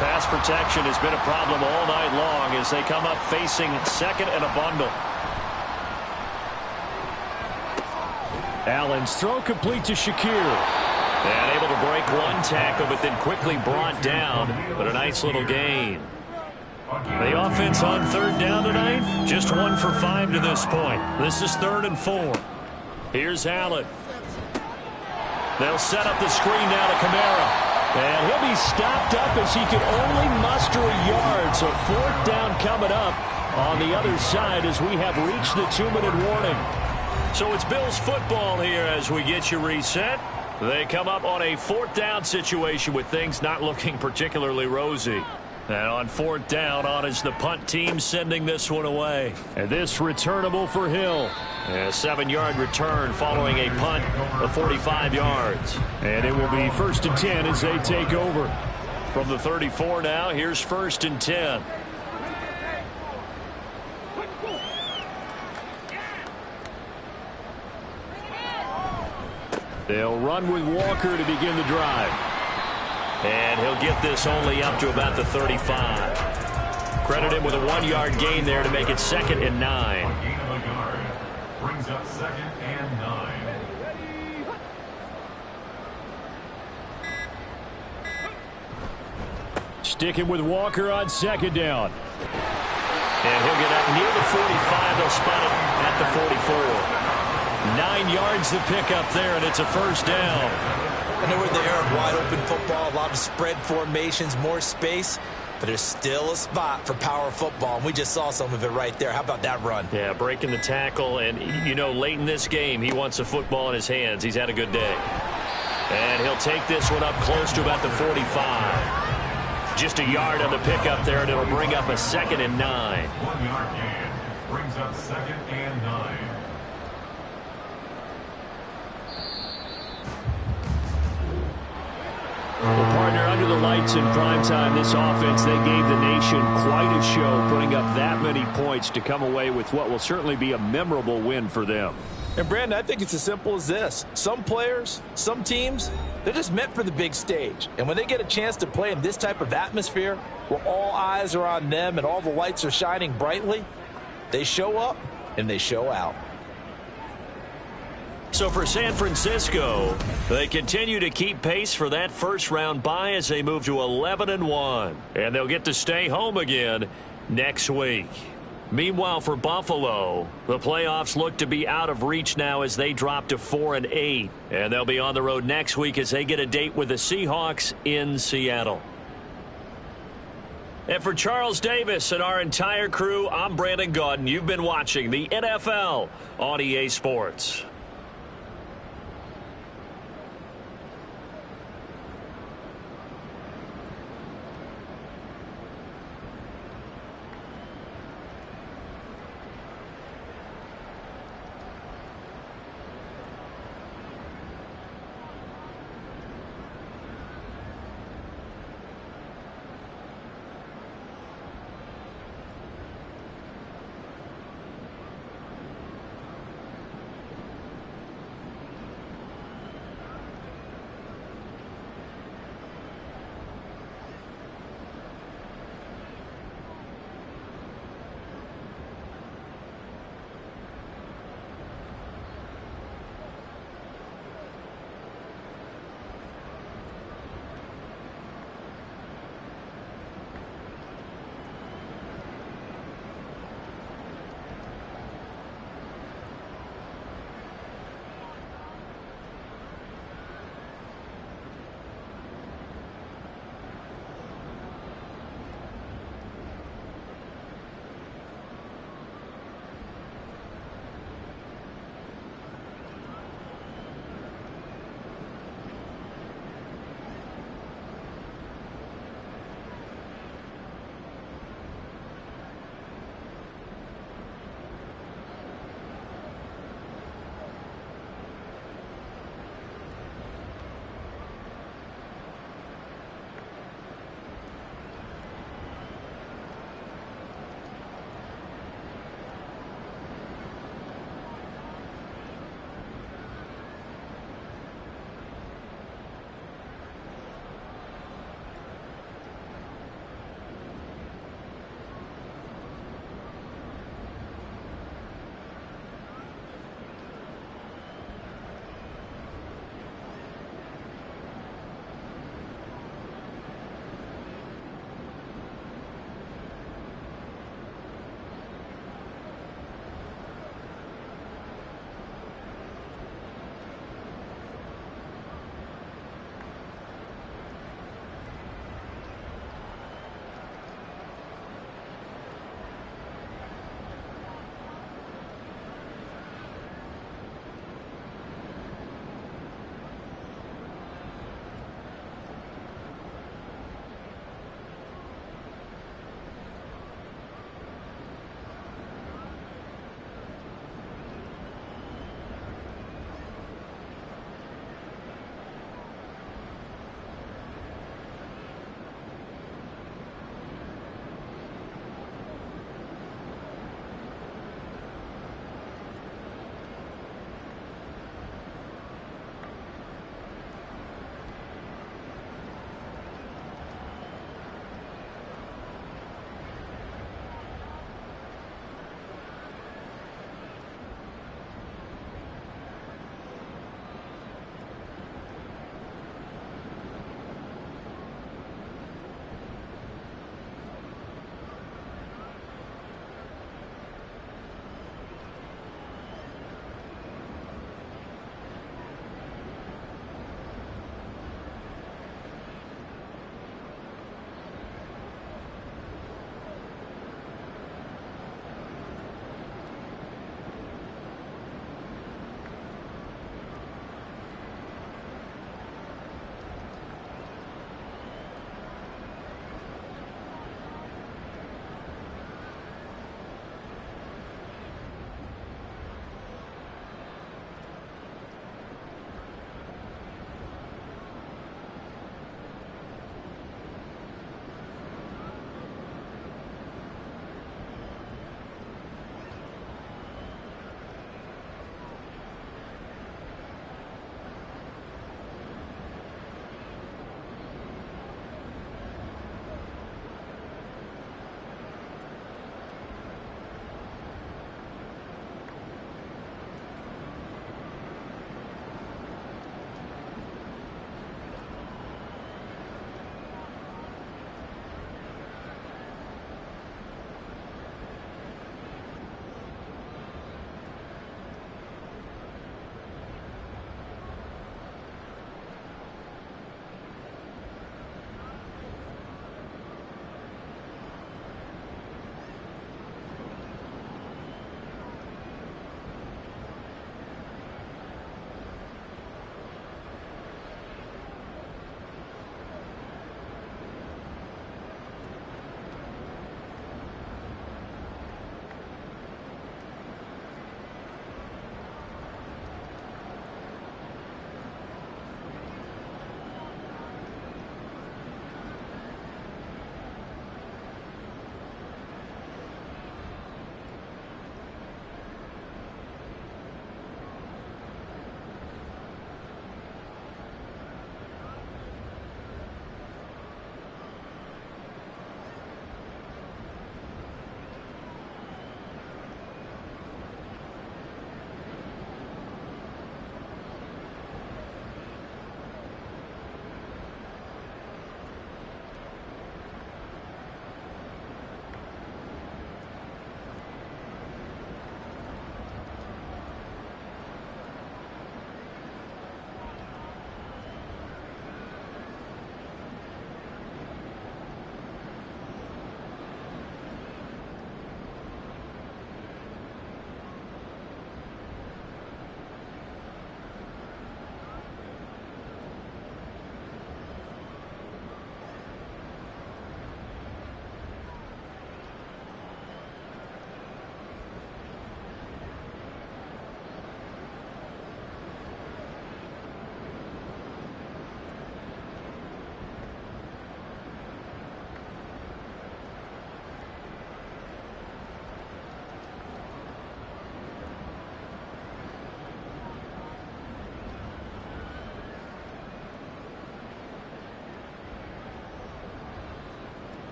Pass protection has been a problem all night long as they come up facing second and a bundle. Allen's throw complete to Shakir. And able to break one tackle, but then quickly brought down. But a nice little gain. The offense on third down tonight, just 1 for 5 to this point. This is 3rd and 4. Here's Allen. They'll set up the screen now to Kamara. And he'll be stopped up as he could only muster a yard. So 4th down coming up on the other side as we have reached the 2-minute warning. So it's Bills football here as we get you reset. They come up on a 4th down situation with things not looking particularly rosy. And on 4th down, on is the punt team sending this one away. And this returnable for Hill. And a 7-yard return following a punt of 45 yards. And it will be 1st and 10 as they take over. From the 34 now, here's 1st and 10. They'll run with Walker to begin the drive. And he'll get this only up to about the 35. Credit him with a 1-yard gain there to make it 2nd and 9. A gain of a yard brings up 2nd and 9. Sticking with Walker on 2nd down. And he'll get up near the 45. They'll spot it at the 44. 9 yards to pick up there, and it's a 1st down. I know we're in the era of wide-open football, a lot of spread formations, more space, but there's still a spot for power football, and we just saw some of it right there. How about that run? Yeah, breaking the tackle, and, you know, late in this game, he wants the football in his hands. He's had a good day. And he'll take this one up close to about the 45. Just a yard on the pickup there, and it'll bring up a 2nd and 9. 1-yard gain brings up 2nd and 9. Well, partner, under the lights in primetime, this offense, they gave the nation quite a show, putting up that many points to come away with what will certainly be a memorable win for them. And, Brandon, I think it's as simple as this. Some players, some teams, they're just meant for the big stage. And when they get a chance to play in this type of atmosphere, where all eyes are on them and all the lights are shining brightly, they show up and they show out. So for San Francisco, they continue to keep pace for that first-round bye as they move to 11-1. And they'll get to stay home again next week. Meanwhile, for Buffalo, the playoffs look to be out of reach now as they drop to 4-8. And they'll be on the road next week as they get a date with the Seahawks in Seattle. And for Charles Davis and our entire crew, I'm Brandon Gaudin. You've been watching the NFL on EA Sports.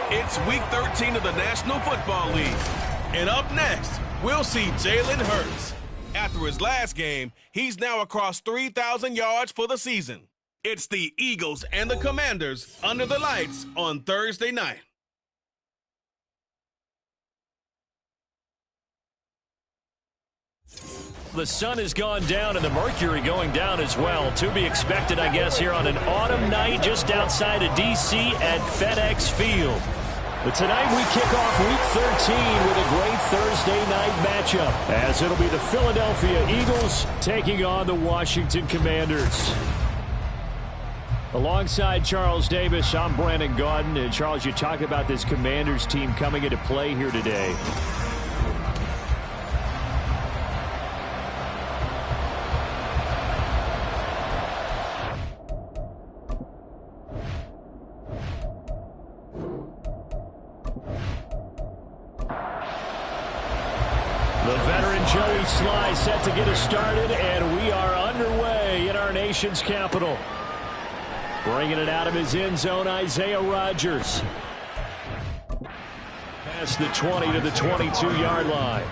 It's Week 13 of the National Football League. And up next, we'll see Jalen Hurts. After his last game, he's now across 3,000 yards for the season. It's the Eagles and the Commanders under the lights on Thursday night. The sun has gone down and the mercury going down as well. To be expected, I guess, here on an autumn night just outside of D.C. at FedEx Field. But tonight we kick off Week 13 with a great Thursday night matchup, as it'll be the Philadelphia Eagles taking on the Washington Commanders. Alongside Charles Davis, I'm Brandon Gaudin. And Charles, you talk about this Commanders team coming into play here today. Set to get us started, and we are underway in our nation's capital. Bringing it out of his end zone, Isaiah Rodgers. Past the 20 to the 22-yard line.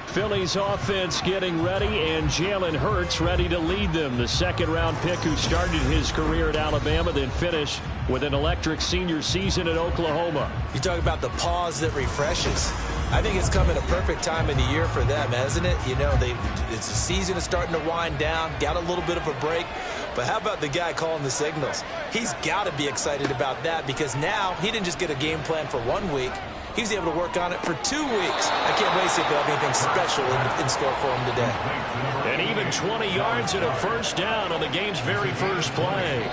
Philly's offense getting ready, and Jalen Hurts ready to lead them. The second-round pick who started his career at Alabama, then finished with an electric senior season at Oklahoma. You talk about the pause that refreshes. I think it's come at a perfect time of the year for them, hasn't it? You know, it's the season is starting to wind down, got a little bit of a break. But how about the guy calling the signals? He's got to be excited about that, because now he didn't just get a game plan for 1 week. He was able to work on it for 2 weeks. I can't wait to see if they'll have anything special in store for him today. And even 20 yards and a first down on the game's very first play.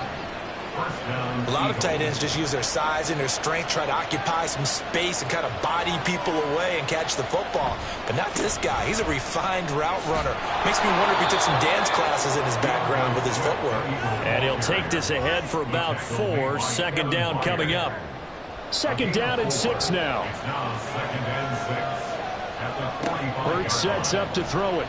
A lot of tight ends just use their size and their strength, try to occupy some space and kind of body people away and catch the football. But not this guy. He's a refined route runner. Makes me wonder if he took some dance classes in his background with his footwork. And he'll take this ahead for about 4. Second down coming up. Second down and 6 now. Hurts sets up to throw it.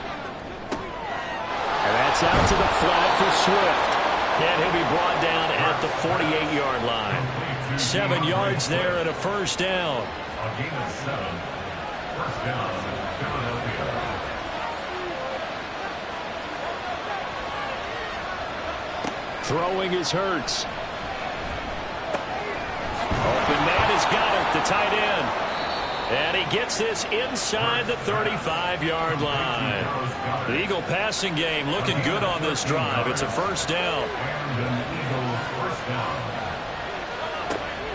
And that's out to the flat for Swift. And he'll be brought down at the 48-yard line. 7 yards there and a first down. A gain of 7. First down, Philadelphia. Throwing is Hurts. Open man is Goddard, the tight end. And he gets this inside the 35-yard line. The Eagle passing game looking good on this drive. It's a first down. And an Eagle first down.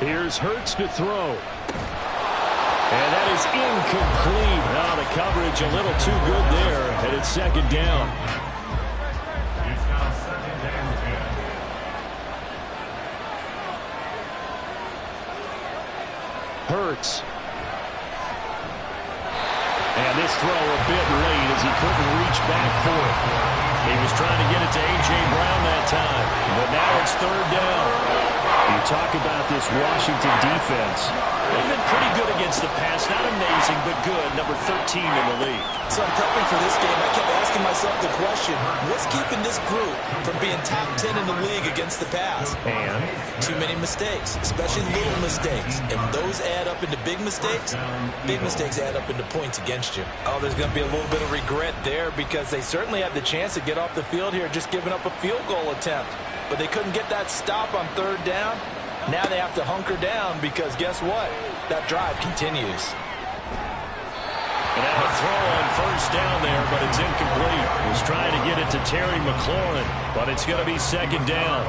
Here's Hurts to throw. And that is incomplete. Now the coverage a little too good there. And it's second down. It's now second and 10. Hurts. And this throw a bit late as he couldn't reach back for it. He was trying to get it to A.J. Brown that time. But now it's third down. You talk about this Washington defense. They've been pretty good against the pass. Not amazing, but good. Number 13 in the league. So I'm prepping for this game. I kept asking myself the question, what's keeping this group from being top 10 in the league against the pass? And too many mistakes, especially little mistakes. And when those add up into big mistakes add up into points against you. Oh, there's going to be a little bit of regret there because they certainly had the chance to get off the field here just giving up a field goal attempt. But they couldn't get that stop on third down. Now they have to hunker down because guess what? That drive continues. And now a throw on first down there, but it's incomplete. Was trying to get it to Terry McLaurin, but it's going to be second down.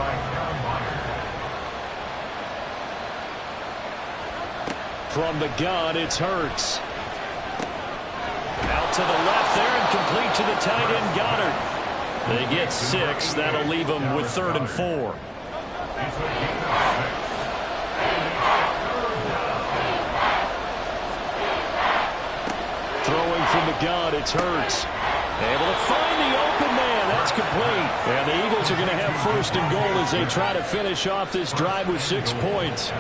From the gun, it's Hurts. Out to the left there and complete to the tight end Goddard. They get 6. That'll leave them with 3rd and 4. Throwing from the gun, it's Hurts. Able to find the open man. That's complete. And the Eagles are going to have 1st and goal as they try to finish off this drive with 6 points.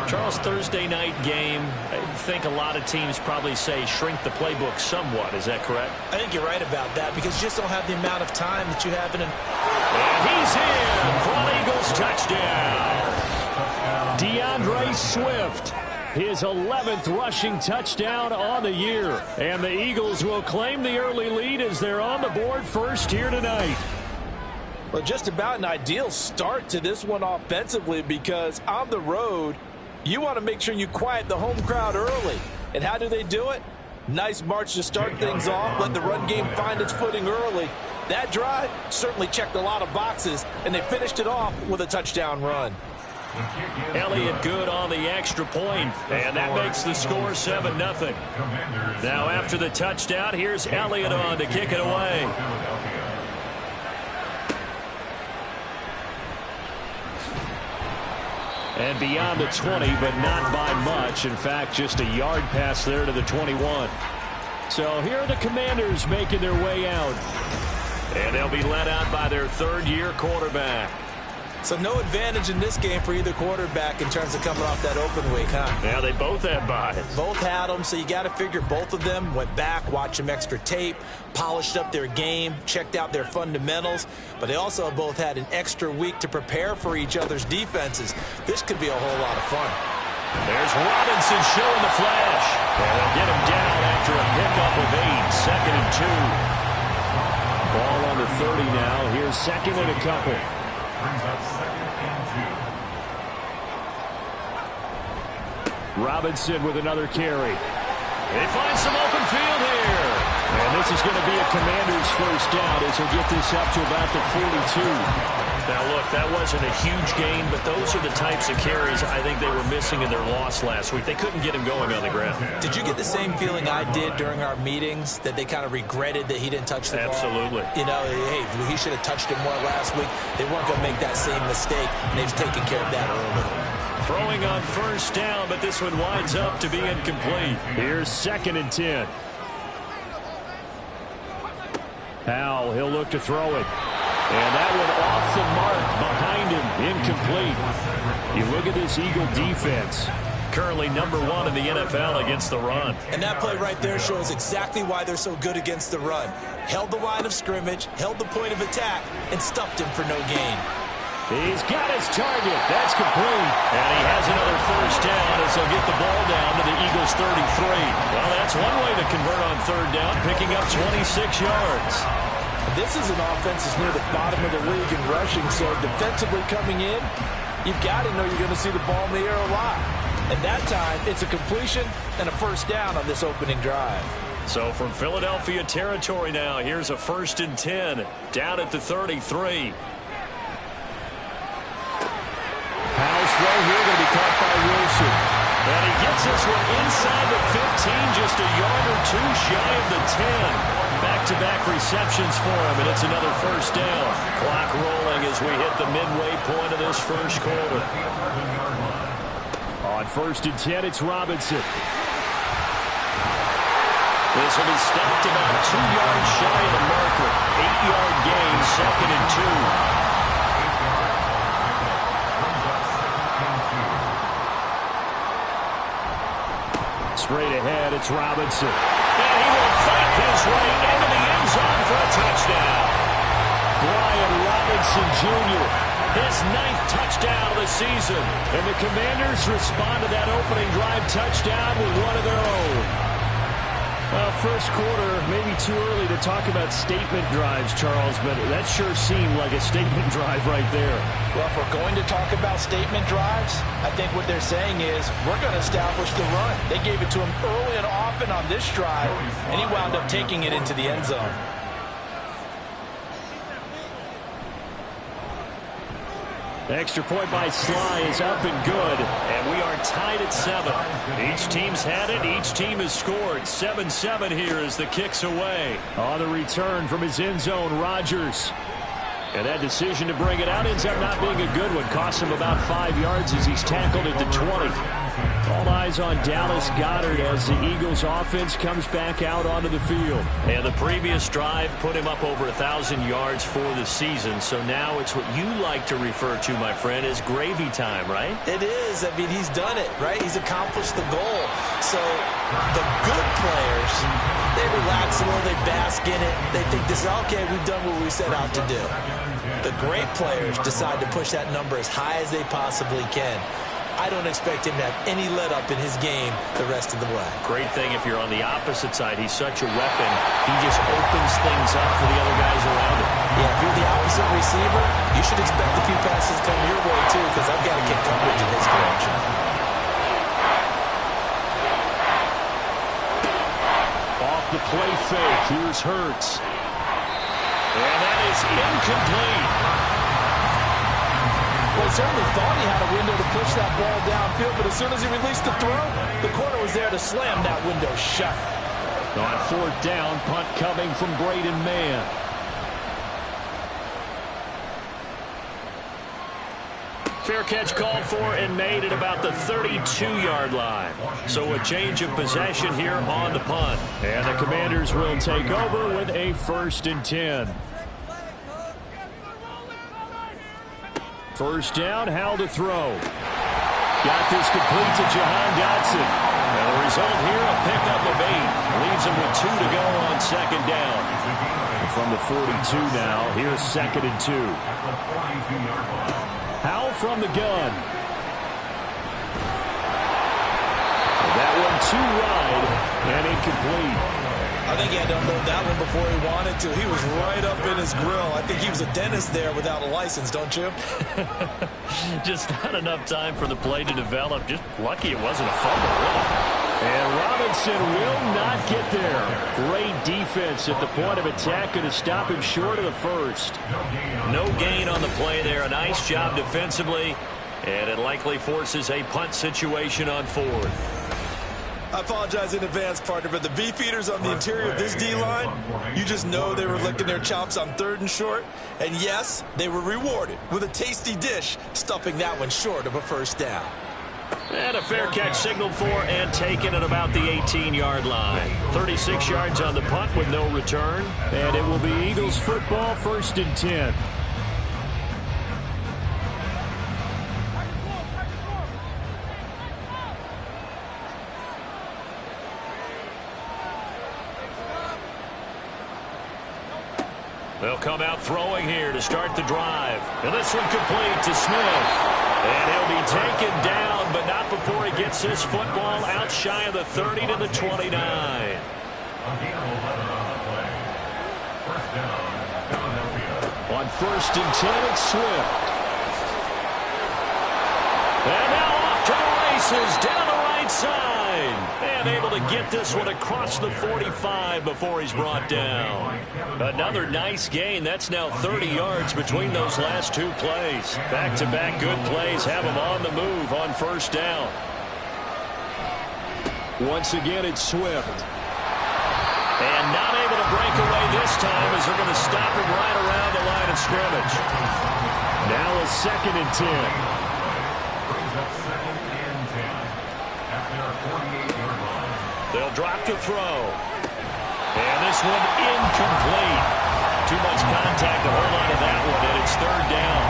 Charles, Thursday night game, I think a lot of teams probably say shrink the playbook somewhat. Is that correct? I think you're right about that because you just don't have the amount of time that you have in an... And he's in for an Eagles touchdown. DeAndre Swift. His 11th rushing touchdown on the year. And the Eagles will claim the early lead as they're on the board first here tonight. Well, just about an ideal start to this one offensively because on the road, you want to make sure you quiet the home crowd early. And how do they do it? Nice march to start things off. Let the run game find its footing early. That drive certainly checked a lot of boxes, and they finished it off with a touchdown run. Elliott good on the extra point, and that makes the score 7-0. Now after the touchdown, here's Elliott on to kick it away. And beyond the 20, but not by much. In fact, just a yard pass there to the 21. So here are the Commanders making their way out. And they'll be led out by their 3rd-year quarterback. So no advantage in this game for either quarterback in terms of coming off that open week, huh? Yeah, they both had buys. Both had them, so you got to figure both of them went back, watched some extra tape, polished up their game, checked out their fundamentals, but they also both had an extra week to prepare for each other's defenses. This could be a whole lot of fun. There's Robinson showing the flash. And they'll get him down after a pickup of 8, 2nd and 2. Ball on the 30 now. Here's 2nd and a couple. Brings up 2nd and 2. Robinson with another carry. They find some open field here. And this is going to be a Commander's first down as he'll get this up to about the 42. Now, look, that wasn't a huge gain, but those are the types of carries I think they were missing in their loss last week. They couldn't get him going on the ground. Did you get the same feeling I did during our meetings, that they kind of regretted that he didn't touch the ball? Absolutely. You know, hey, he should have touched it more last week. They weren't going to make that same mistake, and they've taken care of that early. Throwing on first down, but this one winds up to be incomplete. Here's 2nd and 10. Howell, he'll look to throw it. And that one off the mark behind him, incomplete. You look at this Eagle defense. Currently number 1 in the NFL against the run. And that play right there shows exactly why they're so good against the run. Held the line of scrimmage, held the point of attack, and stuffed him for no gain. He's got his target. That's complete. And he has another first down as they'll get the ball down to the Eagles' to convert on third down, picking up 26 yards. This is an offense that's near the bottom of the league in rushing, so defensively coming in, you've got to know you're going to see the ball in the air a lot. And that time, it's a completion and a first down on this opening drive. So from Philadelphia territory now, here's a 1st and 10 down at the 33. Pass throw here going to be caught by Wilson. And he gets this one inside the 15, just a yard or two shy of the 10. Back-to-back receptions for him, and it's another first down. Clock rolling as we hit the midway point of this first quarter. On 1st and 10, it's Robinson. This will be stopped about 2 yards shy of the marker. 8-yard gain, 2nd and 2. Straight ahead, it's Robinson. And he will fight his way into the end zone for a touchdown. Brian Robinson Jr., his 9th touchdown of the season. And the Commanders respond to that opening drive touchdown with one of their own. Well, first quarter, maybe too early to talk about statement drives, Charles, but that sure seemed like a statement drive right there. Well, if we're going to talk about statement drives, I think what they're saying is we're going to establish the run. They gave it to him early and often on this drive, and he wound up taking it into the end zone. The extra point by Sly is up and good. And we are tied at 7. Each team's had it. Each team has scored. 7-7 here as the kick's away. On the return from his end zone, Rodgers. And that decision to bring it out ends up not being a good one. Costs him about 5 yards as he's tackled at the 20. All eyes on Dallas Goedert as the Eagles offense comes back out onto the field. And the previous drive put him up over 1,000 yards for the season. So now it's what you like to refer to, my friend, as gravy time, right? It is. I mean, he's done it, right? He's accomplished the goal. So the good players, they relax a little, they bask in it. They think this is, okay, we've done what we set out to do. The great players decide to push that number as high as they possibly can. I don't expect him to have any let-up in his game the rest of the way. Great thing if you're on the opposite side. He's such a weapon. He just opens things up for the other guys around him. Yeah, if you're the opposite receiver, you should expect a few passes coming your way, too, because I've got to get coverage in his direction. Off the play fake, here's Hurts. And that is incomplete. Well, he certainly thought he had a window to push that ball downfield, but as soon as he released the throw, the corner was there to slam that window shut. On 4th down, punt coming from Braden Mann. Fair catch called for and made at about the 32-yard line. So a change of possession here on the punt. And the Commanders will take over with a 1st and 10. First down, Howell to throw. Got this complete to Jahan Dotson. And the result here, a pickup of 8. Leaves him with 2 to go on 2nd down. And from the 42 now, here's 2nd and 2. Howell from the gun. And that one too wide and incomplete. I think he had to unload that one before he wanted to. He was right up in his grill. I think he was a dentist there without a license, don't you? Just not enough time for the play to develop. Just lucky it wasn't a fumble, really. And Robinson will not get there. Great defense at the point of attack, going to stop him short of the first. No gain on the play there. A nice job defensively. And it likely forces a punt situation on 4th. I apologize in advance, partner, but the beefeaters on the interior of this D-line, you just know they were licking their chops on 3rd and short. And yes, they were rewarded with a tasty dish, stuffing that one short of a first down. And a fair catch signaled for and taken at about the 18-yard line. 36 yards on the punt with no return. And it will be Eagles football, 1st and 10. They'll come out throwing here to start the drive. And this one complete to Smith. And he'll be taken down, but not before he gets his football out shy of the 30 to the 29. A gain of 11 on the play. First down, Philadelphia. On 1st and 10, it's Swift. And now off to the races, down the right side. And able to get this one across the 45 before he's brought down. Another nice gain. That's now 30 yards between those last two plays. Back-to-back good plays have him on the move on 1st down. Once again, it's Swift. And not able to break away this time as they're going to stop him right around the line of scrimmage. Now a 2nd and 10. Brings up 2nd and 10 at their 48-yard line. They'll drop the throw. And this one incomplete. Too much contact to hold on to that one, and it's 3rd down.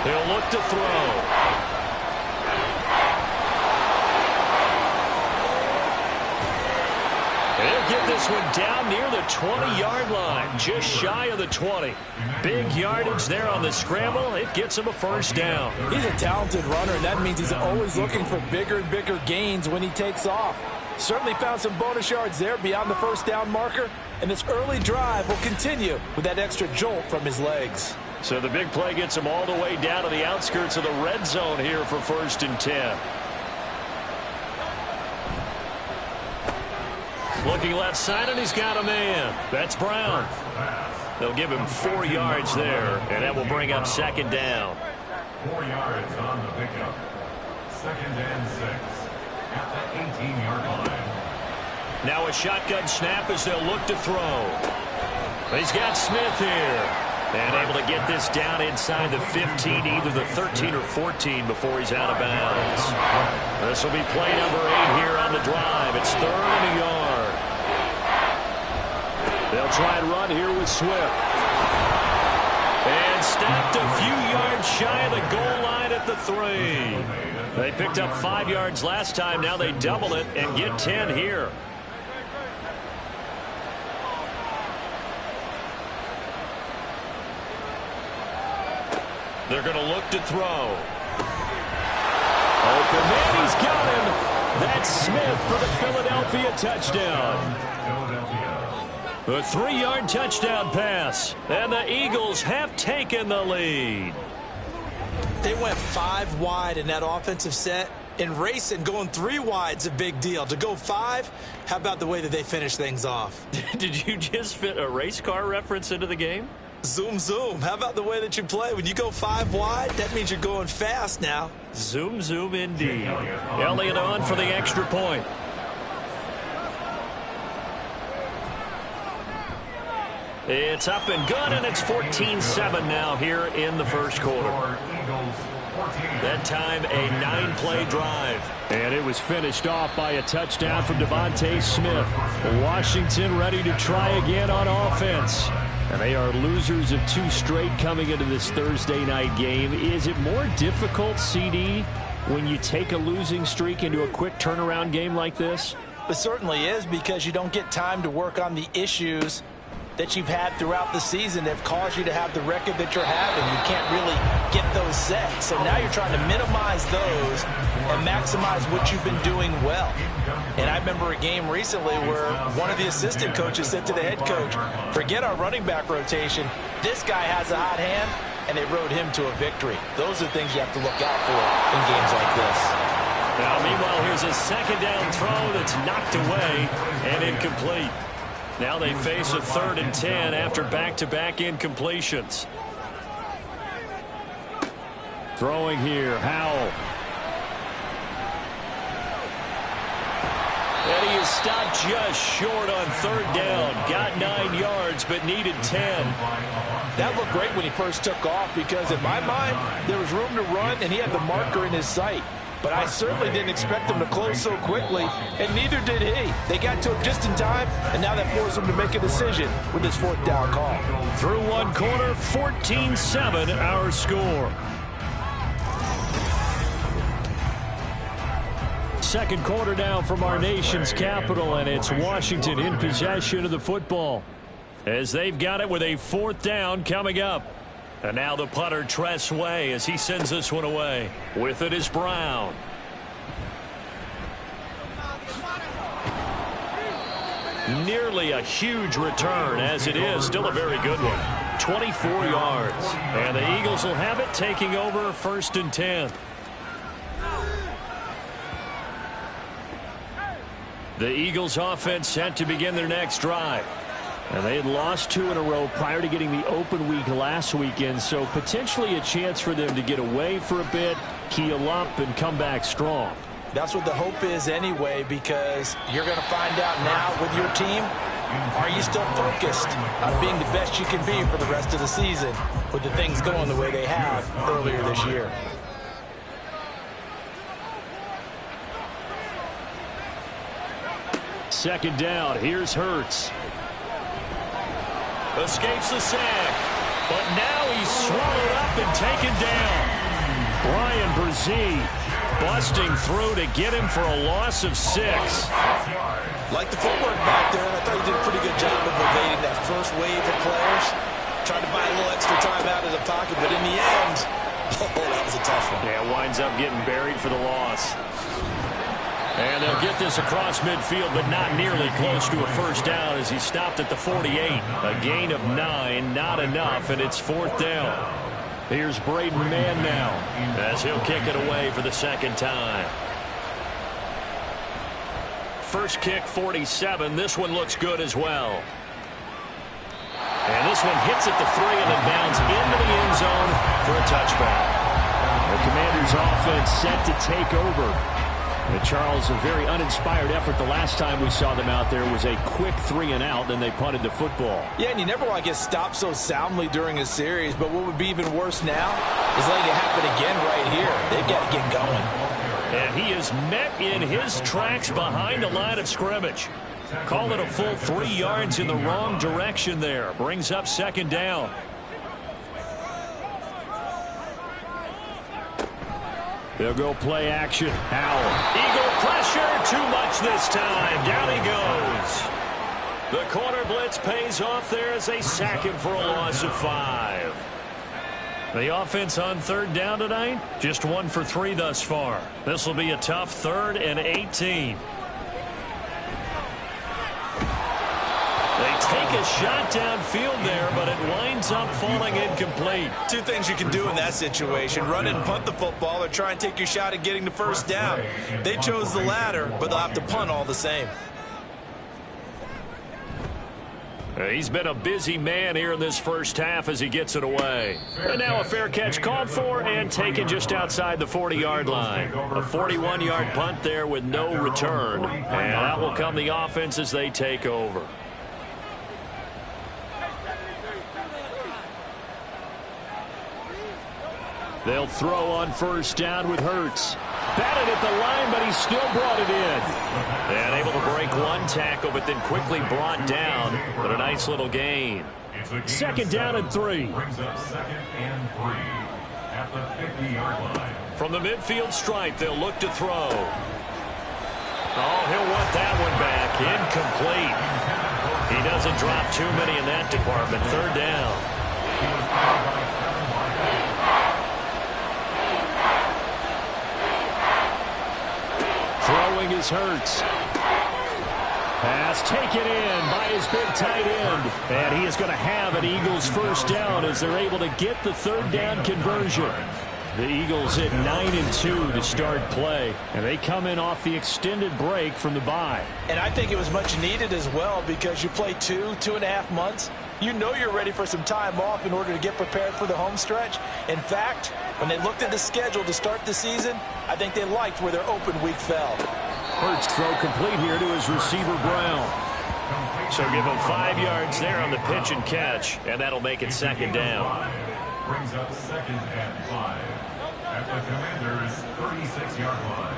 He'll look to throw. They'll get this one down near the 20-yard line, just shy of the 20. Big yardage there on the scramble. It gets him a 1st down. He's a talented runner, and that means he's always looking for bigger and bigger gains when he takes off. Certainly found some bonus yards there beyond the 1st down marker, and this early drive will continue with that extra jolt from his legs. So the big play gets him all the way down to the outskirts of the red zone here for 1st and 10. Looking left side, and he's got a man. That's Brown. They'll give him 4 yards there, and that will bring up 2nd down. 4 yards on the pickup. 2nd and 6 at the 18-yard line. Now a shotgun snap as they'll look to throw. He's got Smith here. And able to get this down inside the 15, either the 13 or 14 before he's out of bounds. This will be play number 8 here on the drive. It's 3rd and a yard. They'll try and run here with Swift. And stopped a few yards shy of the goal line at the 3. They picked up 5 yards last time. Now they double it and get 10 here. They're going to look to throw. Open man, he's got him. That's Smith for the Philadelphia touchdown. A 3-yard touchdown pass. And the Eagles have taken the lead. They went 5 wide in that offensive set. And racing, going 3 wide's a big deal. To go 5, how about the way that they finish things off? Did you just fit a race car reference into the game? Zoom, zoom. How about the way that you play? When you go 5 wide, that means you're going fast now. Zoom, zoom indeed. Elliott on for the extra point. It's up and good, and it's 14-7 now here in the 1st quarter. That time, a 9-play drive. And it was finished off by a touchdown from Devontae Smith. Washington ready to try again on offense. And they are losers of 2 straight coming into this Thursday night game. Is it more difficult, CD, when you take a losing streak into a quick turnaround game like this? It certainly is, because you don't get time to work on the issues that you've had throughout the season that have caused you to have the record that you're having. You can't really get those set. So now you're trying to minimize those and maximize what you've been doing well. And I remember a game recently where one of the assistant coaches said to the head coach, forget our running back rotation. This guy has a hot hand, and they rode him to a victory. Those are things you have to look out for in games like this. Now, meanwhile, here's a 2nd down throw that's knocked away and incomplete. Now they face a 3rd and 10 after back-to-back incompletions. Throwing here, Howell. And he is stopped just short on 3rd down. Got 9 yards, but needed 10. That looked great when he first took off, because in my mind, there was room to run, and he had the marker in his sight. But I certainly didn't expect him to close so quickly, and neither did he. They got to him just in time, and now that forced him to make a decision with his 4th down call. Through 1 quarter, 14-7 our score. 2nd quarter now from our nation's capital, and it's Washington in possession of the football as they've got it with a 4th down coming up. And now the punter, Tress Way, as he sends this one away. With it is Brown. Nearly a huge return, as it is still a very good one. 24 yards. And the Eagles will have it, taking over 1st and 10. The Eagles offense set to begin their next drive. And they had lost 2 in a row prior to getting the open week last weekend, so potentially a chance for them to get away for a bit, heal up, and come back strong. That's what the hope is anyway, because you're going to find out now with your team, are you still focused on being the best you can be for the rest of the season with the things going the way they have earlier this year? Second down. Here's Hurts. Escapes the sack. But now he's swallowed up and taken down. Brian Brzee busting through to get him for a loss of 6. Like the footwork back there, and I thought he did a pretty good job of evading that first wave of players. Tried to buy a little extra time out of the pocket, but in the end, oh, that was a tough one. Yeah, winds up getting buried for the loss. And they'll get this across midfield, but not nearly close to a first down as he stopped at the 48. A gain of 9, not enough, and it's 4th down. Here's Braden Mann now as he'll kick it away for the second time. First kick, 47. This one looks good as well. And this one hits at the 3 and then bounds into the end zone for a touchback. The Commanders' offense set to take over. And Charles, a very uninspired effort the last time we saw them out there was a quick 3 and out, then they punted the football. Yeah, and you never want to get stopped so soundly during a series, but what would be even worse now is letting it happen again right here. They've got to get going. And he is met in his tracks behind the line of scrimmage. Call it a full 3 yards in the wrong direction there. Brings up second down. They'll go play action. Howell. Eagle pressure, too much this time. Down he goes. The corner blitz pays off there as they sack him for a loss of 5. The offense on 3rd down tonight, just 1 for 3 thus far. This will be a tough 3rd and 18. They take a shot downfield there, but it winds up falling incomplete. 2 things you can do in that situation: run and punt the football, or try and take your shot at getting the first down. They chose the latter, but they'll have to punt all the same. He's been a busy man here in this first half as he gets it away. And now a fair catch called for and taken just outside the 40-yard line. A 41-yard punt there with no return. And that will come the offense as they take over. They'll throw on 1st down with Hurts. Batted at the line, but he still brought it in. And able to break 1 tackle, but then quickly brought down. But a nice little gain. 2nd down and 3. Brings up 2nd and 3 at the 50-yard line. From the midfield stripe, they'll look to throw. Oh, he'll want that one back. Incomplete. He doesn't drop too many in that department. 3rd down. Throwing is Hurts. Pass taken in by his big tight end. And he is going to have an Eagles first down as they're able to get the 3rd down conversion. The Eagles hit 9-2 to start play. And they come in off the extended break from the bye. And I think it was much needed as well, because you play 2.5 months. You know you're ready for some time off in order to get prepared for the home stretch. In fact, when they looked at the schedule to start the season, I think they liked where their open week fell. Hurts throw complete here to his receiver, Brown. So give him 5 yards there on the pitch and catch, and that'll make it 2nd down. Brings up 2nd and 5 at the Commanders' 36-yard line.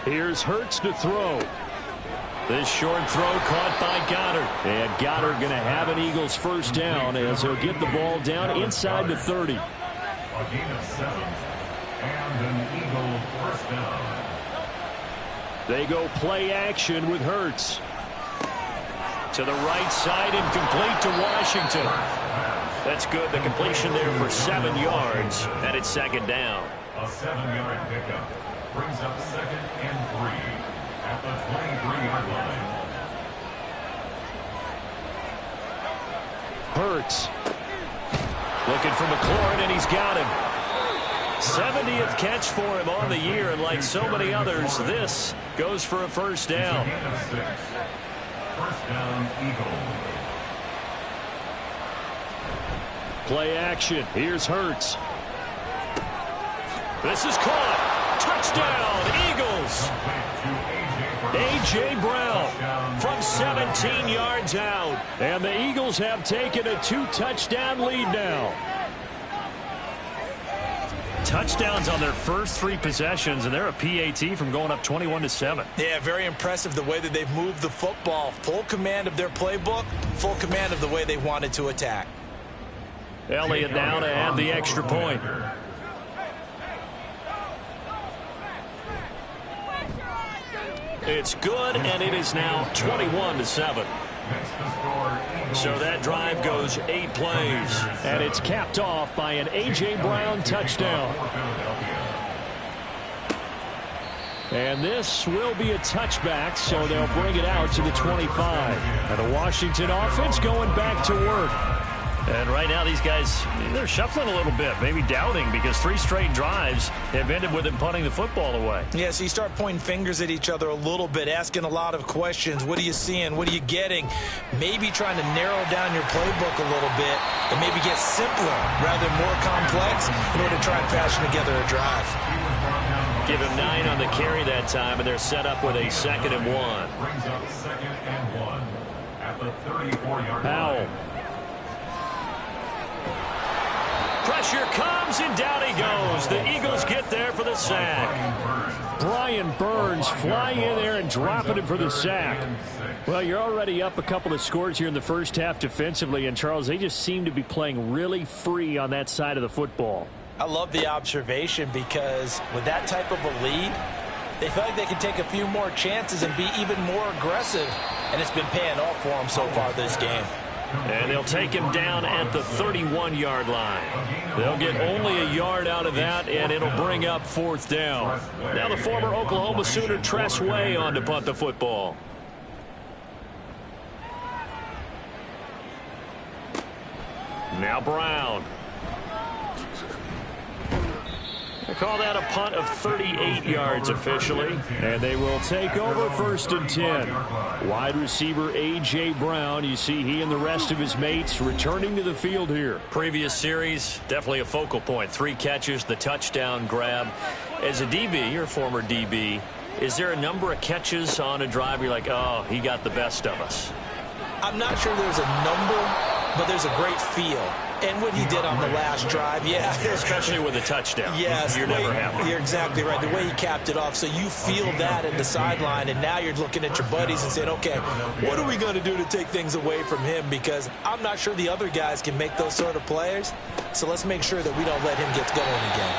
Here's Hurts to throw. This short throw caught by Goddard. And Goddard going to have an Eagles first down as he'll get the ball down inside the 30. A gain of 7 and an Eagle first down. They go play action with Hurts. To the right side and complete to Washington. That's good. The completion there for 7 yards, and it's second down. A 7-yard pickup brings up 2nd and 3 at the 23-yard line. Hurts. Looking for McLaurin, and he's got him. 70th catch for him on the year, and like so many others, this goes for a first down. Gain of 6. First down, Eagles. Play action. Here's Hurts. This is caught. Touchdown, Eagles. A.J. Brown from 17 yards out. And the Eagles have taken a 2-touchdown lead now. Touchdowns on their first 3 possessions, and they're a PAT from going up 21-7. Yeah, very impressive the way that they've moved the football. Full command of their playbook, full command of the way they wanted to attack. Elliott now to add the extra point. It's good, and it is now 21-7. So that drive goes 8 plays. And it's capped off by an A.J. Brown touchdown. And this will be a touchback, so they'll bring it out to the 25. And the Washington offense going back to work. And right now these guys, they're shuffling a little bit, maybe doubting, because 3 straight drives have ended with them punting the football away. Yeah, so you start pointing fingers at each other a little bit, asking a lot of questions. What are you seeing? What are you getting? Maybe trying to narrow down your playbook a little bit and maybe get simpler rather than more complex in order to try and fashion together a drive. Give him 9 on the carry that time, and they're set up with a 2nd and 1. Brings up 2nd and 1 at the 34-yard Powell. line. Pressure comes, and down he goes. The Eagles get there for the sack. Brian Burns flying in there and dropping him for the sack. Well, you're already up a couple of scores here in the first half defensively, and Charles, they just seem to be playing really free on that side of the football. I love the observation because with that type of a lead, they feel like they can take a few more chances and be even more aggressive, and it's been paying off for them so far this game. And they'll take him down at the 31-yard line. They'll get only a yard out of that, and it'll bring up 4th down. Now the former Oklahoma Sooner Tress Way on to punt the football. Now Brown. They call that a punt of 38 yards officially. And they will take over 1st and 10. Wide receiver A.J. Brown, you see he and the rest of his mates returning to the field here. Previous series, definitely a focal point. 3 catches, the touchdown grab. As a DB, you're a former DB, is there a number of catches on a drive you're like, oh, he got the best of us? I'm not sure there's a number, but there's a great feel. And what he did on the last drive, yeah. Especially with a touchdown. Yes. You're never happy. You're exactly right. The way he capped it off. So you feel that in the sideline, and now you're looking at your buddies and saying, okay, what are we going to do to take things away from him? Because I'm not sure the other guys can make those sort of plays. So let's make sure that we don't let him get going again.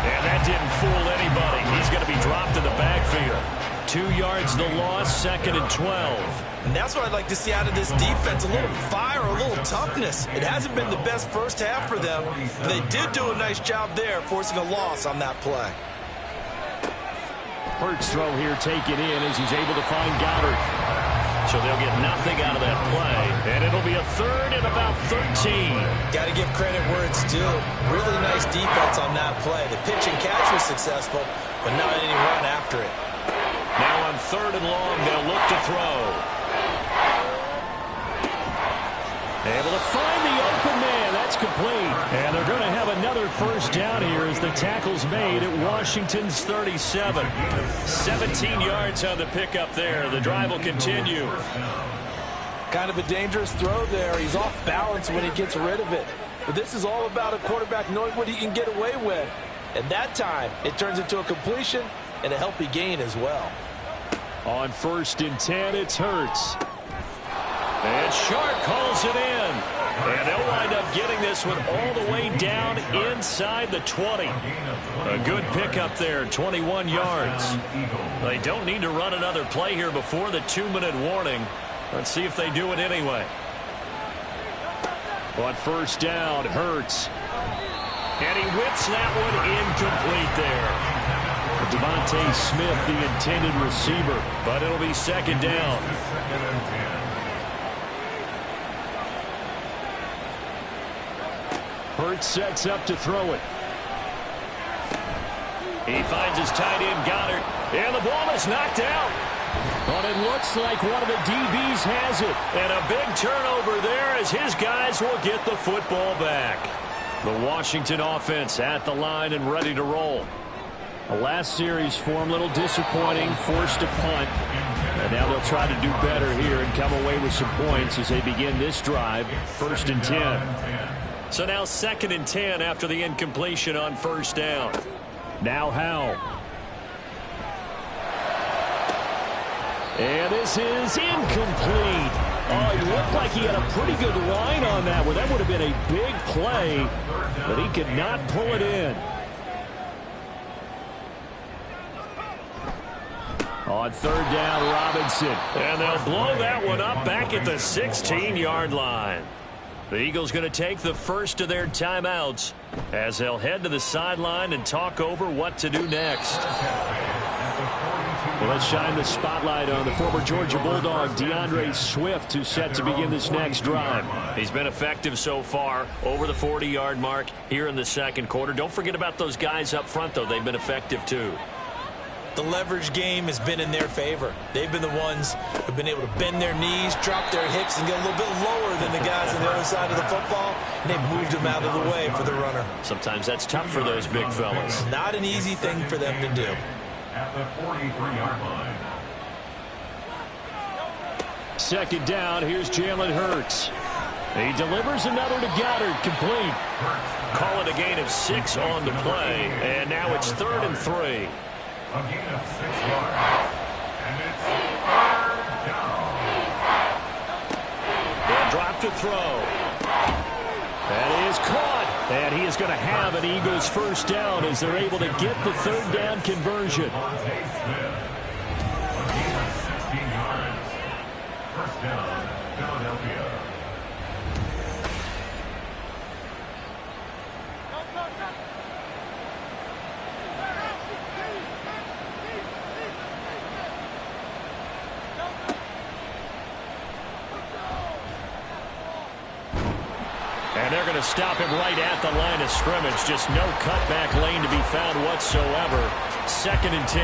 And that didn't fool anybody. He's going to be dropped in the backfield. 2 yards the loss, 2nd and 12. And that's what I'd like to see out of this defense, a little fire, a little toughness. It hasn't been the best first half for them, but they did do a nice job there, forcing a loss on that play. Hurts throw here taken in as he's able to find Goddard. So they'll get nothing out of that play, and it'll be a 3rd and about 13. Got to give credit where it's due. Really nice defense on that play. The pitch and catch was successful, but not any run after it. Now on 3rd and long, they'll look to throw. Able to find the open man. That's complete. And they're going to have another first down here as the tackle's made at Washington's 37. 17 yards on the pickup there. The drive will continue. Kind of a dangerous throw there. He's off balance when he gets rid of it. But this is all about a quarterback knowing what he can get away with. And that time, it turns into a completion and a healthy gain as well. On 1st and 10, it's Hurts. And Sharp calls it in. And they'll wind up getting this one all the way down inside the 20. A good pickup there, 21 yards. They don't need to run another play here before the 2-minute warning. Let's see if they do it anyway. On first down, Hurts. And he whips that one incomplete there. Devontae Smith, the intended receiver, but it'll be second down. Hurts sets up to throw it. He finds his tight end, Goddard, and the ball is knocked out. But it looks like one of the DBs has it. And a big turnover there as his guys will get the football back. The Washington offense at the line and ready to roll. The last series for him, a little disappointing, forced a punt. And now they'll try to do better here and come away with some points as they begin this drive. 1st and 10. So now 2nd and 10 after the incompletion on first down. Now Howell. And this is incomplete. Oh, he looked like he had a pretty good line on that one. That would have been a big play, but he could not pull it in. On 3rd down, Robinson. And they'll blow that one up back at the 16-yard line. The Eagles going to take the first of their timeouts as they'll head to the sideline and talk over what to do next. Well, let's shine the spotlight on the former Georgia Bulldog, DeAndre Swift, who's set to begin this next drive. He's been effective so far, over the 40-yard mark here in the second quarter. Don't forget about those guys up front, though. They've been effective, too. The leverage game has been in their favor. They've been the ones who've been able to bend their knees, drop their hips, and get a little bit lower than the guys on the other side of the football, and they've moved them out of the way for the runner. Sometimes that's tough for those big fellas. Not an easy thing for them to do. At the 43-yard line. 2nd down, here's Jalen Hurts. He delivers another to Goddard, complete. Call it a gain of 6 on the play, and now it's 3rd and 3. A gain of 6 yards. And it's 3rd down. And drop to throw. That is caught. And he is going to have an Eagles first down as they're able to get the 3rd down conversion. Devontae Smith. A gain of 16 yards. First down, Philadelphia. And they're going to stop him right at the line of scrimmage. Just no cutback lane to be found whatsoever. 2nd and 10.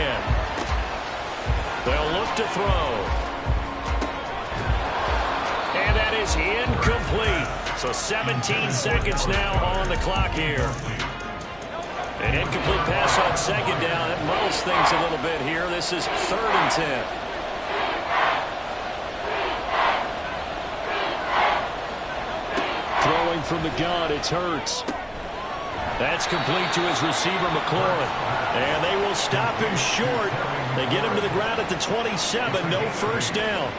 They'll look to throw. And that is incomplete. So 17 seconds now on the clock here. An incomplete pass on 2nd down. That muddles things a little bit here. This is 3rd and 10. Throwing from the gun, it's Hurts. That's complete to his receiver, McLaurin. And they will stop him short. They get him to the ground at the 27. No first down.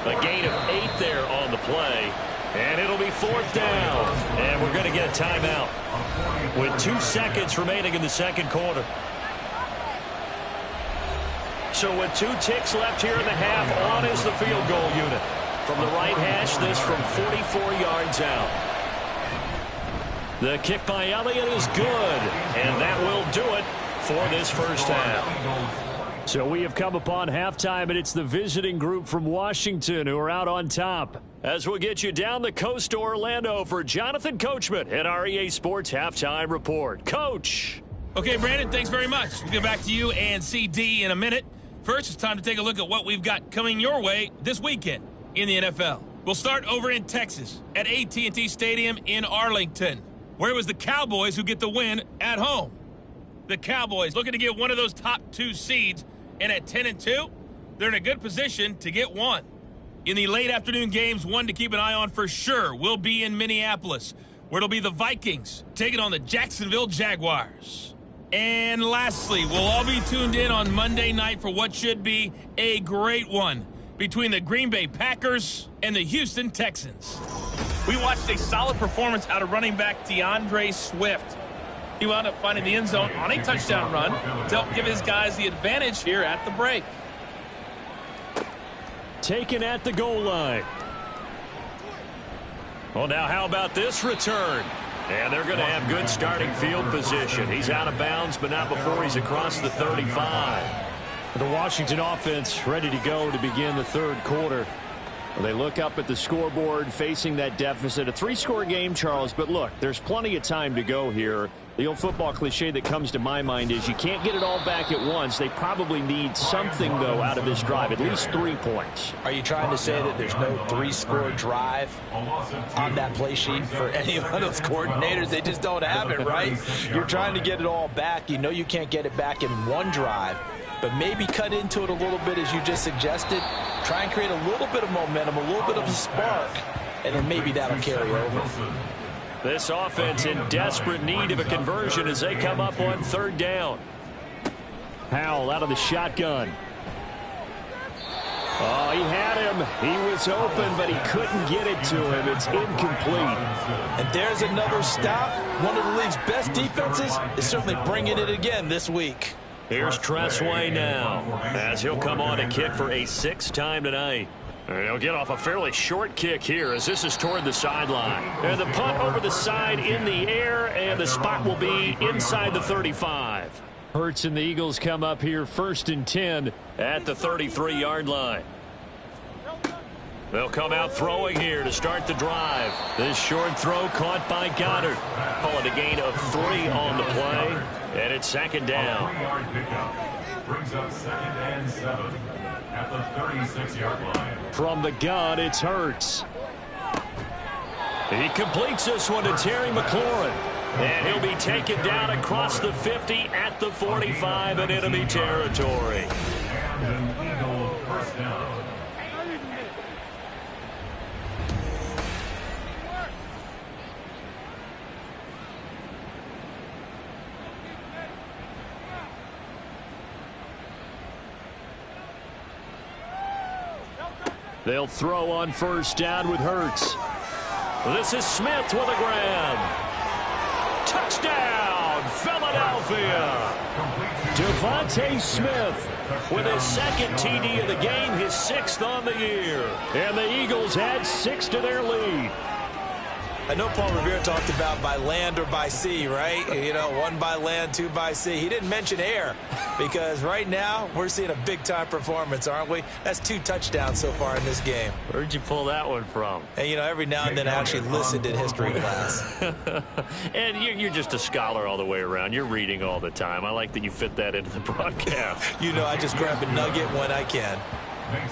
A gain of 8 there on the play. And it'll be 4th down. And we're going to get a timeout with 2 seconds remaining in the second quarter. So with 2 ticks left here in the half, on is the field goal unit. From the right hash, this from 44 yards out. The kick by Elliott is good, and that will do it for this first half. So we have come upon halftime, and it's the visiting group from Washington who are out on top. As we'll get you down the coast to Orlando for Jonathan Coachman at our EA Sports Halftime Report. Coach! Okay, Brandon, thanks very much. We'll get back to you and CD in a minute. First, it's time to take a look at what we've got coming your way this weekend in the NFL. We'll start over in Texas at AT&T Stadium in Arlington, where it was the Cowboys who get the win at home. The Cowboys looking to get one of those top 2 seeds, and at 10-2, they're in a good position to get one. In the late afternoon games, one to keep an eye on for sure will be in Minneapolis, where it'll be the Vikings taking on the Jacksonville Jaguars. And lastly, we'll all be tuned in on Monday night for what should be a great one between the Green Bay Packers and the Houston Texans. We watched a solid performance out of running back DeAndre Swift. He wound up finding the end zone on a touchdown run to help give his guys the advantage here at the break. Taken at the goal line. Well, now how about this return? And they're going to have good starting field position. He's out of bounds, but not before he's across the 35. The Washington offense ready to go to begin the third quarter. Well, they look up at the scoreboard facing that deficit. A 3-score game, Charles, but look, there's plenty of time to go here. The old football cliche that comes to my mind is you can't get it all back at once. They probably need something, though, out of this drive, at least 3 points. Are you trying to say that there's no 3-score drive on that play sheet for any one of those coordinators? They just don't have it, right? You're trying to get it all back. You know you can't get it back in one drive, but maybe cut into it a little bit as you just suggested. Try and create a little bit of momentum, a little bit of a spark, and then maybe that'll carry over. This offense in desperate need of a conversion as they come up on third down. Howell out of the shotgun. Oh, he had him. He was open, but he couldn't get it to him. It's incomplete. And there's another stop. One of the league's best defenses is certainly bringing it again this week. Here's Tressway now as he'll come on to kick for a 6th time tonight. And he'll get off a fairly short kick here as this is toward the sideline. And the punt over the side in the air, and the spot will be inside the 35. Hurts and the Eagles come up here 1st and 10 at the 33-yard line. They'll come out throwing here to start the drive. This short throw caught by Goddard. Call it a gain of 3 on the play, and it's 2nd down. 3-yard pickup brings up 2nd and 7 at the 36-yard line. From the gun, it's Hurts. He completes this one to Terry McLaurin. And he'll be taken down across the 50 at the 45 in enemy territory. And an Eagle first down. They'll throw on 1st down with Hurts. This is Smith with a grab. Touchdown, Philadelphia. Devontae Smith with his 2nd TD of the game, his 6th on the year. And the Eagles add 6 to their lead. I know Paul Revere talked about by land or by sea, right? You know, 1 by land, 2 by sea. He didn't mention air because right now we're seeing a big-time performance, aren't we? That's 2 touchdowns so far in this game. Where'd you pull that one from? And, you know, every now and then I actually listened in history class. And you're just a scholar all the way around. You're reading all the time. I like that you fit that into the broadcast. You know, I just grab a nugget when I can.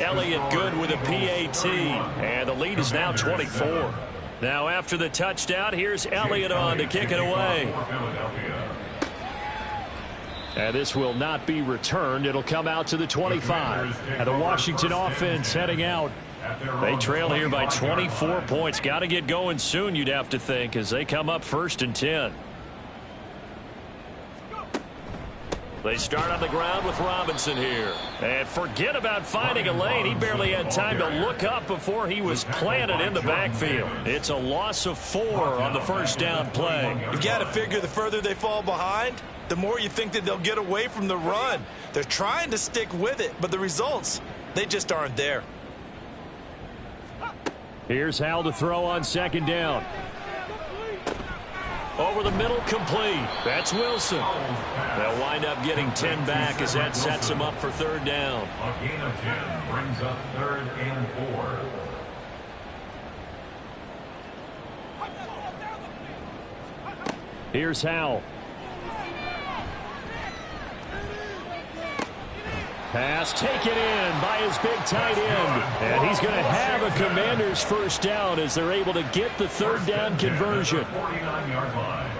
Elliott good with a PAT. And the lead is now 24. Now after the touchdown, here's Elliott on to kick it away. And this will not be returned. It'll come out to the 25. And the Washington offense heading out. They trail here by 24 points. Got to get going soon, you'd have to think, as they come up 1st and 10. They start on the ground with Robinson here. And forget about finding a lane. He barely had time to look up before he was planted in the backfield. It's a loss of 4 on the 1st down play. You've got to figure the further they fall behind, the more you think that they'll get away from the run. They're trying to stick with it, but the results, they just aren't there. Here's Howell to throw on 2nd down. Over the middle, complete. That's Wilson. They'll wind up getting 10 back as that sets them up for 3rd down. A gain of 10 brings up 3rd and 4. Here's Howell. Pass taken in by his big tight end. And he's going to have a Commander's 1st down as they're able to get the 3rd down conversion. 49-yard line.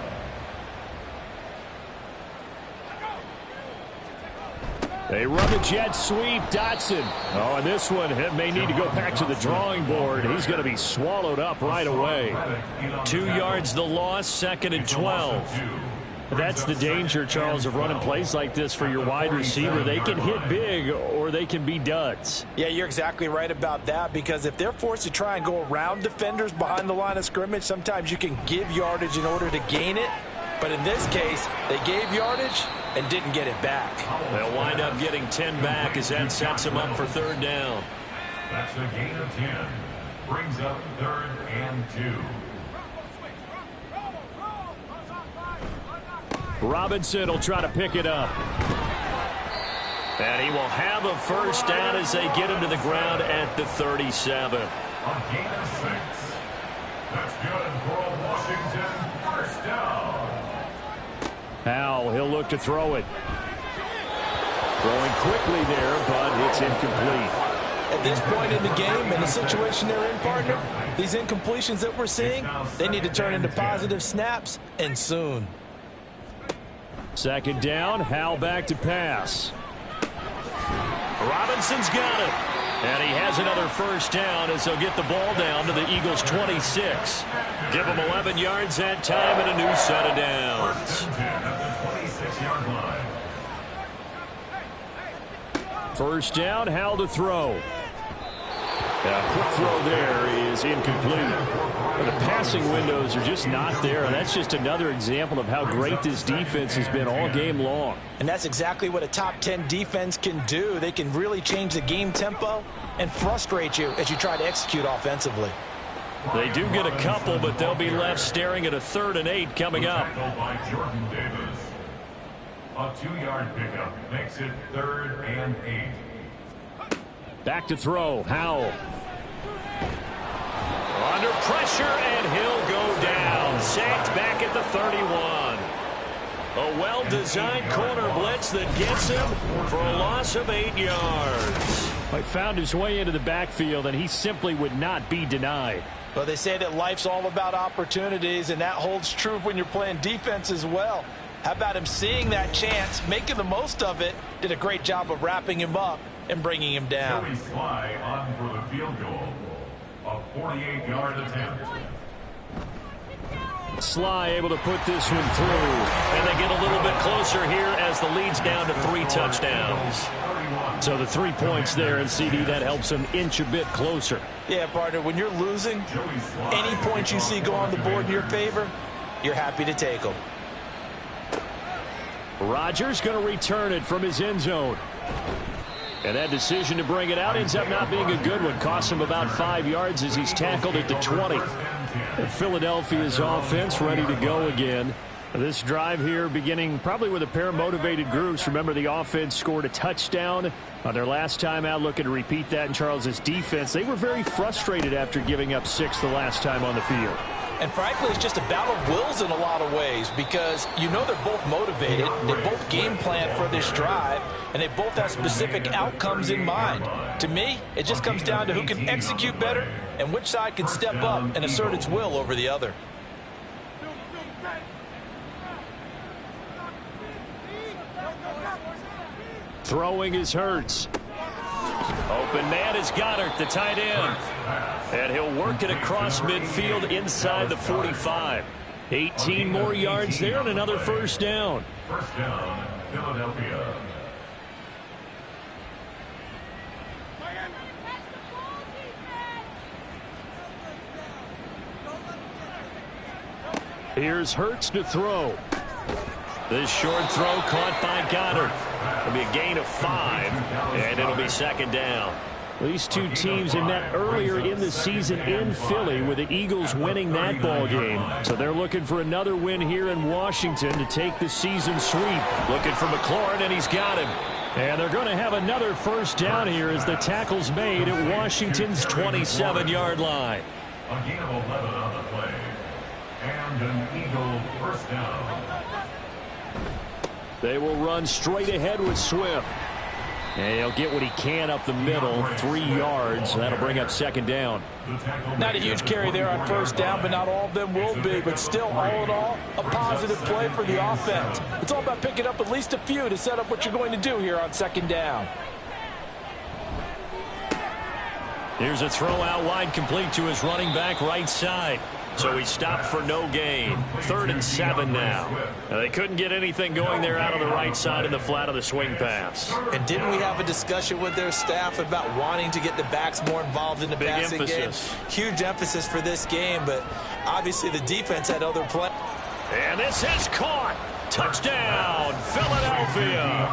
They run the jet sweep. Dotson. Oh, and this one may need to go back to the drawing board. He's going to be swallowed up right away. 2 yards the loss, 2nd and 12. That's the danger, Charles, of running plays like this for your wide receiver. They can hit big or they can be duds. Yeah, you're exactly right about that, because if they're forced to try and go around defenders behind the line of scrimmage, sometimes you can give yardage in order to gain it. But in this case, they gave yardage and didn't get it back. They'll wind up getting 10 back as that sets them up for 3rd down. That's a gain of 10. brings up 3rd and 2. Robinson will try to pick it up. And he will have a first down as they get him to the ground at the 37. A gain of 6. That's good for a Washington first down. Howell, he'll look to throw it. Throwing quickly there, but it's incomplete. At this point in the game and the situation they're in, partner, these incompletions that we're seeing, they need to turn into positive snaps, and soon. Second down, Howell back to pass. Robinson's got it. And he has another first down as they'll get the ball down to the Eagles' 26. Give them 11 yards that time and a new set of downs. First down, Howell to throw. A quick throw there is incomplete. The passing windows are just not there, and that's just another example of how great this defense has been all game long. And that's exactly what a top 10 defense can do. They can really change the game tempo and frustrate you as you try to execute offensively. They do get a couple, but they'll be left staring at a 3rd and 8 coming up. By Jordan Davis. A 2-yard pickup makes it 3rd and 8. Back to throw, Howell. Under pressure, and he'll go down. Sacked back at the 31. A well-designed corner blitz that gets him for a loss of 8 yards. He found his way into the backfield, and he simply would not be denied. Well, they say that life's all about opportunities, and that holds true when you're playing defense as well. How about him seeing that chance, making the most of it, did a great job of wrapping him up and bringing him down. Joey Sly on for the field goal. A 48-yard attempt. Sly able to put this one through. And they get a little bit closer here as the lead's down to 3 touchdowns. So the 3 points there, and CD, that helps them inch a bit closer. Yeah, partner, when you're losing, any points you see go on the board in your favor, you're happy to take them. Rodgers going to return it from his end zone. And that decision to bring it out ends up not being a good one. Costs him about 5 yards as he's tackled at the 20. Philadelphia's offense ready to go again. This drive here beginning probably with a pair of motivated groups. Remember, the offense scored a touchdown on their last time out. Looking to repeat that in Charles's defense. They were very frustrated after giving up 6 the last time on the field. And frankly, it's just a battle of wills in a lot of ways because you know they're both motivated. They both game plan for this drive, and they both have specific outcomes in mind. To me, it just comes down to who can execute better and which side can step up and assert its will over the other. Throwing is Hurts. Open man is Goddard, the tight end. And he'll work it across midfield inside the 45. 18 more yards there and another first down. First down, Philadelphia. Here's Hurts to throw. This short throw caught by Goddard. It'll be a gain of 5, and it'll be second down. These two teams had met earlier in the season in Philly with the Eagles winning that ball game. So they're looking for another win here in Washington to take the season sweep. Looking for McLaurin, and he's got him. And they're going to have another first down here as the tackle's made at Washington's 27-yard line. A gain of 11 on the play. And an Eagle first down. They will run straight ahead with Swift. And he'll get what he can up the middle, 3 yards. That'll bring up second down. Not a huge carry there on first down, but not all of them will be. But still, all in all, a positive play for the offense. It's all about picking up at least a few to set up what you're going to do here on second down. Here's a throw out wide, complete to his running back right side. So he stopped for no gain. 3rd and 7 now. They couldn't get anything going there out on the right side in the flat of the swing pass. And didn't we have a discussion with their staff about wanting to get the backs more involved in the passing game? Huge emphasis for this game, but obviously the defense had other plans. And this is caught. Touchdown, Philadelphia.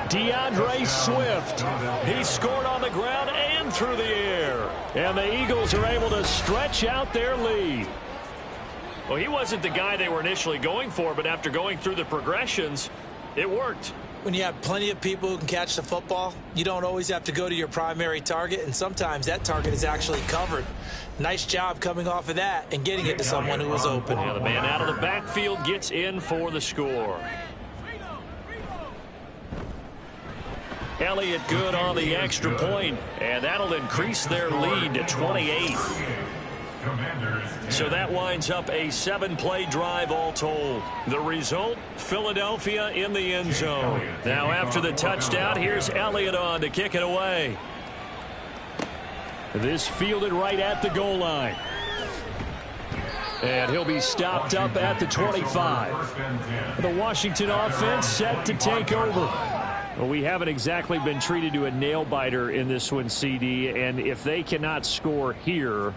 DeAndre Swift. He scored on the ground and one through the air. And the Eagles are able to stretch out their lead. Well, he wasn't the guy they were initially going for, but after going through the progressions, it worked. When you have plenty of people who can catch the football, you don't always have to go to your primary target, and sometimes that target is actually covered. Nice job coming off of that and getting it to someone who was open. Yeah, the man out of the backfield gets in for the score. Elliott good on the extra point, and that'll increase their lead to 28. So that winds up a 7-play drive all told. The result, Philadelphia in the end zone. Now after the touchdown, here's Elliott on to kick it away. This fielded right at the goal line. And he'll be stopped up at the 25. The Washington offense set to take over. Well, we haven't exactly been treated to a nail-biter in this one, CD, and if they cannot score here,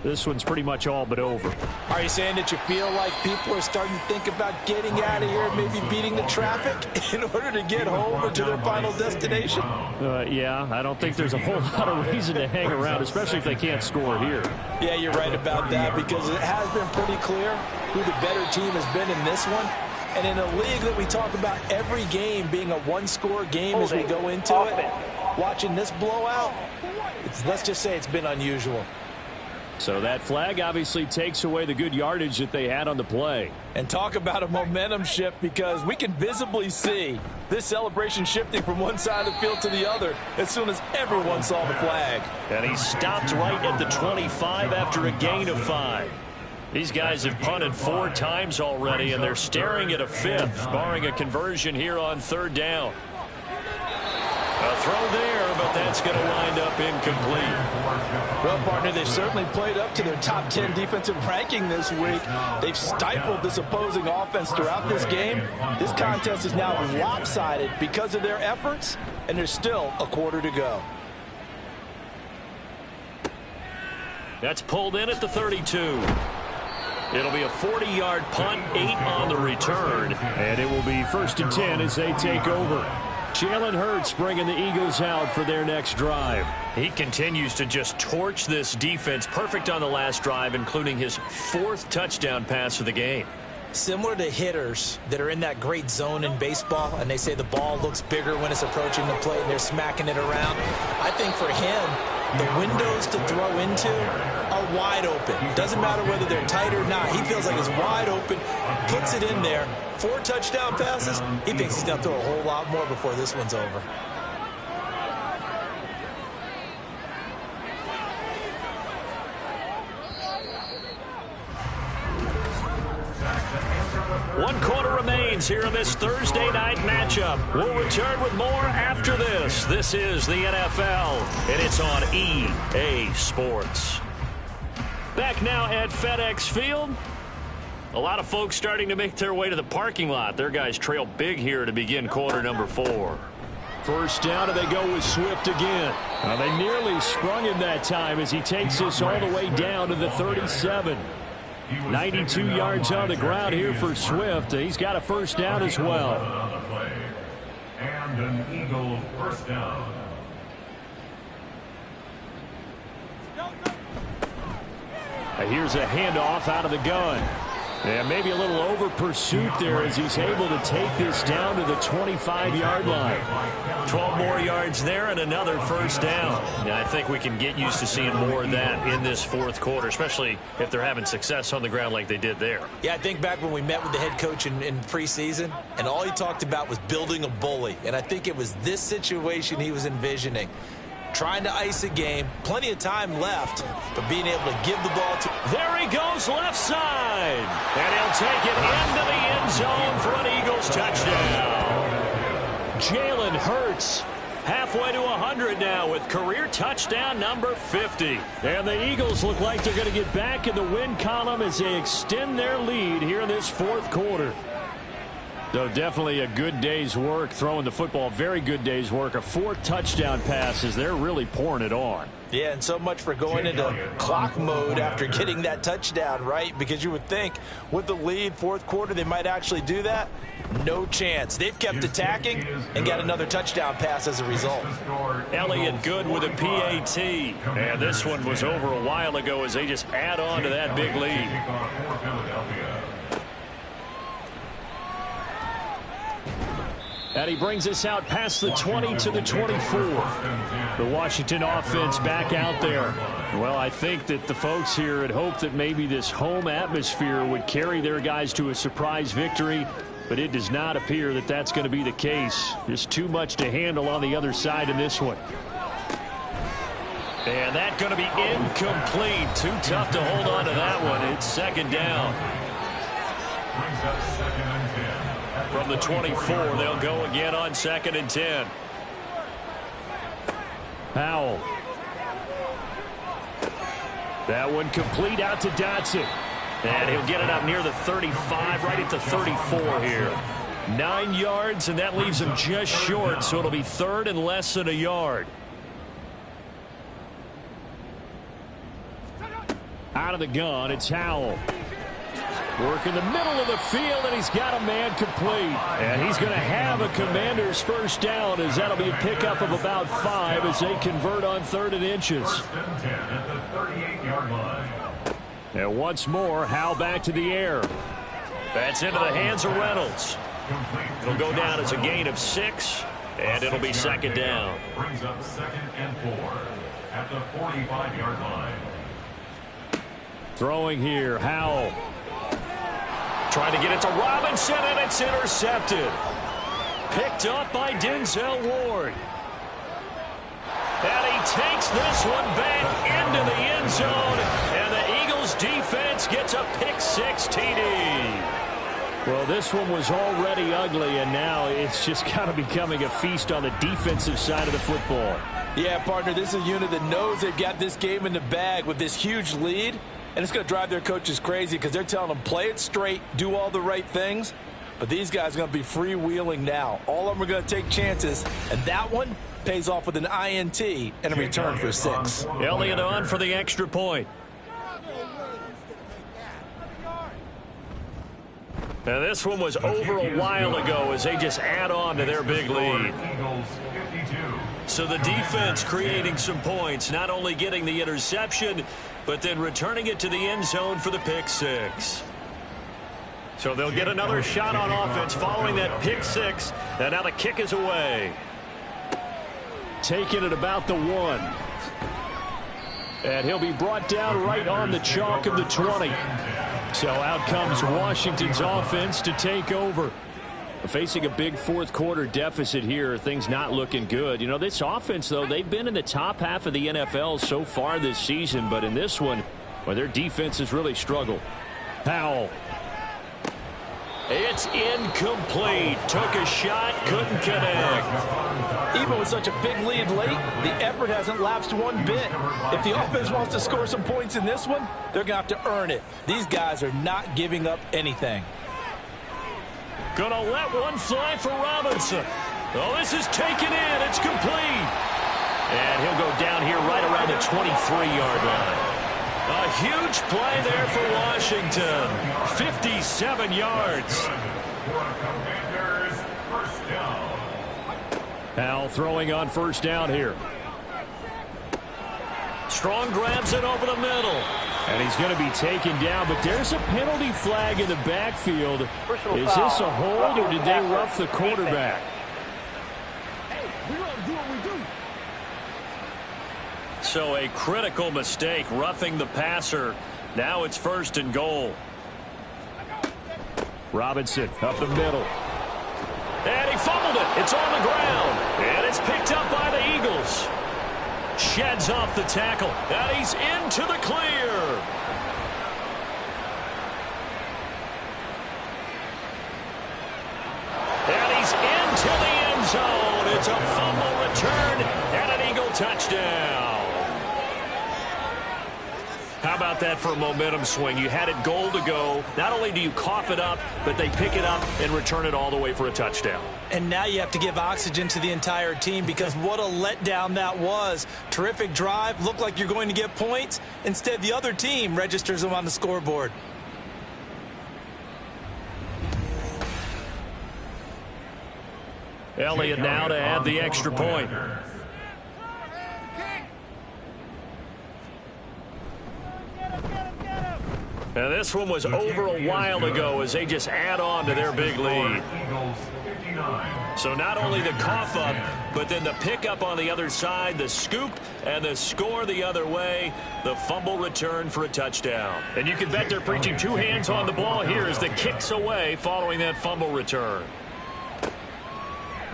this one's pretty much all but over. Are you saying that you feel like people are starting to think about getting out of here and maybe beating the traffic in order to get home or to their final destination? Yeah, I don't think there's a whole lot of reason to hang around, especially if they can't score here. Yeah, you're right about that, because it has been pretty clear who the better team has been in this one. And in a league that we talk about every game being a one-score game as we go into it, watching this blowout, let's just say it's been unusual. So that flag obviously takes away the good yardage that they had on the play. And talk about a momentum shift, because we can visibly see this celebration shifting from one side of the field to the other as soon as everyone saw the flag. And he stopped right at the 25 after a gain of 5. These guys have punted 4 times already, and they're staring at a 5th, barring a conversion here on 3rd down. A throw there, but that's going to wind up incomplete. Well, partner, they've certainly played up to their top 10 defensive ranking this week. They've stifled this opposing offense throughout this game. This contest is now lopsided because of their efforts, and there's still a quarter to go. That's pulled in at the 32. It'll be a 40-yard punt, 8 on the return. And it will be 1st and 10 as they take over. Jalen Hurts bringing the Eagles out for their next drive. He continues to just torch this defense. Perfect on the last drive, including his 4th touchdown pass of the game. Similar to hitters that are in that great zone in baseball, and they say the ball looks bigger when it's approaching the plate and they're smacking it around. I think for him, the windows to throw into are wide open. Doesn't matter whether they're tight or not. He feels like it's wide open, puts it in there. 4 touchdown passes. He thinks he's going to throw a whole lot more before this one's over. One quarter remains here in this Thursday night matchup. We'll return with more after this. This is the NFL, and it's on EA Sports. Back now at FedEx Field. A lot of folks starting to make their way to the parking lot. Their guys trail big here to begin quarter number 4. 1st down, and they go with Swift again. They nearly sprung him that time as he takes this all the way down to the 37. 92 yards on the ground here for Swift. He's got a 1st down as well. And an Eagle 1st down. Here's a handoff out of the gun. And maybe a little over pursuit there as he's able to take this down to the 25-yard line. 12 more yards there and another 1st down. Yeah, I think we can get used to seeing more of that in this 4th quarter, especially if they're having success on the ground like they did there. Yeah, I think back when we met with the head coach in preseason, and all he talked about was building a bully. And I think it was this situation he was envisioning. Trying to ice a game, plenty of time left, but being able to give the ball to... There he goes left side. And he'll take it into the end zone for an Eagles touchdown. Jalen Hurts halfway to 100 now with career touchdown number 50. And the Eagles look like they're going to get back in the win column as they extend their lead here in this 4th quarter. So definitely a good day's work throwing the football. Very good day's work. A 4 touchdown passes. They're really pouring it on. Yeah, and so much for going into clock mode after getting that touchdown, right? Because you would think with the lead, fourth quarter, they might actually do that. No chance. They've kept attacking and got another touchdown pass as a result. Elliott good with a PAT. And this one was over a while ago as they just add on to that big lead. And he brings us out past the 20 to the 24. The Washington offense back out there. Well, I think that the folks here had hoped that maybe this home atmosphere would carry their guys to a surprise victory, but it does not appear that that's going to be the case. Just too much to handle on the other side in this one. And that's going to be incomplete. Too tough to hold on to that one. It's second down. Brings up 2nd and 10. From the 24, they'll go again on 2nd and 10. Powell. That one complete out to Dotson. And he'll get it up near the 35, right at the 34 here. 9 yards, and that leaves him just short, so it'll be 3rd and less than a yard. Out of the gun, it's Howell. Work in the middle of the field, and he's got a man complete. And he's going to have a Commander's first down, as that'll be a pickup of about 5 as they convert on 3rd and inches. 1st and 10 at the 38-yard line. And once more, Howell back to the air. That's into the hands of Reynolds. It'll go down as a gain of 6, and it'll be 2nd down. Brings up 2nd and 4 at the 45-yard line. Throwing here, Howell. Trying to get it to Robinson, and it's intercepted. Picked up by Denzel Ward. And he takes this one back into the end zone, and the Eagles defense gets a pick-6 TD. Well, this one was already ugly, and now it's just kind of becoming a feast on the defensive side of the football. Yeah, partner, this is a unit that knows they've got this game in the bag with this huge lead. And it's going to drive their coaches crazy because they're telling them play it straight, do all the right things. But these guys are going to be freewheeling now. All of them are going to take chances. And that one pays off with an INT and a return for 6. Elliott on for the extra point. Now this one was over a while ago as they just add on to their big lead. So the defense creating some points, not only getting the interception, but then returning it to the end zone for the pick-6. So they'll get another shot on offense following that pick-6, and now the kick is away. Taking it about the 1. And he'll be brought down right on the chalk of the 20. So out comes Washington's offense to take over. Facing a big fourth quarter deficit here, things not looking good. You know, this offense, though, they've been in the top half of the NFL so far this season, but in this one, well, their defense has really struggled. Powell. It's incomplete. Took a shot, couldn't connect. Even with such a big lead late, the effort hasn't lapsed one bit. If the offense wants to score some points in this one, they're going to have to earn it. These guys are not giving up anything. Gonna let one fly for Robinson. Oh, this is taken in. It's complete. And he'll go down here right around the 23-yard line. A huge play there for Washington. 57 yards. Powell throwing on first down here. Strong grabs it over the middle. And he's going to be taken down, but there's a penalty flag in the backfield. Is this a hold, or did they rough the quarterback? So a critical mistake, roughing the passer. Now it's 1st and goal. Robinson up the middle. And he fumbled it. It's on the ground. And it's picked up by the Eagles. Sheds off the tackle. And he's into the clear. And he's into the end zone. It's a fumble return and an Eagle touchdown. How about that for a momentum swing? You had it goal to go. Not only do you cough it up, but they pick it up and return it all the way for a touchdown. And now you have to give oxygen to the entire team because what a letdown that was. Terrific drive. Looked like you're going to get points. Instead, the other team registers them on the scoreboard. Elliott now to add the extra point. And this one was over a while ago as they just add on to their big lead. So not only the cough up, but then the pickup on the other side, the scoop, and the score the other way, the fumble return for a touchdown. And you can bet they're preaching two hands on the ball here as the kick's away following that fumble return.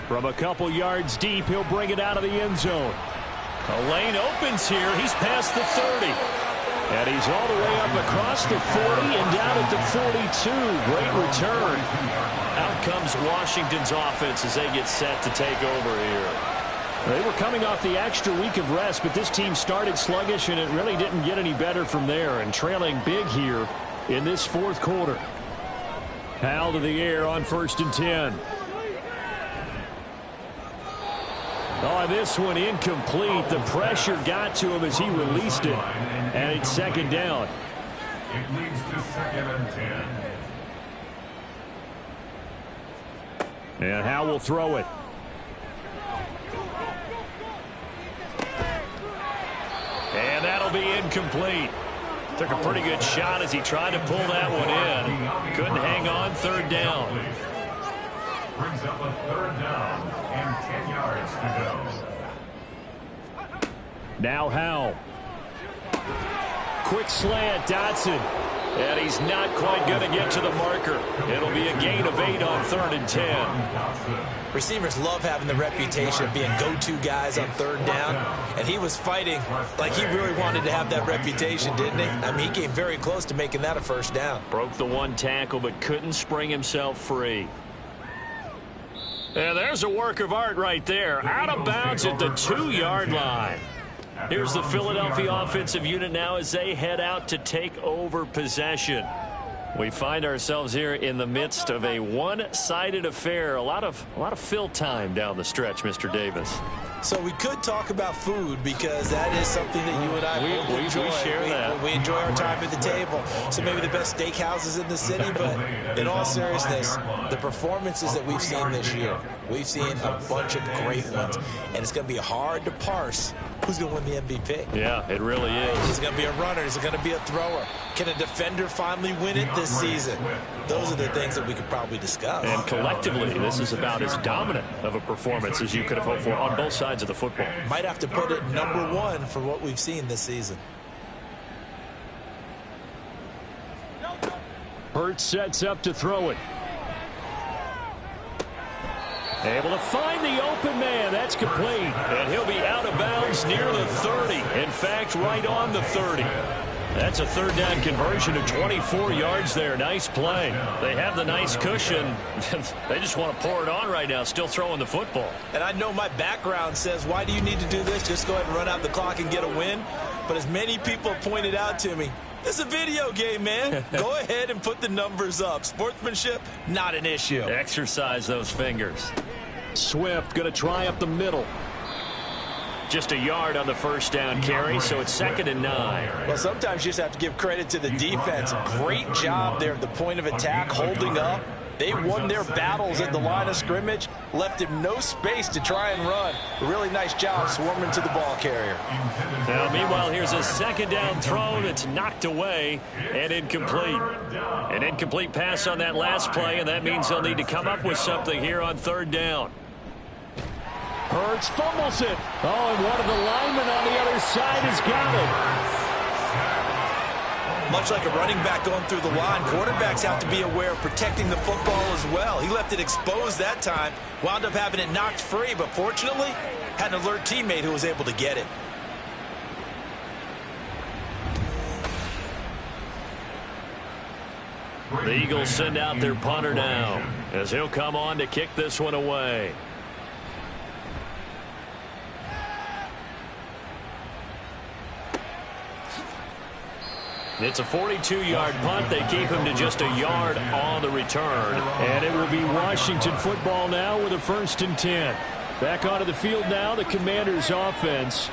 From a couple yards deep, he'll bring it out of the end zone. A lane opens here. He's past the 30. And he's all the way up across the 40 and down at the 42. Great return. Out comes Washington's offense as they get set to take over here. They were coming off the extra week of rest, but this team started sluggish, and it really didn't get any better from there. And trailing big here in this fourth quarter. Howell to the air on 1st and 10. Oh, this one incomplete. The pressure got to him as he released it, and it's 2nd down. It leads to 2nd and 10. And Howell will throw it. And that'll be incomplete. Took a pretty good shot as he tried to pull that one in. Couldn't hang on. 3rd down. Brings up a 3rd down and 10 yards to go. Now Howell. Quick slant, Dotson. And he's not quite going to get to the marker. It'll be a gain of 8 on 3rd and 10. Receivers love having the reputation of being go-to guys on 3rd down. And he was fighting like he really wanted to have that reputation, didn't he? I mean, he came very close to making that a 1st down. Broke the one tackle, but couldn't spring himself free. And there's a work of art right there. Out of bounds at the 2-yard line. Here's the Philadelphia offensive unit now as they head out to take over possession. We find ourselves here in the midst of a one-sided affair. A lot of fill time down the stretch, Mr. Davis. So we could talk about food because that is something that you and I both enjoy. We share that. We enjoy our time at the table. So maybe the best steakhouses in the city, but in all seriousness, the performances that we've seen this year, we've seen a bunch of great ones, and it's going to be hard to parse who's going to win the MVP. Yeah, it really is. Is it going to be a runner? Is it going to be a thrower? Can a defender finally win it this season? Those are the things that we could probably discuss. And collectively, this is about as dominant of a performance as you could have hoped for on both sides of the football. Might have to put it #1 for what we've seen this season. Hurts sets up to throw it. Able to find the open man. That's complete. And he'll be out of bounds near the 30. In fact, right on the 30. That's a 3rd down conversion of 24 yards there. Nice play. They have the nice cushion. They just want to pour it on right now, still throwing the football. And I know my background says, why do you need to do this? Just go ahead and run out the clock and get a win. But as many people pointed out to me, this is a video game, man. Go ahead and put the numbers up. Sportsmanship, not an issue. Exercise those fingers. Swift going to try up the middle. Just a yard on the 1st down carry, so it's 2nd and 9. Well, sometimes you just have to give credit to the defense. Great job there at the point of attack, holding up. They won their battles at the line of scrimmage, left him no space to try and run. A really nice job swarming to the ball carrier. Now, meanwhile, here's a 2nd down throw that's knocked away and incomplete. An incomplete pass on that last play, and that means they'll need to come up with something here on 3rd down. Hurts fumbles it. Oh, and one of the linemen on the other side has got it. Much like a running back going through the line, quarterbacks have to be aware of protecting the football as well. He left it exposed that time, wound up having it knocked free, but fortunately, had an alert teammate who was able to get it. The Eagles send out their punter now as he'll come on to kick this one away. It's a 42-yard punt. They keep him to just a yard on the return. And it will be Washington football now with a 1st and 10. Back onto the field now, the Commanders' offense.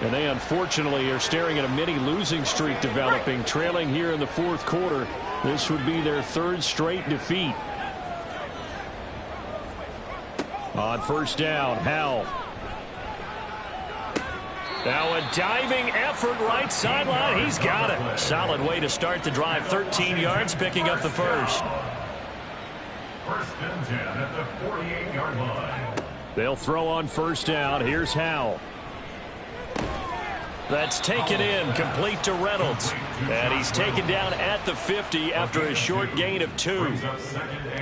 And they unfortunately are staring at a mini losing streak developing, trailing here in the 4th quarter. This would be their 3rd straight defeat. On 1st down, Howell. Now a diving effort right sideline. He's got it. Solid way to start the drive. 13 yards, picking up the first. 1st and 10 at the 48-yard line. They'll throw on 1st down. Here's Howell. That's taken in, complete to Reynolds. And he's taken down at the 50 after a short gain of 2.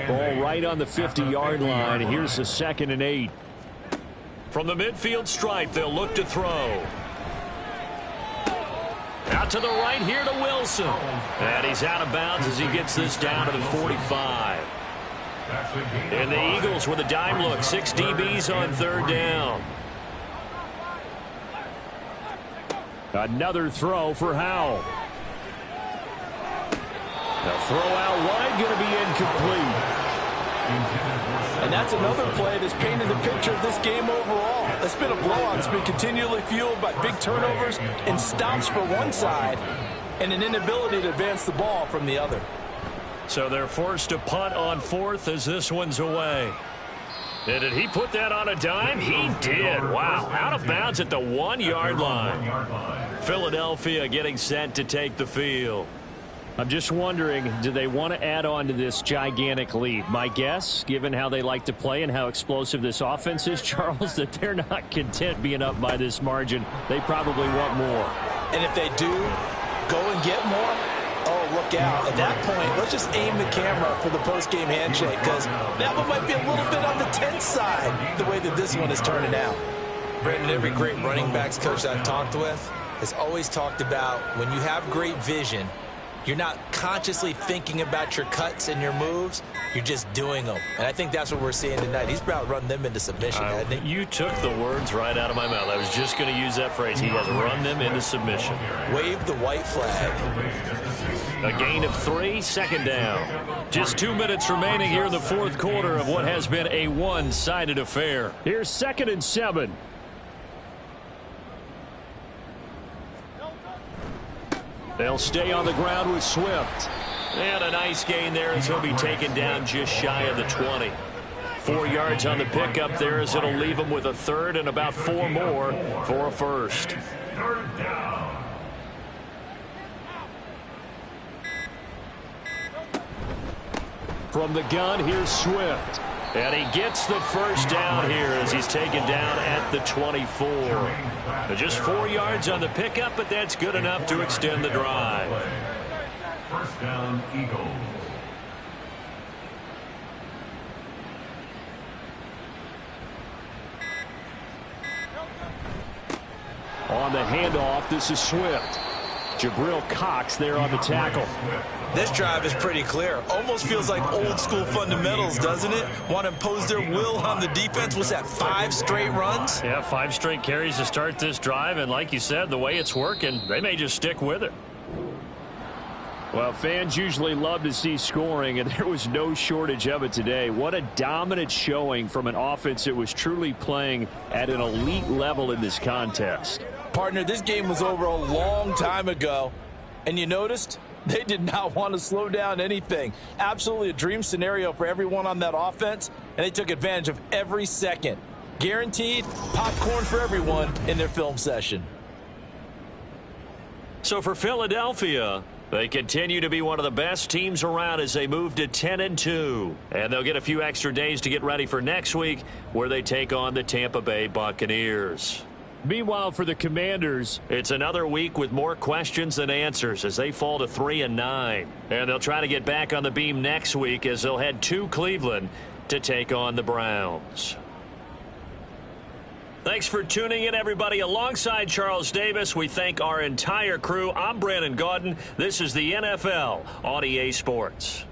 Ball right on the 50-yard line. Here's the 2nd and 8. From the midfield stripe, they'll look to throw. Out to the right here to Wilson. And he's out of bounds as he gets this down to the 45. And the Eagles with a dime look. 6 DBs on 3rd down. Another throw for Howell. The throw out wide going to be incomplete. And that's another play that's painted the picture of this game overall. It's been a blowout. It's been continually fueled by big turnovers and stops for one side and an inability to advance the ball from the other. So they're forced to punt on 4th as this one's away. And did he put that on a dime? He did. Wow. Out of bounds at the 1-yard line. Philadelphia getting set to take the field. I'm just wondering, do they want to add on to this gigantic lead? My guess, given how they like to play and how explosive this offense is, Charles, that they're not content being up by this margin. They probably want more. And if they do go and get more, oh, look out. At that point, let's just aim the camera for the post-game handshake, because that one might be a little bit on the tense side, the way that this one is turning out. Brandon, every great running backs coach I've talked with has always talked about when you have great vision, you're not consciously thinking about your cuts and your moves. You're just doing them. And I think that's what we're seeing tonight. He's about to run them into submission, hasn't he? You took the words right out of my mouth. I was just going to use that phrase. He has run them into submission. Wave the white flag. A gain of 3, 2nd down. Just 2 minutes remaining here in the 4th quarter of what has been a one-sided affair. Here's 2nd and 7. They'll stay on the ground with Swift. And a nice gain there as he'll be taken down just shy of the 20. 4 yards on the pickup there as it'll leave him with a 3rd and about 4 more for a 1st. 3rd down. From the gun, here's Swift. And he gets the 1st down here as he's taken down at the 24. Just 4 yards on the pickup, but that's good enough to extend the drive. 1st down, Eagles. On the handoff, this is Swift. Jabril Cox there on the tackle. This drive is pretty clear. Almost feels like old school fundamentals, doesn't it? Want to impose their will on the defense. Was that 5 straight runs? Yeah, 5 straight carries to start this drive. And like you said, the way it's working, they may just stick with it. Well, fans usually love to see scoring, and there was no shortage of it today. What a dominant showing from an offense that was truly playing at an elite level in this contest. Partner, this game was over a long time ago, and you noticed they did not want to slow down anything. Absolutely a dream scenario for everyone on that offense, and they took advantage of every second. Guaranteed popcorn for everyone in their film session. So for Philadelphia, they continue to be one of the best teams around as they move to 10-2. And they'll get a few extra days to get ready for next week, where they take on the Tampa Bay Buccaneers. Meanwhile, for the Commanders, it's another week with more questions than answers as they fall to 3-9. And they'll try to get back on the beam next week as they'll head to Cleveland to take on the Browns. Thanks for tuning in, everybody. Alongside Charles Davis, we thank our entire crew. I'm Brandon Gaudin. This is the NFL on EA Sports.